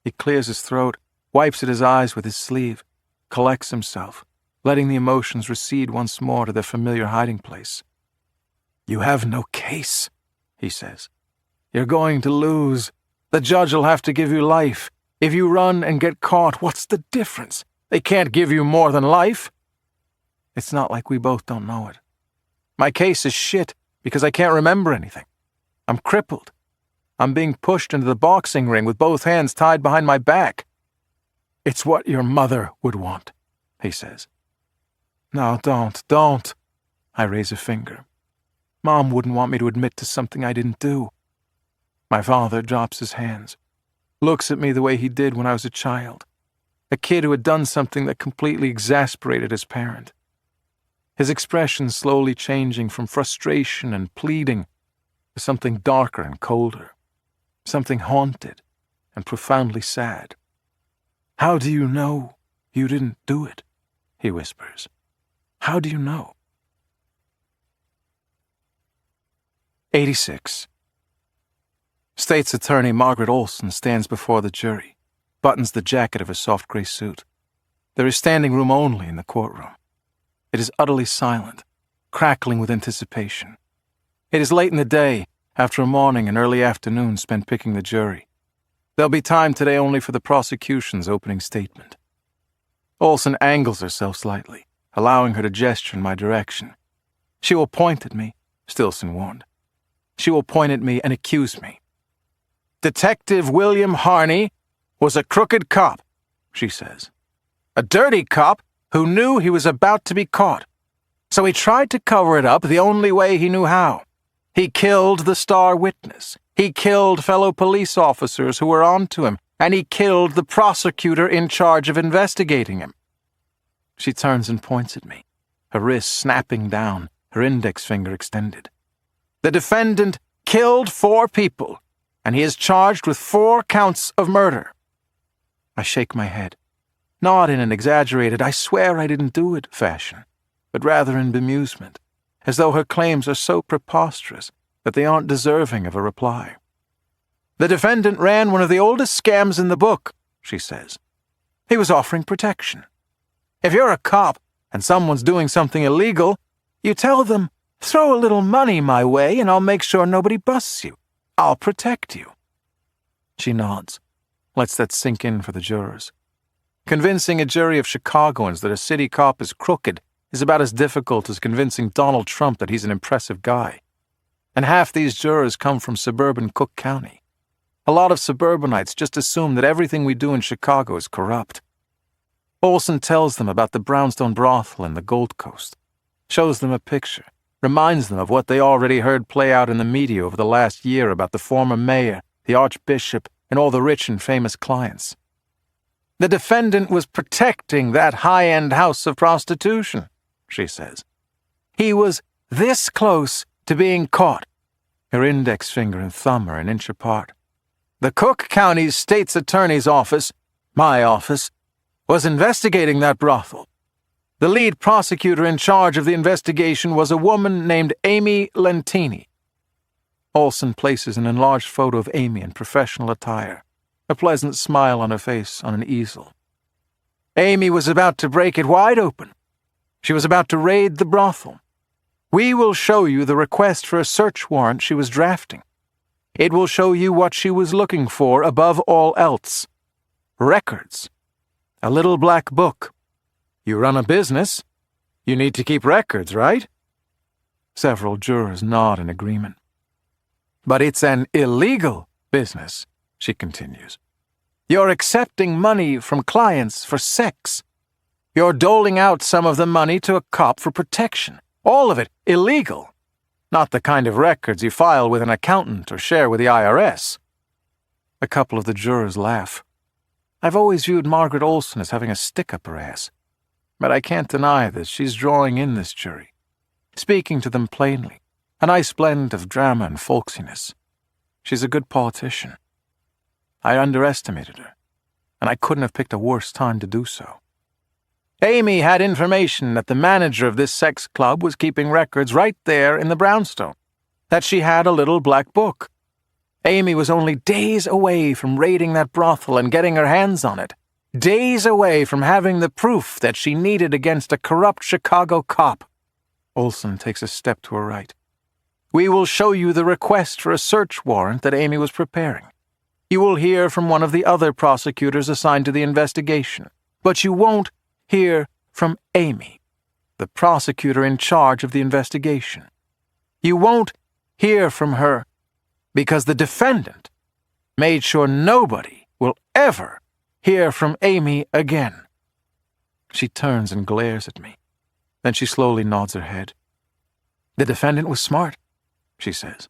He clears his throat, wipes at his eyes with his sleeve, collects himself, letting the emotions recede once more to their familiar hiding place. "You have no case," he says. "You're going to lose. The judge will have to give you life. If you run and get caught, what's the difference? They can't give you more than life." It's not like we both don't know it. My case is shit because I can't remember anything. I'm crippled. I'm being pushed into the boxing ring with both hands tied behind my back. "It's what your mother would want," he says. "No, don't. I raise a finger. Mom wouldn't want me to admit to something I didn't do." My father drops his hands, looks at me the way he did when I was a child, a kid who had done something that completely exasperated his parent. His expression slowly changing from frustration and pleading to something darker and colder, something haunted and profoundly sad. "How do you know you didn't do it?" he whispers. "How do you know?" 86. State's Attorney Margaret Olson stands before the jury, buttons the jacket of her soft gray suit. There is standing room only in the courtroom. It is utterly silent, crackling with anticipation. It is late in the day, after a morning and early afternoon spent picking the jury. There'll be time today only for the prosecution's opening statement. Olson angles herself slightly, allowing her to gesture in my direction. She will point at me, Stilson warned. She will point at me and accuse me. "Detective William Harney was a crooked cop," she says. "A dirty cop who knew he was about to be caught. So he tried to cover it up the only way he knew how. He killed the star witness. He killed fellow police officers who were on to him, and he killed the prosecutor in charge of investigating him." She turns and points at me, her wrist snapping down, her index finger extended. "The defendant killed 4 people, and he is charged with 4 counts of murder." I shake my head, not in an exaggerated "I swear I didn't do it" fashion, but rather in bemusement, as though her claims are so preposterous that they aren't deserving of a reply. "The defendant ran one of the oldest scams in the book," she says. "He was offering protection. If you're a cop and someone's doing something illegal, you tell them, 'Throw a little money my way and I'll make sure nobody busts you. I'll protect you.'" She nods, lets that sink in for the jurors. Convincing a jury of Chicagoans that a city cop is crooked is about as difficult as convincing Donald Trump that he's an impressive guy. And half these jurors come from suburban Cook County. A lot of suburbanites just assume that everything we do in Chicago is corrupt. Olson tells them about the brownstone brothel and the Gold Coast, shows them a picture, reminds them of what they already heard play out in the media over the last year about the former mayor, the archbishop, and all the rich and famous clients. "The defendant was protecting that high-end house of prostitution," she says. "He was this close to being caught." Her index finger and thumb are an inch apart. "The Cook County State's Attorney's office, my office, was investigating that brothel. The lead prosecutor in charge of the investigation was a woman named Amy Lentini." Olson places an enlarged photo of Amy in professional attire, a pleasant smile on her face on an easel. "Amy was about to break it wide open. She was about to raid the brothel. We will show you the request for a search warrant she was drafting. It will show you what she was looking for above all else. records. A little black book. You run a business. You need to keep records, right? Several jurors nod in agreement. But it's an illegal business, she continues. You're accepting money from clients for sex. You're doling out some of the money to a cop for protection. All of it illegal. Not the kind of records you file with an accountant or share with the IRS. A couple of the jurors laugh. I've always viewed Margaret Olson as having a stick up her ass. But I can't deny that she's drawing in this jury, speaking to them plainly, a nice blend of drama and folksiness. She's a good politician. I underestimated her, and I couldn't have picked a worse time to do so. Amy had information that the manager of this sex club was keeping records right there in the brownstone, that she had a little black book. Amy was only days away from raiding that brothel and getting her hands on it, days away from having the proof that she needed against a corrupt Chicago cop. Olson takes a step to her right. We will show you the request for a search warrant that Amy was preparing. You will hear from one of the other prosecutors assigned to the investigation, but you won't hear from Amy, the prosecutor in charge of the investigation. You won't hear from her because the defendant made sure nobody will ever hear from Amy again. She turns and glares at me. Then she slowly nods her head. The defendant was smart, she says.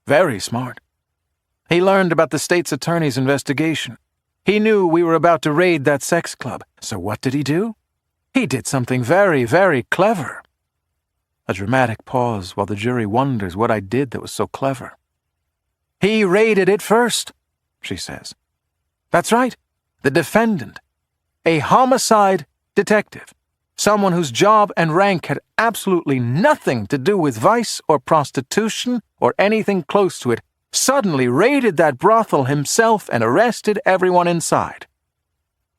Very smart. He learned about the state's attorney's investigation. He knew we were about to raid that sex club. So what did he do? He did something very, very clever. A dramatic pause while the jury wonders what I did that was so clever. He raided it first, she says. That's right. The defendant. A homicide detective. Someone whose job and rank had absolutely nothing to do with vice or prostitution or anything close to it, suddenly raided that brothel himself and arrested everyone inside.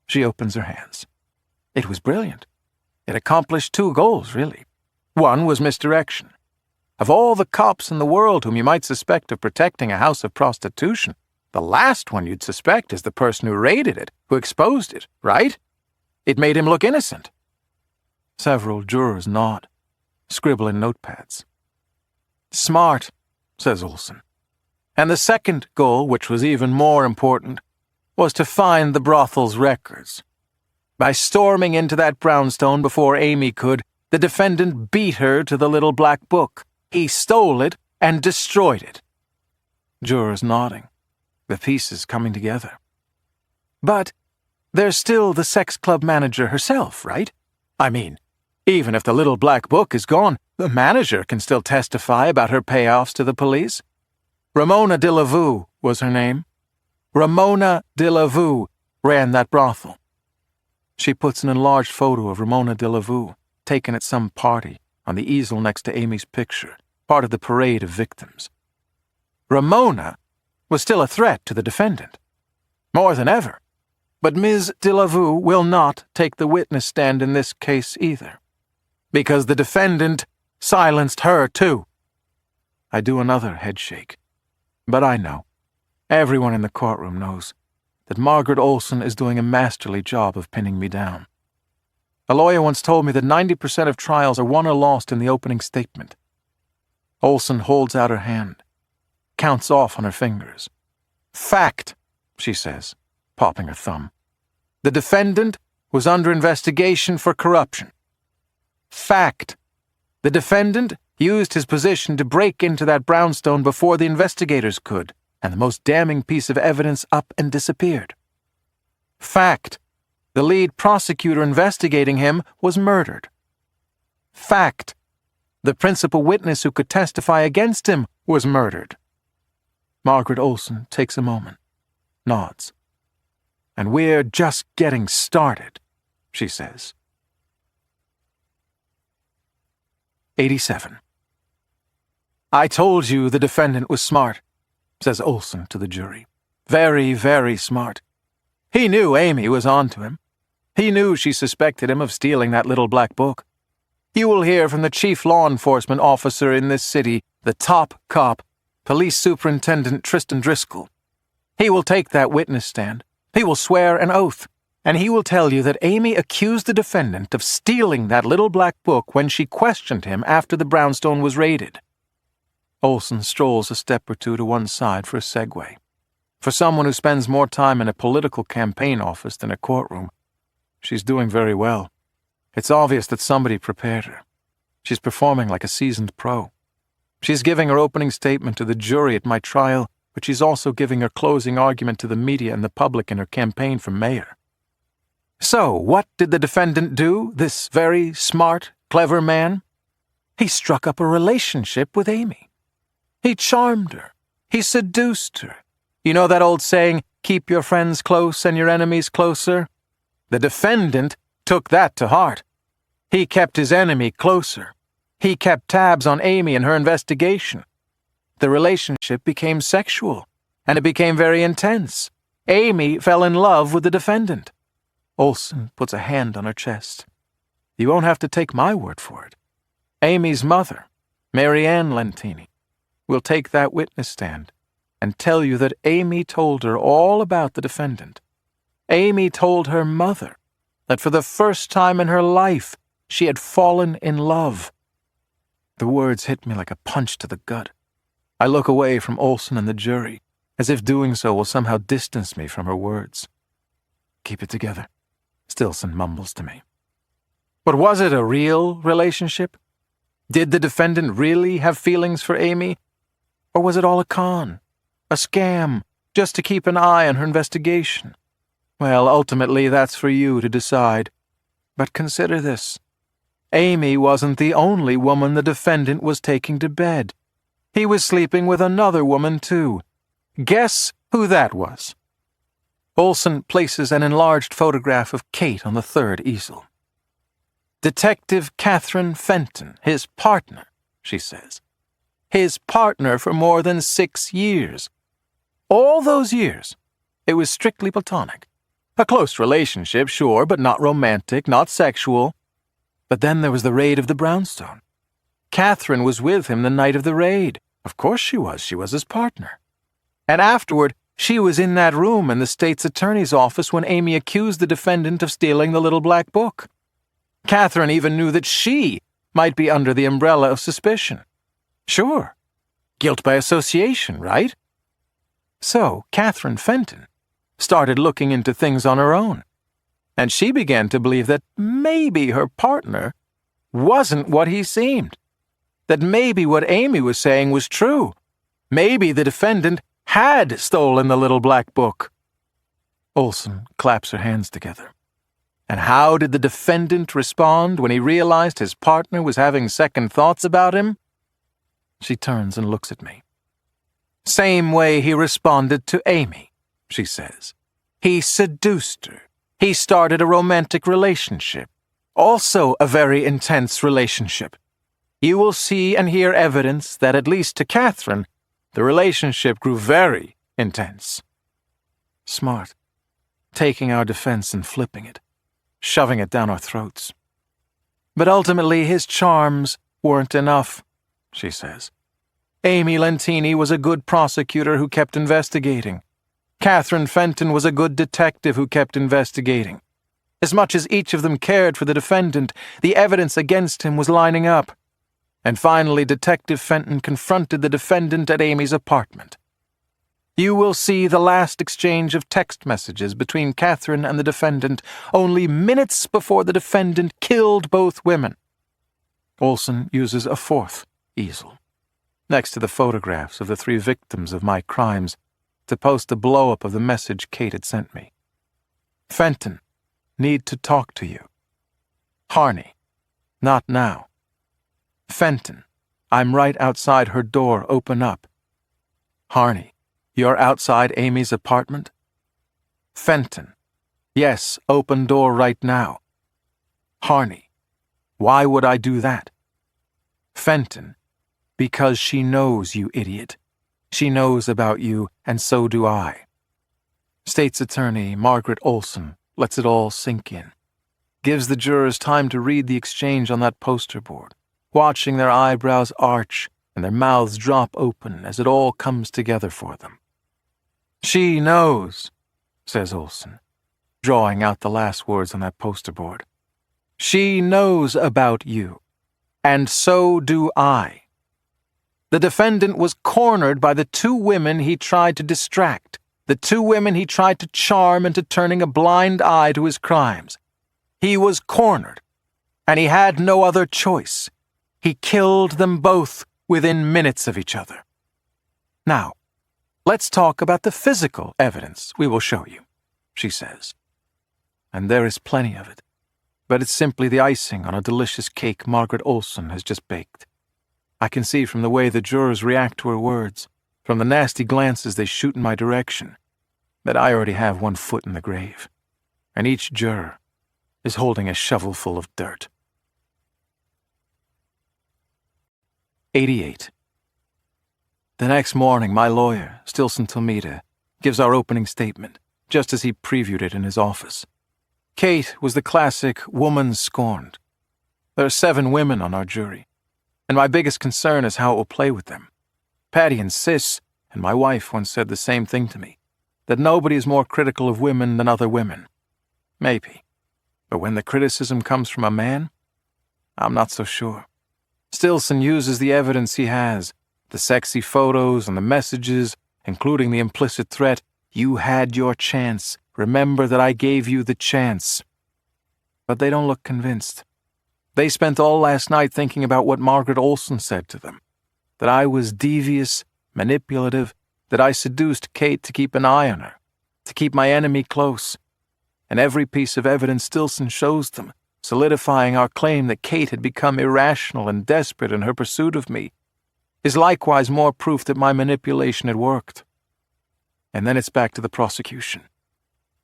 She opens her hands. It was brilliant. It accomplished 2 goals, really. One was misdirection. Of all the cops in the world whom you might suspect of protecting a house of prostitution, the last one you'd suspect is the person who raided it, who exposed it, right? It made him look innocent. Several jurors nod, scribble in notepads. Smart, says Olson. And the second goal, which was even more important, was to find the brothel's records. By storming into that brownstone before Amy could, the defendant beat her to the little black book. He stole it and destroyed it. Jurors nodding, the pieces coming together. But there's still the sex club manager herself, right? I mean, even if the little black book is gone, the manager can still testify about her payoffs to the police. Ramona de la Vue was her name. Ramona de la Vue ran that brothel. She puts an enlarged photo of Ramona de la Vue, taken at some party, on the easel next to Amy's picture, part of the parade of victims. Ramona was still a threat to the defendant. More than ever. But Ms. de la Vue will not take the witness stand in this case either. Because the defendant silenced her too. I do another headshake. But I know, everyone in the courtroom knows, that Margaret Olson is doing a masterly job of pinning me down. A lawyer once told me that 90% of trials are won or lost in the opening statement. Olson holds out her hand, counts off on her fingers. Fact, she says, popping her thumb. The defendant was under investigation for corruption. Fact. The defendant used his position to break into that brownstone before the investigators could, and the most damning piece of evidence up and disappeared. Fact. The lead prosecutor investigating him was murdered. Fact. The principal witness who could testify against him was murdered. Margaret Olson takes a moment, nods. And we're just getting started, she says. 87. I told you the defendant was smart, says Olson to the jury. Very, very smart. He knew Amy was on to him. He knew she suspected him of stealing that little black book. You will hear from the chief law enforcement officer in this city, the top cop, Police Superintendent Tristan Driscoll. He will take that witness stand, He will swear an oath, and he will tell you that Amy accused the defendant of stealing that little black book when she questioned him after the brownstone was raided. Olson strolls a step or two to one side for a segue. For someone who spends more time in a political campaign office than a courtroom, she's doing very well. It's obvious that somebody prepared her. She's performing like a seasoned pro. She's giving her opening statement to the jury at my trial, but she's also giving her closing argument to the media and the public in her campaign for mayor. So, what did the defendant do, this very smart, clever man? He struck up a relationship with Amy. He charmed her. He seduced her. You know that old saying, keep your friends close and your enemies closer? The defendant took that to heart. He kept his enemy closer. He kept tabs on Amy and her investigation. The relationship became sexual, and it became very intense. Amy fell in love with the defendant. Olson puts a hand on her chest. You won't have to take my word for it. Amy's mother, Mary Ann Lentini, will take that witness stand and tell you that Amy told her all about the defendant. Amy told her mother that for the first time in her life she had fallen in love. The words hit me like a punch to the gut. I look away from Olson and the jury, as if doing so will somehow distance me from her words. Keep it together, Stillson mumbles to me. But was it a real relationship? Did the defendant really have feelings for Amy? Or was it all a con, a scam, just to keep an eye on her investigation? Well, ultimately that's for you to decide. But consider this. Amy wasn't the only woman the defendant was taking to bed. He was sleeping with another woman, too. Guess who that was? Olson places an enlarged photograph of Kate on the third easel. Detective Catherine Fenton, his partner, she says. His partner for more than 6 years. All those years, it was strictly platonic. A close relationship, sure, but not romantic, not sexual. But then there was the raid of the brownstone. Catherine was with him the night of the raid. Of course she was. She was his partner. And afterward, she was in that room in the state's attorney's office when Amy accused the defendant of stealing the little black book. Catherine even knew that she might be under the umbrella of suspicion. Sure. Guilt by association, right? So, Catherine Fenton started looking into things on her own. And she began to believe that maybe her partner wasn't what he seemed. That maybe what Amy was saying was true. Maybe the defendant had stolen the little black book. Olson claps her hands together. And how did the defendant respond when he realized his partner was having second thoughts about him? She turns and looks at me. Same way he responded to Amy, she says. He seduced her. He started a romantic relationship. Also a very intense relationship. You will see and hear evidence that, at least to Catherine, the relationship grew very intense. Smart. Taking our defense and flipping it. Shoving it down our throats. But ultimately his charms weren't enough, she says. Amy Lentini was a good prosecutor who kept investigating. Catherine Fenton was a good detective who kept investigating. As much as each of them cared for the defendant, the evidence against him was lining up. And finally, Detective Fenton confronted the defendant at Amy's apartment. You will see the last exchange of text messages between Catherine and the defendant only minutes before the defendant killed both women. Olson uses a fourth easel, next to the photographs of the 3 victims of my crimes, to post a blow-up of the message Kate had sent me. Fenton, need to talk to you. Harney, not now. Fenton, I'm right outside her door, open up. Harney, you're outside Amy's apartment? Fenton, yes, open door right now. Harney, why would I do that? Fenton, because she knows, you idiot. She knows about you, and so do I. State's Attorney Margaret Olson lets it all sink in. Gives the jurors time to read the exchange on that poster board, watching their eyebrows arch and their mouths drop open as it all comes together for them. She knows. says Olson, drawing out the last words on that poster board. She knows about you, and so do I. The defendant was cornered by the two women he tried to distract, the two women he tried to charm into turning a blind eye to his crimes. He was cornered, and he had no other choice. He killed them both within minutes of each other. Now, let's talk about the physical evidence we will show you, she says. And there is plenty of it, but it's simply the icing on a delicious cake Margaret Olson has just baked. I can see from the way the jurors react to her words, from the nasty glances they shoot in my direction, that I already have one foot in the grave, and each juror is holding a shovelful of dirt. 88. The next morning, my lawyer, Stilson Tomita, gives our opening statement, just as he previewed it in his office. Kate was the classic woman scorned. There are 7 women on our jury, and my biggest concern is how it will play with them. Patty insists, and my wife once said the same thing to me, that nobody is more critical of women than other women. Maybe. But when the criticism comes from a man, I'm not so sure. Stilson uses the evidence he has, the sexy photos and the messages, including the implicit threat, "You had your chance. Remember that I gave you the chance." But they don't look convinced. They spent all last night thinking about what Margaret Olson said to them, that I was devious, manipulative, that I seduced Kate to keep an eye on her, to keep my enemy close. And every piece of evidence Stilson shows them, solidifying our claim that Kate had become irrational and desperate in her pursuit of me, is likewise more proof that my manipulation had worked. And then it's back to the prosecution.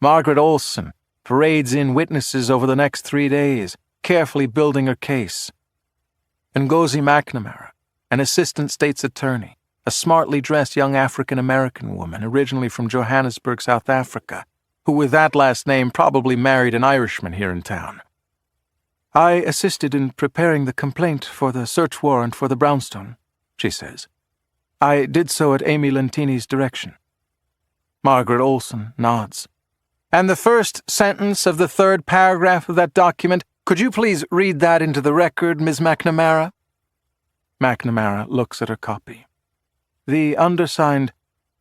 Margaret Olson parades in witnesses over the next 3 days, carefully building her case. Ngozi McNamara, an assistant state's attorney, a smartly dressed young African-American woman originally from Johannesburg, South Africa, who with that last name probably married an Irishman here in town. I assisted in preparing the complaint for the search warrant for the brownstone, she says. I did so at Amy Lentini's direction. Margaret Olson nods. And the first sentence of the 3rd paragraph of that document, could you please read that into the record, Ms. McNamara? McNamara looks at her copy. The undersigned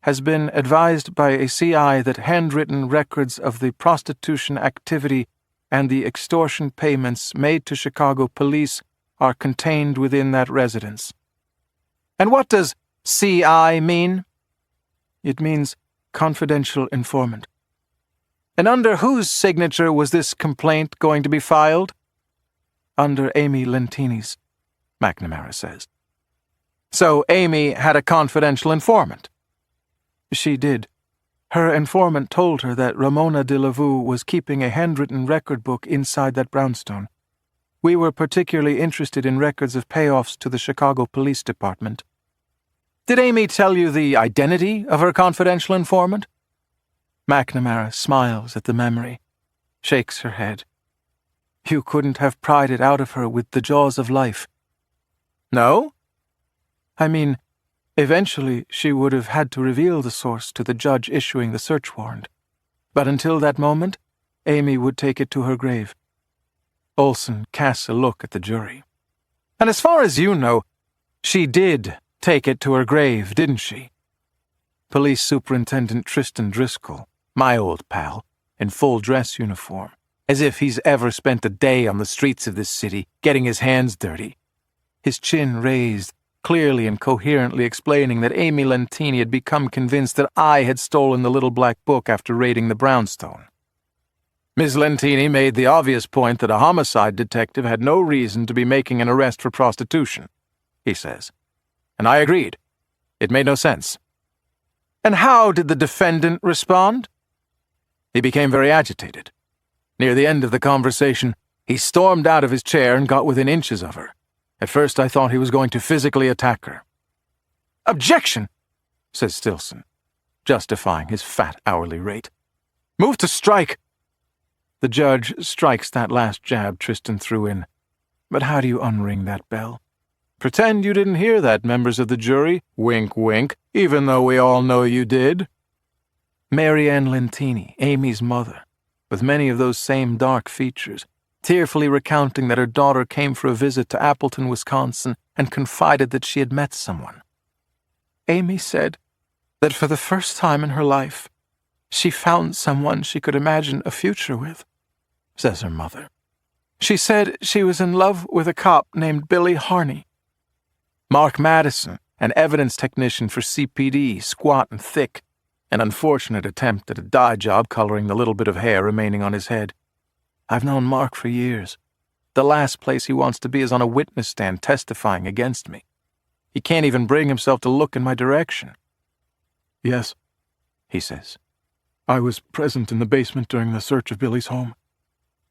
has been advised by a CI that handwritten records of the prostitution activity and the extortion payments made to Chicago police are contained within that residence. And what does CI mean? It means confidential informant. And under whose signature was this complaint going to be filed? Under Amy Lentini's, McNamara says. So Amy had a confidential informant? She did. Her informant told her that Ramona de la Vue was keeping a handwritten record book inside that brownstone. We were particularly interested in records of payoffs to the Chicago Police Department. Did Amy tell you the identity of her confidential informant? McNamara smiles at the memory, shakes her head. You couldn't have pried it out of her with the jaws of life. No? I mean, eventually she would have had to reveal the source to the judge issuing the search warrant. But until that moment, Amy would take it to her grave. Olson casts a look at the jury. And as far as you know, she did take it to her grave, didn't she? Police Superintendent Tristan Driscoll, my old pal, in full dress uniform, as if he's ever spent a day on the streets of this city getting his hands dirty. His chin raised, clearly and coherently explaining that Amy Lentini had become convinced that I had stolen the little black book after raiding the brownstone. Miss Lentini made the obvious point that a homicide detective had no reason to be making an arrest for prostitution, he says. And I agreed. It made no sense. And how did the defendant respond? He became very agitated. Near the end of the conversation, he stormed out of his chair and got within inches of her. At first I thought he was going to physically attack her. Objection, says Stilson, justifying his fat hourly rate. Move to strike. The judge strikes that last jab Tristan threw in. But how do you unring that bell? Pretend you didn't hear that, members of the jury. Wink, wink, even though we all know you did. Mary Ann Lentini, Amy's mother, with many of those same dark features, tearfully recounting that her daughter came for a visit to Appleton, Wisconsin, and confided that she had met someone. Amy said that for the first time in her life, she found someone she could imagine a future with, says her mother. She said she was in love with a cop named Billy Harney. Mark Madison, an evidence technician for CPD, squat and thick, an unfortunate attempt at a dye job coloring the little bit of hair remaining on his head. I've known Mark for years. The last place he wants to be is on a witness stand testifying against me. He can't even bring himself to look in my direction. Yes, he says. I was present in the basement during the search of Billy's home.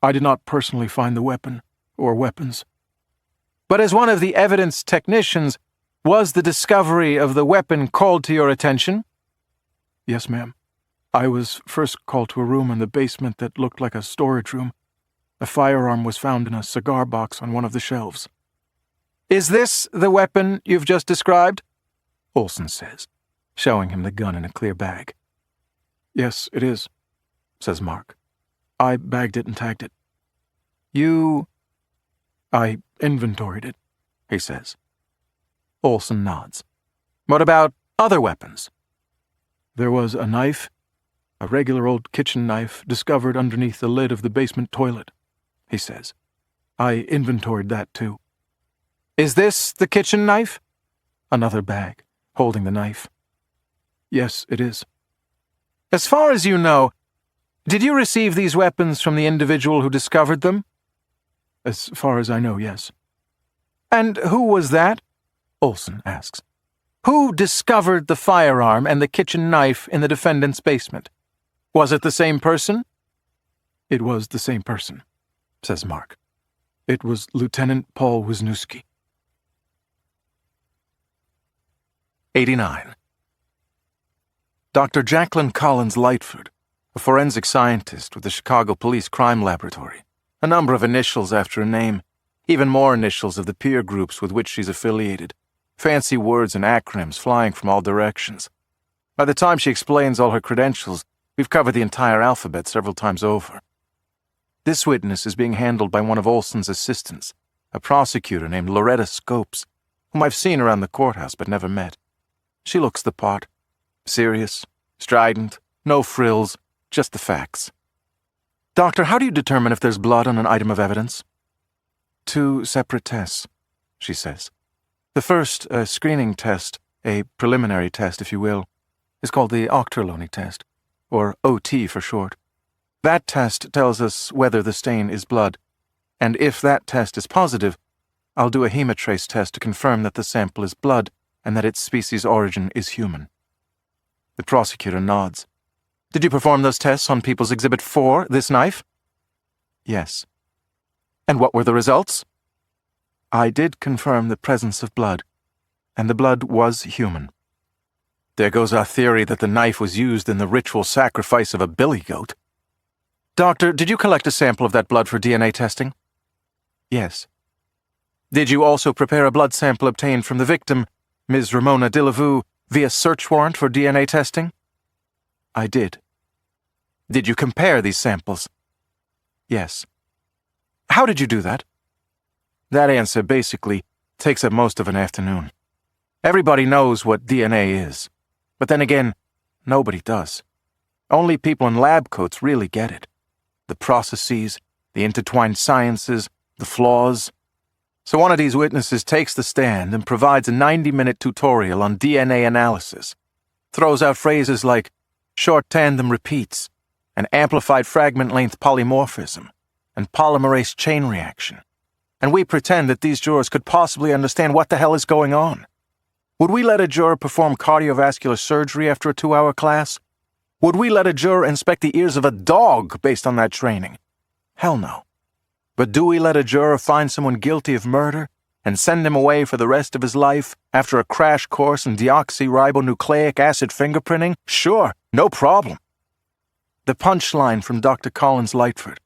I did not personally find the weapon or weapons. But as one of the evidence technicians, was the discovery of the weapon called to your attention? Yes, ma'am. I was first called to a room in the basement that looked like a storage room. A firearm was found in a cigar box on one of the shelves. Is this the weapon you've just described? Olson says, showing him the gun in a clear bag. Yes, it is, says Mark. I bagged it and tagged it. I inventoried it, he says. Olson nods. What about other weapons? There was a knife, a regular old kitchen knife discovered underneath the lid of the basement toilet, he says. I inventoried that too. Is this the kitchen knife? Another bag, holding the knife. Yes, it is. As far as you know, did you receive these weapons from the individual who discovered them? As far as I know, yes. And who was that? Olson asks. Who discovered the firearm and the kitchen knife in the defendant's basement? Was it the same person? It was the same person, says Mark. It was Lieutenant Paul Wisniewski. 89. Dr. Jacqueline Collins Lightford, a forensic scientist with the Chicago Police Crime Laboratory, a number of initials after a name, even more initials of the peer groups with which she's affiliated, fancy words and acronyms flying from all directions. By the time she explains all her credentials, we've covered the entire alphabet several times over. This witness is being handled by one of Olson's assistants, a prosecutor named Loretta Scopes, whom I've seen around the courthouse but never met. She looks the part. Serious, strident, no frills, just the facts. Doctor, how do you determine if there's blood on an item of evidence? 2 separate tests, she says. The first, a screening test, a preliminary test, if you will, is called the Ochterlony test, or OT for short. That test tells us whether the stain is blood, and if that test is positive, I'll do a hemotrace test to confirm that the sample is blood and that its species origin is human. The prosecutor nods. Did you perform those tests on People's Exhibit 4, this knife? Yes. And what were the results? I did confirm the presence of blood, and the blood was human. There goes our theory that the knife was used in the ritual sacrifice of a billy goat. Doctor, did you collect a sample of that blood for DNA testing? Yes. Did you also prepare a blood sample obtained from the victim, Ms. Ramona Delavu, via search warrant for DNA testing? I did. Did you compare these samples? Yes. How did you do that? That answer basically takes up most of an afternoon. Everybody knows what DNA is, but then again, nobody does. Only people in lab coats really get it. The processes, the intertwined sciences, the flaws. So one of these witnesses takes the stand and provides a 90-minute tutorial on DNA analysis, throws out phrases like short tandem repeats, and amplified fragment-length polymorphism, and polymerase chain reaction. And we pretend that these jurors could possibly understand what the hell is going on. Would we let a juror perform cardiovascular surgery after a 2-hour class? Would we let a juror inspect the ears of a dog based on that training? Hell no. But do we let a juror find someone guilty of murder and send him away for the rest of his life after a crash course in deoxyribonucleic acid fingerprinting? Sure, no problem. The punchline from Dr. Collins Lightford.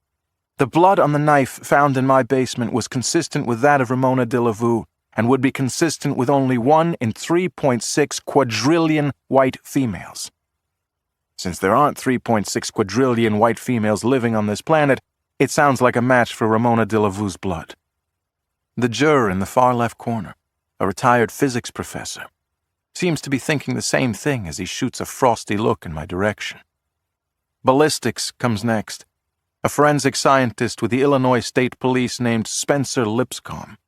The blood on the knife found in my basement was consistent with that of Ramona Delavu and would be consistent with only 1 in 3.6 quadrillion white females. Since there aren't 3.6 quadrillion white females living on this planet, it sounds like a match for Ramona de la Vue's blood. The juror in the far left corner, a retired physics professor, seems to be thinking the same thing as he shoots a frosty look in my direction. Ballistics comes next, a forensic scientist with the Illinois State Police named Spencer Lipscomb.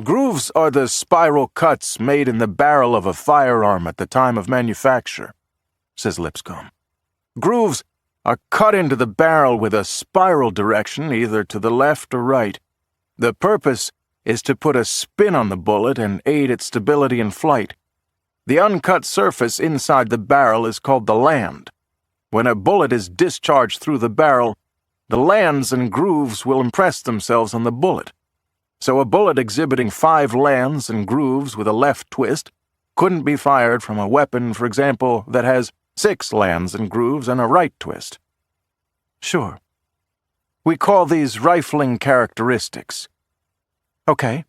Grooves are the spiral cuts made in the barrel of a firearm at the time of manufacture, says Lipscomb. Grooves are cut into the barrel with a spiral direction, either to the left or right. The purpose is to put a spin on the bullet and aid its stability in flight. The uncut surface inside the barrel is called the land. When a bullet is discharged through the barrel, the lands and grooves will impress themselves on the bullet. So a bullet exhibiting 5 lands and grooves with a left twist couldn't be fired from a weapon, for example, that has 6 lands and grooves and a right twist. Sure. We call these rifling characteristics. Okay.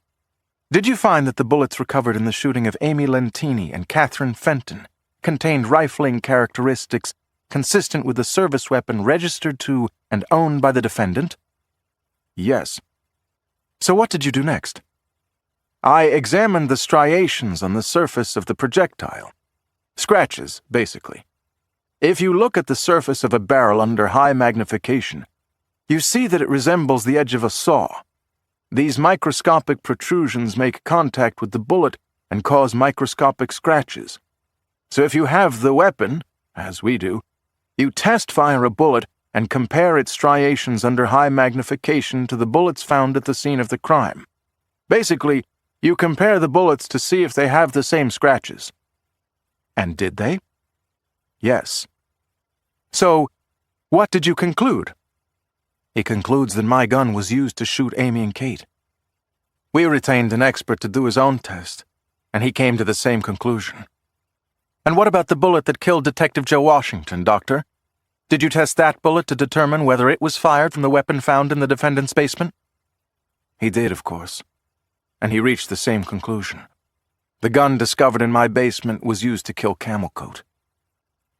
Did you find that the bullets recovered in the shooting of Amy Lentini and Catherine Fenton contained rifling characteristics consistent with the service weapon registered to and owned by the defendant? Yes. So what did you do next? I examined the striations on the surface of the projectile. Scratches, basically. If you look at the surface of a barrel under high magnification, you see that it resembles the edge of a saw. These microscopic protrusions make contact with the bullet and cause microscopic scratches. So if you have the weapon, as we do, you test-fire a bullet and compare its striations under high magnification to the bullets found at the scene of the crime. Basically, you compare the bullets to see if they have the same scratches. And did they? Yes. So, what did you conclude? He concludes that my gun was used to shoot Amy and Kate. We retained an expert to do his own test, and he came to the same conclusion. And what about the bullet that killed Detective Joe Washington, Doctor? Did you test that bullet to determine whether it was fired from the weapon found in the defendant's basement? He did, of course, and he reached the same conclusion. The gun discovered in my basement was used to kill Camel Coat.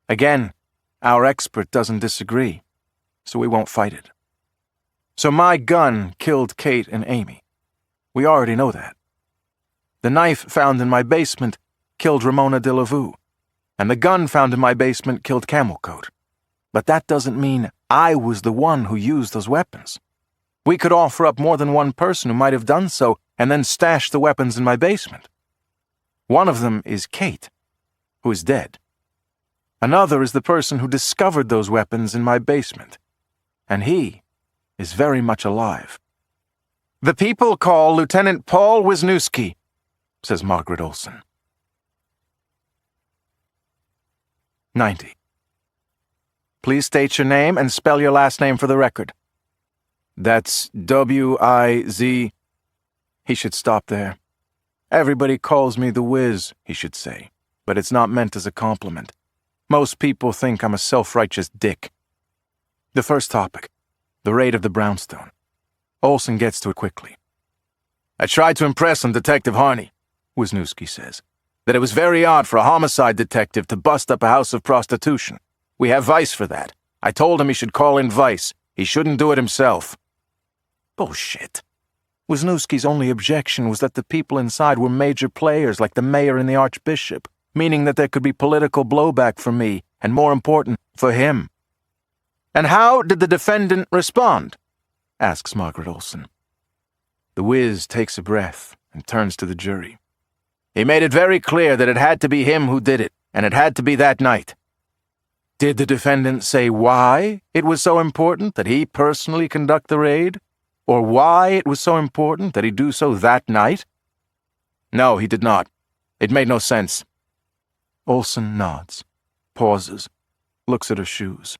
Again, our expert doesn't disagree, so we won't fight it. So my gun killed Kate and Amy. We already know that. The knife found in my basement killed Ramona de la Vue, and the gun found in my basement killed Camel Coat. But that doesn't mean I was the one who used those weapons. We could offer up more than one person who might have done so and then stashed the weapons in my basement. One of them is Kate, who is dead. Another is the person who discovered those weapons in my basement, and he is very much alive. The people call Lieutenant Paul Wisniewski, says Margaret Olson. 90. Please state your name and spell your last name for the record. That's W-I-Z. He should stop there. Everybody calls me the Wiz, he should say, but it's not meant as a compliment. Most people think I'm a self-righteous dick. The first topic, the raid of the brownstone. Olson gets to it quickly. I tried to impress on Detective Harney, Wisniewski says, that it was very odd for a homicide detective to bust up a house of prostitution. We have Vice for that. I told him he should call in Vice. He shouldn't do it himself. Bullshit. Wisniewski's only objection was that the people inside were major players like the mayor and the archbishop, meaning that there could be political blowback for me, and more important, for him. And how did the defendant respond? Asks Margaret Olson. The Wiz takes a breath and turns to the jury. He made it very clear that it had to be him who did it, and it had to be that night. Did the defendant say why it was so important that he personally conduct the raid? Or why it was so important that he do so that night? No, he did not. It made no sense. Olson nods, pauses, looks at her shoes.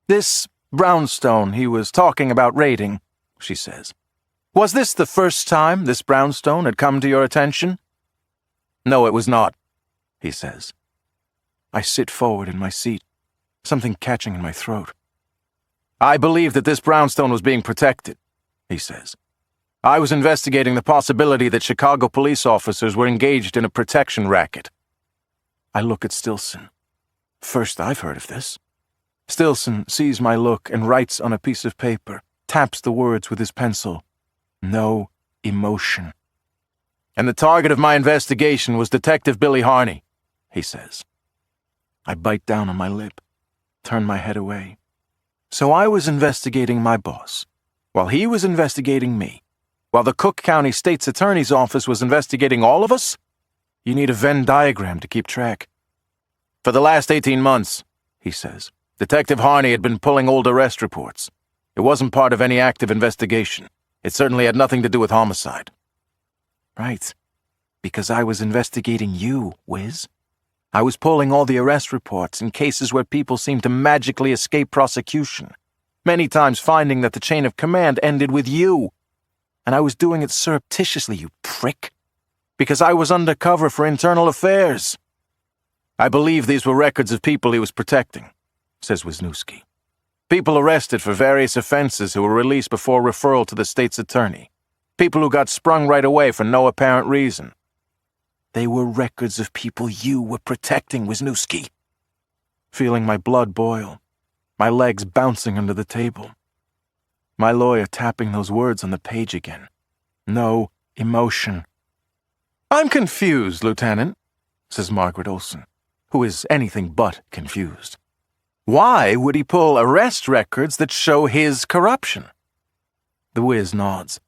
This brownstone he was talking about raiding, she says. Was this the first time this brownstone had come to your attention? No, it was not, he says. I sit forward in my seat, something catching in my throat. I believe that this brownstone was being protected, he says. I was investigating the possibility that Chicago police officers were engaged in a protection racket. I look at Stilson. First I've heard of this. Stillson sees my look and writes on a piece of paper, taps the words with his pencil. No emotion. And the target of my investigation was Detective Billy Harney, he says. I bite down on my lip, turn my head away. So I was investigating my boss, while he was investigating me, while the Cook County State's Attorney's Office was investigating all of us? You need a Venn diagram to keep track. For the last 18 months, he says, Detective Harney had been pulling old arrest reports. It wasn't part of any active investigation. It certainly had nothing to do with homicide. Right, because I was investigating you, Wiz. I was pulling all the arrest reports in cases where people seemed to magically escape prosecution, many times finding that the chain of command ended with you. And I was doing it surreptitiously, you prick, because I was undercover for internal affairs. I believe these were records of people he was protecting, says Wisniewski. People arrested for various offenses who were released before referral to the state's attorney. People who got sprung right away for no apparent reason. They were records of people you were protecting, Wisniewski. Feeling my blood boil, my legs bouncing under the table. My lawyer tapping those words on the page again. No emotion. I'm confused, Lieutenant, says Margaret Olson, who is anything but confused. Why would he pull arrest records that show his corruption? The Wiz nods.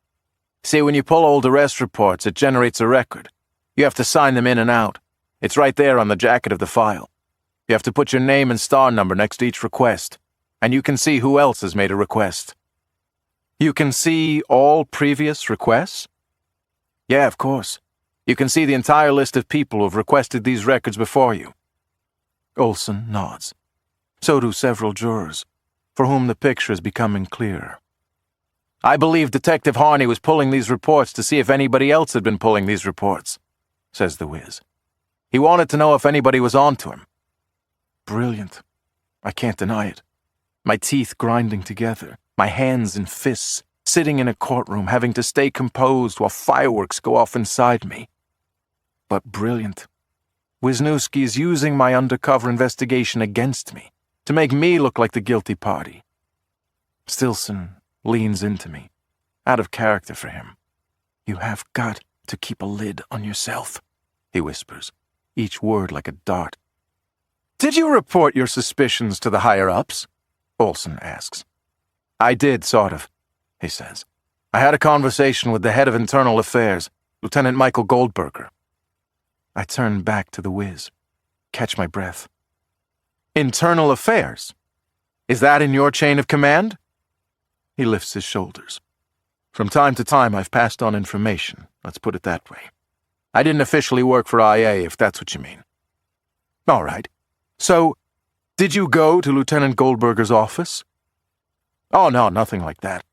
See, when you pull old arrest reports, it generates a record. You have to sign them in and out. It's right there on the jacket of the file. You have to put your name and star number next to each request, and you can see who else has made a request. You can see all previous requests? Yeah, of course. You can see the entire list of people who have requested these records before you. Olson nods. So do several jurors, for whom the picture is becoming clearer. I believe Detective Harney was pulling these reports to see if anybody else had been pulling these reports, says the Wiz. He wanted to know if anybody was on to him. Brilliant. I can't deny it. My teeth grinding together, my hands in fists, sitting in a courtroom having to stay composed while fireworks go off inside me. But brilliant. Wisniewski is using my undercover investigation against me, to make me look like the guilty party. Stillson leans into me, out of character for him. You have got to keep a lid on yourself, he whispers, each word like a dart. Did you report your suspicions to the higher-ups? Olson asks. I did, sort of, he says. I had a conversation with the head of internal affairs, Lieutenant Michael Goldberger. I turn back to the Wiz, catch my breath. Internal affairs? Is that in your chain of command? He lifts his shoulders. From time to time, I've passed on information, let's put it that way. I didn't officially work for IA, if that's what you mean. All right. So, did you go to Lieutenant Goldberger's office? Oh, no, nothing like that.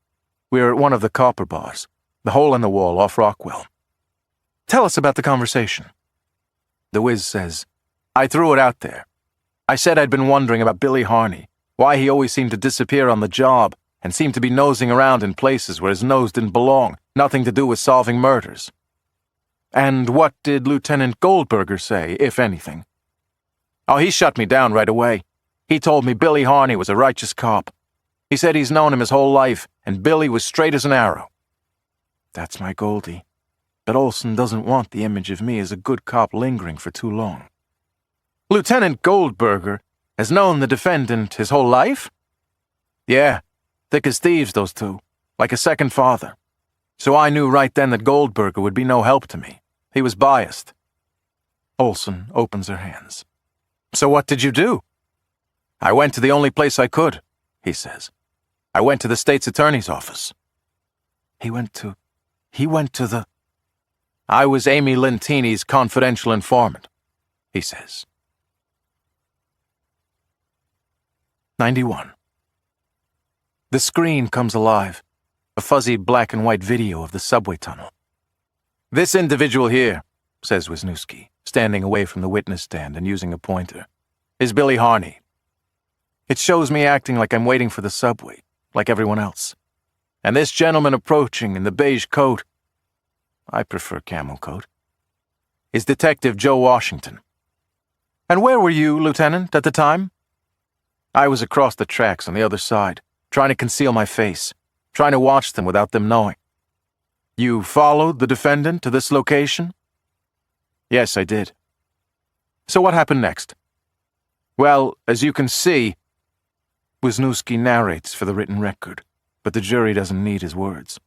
We're at one of the copper bars, the hole in the wall off Rockwell. Tell us about the conversation. The Wiz says, I threw it out there. I said I'd been wondering about Billy Harney, why he always seemed to disappear on the job and seemed to be nosing around in places where his nose didn't belong, nothing to do with solving murders. And what did Lieutenant Goldberger say, if anything? Oh, he shut me down right away. He told me Billy Harney was a righteous cop. He said he's known him his whole life, and Billy was straight as an arrow. That's my Goldie. But Olson doesn't want the image of me as a good cop lingering for too long. Lieutenant Goldberger has known the defendant his whole life? Yeah, thick as thieves, those two, like a second father. So I knew right then that Goldberger would be no help to me. He was biased. Olson opens her hands. So what did you do? I went to the only place I could, he says. I went to the state's attorney's office. He went to the... I was Amy Lentini's confidential informant, he says. 91. The screen comes alive, a fuzzy black and white video of the subway tunnel. This individual here, says Wisniewski, standing away from the witness stand and using a pointer, is Billy Harney. It shows me acting like I'm waiting for the subway, like everyone else. And this gentleman approaching in the beige coat, I prefer camel coat, is Detective Joe Washington. And where were you, Lieutenant, at the time? I was across the tracks on the other side, trying to conceal my face, trying to watch them without them knowing. You followed the defendant to this location? Yes, I did. So what happened next? Well, as you can see, Wisniewski narrates for the written record, but the jury doesn't need his words.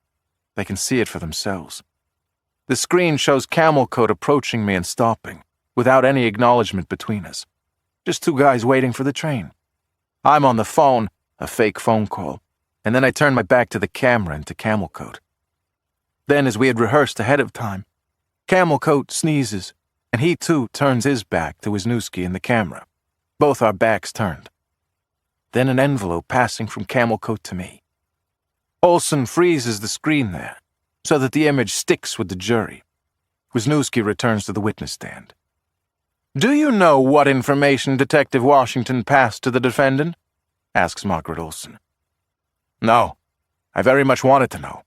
They can see it for themselves. The screen shows Camel Coat approaching me and stopping, without any acknowledgement between us. Just two guys waiting for the train. I'm on the phone, a fake phone call, and then I turn my back to the camera and to Camel Coat. Then, as we had rehearsed ahead of time, Camel Coat sneezes, and he too turns his back to Wisniewski and the camera, both our backs turned. Then an envelope passing from Camel Coat to me. Olson freezes the screen there, so that the image sticks with the jury. Wisniewski returns to the witness stand. Do you know what information Detective Washington passed to the defendant? Asks Margaret Olson. No. I very much wanted to know.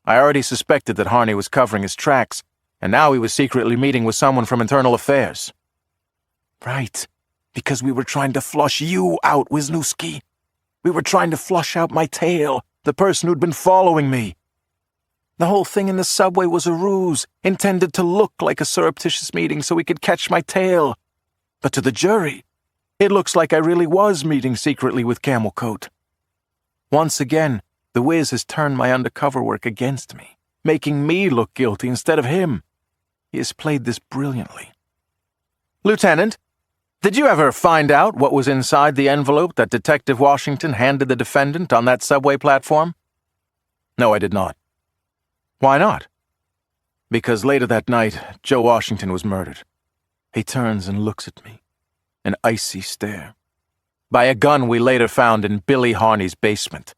I already suspected that Harney was covering his tracks, and now he was secretly meeting with someone from Internal Affairs. Right, because we were trying to flush you out, Wisniewski. We were trying to flush out my tail, the person who'd been following me. The whole thing in the subway was a ruse, intended to look like a surreptitious meeting so we could catch my tail. But to the jury, it looks like I really was meeting secretly with Camel Coat. Once again, the Wiz has turned my undercover work against me, making me look guilty instead of him. He has played this brilliantly. Lieutenant, did you ever find out what was inside the envelope that Detective Washington handed the defendant on that subway platform? No, I did not. Why not? Because later that night, Joe Washington was murdered. He turns and looks at me, an icy stare, by a gun we later found in Billy Harney's basement.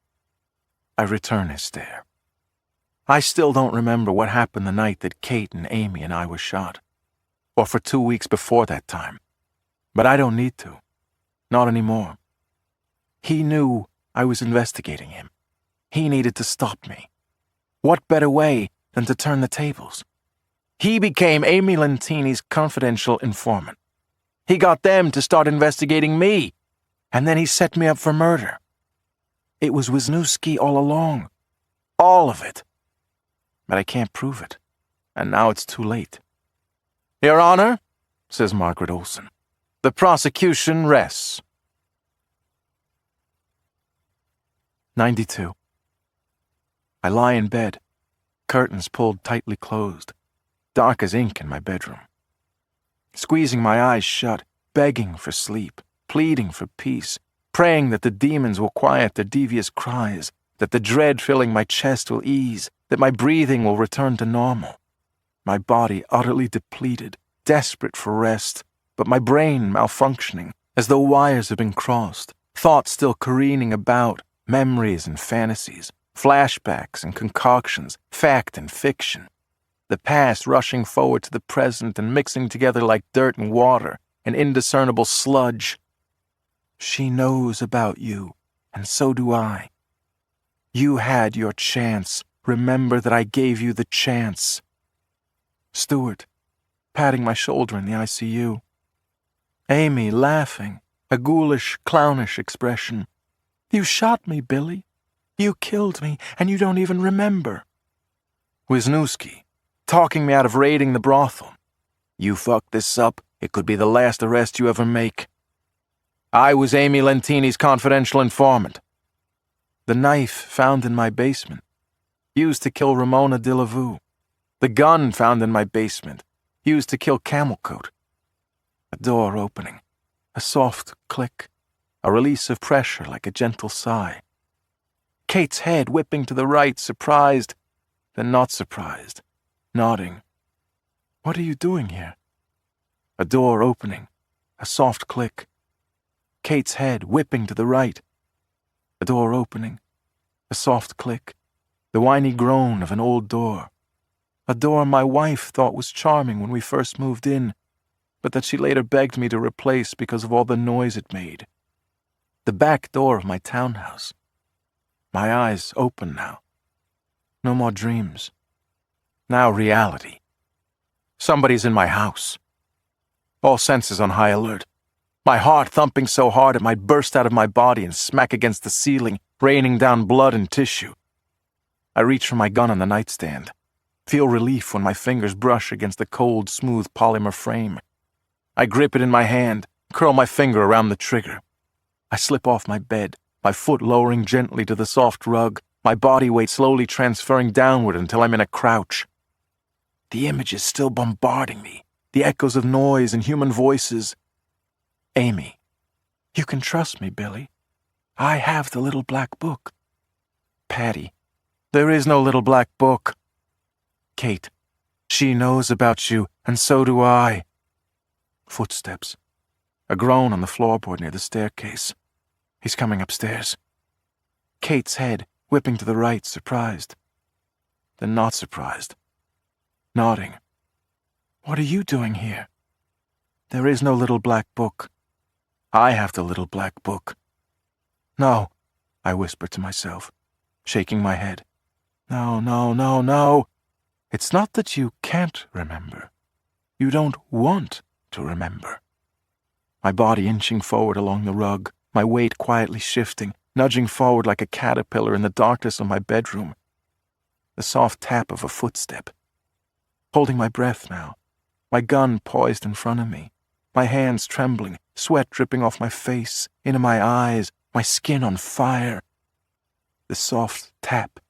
I return his stare. I still don't remember what happened the night that Kate and Amy and I were shot, or for 2 weeks before that time. But I don't need to. Not anymore. He knew I was investigating him. He needed to stop me. What better way than to turn the tables? He became Amy Lentini's confidential informant. He got them to start investigating me, and then he set me up for murder. It was Wisniewski all along. All of it. But I can't prove it, and now it's too late. Your Honor, says Margaret Olson, the prosecution rests. 92. I lie in bed, curtains pulled tightly closed, dark as ink in my bedroom. Squeezing my eyes shut, begging for sleep, pleading for peace, praying that the demons will quiet their devious cries, that the dread filling my chest will ease, that my breathing will return to normal. My body utterly depleted, desperate for rest, but my brain malfunctioning, as though wires had been crossed, thoughts still careening about, memories and fantasies, flashbacks and concoctions, fact and fiction. The past rushing forward to the present and mixing together like dirt and water, an indiscernible sludge. She knows about you, and so do I. You had your chance. Remember that I gave you the chance. Stuart, patting my shoulder in the ICU. Amy, laughing, a ghoulish, clownish expression. You shot me, Billy. You killed me, and you don't even remember. Wisniewski, talking me out of raiding the brothel. You fuck this up, it could be the last arrest you ever make. I was Amy Lentini's confidential informant. The knife found in my basement, used to kill Ramona de la Vue. The gun found in my basement, used to kill Camel Coat. A door opening, a soft click, a release of pressure like a gentle sigh. Kate's head whipping to the right, surprised, then not surprised, nodding. What are you doing here? A door opening, a soft click. Kate's head whipping to the right. A door opening, a soft click, the whiny groan of an old door. A door my wife thought was charming when we first moved in, but that she later begged me to replace because of all the noise it made. The back door of my townhouse. My eyes open now. No more dreams. Now reality. Somebody's in my house. All senses on high alert. my heart thumping so hard it might burst out of my body and smack against the ceiling, raining down blood and tissue. I reach for my gun on the nightstand, feel relief when my fingers brush against the cold, smooth polymer frame. I grip it in my hand, curl my finger around the trigger. I slip off my bed, my foot lowering gently to the soft rug, my body weight slowly transferring downward until I'm in a crouch. The image is still bombarding me, the echoes of noise and human voices. Amy. You can trust me, Billy. I have the little black book. Patty. There is no little black book. Kate. She knows about you, and so do I. Footsteps. A groan on the floorboard near the staircase. He's coming upstairs. Kate's head, whipping to the right, surprised. Then not surprised. Nodding. What are you doing here? There is no little black book. I have the little black book. No, I whisper to myself, shaking my head. No, no, no, no. It's not that you can't remember. You don't want to remember. My body inching forward along the rug, my weight quietly shifting, nudging forward like a caterpillar in the darkness of my bedroom. The soft tap of a footstep. Holding my breath now, my gun poised in front of me, my hands trembling, sweat dripping off my face, into my eyes, my skin on fire. The soft tap.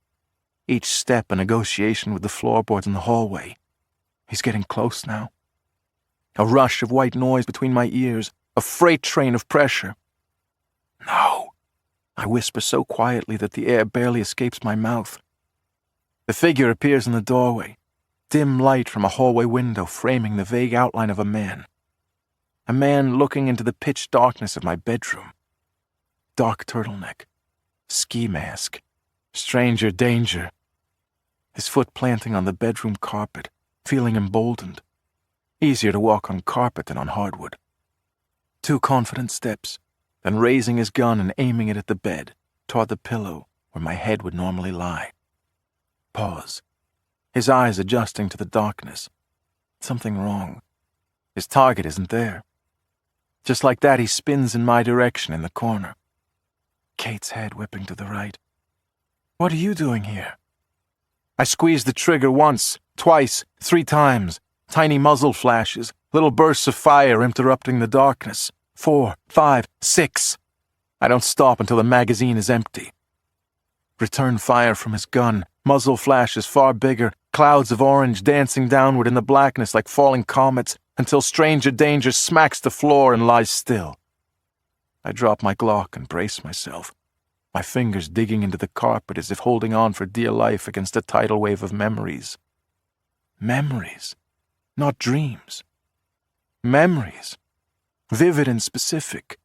Each step a negotiation with the floorboards in the hallway. He's getting close now. A rush of white noise between my ears, a freight train of pressure. No, I whisper so quietly that the air barely escapes my mouth. The figure appears in the doorway, dim light from a hallway window framing the vague outline of a man. A man looking into the pitch darkness of my bedroom. Dark turtleneck, ski mask, stranger danger. His foot planting on the bedroom carpet, feeling emboldened. Easier to walk on carpet than on hardwood. 2 confident steps, then raising his gun and aiming it at the bed, toward the pillow where my head would normally lie. Pause. His eyes adjusting to the darkness. Something wrong. His target isn't there. Just like that, he spins in my direction in the corner. Kate's head whipping to the right. What are you doing here? I squeeze the trigger once, twice, 3 times. Tiny muzzle flashes, little bursts of fire interrupting the darkness. 4, 5, 6. I don't stop until the magazine is empty. Return fire from his gun, muzzle flashes far bigger, clouds of orange dancing downward in the blackness like falling comets, until stranger danger smacks the floor and lies still. I drop my Glock and brace myself, my fingers digging into the carpet as if holding on for dear life against a tidal wave of memories. Memories, not dreams. Memories, vivid and specific.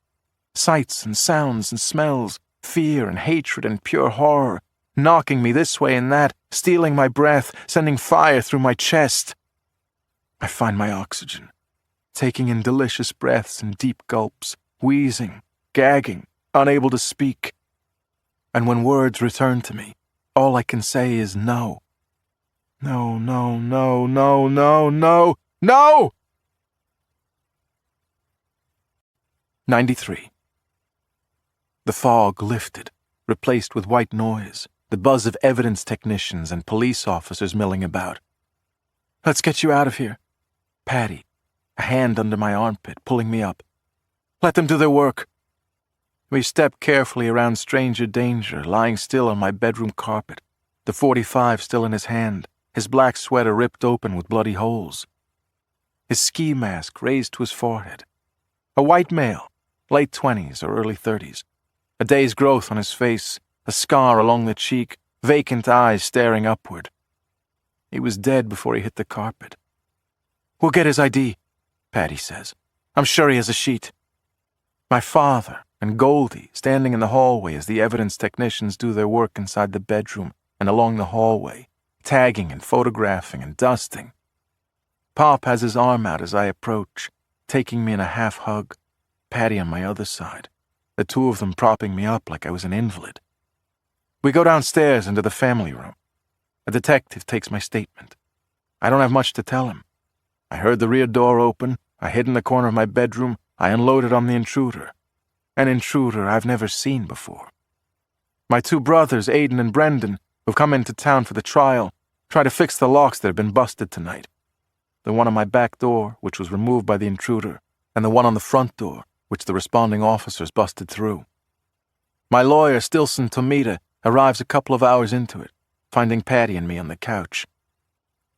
Sights and sounds and smells, fear and hatred and pure horror, knocking me this way and that, stealing my breath, sending fire through my chest. I find my oxygen, taking in delicious breaths and deep gulps, wheezing, gagging, unable to speak. And when words return to me, all I can say is no. No, no, no, no, no, no, no! 93. The fog lifted, replaced with white noise, the buzz of evidence technicians and police officers milling about. Let's get you out of here. Patty, a hand under my armpit, pulling me up. Let them do their work. We stepped carefully around stranger danger, lying still on my bedroom carpet, the .45 still in his hand, his black sweater ripped open with bloody holes. His ski mask raised to his forehead. A white male, late 20s or early 30s. A day's growth on his face, a scar along the cheek, vacant eyes staring upward. He was dead before he hit the carpet. We'll get his ID, Patty says. I'm sure he has a sheet. My father and Goldie standing in the hallway as the evidence technicians do their work inside the bedroom and along the hallway, tagging and photographing and dusting. Pop has his arm out as I approach, taking me in a half hug, Patty on my other side, the 2 of them propping me up like I was an invalid. We go downstairs into the family room. A detective takes my statement. I don't have much to tell him. I heard the rear door open, I hid in the corner of my bedroom, I unloaded on the intruder, an intruder I've never seen before. My two brothers, Aidan and Brendan, who've come into town for the trial, try to fix the locks that have been busted tonight. The one on my back door, which was removed by the intruder, and the one on the front door, which the responding officers busted through. My lawyer, Stilson Tomita, arrives a couple of hours into it, finding Patty and me on the couch.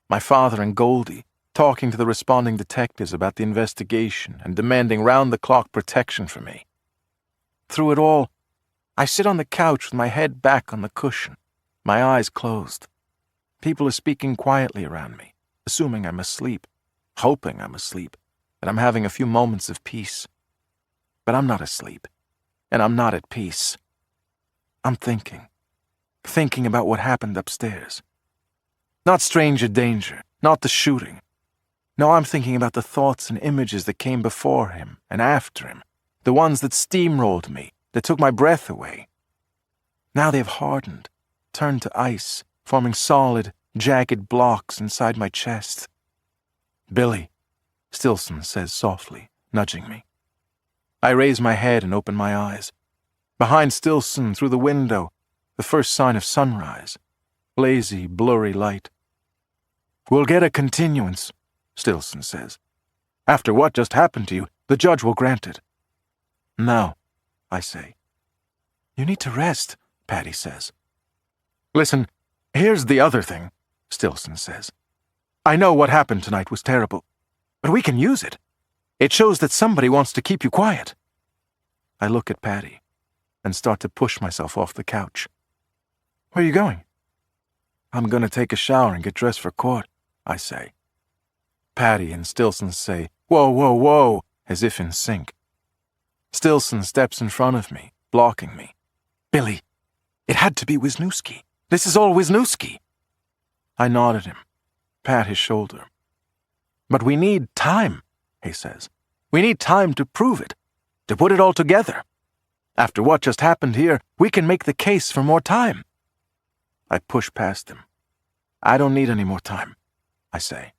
My father and Goldie, talking to the responding detectives about the investigation and demanding round-the-clock protection for me. Through it all, I sit on the couch with my head back on the cushion, my eyes closed. People are speaking quietly around me, assuming I'm asleep, hoping I'm asleep, that I'm having a few moments of peace. But I'm not asleep, and I'm not at peace. I'm thinking about what happened upstairs. Not stranger danger, not the shooting. No, I'm thinking about the thoughts and images that came before him and after him, the ones that steamrolled me, that took my breath away. Now they've hardened, turned to ice, forming solid, jagged blocks inside my chest. "Billy," Stilson says softly, nudging me. I raise my head and open my eyes. Behind Stilson, through the window, the first sign of sunrise. Lazy, blurry light. "We'll get a continuance," Stilson says. "After what just happened to you, the judge will grant it." "No," I say. "You need to rest," Patty says. "Listen, here's the other thing," Stilson says. "I know what happened tonight was terrible, but we can use it. It shows that somebody wants to keep you quiet." I look at Patty and start to push myself off the couch. "Where are you going?" "I'm going to take a shower and get dressed for court," I say. Patty and Stilson say, "Whoa, whoa, whoa," as if in sync. Stilson steps in front of me, blocking me. "Billy, it had to be Wisniewski. This is all Wisniewski." I nod at him, pat his shoulder. "But we need time," he says. "We need time to prove it, to put it all together. After what just happened here, we can make the case for more time." I push past him. "I don't need any more time," I say.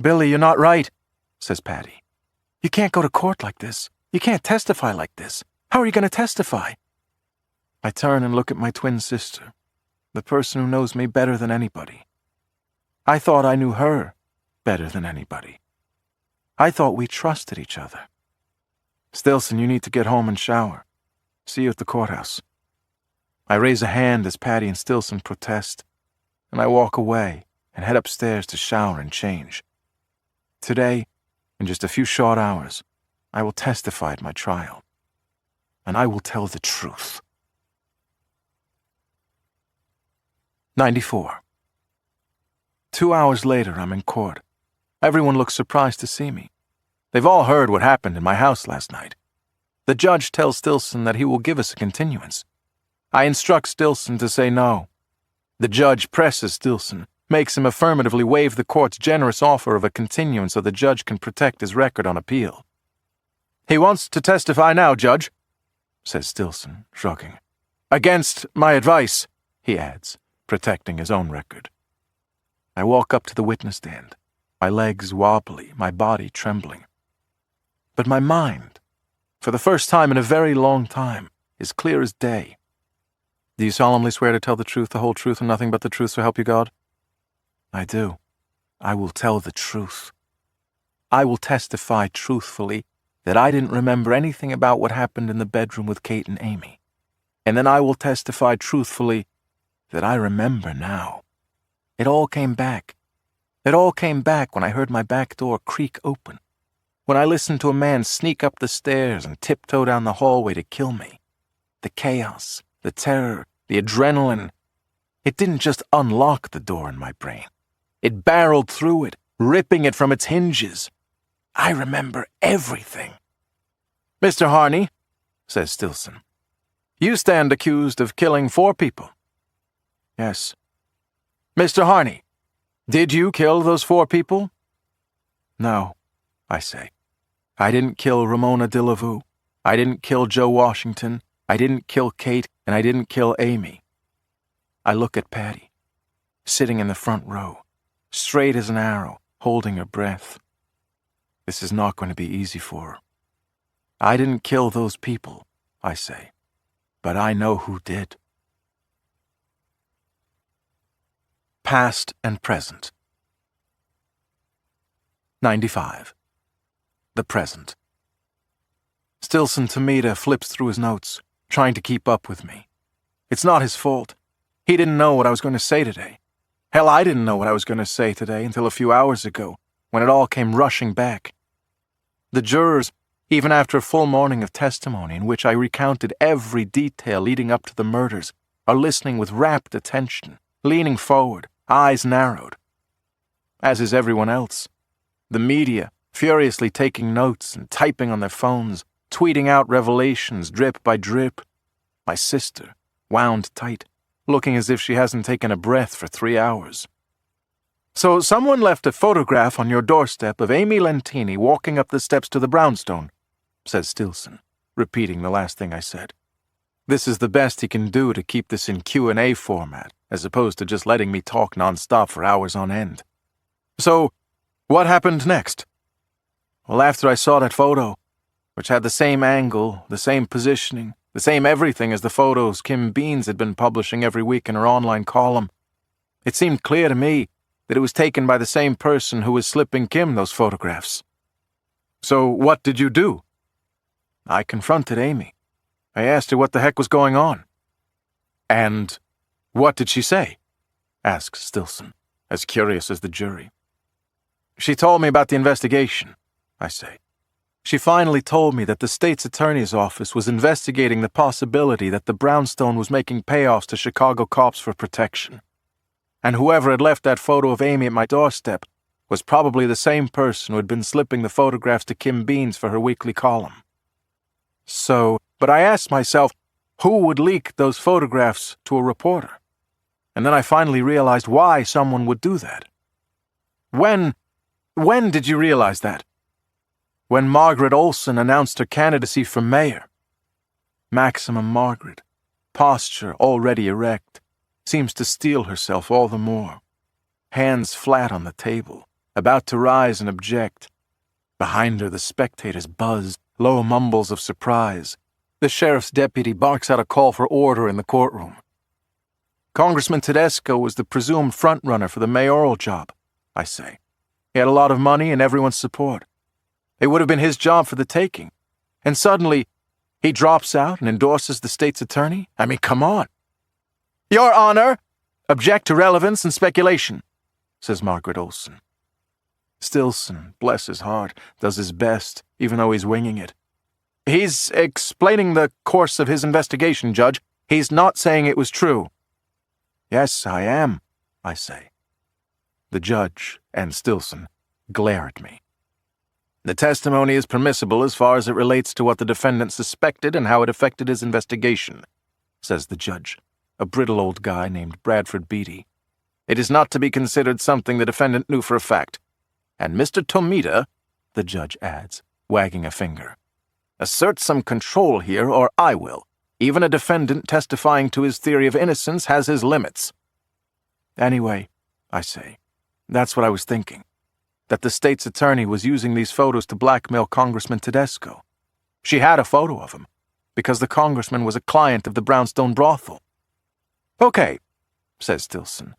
"Billy, you're not right," says Patty. "You can't go to court like this. You can't testify like this. How are you going to testify?" I turn and look at my twin sister, the person who knows me better than anybody. I thought I knew her better than anybody. I thought we trusted each other. "Stilson, you need to get home and shower. See you at the courthouse." I raise a hand as Patty and Stilson protest, and I walk away and head upstairs to shower and change. Today, in just a few short hours, I will testify at my trial, and I will tell the truth. 94. 2 hours later, I'm in court. Everyone looks surprised to see me. They've all heard what happened in my house last night. The judge tells Stilson that he will give us a continuance. I instruct Stilson to say no. The judge presses Stilson, makes him affirmatively waive the court's generous offer of a continuance so the judge can protect his record on appeal. "He wants to testify now, Judge," says Stilson, shrugging. "Against my advice," he adds, protecting his own record. I walk up to the witness stand, my legs wobbly, my body trembling. But my mind, for the first time in a very long time, is clear as day. "Do you solemnly swear to tell the truth, the whole truth, and nothing but the truth, so help you God?" I do. I will tell the truth. I will testify truthfully that I didn't remember anything about what happened in the bedroom with Kate and Amy. And then I will testify truthfully that I remember now. It all came back. It all came back when I heard my back door creak open, when I listened to a man sneak up the stairs and tiptoe down the hallway to kill me. The chaos, the terror, the adrenaline. It didn't just unlock the door in my brain. It barreled through it, ripping it from its hinges. I remember everything. "Mr. Harney," says Stilson, "you stand accused of killing 4 people." "Yes." "Mr. Harney, did you kill those 4 people?" "No," I say. "I didn't kill Ramona DeLaVue. I didn't kill Joe Washington. I didn't kill Kate, and I didn't kill Amy." I look at Patty, sitting in the front row, straight as an arrow, holding her breath. This is not going to be easy for her. I didn't kill those people, I say, but I know who did. Past and present. 95. The present. Stilson Tomita flips through his notes, trying to keep up with me. It's not his fault. He didn't know what I was going to say today. Hell, I didn't know what I was going to say today until a few hours ago, when it all came rushing back. The jurors, even after a full morning of testimony in which I recounted every detail leading up to the murders, are listening with rapt attention, leaning forward, eyes narrowed. As is everyone else. The media, furiously taking notes and typing on their phones, tweeting out revelations drip by drip. My sister, wound tight, looking as if she hasn't taken a breath for 3 hours. So someone left a photograph on your doorstep of Amy Lentini walking up the steps to the brownstone, says Stilson, repeating the last thing I said. This is the best he can do to keep this in Q&A format, as opposed to just letting me talk nonstop for hours on end. So, what happened next? Well, after I saw that photo, which had the same angle, the same positioning, the same everything as the photos Kim Beans had been publishing every week in her online column, it seemed clear to me that it was taken by the same person who was slipping Kim those photographs. So what did you do? I confronted Amy. I asked her what the heck was going on. And what did she say? Asks Stilson, as curious as the jury. She told me about the investigation, I say. She finally told me that the state's attorney's office was investigating the possibility that the brownstone was making payoffs to Chicago cops for protection. And whoever had left that photo of Amy at my doorstep was probably the same person who had been slipping the photographs to Kim Beans for her weekly column. But I asked myself, who would leak those photographs to a reporter? And then I finally realized why someone would do that. When did you realize that? When Margaret Olson announced her candidacy for mayor. Maximum Margaret, posture already erect, seems to steel herself all the more. Hands flat on the table, about to rise and object. Behind her the spectators buzz, low mumbles of surprise. The sheriff's deputy barks out a call for order in the courtroom. Congressman Tedesco was the presumed frontrunner for the mayoral job, I say. He had a lot of money and everyone's support. It would have been his job for the taking. And suddenly, he drops out and endorses the state's attorney? I mean, come on. Your Honor, object to relevance and speculation, says Margaret Olson. Stilson, bless his heart, does his best, even though he's winging it. He's explaining the course of his investigation, Judge. He's not saying it was true. Yes, I am, I say. The judge and Stilson glare at me. The testimony is permissible as far as it relates to what the defendant suspected and how it affected his investigation, says the judge, a brittle old guy named Bradford Beatty. It is not to be considered something the defendant knew for a fact. And Mr. Tomita, the judge adds, wagging a finger, assert some control here or I will. Even a defendant testifying to his theory of innocence has his limits. Anyway, I say, that's what I was thinking. That the state's attorney was using these photos to blackmail Congressman Tedesco. She had a photo of him, because the congressman was a client of the brownstone brothel. Okay, says Stilson.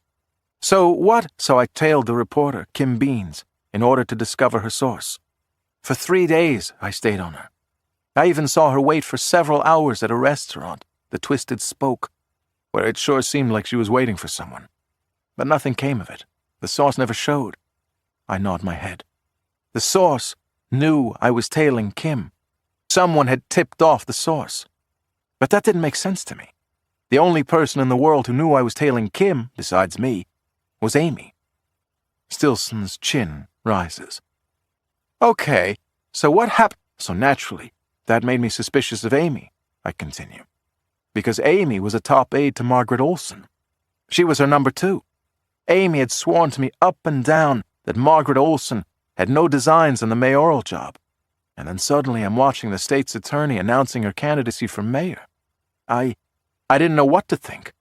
So what? So I tailed the reporter, Kim Beans, in order to discover her source. For 3 days, I stayed on her. I even saw her wait for several hours at a restaurant, the Twisted Spoke, where it sure seemed like she was waiting for someone. But nothing came of it. The source never showed. I nod my head. The source knew I was tailing Kim. Someone had tipped off the source. But that didn't make sense to me. The only person in the world who knew I was tailing Kim, besides me, was Amy. Stilson's chin rises. Okay, so what happened? So naturally, that made me suspicious of Amy, I continue. Because Amy was a top aide to Margaret Olson. She was her number 2. Amy had sworn to me up and down that Margaret Olson had no designs on the mayoral job. And then suddenly I'm watching the state's attorney announcing her candidacy for mayor. I didn't know what to think.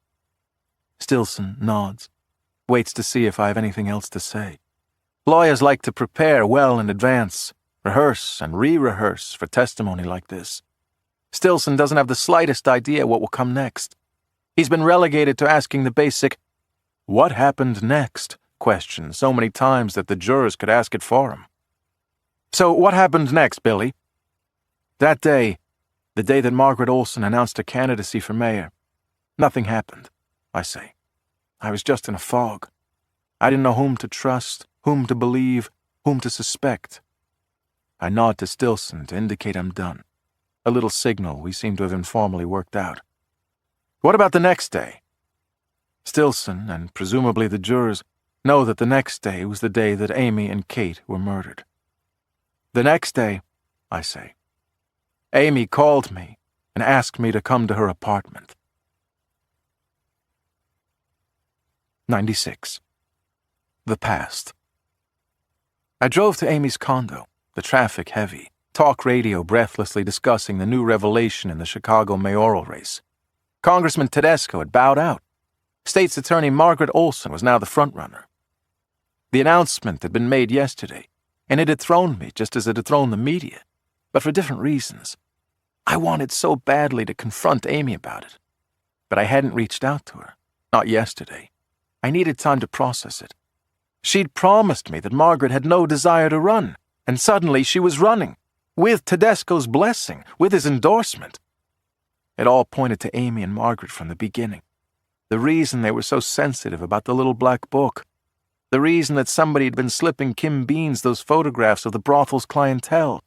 Stilson nods, waits to see if I have anything else to say. Lawyers like to prepare well in advance, Rehearse and re-rehearse for testimony like this. Stillson doesn't have the slightest idea what will come next. He's been relegated to asking the basic, "What happened next?" question so many times that the jurors could ask it for him. "So what happened next, Billy?" "That day, the day that Margaret Olson announced her candidacy for mayor, nothing happened," I say. "I was just in a fog. I didn't know whom to trust, whom to believe, whom to suspect." I nod to Stillson to indicate I'm done, a little signal we seem to have informally worked out. "What about the next day?" Stillson, and presumably the jurors, know that the next day was the day that Amy and Kate were murdered. "The next day," I say, "Amy called me and asked me to come to her apartment." 96. The past. I drove to Amy's condo, the traffic heavy, talk radio breathlessly discussing the new revelation in the Chicago mayoral race. Congressman Tedesco had bowed out. State's Attorney Margaret Olson was now the frontrunner. The announcement had been made yesterday, and it had thrown me just as it had thrown the media, but for different reasons. I wanted so badly to confront Amy about it, but I hadn't reached out to her, not yesterday. I needed time to process it. She'd promised me that Margaret had no desire to run, and suddenly she was running, with Tedesco's blessing, with his endorsement. It all pointed to Amy and Margaret from the beginning. The reason they were so sensitive about the little black book. The reason that somebody had been slipping Kim Beans those photographs of the brothel's clientele.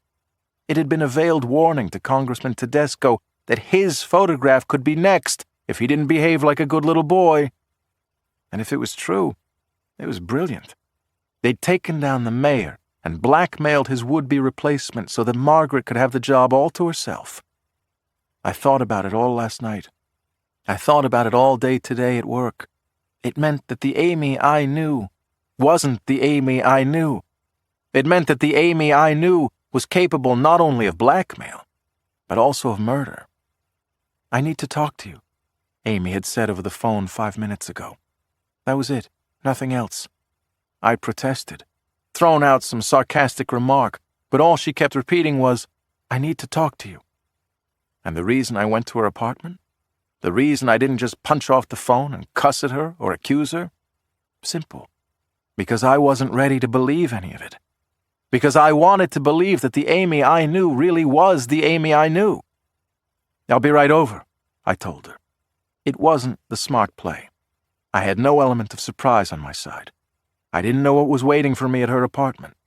It had been a veiled warning to Congressman Tedesco that his photograph could be next if he didn't behave like a good little boy. And if it was true, it was brilliant. They'd taken down the mayor and blackmailed his would-be replacement so that Margaret could have the job all to herself. I thought about it all last night. I thought about it all day today at work. It meant that the Amy I knew wasn't the Amy I knew. It meant that the Amy I knew was capable not only of blackmail, but also of murder. "I need to talk to you," Amy had said over the phone 5 minutes ago. That was it, nothing else. I protested, thrown out some sarcastic remark, but all she kept repeating was, "I need to talk to you." And the reason I went to her apartment? The reason I didn't just punch off the phone and cuss at her or accuse her? Simple. Because I wasn't ready to believe any of it. Because I wanted to believe that the Amy I knew really was the Amy I knew. "I'll be right over," I told her. It wasn't the smart play. I had no element of surprise on my side. I didn't know what was waiting for me at her apartment.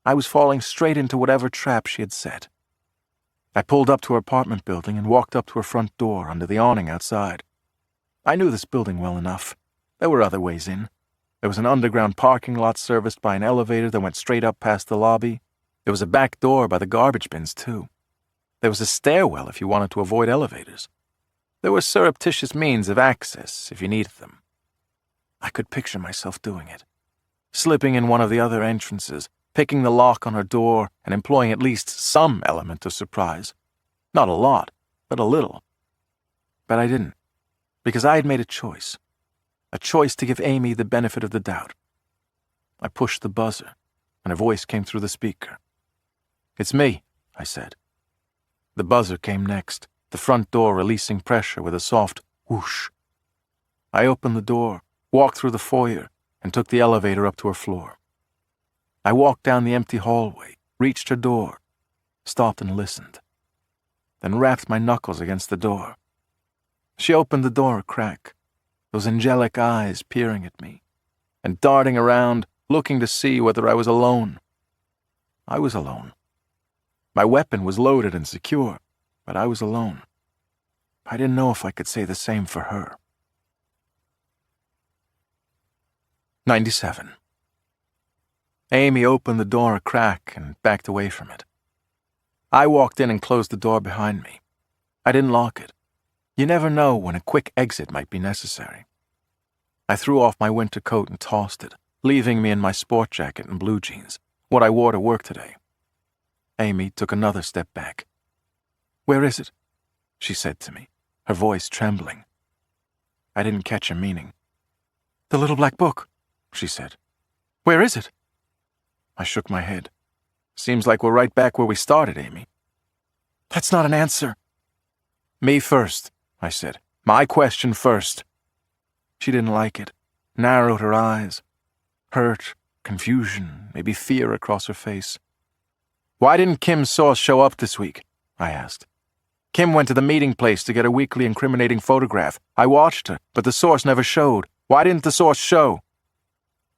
I was falling straight into whatever trap she had set. I pulled up to her apartment building and walked up to her front door under the awning outside. I knew this building well enough. There were other ways in. There was an underground parking lot serviced by an elevator that went straight up past the lobby. There was a back door by the garbage bins, too. There was a stairwell if you wanted to avoid elevators. There were surreptitious means of access if you needed them. I could picture myself doing it. Slipping in one of the other entrances, picking the lock on her door, and employing at least some element of surprise. Not a lot, but a little. But I didn't, because I had made a choice to give Amy the benefit of the doubt. I pushed the buzzer, and her voice came through the speaker. "It's me," I said. The buzzer came next, the front door releasing pressure with a soft whoosh. I opened the door, walked through the foyer, and took the elevator up to her floor. I walked down the empty hallway, reached her door, stopped and listened, then rapped my knuckles against the door. She opened the door a crack, those angelic eyes peering at me, and darting around, looking to see whether I was alone. I was alone. My weapon was loaded and secure, but I was alone. I didn't know if I could say the same for her. 97. Amy opened the door a crack and backed away from it. I walked in and closed the door behind me. I didn't lock it. You never know when a quick exit might be necessary. I threw off my winter coat and tossed it, leaving me in my sport jacket and blue jeans, what I wore to work today. Amy took another step back. "Where is it?" she said to me, her voice trembling. I didn't catch her meaning. "The little black book," she said. "Where is it?" I shook my head. Seems like we're right back where we started, Amy. That's not an answer. Me first, I said. My question first. She didn't like it, narrowed her eyes. Hurt, confusion, maybe fear across her face. Why didn't Kim's source show up this week? I asked. Kim went to the meeting place to get a weekly incriminating photograph. I watched her, but the source never showed. Why didn't the source show?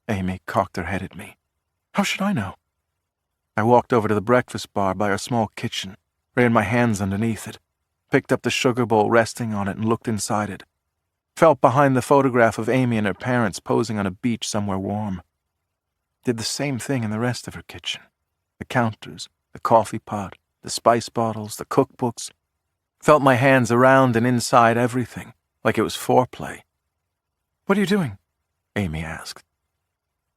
Amy cocked her head at me. How should I know? I walked over to the breakfast bar by our small kitchen, ran my hands underneath it, picked up the sugar bowl resting on it and looked inside it. Felt behind the photograph of Amy and her parents posing on a beach somewhere warm. Did the same thing in the rest of her kitchen. The counters, the coffee pot, the spice bottles, the cookbooks. Felt my hands around and inside everything, like it was foreplay. What are you doing? Amy asked.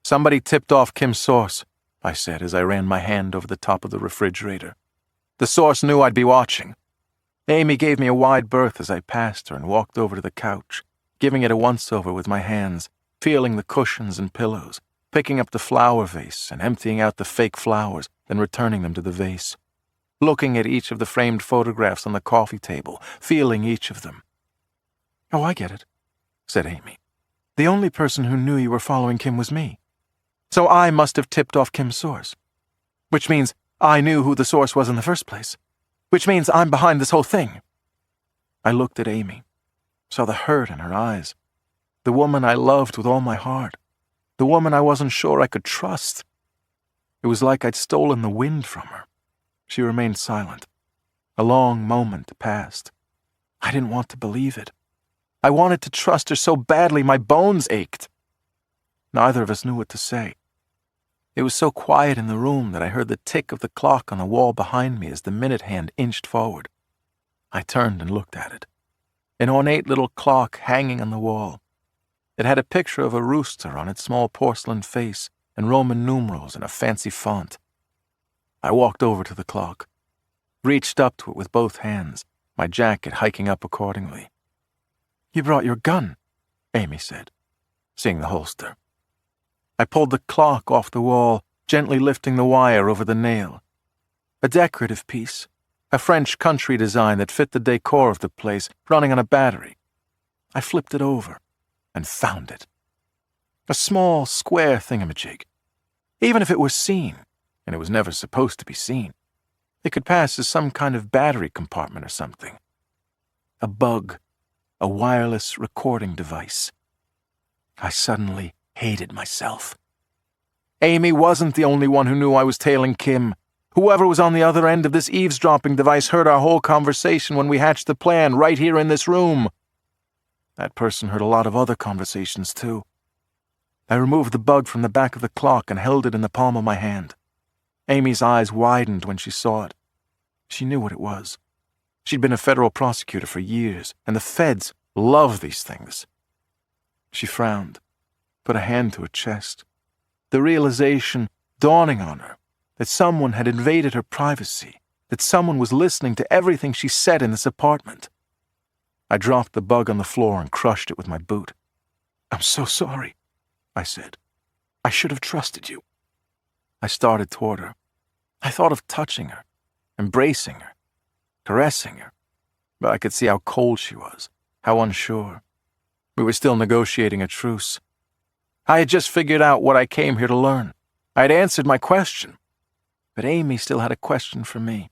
Somebody tipped off Kim's source, I said as I ran my hand over the top of the refrigerator. The source knew I'd be watching. Amy gave me a wide berth as I passed her and walked over to the couch, giving it a once-over with my hands, feeling the cushions and pillows, picking up the flower vase and emptying out the fake flowers, then returning them to the vase. Looking at each of the framed photographs on the coffee table, feeling each of them. Oh, I get it, said Amy. The only person who knew you were following Kim was me. So I must have tipped off Kim's source. Which means I knew who the source was in the first place. Which means I'm behind this whole thing. I looked at Amy, saw the hurt in her eyes. The woman I loved with all my heart. The woman I wasn't sure I could trust. It was like I'd stolen the wind from her. She remained silent. A long moment passed. I didn't want to believe it. I wanted to trust her so badly my bones ached. Neither of us knew what to say. It was so quiet in the room that I heard the tick of the clock on the wall behind me as the minute hand inched forward. I turned and looked at it. An ornate little clock hanging on the wall. It had a picture of a rooster on its small porcelain face and Roman numerals in a fancy font. I walked over to the clock, reached up to it with both hands, my jacket hiking up accordingly. You brought your gun, Amy said, seeing the holster. I pulled the clock off the wall, gently lifting the wire over the nail. A decorative piece, a French country design that fit the decor of the place, running on a battery. I flipped it over and found it. A small, square thingamajig. Even if it was seen, and it was never supposed to be seen, it could pass as some kind of battery compartment or something. A bug, a wireless recording device. I suddenly hated myself. Amy wasn't the only one who knew I was tailing Kim. Whoever was on the other end of this eavesdropping device heard our whole conversation when we hatched the plan right here in this room. That person heard a lot of other conversations, too. I removed the bug from the back of the clock and held it in the palm of my hand. Amy's eyes widened when she saw it. She knew what it was. She'd been a federal prosecutor for years, and the feds love these things. She frowned, put a hand to her chest, the realization dawning on her that someone had invaded her privacy, that someone was listening to everything she said in this apartment. I dropped the bug on the floor and crushed it with my boot. I'm so sorry, I said. I should have trusted you. I started toward her. I thought of touching her, embracing her, caressing her, but I could see how cold she was, how unsure. We were still negotiating a truce. I had just figured out what I came here to learn. I had answered my question. But Amy still had a question for me.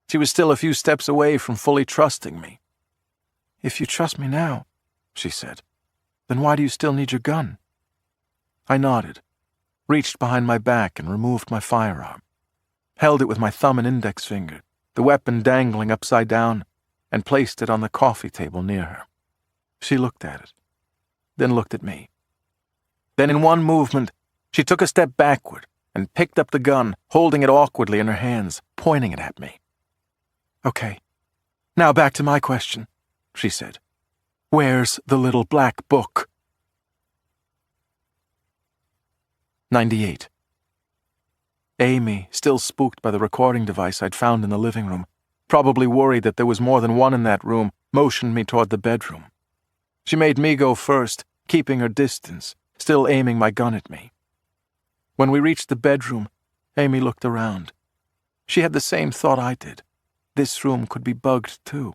She was still a few steps away from fully trusting me. If you trust me now, she said, then why do you still need your gun? I nodded, reached behind my back and removed my firearm, held it with my thumb and index finger, the weapon dangling upside down, and placed it on the coffee table near her. She looked at it, then looked at me. Then in one movement, she took a step backward and picked up the gun, holding it awkwardly in her hands, pointing it at me. Okay, now back to my question, she said. Where's the little black book? 98. Amy, still spooked by the recording device I'd found in the living room, probably worried that there was more than one in that room, motioned me toward the bedroom. She made me go first, keeping her distance, still aiming my gun at me. When we reached the bedroom, Amy looked around, She had the same thought I did. This room could be bugged too.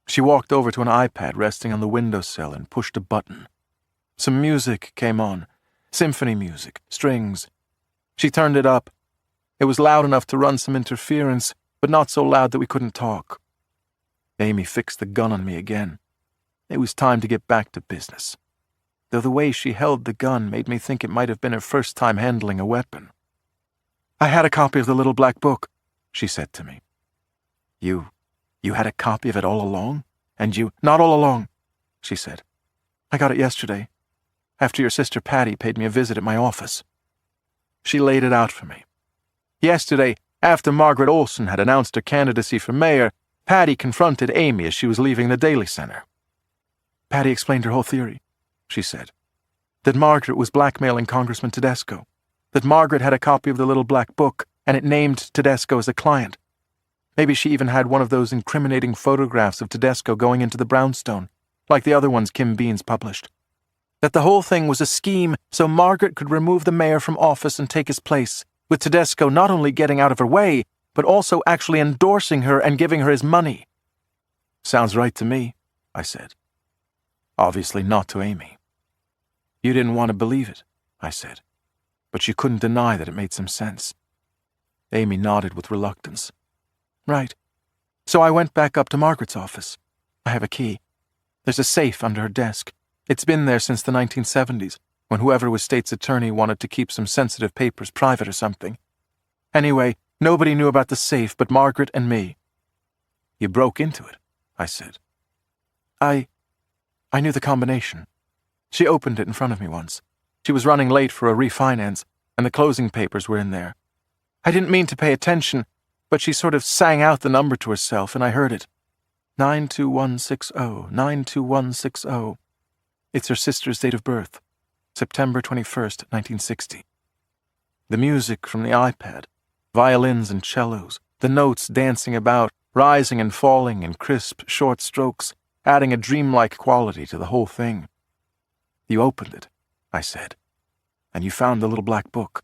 She walked over to an iPad resting on the windowsill and pushed a button. Some music came on. Symphony music, strings. She turned it up. It was loud enough to run some interference, but not so loud that we couldn't talk. Amy fixed the gun on me again. It was time to get back to business, though the way she held the gun made me think it might have been her first time handling a weapon. "I had a copy of the little black book," she said to me. You had a copy of it all along? And you—" "Not all along," she said. "I got it yesterday, after your sister Patty paid me a visit at my office." She laid it out for me. "Yesterday, after Margaret Olson had announced her candidacy for mayor, Patty confronted Amy as she was leaving the Daily Center. Patty explained her whole theory," she said. "That Margaret was blackmailing Congressman Tedesco. That Margaret had a copy of the little black book, and it named Tedesco as a client. Maybe she even had one of those incriminating photographs of Tedesco going into the brownstone, like the other ones Kim Beans published. That the whole thing was a scheme so Margaret could remove the mayor from office and take his place, with Tedesco not only getting out of her way, but also actually endorsing her and giving her his money." "Sounds right to me," I said. Obviously not to Amy. "You didn't want to believe it," I said, but she couldn't deny that it made some sense. Amy nodded with reluctance. "Right. So I went back up to Margaret's office. I have a key. There's a safe under her desk. It's been there since the 1970s, when whoever was state's attorney wanted to keep some sensitive papers private or something. Anyway, nobody knew about the safe but Margaret and me." "You broke into it," I said. I knew the combination. She opened it in front of me once. She was running late for a refinance, and the closing papers were in there. I didn't mean to pay attention, but she sort of sang out the number to herself, and I heard it. 92160, 92160. It's her sister's date of birth, September 21st, 1960. The music from the iPad, violins and cellos, the notes dancing about, rising and falling in crisp, short strokes, adding a dreamlike quality to the whole thing. "You opened it," I said, "and you found the little black book."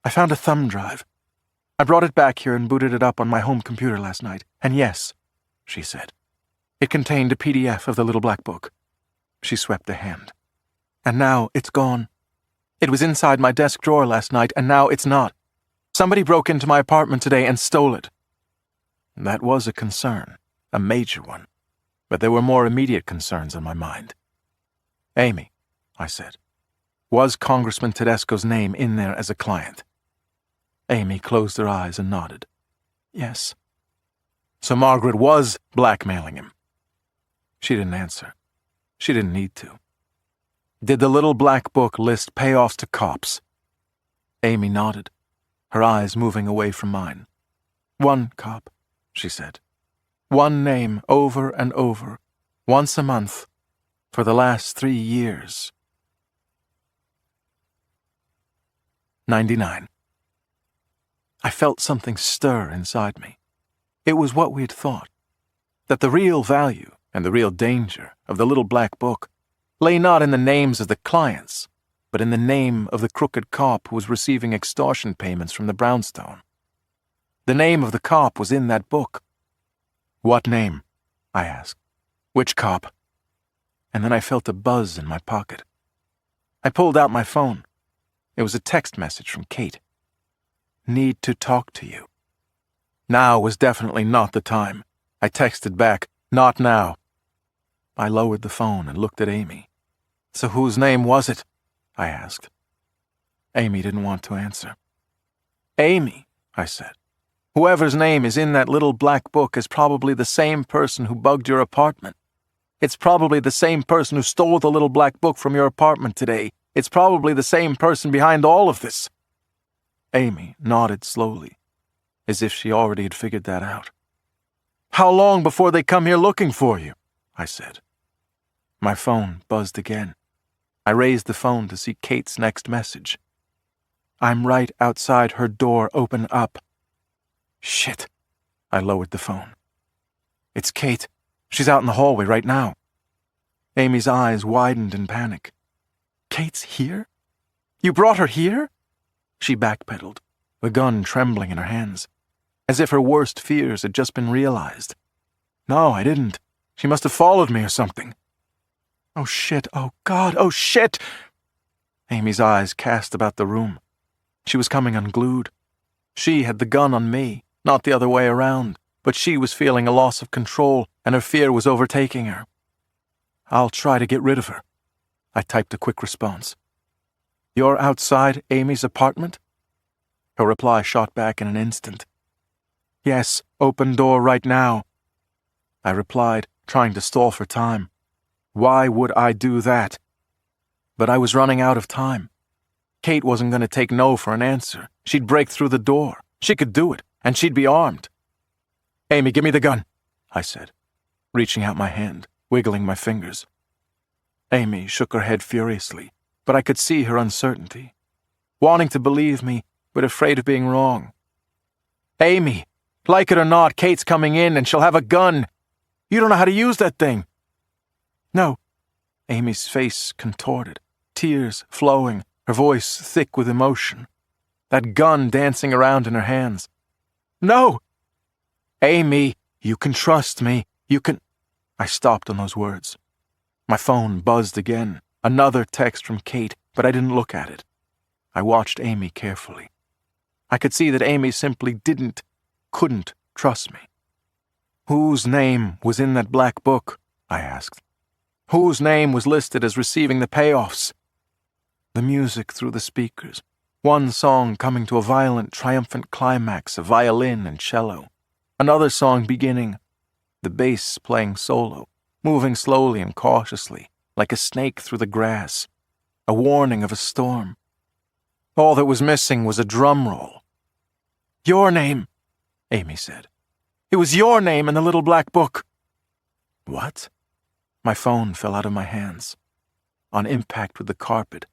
"I found a thumb drive. I brought it back here and booted it up on my home computer last night, and yes," she said, "it contained a PDF of the little black book." She swept a hand. "And now it's gone. It was inside my desk drawer last night, and now it's not. Somebody broke into my apartment today and stole it." That was a concern, a major one, but there were more immediate concerns on my mind. "Amy," I said, "was Congressman Tedesco's name in there as a client?" Amy closed her eyes and nodded. "Yes." "So Margaret was blackmailing him?" She didn't answer. She didn't need to. "Did the little black book list payoffs to cops?" Amy nodded, her eyes moving away from mine. "One cop," she said. "One name over and over, once a month, for the last 3 years." 99. I felt something stir inside me. It was what we had thought, that the real value and the real danger of the little black book lay not in the names of the clients, but in the name of the crooked cop who was receiving extortion payments from the brownstone. The name of the cop was in that book. "What name?" I asked. "Which cop?" And then I felt a buzz in my pocket. I pulled out my phone. It was a text message from Kate. "Need to talk to you." Now was definitely not the time. I texted back, "Not now." I lowered the phone and looked at Amy. "So whose name was it?" I asked. Amy didn't want to answer. "Amy," I said, "whoever's name is in that little black book is probably the same person who bugged your apartment. It's probably the same person who stole the little black book from your apartment today. It's probably the same person behind all of this." Amy nodded slowly, as if she already had figured that out. "How long before they come here looking for you?" I said. My phone buzzed again. I raised the phone to see Kate's next message. "I'm right outside her door, open up." Shit. I lowered the phone. "It's Kate. She's out in the hallway right now." Amy's eyes widened in panic. "Kate's here? You brought her here?" She backpedaled, the gun trembling in her hands. as if her worst fears had just been realized. No, I didn't. She must have followed me or something. Oh shit, oh God, oh shit! Amy's eyes cast about the room. She was coming unglued. She had the gun on me, not the other way around, but she was feeling a loss of control, and her fear was overtaking her. I'll try to get rid of her. I typed a quick response. You're outside Amy's apartment? Her reply shot back in an instant. Yes, open door right now. I replied, trying to stall for time. Why would I do that? But I was running out of time. Kate wasn't going to take no for an answer. She'd break through the door. She could do it, and she'd be armed. Amy, give me the gun, I said, reaching out my hand, wiggling my fingers. Amy shook her head furiously, but I could see her uncertainty, wanting to believe me, but afraid of being wrong. Amy, like it or not, Kate's coming in and she'll have a gun. You don't know how to use that thing. No. Amy's face contorted, tears flowing, her voice thick with emotion. That gun dancing around in her hands. No! Amy, you can trust me. You can... I stopped on those words. My phone buzzed again. Another text from Kate, but I didn't look at it. I watched Amy carefully. I could see that Amy simply couldn't trust me. Whose name was in that black book? I asked. Whose name was listed as receiving the payoffs? The music through the speakers, one song coming to a violent, triumphant climax of violin and cello, another song beginning, the bass playing solo, moving slowly and cautiously, like a snake through the grass, a warning of a storm. All that was missing was a drum roll. Your name, Amy said. It was your name in the little black book. What? My phone fell out of my hands. On impact with the carpet,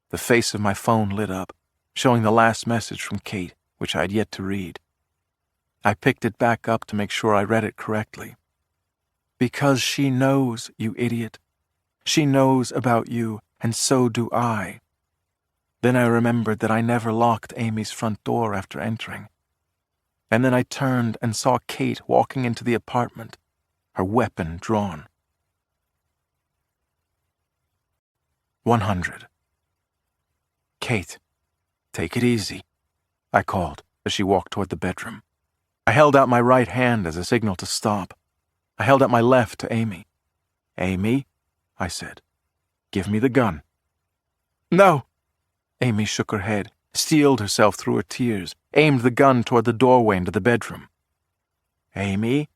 the face of my phone lit up, showing the last message from Kate, which I had yet to read. I picked it back up to make sure I read it correctly. Because she knows, you idiot. She knows about you, and so do I. Then I remembered that I never locked Amy's front door after entering. And then I turned and saw Kate walking into the apartment, her weapon drawn. 100. Kate, take it easy, I called as she walked toward the bedroom. I held out my right hand as a signal to stop. I held out my left to Amy. Amy, I said, give me the gun. No. Amy shook her head, steeled herself through her tears, aimed the gun toward the doorway into the bedroom. Amy,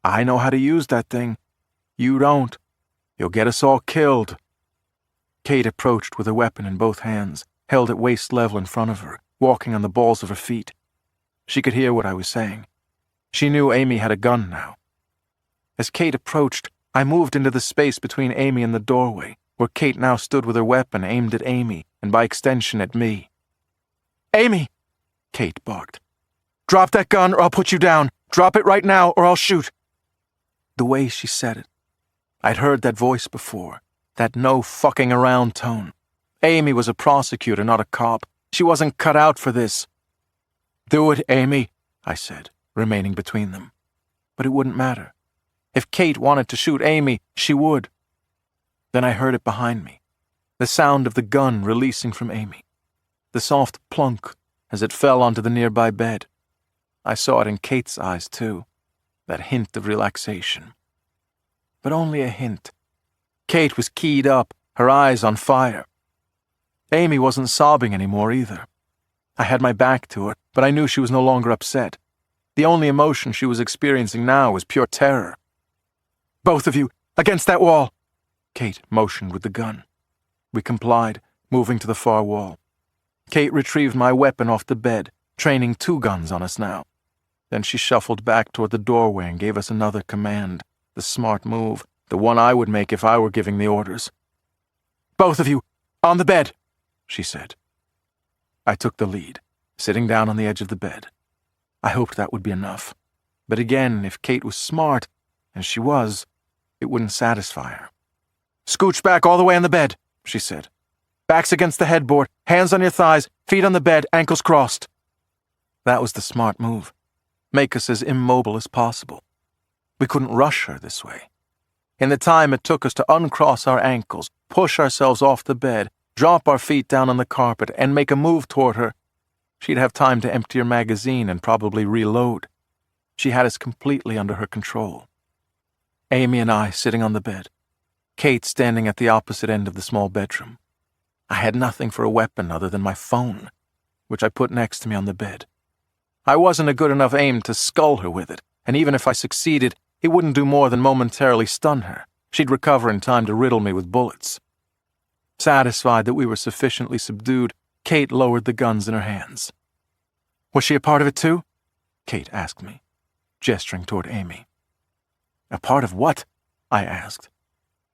I know how to use that thing. You don't. You'll get us all killed. Kate approached with her weapon in both hands, held at waist level in front of her, walking on the balls of her feet. She could hear what I was saying. She knew Amy had a gun now. As Kate approached, I moved into the space between Amy and the doorway, where Kate now stood with her weapon aimed at Amy, and by extension at me. Amy! Kate barked. Drop that gun or I'll put you down. Drop it right now or I'll shoot. The way she said it. I'd heard that voice before, that no fucking around tone. Amy was a prosecutor, not a cop. She wasn't cut out for this. Do it, Amy, I said, remaining between them. But it wouldn't matter. If Kate wanted to shoot Amy, she would. Then I heard it behind me, the sound of the gun releasing from Amy, the soft plunk as it fell onto the nearby bed. I saw it in Kate's eyes, too, that hint of relaxation. But only a hint. Kate was keyed up, her eyes on fire. Amy wasn't sobbing anymore either. I had my back to her, but I knew she was no longer upset. The only emotion she was experiencing now was pure terror. Both of you, against that wall! Kate motioned with the gun. We complied, moving to the far wall. Kate retrieved my weapon off the bed, training 2 guns on us now. Then she shuffled back toward the doorway and gave us another command, the smart move, the one I would make if I were giving the orders. Both of you, on the bed, she said. I took the lead, sitting down on the edge of the bed. I hoped that would be enough. But again, if Kate was smart, and she was, it wouldn't satisfy her. Scooch back all the way on the bed, she said. Backs against the headboard, hands on your thighs, feet on the bed, ankles crossed. That was the smart move. make us as immobile as possible. We couldn't rush her this way. In the time it took us to uncross our ankles, push ourselves off the bed, drop our feet down on the carpet, and make a move toward her, she'd have time to empty her magazine and probably reload. She had us completely under her control. Amy and I sitting on the bed, Kate standing at the opposite end of the small bedroom. I had nothing for a weapon other than my phone, which I put next to me on the bed. I wasn't a good enough aim to skull her with it, and even if I succeeded, it wouldn't do more than momentarily stun her. She'd recover in time to riddle me with bullets. Satisfied that we were sufficiently subdued, Kate lowered the guns in her hands. Was she a part of it too? Kate asked me, gesturing toward Amy. A part of what? I asked,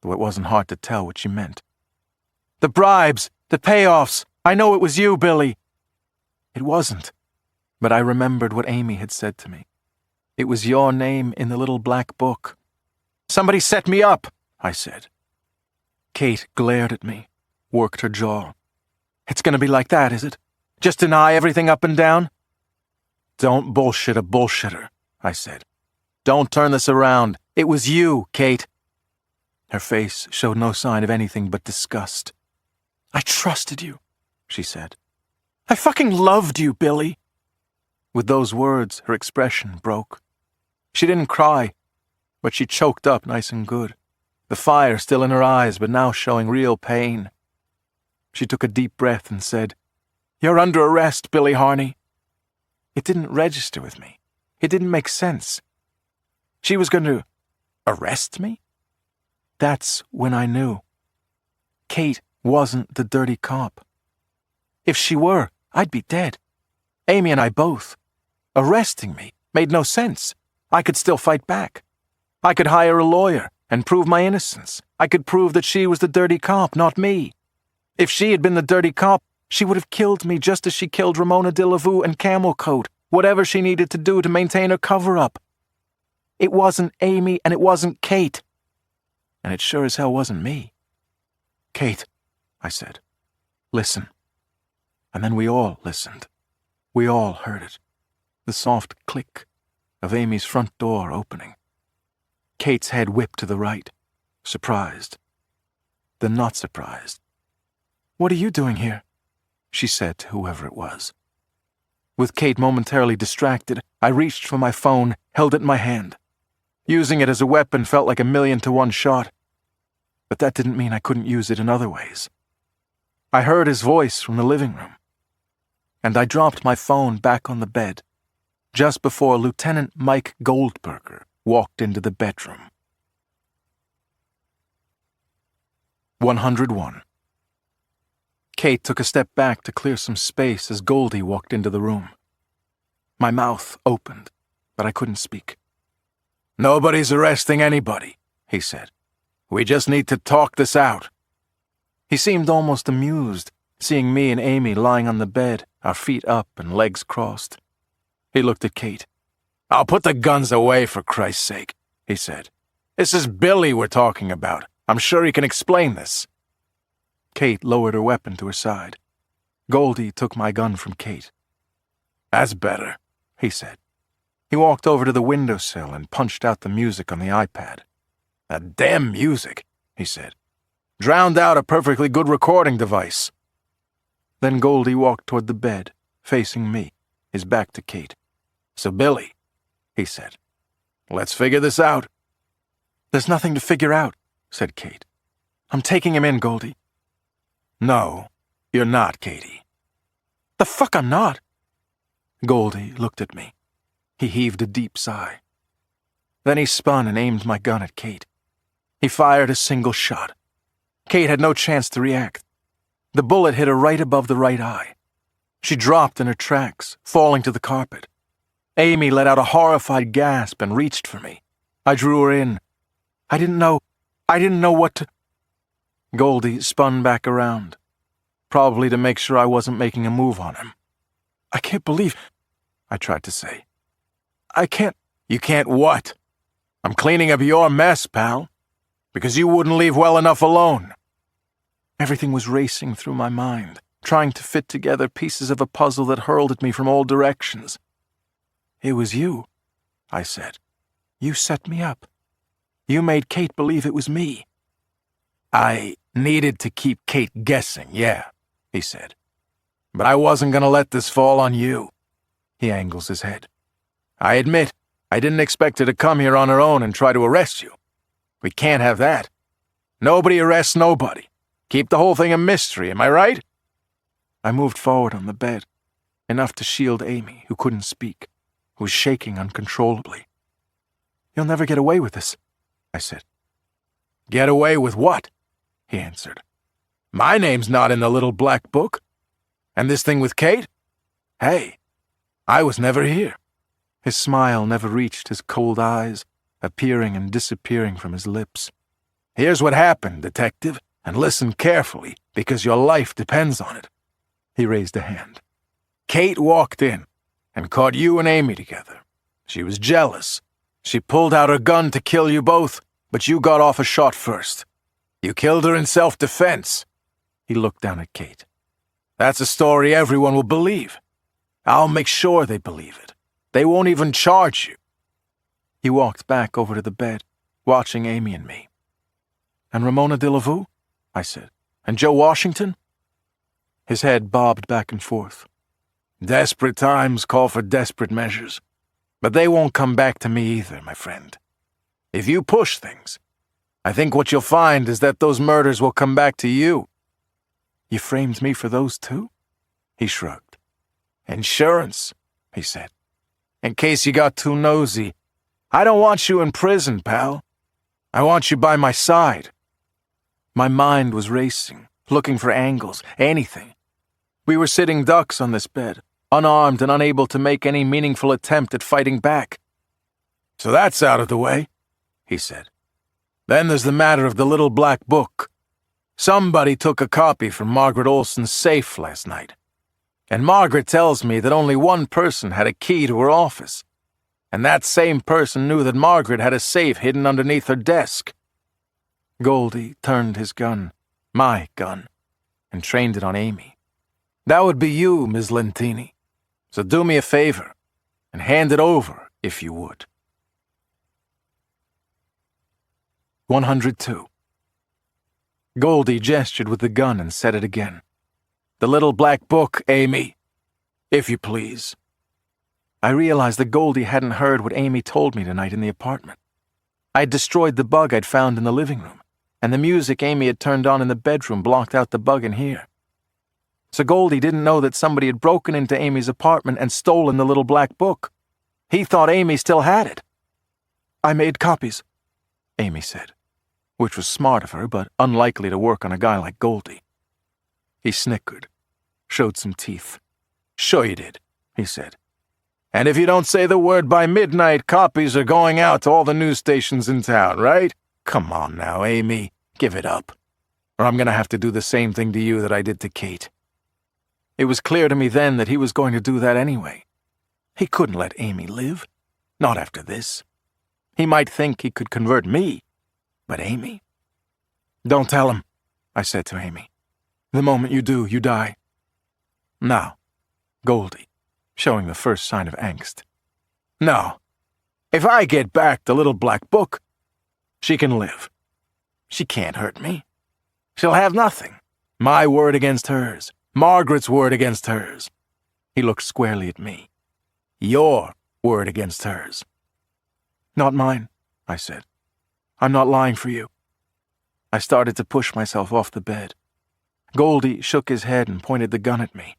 though it wasn't hard to tell what she meant. The bribes, the payoffs. I know it was you, Billy. It wasn't, but I remembered what Amy had said to me. It was your name in the little black book. Somebody set me up, I said. Kate glared at me, worked her jaw. It's going to be like that, is it? Just deny everything up and down? Don't bullshit a bullshitter, I said. Don't turn this around. It was you, Kate. Her face showed no sign of anything but disgust. I trusted you, she said. I fucking loved you, Billy. With those words, her expression broke. She didn't cry, but she choked up nice and good, the fire still in her eyes, but now showing real pain. She took a deep breath and said, You're under arrest, Billy Harney. It didn't register with me. It didn't make sense. She was going to arrest me? That's when I knew. Kate wasn't the dirty cop. If she were, I'd be dead. Amy and I both. Arresting me made no sense. I could still fight back. I could hire a lawyer and prove my innocence. I could prove that she was the dirty cop, not me. If she had been the dirty cop, she would have killed me just as she killed Ramona Delavu and Camel Coat, whatever she needed to do to maintain her cover-up. It wasn't Amy and it wasn't Kate. And it sure as hell wasn't me. Kate, I said, listen. And then we all listened. We all heard it. The soft click of Amy's front door opening. Kate's head whipped to the right, surprised. Then not surprised. What are you doing here? She said to whoever it was. With Kate momentarily distracted, I reached for my phone, held it in my hand. Using it as a weapon felt like a 1,000,000-to-1 shot. But that didn't mean I couldn't use it in other ways. I heard his voice from the living room. And I dropped my phone back on the bed, just before Lieutenant Mike Goldberger walked into the bedroom. 101. Kate took a step back to clear some space as Goldie walked into the room. My mouth opened, but I couldn't speak. Nobody's arresting anybody, he said. We just need to talk this out. He seemed almost amused, seeing me and Amy lying on the bed, our feet up and legs crossed. He looked at Kate. I'll put the guns away, for Christ's sake, he said. This is Billy we're talking about. I'm sure he can explain this. Kate lowered her weapon to her side. Goldie took my gun from Kate. That's better, he said. He walked over to the windowsill and punched out the music on the iPad. That damn music, he said. Drowned out a perfectly good recording device. Then Goldie walked toward the bed, facing me, his back to Kate. So Billy, he said, let's figure this out. There's nothing to figure out, said Kate. I'm taking him in, Goldie. No, you're not, Katie. The fuck I'm not. Goldie looked at me. He heaved a deep sigh. Then he spun and aimed my gun at Kate. He fired a single shot. Kate had no chance to react. The bullet hit her right above the right eye. She dropped in her tracks, falling to the carpet. Amy let out a horrified gasp and reached for me. I drew her in. I didn't know what to... Goldie spun back around, probably to make sure I wasn't making a move on him. I can't believe... I tried to say. I can't... You can't what? I'm cleaning up your mess, pal. Because you wouldn't leave well enough alone. Everything was racing through my mind, trying to fit together pieces of a puzzle that hurled at me from all directions. "It was you," I said. "You set me up. You made Kate believe it was me." "I needed to keep Kate guessing, yeah," he said. "But I wasn't going to let this fall on you." He angles his head. "I admit, I didn't expect her to come here on her own and try to arrest you. We can't have that. Nobody arrests nobody. Keep the whole thing a mystery, am I right?" I moved forward on the bed, enough to shield Amy, who couldn't speak, who was shaking uncontrollably. "You'll never get away with this," I said. "Get away with what?" he answered. "My name's not in the little black book. And this thing with Kate? Hey, I was never here." His smile never reached his cold eyes, appearing and disappearing from his lips. "Here's what happened, detective, and listen carefully, because your life depends on it." He raised a hand. "Kate walked in and caught you and Amy together. She was jealous. She pulled out her gun to kill you both, but you got off a shot first. You killed her in self-defense." He looked down at Kate. "That's a story everyone will believe. I'll make sure they believe it. They won't even charge you." He walked back over to the bed, watching Amy and me. "And Ramona de la Vue?" I said. "And Joe Washington?" His head bobbed back and forth. "Desperate times call for desperate measures. But they won't come back to me either, my friend. If you push things, I think what you'll find is that those murders will come back to you." "You framed me for those too?" He shrugged. "Insurance," he said. "In case you got too nosy. I don't want you in prison, pal. I want you by my side." My mind was racing, looking for angles, anything. We were sitting ducks on this bed, unarmed and unable to make any meaningful attempt at fighting back. "So that's out of the way," he said. "Then there's the matter of the little black book. Somebody took a copy from Margaret Olson's safe last night. And Margaret tells me that only one person had a key to her office. And that same person knew that Margaret had a safe hidden underneath her desk." Goldie turned his gun, my gun, and trained it on Amy. "That would be you, Ms. Lentini. So do me a favor, and hand it over, if you would." 102. Goldie gestured with the gun and said it again. "The little black book, Amy. If you please." I realized that Goldie hadn't heard what Amy told me tonight in the apartment. I'd destroyed the bug I'd found in the living room, and the music Amy had turned on in the bedroom blocked out the bug in here. So Goldie didn't know that somebody had broken into Amy's apartment and stolen the little black book. He thought Amy still had it. "I made copies," Amy said, which was smart of her, but unlikely to work on a guy like Goldie. He snickered, showed some teeth. "Sure you did," he said. "And if you don't say the word by midnight, copies are going out to all the news stations in town, right? Come on now, Amy, give it up. Or I'm going to have to do the same thing to you that I did to Kate." It was clear to me then that he was going to do that anyway. He couldn't let Amy live, not after this. He might think he could convert me, but Amy? "Don't tell him," I said to Amy. "The moment you do, you die." "No," Goldie, showing the first sign of angst. "No. If I get back the little black book, she can live. She can't hurt me. She'll have nothing. My word against hers. Margaret's word against hers." He looked squarely at me. "Your word against hers." "Not mine," I said. "I'm not lying for you." I started to push myself off the bed. Goldie shook his head and pointed the gun at me.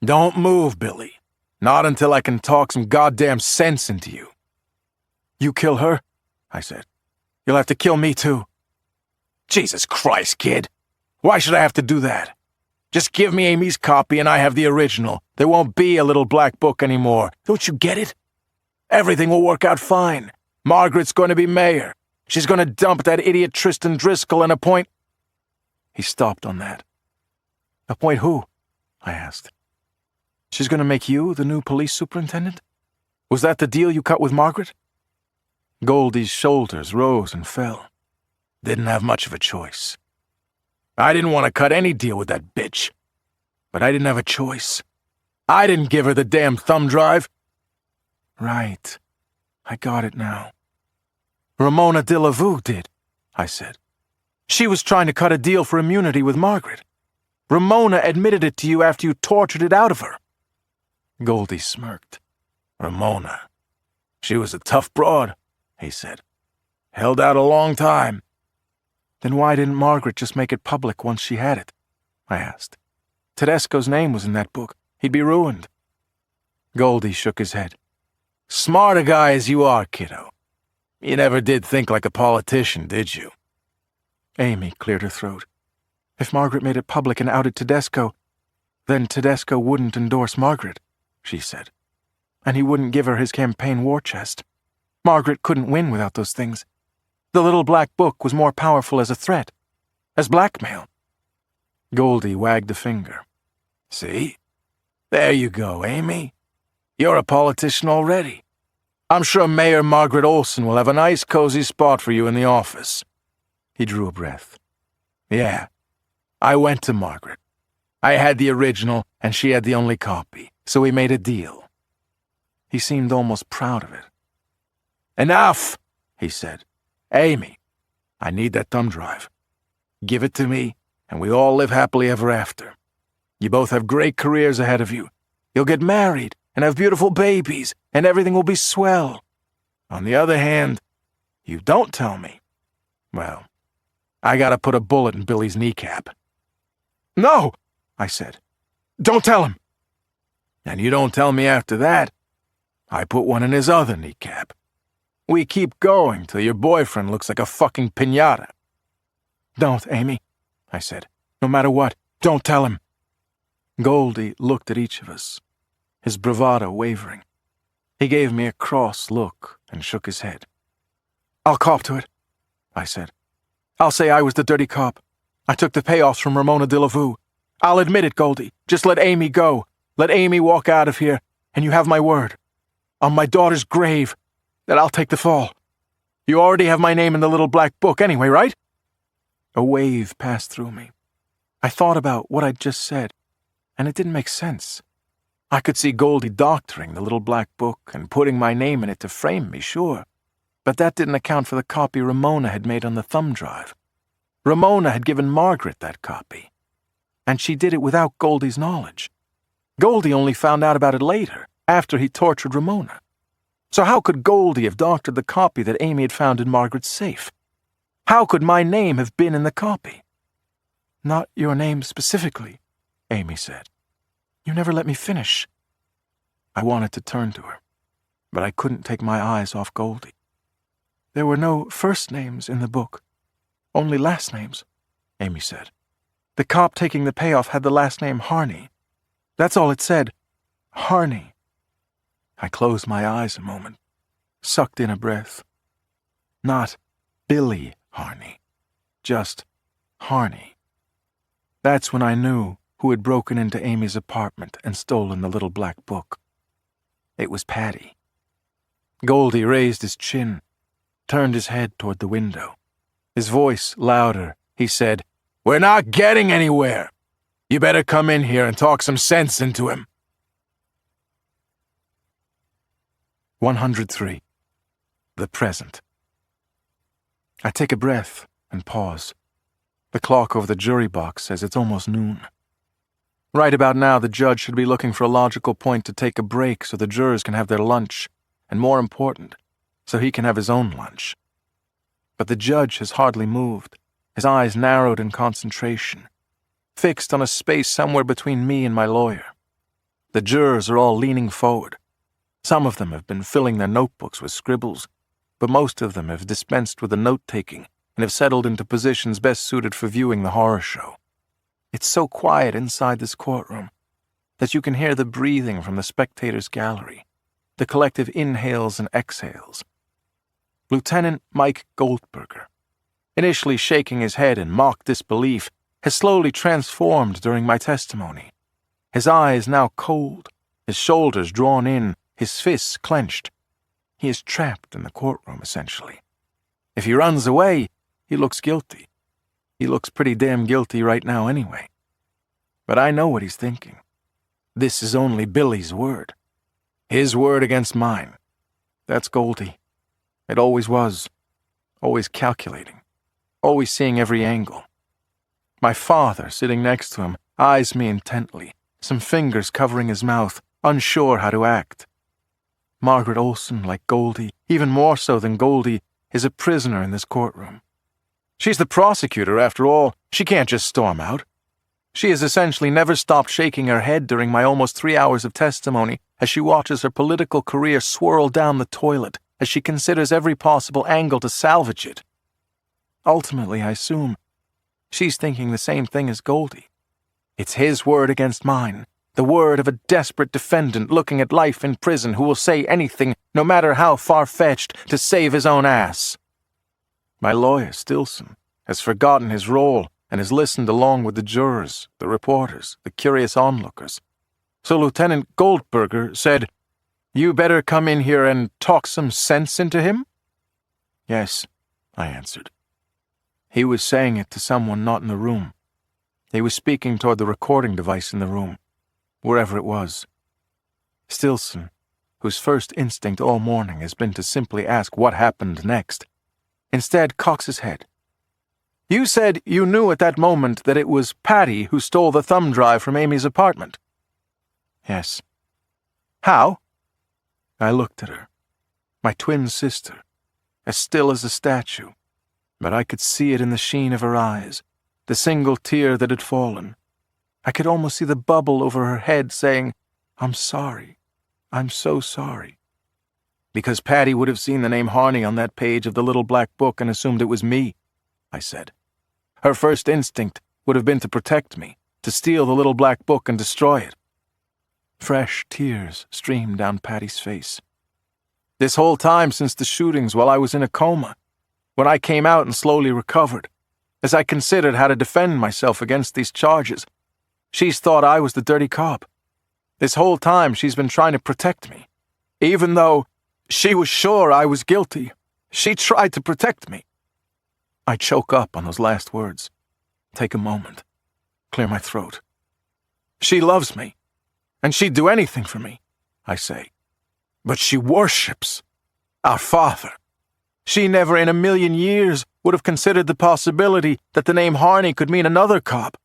"Don't move, Billy. Not until I can talk some goddamn sense into you." "You kill her," I said. "You'll have to kill me too." "Jesus Christ, kid. Why should I have to do that? Just give me Amy's copy and I have the original. There won't be a little black book anymore. Don't you get it? Everything will work out fine. Margaret's going to be mayor. She's going to dump that idiot Tristan Driscoll and appoint—" He stopped on that. "Appoint who?" I asked. "She's going to make you the new police superintendent? Was that the deal you cut with Margaret?" Goldie's shoulders rose and fell. "Didn't have much of a choice. I didn't want to cut any deal with that bitch. But I didn't have a choice. I didn't give her the damn thumb drive." Right. I got it now. Ramona de la Vue did, I said. She was trying to cut a deal for immunity with Margaret. Ramona admitted it to you after you tortured it out of her. Goldie smirked. Ramona. She was a tough broad, he said. Held out a long time. Then why didn't Margaret just make it public once she had it? I asked. Tedesco's name was in that book. He'd be ruined. Goldie shook his head. Smart a guy as you are, kiddo. You never did think like a politician, did you? Amy cleared her throat. If Margaret made it public and outed Tedesco, then Tedesco wouldn't endorse Margaret, she said. And he wouldn't give her his campaign war chest. Margaret couldn't win without those things. The little black book was more powerful as a threat, as blackmail. Goldie wagged a finger. See? There you go, Amy. You're a politician already. I'm sure Mayor Margaret Olson will have a nice, cozy spot for you in the office. He drew a breath. Yeah, I went to Margaret. I had the original, and she had the only copy, so we made a deal. He seemed almost proud of it. Enough, he said. Amy, I need that thumb drive. Give it to me, and we all live happily ever after. You both have great careers ahead of you. You'll get married and have beautiful babies, and everything will be swell. On the other hand, you don't tell me. Well, I gotta put a bullet in Billy's kneecap. No, I said. Don't tell him. And you don't tell me after that. I put one in his other kneecap. We keep going till your boyfriend looks like a fucking piñata. Don't, Amy, I said. No matter what, don't tell him. Goldie looked at each of us, his bravado wavering. He gave me a cross look and shook his head. I'll cop to it, I said. I'll say I was the dirty cop. I took the payoffs from Ramona de la Vue. I'll admit it, Goldie. Just let Amy go. Let Amy walk out of here, and you have my word. On my daughter's grave, that I'll take the fall. You already have my name in the little black book anyway, right? A wave passed through me. I thought about what I'd just said, and it didn't make sense. I could see Goldie doctoring the little black book and putting my name in it to frame me, sure. But that didn't account for the copy Ramona had made on the thumb drive. Ramona had given Margaret that copy, and she did it without Goldie's knowledge. Goldie only found out about it later, after he tortured Ramona. So how could Goldie have doctored the copy that Amy had found in Margaret's safe? How could my name have been in the copy? Not your name specifically, Amy said. You never let me finish. I wanted to turn to her, but I couldn't take my eyes off Goldie. There were no first names in the book, only last names, Amy said. The cop taking the payoff had the last name Harney. That's all it said, Harney. I closed my eyes a moment, sucked in a breath. Not Billy Harney, just Harney. That's when I knew who had broken into Amy's apartment and stolen the little black book. It was Patty. Goldie raised his chin, turned his head toward the window. His voice louder, he said, We're not getting anywhere. You better come in here and talk some sense into him. 103. The Present. I take a breath and pause. The clock over the jury box says it's almost noon. Right about now, the judge should be looking for a logical point to take a break so the jurors can have their lunch, and more important, so he can have his own lunch. But the judge has hardly moved, his eyes narrowed in concentration, fixed on a space somewhere between me and my lawyer. The jurors are all leaning forward. Some of them have been filling their notebooks with scribbles, but most of them have dispensed with the note-taking and have settled into positions best suited for viewing the horror show. It's so quiet inside this courtroom that you can hear the breathing from the spectators' gallery, the collective inhales and exhales. Lieutenant Mike Goldberger, initially shaking his head in mock disbelief, has slowly transformed during my testimony. His eyes now cold, his shoulders drawn in, his fists clenched. He is trapped in the courtroom, essentially. If he runs away, he looks guilty. He looks pretty damn guilty right now anyway. But I know what he's thinking. This is only Billy's word. His word against mine. That's Goldie. It always was. Always calculating. Always seeing every angle. My father, sitting next to him, eyes me intently, some fingers covering his mouth, unsure how to act. Margaret Olson, like Goldie, even more so than Goldie, is a prisoner in this courtroom. She's the prosecutor, after all. She can't just storm out. She has essentially never stopped shaking her head during my almost 3 hours of testimony as she watches her political career swirl down the toilet, as she considers every possible angle to salvage it. Ultimately, I assume, she's thinking the same thing as Goldie. It's his word against mine, the word of a desperate defendant looking at life in prison who will say anything, no matter how far-fetched, to save his own ass. My lawyer, Stilson, has forgotten his role and has listened along with the jurors, the reporters, the curious onlookers. So Lieutenant Goldberger said, "You better come in here and talk some sense into him?" "Yes," I answered. He was saying it to someone not in the room. He was speaking toward the recording device in the room, wherever it was. Stilson, whose first instinct all morning has been to simply ask what happened next, instead cocks his head. "You said you knew at that moment that it was Patty who stole the thumb drive from Amy's apartment?" "Yes." "How?" I looked at her, my twin sister, as still as a statue, but I could see it in the sheen of her eyes, the single tear that had fallen. I could almost see the bubble over her head saying, "I'm sorry. I'm so sorry." "Because Patty would have seen the name Harney on that page of the little black book and assumed it was me," I said. "Her first instinct would have been to protect me, to steal the little black book and destroy it." Fresh tears streamed down Patty's face. "This whole time since the shootings while I was in a coma, when I came out and slowly recovered, as I considered how to defend myself against these charges, she's thought I was the dirty cop. This whole time she's been trying to protect me. Even though she was sure I was guilty, she tried to protect me." I choke up on those last words. Take a moment. Clear my throat. "She loves me, and she'd do anything for me," I say. "But she worships our father. She never in a million years would have considered the possibility that the name Harney could mean another cop.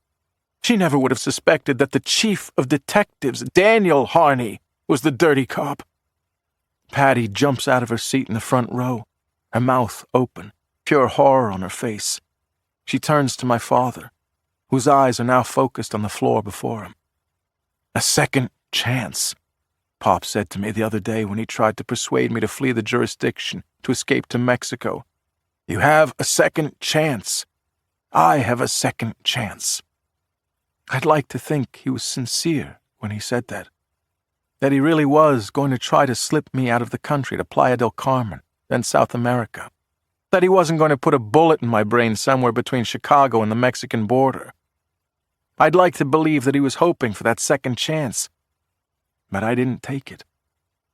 She never would have suspected that the chief of detectives, Daniel Harney, was the dirty cop." Patty jumps out of her seat in the front row, her mouth open, pure horror on her face. She turns to my father, whose eyes are now focused on the floor before him. "A second chance," Pop said to me the other day when he tried to persuade me to flee the jurisdiction to escape to Mexico. "You have a second chance. I have a second chance." I'd like to think he was sincere when he said that he really was going to try to slip me out of the country to Playa del Carmen, then South America, that he wasn't going to put a bullet in my brain somewhere between Chicago and the Mexican border. I'd like to believe that he was hoping for that second chance, but I didn't take it.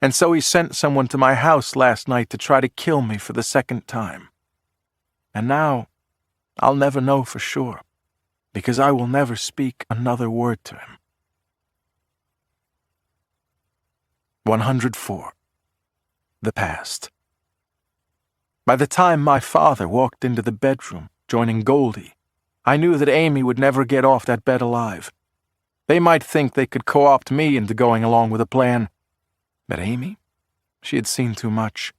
And so he sent someone to my house last night to try to kill me for the second time. And now, I'll never know for sure, because I will never speak another word to him. 104. The Past. By the time my father walked into the bedroom, joining Goldie, I knew that Amy would never get off that bed alive. They might think they could co-opt me into going along with a plan. But Amy? She had seen too much.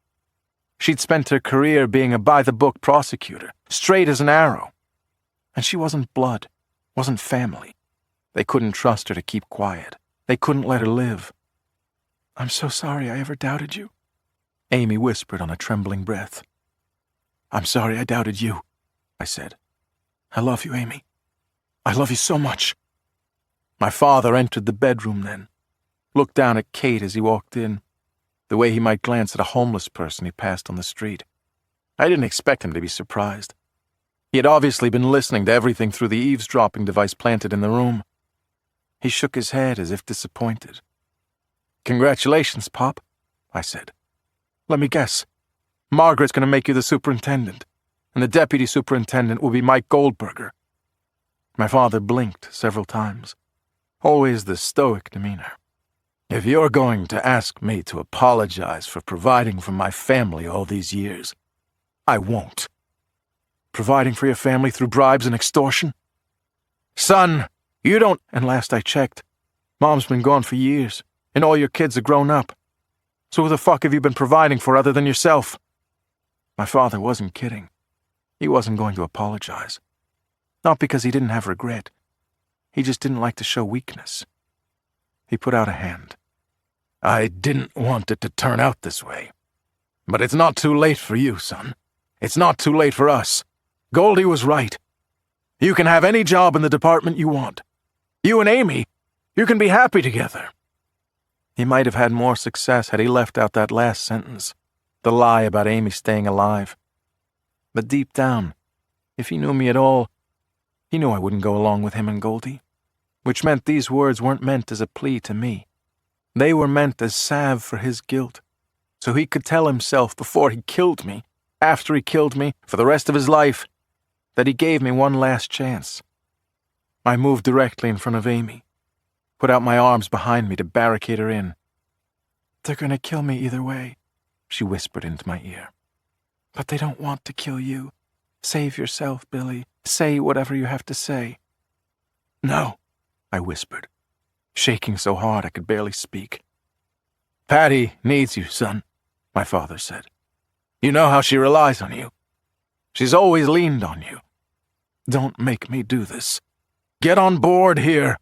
She'd spent her career being a by-the-book prosecutor, straight as an arrow. And she wasn't blood, wasn't family. They couldn't trust her to keep quiet. They couldn't let her live. "I'm so sorry I ever doubted you," Amy whispered on a trembling breath. "I'm sorry I doubted you," I said. "I love you, Amy. I love you so much." My father entered the bedroom then, looked down at Kate as he walked in, the way he might glance at a homeless person he passed on the street. I didn't expect him to be surprised. He had obviously been listening to everything through the eavesdropping device planted in the room. He shook his head as if disappointed. "Congratulations, Pop," I said. "Let me guess. Margaret's going to make you the superintendent, and the deputy superintendent will be Mike Goldberger." My father blinked several times. Always the stoic demeanor. If you're going to ask me to apologize for providing for my family all these years, I won't. Providing for your family through bribes and extortion? Son, you don't— And last I checked, Mom's been gone for years, and all your kids are grown up. So who the fuck have you been providing for other than yourself? My father wasn't kidding. He wasn't going to apologize. Not because he didn't have regret. He just didn't like to show weakness. He put out a hand. I didn't want it to turn out this way. But it's not too late for you, son. It's not too late for us. Goldie was right. You can have any job in the department you want. You and Amy, you can be happy together. He might have had more success had he left out that last sentence, the lie about Amy staying alive. But deep down, if he knew me at all, he knew I wouldn't go along with him and Goldie, which meant these words weren't meant as a plea to me. They were meant as salve for his guilt, so he could tell himself before he killed me, after he killed me, for the rest of his life, that he gave me one last chance. I moved directly in front of Amy, put out my arms behind me to barricade her in. They're going to kill me either way, she whispered into my ear. But they don't want to kill you. Save yourself, Billy. Say whatever you have to say. No, I whispered, shaking so hard I could barely speak. Patty needs you, son, my father said. You know how she relies on you. She's always leaned on you. Don't make me do this. Get on board here.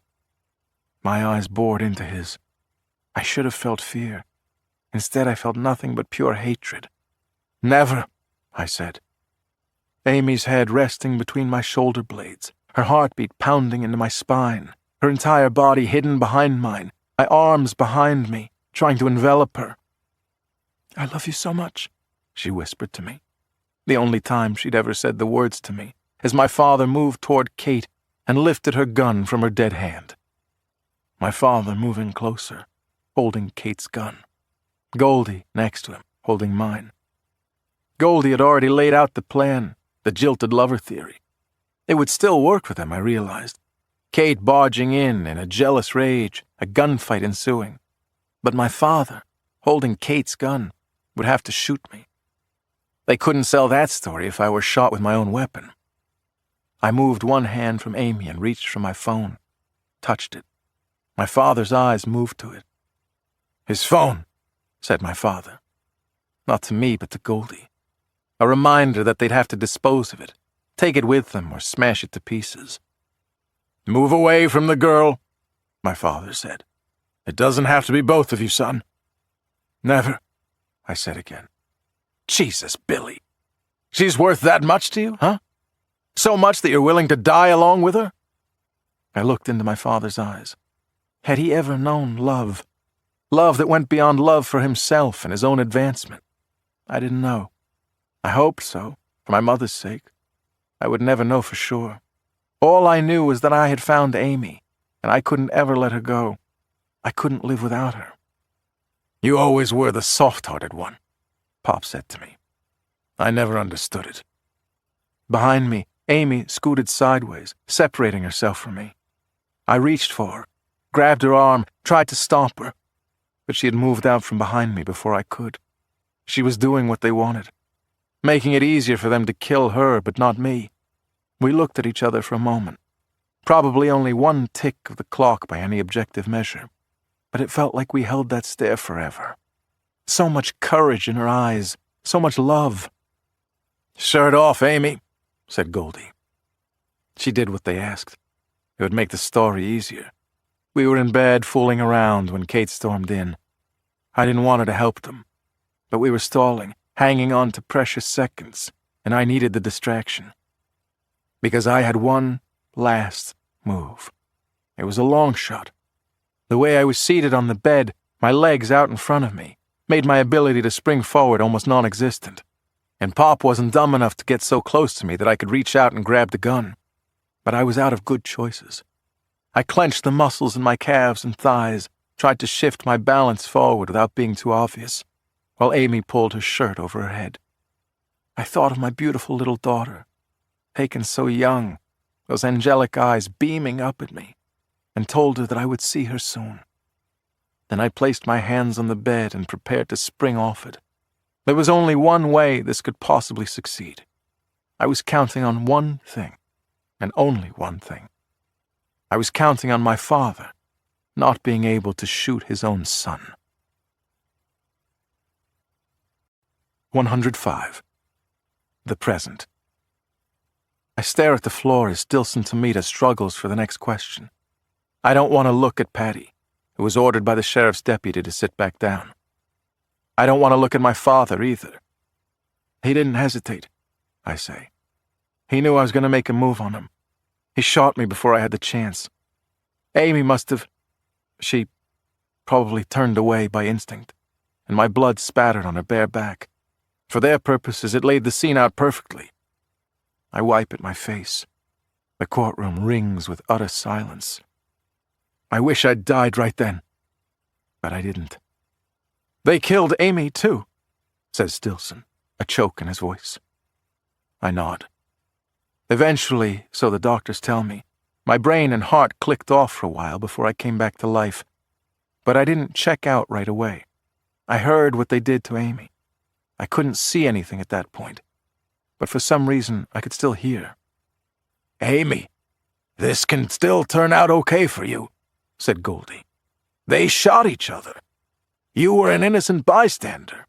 My eyes bored into his. I should have felt fear. Instead, I felt nothing but pure hatred. Never, I said. Amy's head resting between my shoulder blades, her heartbeat pounding into my spine, her entire body hidden behind mine, my arms behind me, trying to envelop her. I love you so much, she whispered to me. The only time she'd ever said the words to me, as my father moved toward Kate and lifted her gun from her dead hand. My father moving closer, holding Kate's gun. Goldie next to him, holding mine. Goldie had already laid out the plan, the jilted lover theory. It would still work with him, I realized. Kate barging in a jealous rage, a gunfight ensuing. But my father, holding Kate's gun, would have to shoot me. They couldn't sell that story if I were shot with my own weapon. I moved one hand from Amy and reached for my phone, touched it. My father's eyes moved to it. His phone, said my father. Not to me, but to Goldie. A reminder that they'd have to dispose of it, take it with them or smash it to pieces. Move away from the girl, my father said. It doesn't have to be both of you, son. Never, I said again. Jesus, Billy. She's worth that much to you, huh? So much that you're willing to die along with her? I looked into my father's eyes. Had he ever known love? Love that went beyond love for himself and his own advancement? I didn't know. I hoped so, for my mother's sake. I would never know for sure. All I knew was that I had found Amy, and I couldn't ever let her go. I couldn't live without her. You always were the soft-hearted one, Pop said to me. I never understood it. Behind me, Amy scooted sideways, separating herself from me. I reached for her, grabbed her arm, tried to stop her, but she had moved out from behind me before I could. She was doing what they wanted, making it easier for them to kill her but not me. We looked at each other for a moment, probably only one tick of the clock by any objective measure, but it felt like we held that stare forever. So much courage in her eyes, so much love. Shirt off, Amy, said Goldie. She did what they asked. It would make the story easier. We were in bed fooling around when Kate stormed in. I didn't want her to help them, but we were stalling, hanging on to precious seconds, and I needed the distraction. Because I had one last move. It was a long shot. The way I was seated on the bed, my legs out in front of me, made my ability to spring forward almost non-existent. And Pop wasn't dumb enough to get so close to me that I could reach out and grab the gun. But I was out of good choices. I clenched the muscles in my calves and thighs, tried to shift my balance forward without being too obvious, while Amy pulled her shirt over her head. I thought of my beautiful little daughter, taken so young, those angelic eyes beaming up at me, and told her that I would see her soon. Then I placed my hands on the bed and prepared to spring off it. There was only one way this could possibly succeed. I was counting on one thing, and only one thing. I was counting on my father not being able to shoot his own son. 105. The present. I stare at the floor as Stilson Tomita struggles for the next question. I don't want to look at Patty, who was ordered by the sheriff's deputy to sit back down. I don't want to look at my father either. He didn't hesitate, I say. He knew I was going to make a move on him. He shot me before I had the chance. Amy must have... She probably turned away by instinct, and my blood spattered on her bare back. For their purposes, it laid the scene out perfectly. I wipe at my face. The courtroom rings with utter silence. I wish I'd died right then, but I didn't. They killed Amy, too, says Stilson, a choke in his voice. I nod. Eventually, so the doctors tell me, my brain and heart clicked off for a while before I came back to life. But I didn't check out right away. I heard what they did to Amy. I couldn't see anything at that point, but for some reason I could still hear. Amy, this can still turn out okay for you, said Goldie. They shot each other. You were an innocent bystander.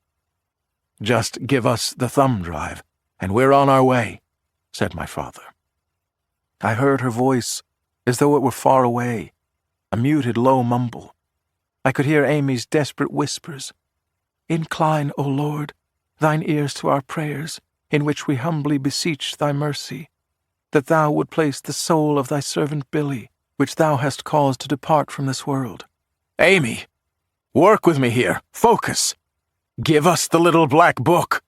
Just give us the thumb drive, and we're on our way, said my father. I heard her voice as though it were far away, a muted low mumble. I could hear Amy's desperate whispers. Incline, O Lord, thine ears to our prayers, in which we humbly beseech thy mercy, that thou would place the soul of thy servant Billy, which thou hast caused to depart from this world. Amy, work with me here. Focus. Give us the little black book.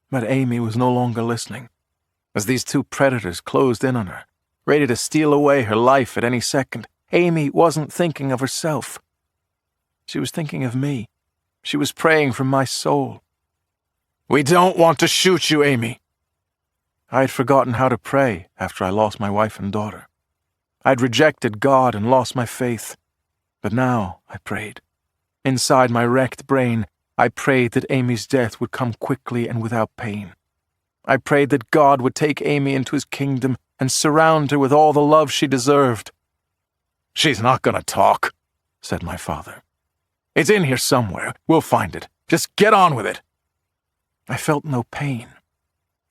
But Amy was no longer listening, as these two predators closed in on her, ready to steal away her life at any second. Amy wasn't thinking of herself. She was thinking of me. She was praying for my soul. We don't want to shoot you, Amy. I had forgotten how to pray after I lost my wife and daughter. I'd rejected God and lost my faith. But now I prayed. Inside my wrecked brain, I prayed that Amy's death would come quickly and without pain. I prayed that God would take Amy into his kingdom and surround her with all the love she deserved. She's not going to talk, said my father. It's in here somewhere. We'll find it. Just get on with it. I felt no pain.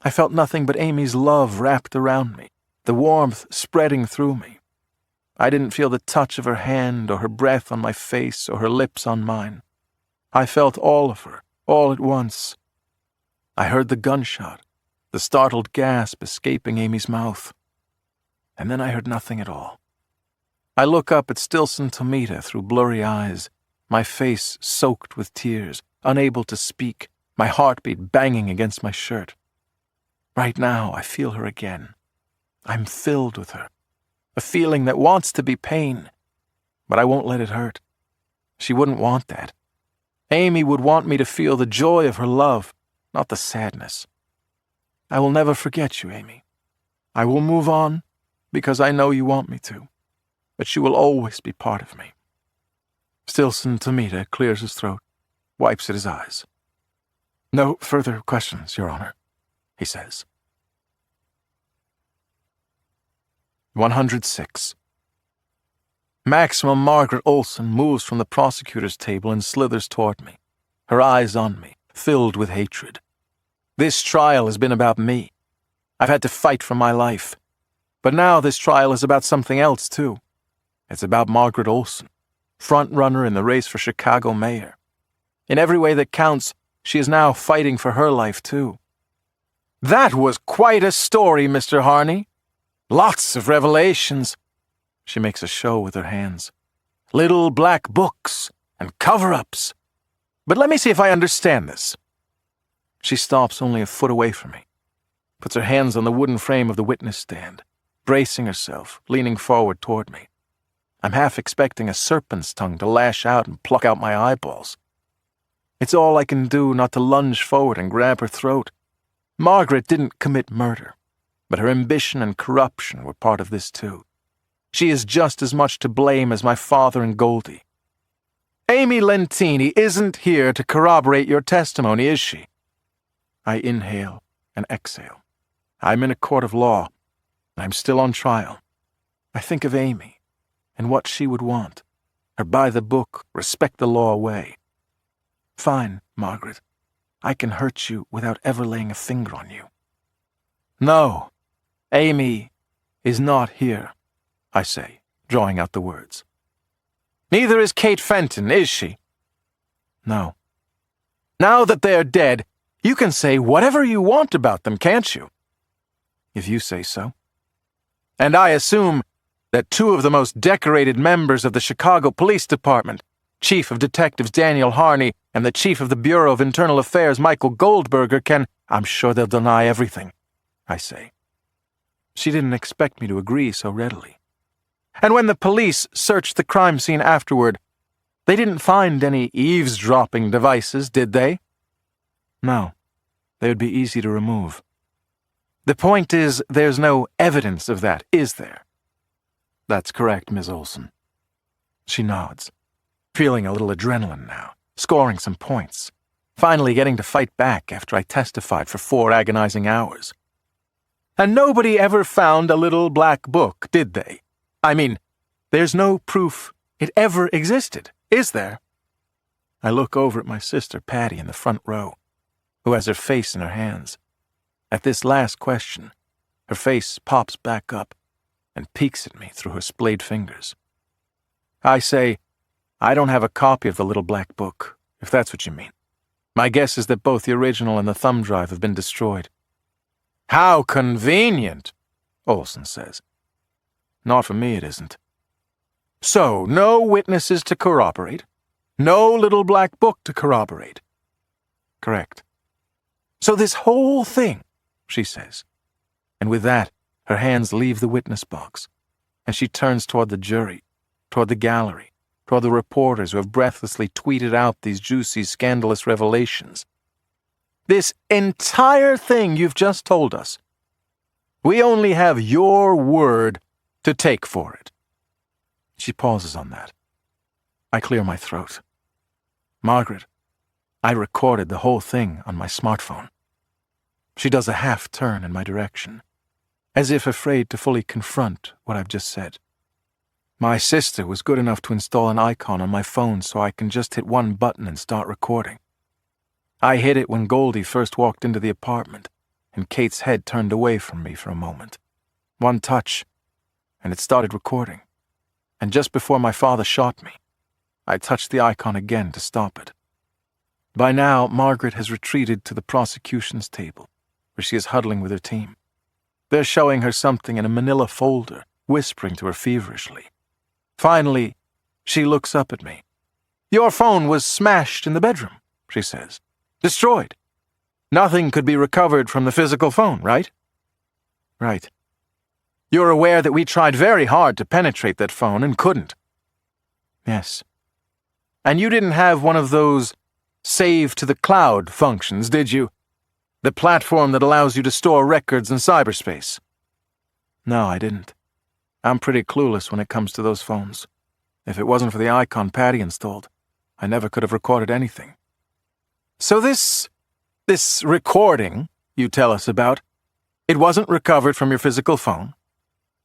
I felt nothing but Amy's love wrapped around me, the warmth spreading through me. I didn't feel the touch of her hand or her breath on my face or her lips on mine. I felt all of her, all at once. I heard the gunshot, the startled gasp escaping Amy's mouth. And then I heard nothing at all. I look up at Stilson Tomita through blurry eyes, my face soaked with tears, unable to speak, my heartbeat banging against my shirt. Right now, I feel her again. I'm filled with her, a feeling that wants to be pain, but I won't let it hurt. She wouldn't want that. Amy would want me to feel the joy of her love, not the sadness. I will never forget you, Amy. I will move on because I know you want me to, but you will always be part of me. Stilson Tomita clears his throat, wipes at his eyes. No further questions, Your Honor, he says. 106. Maximum Margaret Olson moves from the prosecutor's table and slithers toward me, her eyes on me, filled with hatred. This trial has been about me. I've had to fight for my life. But now this trial is about something else, too. It's about Margaret Olson, front-runner in the race for Chicago mayor. In every way that counts, she is now fighting for her life, too. That was quite a story, Mr. Harney. Lots of revelations. She makes a show with her hands. Little black books and cover-ups. But let me see if I understand this. She stops only a foot away from me, puts her hands on the wooden frame of the witness stand, bracing herself, leaning forward toward me. I'm half expecting a serpent's tongue to lash out and pluck out my eyeballs. It's all I can do not to lunge forward and grab her throat. Margaret didn't commit murder, but her ambition and corruption were part of this too. She is just as much to blame as my father and Goldie. Amy Lentini isn't here to corroborate your testimony, is she? I inhale and exhale. I'm in a court of law. I'm still on trial. I think of Amy and what she would want. Her by-the-book, respect-the-law way. Fine, Margaret. I can hurt you without ever laying a finger on you. No, Amy is not here, I say, drawing out the words. Neither is Kate Fenton, is she? No. Now that they are dead, you can say whatever you want about them, can't you? If you say so. And I assume that two of the most decorated members of the Chicago Police Department, Chief of Detectives Daniel Harney and the Chief of the Bureau of Internal Affairs Michael Goldberger can— I'm sure they'll deny everything, I say. She didn't expect me to agree so readily. And when the police searched the crime scene afterward, they didn't find any eavesdropping devices, did they? No, they would be easy to remove. The point is, there's no evidence of that, is there? That's correct, Ms. Olson. She nods, feeling a little adrenaline now, scoring some points, finally getting to fight back after I testified for 4 agonizing hours. And nobody ever found a little black book, did they? I mean, there's no proof it ever existed, is there? I look over at my sister, Patty, in the front row, who has her face in her hands. At this last question, her face pops back up and peeks at me through her splayed fingers. I say, I don't have a copy of the little black book, if that's what you mean. My guess is that both the original and the thumb drive have been destroyed. How convenient, Olson says. Not for me, it isn't. So, no witnesses to corroborate? No little black book to corroborate? Correct. So this whole thing, she says. And with that, her hands leave the witness box, and she turns toward the jury, toward the gallery, toward the reporters who have breathlessly tweeted out these juicy, scandalous revelations. This entire thing you've just told us, we only have your word to take for it. She pauses on that. I clear my throat. Margaret, I recorded the whole thing on my smartphone. She does a half turn in my direction, as if afraid to fully confront what I've just said. My sister was good enough to install an icon on my phone so I can just hit one button and start recording. I hit it when Goldie first walked into the apartment, and Kate's head turned away from me for a moment. One touch, and it started recording. And just before my father shot me, I touched the icon again to stop it. By now, Margaret has retreated to the prosecution's table, where she is huddling with her team. They're showing her something in a manila folder, whispering to her feverishly. Finally, she looks up at me. Your phone was smashed in the bedroom, she says. Destroyed. Nothing could be recovered from the physical phone, right? Right. You're aware that we tried very hard to penetrate that phone and couldn't. Yes. And you didn't have one of those save to the cloud functions, did you? The platform that allows you to store records in cyberspace. No, I didn't. I'm pretty clueless when it comes to those phones. If it wasn't for the icon Patty installed, I never could have recorded anything. So this recording you tell us about, it wasn't recovered from your physical phone,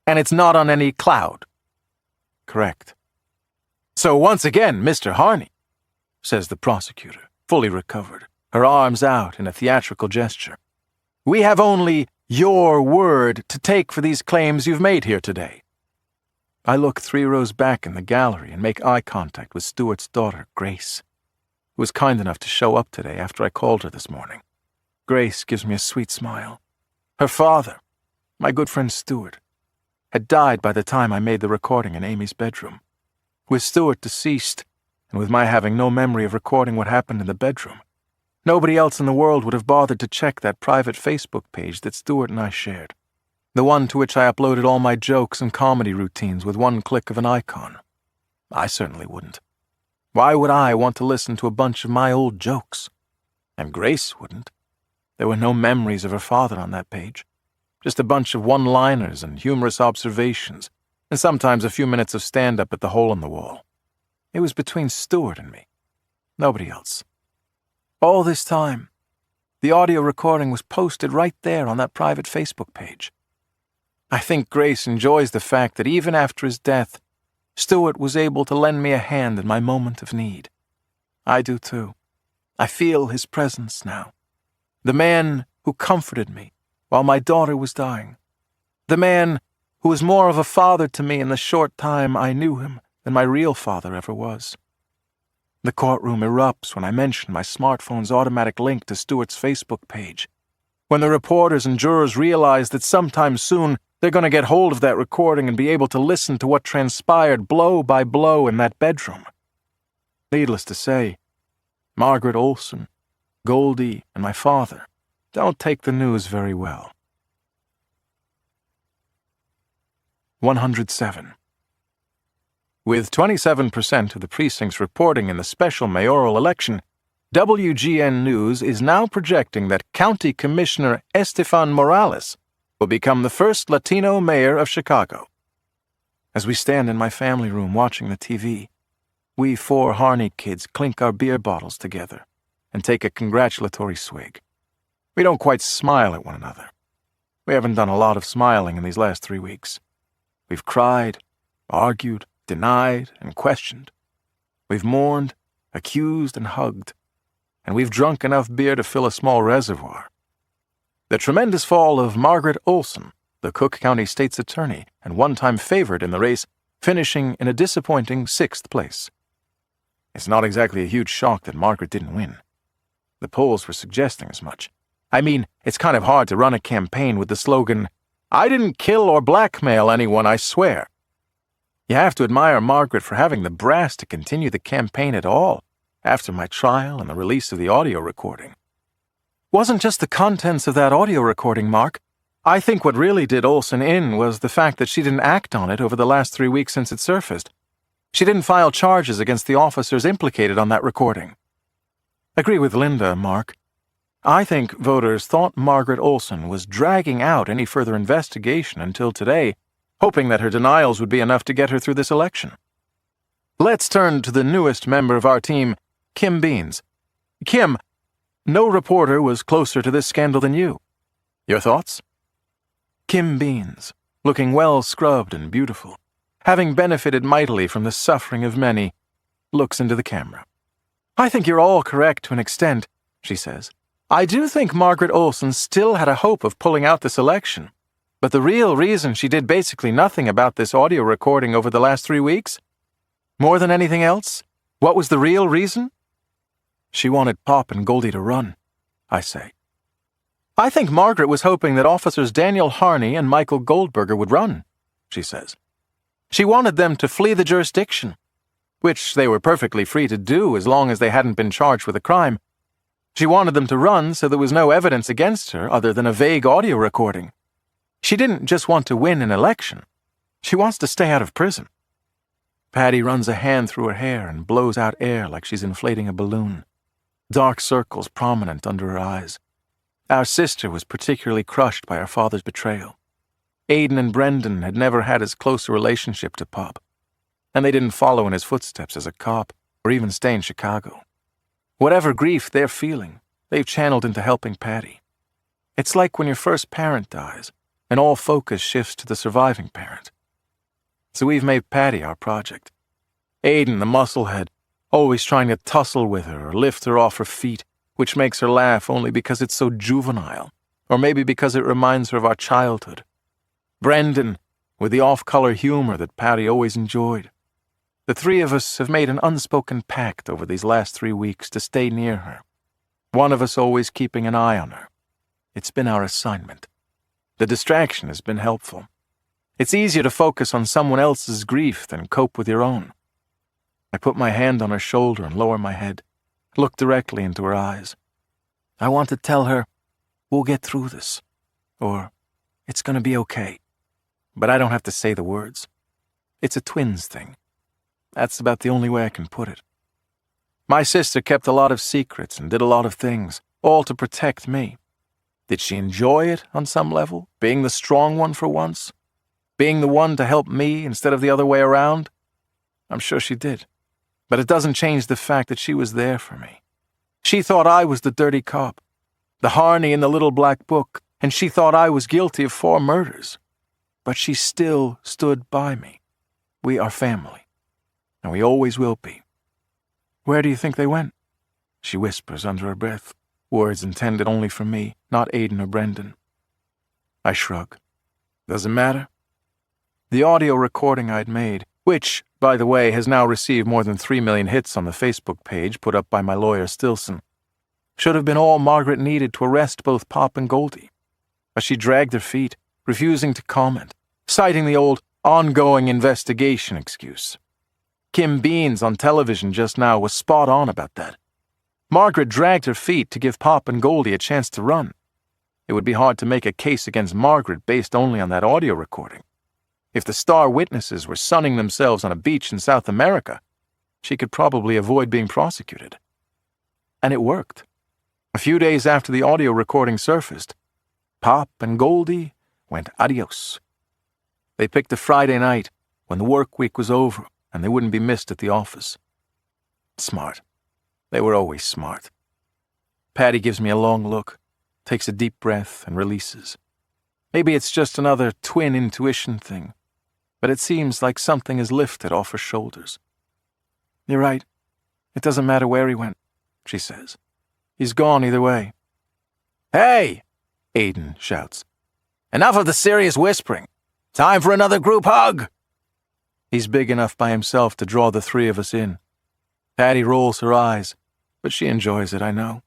and it's not on any cloud. Correct. So once again, Mr. Harney, says the prosecutor, fully recovered, her arms out in a theatrical gesture. We have only your word to take for these claims you've made here today. I look 3 rows back in the gallery and make eye contact with Stuart's daughter, Grace, who was kind enough to show up today after I called her this morning. Grace gives me a sweet smile. Her father, my good friend Stuart, had died by the time I made the recording in Amy's bedroom. With Stuart deceased, and with my having no memory of recording what happened in the bedroom, nobody else in the world would have bothered to check that private Facebook page that Stuart and I shared, the one to which I uploaded all my jokes and comedy routines with one click of an icon. I certainly wouldn't. Why would I want to listen to a bunch of my old jokes? And Grace wouldn't. There were no memories of her father on that page. Just a bunch of one-liners and humorous observations, and sometimes a few minutes of stand-up at the hole in the wall. It was between Stuart and me. Nobody else. All this time, the audio recording was posted right there on that private Facebook page. I think Grace enjoys the fact that even after his death, Stuart was able to lend me a hand in my moment of need. I do too. I feel his presence now. The man who comforted me while my daughter was dying. The man who was more of a father to me in the short time I knew him than my real father ever was. The courtroom erupts when I mention my smartphone's automatic link to Stuart's Facebook page. When the reporters and jurors realize that sometime soon they're going to get hold of that recording and be able to listen to what transpired blow by blow in that bedroom. Needless to say, Margaret Olson, Goldie, and my father don't take the news very well. 107. With 27% of the precincts reporting in the special mayoral election, WGN News is now projecting that County Commissioner Estefan Morales will become the first Latino mayor of Chicago. As we stand in my family room watching the TV, we 4 Harney kids clink our beer bottles together and take a congratulatory swig. We don't quite smile at one another. We haven't done a lot of smiling in these last 3 weeks. We've cried, argued, denied, and questioned. We've mourned, accused, and hugged. And we've drunk enough beer to fill a small reservoir. The tremendous fall of Margaret Olson, the Cook County State's attorney and one-time favorite in the race, finishing in a disappointing 6th place. It's not exactly a huge shock that Margaret didn't win. The polls were suggesting as much. I mean, it's kind of hard to run a campaign with the slogan, "I didn't kill or blackmail anyone, I swear." You have to admire Margaret for having the brass to continue the campaign at all after my trial and the release of the audio recording. Wasn't just the contents of that audio recording, Mark. I think what really did Olson in was the fact that she didn't act on it over the last 3 weeks since it surfaced. She didn't file charges against the officers implicated on that recording. Agree with Linda, Mark. I think voters thought Margaret Olson was dragging out any further investigation until today, hoping that her denials would be enough to get her through this election. Let's turn to the newest member of our team, Kim Beans. Kim, no reporter was closer to this scandal than you. Your thoughts? Kim Beans, looking well scrubbed and beautiful, having benefited mightily from the suffering of many, looks into the camera. I think you're all correct to an extent, she says. I do think Margaret Olson still had a hope of pulling out this election. But the real reason she did basically nothing about this audio recording over the last 3 weeks? More than anything else? What was the real reason? She wanted Pop and Goldie to run, I say. I think Margaret was hoping that Officers Daniel Harney and Michael Goldberger would run, she says. She wanted them to flee the jurisdiction, which they were perfectly free to do as long as they hadn't been charged with a crime. She wanted them to run so there was no evidence against her other than a vague audio recording. She didn't just want to win an election. She wants to stay out of prison. Patty runs a hand through her hair and blows out air like she's inflating a balloon. Dark circles prominent under her eyes. Our sister was particularly crushed by her father's betrayal. Aiden and Brendan had never had as close a relationship to Pop, and they didn't follow in his footsteps as a cop or even stay in Chicago. Whatever grief they're feeling, they've channeled into helping Patty. It's like when your first parent dies, and all focus shifts to the surviving parent. So we've made Patty our project. Aiden, the musclehead, always trying to tussle with her or lift her off her feet, which makes her laugh only because it's so juvenile, or maybe because it reminds her of our childhood. Brendan, with the off-color humor that Patty always enjoyed. The 3 of us have made an unspoken pact over these last 3 weeks to stay near her. One of us always keeping an eye on her. It's been our assignment. The distraction has been helpful. It's easier to focus on someone else's grief than cope with your own. I put my hand on her shoulder and lower my head, look directly into her eyes. I want to tell her, we'll get through this, or it's going to be okay. But I don't have to say the words. It's a twins thing. That's about the only way I can put it. My sister kept a lot of secrets and did a lot of things, all to protect me. Did she enjoy it on some level, being the strong one for once? Being the one to help me instead of the other way around? I'm sure she did. But it doesn't change the fact that she was there for me. She thought I was the dirty cop, the Harney in the little black book, and she thought I was guilty of 4 murders. But she still stood by me. We are family, and we always will be. Where do you think they went? She whispers under her breath, words intended only for me, not Aiden or Brendan. I shrug. Does it matter? The audio recording I'd made, which, by the way, has now received more than 3 million hits on the Facebook page put up by my lawyer Stilson, should have been all Margaret needed to arrest both Pop and Goldie. But she dragged her feet, refusing to comment, citing the old ongoing investigation excuse. Kim Beans on television just now was spot on about that. Margaret dragged her feet to give Pop and Goldie a chance to run. It would be hard to make a case against Margaret based only on that audio recording. If the star witnesses were sunning themselves on a beach in South America, she could probably avoid being prosecuted. And it worked. A few days after the audio recording surfaced, Pop and Goldie went adios. They picked a Friday night when the work week was over and they wouldn't be missed at the office. Smart. They were always smart. Patty gives me a long look, takes a deep breath, and releases. Maybe it's just another twin intuition thing, but it seems like something is lifted off her shoulders. You're right. It doesn't matter where he went, she says. He's gone either way. Hey! Aiden shouts. Enough of the serious whispering. Time for another group hug! He's big enough by himself to draw the 3 of us in. Patty rolls her eyes, but she enjoys it, I know.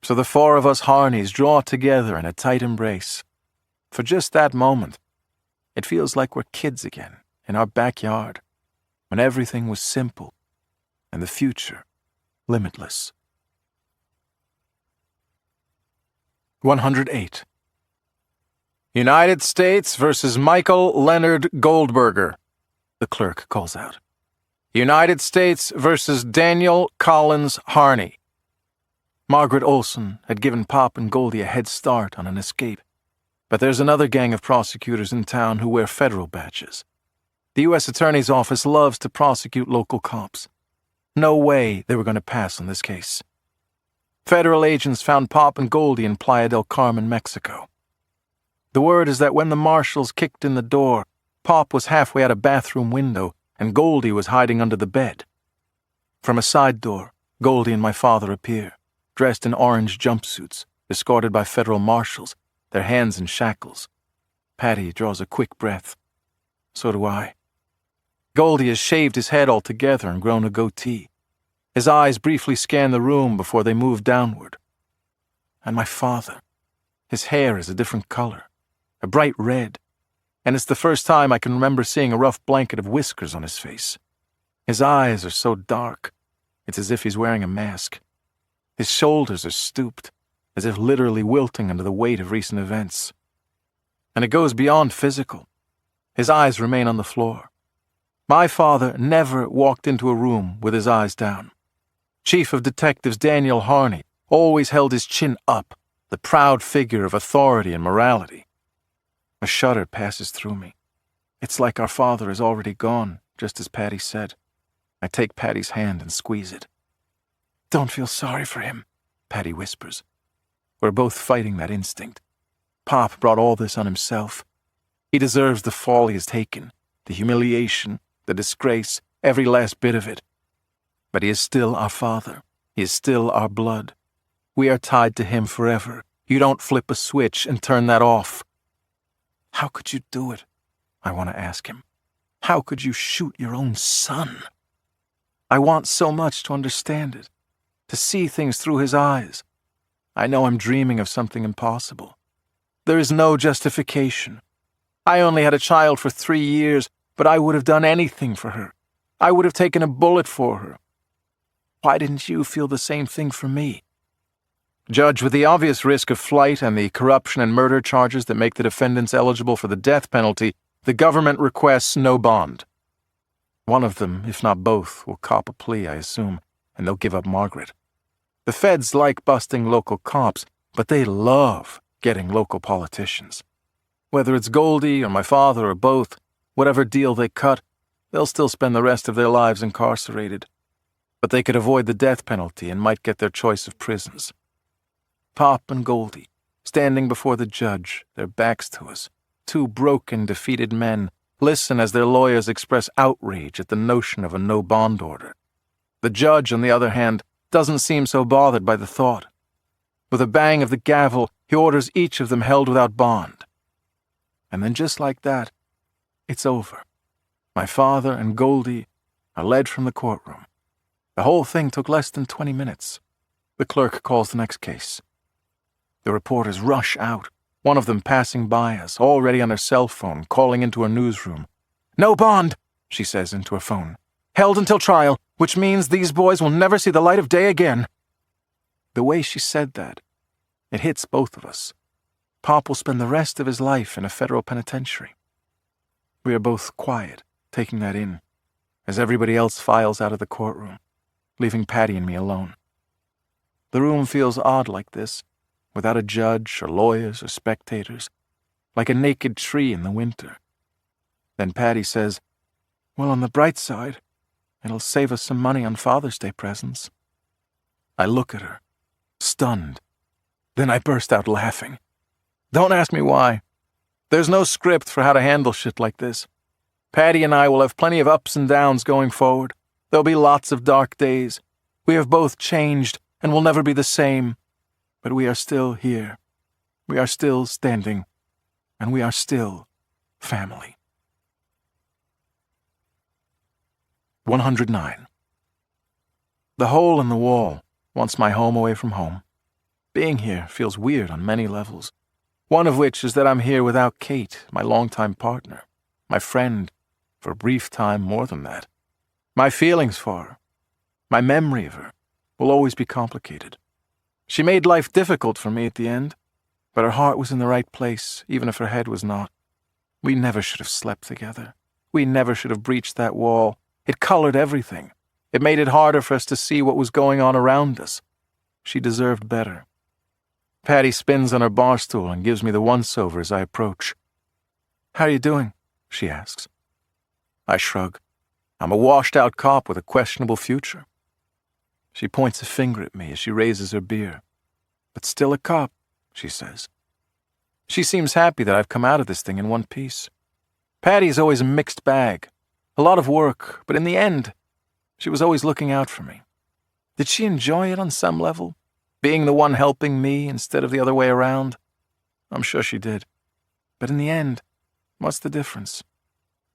So the 4 of us Harneys draw together in a tight embrace. For just that moment, it feels like we're kids again, in our backyard, when everything was simple, and the future limitless. 108. United States versus Michael Leonard Goldberger, the clerk calls out. United States versus Daniel Collins Harney. Margaret Olson had given Pop and Goldie a head start on an escape, but there's another gang of prosecutors in town who wear federal badges. The U.S. Attorney's Office loves to prosecute local cops. No way they were going to pass on this case. Federal agents found Pop and Goldie in Playa del Carmen, Mexico. The word is that when the marshals kicked in the door, Pop was halfway out a bathroom window and Goldie was hiding under the bed. From a side door, Goldie and my father appear, dressed in orange jumpsuits, escorted by federal marshals, their hands in shackles. Patty draws a quick breath. So do I. Goldie has shaved his head altogether and grown a goatee. His eyes briefly scan the room before they move downward. And my father, his hair is a different color, a bright red, and it's the first time I can remember seeing a rough blanket of whiskers on his face. His eyes are so dark, it's as if he's wearing a mask. His shoulders are stooped, as if literally wilting under the weight of recent events. And it goes beyond physical. His eyes remain on the floor. My father never walked into a room with his eyes down. Chief of Detectives Daniel Harney always held his chin up, the proud figure of authority and morality. A shudder passes through me. It's like our father is already gone, just as Patty said. I take Patty's hand and squeeze it. Don't feel sorry for him, Patty whispers. We're both fighting that instinct. Pop brought all this on himself. He deserves the fall he has taken, the humiliation, the disgrace, every last bit of it. But he is still our father. He is still our blood. We are tied to him forever. You don't flip a switch and turn that off. How could you do it? I want to ask him. How could you shoot your own son? I want so much to understand it, to see things through his eyes. I know I'm dreaming of something impossible. There is no justification. I only had a child for 3 years, but I would have done anything for her. I would have taken a bullet for her. Why didn't you feel the same thing for me? Judge, with the obvious risk of flight and the corruption and murder charges that make the defendants eligible for the death penalty, the government requests no bond. One of them, if not both, will cop a plea, I assume, and they'll give up Margaret. The feds like busting local cops, but they love getting local politicians. Whether it's Goldie or my father or both, whatever deal they cut, they'll still spend the rest of their lives incarcerated, but they could avoid the death penalty and might get their choice of prisons. Pop and Goldie, standing before the judge, their backs to us, two broken, defeated men, listen as their lawyers express outrage at the notion of a no-bond order. The judge, on the other hand, doesn't seem so bothered by the thought. With a bang of the gavel, he orders each of them held without bond. And then just like that, it's over. My father and Goldie are led from the courtroom. The whole thing took less than 20 minutes. The clerk calls the next case. The reporters rush out, one of them passing by us, already on her cell phone, calling into her newsroom. "No bond," she says into her phone. "Held until trial, which means these boys will never see the light of day again." The way she said that, it hits both of us. Pop will spend the rest of his life in a federal penitentiary. We are both quiet, taking that in, as everybody else files out of the courtroom, leaving Patty and me alone. The room feels odd like this, without a judge or lawyers or spectators, like a naked tree in the winter. Then Patty says, "Well, on the bright side, it'll save us some money on Father's Day presents." I look at her, stunned. Then I burst out laughing. Don't ask me why. There's no script for how to handle shit like this. Patty and I will have plenty of ups and downs going forward. There'll be lots of dark days. We have both changed and will never be the same. But we are still here. We are still standing. And we are still family. 109. The hole in the wall wants my home away from home. Being here feels weird on many levels. One of which is that I'm here without Kate, my longtime partner, my friend, for a brief time more than that. My feelings for her, my memory of her, will always be complicated. She made life difficult for me at the end, but her heart was in the right place, even if her head was not. We never should have slept together. We never should have breached that wall. It colored everything. It made it harder for us to see what was going on around us. She deserved better. Patty spins on her bar stool and gives me the once-over as I approach. "How are you doing?" she asks. I shrug. I'm a washed-out cop with a questionable future. She points a finger at me as she raises her beer. "But still a cop," she says. She seems happy that I've come out of this thing in one piece. Patty's always a mixed bag. A lot of work, but in the end, she was always looking out for me. Did she enjoy it on some level? Being the one helping me instead of the other way around? I'm sure she did. But in the end, what's the difference?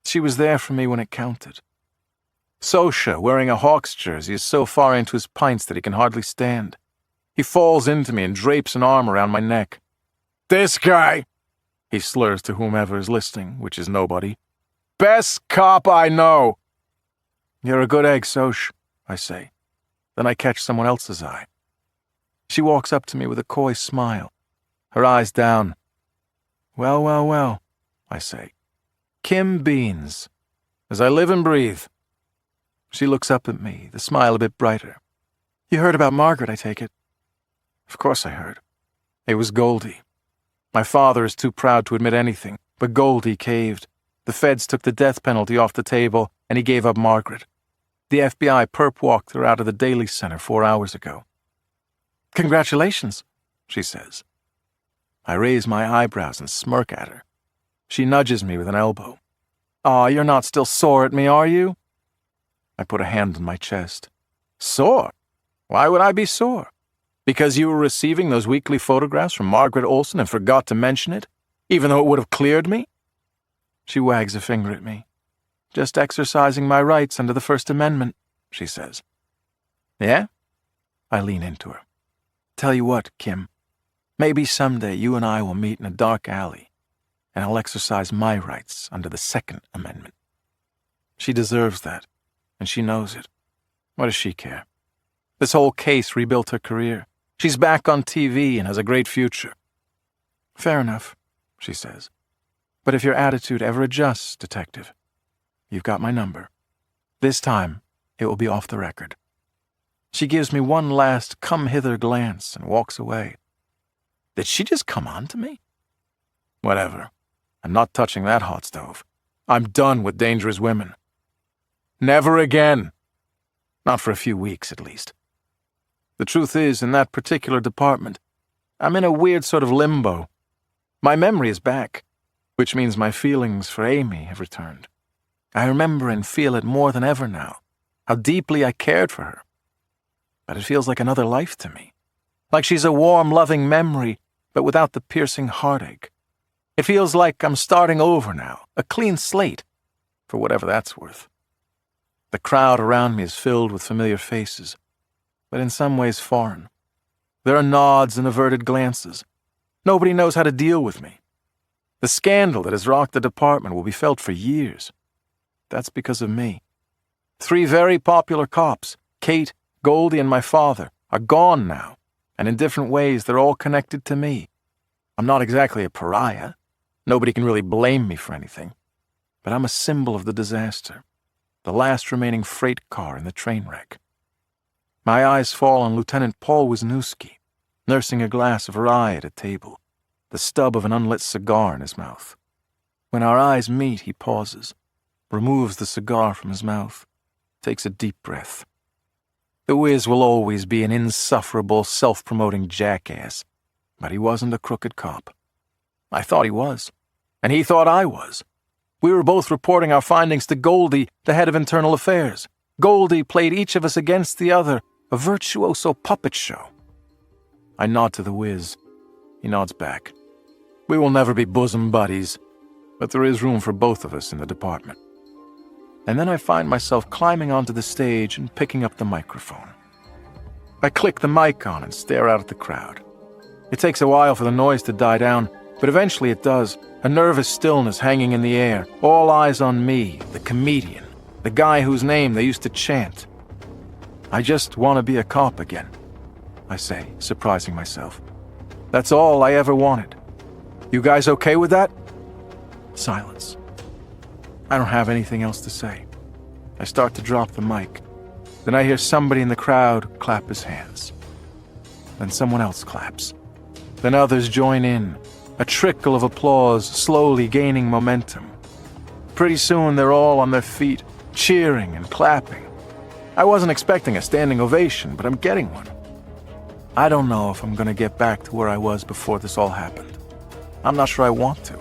She was there for me when it counted. Sosha, wearing a Hawks jersey, is so far into his pints that he can hardly stand. He falls into me and drapes an arm around my neck. "This guy," he slurs to whomever is listening, which is nobody. "Best cop I know." "You're a good egg, Sosh," I say. Then I catch someone else's eye. She walks up to me with a coy smile, her eyes down. "Well, well, well," I say. "Kim Beans, as I live and breathe." She looks up at me, the smile a bit brighter. "You heard about Margaret, I take it?" Of course I heard. It was Goldie. My father is too proud to admit anything, but Goldie caved. The feds took the death penalty off the table, and he gave up Margaret. The FBI perp-walked her out of the Daly Center 4 hours ago. "Congratulations," she says. I raise my eyebrows and smirk at her. She nudges me with an elbow. "Aw, you're not still sore at me, are you?" I put a hand on my chest. "Sore? Why would I be sore? Because you were receiving those weekly photographs from Margaret Olson and forgot to mention it, even though it would have cleared me?" She wags a finger at me. "Just exercising my rights under the First Amendment," she says. "Yeah?" I lean into her. "Tell you what, Kim, maybe someday you and I will meet in a dark alley, and I'll exercise my rights under the Second Amendment." She deserves that, and she knows it. What does she care? This whole case rebuilt her career. She's back on TV and has a great future. "Fair enough," she says. "But if your attitude ever adjusts, Detective, you've got my number. This time, it will be off the record." She gives me one last come-hither glance and walks away. Did she just come on to me? Whatever. I'm not touching that hot stove. I'm done with dangerous women. Never again. Not for a few weeks, at least. The truth is, in that particular department, I'm in a weird sort of limbo. My memory is back, which means my feelings for Amy have returned. I remember and feel it more than ever now, how deeply I cared for her. But it feels like another life to me. Like she's a warm, loving memory, but without the piercing heartache. It feels like I'm starting over now, a clean slate, for whatever that's worth. The crowd around me is filled with familiar faces, but in some ways foreign. There are nods and averted glances. Nobody knows how to deal with me. The scandal that has rocked the department will be felt for years. That's because of me. 3 very popular cops, Kate, Goldie, and my father, are gone now, and in different ways they're all connected to me. I'm not exactly a pariah. Nobody can really blame me for anything. But I'm a symbol of the disaster, the last remaining freight car in the train wreck. My eyes fall on Lieutenant Paul Wisniewski, nursing a glass of rye at a table, the stub of an unlit cigar in his mouth. When our eyes meet, he pauses, removes the cigar from his mouth, takes a deep breath. The Wiz will always be an insufferable, self-promoting jackass, but he wasn't a crooked cop. I thought he was, and he thought I was. We were both reporting our findings to Goldie, the head of internal affairs. Goldie played each of us against the other, a virtuoso puppet show. I nod to the Wiz. He nods back. We will never be bosom buddies, but there is room for both of us in the department. And then I find myself climbing onto the stage and picking up the microphone. I click the mic on and stare out at the crowd. It takes a while for the noise to die down, but eventually it does, a nervous stillness hanging in the air, all eyes on me, the comedian, the guy whose name they used to chant. I just want to be a cop again, I say, surprising myself. That's all I ever wanted. You guys okay with that? Silence. I don't have anything else to say. I start to drop the mic. Then I hear somebody in the crowd clap his hands. Then someone else claps. Then others join in, a trickle of applause slowly gaining momentum. Pretty soon they're all on their feet, cheering and clapping. I wasn't expecting a standing ovation, but I'm getting one. I don't know if I'm going to get back to where I was before this all happened. I'm not sure I want to.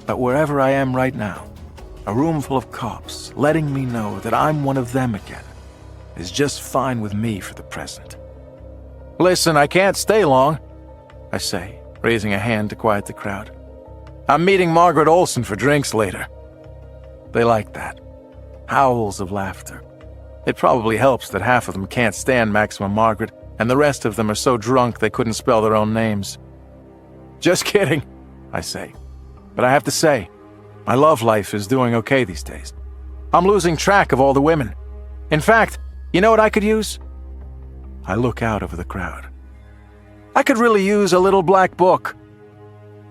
But wherever I am right now, a room full of cops letting me know that I'm one of them again is just fine with me for the present. Listen, I can't stay long, I say, raising a hand to quiet the crowd. I'm meeting Margaret Olson for drinks later. They like that. Howls of laughter. It probably helps that half of them can't stand Maximum Margaret, and the rest of them are so drunk they couldn't spell their own names. Just kidding, I say. But I have to say, my love life is doing okay these days. I'm losing track of all the women. In fact, you know what I could use? I look out over the crowd. I could really use a little black book.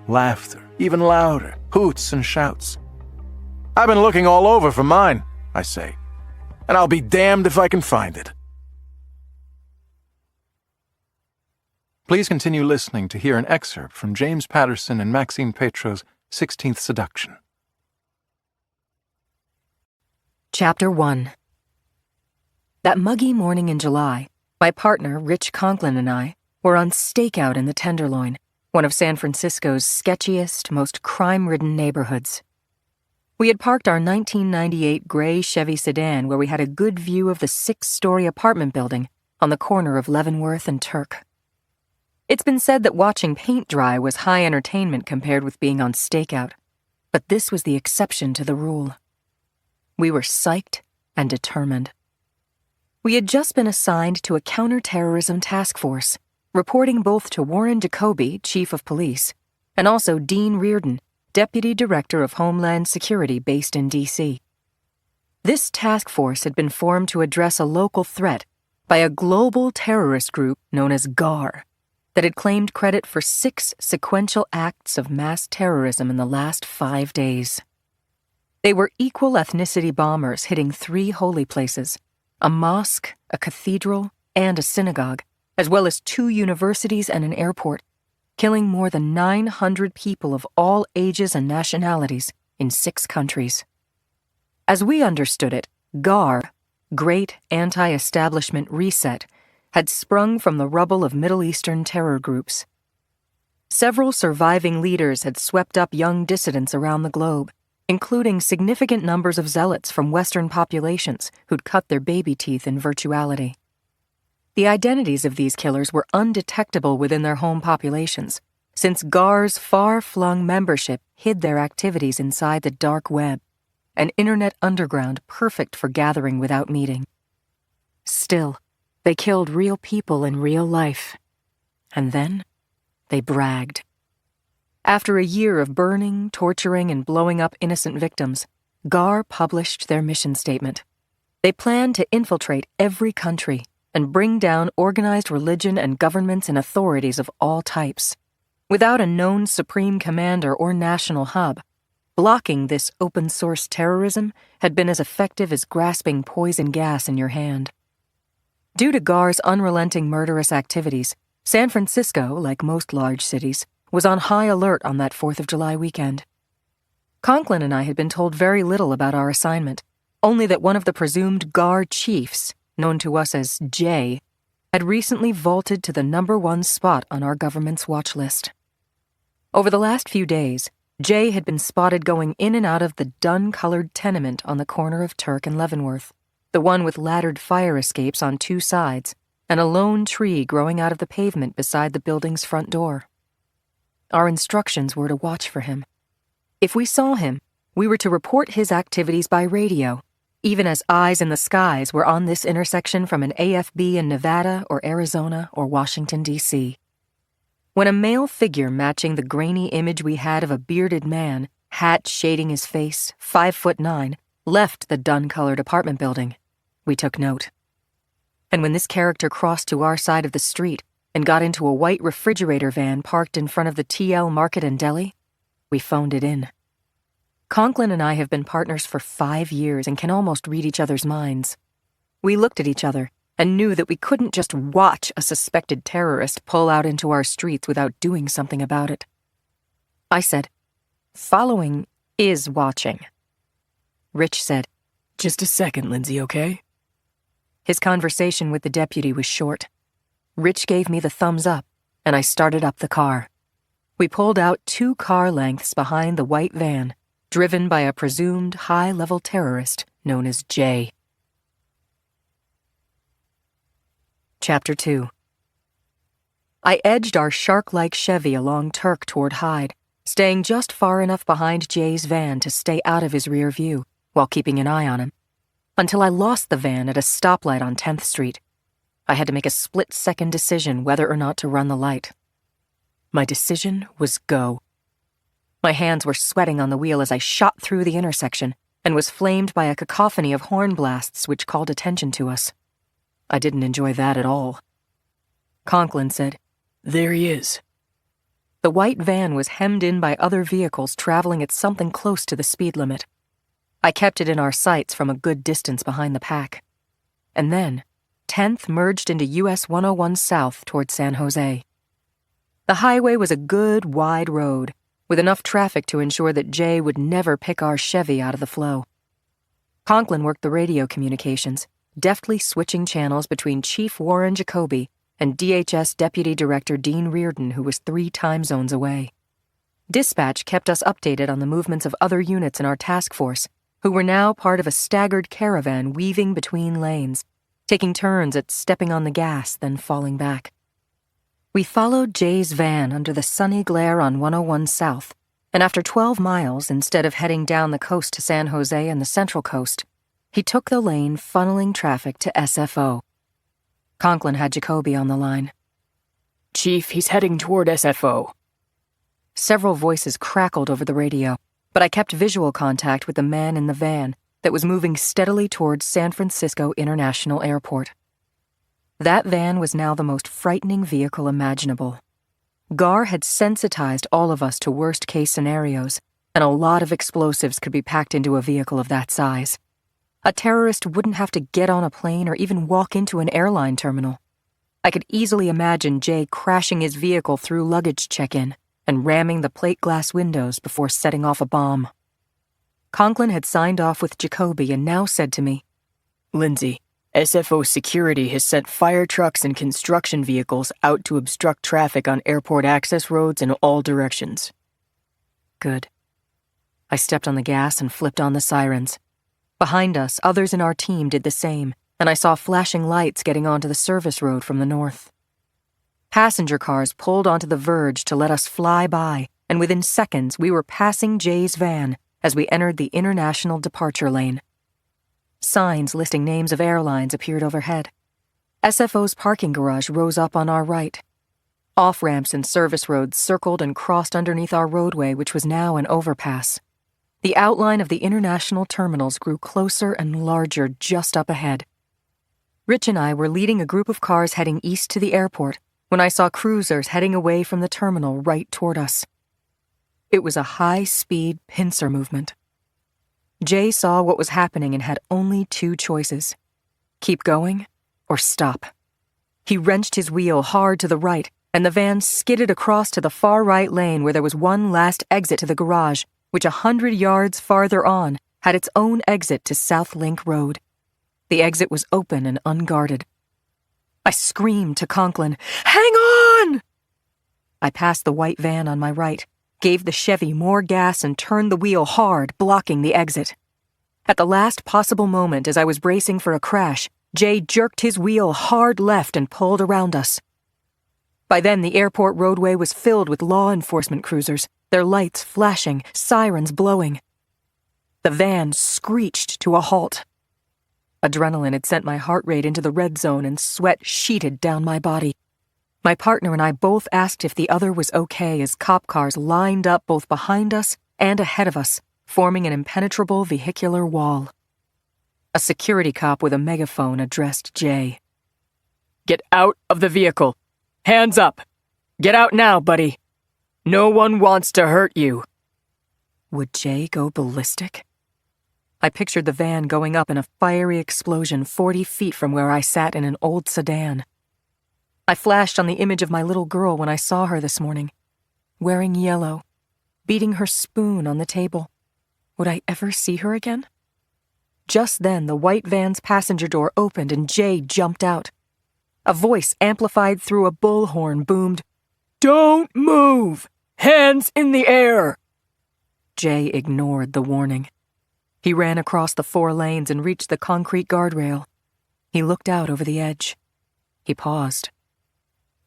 Laughter, even louder, hoots and shouts. I've been looking all over for mine, I say, and I'll be damned if I can find it. Please continue listening to hear an excerpt from James Patterson and Maxine Petro's 16th Seduction. Chapter 1. That muggy morning in July, my partner, Rich Conklin, and I were on stakeout in the Tenderloin, one of San Francisco's sketchiest, most crime-ridden neighborhoods. We had parked our 1998 gray Chevy sedan where we had a good view of the 6-story apartment building on the corner of Leavenworth and Turk. It's been said that watching paint dry was high entertainment compared with being on stakeout, but this was the exception to the rule. We were psyched and determined. We had just been assigned to a counterterrorism task force, reporting both to Warren Jacoby, Chief of Police, and also Dean Reardon, Deputy Director of Homeland Security based in D.C. This task force had been formed to address a local threat by a global terrorist group known as GAR that had claimed credit for 6 sequential acts of mass terrorism in the last 5 days. They were equal ethnicity bombers hitting 3 holy places, a mosque, a cathedral, and a synagogue, as well as 2 universities and an airport, killing more than 900 people of all ages and nationalities in 6 countries. As we understood it, GAR great anti-establishment reset, had sprung from the rubble of Middle Eastern terror groups. Several surviving leaders had swept up young dissidents around the globe, including significant numbers of zealots from Western populations who'd cut their baby teeth in virtuality. The identities of these killers were undetectable within their home populations, since GAR's far-flung membership hid their activities inside the dark web, an internet underground perfect for gathering without meeting. Still, they killed real people in real life. And then, they bragged. After a year of burning, torturing, and blowing up innocent victims, GAR published their mission statement. They planned to infiltrate every country and bring down organized religion and governments and authorities of all types. Without a known supreme commander or national hub, blocking this open-source terrorism had been as effective as grasping poison gas in your hand. Due to GAR's unrelenting murderous activities, San Francisco, like most large cities, was on high alert on that 4th of July weekend. Conklin and I had been told very little about our assignment, only that one of the presumed GAR chiefs, known to us as Jay, had recently vaulted to the #1 spot on our government's watch list. Over the last few days, Jay had been spotted going in and out of the dun-colored tenement on the corner of Turk and Leavenworth, the one with laddered fire escapes on 2 sides, and a lone tree growing out of the pavement beside the building's front door. Our instructions were to watch for him. If we saw him, we were to report his activities by radio, even as eyes in the skies were on this intersection from an AFB in Nevada or Arizona or Washington, D.C. When a male figure matching the grainy image we had of a bearded man, hat shading his face, 5'9", left the dun-colored apartment building, we took note. And when this character crossed to our side of the street and got into a white refrigerator van parked in front of the TL Market and Deli, we phoned it in. Conklin and I have been partners for 5 years and can almost read each other's minds. We looked at each other and knew that we couldn't just watch a suspected terrorist pull out into our streets without doing something about it. I said, "Following is watching." Rich said, "Just a second, Lindsay, okay?" His conversation with the deputy was short. Rich gave me the thumbs up, and I started up the car. We pulled out 2 car lengths behind the white van, driven by a presumed high-level terrorist known as Jay. Chapter 2. I edged our shark-like Chevy along Turk toward Hyde, staying just far enough behind Jay's van to stay out of his rear view, while keeping an eye on him, until I lost the van at a stoplight on 10th Street. I had to make a split-second decision whether or not to run the light. My decision was go. My hands were sweating on the wheel as I shot through the intersection and was flamed by a cacophony of horn blasts which called attention to us. I didn't enjoy that at all. Conklin said, "There he is." The white van was hemmed in by other vehicles traveling at something close to the speed limit. I kept it in our sights from a good distance behind the pack. And then, 10th merged into US 101 South toward San Jose. The highway was a good, wide road, with enough traffic to ensure that Jay would never pick our Chevy out of the flow. Conklin worked the radio communications, deftly switching channels between Chief Warren Jacoby and DHS Deputy Director Dean Reardon, who was 3 time zones away. Dispatch kept us updated on the movements of other units in our task force, who were now part of a staggered caravan weaving between lanes, taking turns at stepping on the gas, then falling back. We followed Jay's van under the sunny glare on 101 South, and after 12 miles, instead of heading down the coast to San Jose and the Central Coast, he took the lane funneling traffic to SFO. Conklin had Jacoby on the line. "Chief, he's heading toward SFO." Several voices crackled over the radio, but I kept visual contact with the man in the van that was moving steadily towards San Francisco International Airport. That van was now the most frightening vehicle imaginable. GAR had sensitized all of us to worst-case scenarios, and a lot of explosives could be packed into a vehicle of that size. A terrorist wouldn't have to get on a plane or even walk into an airline terminal. I could easily imagine Jay crashing his vehicle through luggage check-in and ramming the plate glass windows before setting off a bomb. Conklin had signed off with Jacoby and now said to me, Lindsay, SFO security has sent fire trucks and construction vehicles out to obstruct traffic on airport access roads in all directions. Good. I stepped on the gas and flipped on the sirens. Behind us, others in our team did the same, and I saw flashing lights getting onto the service road from the north. Passenger cars pulled onto the verge to let us fly by, and within seconds we were passing Jay's van as we entered the international departure lane. Signs listing names of airlines appeared overhead. SFO's parking garage rose up on our right. Off-ramps and service roads circled and crossed underneath our roadway, which was now an overpass. The outline of the international terminals grew closer and larger just up ahead. Rich and I were leading a group of cars heading east to the airport when I saw cruisers heading away from the terminal right toward us. It was a high-speed pincer movement. Jay saw what was happening and had only two choices: keep going or stop. He wrenched his wheel hard to the right, and the van skidded across to the far right lane where there was one last exit to the garage, which 100 yards farther on had its own exit to South Link Road. The exit was open and unguarded. I screamed to Conklin, "Hang on!" I passed the white van on my right, gave the Chevy more gas and turned the wheel hard, blocking the exit. At the last possible moment, as I was bracing for a crash, Jay jerked his wheel hard left and pulled around us. By then, the airport roadway was filled with law enforcement cruisers, their lights flashing, sirens blowing. The van screeched to a halt. Adrenaline had sent my heart rate into the red zone and sweat sheeted down my body. My partner and I both asked if the other was okay as cop cars lined up both behind us and ahead of us, forming an impenetrable vehicular wall. A security cop with a megaphone addressed Jay. Get out of the vehicle. Hands up. Get out now, buddy. No one wants to hurt you. Would Jay go ballistic? I pictured the van going up in a fiery explosion 40 feet from where I sat in an old sedan. I flashed on the image of my little girl when I saw her this morning, wearing yellow, beating her spoon on the table. Would I ever see her again? Just then, the white van's passenger door opened and Jay jumped out. A voice amplified through a bullhorn boomed, "Don't move! Hands in the air!" Jay ignored the warning. He ran across the 4 lanes and reached the concrete guardrail. He looked out over the edge. He paused.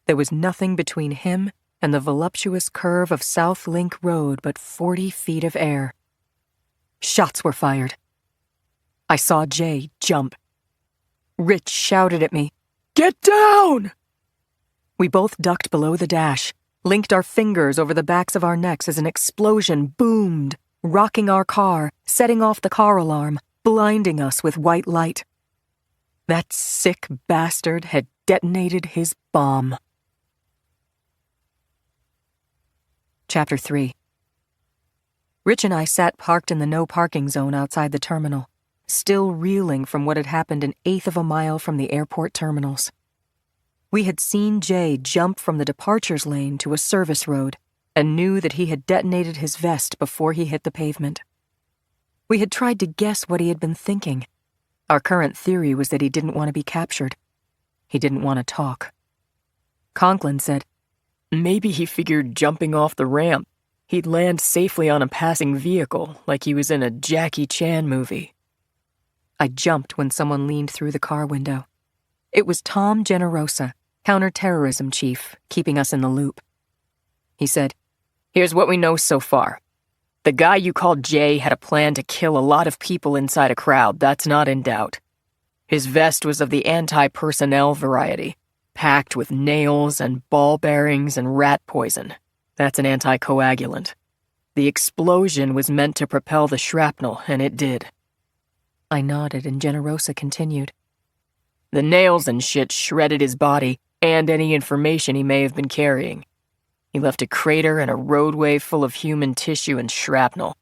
There was nothing between him and the voluptuous curve of South Link Road but 40 feet of air. Shots were fired. I saw Jay jump. Rich shouted at me, "Get down!" We both ducked below the dash, linked our fingers over the backs of our necks as an explosion boomed, rocking our car, setting off the car alarm, blinding us with white light. That sick bastard had detonated his bomb. Chapter 3. Rich and I sat parked in the no parking zone outside the terminal, still reeling from what had happened an eighth of a mile from the airport terminals. We had seen Jay jump from the departures lane to a service road and knew that he had detonated his vest before he hit the pavement. We had tried to guess what he had been thinking. Our current theory was that he didn't want to be captured. He didn't want to talk. Conklin said, "Maybe he figured jumping off the ramp, he'd land safely on a passing vehicle like he was in a Jackie Chan movie." I jumped when someone leaned through the car window. It was Tom Generosa, counterterrorism chief, keeping us in the loop. He said, "Here's what we know so far. The guy you called Jay had a plan to kill a lot of people inside a crowd, that's not in doubt. His vest was of the anti-personnel variety, packed with nails and ball bearings and rat poison. That's an anticoagulant. The explosion was meant to propel the shrapnel, and it did." I nodded, and Generosa continued. "The nails and shit shredded his body and any information he may have been carrying. He left a crater and a roadway full of human tissue and shrapnel."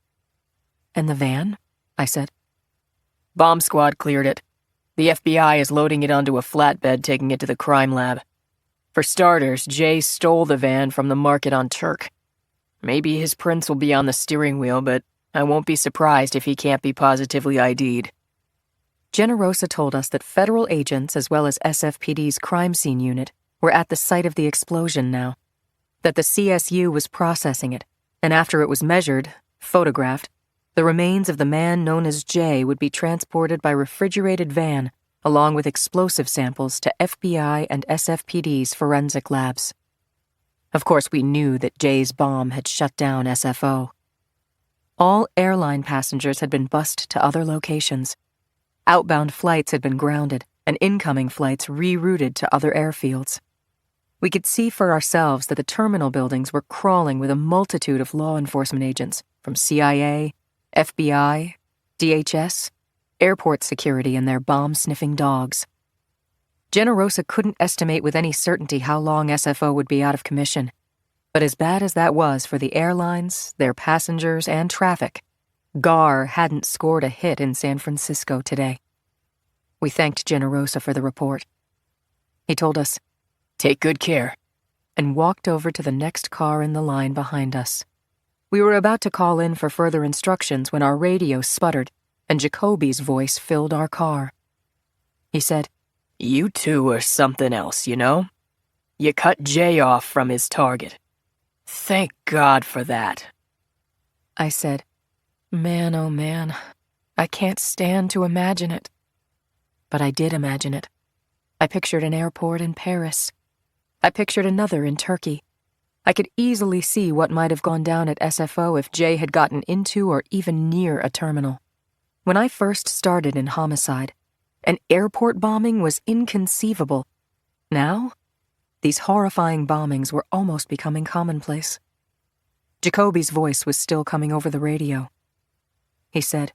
"And the van?" I said. "Bomb squad cleared it. The FBI is loading it onto a flatbed, taking it to the crime lab. For starters, Jay stole the van from the market on Turk. Maybe his prints will be on the steering wheel, but I won't be surprised if he can't be positively ID'd." Generosa told us that federal agents as well as SFPD's crime scene unit were at the site of the explosion now, that the CSU was processing it, and after it was measured, photographed, the remains of the man known as Jay would be transported by refrigerated van along with explosive samples to FBI and SFPD's forensic labs. Of course, we knew that Jay's bomb had shut down SFO. All airline passengers had been bussed to other locations. Outbound flights had been grounded and incoming flights rerouted to other airfields. We could see for ourselves that the terminal buildings were crawling with a multitude of law enforcement agents from CIA, FBI, DHS, airport security, and their bomb-sniffing dogs. Generosa couldn't estimate with any certainty how long SFO would be out of commission, but as bad as that was for the airlines, their passengers, and traffic, GAR hadn't scored a hit in San Francisco today. We thanked Generosa for the report. He told us, "Take good care," and walked over to the next car in the line behind us. We were about to call in for further instructions when our radio sputtered and Jacoby's voice filled our car. He said, "You two are something else, you know? You cut Jay off from his target. Thank God for that." I said, "Man, oh man, I can't stand to imagine it." But I did imagine it. I pictured an airport in Paris. I pictured another in Turkey. I could easily see what might have gone down at SFO if Jay had gotten into or even near a terminal. When I first started in homicide, an airport bombing was inconceivable. Now, these horrifying bombings were almost becoming commonplace. Jacoby's voice was still coming over the radio. He said,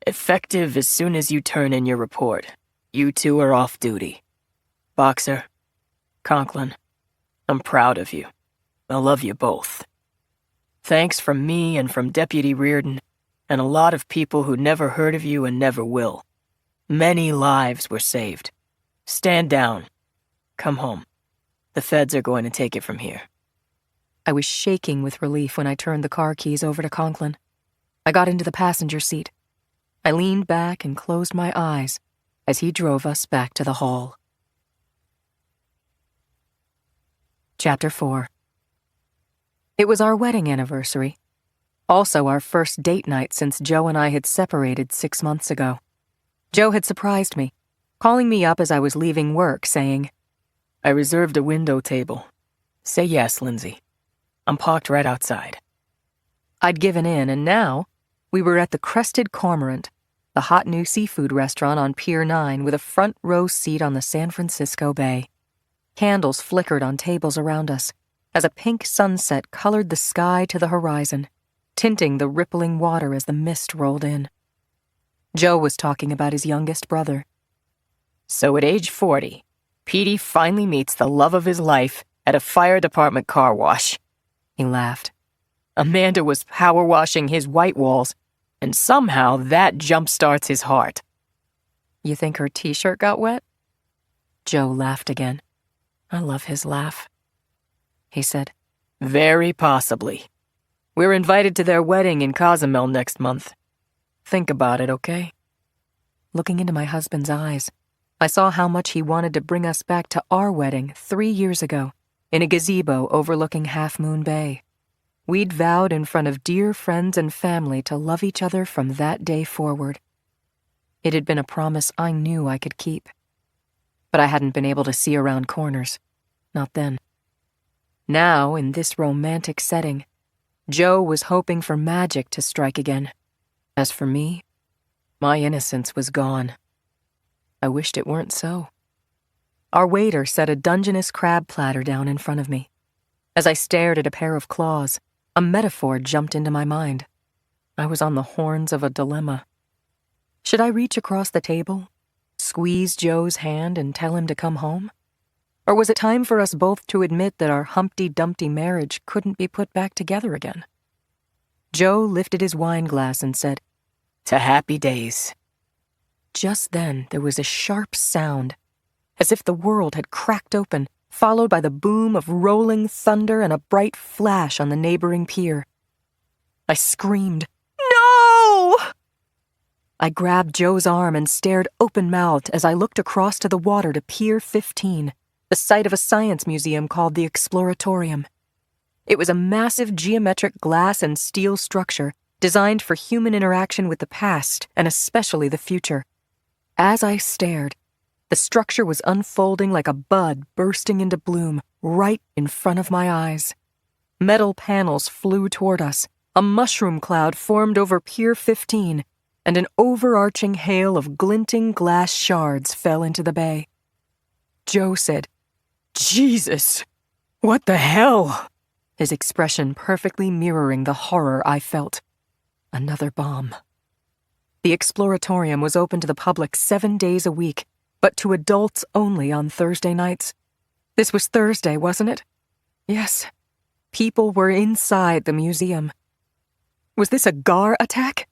"Effective as soon as you turn in your report. You two are off duty. Boxer, Conklin, I'm proud of you. I love you both. Thanks from me and from Deputy Reardon, and a lot of people who never heard of you and never will. Many lives were saved. Stand down. Come home. The feds are going to take it from here." I was shaking with relief when I turned the car keys over to Conklin. I got into the passenger seat. I leaned back and closed my eyes as he drove us back to the hall. Chapter 4. It was our wedding anniversary. Also our first date night since Joe and I had separated 6 months ago. Joe had surprised me, calling me up as I was leaving work, saying, "I reserved a window table. Say yes, Lindsay. I'm parked right outside." I'd given in, and now we were at the Crested Cormorant, the hot new seafood restaurant on Pier 9 with a front row seat on the San Francisco Bay. Candles flickered on tables around us as a pink sunset colored the sky to the horizon, tinting the rippling water as the mist rolled in. Joe was talking about his youngest brother. "So at age 40, Petey finally meets the love of his life at a fire department car wash." He laughed. "Amanda was power washing his white walls, and somehow that jump-starts his heart." You think her t-shirt got wet? Joe laughed again. I love his laugh. He said, "Very possibly. We're invited to their wedding in Cozumel next month. Think about it, okay?" Looking into my husband's eyes, I saw how much he wanted to bring us back to our wedding 3 years ago in a gazebo overlooking Half Moon Bay. We'd vowed in front of dear friends and family to love each other from that day forward. It had been a promise I knew I could keep. But I hadn't been able to see around corners. Not then. Now, in this romantic setting, Joe was hoping for magic to strike again. As for me, my innocence was gone. I wished it weren't so. Our waiter set a Dungeness crab platter down in front of me. As I stared at a pair of claws, a metaphor jumped into my mind. I was on the horns of a dilemma. Should I reach across the table, squeeze Joe's hand and tell him to come home? Or was it time for us both to admit that our Humpty Dumpty marriage couldn't be put back together again? Joe lifted his wine glass and said, "To happy days." Just then there was a sharp sound, as if the world had cracked open, followed by the boom of rolling thunder and a bright flash on the neighboring pier. I screamed, "No!" I grabbed Joe's arm and stared open-mouthed as I looked across to the water to Pier 15, the site of a science museum called the Exploratorium. It was a massive geometric glass and steel structure designed for human interaction with the past and especially the future. As I stared, the structure was unfolding like a bud bursting into bloom right in front of my eyes. Metal panels flew toward us, a mushroom cloud formed over Pier 15, and an overarching hail of glinting glass shards fell into the bay. Joe said, "Jesus, what the hell?" His expression perfectly mirroring the horror I felt. Another bomb. The Exploratorium was open to the public 7 days a week, but to adults only on Thursday nights. This was Thursday, wasn't it? Yes. People were inside the museum. Was this a GAR attack?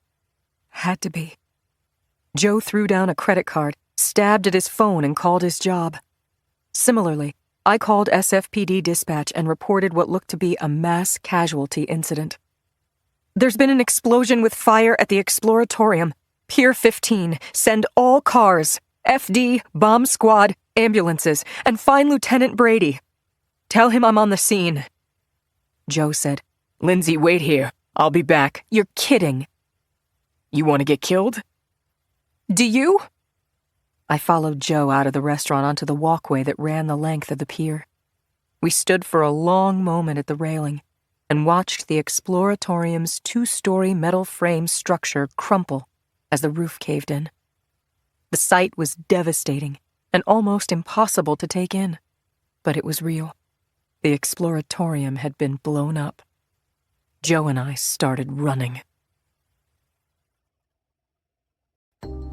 Had to be. Joe threw down a credit card, stabbed at his phone, and called his job. Similarly, I called SFPD dispatch and reported what looked to be a mass casualty incident. "There's been an explosion with fire at the Exploratorium. Pier 15. Send all cars. FD, bomb squad, ambulances, and find Lieutenant Brady. Tell him I'm on the scene." Joe said, "Lindsay, wait here. I'll be back." "You're kidding." "You want to get killed?" "Do you?" I followed Joe out of the restaurant onto the walkway that ran the length of the pier. We stood for a long moment at the railing and watched the Exploratorium's 2-story metal frame structure crumple as the roof caved in. The sight was devastating and almost impossible to take in, but it was real. The Exploratorium had been blown up. Joe and I started running.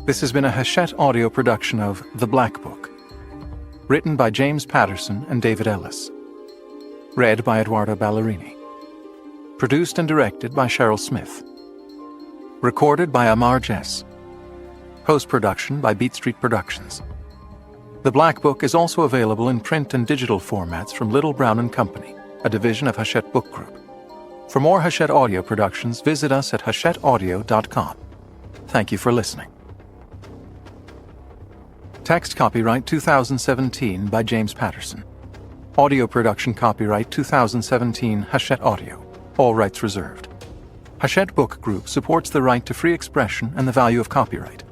This has been a Hachette audio production of The Black Book, written by James Patterson and David Ellis, read by Eduardo Ballerini, produced and directed by Cheryl Smith, recorded by Amar Jess, post-production by Beat Street Productions. The Black Book is also available in print and digital formats from Little Brown & Company, a division of Hachette Book Group. For more Hachette audio productions, visit us at hachetteaudio.com. Thank you for listening. Text copyright 2017 by James Patterson. Audio production copyright 2017 Hachette Audio. All rights reserved. Hachette Book Group supports the right to free expression and the value of copyright.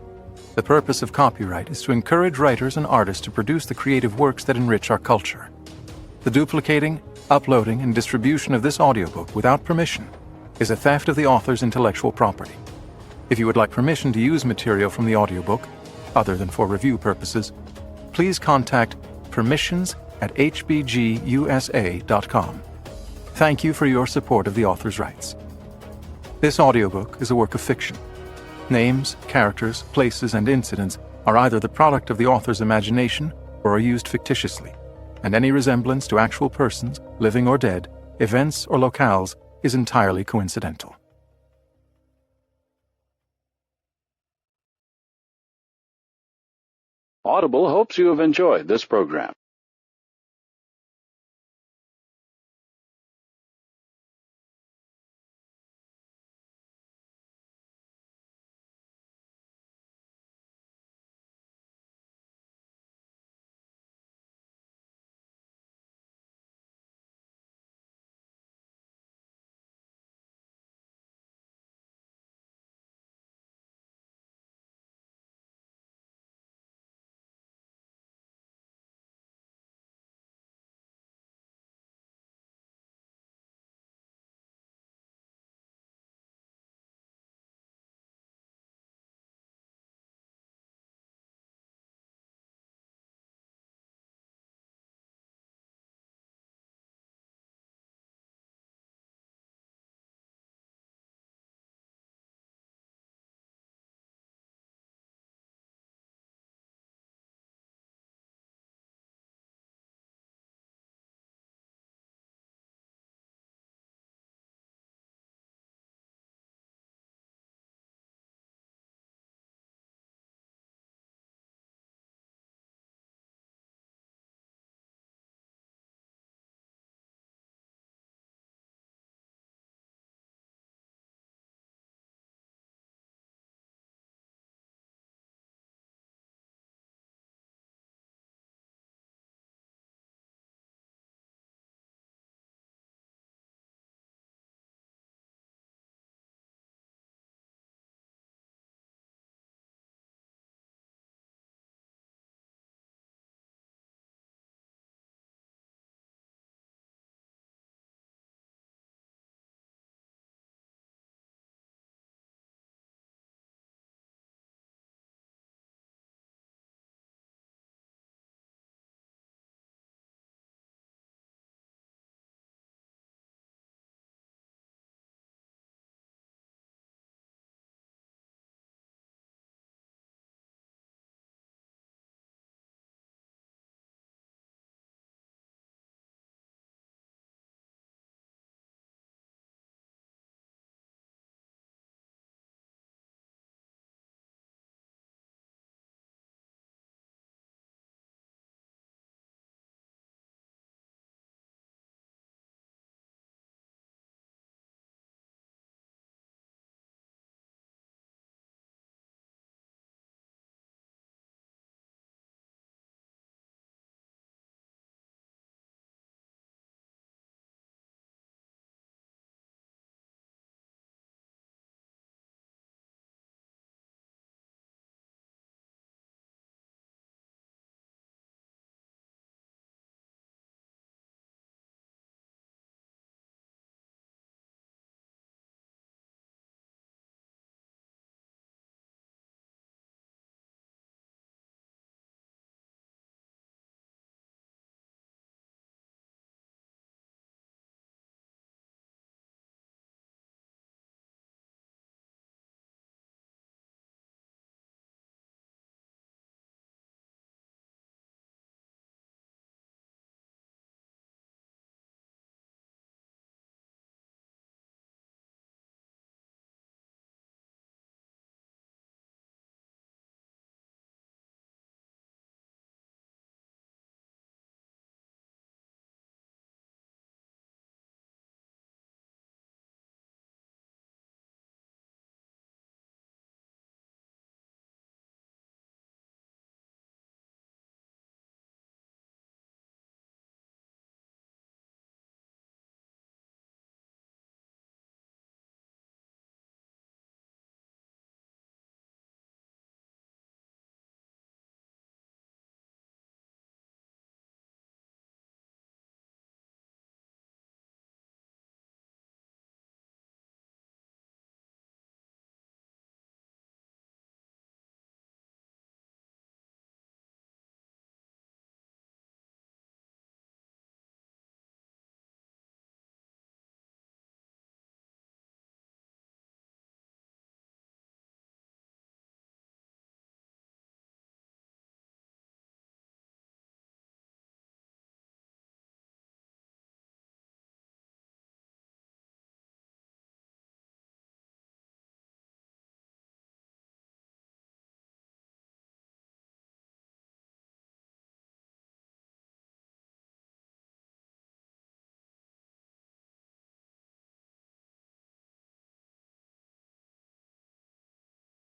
The purpose of copyright is to encourage writers and artists to produce the creative works that enrich our culture. The duplicating, uploading, and distribution of this audiobook without permission is a theft of the author's intellectual property. If you would like permission to use material from the audiobook, other than for review purposes, please contact permissions@hbgusa.com. Thank you for your support of the author's rights. This audiobook is a work of fiction. Names, characters, places, and incidents are either the product of the author's imagination or are used fictitiously, and any resemblance to actual persons, living or dead, events or locales is entirely coincidental. Audible hopes you have enjoyed this program.